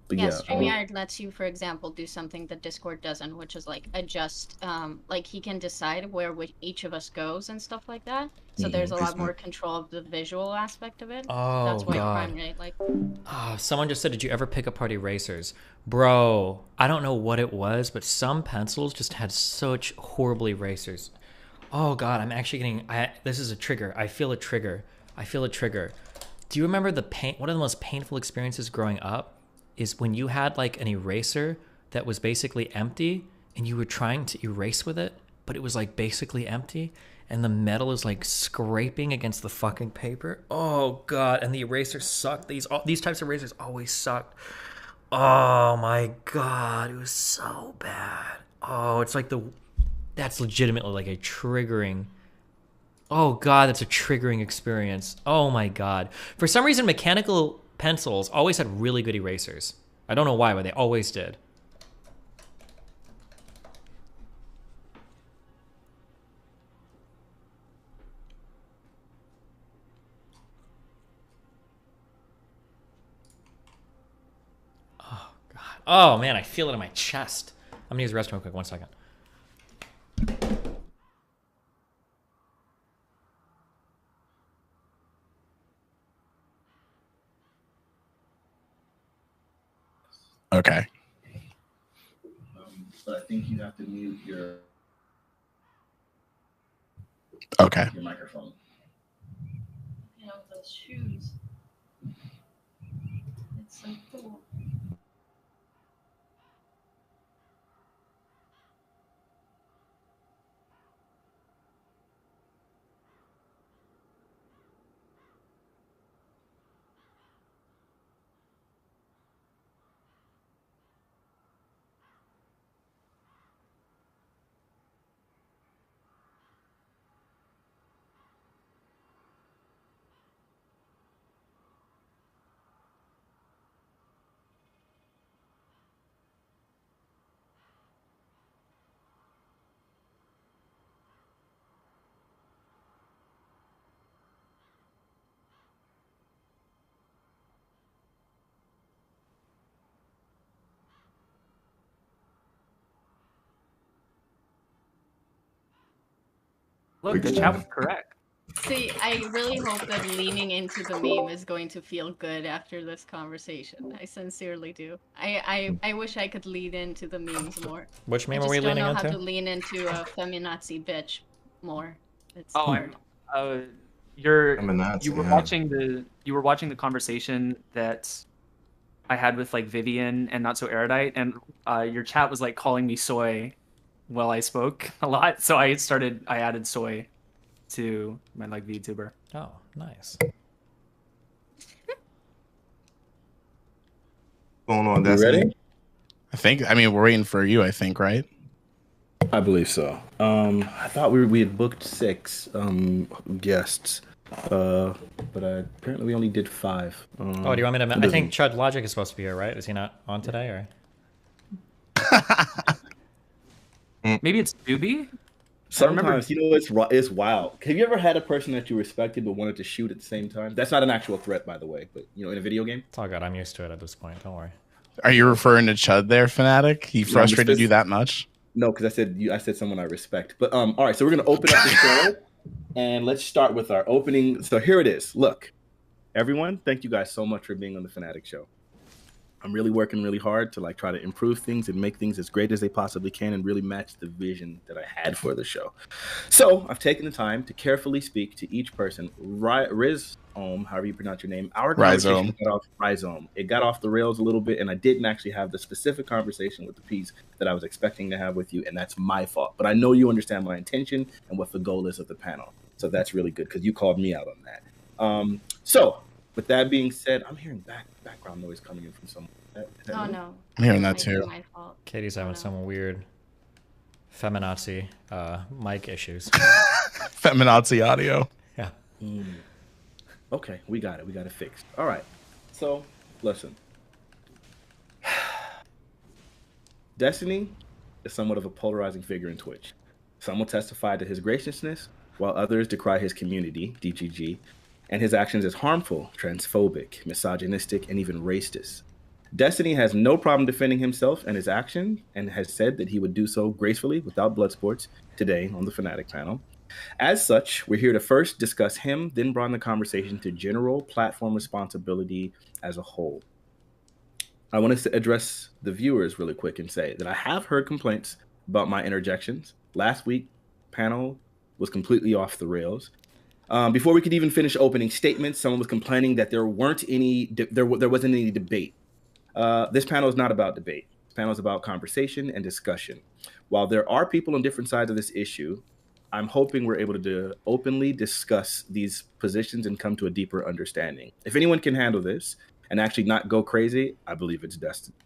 [SPEAKER 11] But yeah, StreamYard lets you, for example, do something that Discord doesn't, which is like adjust, like he can decide where each of us goes and stuff like that. So there's a lot more control of the visual aspect of it.
[SPEAKER 1] Oh,
[SPEAKER 11] that's why
[SPEAKER 1] God.
[SPEAKER 11] Prime like.
[SPEAKER 1] Someone just said, did you ever pick apart erasers? Bro, I don't know what it was, but some pencils just had such horrible erasers. Oh, God, I'm actually getting... this is a trigger. I feel a trigger. Do you remember one of the most painful experiences growing up is when you had like an eraser that was basically empty and you were trying to erase with it, but it was like basically empty and the metal is like scraping against the fucking paper. Oh God, and the eraser sucked. These types of erasers always sucked. Oh my God, it was so bad. Oh, it's like that's legitimately like a triggering... Oh God, that's a triggering experience. Oh my God. For some reason, mechanical pencils always had really good erasers. I don't know why, but they always did. Oh God. Oh man, I feel it in my chest. I'm gonna use the restroom real quick, 1 second.
[SPEAKER 18] Okay.
[SPEAKER 22] But I think you have to mute your
[SPEAKER 18] microphone.
[SPEAKER 11] You know, those shoes. It's so cool.
[SPEAKER 8] Look, the chat was correct.
[SPEAKER 11] See, I really hope that leaning into the meme is going to feel good after this conversation. I sincerely do. I wish I could lean into the memes more.
[SPEAKER 1] Which meme are we leaning
[SPEAKER 11] I just don't know
[SPEAKER 1] into?
[SPEAKER 11] how to lean into a feminazi bitch more. It's
[SPEAKER 8] Oh,
[SPEAKER 11] hard.
[SPEAKER 8] you were watching the conversation that I had with like Vivian and Not So Erudite, and your chat was like calling me soy while I spoke a lot, so I added soy to my like VTuber.
[SPEAKER 1] Oh, nice.
[SPEAKER 2] Going on,
[SPEAKER 18] You
[SPEAKER 2] Destiny?
[SPEAKER 18] ready? I mean, we're waiting for you, I think, right?
[SPEAKER 12] I believe so. I thought we had booked 6 guests, but apparently we only did 5.
[SPEAKER 1] Oh, do you want me to? I think Chud Logic is supposed to be here, right? Is he not on today, or?
[SPEAKER 8] Maybe it's Doobie.
[SPEAKER 12] Sometimes, you know, it's wild. Have you ever had a person that you respected but wanted to shoot at the same time? That's not an actual threat, by the way, but you know, in a video game.
[SPEAKER 1] It's all good. I'm used to it at this point. Don't worry.
[SPEAKER 18] Are you referring to Chud there, Fanatic? He frustrated you that much?
[SPEAKER 12] No, because I said someone I respect. But all right, so we're gonna open up the show, and let's start with our opening. So here it is. Look, everyone, thank you guys so much for being on the Fanatic Show. I'm really working really hard to like try to improve things and make things as great as they possibly can and really match the vision that I had for the show. So I've taken the time to carefully speak to each person. Rhizome, however you pronounce your name, our conversation Rhizome. It got off the rails a little bit, and I didn't actually have the specific conversation with the piece that I was expecting to have with you, and that's my fault. But I know you understand my intention and what the goal is of the panel. So that's really good because you called me out on that. So with that being said, I'm hearing background noise coming in from someone.
[SPEAKER 11] Oh no.
[SPEAKER 18] I'm hearing that too.
[SPEAKER 11] My fault.
[SPEAKER 1] Katie's having some weird feminazi mic issues.
[SPEAKER 18] Feminazi audio.
[SPEAKER 1] Yeah.
[SPEAKER 12] Okay, we got it. We got it fixed. All right. So, listen. Destiny is somewhat of a polarizing figure in Twitch. Some will testify to his graciousness, while others decry his community, DGG, and his actions as harmful, transphobic, misogynistic, and even racist. Destiny has no problem defending himself and his action, and has said that he would do so gracefully without blood sports today on the Fanatic panel. As such, we're here to first discuss him, then broaden the conversation to general platform responsibility as a whole. I want to address the viewers really quick and say that I have heard complaints about my interjections. Last week, panel was completely off the rails. Before we could even finish opening statements, someone was complaining that there wasn't any debate. This panel is not about debate. This panel is about conversation and discussion. While there are people on different sides of this issue, I'm hoping we're able to openly discuss these positions and come to a deeper understanding. If anyone can handle this and actually not go crazy, I believe it's Destiny.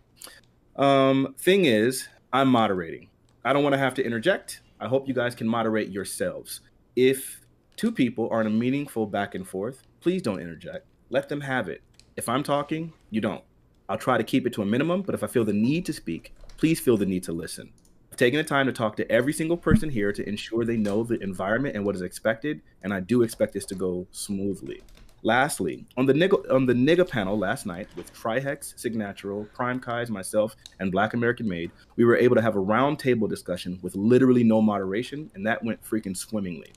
[SPEAKER 12] Thing is, I'm moderating. I don't want to have to interject. I hope you guys can moderate yourselves. If 2 people are in a meaningful back and forth, please don't interject. Let them have it. If I'm talking, you don't. I'll try to keep it to a minimum, but if I feel the need to speak, please feel the need to listen. I've taken the time to talk to every single person here to ensure they know the environment and what is expected, and I do expect this to go smoothly. Lastly, on the nigga panel last night with Trihex, Signatural, Prime Kai's, myself, and Black American Made, we were able to have a round table discussion with literally no moderation, and that went freaking swimmingly.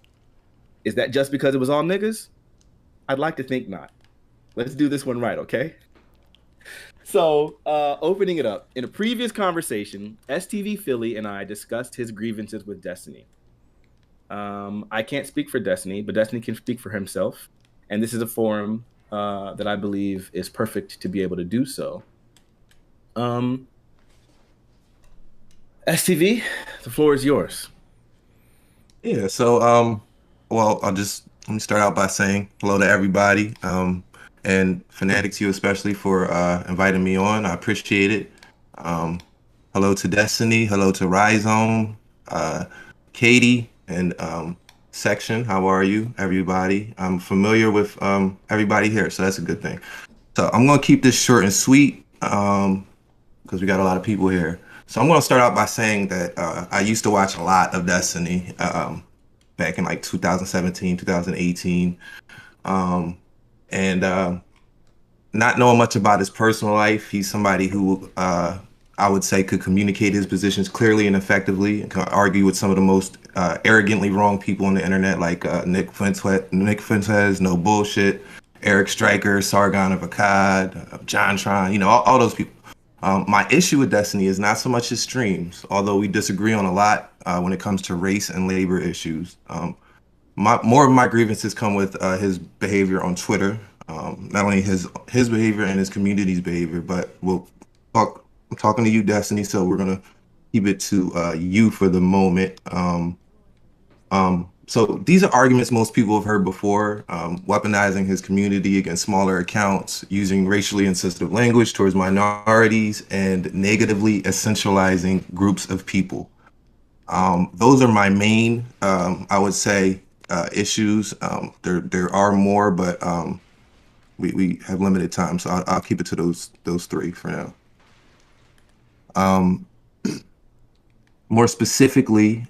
[SPEAKER 12] Is that just because it was all niggas? I'd like to think not. Let's do this one right, okay? So, opening it up, in a previous conversation, STV Philly and I discussed his grievances with Destiny. I can't speak for Destiny, but Destiny can speak for himself. And this is a forum that I believe is perfect to be able to do so. STV, the floor is yours.
[SPEAKER 2] Yeah, so, well, let me start out by saying hello to everybody. And Fanatics, you especially, for inviting me on. I appreciate it. Hello to Destiny. Hello to Rhizome, Katie, and Section. How are you, everybody? I'm familiar with everybody here, so that's a good thing. So I'm going to keep this short and sweet because we got a lot of people here. So I'm going to start out by saying that I used to watch a lot of Destiny back in like 2017, 2018. And not knowing much about his personal life, he's somebody who I would say could communicate his positions clearly and effectively, and could argue with some of the most arrogantly wrong people on the internet, like Nick Fuentes, No Bullshit, Eric Stryker, Sargon of Akkad, John Tron, you know, all those people. My issue with Destiny is not so much his streams, although we disagree on a lot when it comes to race and labor issues. More of my grievances come with his behavior on Twitter, not only his behavior and his community's behavior, but I'm talking to you, Destiny, so we're gonna keep it to you for the moment. So these are arguments most people have heard before, weaponizing his community against smaller accounts, using racially insensitive language towards minorities, and negatively essentializing groups of people. Those are my main, I would say, issues. There are more, but we have limited time, so I'll keep it to those three for now. More specifically,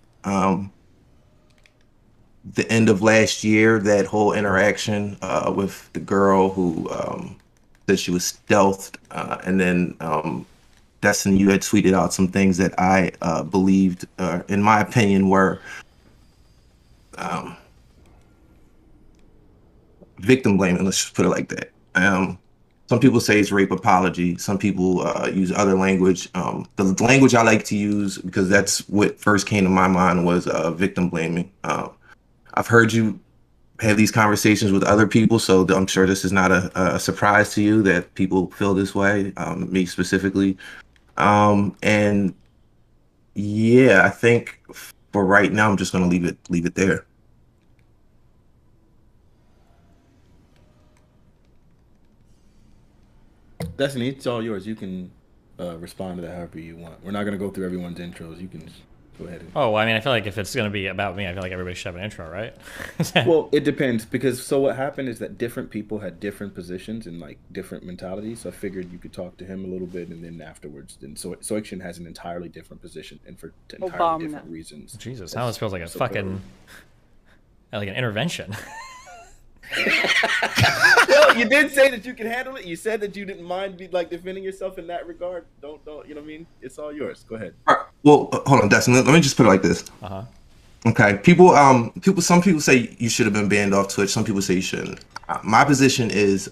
[SPEAKER 2] the end of last year, that whole interaction with the girl who said she was stealthed, and then Destiny, you had tweeted out some things that I believed, in my opinion, were victim blaming. Let's just put it like that. Some people say it's rape apology. Some people use other language. The language I like to use, because that's what first came to my mind, was victim blaming. I've heard you have these conversations with other people, so I'm sure this is not a surprise to you that people feel this way, me specifically. And yeah, I think for right now, I'm just going to leave it there.
[SPEAKER 12] Destiny, it's all yours. You can respond to that however you want. We're not going to go through everyone's intros. You can go ahead.
[SPEAKER 1] Oh, well, I mean, I feel like if it's going to be about me, I feel like everybody should have an intro, right?
[SPEAKER 12] Well, it depends, because so what happened is that different people had different positions and like different mentalities. So I figured you could talk to him a little bit, and then afterwards, then Soikshin has an entirely different position and for entirely different reasons.
[SPEAKER 1] Jesus, now this feels like a fucking like an intervention.
[SPEAKER 12] Well, you did say that you can handle it. You said that you didn't mind defending yourself in that regard. Don't you know what I mean? It's all yours. Go ahead.
[SPEAKER 2] All right. Well, hold on, Dustin. Let me just put it like this. Okay. Some people say you should have been banned off Twitch. Some people say you shouldn't. My position is,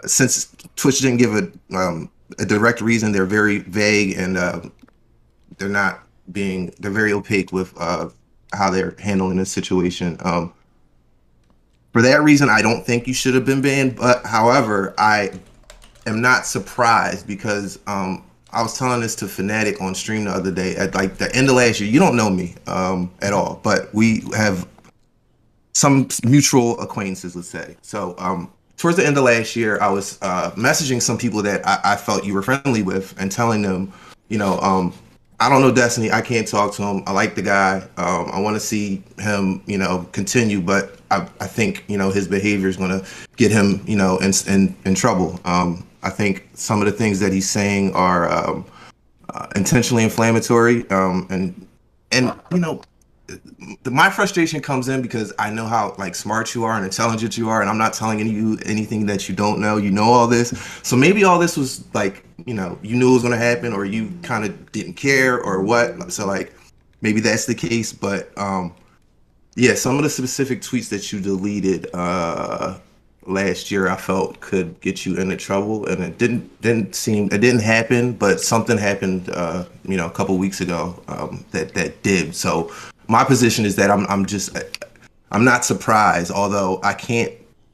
[SPEAKER 2] since Twitch didn't give a direct reason, they're very vague, and they're very opaque with how they're handling this situation. For that reason, I don't think you should have been banned. But however, I am not surprised, because I was telling this to Fnatic on stream the other day at like the end of last year. You don't know me at all, but we have some mutual acquaintances, let's say. So towards the end of last year, I was messaging some people that I felt you were friendly with, and telling them, you know, I don't know Destiny. I can't talk to him. I like the guy. I want to see him, you know, continue, but I think, you know, his behavior is going to get him, you know, in trouble. I think some of the things that he's saying are intentionally inflammatory, and you know, my frustration comes in because I know how like smart you are and intelligent you are, and I'm not telling you anything that you don't know. You know all this, so maybe all this was like, you know, you knew it was going to happen, or you kind of didn't care, or what. So like, maybe that's the case. But yeah, some of the specific tweets that you deleted last year, I felt could get you into trouble, and it didn't happen, but something happened, you know, a couple weeks ago that did. So my position is that I'm not surprised, although I can't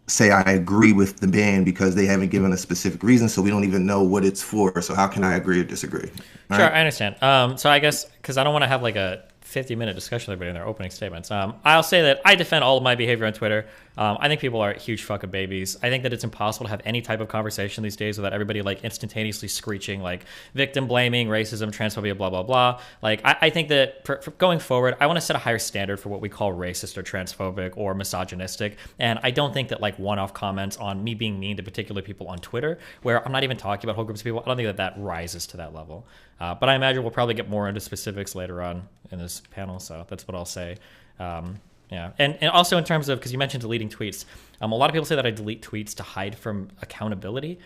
[SPEAKER 2] say I agree with the ban because they haven't given a specific reason, so we don't even know what it's for. So how can I agree or disagree? All
[SPEAKER 1] Sure,
[SPEAKER 2] right?
[SPEAKER 1] I understand. So I guess, because I don't want to have like a 50-minute discussion with everybody in their opening statements. I'll say that I defend all of my behavior on Twitter. I think people are huge fucking babies. I think that it's impossible to have any type of conversation these days without everybody like instantaneously screeching like victim blaming, racism, transphobia, blah, blah, blah. Like, I think that for going forward, I want to set a higher standard for what we call racist or transphobic or misogynistic. And I don't think that like one-off comments on me being mean to particular people on Twitter, where I'm not even talking about whole groups of people, I don't think that rises to that level. But I imagine we'll probably get more into specifics later on in this panel, so that's what I'll say. Yeah, and also in terms of, because you mentioned deleting tweets, a lot of people say that I delete tweets to hide from accountability.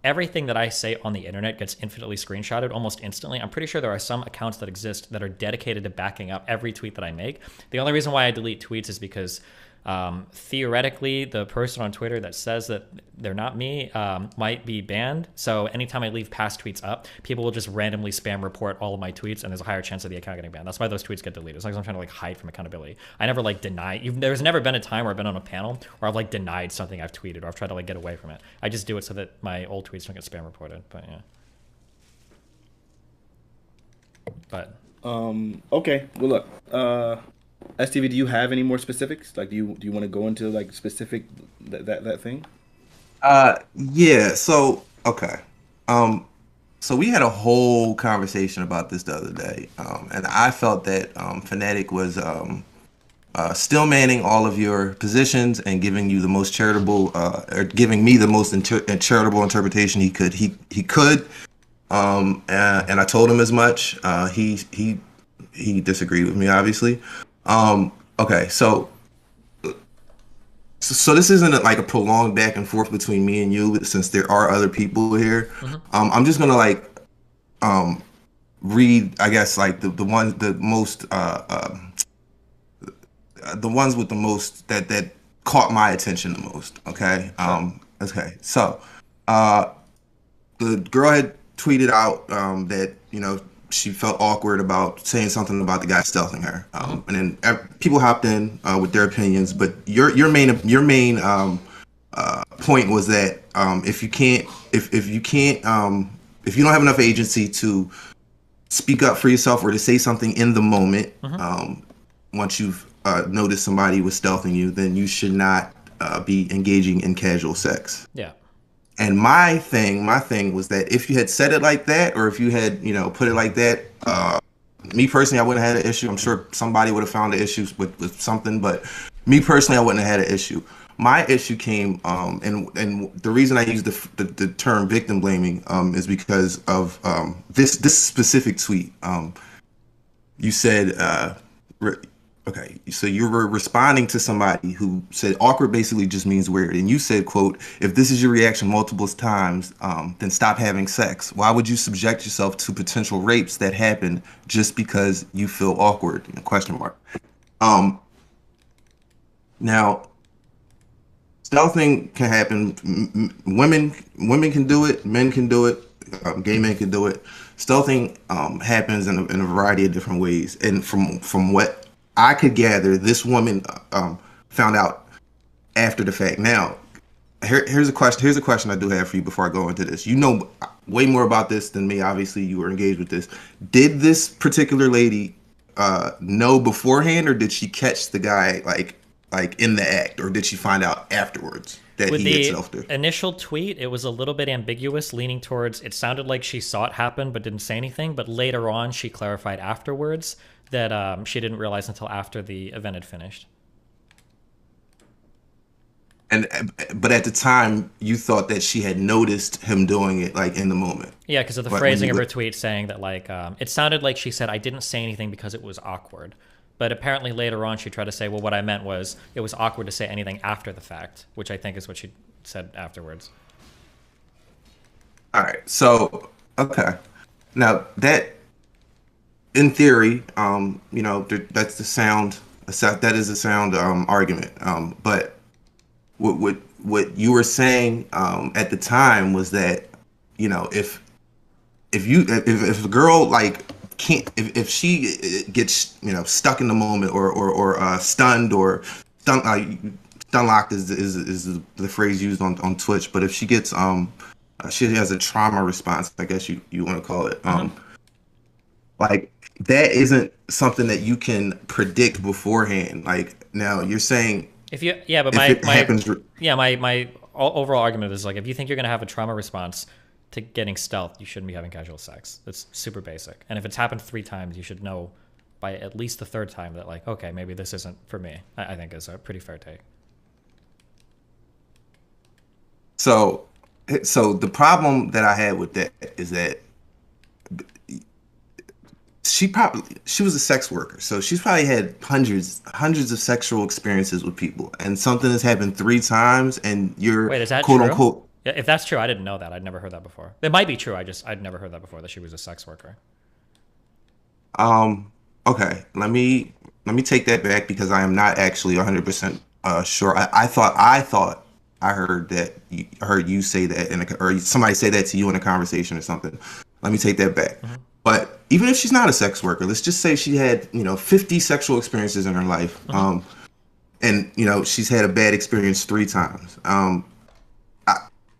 [SPEAKER 1] Everything that I say on the internet gets infinitely screenshotted almost instantly. I'm pretty sure there are some accounts that exist that are dedicated to backing up every tweet that I make. The only reason why I delete tweets is because theoretically, the person on Twitter that says that they're not me might be banned. So anytime I leave past tweets up, people will just randomly spam report all of my tweets, and there's a higher chance of the account getting banned. That's why those tweets get deleted. It's like I'm trying to like hide from accountability. I never like deny. There's never been a time where I've been on a panel where I've like denied something I've tweeted, or I've tried to like get away from it. I just do it so that my old tweets don't get spam reported. But yeah.
[SPEAKER 12] Okay. Well, look. STV, do you have any more specifics? Like, do you want to go into like specific that thing?
[SPEAKER 2] Yeah. So okay. So we had a whole conversation about this the other day, and I felt that Fnatic was still manning all of your positions and giving you the most charitable, or giving me the most charitable interpretation he could. He could, and I told him as much. He disagreed with me, obviously. Okay, so this isn't like a prolonged back and forth between me and you, since there are other people here. I'm just gonna like read, I guess, like the ones with the most that caught my attention the most. Okay. Okay. So the girl had tweeted out that, you know, she felt awkward about saying something about the guy stealthing her, and then people hopped in with their opinions. But your main point was that if you don't have enough agency to speak up for yourself or to say something in the moment, once you've noticed somebody was stealthing you, then you should not be engaging in casual sex.
[SPEAKER 1] Yeah.
[SPEAKER 2] And my thing was that if you had said it like that, or if you had, you know, put it like that, me personally, I wouldn't have had an issue. I'm sure somebody would have found the issues with something, but me personally, I wouldn't have had an issue. My issue came, and the reason I use the term victim blaming is because of this specific tweet. You said, okay, so you were responding to somebody who said awkward basically just means weird. And you said, quote, if this is your reaction multiple times, then stop having sex. Why would you subject yourself to potential rapes that happen just because you feel awkward? Question mark. Now, stealthing can happen. Women can do it. Men can do it. Gay men can do it. Stealthing happens in a variety of different ways. And from what I could gather, this woman found out after the fact. Now, here's a question. Here's a question I do have for you before I go into this. You know way more about this than me. Obviously, you were engaged with this. Did this particular lady know beforehand, or did she catch the guy like in the act, or did she find out afterwards that
[SPEAKER 1] With
[SPEAKER 2] he had selfed her?
[SPEAKER 1] the initial tweet, it was a little bit ambiguous, leaning towards it sounded like she saw it happen but didn't say anything. But later on, she clarified afterwards that she didn't realize until after the event had finished.
[SPEAKER 2] But at the time, you thought that she had noticed him doing it, like in the moment.
[SPEAKER 1] Yeah, because of the phrasing of her tweet saying that, like, it sounded like she said, I didn't say anything because it was awkward. But apparently later on, she tried to say, well, what I meant was it was awkward to say anything after the fact, which I think is what she said afterwards.
[SPEAKER 2] All right. So, okay. Now that, in theory, you know, that's the sound. That is a sound argument. But what you were saying at the time was that, you know, if a girl like can't, if she gets, you know, stuck in the moment or stunned or stun locked is the phrase used on Twitch. But if she gets she has a trauma response, I guess you want to call it. Like, that isn't something that you can predict beforehand. Like, now you're saying
[SPEAKER 1] my overall argument is, like, if you think you're going to have a trauma response to getting stealth, you shouldn't be having casual sex. That's super basic. And if it's happened 3 times, you should know by at least the 3rd time that, like, okay, maybe this isn't for me. I think is a pretty fair take.
[SPEAKER 2] So the problem that I had with that is that she was a sex worker, so she's probably had hundreds of sexual experiences with people, and something has happened 3 times, and you're
[SPEAKER 1] Wait, is that
[SPEAKER 2] quote
[SPEAKER 1] true?
[SPEAKER 2] unquote.
[SPEAKER 1] Yeah, if that's true, I didn't know that. I'd never heard that before. It might be true. I'd never heard that before, that she was a sex worker.
[SPEAKER 2] Okay, let me take that back, because I am not actually 100% sure. I thought I heard you say that or somebody say that to you in a conversation or something. Let me take that back.
[SPEAKER 1] Mm-hmm.
[SPEAKER 2] But even if she's not a sex worker, let's just say she had 50 sexual experiences in her life,
[SPEAKER 1] Mm-hmm.
[SPEAKER 2] and she's had a bad experience 3 times.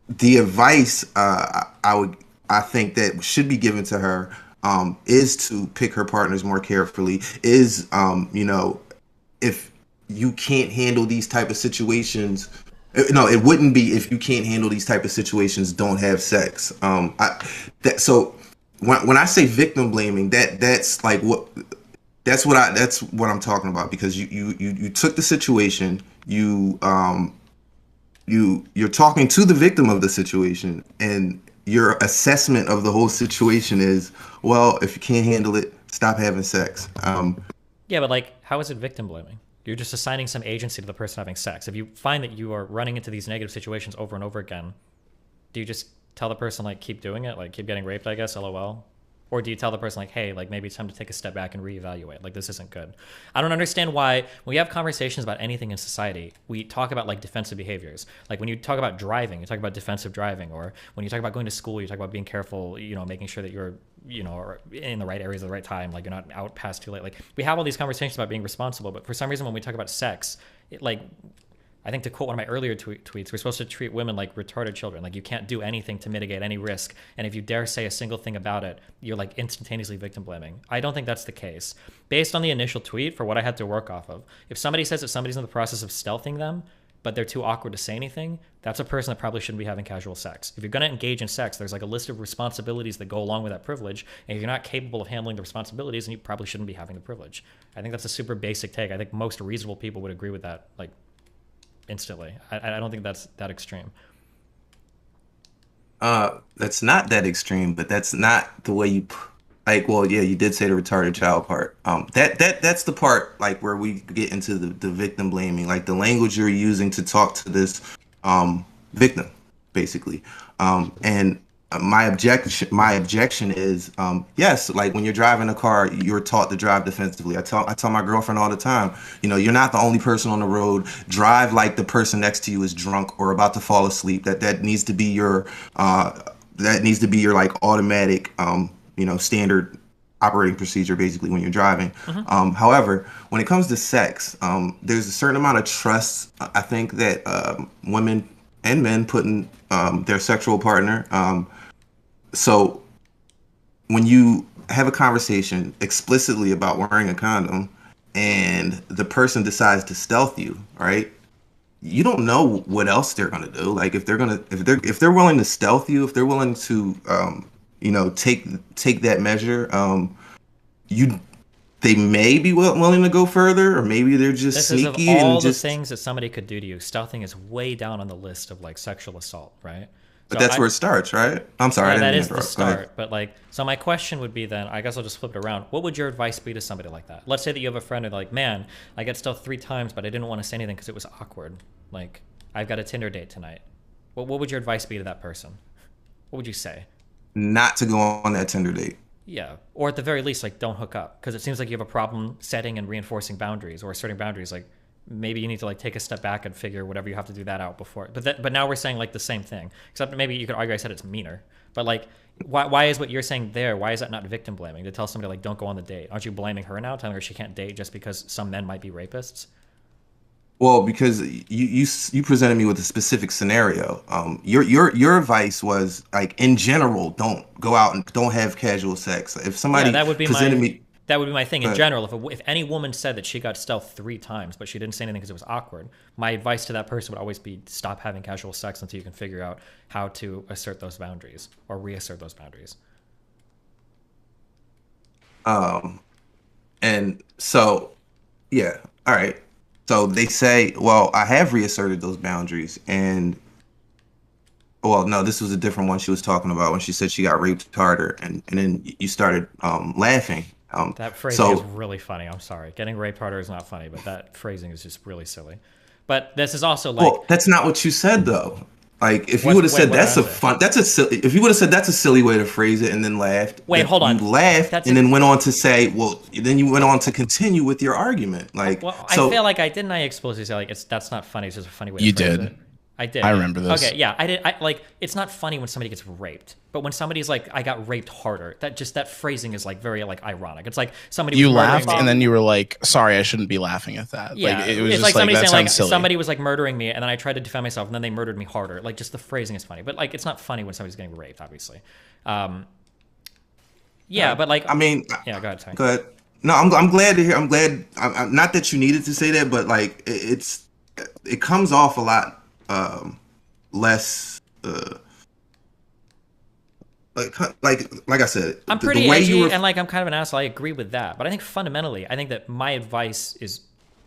[SPEAKER 2] The advice I think that should be given to her is to pick her partners more carefully. Is if you can't handle these type of situations. No, it wouldn't be if you can't handle these type of situations, don't have sex. So when I say victim blaming, that's what I'm talking about, because you took the situation, you're talking to the victim of the situation, and your assessment of the whole situation is, well, if you can't handle it, stop having sex.
[SPEAKER 1] Yeah, but like, how is it victim blaming? You're just assigning some agency to the person having sex. If you find that you are running into these negative situations over and over again, do you just tell the person, like, keep doing it, like keep getting raped, I guess, LOL? Or do you tell the person, like, hey, like, maybe it's time to take a step back and reevaluate, like, this isn't good? I don't understand why when we have conversations about anything in society, we talk about like defensive behaviors. Like when you talk about driving, you talk about defensive driving, or when you talk about going to school, you talk about being careful, making sure that you're in the right areas at the right time, like you're not out past too late. Like we have all these conversations about being responsible, but for some reason when we talk about sex, I think, to quote one of my earlier tweets, we're supposed to treat women like retarded children. Like you can't do anything to mitigate any risk, and if you dare say a single thing about it, you're like instantaneously victim blaming. I don't think that's the case. Based on the initial tweet, for what I had to work off of, if somebody says that somebody's in the process of stealthing them, but they're too awkward to say anything, that's a person that probably shouldn't be having casual sex. If you're going to engage in sex, there's like a list of responsibilities that go along with that privilege, and if you're not capable of handling the responsibilities, then you probably shouldn't be having the privilege. I think that's a super basic take. I think most reasonable people would agree with that, like, instantly. I don't think that's that extreme.
[SPEAKER 2] That's not that extreme, but that's not the way you well, yeah, you did say the retarded child part. That's the part like where we get into the victim blaming, like the language you're using to talk to this victim, basically. And my objection is yes, like when you're driving a car, you're taught to drive defensively. I tell my girlfriend all the time, you're not the only person on the road. Drive like the person next to you is drunk or about to fall asleep. That needs to be your like automatic standard operating procedure, basically, when you're driving.
[SPEAKER 1] Mm-hmm.
[SPEAKER 2] However, when it comes to sex, there's a certain amount of trust I think that women and men put in their sexual partner. So when you have a conversation explicitly about wearing a condom and the person decides to stealth you, right? You don't know what else they're gonna do. Like if they're willing to stealth you, if they're willing to take that measure, they may be willing to go further, or maybe they're just
[SPEAKER 1] this
[SPEAKER 2] sneaky.
[SPEAKER 1] Is of all
[SPEAKER 2] and just
[SPEAKER 1] the things that somebody could do to you, stealthing is way down on the list of like sexual assault, right?
[SPEAKER 2] But that's where it starts, right? I'm sorry.
[SPEAKER 1] Yeah, that is the start. But like, so my question would be then, I guess I'll just flip it around. What would your advice be to somebody like that? Let's say that you have a friend who's like, man, I got stealthed 3 times, but I didn't want to say anything because it was awkward. Like, I've got a Tinder date tonight. What would your advice be to that person? What would you say?
[SPEAKER 2] Not to go on that Tinder date.
[SPEAKER 1] Yeah, or at the very least, like, don't hook up, because it seems like you have a problem setting and reinforcing boundaries or asserting boundaries. Like, maybe you need to like take a step back and figure whatever you have to do that out before. But now we're saying like the same thing, except maybe you could argue I said it's meaner. But like, why is what you're saying there? Why is that not victim blaming to tell somebody like don't go on the date? Aren't you blaming her now, telling her she can't date just because some men might be rapists?
[SPEAKER 2] Well, because you presented me with a specific scenario. Your advice was like in general, don't go out and don't have casual sex. If somebody
[SPEAKER 1] that would be
[SPEAKER 2] presented me.
[SPEAKER 1] That would be my thing in general. If any woman said that she got stealthed 3 times, but she didn't say anything because it was awkward, my advice to that person would always be stop having casual sex until you can figure out how to assert those boundaries or reassert those boundaries.
[SPEAKER 2] And so, yeah, all right. So they say, well, I have reasserted those boundaries, and well, no, this was a different one she was talking about when she said she got raped harder, and then you started laughing.
[SPEAKER 1] That phrasing is really funny. I'm sorry. Getting raped harder is not funny, but that phrasing is just really silly. But this is also like...
[SPEAKER 2] Well, that's not what you said, though. Like, if you would have said if you would have said that's a silly way to phrase it and then laughed.
[SPEAKER 1] Wait, hold on.
[SPEAKER 2] You laughed and then went on to say, well, then you went on to continue with your argument. Like,
[SPEAKER 1] well, I feel like didn't I explicitly say like that's not funny. It's just a funny way.
[SPEAKER 18] You
[SPEAKER 1] to phrase
[SPEAKER 18] did.
[SPEAKER 1] It? I did.
[SPEAKER 18] I remember this.
[SPEAKER 1] Okay, yeah, I did. Like, it's not funny when somebody gets raped, but when somebody's like, "I got raped harder," that phrasing is like very like ironic. It's like somebody
[SPEAKER 18] you laughed and then you were like, "Sorry, I shouldn't be laughing at that."
[SPEAKER 1] Yeah,
[SPEAKER 18] like, it was
[SPEAKER 1] it's
[SPEAKER 18] just
[SPEAKER 1] like somebody saying like
[SPEAKER 18] silly.
[SPEAKER 1] somebody was like murdering me, and then I tried to defend myself, and then they murdered me harder. Like, just the phrasing is funny, but like it's not funny when somebody's getting raped, obviously. Yeah, but like,
[SPEAKER 2] I mean,
[SPEAKER 1] yeah, go ahead. Sorry.
[SPEAKER 2] Go ahead. No, I'm glad to hear. I'm glad. I'm not that you needed to say that, but like it comes off a lot less. Like I said,
[SPEAKER 1] I'm pretty edgy and like I'm kind of an asshole. I agree with that, but I think fundamentally, I think that my advice is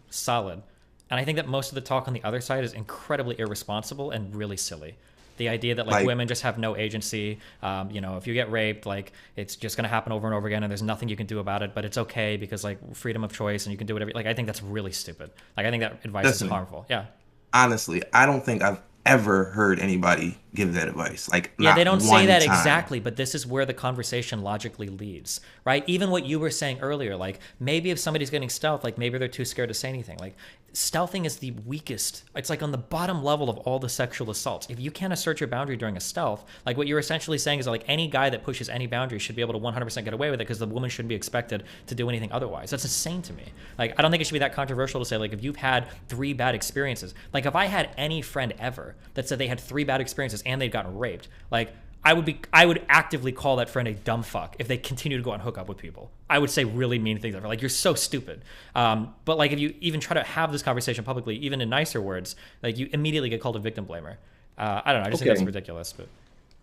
[SPEAKER 1] solid, and I think that most of the talk on the other side is incredibly irresponsible and really silly. The idea that like women just have no agency, you know, if you get raped, like it's just gonna happen over and over again, and there's nothing you can do about it. But it's okay because like freedom of choice, and you can do whatever. Like I think that's really stupid. Like I think that advice is harmful. Yeah.
[SPEAKER 2] Honestly, I don't think I've ever heard anybody give that advice. Like,
[SPEAKER 1] yeah, they don't say that exactly, but this is where the conversation logically leads, right? Even what you were saying earlier, like maybe if somebody's getting stealth, like maybe they're too scared to say anything. Like stealthing is the weakest. It's like on the bottom level of all the sexual assaults. If you can't assert your boundary during a stealth, like what you're essentially saying is that like any guy that pushes any boundary should be able to 100% get away with it because the woman shouldn't be expected to do anything otherwise. That's insane to me. Like I don't think it should be that controversial to say like if you've had 3 bad experiences, like if I had any friend ever that said they had 3 bad experiences and they'd gotten raped, like I would actively call that friend a dumb fuck if they continue to go and hook up with people. I would say really mean things like you're so stupid. But like if you even try to have this conversation publicly, even in nicer words, like you immediately get called a victim blamer. I don't know. I just think that's ridiculous. But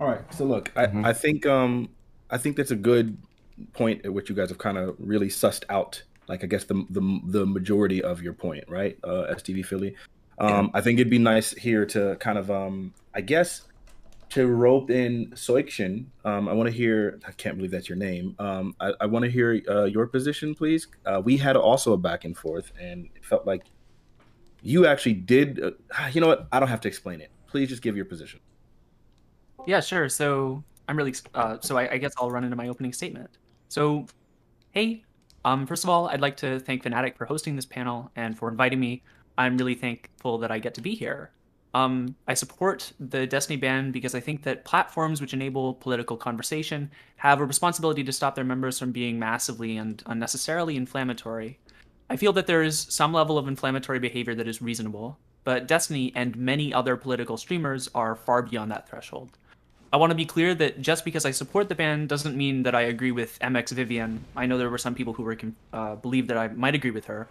[SPEAKER 12] all right. So look, I think that's a good point at which you guys have kind of really sussed out. Like I guess the majority of your point, right? STV Philly. I think it'd be nice here to kind of I guess to rope in Soikshin. I want to hear. I can't believe that's your name. I want to hear your position, please. We had also a back and forth, and it felt like you actually did. You know what? I don't have to explain it. Please just give your position.
[SPEAKER 8] Yeah, sure. So I'm really. So I guess I'll run into my opening statement. So, hey. First of all, I'd like to thank Fnatic for hosting this panel and for inviting me. I'm really thankful that I get to be here. I support the Destiny ban because I think that platforms which enable political conversation have a responsibility to stop their members from being massively and unnecessarily inflammatory. I feel that there is some level of inflammatory behavior that is reasonable, but Destiny and many other political streamers are far beyond that threshold. I want to be clear that just because I support the ban doesn't mean that I agree with MX Vivian. I know there were some people who were believed that I might agree with her.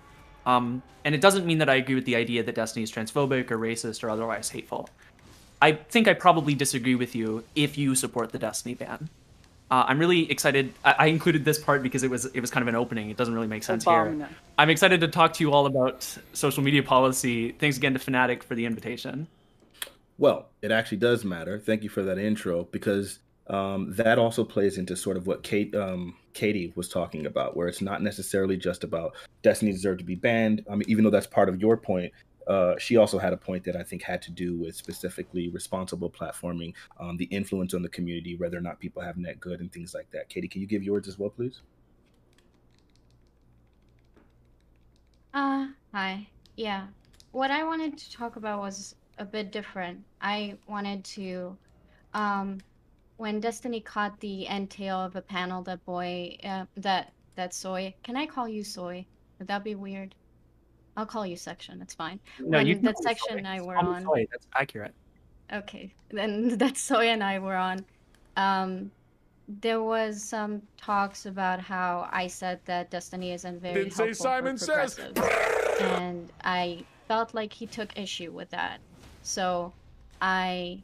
[SPEAKER 8] And it doesn't mean that I agree with the idea that Destiny is transphobic or racist or otherwise hateful. I think I probably disagree with you if you support the Destiny ban. I'm really excited. I included this part because it was kind of an opening. It doesn't really make sense here. I'm excited to talk to you all about social media policy. Thanks again to Fnatic for the invitation.
[SPEAKER 12] Well, it actually does matter. Thank you for that intro, because that also plays into sort of what Katie was talking about, where it's not necessarily just about Destiny deserved to be banned. I mean, even though that's part of your point, she also had a point that I think had to do with specifically responsible platforming, the influence on the community, whether or not people have net good and things like that. Katie, can you give yours as well, please?
[SPEAKER 11] Hi. Yeah. What I wanted to talk about was a bit different. I wanted to, when Destiny caught the entail of a panel, that Soy, can I call you Soy? Would that be weird? I'll call you Section, it's fine.
[SPEAKER 8] No,
[SPEAKER 11] when
[SPEAKER 8] you
[SPEAKER 11] that Section and I were on.
[SPEAKER 8] Soy, that's accurate.
[SPEAKER 11] Okay, then that Soy and I were on. There was some talks about how I said that Destiny isn't very
[SPEAKER 16] Didn't say
[SPEAKER 11] helpful
[SPEAKER 16] Simon
[SPEAKER 11] for
[SPEAKER 16] Says.
[SPEAKER 11] progressives, and I felt like he took issue with that. So I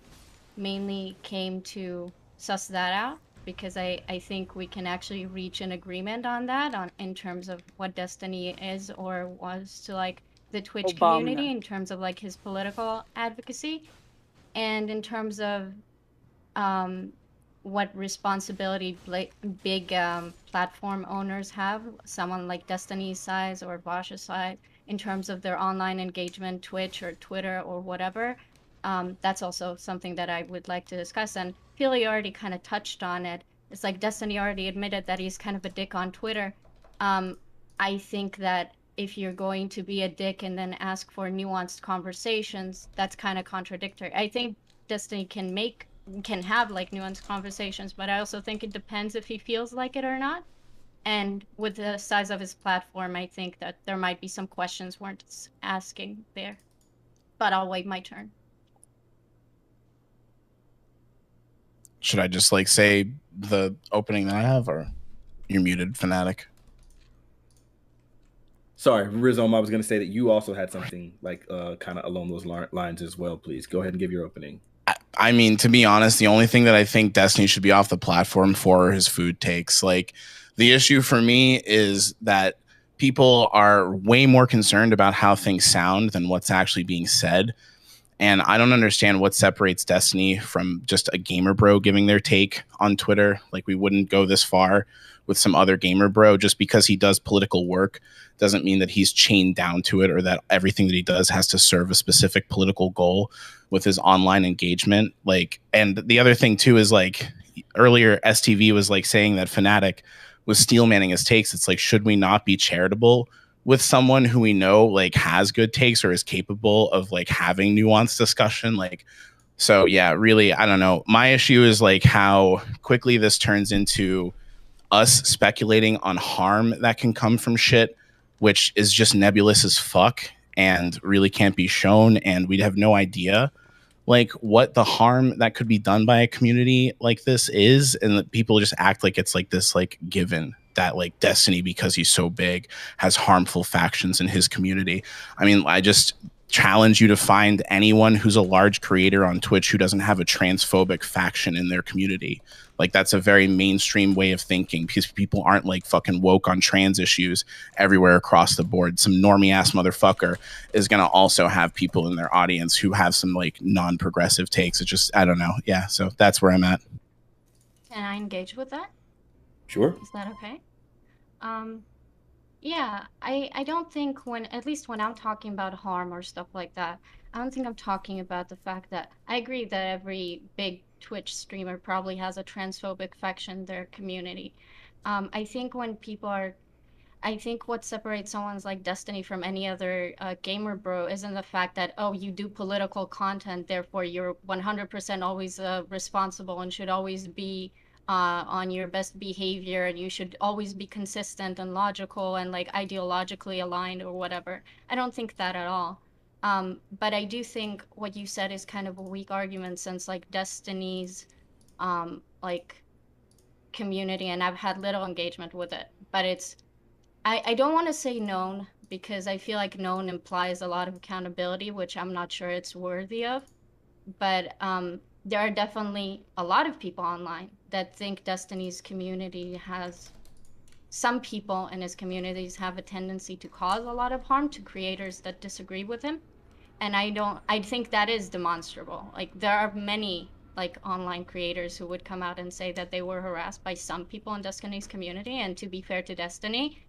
[SPEAKER 11] mainly came to suss that out, because I think we can actually reach an agreement on that, in terms of what Destiny is or was to like the Twitch community, in terms of like his political advocacy, and in terms of what responsibility big platform owners have, someone like Destiny's size or Bosch's size, in terms of their online engagement, Twitch or Twitter or whatever. That's also something that I would like to discuss. And Philly already kind of touched on it. It's like Destiny already admitted that he's kind of a dick on Twitter. I think that if you're going to be a dick and then ask for nuanced conversations, that's kind of contradictory. I think Destiny can have like nuanced conversations, but I also think it depends if he feels like it or not. And with the size of his platform, I think that there might be some questions worth asking there. But I'll wait my turn.
[SPEAKER 18] Should I just like say the opening that I have, or you're muted, Fanatic?
[SPEAKER 12] Sorry, Rizom, I was going to say that you also had something like kind of along those lines as well. Please go ahead and give your opening.
[SPEAKER 18] I mean, to be honest, the only thing that I think Destiny should be off the platform for are his food takes. Like, the issue for me is that people are way more concerned about how things sound than what's actually being said. And I don't understand what separates Destiny from just a gamer bro giving their take on Twitter. Like, we wouldn't go this far with some other gamer bro. Just because he does political work doesn't mean that he's chained down to it, or that everything that he does has to serve a specific political goal with his online engagement. Like, and the other thing too is, like, earlier STV was like saying that Fnatic was steel manning his takes. It's like, should we not be charitable with someone who we know like has good takes or is capable of like having nuanced discussion? Like, so yeah, really, I don't know. My issue is like how quickly this turns into us speculating on harm that can come from shit, which is just nebulous as fuck and really can't be shown. And we'd have no idea like what the harm that could be done by a community like this is. And that people just act like it's like this, like given that like Destiny, because he's so big, has harmful factions in his community. I mean, I just challenge you to find anyone who's a large creator on Twitch who doesn't have a transphobic faction in their community. Like, that's a very mainstream way of thinking, because people aren't like fucking woke on trans issues everywhere across the board. Some normie ass motherfucker is going to also have people in their audience who have some like non-progressive takes. It's just, I don't know. Yeah. So that's where I'm at.
[SPEAKER 11] Can I engage with that?
[SPEAKER 12] Sure.
[SPEAKER 11] Is that okay? Yeah, I don't think at least when I'm talking about harm or stuff like that, I don't think I'm talking about the fact that I agree that every big Twitch streamer probably has a transphobic faction in their community. I think what separates someone's like Destiny from any other gamer bro isn't the fact that, oh, you do political content, therefore you're 100% always responsible and should always be on your best behavior, and you should always be consistent and logical and like ideologically aligned or whatever. I don't think that at all. But I do think what you said is kind of a weak argument, since like Destiny's like community, and I've had little engagement with it, but I don't want to say known, because I feel like known implies a lot of accountability, which I'm not sure it's worthy of. But there are definitely a lot of people online that think Destiny's community some people in his communities have a tendency to cause a lot of harm to creators that disagree with him. And I think that is demonstrable. Like, there are many like online creators who would come out and say that they were harassed by some people in Destiny's community. And to be fair to Destiny,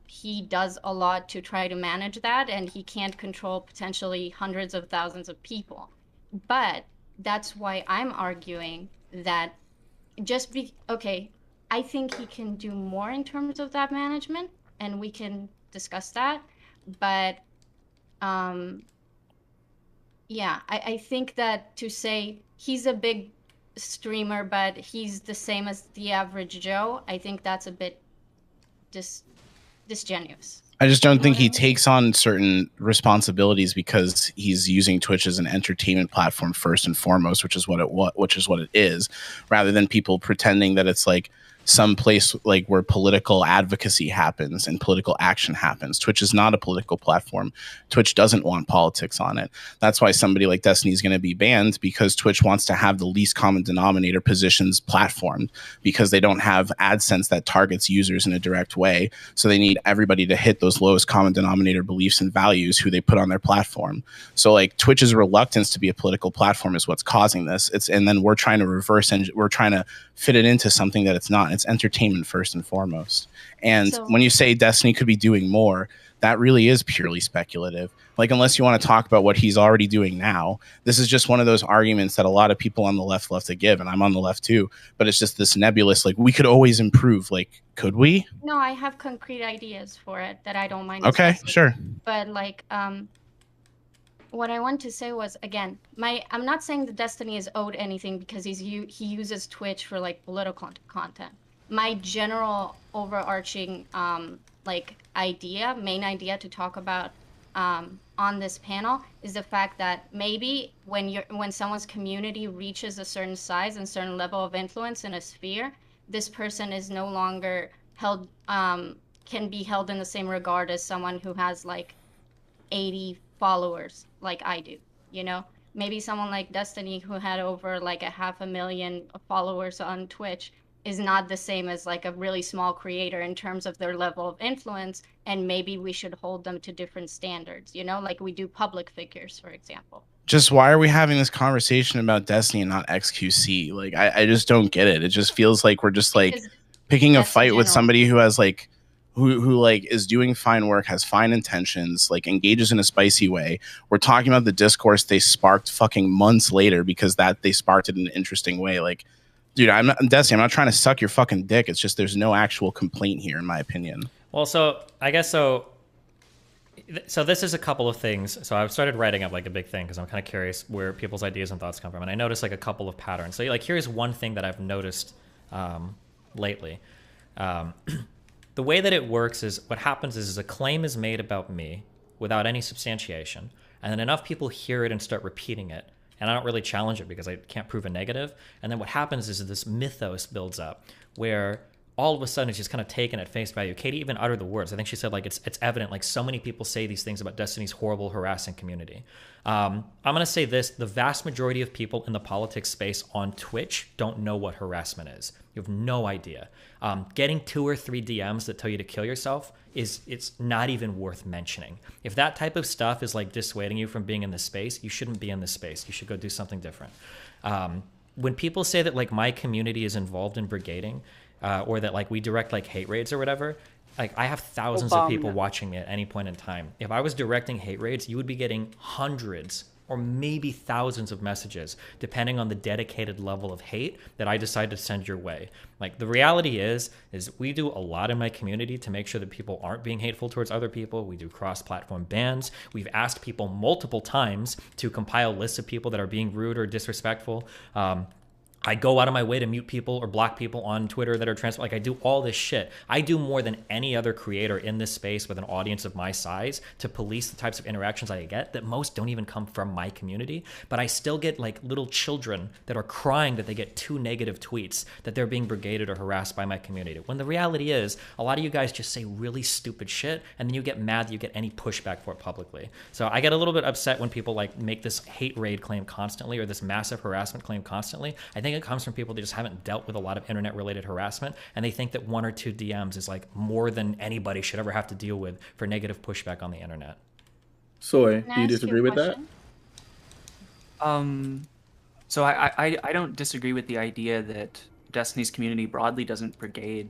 [SPEAKER 11] he does a lot to try to manage that, and he can't control potentially hundreds of thousands of people. But that's why I'm arguing that I think he can do more in terms of that management, and we can discuss that. But yeah, I think that to say he's a big streamer, but he's the same as the average Joe, I think that's a bit disingenuous.
[SPEAKER 18] I just don't think he takes on certain responsibilities because he's using Twitch as an entertainment platform first and foremost, which is what it is, rather than people pretending that it's like some place like where political advocacy happens and political action happens. Twitch is not a political platform. Twitch doesn't want politics on it. That's why somebody like Destiny is going to be banned, because Twitch wants to have the least common denominator positions platformed, because they don't have AdSense that targets users in a direct way. So they need everybody to hit those lowest common denominator beliefs and values who they put on their platform. So like Twitch's reluctance to be a political platform is what's causing this. And then we're trying to we're trying to fit it into something that it's not. It's entertainment first and foremost. And when you say Destiny could be doing more, that really is purely speculative. Like, unless you want to talk about what he's already doing now, this is just one of those arguments that a lot of people on the left love to give, and I'm on the left too, but it's just this nebulous, like, we could always improve. Like, could we?
[SPEAKER 11] No, I have concrete ideas for it that I don't mind.
[SPEAKER 18] Okay,
[SPEAKER 11] discussing.
[SPEAKER 18] sure.
[SPEAKER 11] But like, what I want to say was, again, I'm not saying that Destiny is owed anything because he uses Twitch for like political content. My general overarching like main idea to talk about on this panel is the fact that maybe when someone's community reaches a certain size and certain level of influence in a sphere, this person is no longer held can be held in the same regard as someone who has like 80 followers like I do, you know? Maybe someone like Destiny who had over like 500,000 followers on Twitch is not the same as like a really small creator in terms of their level of influence, and maybe we should hold them to different standards, you know, like we do public figures, for example.
[SPEAKER 18] Just why are we having this conversation about Destiny and not XQC? Like, I just don't get it. It just feels like we're just like picking a fight with somebody who has like who like is doing fine work, has fine intentions, like engages in a spicy way. We're talking about the discourse they sparked fucking months later because they sparked it in an interesting way. Like, dude, Destiny, I'm not trying to suck your fucking dick. It's just there's no actual complaint here, in my opinion.
[SPEAKER 1] Well, so I guess so this is a couple of things. So I've started writing up like a big thing because I'm kind of curious where people's ideas and thoughts come from, and I noticed like a couple of patterns. So like here's one thing that I've noticed lately. The way that it works is what happens is a claim is made about me without any substantiation, and then enough people hear it and start repeating it, and I don't really challenge it because I can't prove a negative. And then what happens is this mythos builds up where all of a sudden it's just kind of taken at face value. Katie even uttered the words. I think she said like it's evident, like so many people say these things about Destiny's horrible harassing community. I'm going to say this: the vast majority of people in the politics space on Twitch don't know what harassment is. You have no idea. Getting 2 or 3 DMs that tell you to kill yourself it's not even worth mentioning. If that type of stuff is like dissuading you from being in this space, you shouldn't be in this space. You should go do something different. When people say that like my community is involved in brigading, or that like we direct like hate raids or whatever, like I have thousands of people watching me at any point in time. If I was directing hate raids, you would be getting hundreds or maybe thousands of messages, depending on the dedicated level of hate that I decide to send your way. Like the reality is we do a lot in my community to make sure that people aren't being hateful towards other people. We do cross-platform bans. We've asked people multiple times to compile lists of people that are being rude or disrespectful. I go out of my way to mute people or block people on Twitter that are trans. Like I do all this shit. I do more than any other creator in this space with an audience of my size to police the types of interactions I get that most don't even come from my community. But I still get like little children that are crying that they get 2 negative tweets that they're being brigaded or harassed by my community. When the reality is a lot of you guys just say really stupid shit and then you get mad that you get any pushback for it publicly. So I get a little bit upset when people like make this hate raid claim constantly or this massive harassment claim constantly. I think it comes from people that just haven't dealt with a lot of internet related harassment, and they think that 1 or 2 DMs is like more than anybody should ever have to deal with for negative pushback on the internet.
[SPEAKER 12] Soy, do you disagree with that?
[SPEAKER 8] So I don't disagree with the idea that Destiny's community broadly doesn't brigade.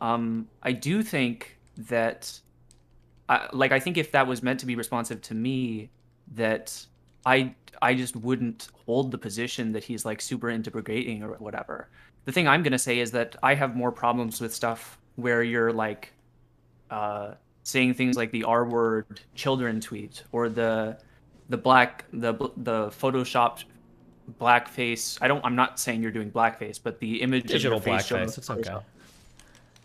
[SPEAKER 8] I do think that I think if that was meant to be responsive to me, that I just wouldn't hold the position that he's like super into brigading or whatever. The thing I'm gonna say is that I have more problems with stuff where you're like saying things like the R-word children tweet or the photoshopped blackface. I'm not saying you're doing blackface, but the image
[SPEAKER 1] digital
[SPEAKER 8] of your face
[SPEAKER 1] blackface. It's okay.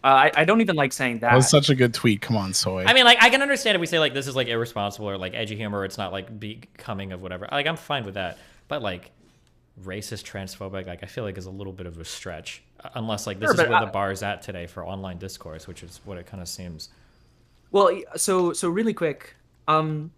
[SPEAKER 8] I don't even like saying that.
[SPEAKER 18] That was such a good tweet. Come on, Soy.
[SPEAKER 1] I mean, like, I can understand if we say, like, this is, like, irresponsible or, like, edgy humor. It's not, like, becoming of whatever. Like, I'm fine with that. But, like, racist, transphobic, like I feel like is a little bit of a stretch, unless like this is where the bar is at today for online discourse, which is what it kind of seems.
[SPEAKER 9] Well, so really quick, I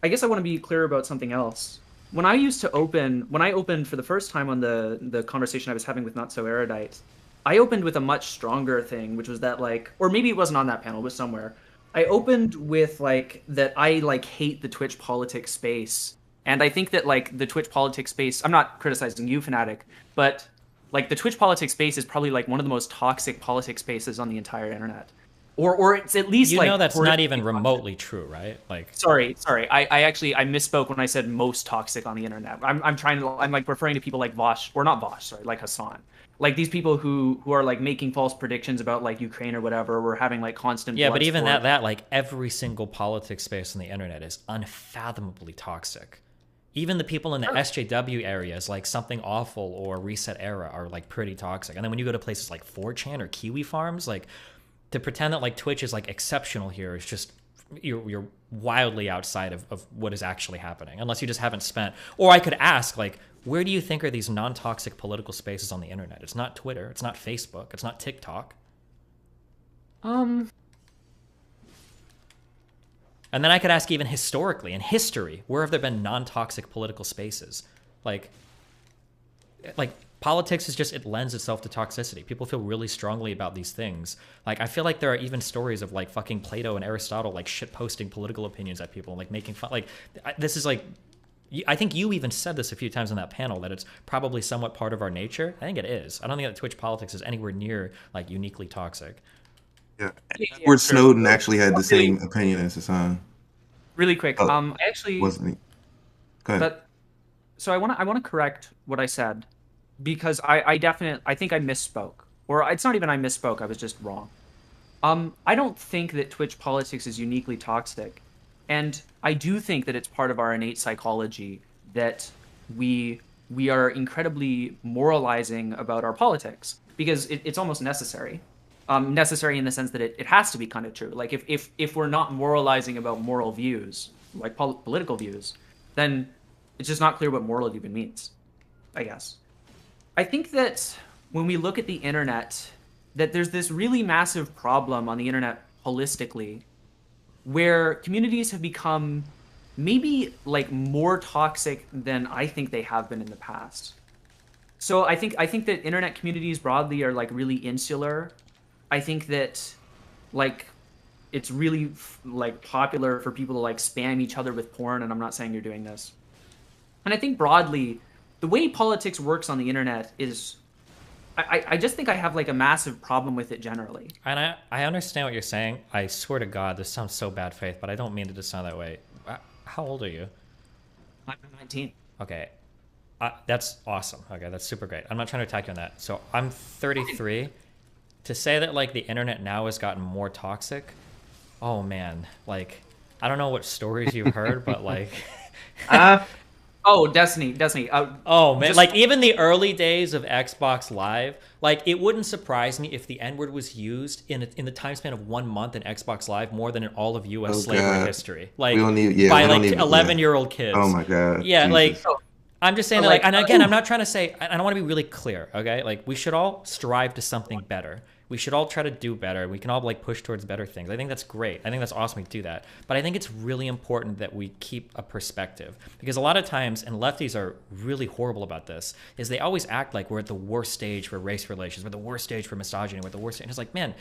[SPEAKER 9] guess I want to be clear about something else. When I opened for the first time on the conversation I was having with Not So Erudite, I opened with a much stronger thing, which was that like, or maybe it wasn't on that panel, it was somewhere. I opened with like that I like hate the Twitch politics space. And I think that like the Twitch politics space, I'm not criticizing you, Fnatic, but like the Twitch politics space is probably like one of the most toxic politics spaces on the entire internet. Or it's at least
[SPEAKER 1] you
[SPEAKER 9] like,
[SPEAKER 1] know, that's not even remotely true, right? Like,
[SPEAKER 9] sorry. I actually misspoke when I said most toxic on the internet. I'm like referring to people like Vosh, or not Vosh, sorry, like Hassan. Like these people who are like making false predictions about like Ukraine or whatever. We're having like constant.
[SPEAKER 1] Yeah, but even that like every single politics space on the internet is unfathomably toxic. Even the people in the SJW areas, like Something Awful or Reset Era, are like pretty toxic. And then when you go to places like 4chan or Kiwi Farms, like to pretend that like Twitch is like exceptional here is just you're wildly outside of what is actually happening, unless you just haven't spent. Or I could ask, like, where do you think are these non-toxic political spaces on the internet? It's not Twitter, it's not Facebook, it's not TikTok.
[SPEAKER 9] And
[SPEAKER 1] then I could ask even historically, in history, where have there been non-toxic political spaces? Like politics is just, it lends itself to toxicity. People feel really strongly about these things. Like, I feel like there are even stories of like fucking Plato and Aristotle like shit posting political opinions at people and like making fun. Like, this is like, I think you even said this a few times on that panel, that it's probably somewhat part of our nature. I think it is. I don't think that Twitch politics is anywhere near like uniquely toxic.
[SPEAKER 2] Yeah, Edward Snowden actually had the same opinion as Hassan.
[SPEAKER 9] Really quick, I actually
[SPEAKER 2] wasn't he? Go ahead.
[SPEAKER 9] So I want to correct what I said, because I think I misspoke, or it's not even I misspoke. I was just wrong. I don't think that Twitch politics is uniquely toxic, and I do think that it's part of our innate psychology that we are incredibly moralizing about our politics, because it's almost necessary. Necessary in the sense that it has to be kind of true. Like if we're not moralizing about moral views, like political views, then it's just not clear what moral even means, I guess. I think that when we look at the internet, that there's this really massive problem on the internet holistically, where communities have become maybe like more toxic than I think they have been in the past. So I think that internet communities broadly are like really insular. I think that like it's really like popular for people to like spam each other with porn, and I'm not saying you're doing this. And I think broadly, the way politics works on the internet is, I just think I have like a massive problem with it generally.
[SPEAKER 1] And I understand what you're saying. I swear to God, this sounds so bad faith, but I don't mean it to sound that way. How old are you?
[SPEAKER 9] I'm 19.
[SPEAKER 1] Okay. That's awesome. Okay, that's super great. I'm not trying to attack you on that. So I'm 33. To say that like the internet now has gotten more toxic, oh man, like I don't know what stories you've heard, but like
[SPEAKER 9] oh, Destiny.
[SPEAKER 1] Oh man, like even the early days of Xbox Live, like it wouldn't surprise me if the N-word was used in the time span of 1 month in Xbox Live more than in all of U.S. slavery history, like by like 11-year-old kids.
[SPEAKER 2] Oh my God.
[SPEAKER 1] Yeah,
[SPEAKER 2] Jesus.
[SPEAKER 1] like I'm just saying that, like, and again, I'm not trying to say, and I want to be really clear, okay? Like we should all strive to something better. We should all try to do better. We can all like push towards better things. I think that's great. I think that's awesome we do that. But I think it's really important that we keep a perspective, because a lot of times, and lefties are really horrible about this, is they always act like we're at the worst stage for race relations, we're the worst stage for misogyny, we're the worst. And it's like, man,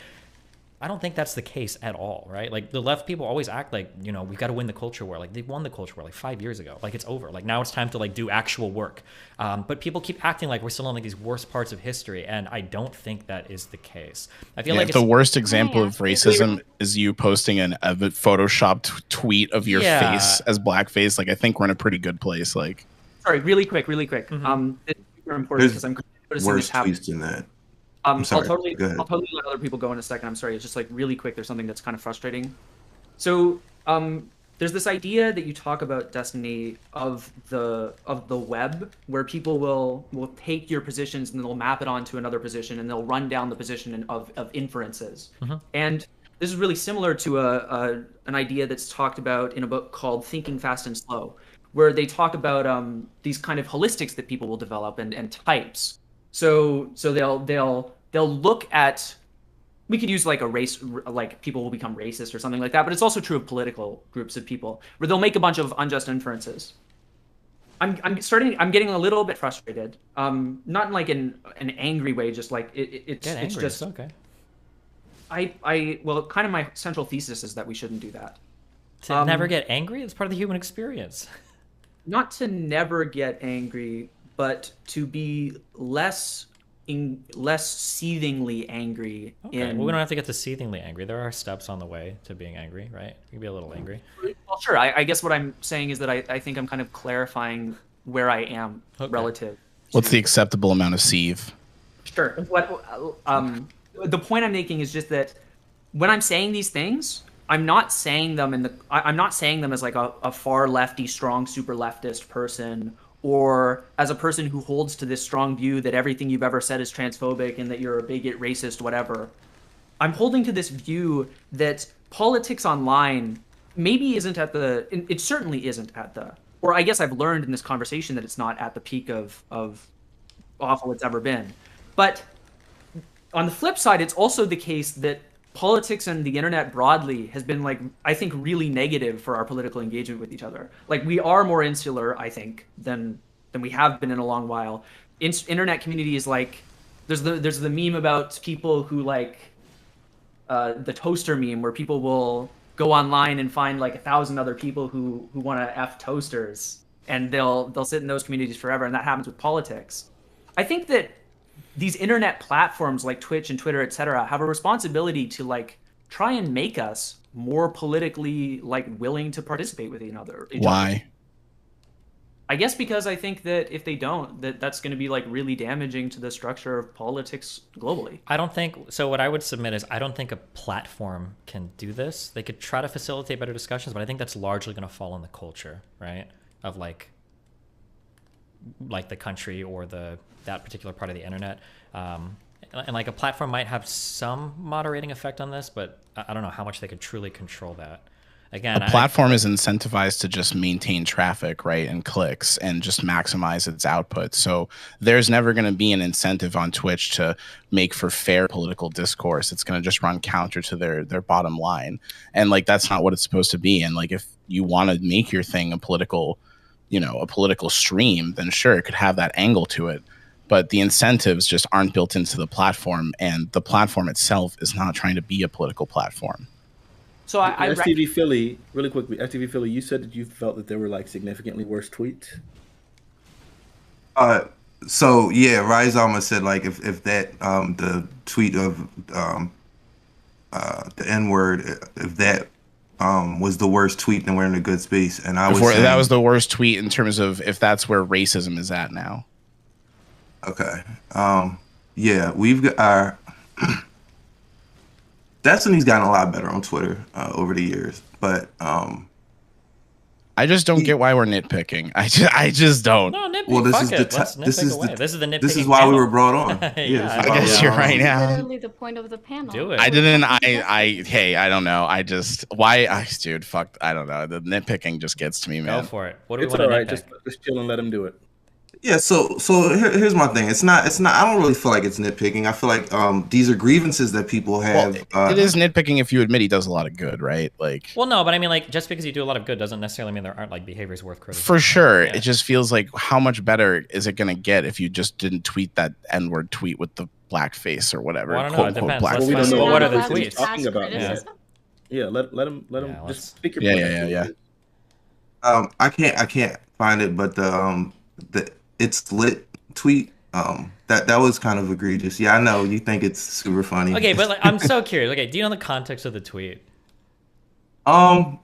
[SPEAKER 1] I don't think that's the case at all, right? Like the left people always act like, you know, we've got to win the culture war. Like they won the culture war like 5 years ago. Like it's over. Like now it's time to like do actual work. But people keep acting like we're still in like these worst parts of history, and I don't think that is the case. I feel like
[SPEAKER 18] the worst example of racism is you posting a photoshopped tweet of your face as blackface. Like I think we're in a pretty good place. Like,
[SPEAKER 9] sorry, really quick. Mm-hmm. It's super important because I'm noticing this happen.
[SPEAKER 2] Tweets in that.
[SPEAKER 9] I'll totally let other people go in a second. I'm sorry. It's just like really quick. There's something that's kind of frustrating. So there's this idea that you talk about, Destiny, of the web, where people will take your positions and they'll map it onto another position and they'll run down the position of inferences. Mm-hmm. And this is really similar to an idea that's talked about in a book called Thinking Fast and Slow, where they talk about these kind of holistics that people will develop and types. So they'll look at, we could use like a race, like people will become racist or something like that, but it's also true of political groups of people where they'll make a bunch of unjust inferences. I'm getting a little bit frustrated. Not in like an angry way, just like it's just
[SPEAKER 1] okay.
[SPEAKER 9] Well, kind of my central thesis is that we shouldn't do that.
[SPEAKER 1] To never get angry? It's part of the human experience.
[SPEAKER 9] Not to never get angry, but to be less seethingly angry.
[SPEAKER 1] Okay. Well, we don't have to get to seethingly angry. There are steps on the way to being angry, right? You can be a little angry.
[SPEAKER 9] Well, sure. I guess what I'm saying is that I think I'm kind of clarifying where I am relative.
[SPEAKER 18] What's the acceptable amount of seethe?
[SPEAKER 9] Sure. The point I'm making is just that when I'm saying these things, I'm not saying them as like a far lefty, strong, super leftist person, or as a person who holds to this strong view that everything you've ever said is transphobic and that you're a bigot, racist, whatever. I'm holding to this view that politics online maybe isn't at the, it certainly isn't at the, or I guess I've learned in this conversation that it's not at the peak of awful it's ever been. But on the flip side, it's also the case that politics and the internet broadly has been, like, I think, really negative for our political engagement with each other. Like, we are more insular, I think, than we have been in a long while. Internet community is like, there's the meme about people who like the toaster meme, where people will go online and find like 1,000 other people who want to F toasters, and they'll sit in those communities forever, and that happens with politics. I think that these internet platforms like Twitch and Twitter, etc., have a responsibility to like try and make us more politically like willing to participate with each other.
[SPEAKER 18] Why?
[SPEAKER 9] I guess because I think that if they don't, that's going to be like really damaging to the structure of politics globally.
[SPEAKER 1] I don't think so. What I would submit is I don't think a platform can do this. They could try to facilitate better discussions, but I think that's largely going to fall on the culture, right? Of like the country or that particular part of the internet. And like a platform might have some moderating effect on this, but I don't know how much they could truly control that. Again,
[SPEAKER 18] a platform is incentivized to just maintain traffic, right, and clicks, and just maximize its output. So there's never going to be an incentive on Twitch to make for fair political discourse. It's going to just run counter to their bottom line, and like that's not what it's supposed to be. And like if you want to make your thing a political stream, then sure, it could have that angle to it. But the incentives just aren't built into the platform, and the platform itself is not trying to be a political platform.
[SPEAKER 9] So I
[SPEAKER 12] STV Philly, really quickly, STV Philly, you said that you felt that there were like significantly worse tweets.
[SPEAKER 2] So yeah, Rise Alma said like if that the tweet of the N-word, if that was the worst tweet, then we're in a good space. And I was saying,
[SPEAKER 18] that was the worst tweet in terms of if that's where racism is at now.
[SPEAKER 2] Okay. Yeah, we've got our Destiny's gotten a lot better on Twitter over the years, but
[SPEAKER 18] I just don't get why we're nitpicking. I just don't.
[SPEAKER 1] No, nitpick.
[SPEAKER 2] Well, this is
[SPEAKER 1] this is the nitpicking.
[SPEAKER 2] This is why we were brought on.
[SPEAKER 1] Yeah,
[SPEAKER 18] I guess you're right now.
[SPEAKER 11] Literally the point of the panel.
[SPEAKER 1] Do it.
[SPEAKER 18] I didn't. I don't know. I just dude, fuck. I don't know. The nitpicking just gets to me, man.
[SPEAKER 1] Go for it. What do we
[SPEAKER 12] It's
[SPEAKER 1] want
[SPEAKER 12] all
[SPEAKER 1] to
[SPEAKER 12] right.
[SPEAKER 1] nitpick?
[SPEAKER 12] Just chill and let him do it.
[SPEAKER 2] Yeah, so here's my thing. It's not. I don't really feel like it's nitpicking. I feel like these are grievances that people have.
[SPEAKER 18] Well, it is nitpicking if you admit he does a lot of good, right? Like,
[SPEAKER 1] well, no, but I mean, like, just because you do a lot of good doesn't necessarily mean there aren't like behaviors worth criticizing.
[SPEAKER 18] for sure,
[SPEAKER 1] Yeah.
[SPEAKER 18] it just feels like how much better is it going to get if you just didn't tweet that N-word tweet with the blackface or whatever?
[SPEAKER 1] Well, I don't know.
[SPEAKER 18] quote,
[SPEAKER 1] It
[SPEAKER 18] unquote,
[SPEAKER 1] depends.
[SPEAKER 18] blackface.
[SPEAKER 1] Let's
[SPEAKER 12] We don't
[SPEAKER 1] find-
[SPEAKER 12] know
[SPEAKER 1] well, what are the
[SPEAKER 12] what he's
[SPEAKER 1] tweets?
[SPEAKER 12] talking about.
[SPEAKER 11] Yeah.
[SPEAKER 12] Yeah, let him
[SPEAKER 1] Yeah, let's-
[SPEAKER 12] just speak your point.
[SPEAKER 18] Yeah.
[SPEAKER 2] I can't find it, but the it's lit tweet. That was kind of egregious. Yeah, I know you think it's super funny.
[SPEAKER 1] Okay, but like, I'm so curious. Okay, do you know the context of the tweet? Okay,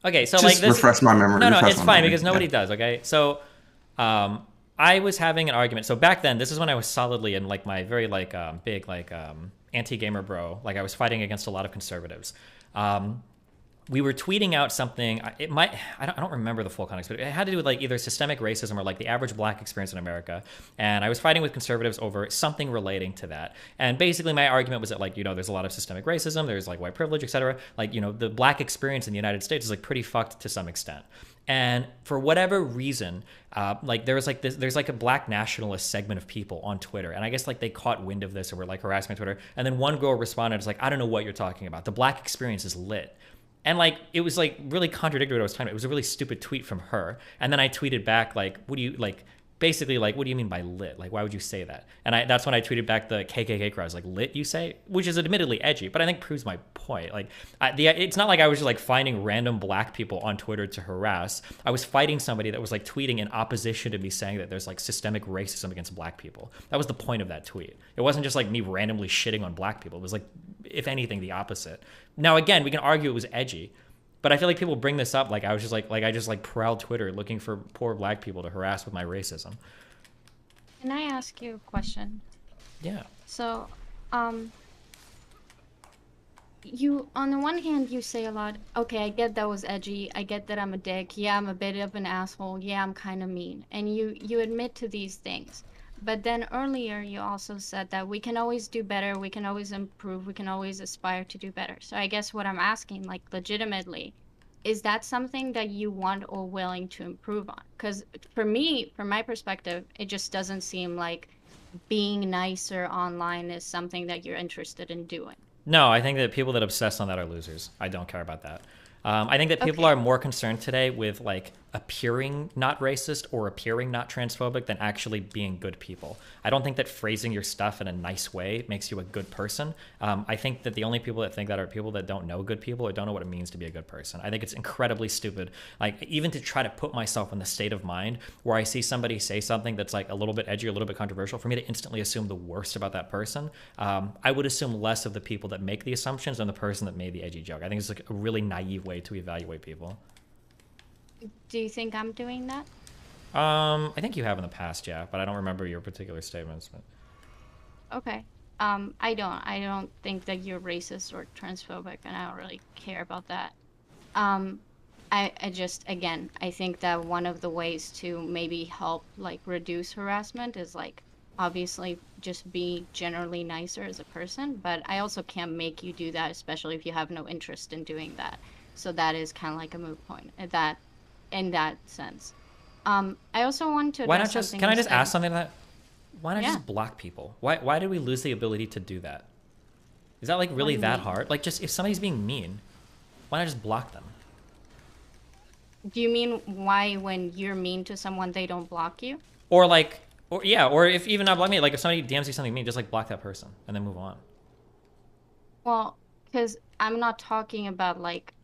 [SPEAKER 1] so
[SPEAKER 2] Just
[SPEAKER 1] like this.
[SPEAKER 2] refresh my memory.
[SPEAKER 1] No,
[SPEAKER 2] refresh
[SPEAKER 1] it's
[SPEAKER 2] my
[SPEAKER 1] fine
[SPEAKER 2] memory.
[SPEAKER 1] because nobody
[SPEAKER 2] Yeah.
[SPEAKER 1] does. Okay, so I was having an argument. So back then, this is when I was solidly in like my very like big like anti-gamer bro. Like I was fighting against a lot of conservatives. we were tweeting out something. I don't remember the full context, but it had to do with like either systemic racism or like the average black experience in America. And I was fighting with conservatives over something relating to that. And basically my argument was that like, there's a lot of systemic racism, there's like white privilege, etc. Like, the black experience in the United States is like pretty fucked to some extent. And for whatever reason, like there's like a black nationalist segment of people on Twitter, and I guess like they caught wind of this and were like harassing me on Twitter. And then one girl responded, "It's like, I don't know what you're talking about. The black experience is lit." And like it was like really contradictory what I was talking about. It was a really stupid tweet from her. And then I tweeted back like, "What do you like?" Basically, like, what do you mean by lit? Like, why would you say that? And that's when I tweeted back the KKK crowd. I was like, lit, you say? Which is admittedly edgy, but I think proves my point. Like, it's not like I was just like finding random black people on Twitter to harass. I was fighting somebody that was like tweeting in opposition to me saying that there's like systemic racism against black people. That was the point of that tweet. It wasn't just like me randomly shitting on black people. It was like, if anything, the opposite. Now, again, we can argue it was edgy. But I feel like people bring this up like I was just like I just like prowled Twitter looking for poor black people to harass with my racism.
[SPEAKER 11] Can I ask you a question?
[SPEAKER 1] Yeah.
[SPEAKER 11] So, you on the one hand you say a lot, okay, I get that was edgy, I get that I'm a dick, yeah, I'm a bit of an asshole, yeah, I'm kind of mean, and you admit to these things. But then earlier you also said that we can always do better, we can always improve, we can always aspire to do better. So I guess what I'm asking, like legitimately, is that something that you want or willing to improve on? Because for me, from my perspective, it just doesn't seem like being nicer online is something that you're interested in doing.
[SPEAKER 1] No, I think that people that obsess on that are losers. I don't care about that. I think that people are more concerned today with like appearing not racist or appearing not transphobic than actually being good people. I don't think that phrasing your stuff in a nice way makes you a good person. I think that the only people that think that are people that don't know good people or don't know what it means to be a good person. I think it's incredibly stupid. Like even to try to put myself in the state of mind where I see somebody say something that's like a little bit edgy, a little bit controversial, for me to instantly assume the worst about that person. I would assume less of the people that make the assumptions than the person that made the edgy joke. I think it's like a really naive way to evaluate people.
[SPEAKER 11] Do you think I'm doing that?
[SPEAKER 1] I think you have in the past, yeah, but I don't remember your particular statements. But...
[SPEAKER 11] Okay. I don't think that you're racist or transphobic, and I don't really care about that. I just, again, I think that one of the ways to maybe help like reduce harassment is like obviously just be generally nicer as a person, but I also can't make you do that, especially if you have no interest in doing that. So that is kind of like a moot point in that sense. I also want to.
[SPEAKER 1] Why not just? Can I just ask something that? Why not just block people? Why did we lose the ability to do that? Is that like really that hard? Like just if somebody's being mean, why not just block them?
[SPEAKER 11] Do you mean why when you're mean to someone they don't block you?
[SPEAKER 1] Or like, or if even not block me, like if somebody DMs you something mean, just like block that person and then move on.
[SPEAKER 11] Well, because I'm not talking about like,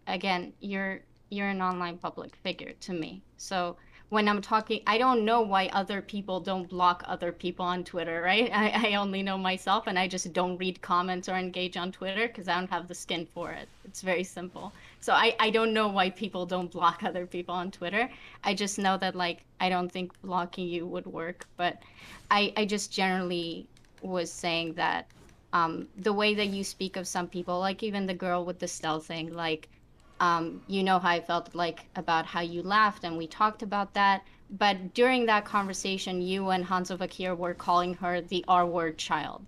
[SPEAKER 11] again, you're an online public figure to me. So when I'm talking, I don't know why other people don't block other people on Twitter, right? I only know myself, and I just don't read comments or engage on Twitter because I don't have the skin for it. It's very simple. So I don't know why people don't block other people on Twitter. I just know that like I don't think blocking you would work. But I just generally was saying that the way that you speak of some people, like even the girl with the stealth thing, like you know how I felt like about how you laughed, and we talked about that. But during that conversation, you and Hanzo Vakir were calling her the R-word child.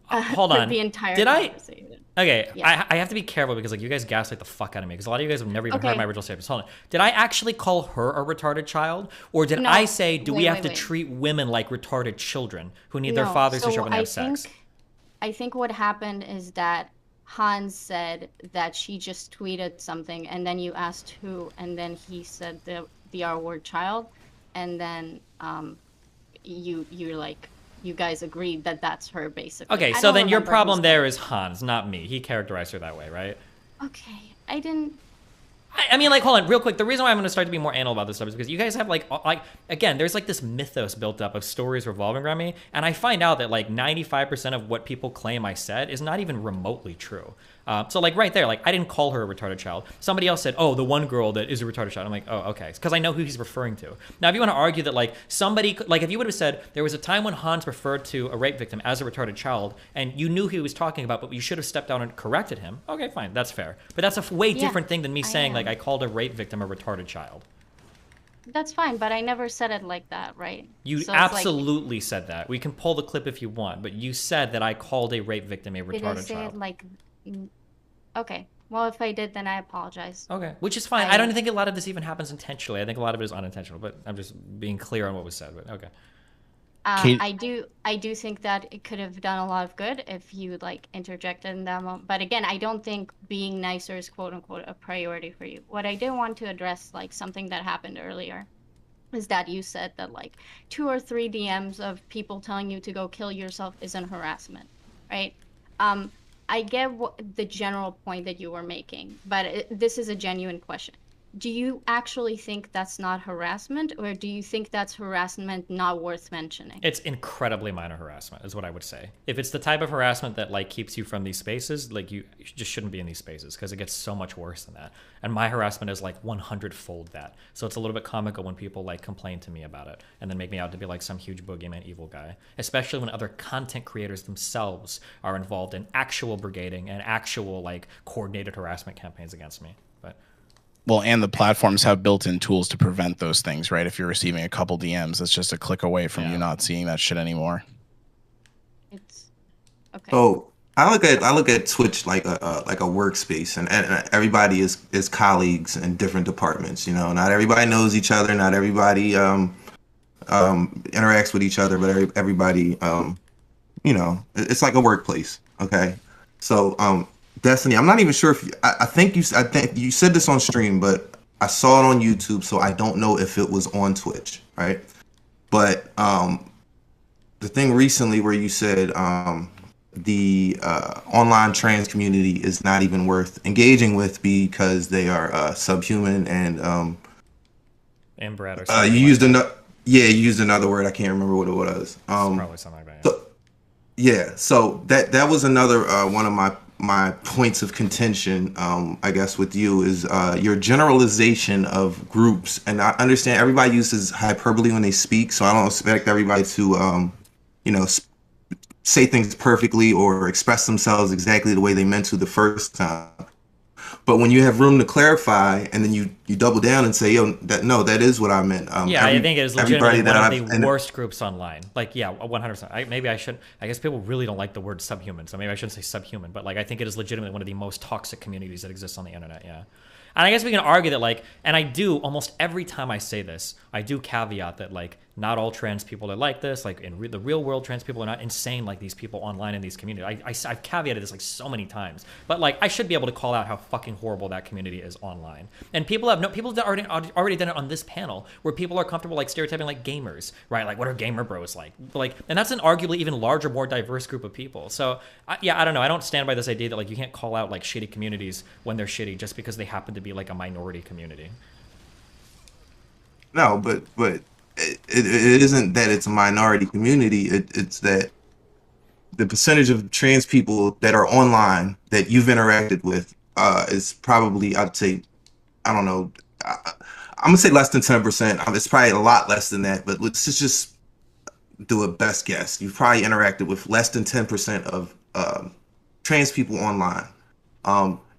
[SPEAKER 1] Hold on.
[SPEAKER 11] The entire
[SPEAKER 1] Did
[SPEAKER 11] conversation.
[SPEAKER 1] Okay,
[SPEAKER 11] Yeah.
[SPEAKER 1] I have to be careful because like you guys gaslight the fuck out of me because a lot of you guys have never even heard my original statements. Hold on. Did I actually call her a retarded child, or did I say we have to treat women like retarded children who need their fathers to show when they have sex?
[SPEAKER 11] I think what happened is that Hans said that she just tweeted something, and then you asked who, and then he said the R-word child, and then you're like, you guys agreed that that's her basically.
[SPEAKER 1] Okay, so then your problem there is Hans, not me. He characterized her that way, right?
[SPEAKER 11] Okay, I didn't.
[SPEAKER 1] I mean, like, hold on, real quick. The reason why I'm going to start to be more anal about this stuff is because you guys have, like, again, there's, like, this mythos built up of stories revolving around me, and I find out that, like, 95% of what people claim I said is not even remotely true. So, like, right there, like, I didn't call her a retarded child. Somebody else said, oh, the one girl that is a retarded child. I'm like, oh, okay. Because I know who he's referring to. Now, if you want to argue that, like, somebody, like, if you would have said there was a time when Hans referred to a rape victim as a retarded child, and you knew who he was talking about, but you should have stepped down and corrected him, okay, fine, that's fair. But that's a way different thing than me saying, like, I called a rape victim a retarded child.
[SPEAKER 11] That's fine, but I never said it like that, right?
[SPEAKER 1] You absolutely said that. We can pull the clip if you want, but you said that I called a rape victim a retarded
[SPEAKER 11] Did I say
[SPEAKER 1] child.
[SPEAKER 11] it like... Okay. Well, if I did, then I apologize.
[SPEAKER 1] Okay, which is fine. I don't think a lot of this even happens intentionally. I think a lot of it is unintentional, but I'm just being clear on what was said. But okay.
[SPEAKER 11] I do think that it could have done a lot of good if you like interjected in that moment. But again, I don't think being nicer is quote unquote a priority for you. What I did want to address, like something that happened earlier, is that you said that like 2 or 3 DMs of people telling you to go kill yourself isn't harassment, right? I get the general point that you were making, but this is a genuine question. Do you actually think that's not harassment, or do you think that's harassment not worth mentioning?
[SPEAKER 1] It's incredibly minor harassment, is what I would say. If it's the type of harassment that like keeps you from these spaces, like you just shouldn't be in these spaces because it gets so much worse than that. And my harassment is like 100-fold that. So it's a little bit comical when people like complain to me about it and then make me out to be like some huge boogeyman evil guy, especially when other content creators themselves are involved in actual brigading and actual like coordinated harassment campaigns against me. But
[SPEAKER 18] well, and the platforms have built-in tools to prevent those things, right? If you're receiving a couple DMs, it's just a click away from you not seeing that shit anymore.
[SPEAKER 11] It's okay.
[SPEAKER 2] So I look at Twitch like a workspace, and everybody is colleagues in different departments. You know, not everybody knows each other, not everybody interacts with each other, but everybody, you know, it's like a workplace. Okay, so Destiny, I'm not even sure if I think you said this on stream, but I saw it on YouTube, so I don't know if it was on Twitch, right? But the thing recently where you said the online trans community is not even worth engaging with because they are subhuman and
[SPEAKER 1] inbred or
[SPEAKER 2] something. You used another word. I can't remember what it was.
[SPEAKER 1] Probably something like that.
[SPEAKER 2] So, yeah, so that was another one of my points of contention, I guess, with you is your generalization of groups. And I understand everybody uses hyperbole when they speak, so I don't expect everybody to, you know, say things perfectly or express themselves exactly the way they meant to the first time. But when you have room to clarify and then you double down and say, yo, that is what I meant.
[SPEAKER 1] I think it is legitimately one of the worst groups online. Like, yeah, 100%. I guess people really don't like the word subhuman, so maybe I shouldn't say subhuman, but like I think it is legitimately one of the most toxic communities that exists on the internet, yeah. And I guess we can argue that, like, and I do almost every time I say this, I do caveat that, like, not all trans people are like this. Like, in the real world, trans people are not insane like these people online in these communities. I've caveated this, like, so many times. But, like, I should be able to call out how fucking horrible that community is online. And people have already done it on this panel where people are comfortable, like, stereotyping, like, gamers, right? Like, what are gamer bros like? And that's an arguably even larger, more diverse group of people. So, I don't know. I don't stand by this idea that, like, you can't call out, like, shitty communities when they're shitty just because they happen to be, like, a minority community.
[SPEAKER 2] No, but it isn't that it's a minority community. It's that the percentage of trans people that are online that you've interacted with is probably, I'd say, I don't know, I'm gonna say less than 10%. It's probably a lot less than that, but let's just do a best guess. You've probably interacted with less than 10% of trans people online.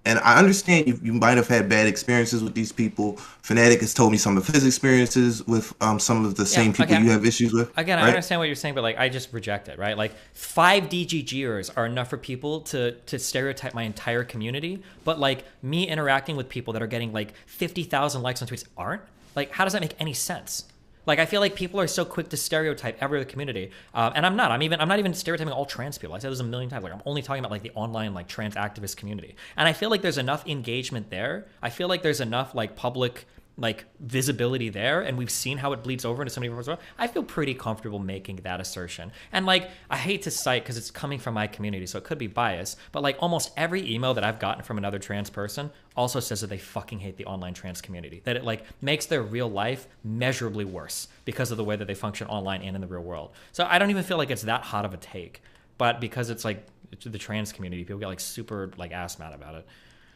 [SPEAKER 2] And I understand you might have had bad experiences with these people. Fnatic has told me some of his experiences with some of the same people you have issues with.
[SPEAKER 1] Again,
[SPEAKER 2] right?
[SPEAKER 1] I understand what you're saying, but like I just reject it, right? Like 5 DGGers are enough for people to stereotype my entire community, but like me interacting with people that are getting like 50,000 likes on tweets aren't? Like, how does that make any sense? Like, I feel like people are so quick to stereotype every other community, and I'm not. I'm not even stereotyping all trans people. I said this a million times. Like, I'm only talking about like the online like trans activist community, and I feel like there's enough engagement there. I feel like there's enough like public like visibility there, and we've seen how it bleeds over into so many parts of the world, I feel pretty comfortable making that assertion. And like, I hate to cite because it's coming from my community, so it could be biased, but like almost every email that I've gotten from another trans person also says that they fucking hate the online trans community, that it like makes their real life measurably worse because of the way that they function online and in the real world. So I don't even feel like it's that hot of a take, but because it's like the trans community, people get like super like ass mad about it.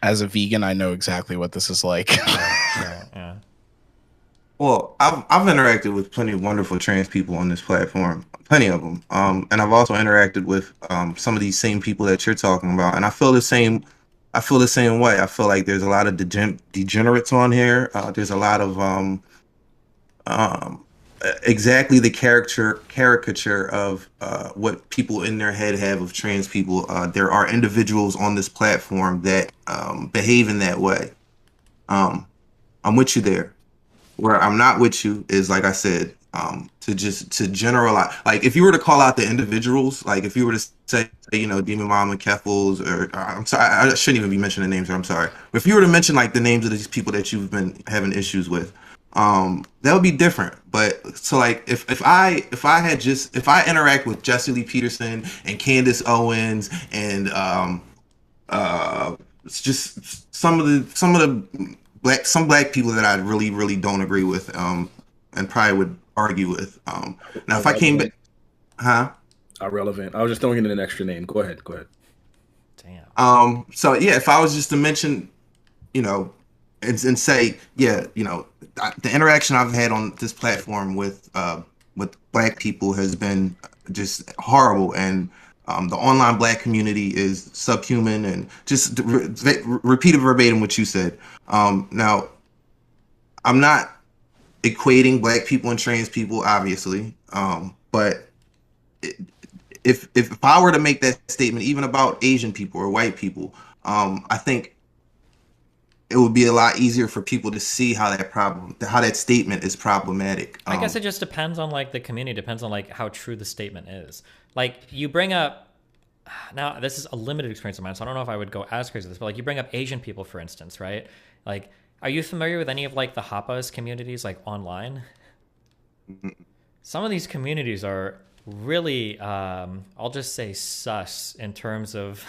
[SPEAKER 18] As a vegan, I know exactly what this is like.
[SPEAKER 1] Yeah.
[SPEAKER 2] Well, I've interacted with plenty of wonderful trans people on this platform, plenty of them. And I've also interacted with some of these same people that you're talking about, and I feel the same. I feel the same way. I feel like there's a lot of degenerates on here. There's a lot of exactly the caricature of what people in their head have of trans people. There are individuals on this platform that behave in that way. I'm with you there. Where I'm not with you is, like I said, to generalize. Like, if you were to call out the individuals, like if you were to say, you know, Demon Mama, Keffels, or I'm sorry, I shouldn't even be mentioning names. I'm sorry. But if you were to mention like the names of these people that you've been having issues with, that would be different. But so like if I interact with Jesse Lee Peterson and Candace Owens and it's just some of the black people that I really don't agree with and probably would argue with. Now if I came back,
[SPEAKER 12] irrelevant. I was just throwing in an extra name. Go ahead.
[SPEAKER 2] Damn. So yeah, if I was just to mention, you know, and say, yeah, you know, the interaction I've had on this platform with black people has been just horrible, and the online black community is subhuman, and just repeat verbatim what you said. Now, I'm not equating black people and trans people, obviously, but if I were to make that statement, even about Asian people or white people, I think it would be a lot easier for people to see how that statement is problematic.
[SPEAKER 1] I guess it just depends on like the community, depends on like how true the statement is. Like you bring up, now this is a limited experience of mine, so I don't know if I would go as crazy as this, but like you bring up Asian people, for instance, right? Like, are you familiar with any of like the Hapas communities like online? Some of these communities are really, I'll just say sus in terms of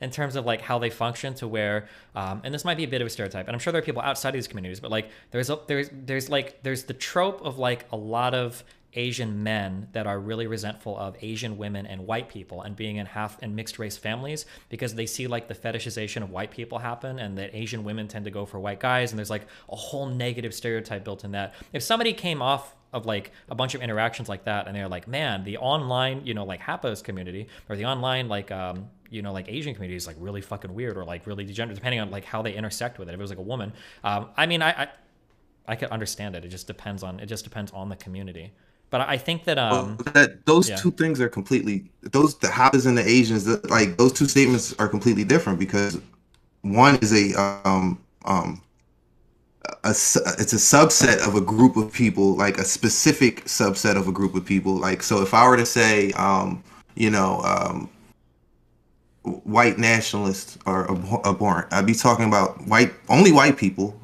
[SPEAKER 1] like how they function, to where, and this might be a bit of a stereotype, and I'm sure there are people outside of these communities, but like there's the trope of like a lot of Asian men that are really resentful of Asian women and white people and being in half and mixed race families, because they see like the fetishization of white people happen, and that Asian women tend to go for white guys, and there's like a whole negative stereotype built in that. If somebody came off of like a bunch of interactions like that and they're like, man, the online, you know, like Hapas community, or the online like you know, like Asian community is like really fucking weird, or like really degenerate, depending on like how they intersect with it. If it was like a woman, I mean, I could understand it. It just depends on the community. But I think that
[SPEAKER 2] those two things are completely, the Hapas and the Asians, like those two statements are completely different, because one is it's a subset of a group of people, like a specific subset of a group of people. Like, so if I were to say, you know, white nationalists are abhorrent, I'd be talking about only white people.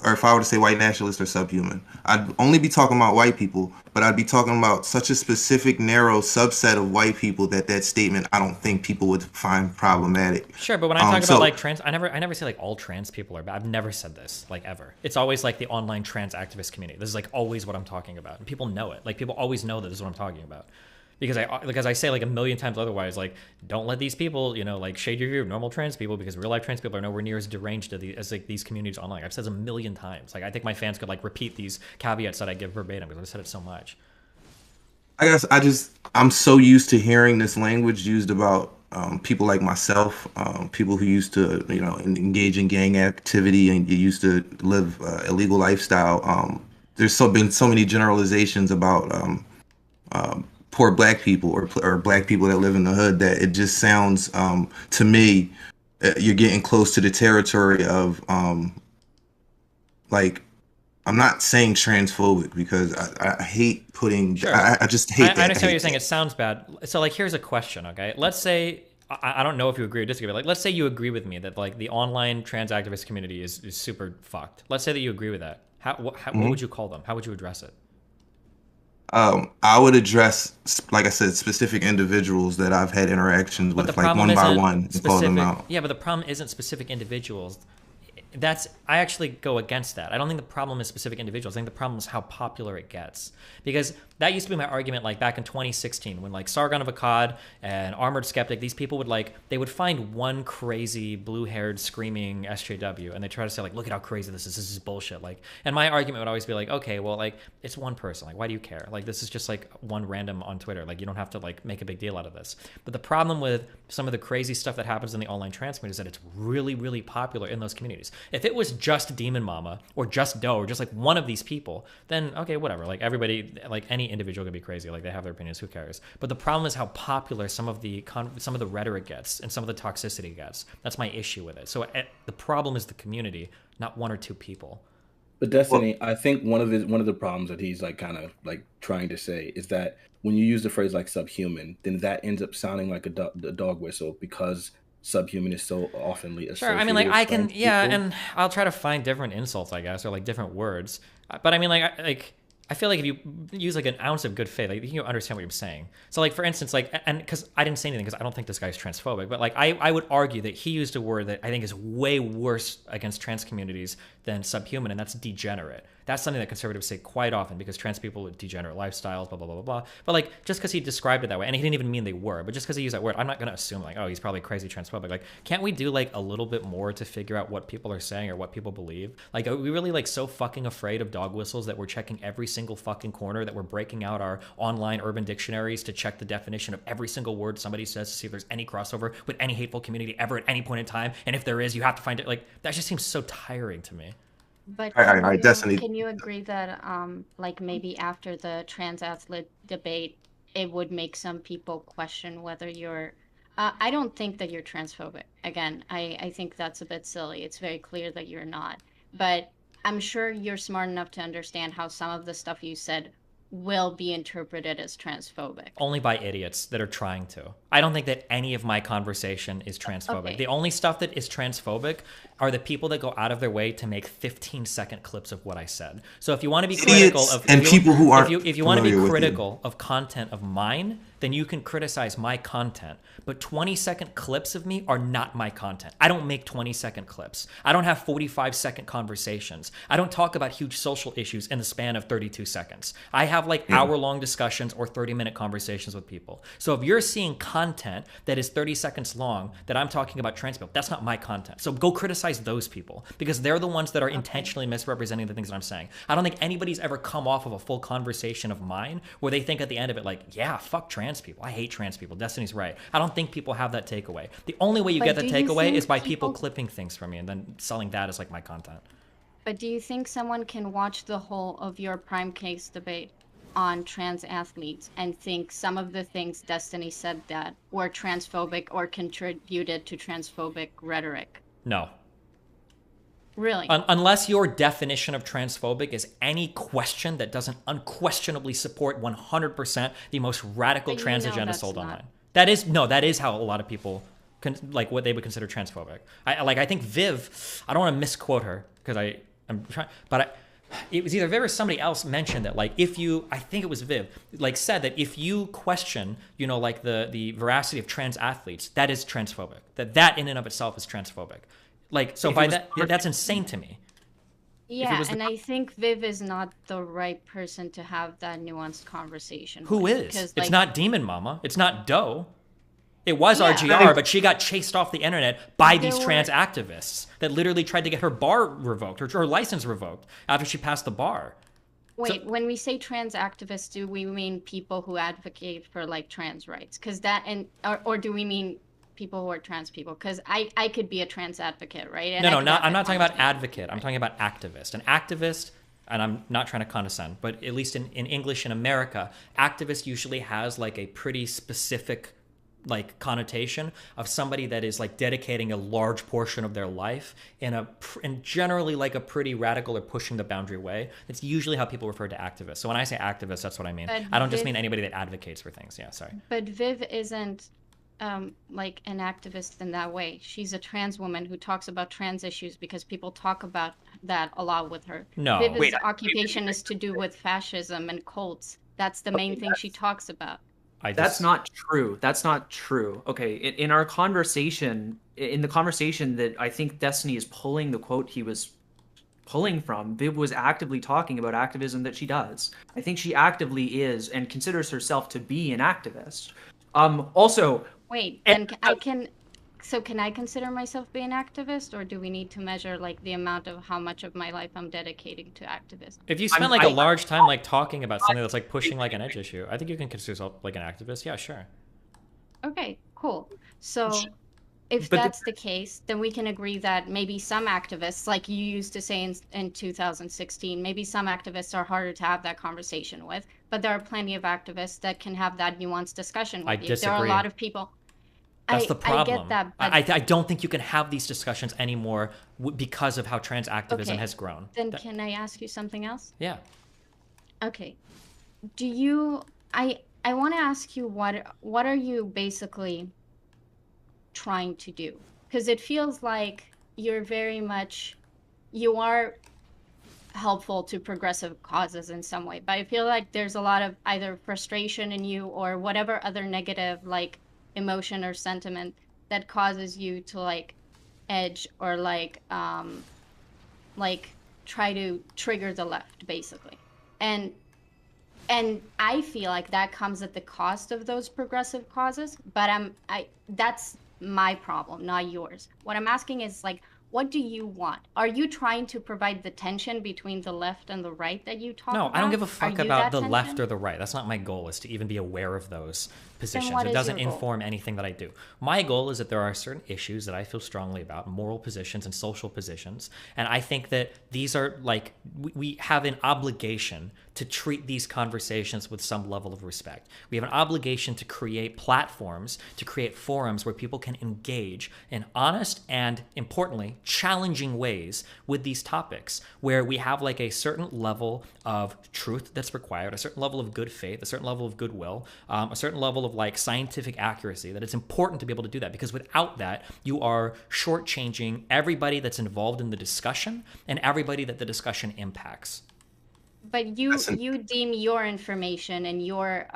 [SPEAKER 2] Or if I were to say white nationalists are subhuman, I'd only be talking about white people, but I'd be talking about such a specific, narrow subset of white people that statement I don't think people would find problematic.
[SPEAKER 1] Sure, but when I talk about like trans, I never say like all trans people are bad. I've never said this, like, ever. It's always like the online trans activist community. This is like always what I'm talking about. And people know it. Like, people always know that this is what I'm talking about. Because I say like a million times otherwise, like, don't let these people, you know, like shade your view of normal trans people, because real life trans people are nowhere near as deranged as like these communities online. I've said this a million times. Like, I think my fans could like repeat these caveats that I give verbatim, because I've said it so much.
[SPEAKER 2] I guess I'm so used to hearing this language used about people like myself, people who used to, you know, engage in gang activity and used to live illegal lifestyle. There's been so many generalizations about poor black people or black people that live in the hood, that it just sounds to me you're getting close to the territory of like, I'm not saying transphobic, because I hate putting, sure. I just hate that.
[SPEAKER 1] I understand what you're saying. It sounds bad. So like, here's a question, okay? Let's say, I don't know if you agree or disagree, but like, let's say you agree with me that like the online trans activist community is super fucked. Let's say that you agree with that. What would you call them? How would you address it?
[SPEAKER 2] I would address, like I said, specific individuals that I've had interactions with, like one by one, and call them out.
[SPEAKER 1] Yeah, but the problem isn't specific individuals. I actually go against that. I don't think the problem is specific individuals. I think the problem is how popular it gets. Because that used to be my argument, like back in 2016, when like Sargon of Akkad and Armored Skeptic, these people would they would find one crazy blue-haired screaming SJW, and they try to say like, look at how crazy this is. This is bullshit. Like, and my argument would always be like, okay, well, like it's one person. Like, why do you care? Like, this is just like one random on Twitter. Like, you don't have to like make a big deal out of this. But the problem with some of the crazy stuff that happens in the online trans community is that it's really, really popular in those communities. If it was just Demon Mama or just Doe or just like one of these people, then okay, whatever. Like everybody, like any individual can be crazy. Like they have their opinions. Who cares? But the problem is how popular some of the rhetoric gets and some of the toxicity gets. That's my issue with it. So the problem is the community, not one or two people.
[SPEAKER 12] But Destiny, I think one of the problems that he's like kind of like trying to say is that when you use the phrase like subhuman, then that ends up sounding like a dog whistle because subhuman is so oftenly associated.
[SPEAKER 1] Sure, I mean, like I can, yeah,
[SPEAKER 12] people.
[SPEAKER 1] and I'll try to find different insults, I guess, or like different words. But I mean, I feel like if you use like an ounce of good faith, like you understand what I'm saying. So like for instance, like, and because I didn't say anything because I don't think this guy's transphobic, but like I would argue that he used a word that I think is way worse against trans communities than subhuman, and that's degenerate. That's something that conservatives say quite often because trans people with degenerate lifestyles, blah, blah, blah, blah, blah. But like, just because he described it that way, and he didn't even mean they were, but just because he used that word, I'm not going to assume like, oh, he's probably crazy transphobic. Like, can't we do like a little bit more to figure out what people are saying or what people believe? Like, are we really like so fucking afraid of dog whistles that we're checking every single fucking corner, that we're breaking out our online urban dictionaries to check the definition of every single word somebody says to see if there's any crossover with any hateful community ever at any point in time? And if there is, you have to find it. Like, that just seems so tiring to me.
[SPEAKER 11] But can you agree that like maybe after the trans athlete debate, it would make some people question whether you're I don't think that you're transphobic. Again, I think that's a bit silly. It's very clear that you're not. But I'm sure you're smart enough to understand how some of the stuff you said will be interpreted as transphobic.
[SPEAKER 1] Only by idiots that are trying to. I don't think that any of my conversation is transphobic.
[SPEAKER 11] Okay.
[SPEAKER 1] The only stuff that is transphobic are the people that go out of their way to make 15-second clips of what I said. So if you want to be critical of
[SPEAKER 2] people who aren't
[SPEAKER 1] if you want to be critical of content of mine, then you can criticize my content. But 20-second clips of me are not my content. I don't make 20-second clips. I don't have 45-second conversations. I don't talk about huge social issues in the span of 32 seconds. I have like hour-long discussions or 30-minute conversations with people. So if you're seeing content that is 30 seconds long that I'm talking about trans people, that's not my content. So go criticize those people because they're the ones that are intentionally misrepresenting the things that I'm saying. I don't think anybody's ever come off of a full conversation of mine where they think at the end of it like, yeah, fuck trans people. I hate trans people. Destiny's right. I don't think people have that takeaway. The only way you get that takeaway is by people clipping things from me and then selling that as like my content.
[SPEAKER 11] But do you think someone can watch the whole of your prime case debate on trans athletes and think some of the things Destiny said that were transphobic or contributed to transphobic rhetoric?
[SPEAKER 1] No.
[SPEAKER 11] Really?
[SPEAKER 1] Unless your definition of transphobic is any question that doesn't unquestionably support 100% the most radical trans agenda sold online. That is how a lot of people like what they would consider transphobic. I think Viv, I don't want to misquote her because I'm trying, but it was either Viv or somebody else mentioned that like if you, I think it was Viv, like said that if you question, you know, like the veracity of trans athletes, that is transphobic. That in and of itself is transphobic. Like, so by that, that's insane to me.
[SPEAKER 11] Yeah, and I think Viv is not the right person to have that nuanced conversation.
[SPEAKER 1] Who is? Because, it's not Demon Mama. It's not Doe. It was RGR, but she got chased off the internet by these trans activists that literally tried to get her bar revoked, her license revoked after she passed the bar.
[SPEAKER 11] Wait, when we say trans activists, do we mean people who advocate for like trans rights? Because that, or do we mean people who are trans people? Because I could be a trans advocate, right? And
[SPEAKER 1] I'm not talking about advocate. I'm talking about activist. An activist, and I'm not trying to condescend, but at least in English in America, activist usually has like a pretty specific like connotation of somebody that is like dedicating a large portion of their life in generally like a pretty radical or pushing the boundary way. It's usually how people refer to activists. So when I say activist, that's what I mean. But I don't just mean anybody that advocates for things. Yeah, sorry.
[SPEAKER 11] But Viv isn't like an activist in that way. She's a trans woman who talks about trans issues because people talk about that a lot with her.
[SPEAKER 1] No.
[SPEAKER 11] Vivi's occupation is to do with fascism and cults. That's the main thing she talks about.
[SPEAKER 9] That's not true. That's not true. Okay, in our conversation, in the conversation that I think Destiny is pulling the quote he was pulling from, Viv was actively talking about activism that she does. I think she actively is and considers herself to be an activist. Also,
[SPEAKER 11] wait, then can I consider myself being an activist, or do we need to measure like the amount of how much of my life I'm dedicating to activism?
[SPEAKER 1] If you spend like a large time like talking about something that's like pushing like an edge issue, I think you can consider yourself like an activist. Yeah, sure.
[SPEAKER 11] Okay, cool. So if that's the case, then we can agree that maybe some activists, like you used to say in 2016, maybe some activists are harder to have that conversation with, but there are plenty of activists that can have that nuanced discussion with you.
[SPEAKER 1] Disagree.
[SPEAKER 11] There are a lot of people.
[SPEAKER 1] That's the problem.
[SPEAKER 11] I get that, but
[SPEAKER 1] I don't think you can have these discussions anymore because of how trans activism has grown.
[SPEAKER 11] Then can I ask you something else?
[SPEAKER 1] Yeah.
[SPEAKER 11] Okay. I want to ask you what are you basically trying to do? Because it feels like you are helpful to progressive causes in some way, but I feel like there's a lot of either frustration in you or whatever other negative like emotion or sentiment that causes you to like edge or like try to trigger the left basically. And I feel like that comes at the cost of those progressive causes, but that's my problem, not yours. What I'm asking is like, what do you want? Are you trying to provide the tension between the left and the right that you talk about?
[SPEAKER 1] No, I don't give a fuck about the left or the right. That's not my goal, is to even be aware of those positions. It doesn't inform anything that I do. My goal is that there are certain issues that I feel strongly about, moral positions and social positions. And I think that these are like, we have an obligation to treat these conversations with some level of respect. We have an obligation to create platforms, to create forums where people can engage in honest and, importantly, challenging ways with these topics, where we have like a certain level of truth that's required, a certain level of good faith, a certain level of goodwill, a certain level of like scientific accuracy, that it's important to be able to do that, because without that, you are shortchanging everybody that's involved in the discussion and everybody that the discussion impacts.
[SPEAKER 11] But you deem your information and your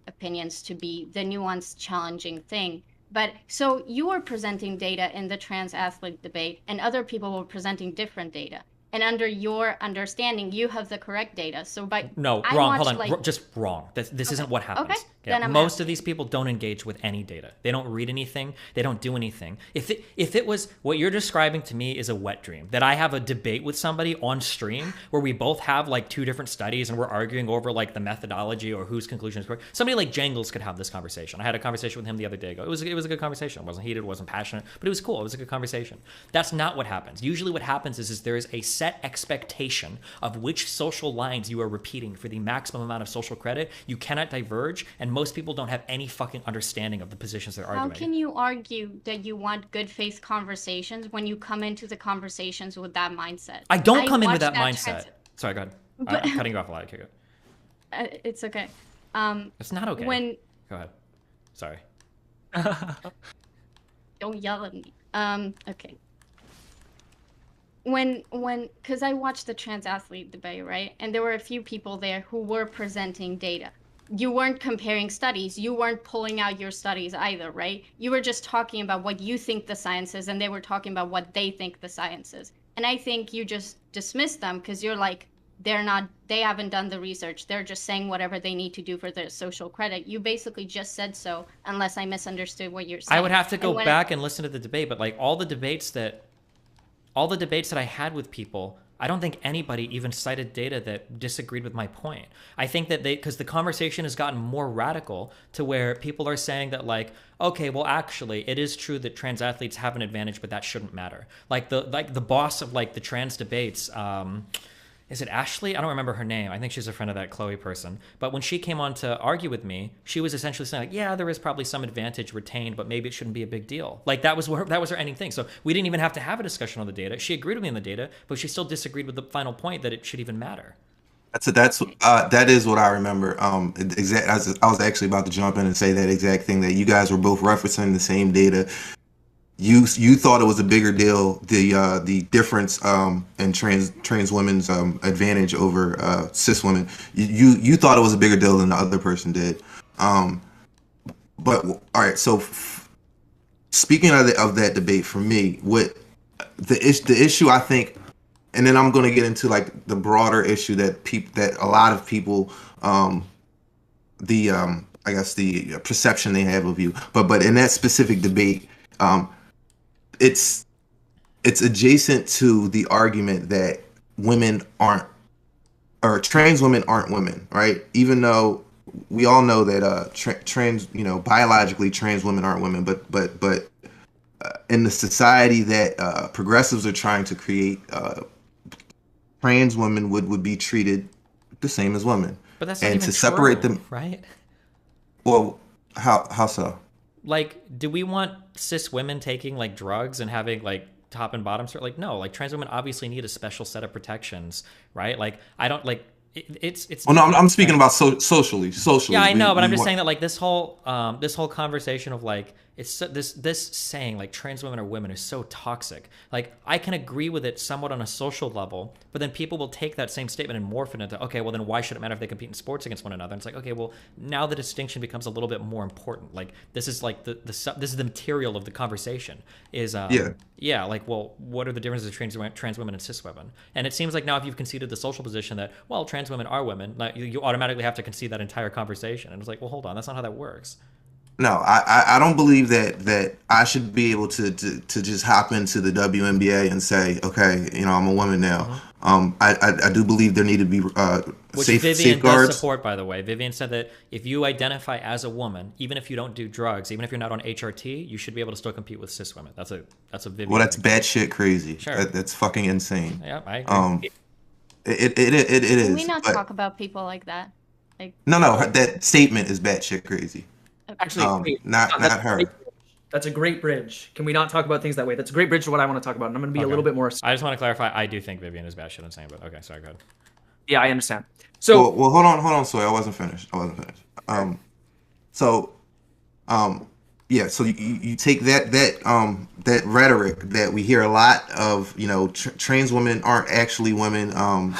[SPEAKER 11] opinions to be the nuanced, challenging thing. But so you were presenting data in the trans athlete debate, and other people were presenting different data. And under your understanding, you have the correct data. So wrong.
[SPEAKER 1] Hold on, just wrong. This isn't what happens.
[SPEAKER 11] Okay. Then
[SPEAKER 1] Most of these people don't engage with any data. They don't read anything. They don't do anything. If it was what you're describing to me is a wet dream, that I have a debate with somebody on stream where we both have like two different studies and we're arguing over like the methodology or whose conclusion is correct. Somebody like Jangles could have this conversation. I had a conversation with him the other day ago. It was a good conversation. It wasn't heated. It wasn't passionate, but it was cool. It was a good conversation. That's not what happens. Usually what happens is there is a set expectation of which social lines you are repeating for the maximum amount of social credit. You cannot diverge, and most people don't have any fucking understanding of the positions they're arguing.
[SPEAKER 11] How can you argue that you want good faith conversations when you come into the conversations with that mindset?
[SPEAKER 1] I don't come in with that mindset. Sorry, go ahead. I'm cutting you off a lot. Okay, good.
[SPEAKER 11] It's okay.
[SPEAKER 1] It's not okay. Go ahead. Sorry.
[SPEAKER 11] Don't yell at me. Okay. Because I watched the trans athlete debate, right? And there were a few people there who were presenting data. You weren't comparing studies. You weren't pulling out your studies either, right? You were just talking about what you think the science is, and they were talking about what they think the science is. And I think you just dismissed them because you're like, they haven't done the research. They're just saying whatever they need to do for their social credit. You basically just said so, unless I misunderstood what you're saying.
[SPEAKER 1] I would have to go back and listen to the debate, but like all the debates that I had with people, I don't think anybody even cited data that disagreed with my point. I think that because the conversation has gotten more radical to where people are saying that like, okay, well, actually, it is true that trans athletes have an advantage, but that shouldn't matter. Like the boss of like the trans debates, is it Ashley? I don't remember her name. I think she's a friend of that Chloe person. But when she came on to argue with me, she was essentially saying, like, yeah, there is probably some advantage retained, but maybe it shouldn't be a big deal. Like that was her ending thing. So we didn't even have to have a discussion on the data. She agreed with me on the data, but she still disagreed with the final point that it should even matter.
[SPEAKER 2] That is what I remember. Exact. I was actually about to jump in and say that exact thing, that you guys were both referencing the same data. You thought it was a bigger deal, the difference in trans women's advantage over cis women. You thought it was a bigger deal than the other person did. But all right, so speaking of that debate, for me, what the issue, I think, and then I'm going to get into like the broader issue that a lot of people, I guess the perception they have of you, but in that specific debate, it's adjacent to the argument that women aren't, or trans women aren't women, right? Even though we all know that trans, biologically trans women aren't women, but in the society that progressives are trying to create, trans women would be treated the same as women.
[SPEAKER 1] But that's not
[SPEAKER 2] and
[SPEAKER 1] even
[SPEAKER 2] to separate
[SPEAKER 1] true,
[SPEAKER 2] them,
[SPEAKER 1] right?
[SPEAKER 2] Well, how so?
[SPEAKER 1] Like, do we want cis women taking like drugs and having like top and bottom cert? Like, no. Like, trans women obviously need a special set of protections, right? Like, I don't like it's.
[SPEAKER 2] Well, no, I'm speaking about socially.
[SPEAKER 1] Yeah, I know, but I'm just saying that like this whole conversation of like this saying like trans women are women is so toxic. Like, I can agree with it somewhat on a social level, but then people will take that same statement and morph it into, okay, well then why should it matter if they compete in sports against one another? And it's like, okay, well now the distinction becomes a little bit more important. Like, this is like this is the material of the conversation. Is like, well, what are the differences between trans women and cis women? And it seems like now if you've conceded the social position that, well, trans women are women, like, you automatically have to concede that entire conversation. And it's like, well, hold on, that's not how that works.
[SPEAKER 2] No, I don't believe that I should be able to just hop into the WNBA and say, okay, I'm a woman now. I do believe there need to be
[SPEAKER 1] Which Vivian
[SPEAKER 2] safeguards.
[SPEAKER 1] does support, by the way. Vivian said that if you identify as a woman, even if you don't do drugs, even if you're not on HRT, you should be able to still compete with cis women. That's a Vivian.
[SPEAKER 2] Well, that's batshit crazy.
[SPEAKER 1] Sure.
[SPEAKER 2] That's fucking insane.
[SPEAKER 1] Yeah, I agree.
[SPEAKER 2] It is.
[SPEAKER 11] Can we not
[SPEAKER 2] but-
[SPEAKER 11] talk about people like that? Like,
[SPEAKER 2] No, that statement is batshit crazy.
[SPEAKER 9] Actually, wait,
[SPEAKER 2] not her.
[SPEAKER 9] That's a great bridge. Can we not talk about things that way? That's a great bridge to what I want to talk about. And I'm going to be a little bit more.
[SPEAKER 1] I just want to clarify. I do think Vivian is batshit insane, but okay, sorry, go ahead.
[SPEAKER 9] Yeah, I understand. So,
[SPEAKER 2] well, hold on, Soy. I wasn't finished. Yeah. So you take that rhetoric that we hear a lot of. Trans women aren't actually women.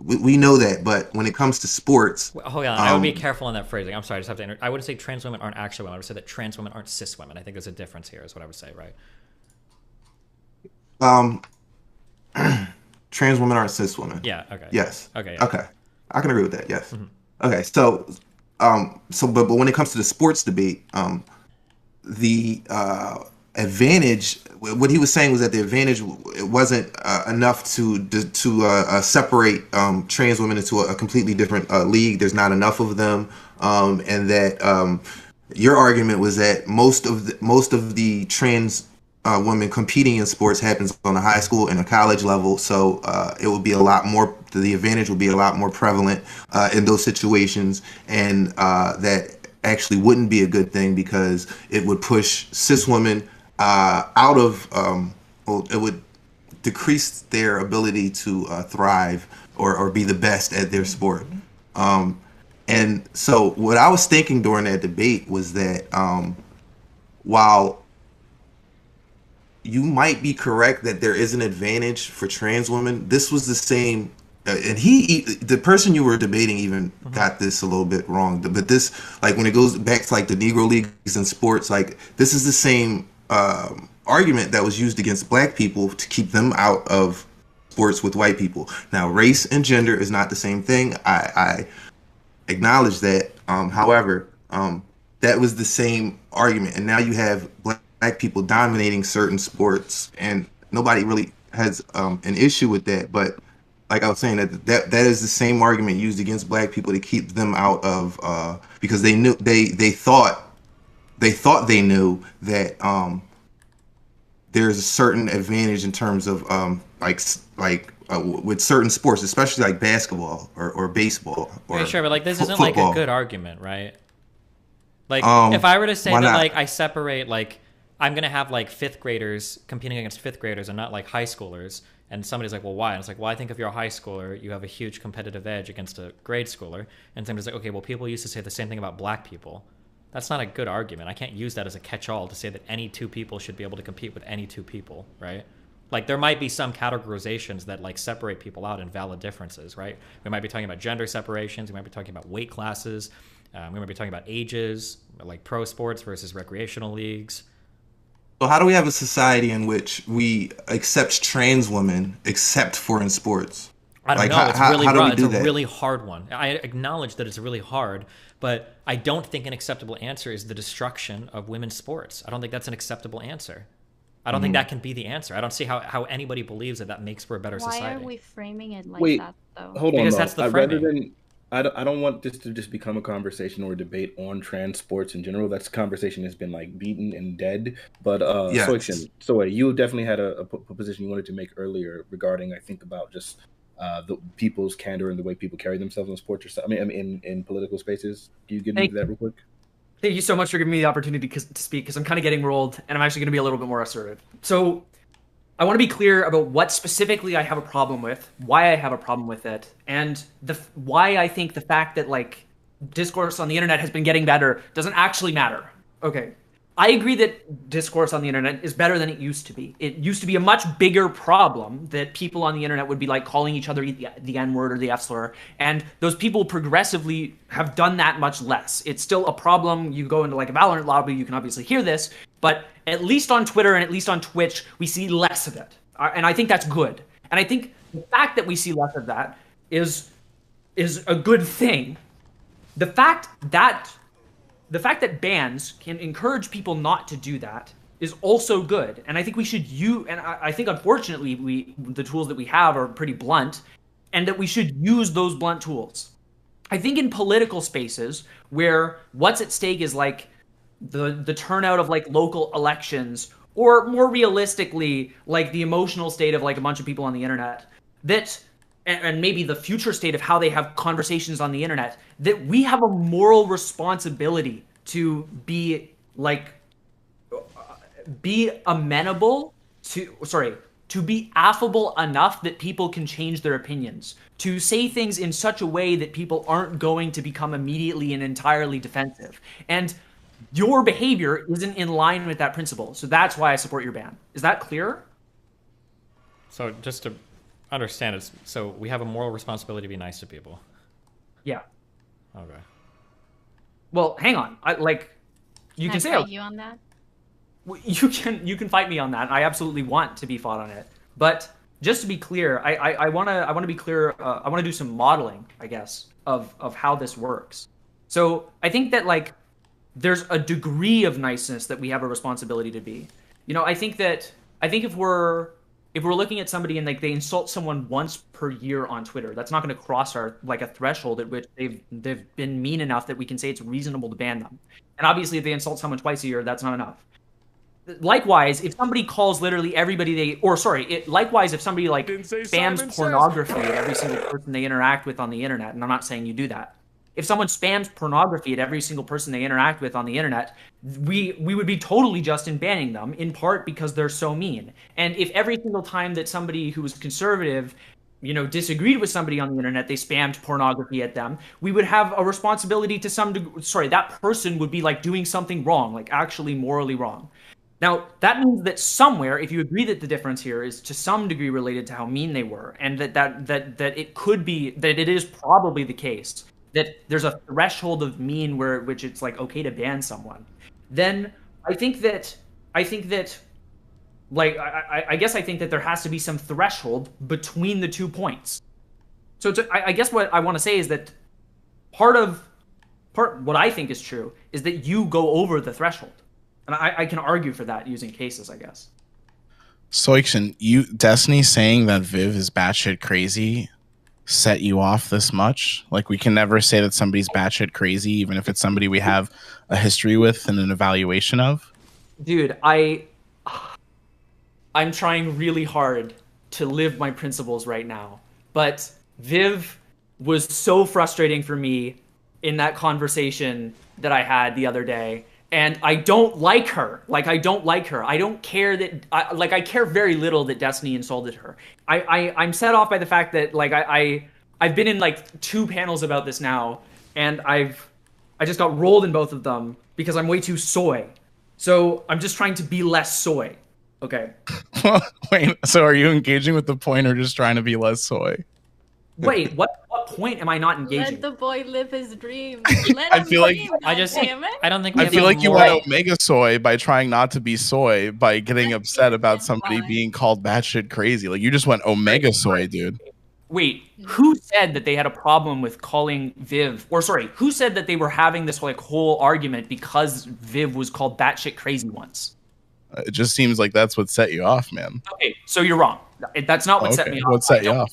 [SPEAKER 2] We know that, but when it comes to sports,
[SPEAKER 1] Hold on, I would be careful on that phrasing. I'm sorry, I just have to. I wouldn't say trans women aren't actually women. I would say that trans women aren't cis women. I think there's a difference here, is what I would say, right?
[SPEAKER 2] Trans women aren't cis women.
[SPEAKER 1] Yeah. Okay.
[SPEAKER 2] Yes.
[SPEAKER 1] Okay. Yeah.
[SPEAKER 2] Okay. I can agree with that. Yes. Okay. So, but when it comes to the sports debate, the advantage, what he was saying was that the advantage, it wasn't enough to separate trans women into a completely different league. There's not enough of them, and that your argument was that most of the trans women competing in sports happens on a high school and a college level. So it would be a lot more. The advantage would be a lot more prevalent in those situations, and that actually wouldn't be a good thing because it would push cis women out of, it would decrease their ability to thrive or be the best at their sport. And so what I was thinking during that debate was that while you might be correct that there is an advantage for trans women, this was the same, and the person you were debating even got this a little bit wrong. But this, like, when it goes back to like the Negro leagues and sports, like, this is the same argument that was used against black people to keep them out of sports with white people. Now, race and gender is not the same thing. I acknowledge that. However, that was the same argument, and now you have black people dominating certain sports, and nobody really has an issue with that. But like I was saying, that is the same argument used against black people to keep them out of because they knew they thought they knew that there's a certain advantage in terms of with certain sports, especially like basketball or baseball. Or
[SPEAKER 1] yeah, sure, but like this isn't
[SPEAKER 2] football.
[SPEAKER 1] like a good argument, right? Like if I were to say that like I separate, like I'm gonna have like fifth graders competing against fifth graders and not like high schoolers, And somebody's like, well, why? And it's like, well, I think if you're a high schooler, you have a huge competitive edge against a grade schooler. And somebody's like, okay, well, people used to say the same thing about black people. That's not a good argument. I can't use that as a catch-all to say that any two people should be able to compete with any two people, right? Like, there might be some categorizations that, like, separate people out in valid differences, right? We might be talking about gender separations. We might be talking about weight classes. We might be talking about ages, like pro sports versus recreational leagues.
[SPEAKER 2] So how do we have a society in which we accept trans women except for in sports?
[SPEAKER 1] I don't
[SPEAKER 2] Like,
[SPEAKER 1] know. It's really
[SPEAKER 2] how do we
[SPEAKER 1] rough.
[SPEAKER 2] do
[SPEAKER 1] It's a
[SPEAKER 2] that?
[SPEAKER 1] really hard one. I acknowledge that it's really hard, but I don't think an acceptable answer is the destruction of women's sports. I don't think that's an acceptable answer. I don't think that can be the answer. I don't see how anybody believes that makes for a better
[SPEAKER 11] Why
[SPEAKER 1] society.
[SPEAKER 11] are we framing it like
[SPEAKER 12] Wait,
[SPEAKER 11] that, though?
[SPEAKER 12] hold on.
[SPEAKER 1] Because
[SPEAKER 12] though.
[SPEAKER 1] that's the
[SPEAKER 12] Rather
[SPEAKER 1] framing.
[SPEAKER 12] than, I don't want this to just become a conversation or a debate on trans sports in general. That's a conversation that's been like beaten and dead. But
[SPEAKER 2] Yes.
[SPEAKER 12] so you definitely had a position you wanted to make earlier regarding, I think, about just the people's candor and the way people carry themselves in sports or something. I mean, in political spaces. Can you get into that real quick?
[SPEAKER 9] Thank you so much for giving me the opportunity to speak, because I'm kind of getting rolled, and I'm actually going to be a little bit more assertive. So I want to be clear about what specifically I have a problem with, why I have a problem with it, and why I think the fact that, like, discourse on the internet has been getting better doesn't actually matter. Okay. I agree that discourse on the internet is better than it used to be. It used to be a much bigger problem that people on the internet would be like calling each other the N-word or the F-slur, and those people progressively have done that much less. It's still a problem. You go into like a Valorant lobby, you can obviously hear this, but at least on Twitter and at least on Twitch, we see less of it. And I think that's good. And I think the fact that we see less of that is a good thing. The fact that bans can encourage people not to do that is also good. And I think we should use, and I think unfortunately the tools that we have are pretty blunt, and that we should use those blunt tools. I think in political spaces where what's at stake is like the turnout of like local elections, or more realistically, like the emotional state of like a bunch of people on the internet, that and maybe the future state of how they have conversations on the internet, that we have a moral responsibility to be amenable to be affable enough that people can change their opinions, to say things in such a way that people aren't going to become immediately and entirely defensive. And your behavior isn't in line with that principle. So that's why I support your ban. Is that clear?
[SPEAKER 1] So just to understand it, so we have a moral responsibility to be nice to people.
[SPEAKER 9] Yeah.
[SPEAKER 1] Okay.
[SPEAKER 9] Well, hang on. You can say
[SPEAKER 11] I fight you on that?
[SPEAKER 9] You can fight me on that. I absolutely want to be fought on it. But just to be clear, I want to be clear. I want to do some modeling, I guess, of how this works. So I think that like there's a degree of niceness that we have a responsibility to be. You know, I think if we're looking at somebody and like they insult someone once per year on Twitter, that's not going to cross our like a threshold at which they've been mean enough that we can say it's reasonable to ban them. And obviously, if they insult someone twice a year, that's not enough. Likewise, if somebody calls literally everybody likewise, if somebody like spams pornography at every single person they interact with on the internet, and I'm not saying you do that. If someone spams pornography at every single person they interact with on the internet, we would be totally just in banning them, in part because they're so mean. And if every single time that somebody who was conservative, you know, disagreed with somebody on the internet, they spammed pornography at them, we would have a responsibility to some degree. That person would be like doing something wrong, like actually morally wrong. Now, that means that somewhere, if you agree that the difference here is to some degree related to how mean they were, and that it could be, that it is probably the case that there's a threshold of mean which it's like okay to ban someone, then I guess I think that there has to be some threshold between the 2 points. So I guess what I want to say is that part what I think is true is that you go over the threshold. And I can argue for that using cases, I guess.
[SPEAKER 18] Soikshin, Destiny saying that Viv is batshit crazy set you off this much? Like, we can never say that somebody's batshit crazy, even if it's somebody we have a history with and an evaluation of?
[SPEAKER 9] Dude, I'm trying really hard to live my principles right now. But Viv was so frustrating for me in that conversation that I had the other day. and I don't like her. Like, I don't like her. I don't care that, I care very little that Destiny insulted her. I'm set off by the fact that, like, I've been in, like, 2 panels about this now, and I just got rolled in both of them because I'm way too soy. So I'm just trying to be less soy. Okay.
[SPEAKER 18] Wait, so are you engaging with the point or just trying to be less soy?
[SPEAKER 9] Wait, what point am I not engaging?
[SPEAKER 11] Let the boy live his dreams.
[SPEAKER 18] I feel like
[SPEAKER 1] I don't think
[SPEAKER 18] I feel like you went omega soy by trying not to be soy by getting upset about somebody being called batshit crazy. Like, you just went omega soy, dude.
[SPEAKER 9] Wait, who said that they had a problem with calling Viv, or sorry, who said that they were having this like whole argument because Viv was called batshit crazy once?
[SPEAKER 18] It just seems like that's what set you off, man.
[SPEAKER 9] Okay, so you're wrong. That's not what set me off.
[SPEAKER 18] What set you off?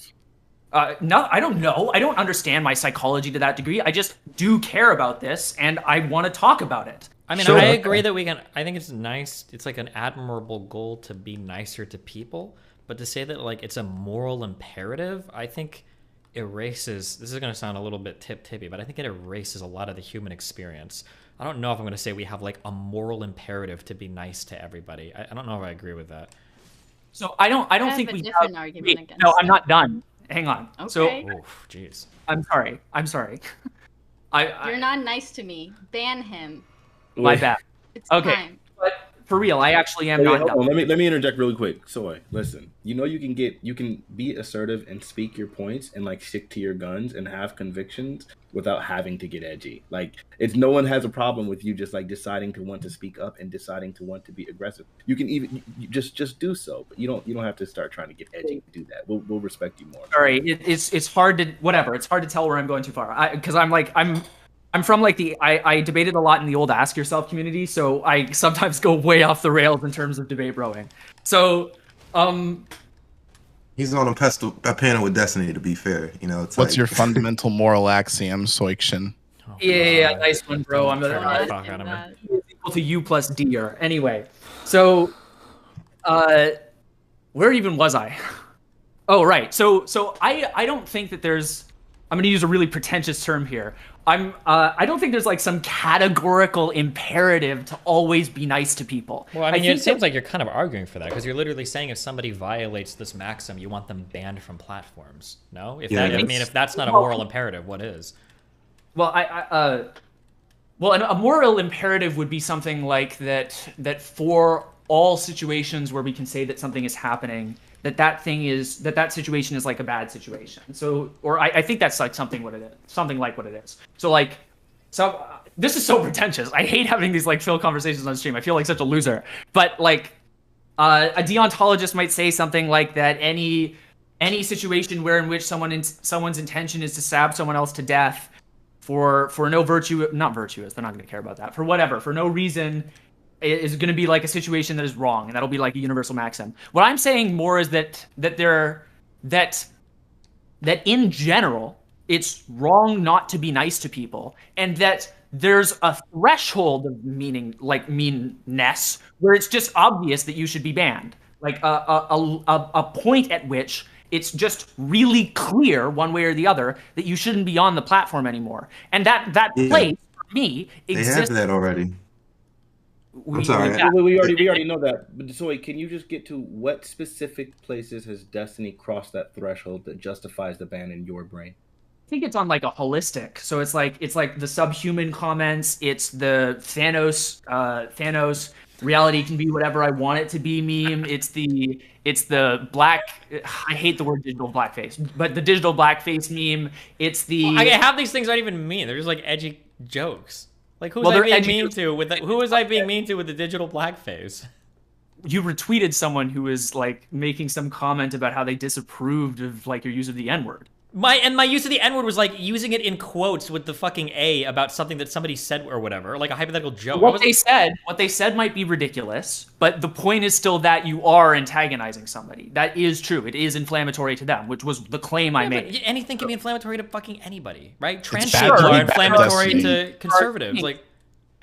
[SPEAKER 9] No, I don't know. I don't understand my psychology to that degree. I just do care about this, and I want to talk about it.
[SPEAKER 1] I mean, I agree that we can. I think it's nice. It's like an admirable goal to be nicer to people, but to say that like it's a moral imperative, I think erases. This is going to sound a little bit tippy, but I think it erases a lot of the human experience. I don't know if I'm going to say we have like a moral imperative to be nice to everybody. I don't know if I agree with that.
[SPEAKER 9] So I don't think we have.
[SPEAKER 11] Argument against
[SPEAKER 9] no, I'm not done. Hang on.
[SPEAKER 11] Okay.
[SPEAKER 9] So,
[SPEAKER 1] jeez.
[SPEAKER 9] I'm sorry.
[SPEAKER 11] You're not nice to me. Ban him.
[SPEAKER 9] My bad.
[SPEAKER 11] It's
[SPEAKER 9] okay,
[SPEAKER 11] time.
[SPEAKER 9] but for real, I actually am not done.
[SPEAKER 12] Let me interject really quick. Soy, listen. You know you can be assertive and speak your points and like stick to your guns and have convictions without having to get edgy. Like, it's no one has a problem with you just like deciding to want to speak up and deciding to want to be aggressive. You can even you just do so, but you don't have to start trying to get edgy to do that. We'll respect you more.
[SPEAKER 9] Sorry, it's hard to whatever. It's hard to tell where I'm going too far. Because I'm from like I debated a lot in the old Ask Yourself community, so I sometimes go way off the rails in terms of debate broing. So,
[SPEAKER 2] he's on a panel with Destiny. To be fair, you know, it's
[SPEAKER 18] what's
[SPEAKER 2] like...
[SPEAKER 18] your fundamental moral axiom, Soikshin?
[SPEAKER 9] Yeah, nice one, bro. I'm equal to U plus D. Anyway, so, where even was I? Oh, right. So I don't think that there's. I'm going to use a really pretentious term here. I don't think there's like some categorical imperative to always be nice to people.
[SPEAKER 1] Well, I mean, it seems like you're kind of arguing for that because you're literally saying if somebody violates this maxim, you want them banned from platforms. No, if that's not a moral imperative, what is?
[SPEAKER 9] Well, a moral imperative would be something like that for all situations where we can say that something is happening, that situation is like a bad situation. So, or I think that's like something like what it is. So this is so pretentious. I hate having these like Phil conversations on stream. I feel like such a loser. But like a deontologist might say something like that any situation in which someone's intention is to stab someone else to death for no not virtuous, they're not going to care about that. For no reason, is going to be like a situation that is wrong, and that'll be like a universal maxim. What I'm saying more is that in general, it's wrong not to be nice to people, and that there's a threshold of meanness where it's just obvious that you should be banned, like a point at which it's just really clear one way or the other that you shouldn't be on the platform anymore, and that place for me exists.
[SPEAKER 2] They have that already. I'm sorry.
[SPEAKER 12] We already know that. But so wait, can you just get to what specific places has Destiny crossed that threshold that justifies the ban in your brain?
[SPEAKER 9] I think it's on like a holistic. So it's like the subhuman comments. It's the Thanos reality can be whatever I want it to be meme. It's the black. I hate the word digital blackface, but the digital blackface meme. It's the.
[SPEAKER 1] Half these things aren't even mean. They're just like edgy jokes. Like who was I being mean to with the digital blackface?
[SPEAKER 9] You retweeted someone who was like making some comment about how they disapproved of like your use of the N-word.
[SPEAKER 1] My use of the N-word was like using it in quotes with the fucking A about something that somebody said or whatever, like a hypothetical joke.
[SPEAKER 9] What they said might be ridiculous, but the point is still that you are antagonizing somebody. That is true. It is inflammatory to them, which was the claim I made.
[SPEAKER 1] But anything can be inflammatory to fucking anybody, right? Trans people are inflammatory to conservatives. Like,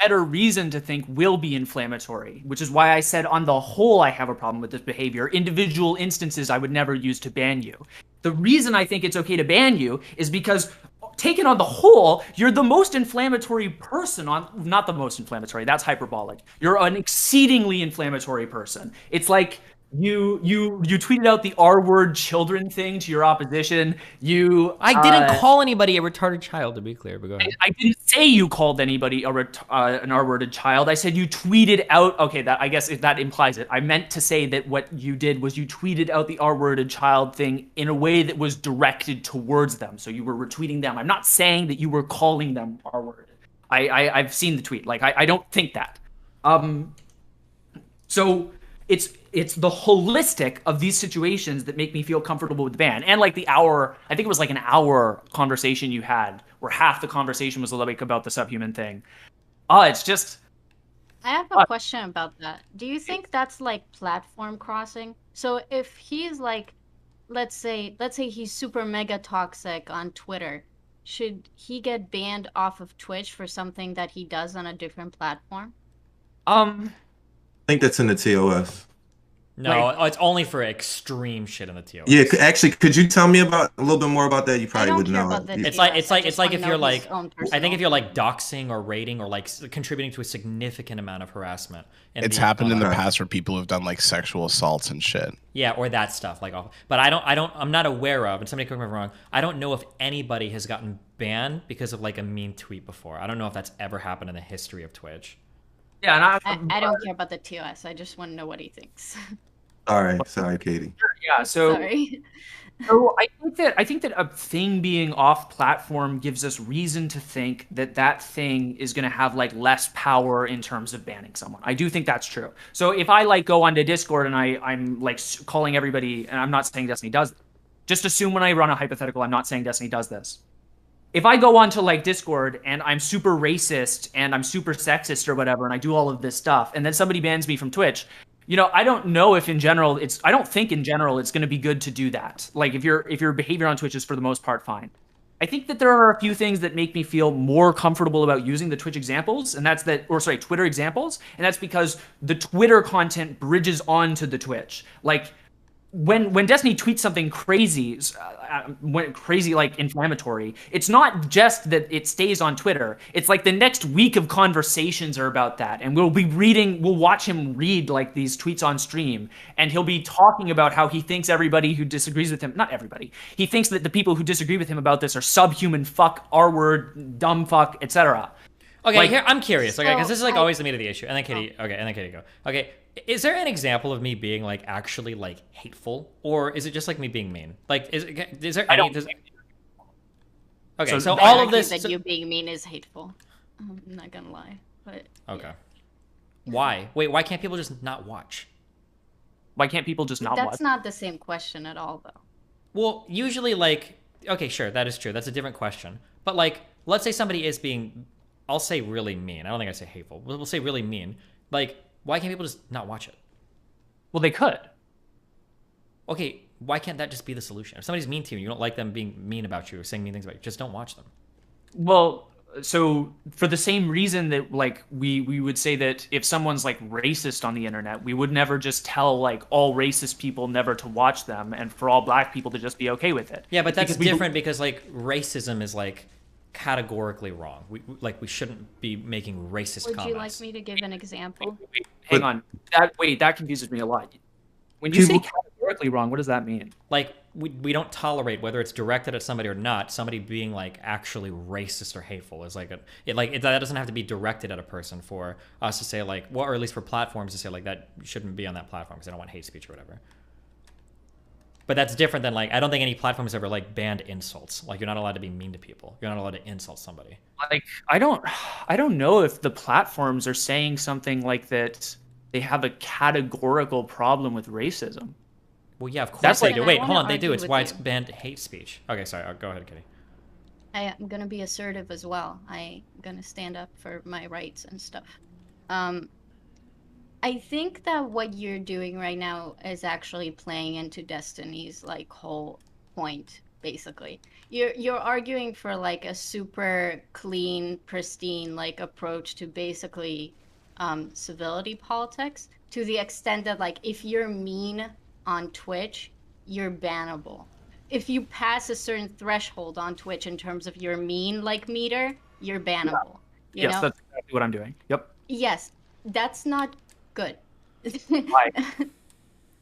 [SPEAKER 9] better reason to think will be inflammatory, which is why I said on the whole I have a problem with this behavior. Individual instances I would never use to ban you. The reason I think it's okay to ban you is because taken on the whole, you're the most inflammatory person on, not the most inflammatory, that's hyperbolic. You're an exceedingly inflammatory person. It's like you tweeted out the R-word children thing to your opposition.
[SPEAKER 1] I didn't call anybody a retarded child, to be clear, but go ahead.
[SPEAKER 9] I didn't say you called anybody an R-worded child. I said you tweeted out. Okay, that I guess that implies it. I meant to say that what you did was you tweeted out the R-worded child thing in a way that was directed towards them. So you were retweeting them. I'm not saying that you were calling them R-worded. I've seen the tweet. Like I don't think that. So it's the holistic of these situations that make me feel comfortable with the ban. And like the hour, I think it was like an hour conversation you had where half the conversation was like about the subhuman thing. It's just...
[SPEAKER 11] I have a question about that. Do you think that's like platform crossing? So if he's like, let's say he's super mega toxic on Twitter, should he get banned off of Twitch for something that he does on a different platform?
[SPEAKER 2] I think that's in the TOS.
[SPEAKER 1] No, it's only for extreme shit in the TOS.
[SPEAKER 2] Yeah, actually, could you tell me a little bit more about that? You probably would know.
[SPEAKER 1] It's like if you're like, I think if you're like doxing or rating or like contributing to a significant amount of harassment.
[SPEAKER 18] It's happened in the past where people have done like sexual assaults and shit.
[SPEAKER 1] Yeah, or that stuff like. But I'm not aware of, and somebody correct me if I'm wrong. I don't know if anybody has gotten banned because of like a mean tweet before. I don't know if that's ever happened in the history of Twitch.
[SPEAKER 9] Yeah, and
[SPEAKER 11] I don't care about the TOS. I just want to know what he thinks.
[SPEAKER 2] All right, sorry, Katie.
[SPEAKER 9] Yeah, so
[SPEAKER 11] Sorry.
[SPEAKER 9] So I think that a thing being off platform gives us reason to think that that thing is going to have like less power in terms of banning someone. I do think that's true. So if I like go onto Discord and I'm like calling everybody, and I'm not saying Destiny does this. Just assume when I run a hypothetical, I'm not saying Destiny does this. If I go onto like Discord and I'm super racist and I'm super sexist or whatever, and I do all of this stuff, and then somebody bans me from Twitch, you know, I don't know if in general I don't think in general it's going to be good to do that. Like if your behavior on Twitch is for the most part fine. I think that there are a few things that make me feel more comfortable about using the Twitch examples, and Twitter examples, and that's because the Twitter content bridges onto the Twitch. Like when Destiny tweets something crazy, like inflammatory, it's not just that it stays on Twitter. It's like the next week of conversations are about that, and we'll watch him read like these tweets on stream, and he'll be talking about how he thinks everybody who disagrees with him, not everybody, he thinks that the people who disagree with him about this are subhuman fuck, R-word, dumb fuck, etc.
[SPEAKER 1] Okay, like, here I'm curious, okay, because this is like always the meat of the issue. And then Katie, go. Okay, is there an example of me being like actually like hateful, or is it just like me being mean? Like, is there? Okay, so all of this.
[SPEAKER 11] That you being mean is hateful. I'm not gonna lie, but.
[SPEAKER 1] Okay. Yeah. Why? Wait, why can't people just not watch?
[SPEAKER 9] Why can't people just not watch?
[SPEAKER 11] That's not the same question at all, though.
[SPEAKER 1] Well, usually, like, okay, sure, that is true. That's a different question. But like, let's say somebody is being, I'll say really mean. I don't think I say hateful. We'll say really mean. Like, why can't people just not watch it?
[SPEAKER 9] Well, they could.
[SPEAKER 1] Okay, why can't that just be the solution? If somebody's mean to you, you don't like them being mean about you or saying mean things about you, just don't watch them.
[SPEAKER 9] Well, so for the same reason that like we would say that if someone's like racist on the internet, we would never just tell like all racist people never to watch them and for all black people to just be okay with it.
[SPEAKER 1] Yeah, but that's different because like racism is like categorically wrong. We shouldn't be making racist comments.
[SPEAKER 11] Would you like me to give an example?
[SPEAKER 9] Wait, hang on. That confuses me a lot. When you say categorically wrong, what does that mean?
[SPEAKER 1] Like we don't tolerate, whether it's directed at somebody or not, somebody being like actually racist or hateful is like that doesn't have to be directed at a person for us to say like, well, or at least for platforms to say like that shouldn't be on that platform because they don't want hate speech or whatever. But that's different than like, I don't think any platform has ever like banned insults. Like you're not allowed to be mean to people. You're not allowed to insult somebody.
[SPEAKER 9] Like I don't know if the platforms are saying something like that they have a categorical problem with racism.
[SPEAKER 1] Well, yeah, of course they do. Wait, hold on, they do. It's why it's banned hate speech. Okay, sorry, go ahead, Kitty.
[SPEAKER 11] I am gonna be assertive as well. I'm gonna stand up for my rights and stuff. I think that what you're doing right now is actually playing into Destiny's like whole point, basically. You're arguing for like a super clean, pristine like approach to basically civility politics, to the extent that like if you're mean on Twitch, you're bannable. if you pass a certain threshold on Twitch in terms of your mean meter, you're bannable. You know?
[SPEAKER 9] That's exactly what I'm doing. Yep.
[SPEAKER 11] Yes, that's not good.
[SPEAKER 9] Why?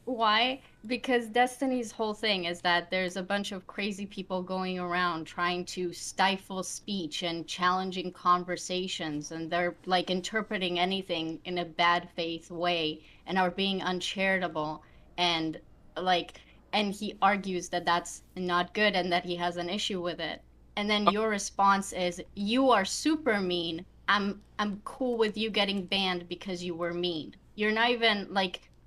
[SPEAKER 11] Why? Because Destiny's whole thing is that there's a bunch of crazy people going around trying to stifle speech and challenging conversations, and they're interpreting anything in a bad faith way and are being uncharitable, and and he argues that that's not good and that he has an issue with it. And then your response is, you are super mean. I'm cool with you getting banned because you were mean. You're not even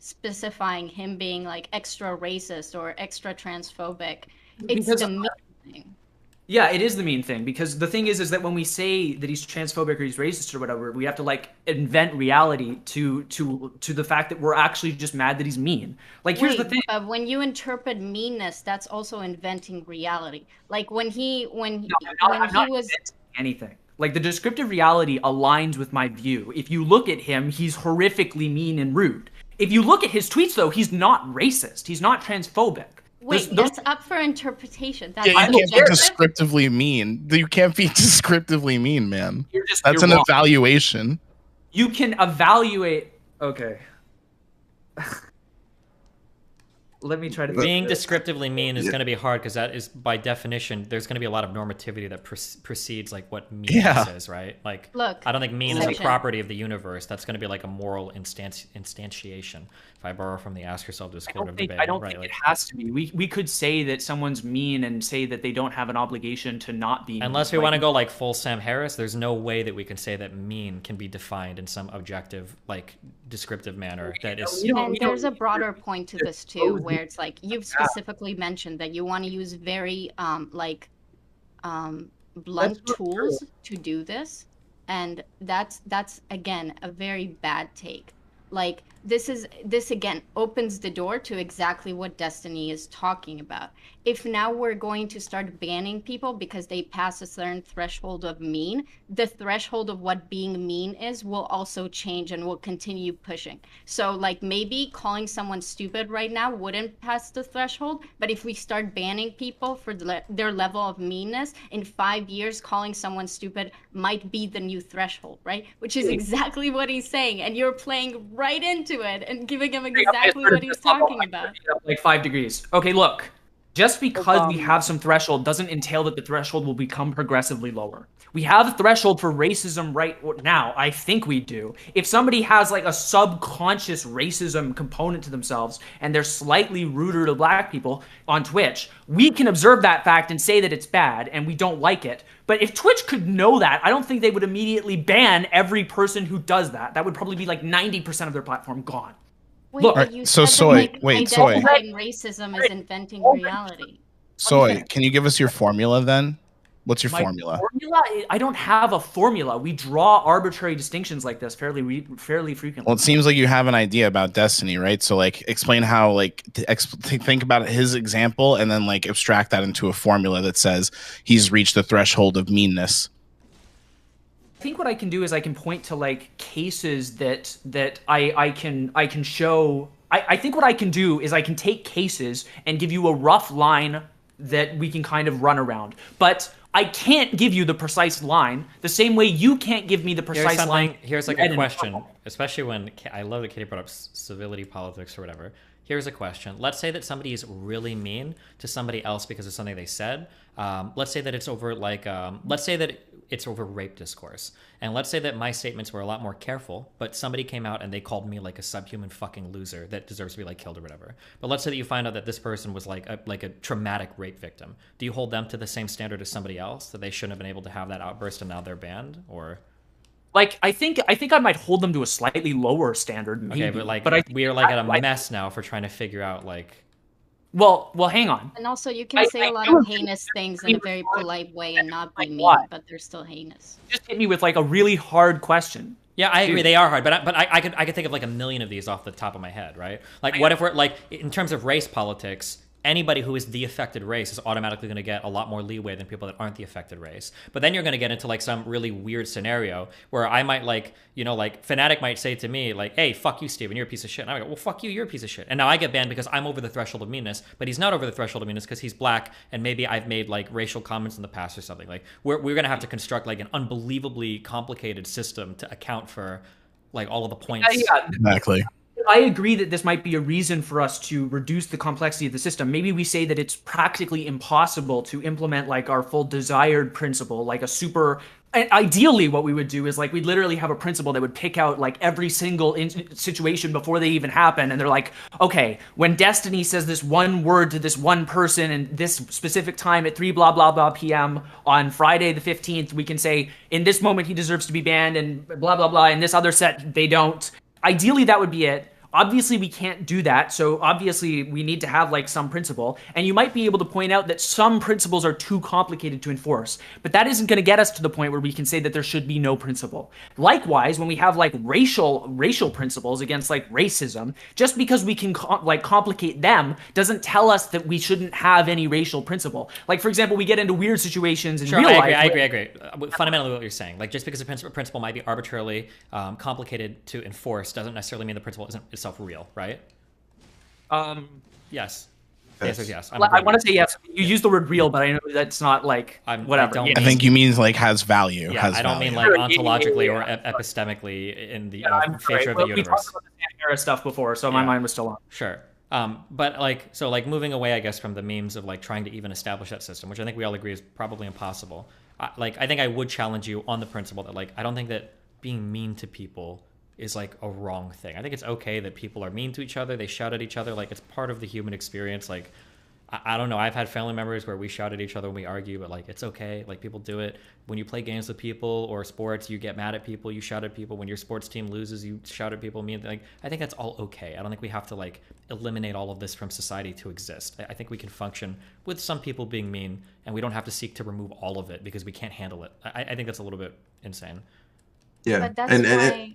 [SPEAKER 11] specifying him being extra racist or extra transphobic. It's the mean thing.
[SPEAKER 9] Yeah, it is the mean thing, because the thing is that when we say that he's transphobic or he's racist or whatever, we have to invent reality to the fact that we're actually just mad that he's mean. Here's the thing.
[SPEAKER 11] But when you interpret meanness, that's also inventing reality. When he was
[SPEAKER 9] anything. The descriptive reality aligns with my view. If you look at him, he's horrifically mean and rude. If you look at his tweets, though, he's not racist. He's not transphobic.
[SPEAKER 11] Wait, that's up for interpretation. That's
[SPEAKER 18] you can't be descriptively mean. You can't be descriptively mean, man. That's an evaluation.
[SPEAKER 9] You can evaluate. Okay. Let me try to.
[SPEAKER 1] Being descriptively mean is going to be hard because that is, by definition, there's going to be a lot of normativity that precedes what meanness is, right?
[SPEAKER 11] Look,
[SPEAKER 1] I don't think mean is a property of the universe. That's going to be a moral instantiation. If I borrow from the Ask Yourself Discord of debate,
[SPEAKER 9] I don't think it has to be. We could say that someone's mean and say that they don't have an obligation to not be.
[SPEAKER 1] Unless we want to go full Sam Harris, there's no way that we can say that mean can be defined in some objective, descriptive manner. That is.
[SPEAKER 11] And there's a broader point to this too, where it's you've specifically mentioned that you want to use very blunt tools to do this, and that's again a very bad take. This again opens the door to exactly what Destiny is talking about. If now we're going to start banning people because they pass a certain threshold of mean, the threshold of what being mean is will also change and will continue pushing. So maybe calling someone stupid right now wouldn't pass the threshold, but if we start banning people for their level of meanness, in 5 years calling someone stupid might be the new threshold, right? Which is exactly what he's saying, and you're playing right into it and giving him exactly what he's talking about.
[SPEAKER 9] 5 degrees. Okay, look. Just because we have some threshold doesn't entail that the threshold will become progressively lower. We have a threshold for racism right now. I think we do. If somebody has a subconscious racism component to themselves and they're slightly ruder to black people on Twitch, we can observe that fact and say that it's bad and we don't like it. But if Twitch could know that, I don't think they would immediately ban every person who does that. That would probably be 90% of their platform gone.
[SPEAKER 11] Wait,
[SPEAKER 9] look,
[SPEAKER 11] but you
[SPEAKER 18] so
[SPEAKER 11] said
[SPEAKER 18] Soy,
[SPEAKER 11] that,
[SPEAKER 18] wait, Soy.
[SPEAKER 11] identifying racism is inventing reality.
[SPEAKER 18] Soy, can you give us your formula then? What's your
[SPEAKER 9] My
[SPEAKER 18] formula?
[SPEAKER 9] I don't have a formula. We draw arbitrary distinctions like this fairly frequently.
[SPEAKER 18] Well, it seems like you have an idea about Destiny, right? So explain how think about his example and then abstract that into a formula that says he's reached the threshold of meanness.
[SPEAKER 9] I think what I can do is I can point to cases that I can show. I think what I can do is I can take cases and give you a rough line that we can kind of run around. But I can't give you the precise line the same way you can't give me the precise line.
[SPEAKER 1] Here's a question, especially when I love that Katie brought up civility politics or whatever. Here's a question. Let's say that somebody is really mean to somebody else because of something they said. Let's say that it's over let's say that it's over rape discourse. And let's say that my statements were a lot more careful, but somebody came out and they called me a subhuman fucking loser that deserves to be killed or whatever. But let's say that you find out that this person was a traumatic rape victim. Do you hold them to the same standard as somebody else, that they shouldn't have been able to have that outburst and now they're banned? Or
[SPEAKER 9] I think I might hold them to a slightly lower standard, maybe.
[SPEAKER 1] Okay, but we are at a mess now for trying to figure out
[SPEAKER 9] Well, hang on.
[SPEAKER 11] And also, you can say a lot of heinous things in a very polite way and not be mean, but they're still heinous.
[SPEAKER 9] Just hit me with a really hard question.
[SPEAKER 1] Yeah, I agree. They are hard, but I could think of a million of these off the top of my head, right? What if we're in terms of race politics? anybody who is the affected race is automatically going to get a lot more leeway than people that aren't the affected race. But then you're going to get into like some really weird scenario where I might like, you know, like Fnatic might say to me like, hey, fuck you, Steven, you're a piece of shit. And I go, well, fuck you, you're a piece of shit. And now I get banned because I'm over the threshold of meanness, but he's not over the threshold of meanness because he's black and maybe I've made like racial comments in the past or something. Like we're going to have to construct like an unbelievably complicated system to account for like all of the points.
[SPEAKER 9] Yeah.
[SPEAKER 18] Exactly.
[SPEAKER 9] I agree that this might be a reason for us to reduce the complexity of the system. Maybe we say that it's practically impossible to implement like our full desired principle, like a super. And ideally, what we would do is like we'd literally have a principle that would pick out like every single situation before they even happen, and they're like, okay, when Destiny says this one word to this one person and this specific time at 3 blah blah blah p.m. on Friday the 15th, we can say in this moment he deserves to be banned, and blah blah blah. In this other set they don't. Ideally, that would be it. Obviously, we can't do that, so obviously we need to have like some principle, and you might be able to point out that some principles are too complicated to enforce, but that isn't going to get us to the point where we can say that there should be no principle. Likewise, when we have like racial principles against like racism, just because we can complicate them doesn't tell us that we shouldn't have any racial principle. Like for example, we get into weird situations in real life.
[SPEAKER 1] I agree. Fundamentally, what you're saying, like just because a principle might be arbitrarily complicated to enforce, doesn't necessarily mean the principle isn't itself real, right? Yes. The answer is yes.
[SPEAKER 9] I want to say yes. You use the word real, but I know that's not like whatever.
[SPEAKER 18] I think you mean like has value.
[SPEAKER 1] Yeah,
[SPEAKER 18] has
[SPEAKER 1] I don't
[SPEAKER 18] value.
[SPEAKER 1] mean like ontologically or epistemically in the nature of the universe.
[SPEAKER 9] We talked about the era stuff before, so my mind was still on.
[SPEAKER 1] Sure. But like, so like moving away, I guess, from the memes of like trying to even establish that system, which I think we all agree is probably impossible. I think I would challenge you on the principle that like, I don't think that being mean to people is like a wrong thing. I think it's okay that people are mean to each other. They shout at each other. Like it's part of the human experience. Like, I don't know. I've had family members where we shout at each other when we argue, but like, it's okay. Like people do it. When you play games with people or sports, you get mad at people, you shout at people. When your sports team loses, you shout at people. Like, I think that's all okay. I don't think we have to like eliminate all of this from society to exist. I think we can function with some people being mean, and we don't have to seek to remove all of it because we can't handle it. I think that's a little bit insane.
[SPEAKER 2] Yeah.
[SPEAKER 11] But that's why...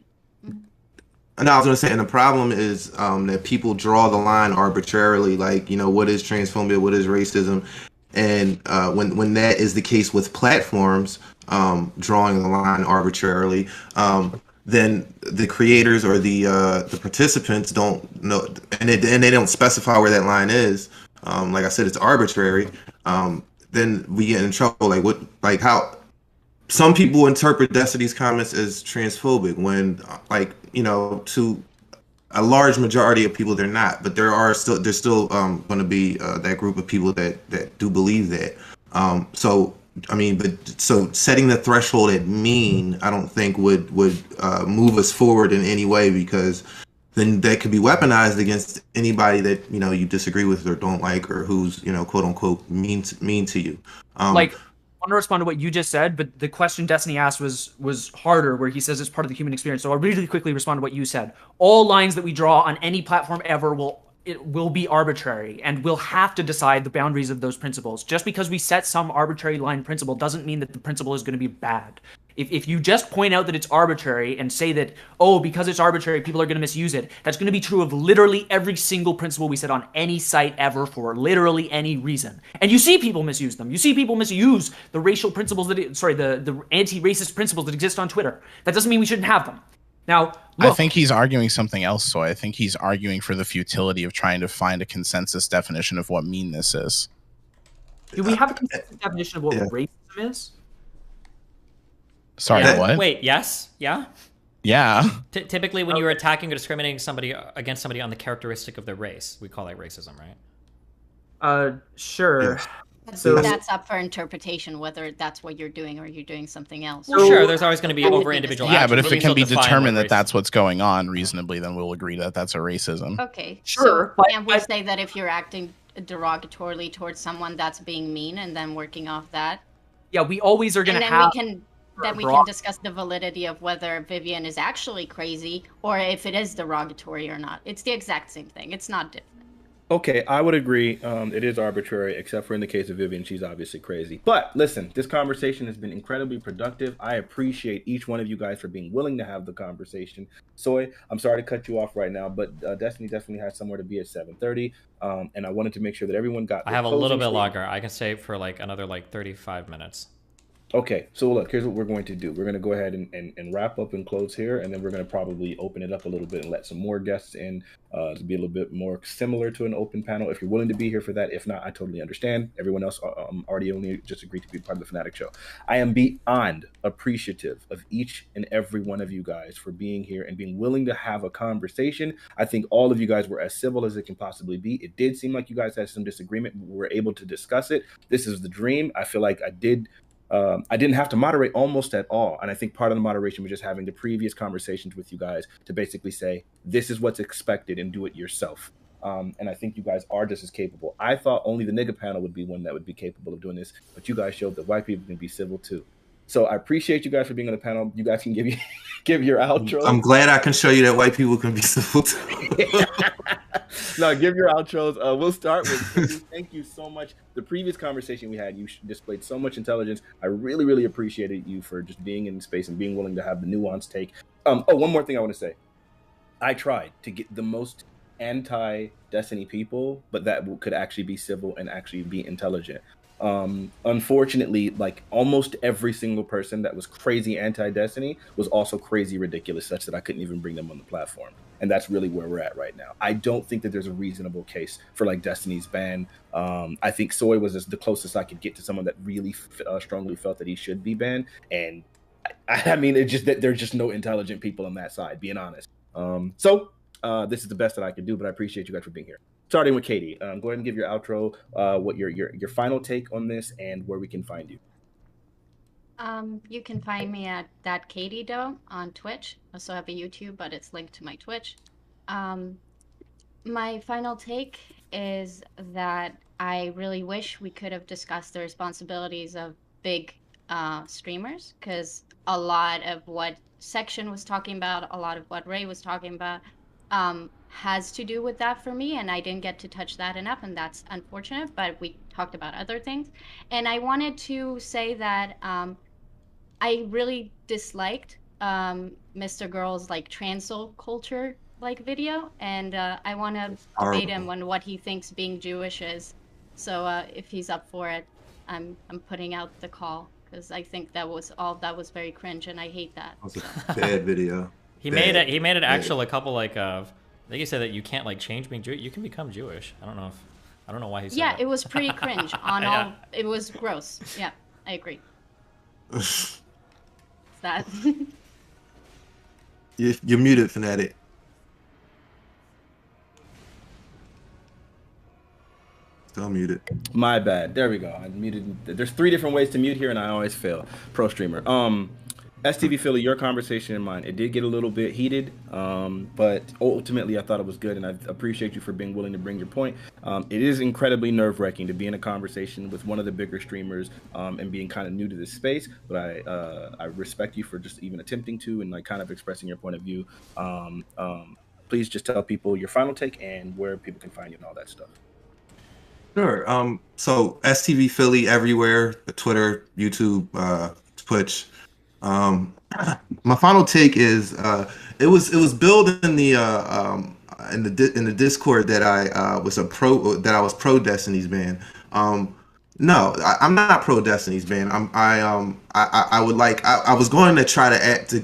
[SPEAKER 2] And I was going to say, and the problem is that people draw the line arbitrarily, like, you know, what is transphobia, what is racism? And when that is the case with platforms drawing the line arbitrarily, then the creators or the participants don't know, and they don't specify where that line is. Like I said, it's arbitrary. Then we get in trouble. Like how some people interpret Destiny's comments as transphobic when, like, you know, to a large majority of people they're not, but there's still going to be that group of people that do believe that. So I mean, so setting the threshold at mean, I don't think would move us forward in any way, because then that could be weaponized against anybody that, you know, you disagree with or don't like, or who's, you know, quote unquote mean to you.
[SPEAKER 9] Like, I want to respond to what you just said, but the question Destiny asked was harder, where he says it's part of the human experience. So I'll really quickly respond to what you said. All lines that we draw on any platform ever will be arbitrary, and we'll have to decide the boundaries of those principles. Just because we set some arbitrary line principle doesn't mean that the principle is going to be bad. If you just point out that it's arbitrary and say that, oh, because it's arbitrary, people are going to misuse it, that's going to be true of literally every single principle we set on any site ever for literally any reason. And you see people misuse them. You see people misuse the racial principles the anti-racist principles that exist on Twitter. That doesn't mean we shouldn't have them. Now, look,
[SPEAKER 18] I think he's arguing something else. So I think he's arguing for the futility of trying to find a consensus definition of what meanness is.
[SPEAKER 9] Do we have a consensus definition of what racism is?
[SPEAKER 18] Sorry, what?
[SPEAKER 1] Wait, yes? Yeah?
[SPEAKER 18] Yeah.
[SPEAKER 1] Typically, when you're attacking or discriminating against somebody on the characteristic of their race, we call that racism, right?
[SPEAKER 9] Sure.
[SPEAKER 11] So that's up for interpretation, whether that's what you're doing or you're doing something else.
[SPEAKER 1] Well, sure, there's always going to be over-individual
[SPEAKER 18] Yeah,
[SPEAKER 1] actions,
[SPEAKER 18] but if it can be determined that
[SPEAKER 1] racism.
[SPEAKER 18] that's what's going on reasonably, then we'll agree that that's a racism.
[SPEAKER 11] Okay,
[SPEAKER 9] sure.
[SPEAKER 11] So can we say that if you're acting derogatorily towards someone, that's being mean, and then working off that?
[SPEAKER 9] Yeah, we always are going to have...
[SPEAKER 11] Then we can discuss the validity of whether Vivian is actually crazy or if it is derogatory or not. It's the exact same thing. It's not different.
[SPEAKER 12] Okay, I would agree. It is arbitrary, except for in the case of Vivian, she's obviously crazy. But listen, this conversation has been incredibly productive. I appreciate each one of you guys for being willing to have the conversation. Soy, I'm sorry to cut you off right now, but Destiny definitely has somewhere to be at 7:30, and I wanted to make sure that everyone got.
[SPEAKER 1] I have a little bit longer. I can stay for like another 35 minutes.
[SPEAKER 12] Okay, so look, here's what we're going to do. We're going to go ahead and wrap up and close here, and then we're going to probably open it up a little bit and let some more guests in to be a little bit more similar to an open panel. If you're willing to be here for that, if not, I totally understand. Everyone else already only just agreed to be part of the Fanatic Show. I am beyond appreciative of each and every one of you guys for being here and being willing to have a conversation. I think all of you guys were as civil as it can possibly be. It did seem like you guys had some disagreement, but we were able to discuss it. This is the dream. I feel like I didn't have to moderate almost at all. And I think part of the moderation was just having the previous conversations with you guys to basically say, this is what's expected and do it yourself. And I think you guys are just as capable. I thought only the nigga panel would be one that would be capable of doing this, but you guys showed that white people can be civil too. So I appreciate you guys for being on the panel. You guys can give your outro.
[SPEAKER 2] I'm glad I can show you that white people can be civil too.
[SPEAKER 12] No, give your outros. We'll start with thank you so much. The previous conversation we had, you displayed so much intelligence. I really, really appreciated you for just being in space and being willing to have the nuanced take. One more thing I want to say. I tried to get the most anti-Destiny people, but that could actually be civil and actually be intelligent. Unfortunately, like almost every single person that was crazy anti-Destiny was also crazy ridiculous, such that I couldn't even bring them on the platform. And that's really where we're at right now. I don't think that there's a reasonable case for like Destiny's ban. I think Soy was the closest I could get to someone that really strongly felt that he should be banned. And I mean, it's just that there's just no intelligent people on that side, being honest. So this is the best that I could do, but I appreciate you guys for being here. Starting with Katie, go ahead and give your outro, what your final take on this, and where we can find you.
[SPEAKER 11] You can find me at that Katie Doe on Twitch. I also have a YouTube, but it's linked to my Twitch. My final take is that I really wish we could have discussed the responsibilities of big streamers, because a lot of what Section was talking about, a lot of what Ray was talking about, has to do with that for me, and I didn't get to touch that enough, and that's unfortunate, but we talked about other things. And I wanted to say that I really disliked Mr. Girl's like transel culture like video, and I want to debate him on what he thinks being Jewish is. So if he's up for it, I'm putting out the call, because I think that was very cringe, and I hate that.
[SPEAKER 2] That was a bad video.
[SPEAKER 1] He made it actual a couple like I think he said that you can't like change being Jewish. You can become Jewish. I don't know why he said that.
[SPEAKER 11] It was pretty cringe on all. It was gross. Yeah, I agree. That.
[SPEAKER 2] You're muted, Fanatic. Still muted.
[SPEAKER 12] My bad. There we go. I muted. There's 3 different ways to mute here, and I always fail. Pro streamer. STV Philly, your conversation and mine, it did get a little bit heated, but ultimately I thought it was good, and I appreciate you for being willing to bring your point. It is incredibly nerve-wracking to be in a conversation with one of the bigger streamers and being kind of new to this space, but I respect you for just even attempting to and like kind of expressing your point of view. Please just tell people your final take and where people can find you and all that stuff.
[SPEAKER 2] Sure. So STV Philly everywhere, Twitter, YouTube, Twitch. My final take is it was billed in the Discord that I was pro Destiny's ban. No, I'm not pro Destiny's ban. I was going to try to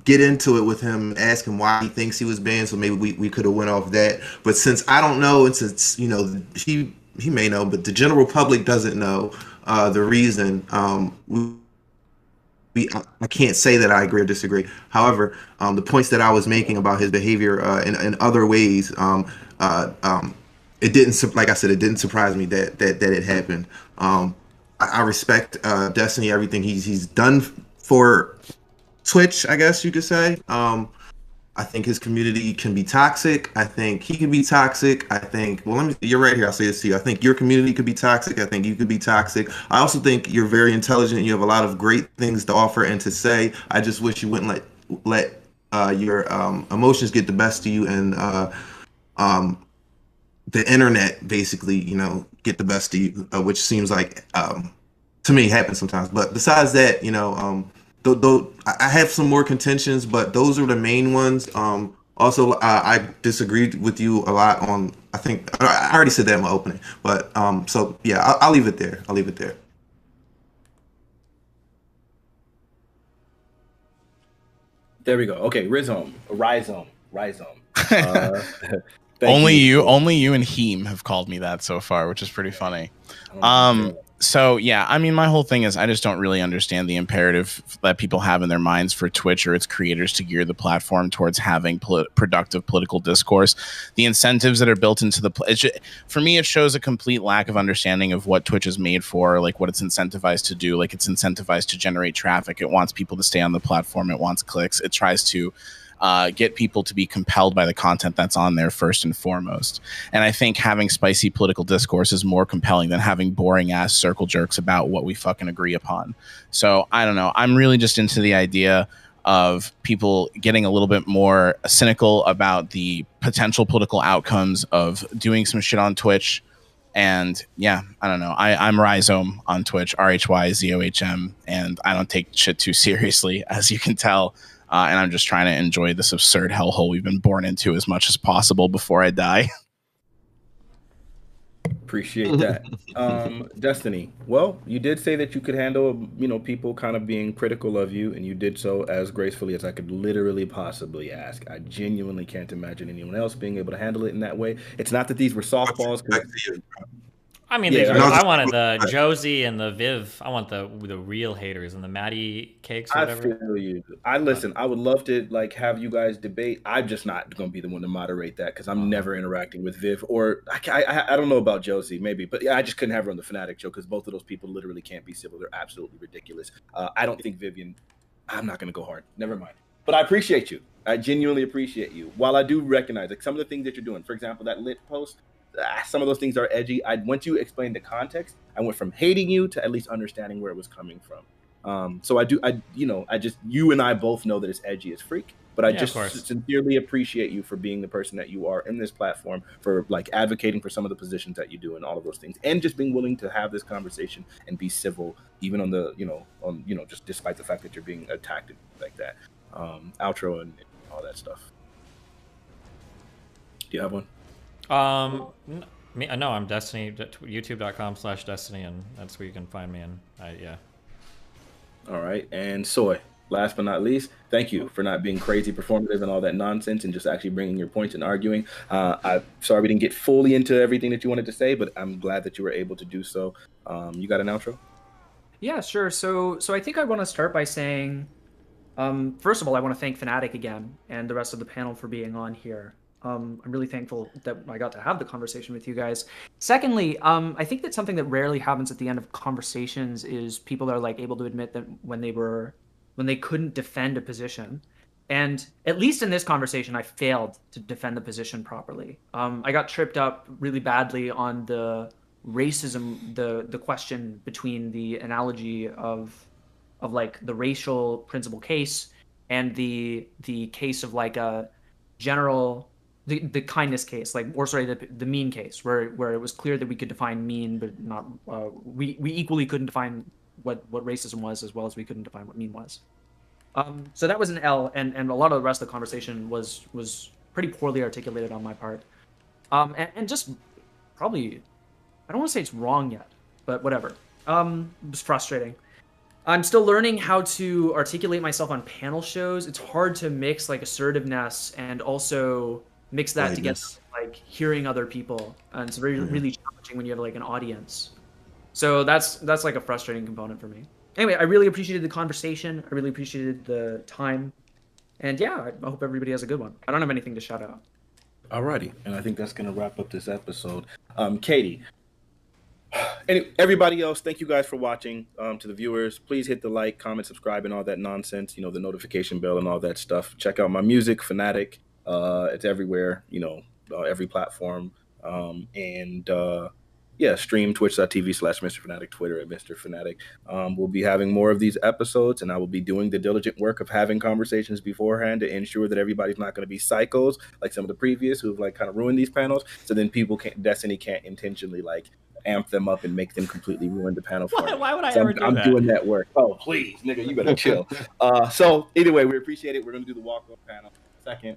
[SPEAKER 2] get into it with him, ask him why he thinks he was banned, so maybe we could have went off that. But since I don't know, and since he may know, but the general public doesn't know the reason, I can't say that I agree or disagree. However, the points that I was making about his behavior in other ways, it didn't, like I said, it didn't surprise me that it happened. I respect Destiny, everything he's done for Twitch, I guess you could say. I think his community can be toxic. I think he can be toxic. I think, you're right here. I'll say this to you. I think your community could be toxic. I think you could be toxic. I also think you're very intelligent. You have a lot of great things to offer and to say. I just wish you wouldn't let your emotions get the best of you and the internet basically, get the best of you, which seems like to me happens sometimes. But besides that, though I have some more contentions, but those are the main ones. Also, I disagreed with you a lot on. I think I already said that in my opening, but so yeah, I'll leave it there. I'll leave it there.
[SPEAKER 12] There we go. Okay, Rhizome.
[SPEAKER 18] Only you and Heem have called me that so far, which is pretty funny. So yeah, I mean, my whole thing is I just don't really understand the imperative that people have in their minds for Twitch or its creators to gear the platform towards having productive political discourse. The incentives that are built into for me, it shows a complete lack of understanding of what Twitch is made for, like what it's incentivized to do. Like it's incentivized to generate traffic. It wants people to stay on the platform. It wants clicks. It tries to get people to be compelled by the content that's on there first and foremost. And I think having spicy political discourse is more compelling than having boring ass circle jerks about what we fucking agree upon. So I don't know. I'm really just into the idea of people getting a little bit more cynical about the potential political outcomes of doing some shit on Twitch. And yeah, I don't know. I'm Rhizome on Twitch, RHYZOHM, and I don't take shit too seriously, as you can tell. And I'm just trying to enjoy this absurd hellhole we've been born into as much as possible before I die.
[SPEAKER 12] Appreciate that. Destiny, well, you did say that you could handle, people kind of being critical of you, and you did so as gracefully as I could literally possibly ask. I genuinely can't imagine anyone else being able to handle it in that way. It's not that these were softballs.
[SPEAKER 1] I mean, I wanted the Josie and the Viv. I want the real haters and the Maddie cakes or whatever.
[SPEAKER 12] I feel you. I would love to have you guys debate. I'm just not going to be the one to moderate that because I'm never interacting with Viv, or I don't know about Josie, maybe, but yeah, I just couldn't have her on the Fnatic show because both of those people literally can't be civil. They're absolutely ridiculous. I don't think Vivian. I'm not going to go hard. Never mind. But I appreciate you. I genuinely appreciate you. While I do recognize some of the things that you're doing, for example, that lit post. Some of those things are edgy. Once you explain the context, I went from hating you to at least understanding where it was coming from. So you and I both know that it's edgy as freak, but I just sincerely appreciate you for being the person that you are in this platform, for advocating for some of the positions that you do and all of those things, and just being willing to have this conversation and be civil, even on the, just despite the fact that you're being attacked like that. Outro and all that stuff. Do you have one?
[SPEAKER 1] No, I'm Destiny, youtube.com/Destiny, and that's where you can find me. And yeah. All
[SPEAKER 12] right. And Soy, last but not least, thank you for not being crazy performative and all that nonsense and just actually bringing your points and arguing. I'm sorry we didn't get fully into everything that you wanted to say, but I'm glad that you were able to do so. You got an outro?
[SPEAKER 9] Yeah, sure. So I think I want to start by saying, first of all, I want to thank Fnatic again and the rest of the panel for being on here. I'm really thankful that I got to have the conversation with you guys. Secondly, I think that something that rarely happens at the end of conversations is people are able to admit that when they couldn't defend a position. And at least in this conversation, I failed to defend the position properly. I got tripped up really badly on the racism, the question between the analogy of the racial principal case and the case of a general the kindness case, the mean case, where it was clear that we could define mean, but not we equally couldn't define what racism was as well as we couldn't define what mean was. So that was an L, and a lot of the rest of the conversation was pretty poorly articulated on my part, and just probably I don't want to say it's wrong yet, but whatever. It was frustrating. I'm still learning how to articulate myself on panel shows. It's hard to mix assertiveness and also mix that together with hearing other people, and it's really challenging when you have an audience. So that's a frustrating component for me. Anyway, I really appreciated the conversation. I really appreciated the time, and yeah, I hope everybody has a good one. I don't have anything to shout out.
[SPEAKER 12] Alrighty, and I think that's gonna wrap up this episode. Katie, and everybody else, thank you guys for watching. To the viewers, please hit the like, comment, subscribe, and all that nonsense. The notification bell and all that stuff. Check out my music, Fnatic. It's everywhere. Every platform. And stream twitch.tv/Mr. Fanatic, Twitter at Mr. Fanatic. We'll be having more of these episodes, and I will be doing the diligent work of having conversations beforehand to ensure that everybody's not going to be psychos like some of the previous who've like kind of ruined these panels. So then Destiny can't intentionally like amp them up and make them completely ruin the panel for me.
[SPEAKER 1] Why would I
[SPEAKER 12] So
[SPEAKER 1] ever do
[SPEAKER 12] I'm
[SPEAKER 1] that?
[SPEAKER 12] doing that work. Oh, please, nigga, you better chill. So either way, we appreciate it. We're going to do the walk-up panel second.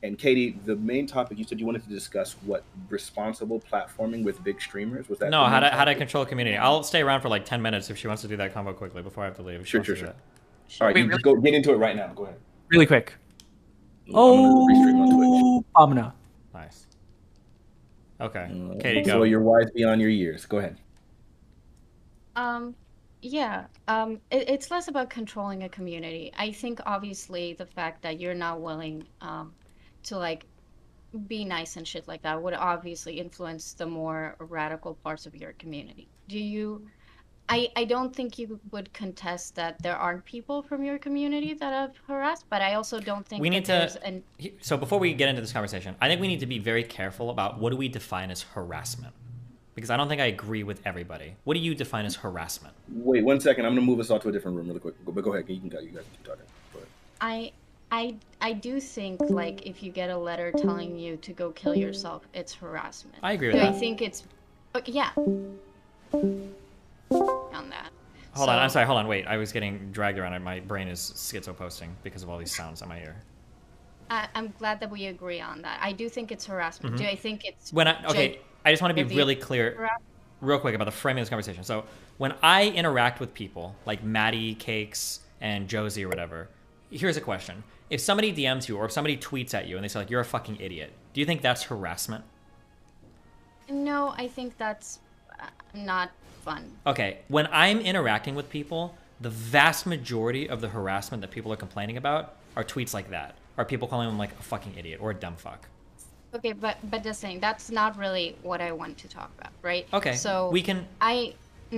[SPEAKER 12] And Katie, the main topic, you said you wanted to discuss what responsible platforming with big streamers. Was that
[SPEAKER 1] No, how to control community. I'll stay around for like 10 minutes if she wants to do that combo quickly before I have to leave.
[SPEAKER 12] Sure. All right, you go get into it right now. Go ahead.
[SPEAKER 9] Really quick. Omna.
[SPEAKER 1] Nice. Okay, Katie, go.
[SPEAKER 12] So you're wise beyond your years. Go ahead.
[SPEAKER 11] Yeah. It's less about controlling a community. I think obviously the fact that you're not willing to like be nice and shit like that would obviously influence the more radical parts of your community. I don't think you would contest that there aren't people from your community that have harassed, but I also don't think
[SPEAKER 1] we need
[SPEAKER 11] there's
[SPEAKER 1] to. So before we get into this conversation, I think we need to be very careful about what do we define as harassment, because I don't think I agree with everybody. What do you define as harassment?
[SPEAKER 12] Wait 1 second. I'm gonna move us all to a different room really quick. But go ahead. You guys keep talking. Go ahead.
[SPEAKER 11] I do think like if you get a letter telling you to go kill yourself, it's harassment.
[SPEAKER 1] I agree with that.
[SPEAKER 11] I think it's, yeah. On that.
[SPEAKER 1] Hold on, I'm sorry. Hold on, wait. I was getting dragged around. My brain is schizo posting because of all these sounds in my ear.
[SPEAKER 11] I'm glad that we agree on that. I do think it's harassment. Do I think it's
[SPEAKER 1] I just want to be really clear, real quick about the framing of this conversation. So when I interact with people like Maddie, Cakes, and Josie or whatever, here's a question. If somebody DMs you or if somebody tweets at you and they say like, you're a fucking idiot, do you think that's harassment?
[SPEAKER 11] No, I think that's not fun.
[SPEAKER 1] Okay, when I'm interacting with people, the vast majority of the harassment that people are complaining about are tweets like that, or people calling them like a fucking idiot or a dumb fuck.
[SPEAKER 11] Okay, but just saying, that's not really what I want to talk about, right?
[SPEAKER 1] Okay,
[SPEAKER 11] so
[SPEAKER 1] we can...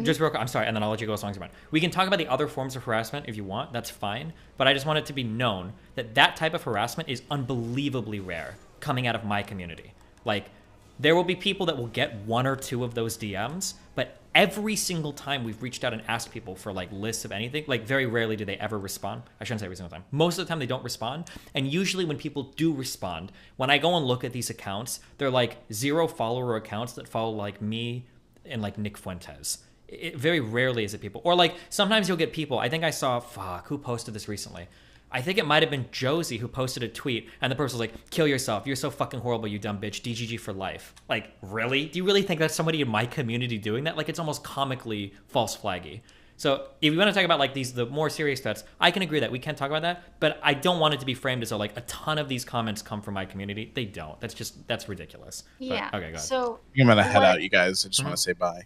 [SPEAKER 1] Just real quick, I'm sorry, and then I'll let you go as long as you want. We can talk about the other forms of harassment if you want, that's fine, but I just want it to be known that that type of harassment is unbelievably rare coming out of my community. Like, there will be people that will get 1 or 2 of those DMs, but every single time we've reached out and asked people for like lists of anything, like very rarely do they ever respond. I shouldn't say every single time. Most of the time they don't respond. And usually when people do respond, when I go and look at these accounts, they're like 0 follower accounts that follow like me and like Nick Fuentes. It very rarely is it people. Or like sometimes you'll get people, I think I saw, who posted this recently? I think it might have been Josie who posted a tweet and the person was like, kill yourself. You're so fucking horrible, you dumb bitch. DGG for life. Like, really? Do you really think that's somebody in my community doing that? Like, it's almost comically false flaggy. So if you want to talk about like the more serious threats, I can agree that we can talk about that, but I don't want it to be framed as though like a ton of these comments come from my community. They don't. That's ridiculous.
[SPEAKER 11] Yeah.
[SPEAKER 1] But, okay, go ahead.
[SPEAKER 11] So
[SPEAKER 18] I'm gonna head out, you guys. I just want to say bye.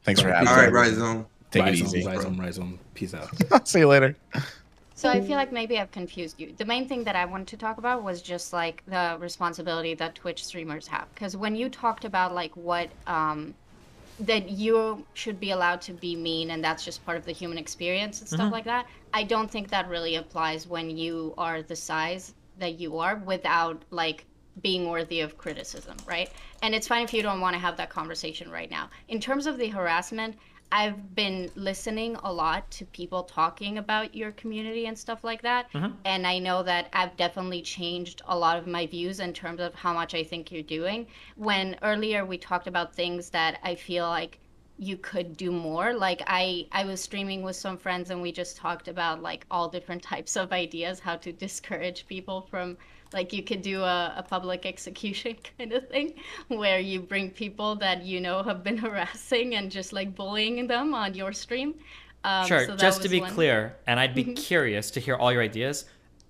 [SPEAKER 18] Thanks for having me.
[SPEAKER 2] All right, Rhizome.
[SPEAKER 18] Take it easy.
[SPEAKER 12] Rhizome. Peace out.
[SPEAKER 18] See you later.
[SPEAKER 11] So I feel like maybe I've confused you. The main thing that I wanted to talk about was just like the responsibility that Twitch streamers have. Because when you talked about like what that you should be allowed to be mean and that's just part of the human experience and stuff like that, I don't think that really applies when you are the size that you are without like being worthy of criticism, right? And it's fine if you don't want to have that conversation right now. In terms of the harassment, I've been listening a lot to people talking about your community and stuff like that. And I know that I've definitely changed a lot of my views in terms of how much I think you're doing. When earlier we talked about things that I feel like you could do more. Like I was streaming with some friends and we just talked about like all different types of ideas, how to discourage people from, like you could do a public execution kind of thing where you bring people that you know have been harassing and just like bullying them on your stream.
[SPEAKER 1] Sure,
[SPEAKER 11] so
[SPEAKER 1] just to be clear, and I'd be curious to hear all your ideas,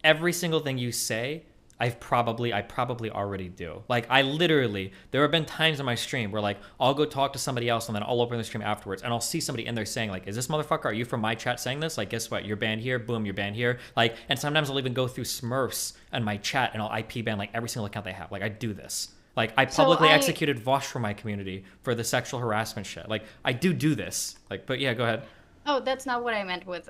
[SPEAKER 1] every single thing you say, I probably already do. Like I literally, there have been times in my stream where like I'll go talk to somebody else and then I'll open the stream afterwards and I'll see somebody in there saying like, is this motherfucker, are you from my chat saying this? Like, guess what? You're banned here, boom, you're banned here. Like, and sometimes I'll even go through Smurfs in my chat and I'll IP ban like every single account they have. Like I do this. Like I publicly executed Vosh for my community for the sexual harassment shit. Like I do this. Like, but yeah, go ahead.
[SPEAKER 11] Oh, that's not what I meant with,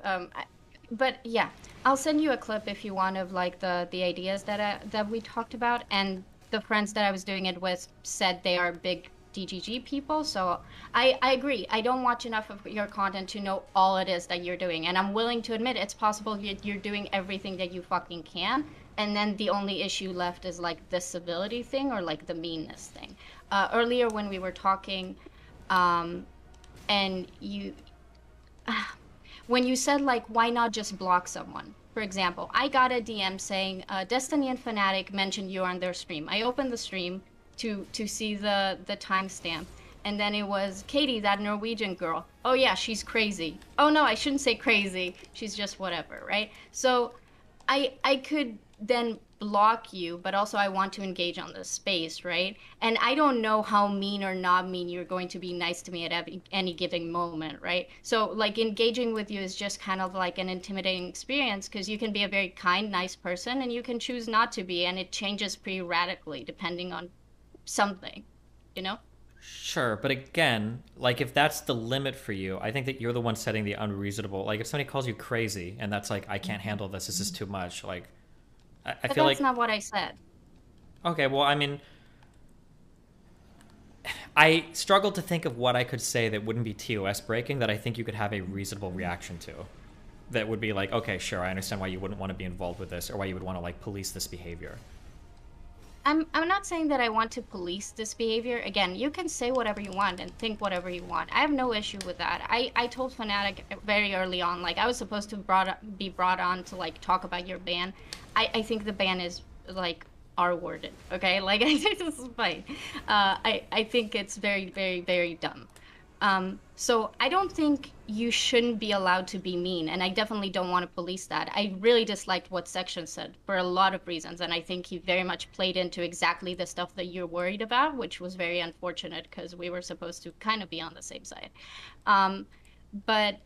[SPEAKER 11] but yeah, I'll send you a clip if you want of like the ideas that we talked about, and the friends that I was doing it with said they are big DGG people. So I agree. I don't watch enough of your content to know all it is that you're doing. And I'm willing to admit it's possible you're doing everything that you fucking can. And then the only issue left is like the civility thing or like the meanness thing. Earlier when we were talking, and you, when you said like, why not just block someone? For example, I got a DM saying, Destiny and Fnatic mentioned you on their stream. I opened the stream to see the timestamp. And then it was Katie, that Norwegian girl. Oh yeah, she's crazy. Oh no, I shouldn't say crazy. She's just whatever, right? So I could then block you, but also I want to engage on this space, right? And I don't know how mean or not mean you're going to be nice to me at any given moment, right? So like engaging with you is just kind of like an intimidating experience because you can be a very kind, nice person and you can choose not to be, and it changes pretty radically depending on something, you know?
[SPEAKER 1] Sure, but again, like if that's the limit for you, I think that you're the one setting the unreasonable. Like if somebody calls you crazy and that's like, I can't handle this is too much, like I feel like
[SPEAKER 11] that's not what I said.
[SPEAKER 1] Okay, well, I mean, I struggled to think of what I could say that wouldn't be TOS breaking that I think you could have a reasonable reaction to. That would be like, okay, sure, I understand why you wouldn't want to be involved with this or why you would want to like police this behavior.
[SPEAKER 11] I'm not saying that I want to police this behavior. Again, you can say whatever you want and think whatever you want. I have no issue with that. I told Fnatic very early on, like I was supposed to be brought on to like talk about your ban. I think the ban is like R-worded, okay? Like I think this is fine. I think it's very, very, very dumb. So I don't think you shouldn't be allowed to be mean, and I definitely don't want to police that. I really disliked what Section said for a lot of reasons, and I think he very much played into exactly the stuff that you're worried about, which was very unfortunate because we were supposed to kind of be on the same side. But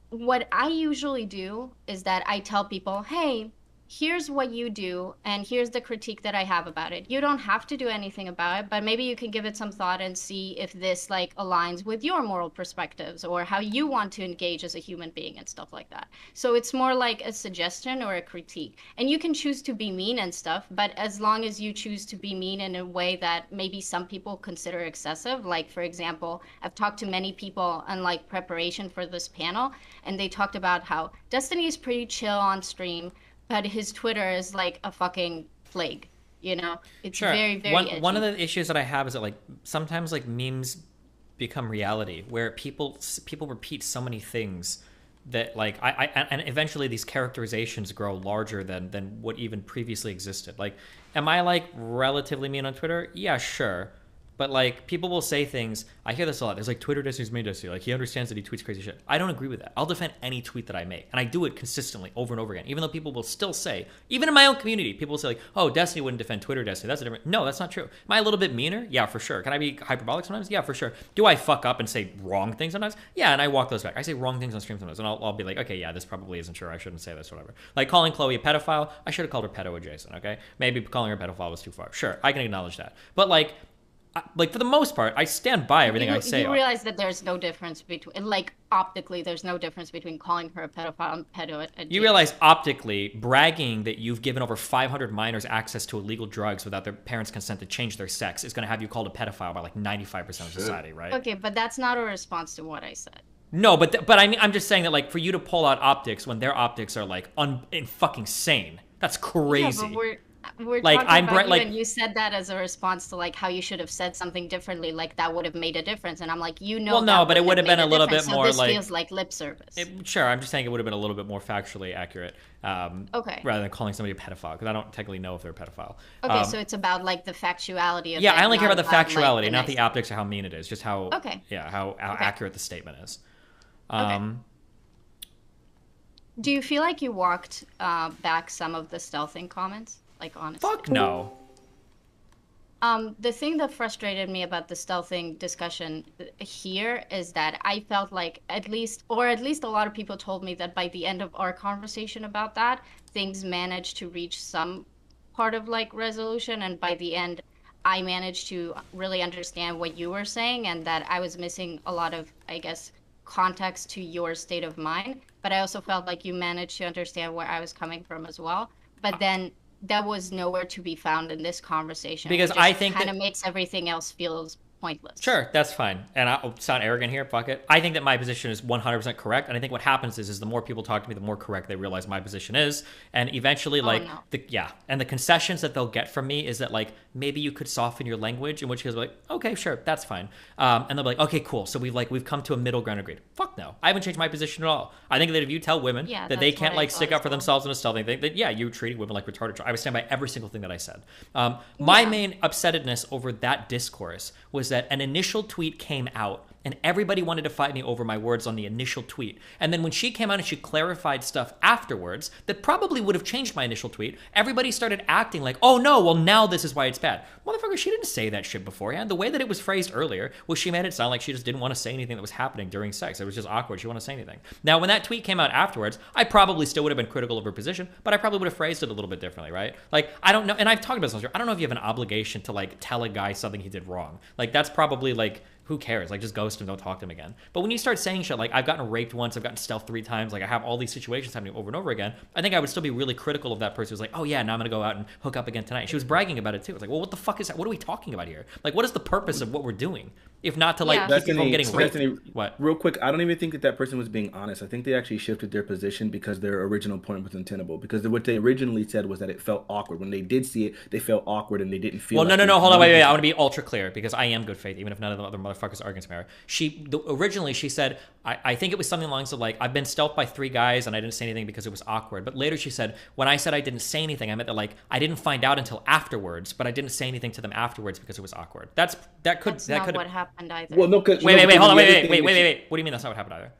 [SPEAKER 11] what I usually do is that I tell people, hey, here's what you do, and here's the critique that I have about it. You don't have to do anything about it, but maybe you can give it some thought and see if this like aligns with your moral perspectives or how you want to engage as a human being and stuff like that. So it's more like a suggestion or a critique. And you can choose to be mean and stuff, but as long as you choose to be mean in a way that maybe some people consider excessive, like for example, I've talked to many people on like preparation for this panel, and they talked about how Destiny is pretty chill on stream, but his Twitter is like a fucking plague, you know? It's
[SPEAKER 1] sure.
[SPEAKER 11] very, very edgy.
[SPEAKER 1] One of the issues that I have is that like sometimes like memes become reality where people repeat so many things that like and eventually these characterizations grow larger than what even previously existed. Like, am I like relatively mean on Twitter? Yeah, sure. But like people will say things. I hear this a lot. There's like Twitter Destiny's made Destiny. Like he understands that he tweets crazy shit. I don't agree with that. I'll defend any tweet that I make, and I do it consistently over and over again. Even though people will still say, even in my own community, people will say like, "Oh, Destiny wouldn't defend Twitter Destiny." That's a different. No, that's not true. Am I a little bit meaner? Yeah, for sure. Can I be hyperbolic sometimes? Yeah, for sure. Do I fuck up and say wrong things sometimes? Yeah, and I walk those back. I say wrong things on stream sometimes, and I'll be like, okay, yeah, this probably isn't true. I shouldn't say this, or whatever. Like calling Chloe a pedophile. I should have called her pedo adjacent. Okay, maybe calling her a pedophile was too far. Sure, I can acknowledge that. But like for the most part, I stand by everything I say.
[SPEAKER 11] You realize that there's no difference between, like, optically, there's no difference between calling her a pedophile and pedo.
[SPEAKER 1] You realize optically, bragging that you've given over 500 minors access to illegal drugs without their parents' consent to change their sex is going to have you called a pedophile by like 95% of society, right?
[SPEAKER 11] Okay, but that's not a response to what I said.
[SPEAKER 1] No, but I mean, I'm just saying that like for you to pull out optics when their optics are like fucking sane, that's crazy.
[SPEAKER 11] Yeah, but we're
[SPEAKER 1] like
[SPEAKER 11] talking about you, and you said that as a response to like how you should have said something differently, like that would have made a difference, and I'm like, you know.
[SPEAKER 1] Well, no, but it would have been a little bit more
[SPEAKER 11] this
[SPEAKER 1] like.
[SPEAKER 11] Feels like lip service.
[SPEAKER 1] Sure, I'm just saying it would have been a little bit more factually accurate.
[SPEAKER 11] Okay.
[SPEAKER 1] Rather than calling somebody a pedophile, because I don't technically know if they're a pedophile.
[SPEAKER 11] Okay, so it's about like the factuality of.
[SPEAKER 1] Yeah, I only care about the factuality,
[SPEAKER 11] like,
[SPEAKER 1] not the optics or how mean it is, just how.
[SPEAKER 11] Okay.
[SPEAKER 1] Yeah, how accurate the statement is.
[SPEAKER 11] Okay. Do you feel like you walked back some of the stealthing comments? Like, honestly.
[SPEAKER 1] Fuck no.
[SPEAKER 11] The thing that frustrated me about the stealthing discussion here is that I felt like at least a lot of people told me that by the end of our conversation about that, things managed to reach some part of like resolution, and by the end, I managed to really understand what you were saying, and that I was missing a lot of, I guess, context to your state of mind. But I also felt like you managed to understand where I was coming from as well. But then that was nowhere to be found in this conversation.
[SPEAKER 1] Because
[SPEAKER 11] It
[SPEAKER 1] I
[SPEAKER 11] just
[SPEAKER 1] think
[SPEAKER 11] kind
[SPEAKER 1] that-
[SPEAKER 11] of makes everything else feels pointless.
[SPEAKER 1] Sure, that's fine. And I'll sound arrogant here, fuck it. I think that my position is 100% correct. And I think what happens is the more people talk to me, the more correct they realize my position is. And eventually, like,
[SPEAKER 11] no.
[SPEAKER 1] and the concessions that they'll get from me is that, like, maybe you could soften your language, in which case, like, okay, sure, that's fine. And they'll be like, okay, cool. So we've come to a middle ground agreed. Fuck no. I haven't changed my position at all. I think that if you tell women
[SPEAKER 11] Yeah,
[SPEAKER 1] that they
[SPEAKER 11] that's
[SPEAKER 1] can't,
[SPEAKER 11] what I
[SPEAKER 1] like, stick
[SPEAKER 11] thought
[SPEAKER 1] up for
[SPEAKER 11] as well.
[SPEAKER 1] themselves in a stealthing thing, that, yeah, you're treating women like retarded. I would stand by every single thing that I said. My main upsetness over that discourse was that an initial tweet came out and everybody wanted to fight me over my words on the initial tweet. And then when she came out and she clarified stuff afterwards that probably would have changed my initial tweet, everybody started acting like, oh no, well now this is why it's bad. Motherfucker, she didn't say that shit beforehand. The way that it was phrased earlier was she made it sound like she just didn't want to say anything that was happening during sex. It was just awkward. She didn't want to say anything. Now, when that tweet came out afterwards, I probably still would have been critical of her position, but I probably would have phrased it a little bit differently, right? Like, I don't know, and I've talked about this, I don't know if you have an obligation to, like, tell a guy something he did wrong. Like, that's probably, like, who cares? Like, just ghost him, don't talk to him again. But when you start saying shit like, I've gotten raped once, I've gotten stealth 3 times, like, I have all these situations happening over and over again, I think I would still be really critical of that person who's like, oh yeah, now I'm gonna go out and hook up again tonight. She was bragging about it too. It's like, well, what the fuck is that? What are we talking about here? Like, what is the purpose of what we're doing? If not to, like, keep people from getting raped? What?
[SPEAKER 12] Real quick, I don't even think that person was being honest. I think they actually shifted their position because their original point was untenable. Because what they originally said was that it felt awkward. When they did see it, they felt awkward and they didn't feel.
[SPEAKER 1] Well, no, hold on, wait. I want to be ultra clear because I am good faith, even if none of the other motherfuckers are against me. Originally she said, I think it was something along the lines of, like, I've been stealthed by 3 guys and I didn't say anything because it was awkward. But later she said, when I said I didn't say anything, I meant that, like, I didn't find out until afterwards, but I didn't say anything to them afterwards because it was awkward. That's not
[SPEAKER 11] what happened either.
[SPEAKER 12] Well, no,
[SPEAKER 1] wait. Hold on, wait. What do you mean that's not what happened either?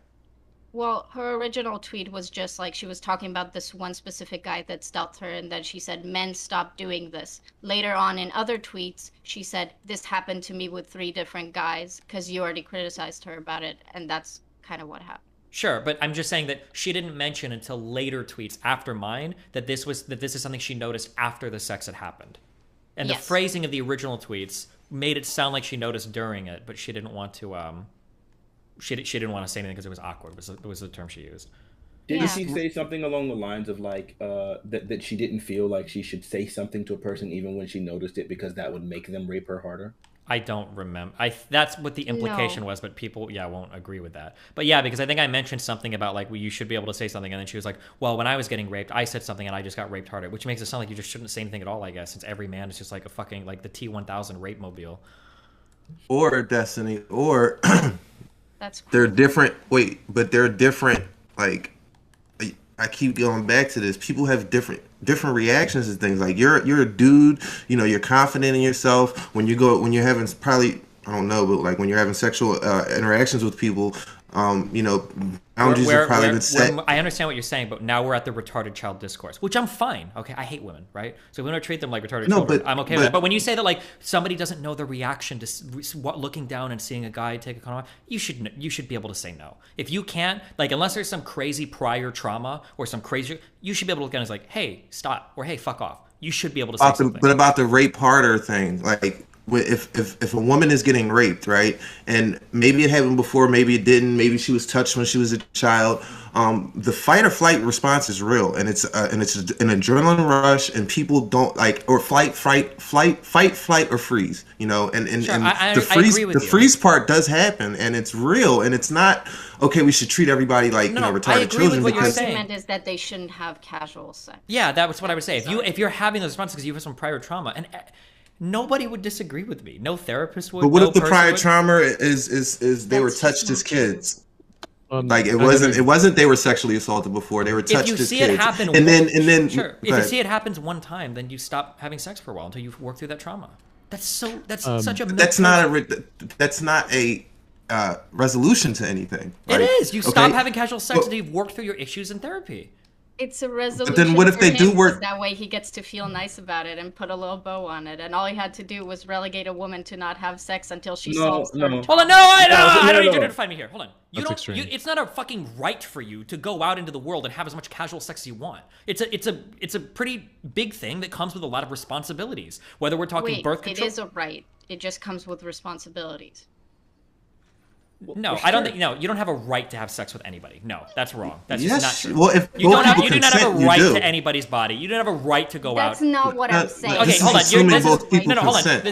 [SPEAKER 11] Well, her original tweet was just like she was talking about this one specific guy that stealthed her, and then she said, men stop doing this. Later on in other tweets, she said, this happened to me with 3 different guys because you already criticized her about it, and that's kind of what happened.
[SPEAKER 1] Sure, but I'm just saying that she didn't mention until later tweets after mine that this is something she noticed after the sex had happened. And the phrasing of the original tweets made it sound like she noticed during it, but she didn't want to she didn't want to say anything because it was awkward. Was the term she used.
[SPEAKER 12] Didn't she say something along the lines of, like, that she didn't feel like she should say something to a person even when she noticed it because that would make them rape her harder?
[SPEAKER 1] I don't remember. That's what the implication was, but people, won't agree with that. But yeah, because I think I mentioned something about, like, well, you should be able to say something, and then she was like, well, when I was getting raped, I said something and I just got raped harder, which makes it sound like you just shouldn't say anything at all, I guess, since every man is just like a fucking, like, the T-1000 rape mobile.
[SPEAKER 2] Or Destiny, or
[SPEAKER 11] that's cool.
[SPEAKER 2] They're different. Wait, but they're different. Like, I keep going back to this. People have different reactions to things. Like, you're a dude, you know, you're confident in yourself. When you're having, probably, I don't know, but like when you're having sexual interactions with people, you know, boundaries have probably been set.
[SPEAKER 1] I understand what you're saying, but now we're at the retarded child discourse, which I'm fine. Okay, I hate women, right? So we don't treat them like retarded children. I'm okay with that. But when you say that, like, somebody doesn't know the reaction to looking down and seeing a guy take a condom off, you should be able to say no. If you can't, like, unless there's some crazy prior trauma or some crazy, you should be able to look down and like, hey, stop, or hey, fuck off. You should be able to say something.
[SPEAKER 2] But about the rape harder thing, like, if a woman is getting raped, right, and maybe it happened before, maybe it didn't, maybe she was touched when she was a child, the fight or flight response is real, and it's an adrenaline rush, and people don't like, or fight, flight, or freeze, you know, and
[SPEAKER 1] sure,
[SPEAKER 2] the freeze part does happen, and it's real, and it's not okay. We should treat everybody like retarded children.
[SPEAKER 11] The argument is that they shouldn't have casual sex.
[SPEAKER 1] Yeah, that was what I would say. If you're having those responses because you have some prior trauma, and nobody would disagree with me. No therapist would.
[SPEAKER 2] But what if the prior trauma is they were touched as kids? Like, it wasn't they were sexually assaulted before. They were touched as kids.
[SPEAKER 1] If you see it happen,
[SPEAKER 2] and then
[SPEAKER 1] sure. If you see it happens one time, then you stop having sex for a while until you work through that trauma. That's such a.
[SPEAKER 2] That's not a resolution to anything.
[SPEAKER 1] Right? It is. You stop having casual sex until you've worked through your issues in therapy.
[SPEAKER 11] It's a resolution.
[SPEAKER 2] But then what if they do work?
[SPEAKER 11] That way he gets to feel nice about it and put a little bow on it. And all he had to do was relegate a woman to not have sex until she solves her.
[SPEAKER 1] Hold on, I don't need you to define me here. Hold on. It's not a fucking right for you to go out into the world and have as much casual sex as you want. It's a pretty big thing that comes with a lot of responsibilities. Whether we're talking birth control.
[SPEAKER 11] It is a right. It just comes with responsibilities.
[SPEAKER 1] No, I don't think. No, you don't have a right to have sex with anybody. No, that's wrong. That's
[SPEAKER 2] Yes,
[SPEAKER 1] just not true.
[SPEAKER 2] well, if
[SPEAKER 1] you
[SPEAKER 2] both people
[SPEAKER 1] do not have
[SPEAKER 2] consent,
[SPEAKER 1] a
[SPEAKER 2] you
[SPEAKER 1] right
[SPEAKER 2] do.
[SPEAKER 1] to anybody's body. You don't have a right to go
[SPEAKER 11] That's
[SPEAKER 1] out.
[SPEAKER 11] not what I'm saying.
[SPEAKER 1] Okay, hold on.
[SPEAKER 2] assuming
[SPEAKER 1] This
[SPEAKER 2] both
[SPEAKER 1] is,
[SPEAKER 2] people
[SPEAKER 1] no, hold on.
[SPEAKER 2] consent.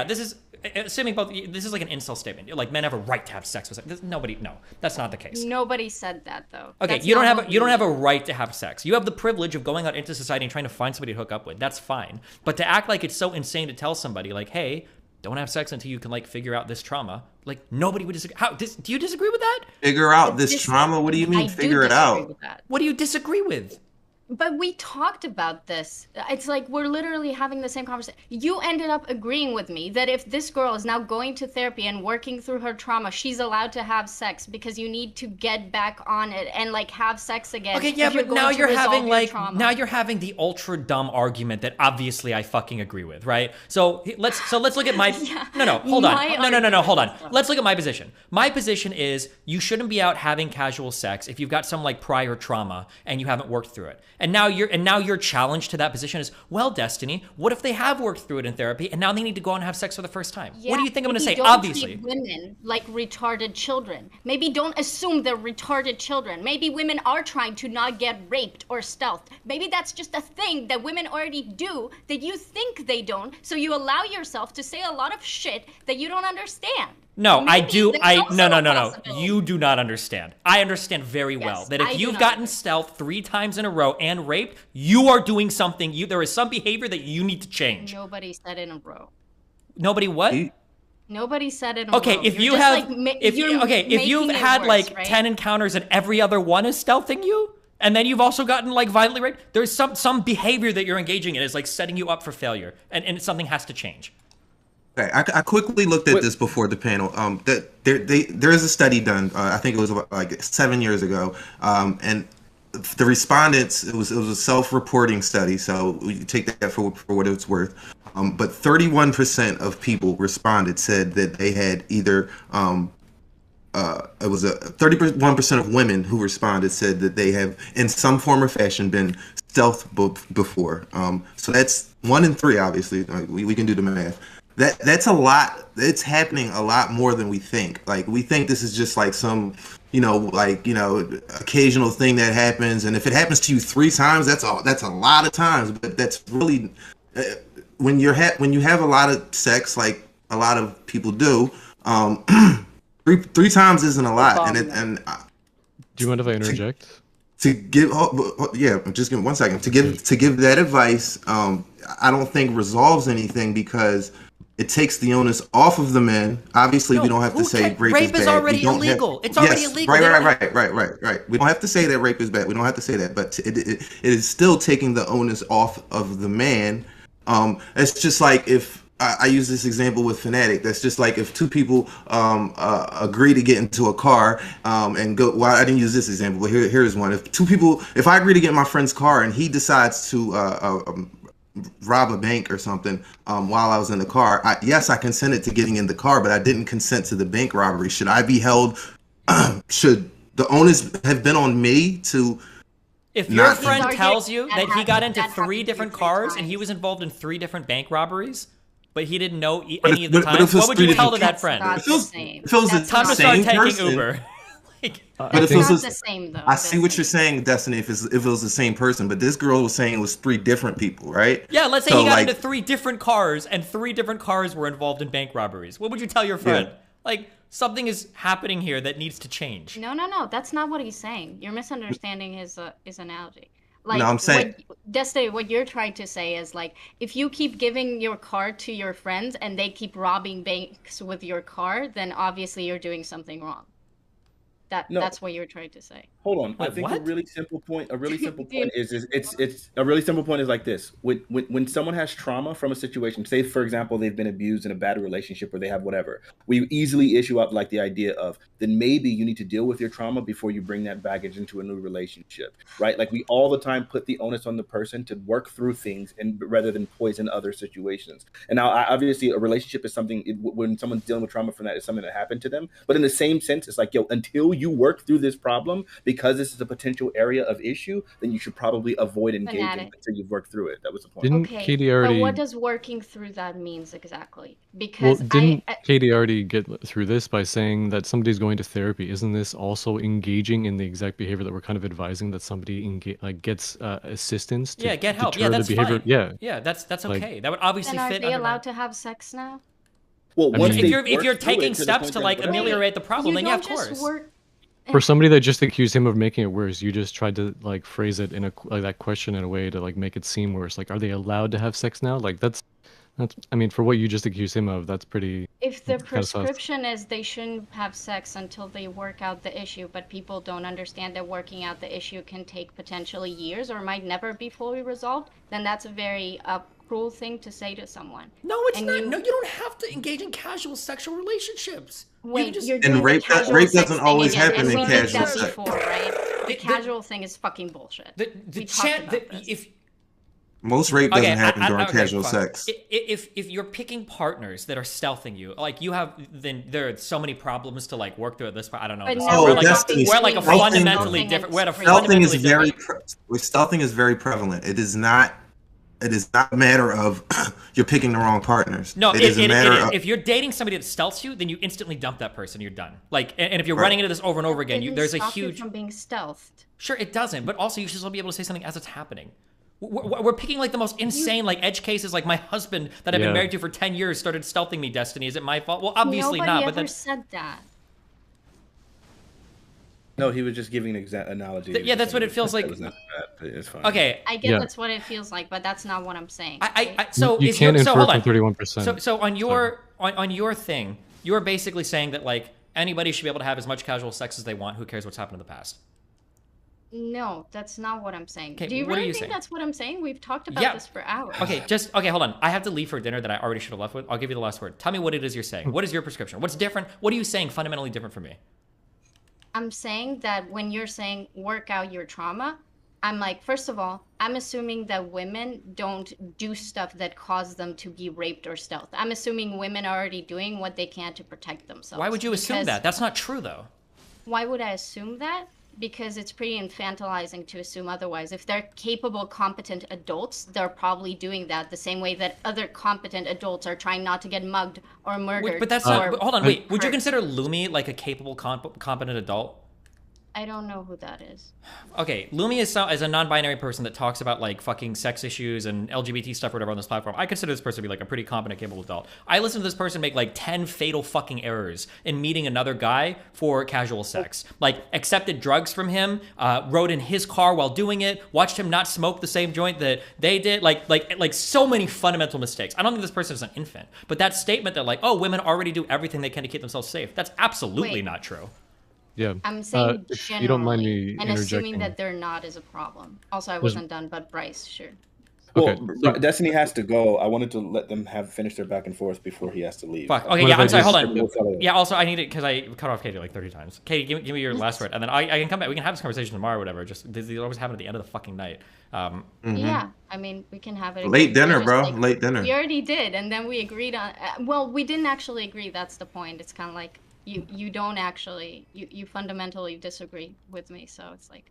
[SPEAKER 1] This is assuming both. This is like an insult statement. Like men have a right to have sex with nobody. No, that's not the case.
[SPEAKER 11] Nobody said that though.
[SPEAKER 1] Okay,
[SPEAKER 11] That's
[SPEAKER 1] you don't
[SPEAKER 11] not
[SPEAKER 1] have
[SPEAKER 11] what
[SPEAKER 1] you don't
[SPEAKER 11] we
[SPEAKER 1] have a
[SPEAKER 11] mean.
[SPEAKER 1] right to have sex. You have the privilege of going out into society and trying to find somebody to hook up with. That's fine. But to act like it's so insane to tell somebody like, "Hey, don't have sex until you can like figure out this trauma." Like nobody would disagree. Do you disagree with that?
[SPEAKER 2] Figure out this trauma? What do you mean? Figure it out.
[SPEAKER 1] What do you disagree with?
[SPEAKER 11] But we talked about this. It's like we're literally having the same conversation. You ended up agreeing with me that if this girl is now going to therapy and working through her trauma, she's allowed to have sex because you need to get back on it and like have sex again.
[SPEAKER 1] Okay, yeah,
[SPEAKER 11] if you're
[SPEAKER 1] but now
[SPEAKER 11] going to
[SPEAKER 1] you're
[SPEAKER 11] resolve
[SPEAKER 1] having
[SPEAKER 11] your
[SPEAKER 1] like
[SPEAKER 11] trauma.
[SPEAKER 1] now you're having the ultra dumb argument that obviously I fucking agree with, right? So let's look at my hold on. Hold on. Let's look at my position. My position is you shouldn't be out having casual sex if you've got some like prior trauma and you haven't worked through it. And now your challenge to that position is, well, Destiny, what if they have worked through it in therapy and now they need to go out and have sex for the first time?
[SPEAKER 11] Yeah,
[SPEAKER 1] what do you think I'm going to
[SPEAKER 11] maybe
[SPEAKER 1] say?
[SPEAKER 11] don't
[SPEAKER 1] Obviously.
[SPEAKER 11] treat women like retarded children. Maybe don't assume they're retarded children. Maybe women are trying to not get raped or stealthed. Maybe that's just a thing that women already do that you think they don't, so you allow yourself to say a lot of shit that you don't understand.
[SPEAKER 1] No, I do.
[SPEAKER 11] that's
[SPEAKER 1] No.
[SPEAKER 11] also a possibility.
[SPEAKER 1] You do not understand. I understand very well that
[SPEAKER 11] I
[SPEAKER 1] if
[SPEAKER 11] do
[SPEAKER 1] you've
[SPEAKER 11] not
[SPEAKER 1] gotten stealth 3 times in a row and raped, you are doing something. There is some behavior that you need to change.
[SPEAKER 11] Nobody said in a row.
[SPEAKER 1] Nobody what?
[SPEAKER 11] Nobody said it in a
[SPEAKER 1] Okay,
[SPEAKER 11] row.
[SPEAKER 1] if
[SPEAKER 11] You're
[SPEAKER 1] you
[SPEAKER 11] just,
[SPEAKER 1] have,
[SPEAKER 11] like,
[SPEAKER 1] if you
[SPEAKER 11] you're
[SPEAKER 1] okay, if you've
[SPEAKER 11] making it
[SPEAKER 1] had
[SPEAKER 11] worse,
[SPEAKER 1] like
[SPEAKER 11] right?
[SPEAKER 1] 10 encounters and every other one is stealthing you, and then you've also gotten like violently raped, there's some behavior that you're engaging in is like setting you up for failure, and something has to change.
[SPEAKER 2] Okay, I quickly looked at this before the panel. There is a study done. I think it was about, like 7 years ago, and the respondents. It was a self-reporting study, so we take that for what it's worth. But 31% of people responded said that they had either. It was 31% of women who responded said that they have, in some form or fashion, been stealth before. So that's 1 in 3. Obviously, we can do the math. That's a lot. It's happening a lot more than we think. Like we think this is just like some, occasional thing that happens, and if it happens to you 3 times, that's a lot of times. But that's really when you have a lot of sex, like a lot of people do. 3 times isn't a lot,
[SPEAKER 3] do you mind if I interject?
[SPEAKER 2] To give, just give me 1 second. To give that advice, I don't think resolves anything because it takes the onus off of the men. Obviously, we don't have to say rape is bad.
[SPEAKER 1] Already illegal. It's already illegal.
[SPEAKER 2] Right. We don't have to say that rape is bad. We don't have to say that, but it is still taking the onus off of the man. It's just like if I use this example with Fnatic. That's just like if 2 people agree to get into a car and go. Well, I didn't use this example, but here's one. If I agree to get in my friend's car and he decides to rob a bank or something while I was in the car, yes, I consented to getting in the car, but I didn't consent to the bank robbery. Should I be held? Should the onus have been on me to?
[SPEAKER 1] If your friend tells you that he got into 3 different cars and he was involved in 3 different bank robberies, but he didn't know any of the times, what would you tell to that friend?
[SPEAKER 2] If it was the
[SPEAKER 1] time to start
[SPEAKER 2] same
[SPEAKER 1] taking
[SPEAKER 2] person,
[SPEAKER 1] Uber.
[SPEAKER 2] But if it
[SPEAKER 11] It's
[SPEAKER 2] was
[SPEAKER 11] not the same though.
[SPEAKER 2] I see what you're saying, Destiny. If it was the same person, but this girl was saying it was 3 different people, right?
[SPEAKER 1] Yeah, let's say he got into 3 different cars, and 3 different cars were involved in bank robberies. What would you tell your friend?
[SPEAKER 2] Yeah.
[SPEAKER 1] Like, something is happening here that needs to change.
[SPEAKER 11] No. That's not what he's saying. You're misunderstanding his analogy. Like,
[SPEAKER 2] no, I'm saying,
[SPEAKER 11] Destiny, what you're trying to say is like, if you keep giving your car to your friends and they keep robbing banks with your car, then obviously you're doing something wrong. That's what you're trying to say.
[SPEAKER 12] Hold on. I think a really simple point is like this. When someone has trauma from a situation, say for example they've been abused in a bad relationship or they have whatever, we easily issue up like the idea of then maybe you need to deal with your trauma before you bring that baggage into a new relationship, right? Like we all the time put the onus on the person to work through things and rather than poison other situations. And now obviously a relationship is something when someone's dealing with trauma from that is something that happened to them. But in the same sense, it's like, until you work through this problem, because this is a potential area of issue, then you should probably avoid engaging
[SPEAKER 11] Fanatic.
[SPEAKER 12] until you've worked through it. That was the point.
[SPEAKER 3] Didn't
[SPEAKER 11] Okay,
[SPEAKER 3] Katie
[SPEAKER 11] but
[SPEAKER 3] already?
[SPEAKER 11] what does working through that means exactly?
[SPEAKER 3] Well,
[SPEAKER 11] Because
[SPEAKER 3] didn't
[SPEAKER 11] I
[SPEAKER 3] Katie already get through this by saying that somebody's going to therapy? Isn't this also engaging in the exact behavior that we're kind of advising that somebody gets assistance to
[SPEAKER 1] get help.
[SPEAKER 3] deter
[SPEAKER 1] Yeah,
[SPEAKER 3] the
[SPEAKER 1] that's
[SPEAKER 3] behavior?
[SPEAKER 1] fine.
[SPEAKER 3] Yeah,
[SPEAKER 1] that's
[SPEAKER 3] Like-
[SPEAKER 1] okay. That would obviously
[SPEAKER 11] then are
[SPEAKER 1] fit.
[SPEAKER 11] they
[SPEAKER 1] under
[SPEAKER 11] allowed to have sex now?
[SPEAKER 12] Well,
[SPEAKER 3] I
[SPEAKER 12] once
[SPEAKER 3] mean-
[SPEAKER 12] they
[SPEAKER 1] if you're
[SPEAKER 12] work through
[SPEAKER 1] taking
[SPEAKER 12] it to the
[SPEAKER 1] steps
[SPEAKER 12] point
[SPEAKER 1] to
[SPEAKER 12] of
[SPEAKER 1] like
[SPEAKER 12] whatever-
[SPEAKER 1] ameliorate the problem,
[SPEAKER 11] You
[SPEAKER 1] then yeah,
[SPEAKER 11] don't
[SPEAKER 1] of
[SPEAKER 11] just
[SPEAKER 1] course.
[SPEAKER 11] work.
[SPEAKER 3] For somebody that just accused him of making it worse, you just tried to like phrase it in that question in a way to like make it seem worse. Like, are they allowed to have sex now? Like that's I mean, for what you just accused him of, that's pretty.
[SPEAKER 11] If the
[SPEAKER 3] kinda sus.
[SPEAKER 11] prescription is they shouldn't have sex until they work out the issue, but people don't understand that working out the issue can take potentially years or might never be fully resolved, then that's a very cruel thing to say to someone.
[SPEAKER 1] No, it's
[SPEAKER 11] And
[SPEAKER 1] not.
[SPEAKER 11] you-
[SPEAKER 1] No, you don't have to engage in casual sexual relationships.
[SPEAKER 11] Wait,
[SPEAKER 1] just,
[SPEAKER 11] you're
[SPEAKER 2] And
[SPEAKER 11] doing the
[SPEAKER 2] rape-
[SPEAKER 11] casual
[SPEAKER 2] rape
[SPEAKER 11] sex
[SPEAKER 2] doesn't
[SPEAKER 11] thing
[SPEAKER 2] always
[SPEAKER 11] again,
[SPEAKER 2] happen
[SPEAKER 11] and
[SPEAKER 2] in
[SPEAKER 11] we did
[SPEAKER 2] casual
[SPEAKER 11] that
[SPEAKER 2] sex.
[SPEAKER 11] before, right? The casual thing is fucking bullshit.
[SPEAKER 1] The
[SPEAKER 11] We talked
[SPEAKER 1] chat.
[SPEAKER 11] about this.
[SPEAKER 1] If
[SPEAKER 2] Most rape doesn't happen during
[SPEAKER 1] okay,
[SPEAKER 2] casual
[SPEAKER 1] fine.
[SPEAKER 2] sex.
[SPEAKER 1] If you're picking partners that are stealthing you, like you have, then there are so many problems to like work through at this point. I don't know.
[SPEAKER 11] But
[SPEAKER 1] This-
[SPEAKER 11] now
[SPEAKER 1] we're
[SPEAKER 11] we're
[SPEAKER 1] like,
[SPEAKER 11] talking
[SPEAKER 1] we're like a
[SPEAKER 11] stealthing-
[SPEAKER 1] fundamentally
[SPEAKER 11] stealthing
[SPEAKER 1] different.
[SPEAKER 11] and
[SPEAKER 1] We're at a
[SPEAKER 11] spraying.
[SPEAKER 2] Stealthing is
[SPEAKER 1] fundamentally
[SPEAKER 2] very
[SPEAKER 1] different.
[SPEAKER 2] stealthing is very prevalent. It is not a matter of you're picking the wrong partners.
[SPEAKER 1] No,
[SPEAKER 2] it is a matter of
[SPEAKER 1] if you're dating somebody that stealths you, then you instantly dump that person. You're done. Like, and if you're running into this over and over again,
[SPEAKER 11] Didn't
[SPEAKER 1] there's a
[SPEAKER 11] stop you
[SPEAKER 1] huge.
[SPEAKER 11] from being stealthed.
[SPEAKER 1] Sure, it doesn't, but also you should still be able to say something as it's happening. We're picking like the most insane like edge cases. Like my husband that I've been
[SPEAKER 3] Yeah.
[SPEAKER 1] married to for 10 years started stealthing me. Destiny, is it my fault? Well, obviously
[SPEAKER 11] Nobody
[SPEAKER 1] not.
[SPEAKER 11] ever
[SPEAKER 1] But then
[SPEAKER 11] said that.
[SPEAKER 12] No, he was just giving an analogy.
[SPEAKER 1] Yeah, that's what it feels like.
[SPEAKER 12] That was not bad, but it's fine.
[SPEAKER 1] Okay.
[SPEAKER 11] I get
[SPEAKER 3] Yeah.
[SPEAKER 11] that's what it feels like, but that's not what I'm saying.
[SPEAKER 1] So
[SPEAKER 3] You
[SPEAKER 1] if
[SPEAKER 3] can't
[SPEAKER 1] you're, so
[SPEAKER 3] infer
[SPEAKER 1] hold
[SPEAKER 3] from
[SPEAKER 1] on.
[SPEAKER 3] 31%.
[SPEAKER 1] So on your on your thing, you're basically saying that like anybody should be able to have as much casual sex as they want. Who cares what's happened in the past?
[SPEAKER 11] No, that's not what I'm saying.
[SPEAKER 1] Okay,
[SPEAKER 11] Do you
[SPEAKER 1] what are
[SPEAKER 11] really
[SPEAKER 1] you
[SPEAKER 11] think
[SPEAKER 1] saying?
[SPEAKER 11] that's what I'm saying? We've talked about
[SPEAKER 1] Yeah.
[SPEAKER 11] this for hours.
[SPEAKER 1] Okay, hold on. I have to leave for dinner that I already should have left with. I'll give you the last word. Tell me what it is you're saying. What is your prescription? What's different? What are you saying fundamentally different from me?
[SPEAKER 11] I'm saying that when you're saying work out your trauma, I'm like, first of all, I'm assuming that women don't do stuff that cause them to be raped or stealth. I'm assuming women are already doing what they can to protect themselves.
[SPEAKER 1] Why would you assume
[SPEAKER 11] Because-
[SPEAKER 1] that? That's not true though.
[SPEAKER 11] Why would I assume that? Because it's pretty infantilizing to assume otherwise. If they're capable, competent adults, they're probably doing that the same way that other competent adults are trying not to get mugged or murdered.
[SPEAKER 1] But that's
[SPEAKER 11] or
[SPEAKER 1] not. Hold on, wait. Would you
[SPEAKER 11] hurt.
[SPEAKER 1] consider Lumi like a capable, competent adult?
[SPEAKER 11] I don't know who that is.
[SPEAKER 1] Okay, Lumi is a non-binary person that talks about like fucking sex issues and LGBT stuff or whatever on this platform. I consider this person to be like a pretty competent, capable adult. I listen to this person make like 10 fatal fucking errors in meeting another guy for casual sex. Like accepted drugs from him, rode in his car while doing it, watched him not smoke the same joint that they did. Like so many fundamental mistakes. I don't think this person is an infant, but that statement that like, oh, women already do everything they can to keep themselves safe. That's absolutely
[SPEAKER 11] Wait.
[SPEAKER 1] not true.
[SPEAKER 3] Yeah.
[SPEAKER 11] I'm saying
[SPEAKER 3] if
[SPEAKER 11] generally,
[SPEAKER 3] you don't mind me
[SPEAKER 11] and assuming
[SPEAKER 3] interjecting.
[SPEAKER 11] that they're not is a problem. Also, I
[SPEAKER 3] There's-
[SPEAKER 11] wasn't done, but Bryce, sure.
[SPEAKER 12] Well,
[SPEAKER 3] Okay.
[SPEAKER 12] Destiny has to go. I wanted to let them finish their back and forth before he has to leave.
[SPEAKER 1] Fuck. Okay,
[SPEAKER 3] What
[SPEAKER 1] yeah,
[SPEAKER 3] if
[SPEAKER 1] I'm
[SPEAKER 3] I
[SPEAKER 1] sorry.
[SPEAKER 3] just-
[SPEAKER 1] Hold on. Yeah, also I need it because I cut off Katie like 30 times. Katie, give me your last word, and then I can come back. We can have this conversation tomorrow or whatever. Just these always happen at the end of the fucking night.
[SPEAKER 11] Yeah, I mean, we can have it.
[SPEAKER 2] Late
[SPEAKER 11] again.
[SPEAKER 2] dinner,
[SPEAKER 11] It's
[SPEAKER 2] bro.
[SPEAKER 11] just,
[SPEAKER 2] Late dinner.
[SPEAKER 11] We already did, and then we agreed on. Well, we didn't actually agree. That's the point. It's kind of like you don't actually you fundamentally disagree with me. So it's like,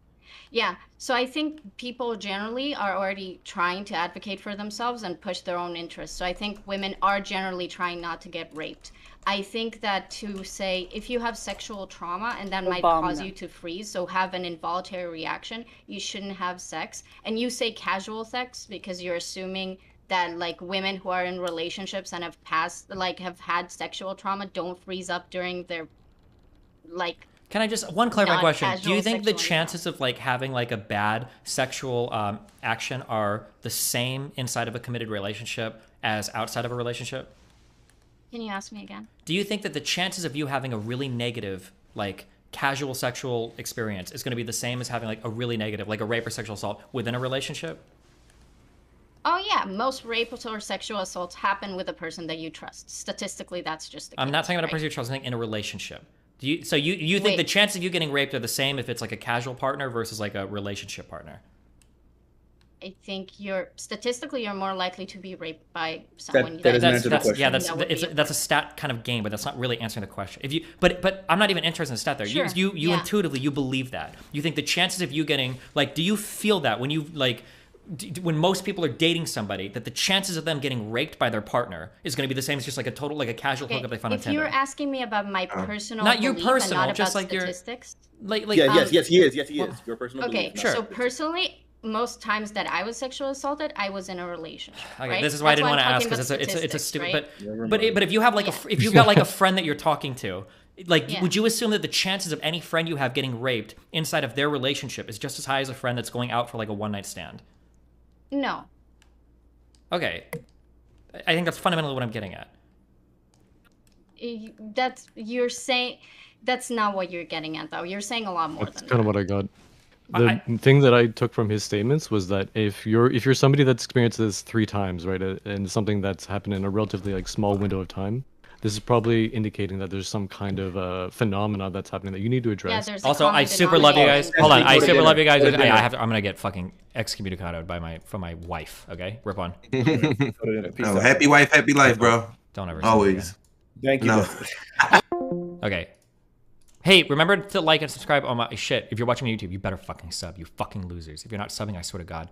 [SPEAKER 11] yeah. So I think people generally are already trying to advocate for themselves and push their own interests. So I think women are generally trying not to get raped. I think that to say if you have sexual trauma and that might cause you to freeze, so have an involuntary reaction, you shouldn't have sex. And you say casual sex because you're assuming that like women who are in relationships and have had sexual trauma don't freeze up during their like.
[SPEAKER 1] Can I just one clarifying question? Do you
[SPEAKER 11] non-casual
[SPEAKER 1] think the
[SPEAKER 11] sexual
[SPEAKER 1] chances of like having like a bad sexual action are the same inside of a committed relationship as outside of a relationship?
[SPEAKER 11] Can you ask me again?
[SPEAKER 1] Do you think that the chances of you having a really negative like casual sexual experience is going to be the same as having like a really negative like a rape or sexual assault within a relationship?
[SPEAKER 11] Oh yeah, most rape or sexual assaults happen with a person that you trust. Statistically, that's just the case.
[SPEAKER 1] I'm not talking about a
[SPEAKER 11] right?
[SPEAKER 1] person you trust. I'm saying in a relationship. Do you? So you think the chances of you getting raped are the same if it's like a casual partner versus like a relationship partner?
[SPEAKER 11] I think you're statistically you're more likely to be raped by someone.
[SPEAKER 12] That doesn't answer the question.
[SPEAKER 1] Yeah, that's a stat kind of game, but that's not really answering the question. If you, but I'm not even interested in the stat there.
[SPEAKER 11] Sure.
[SPEAKER 1] You intuitively you believe that. You think the chances of you getting like, do you feel that when you like, when most people are dating somebody, that the chances of them getting raped by their partner is going to be the same as just like a total like a casual hookup they find on
[SPEAKER 11] If
[SPEAKER 1] Tinder?
[SPEAKER 11] you're asking me about my personal,
[SPEAKER 1] not your
[SPEAKER 11] belief
[SPEAKER 1] personal,
[SPEAKER 11] and not
[SPEAKER 1] just
[SPEAKER 11] about
[SPEAKER 1] like your
[SPEAKER 11] statistics.
[SPEAKER 12] Yes, he is. Your personal.
[SPEAKER 11] Okay,
[SPEAKER 12] belief.
[SPEAKER 11] so personally, most times that I was sexually assaulted, I was in a relationship.
[SPEAKER 1] Okay,
[SPEAKER 11] right?
[SPEAKER 1] this is why I didn't want to ask because it's a stupid. But if you have like if you've got like a friend that you're talking to, like would you assume that the chances of any friend you have getting raped inside of their relationship is just as high as a friend that's going out for like a one night stand?
[SPEAKER 11] No.
[SPEAKER 1] Okay, I think that's fundamentally what I'm getting at.
[SPEAKER 11] You're saying that's not what you're getting at though. You're saying a lot more
[SPEAKER 3] That's
[SPEAKER 11] than
[SPEAKER 3] kind of what I got. The thing that I took from his statements was that if you're somebody that's experienced this 3 times, right, and something that's happened in a relatively like small window of time, this is probably indicating that there's some kind of phenomena that's happening that you need to address.
[SPEAKER 11] Yeah,
[SPEAKER 1] also, I super love you guys. Hold on, I super love you guys. I'm gonna get fucking excommunicated from my wife. Okay, rip on.
[SPEAKER 2] Oh, happy wife, happy life, bro.
[SPEAKER 1] Don't ever.
[SPEAKER 2] Always.
[SPEAKER 12] Thank you.
[SPEAKER 2] No.
[SPEAKER 1] Okay. Hey, remember to like and subscribe. Oh my shit! If you're watching on YouTube, you better fucking sub. You fucking losers. If you're not subbing, I swear to God.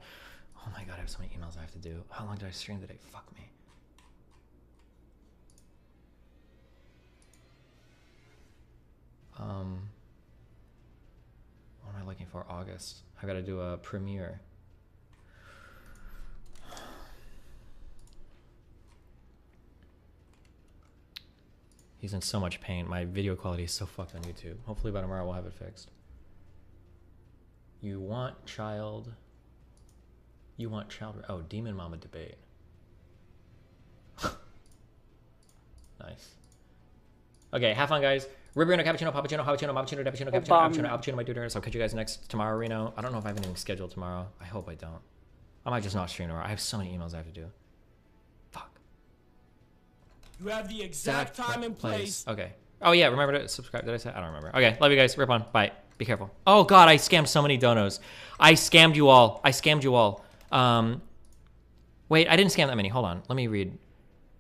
[SPEAKER 1] Oh my God, I have so many emails I have to do. How long did I stream today? Fuck me. What am I looking for? August. I gotta do a premiere. He's in so much pain. My video quality is so fucked on YouTube. Hopefully by tomorrow we'll have it fixed. You want child. Oh, Demon Mama debate. Nice. Okay, have fun, guys. Ribriano, cappuccino, pappuccino, cappuccino, cappuccino, cappuccino, cappuccino, cappuccino, my dude. So I'll catch you guys next tomorrow, Reno. I don't know if I have anything scheduled tomorrow. I hope I don't. I might just not stream tomorrow. I have so many emails I have to do.
[SPEAKER 4] You have the exact time and place.
[SPEAKER 1] Okay. Oh yeah, remember to subscribe. Did I say? I don't remember. Okay, love you guys. Rip on. Bye. Be careful. Oh God, I scammed so many donos. I scammed you all. Wait, I didn't scam that many. Hold on. Let me read.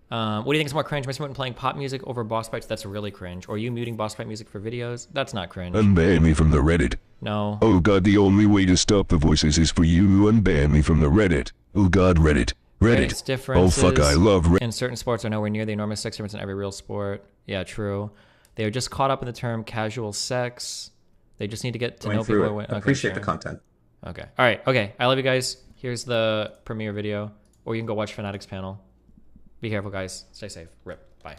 [SPEAKER 1] What do you think is more cringe? My student playing pop music over boss fights? That's really cringe. Or you muting boss fight music for videos? That's not cringe.
[SPEAKER 15] Unban me from the Reddit.
[SPEAKER 1] No.
[SPEAKER 15] Oh God, the only way to stop the voices is for you to unban me from the Reddit. Oh God, Reddit.
[SPEAKER 1] Reddit's differences
[SPEAKER 15] Oh fuck, I love Reddit.
[SPEAKER 1] in certain sports are nowhere near the enormous sex difference in every real sport. Yeah, true. They are just caught up in the term casual sex. They just need to get to know people.
[SPEAKER 13] Okay, appreciate the content.
[SPEAKER 1] Okay. All right. Okay. I love you guys. Here's the premiere video, or you can go watch Fanatic's panel. Be careful, guys. Stay safe. Rip. Bye.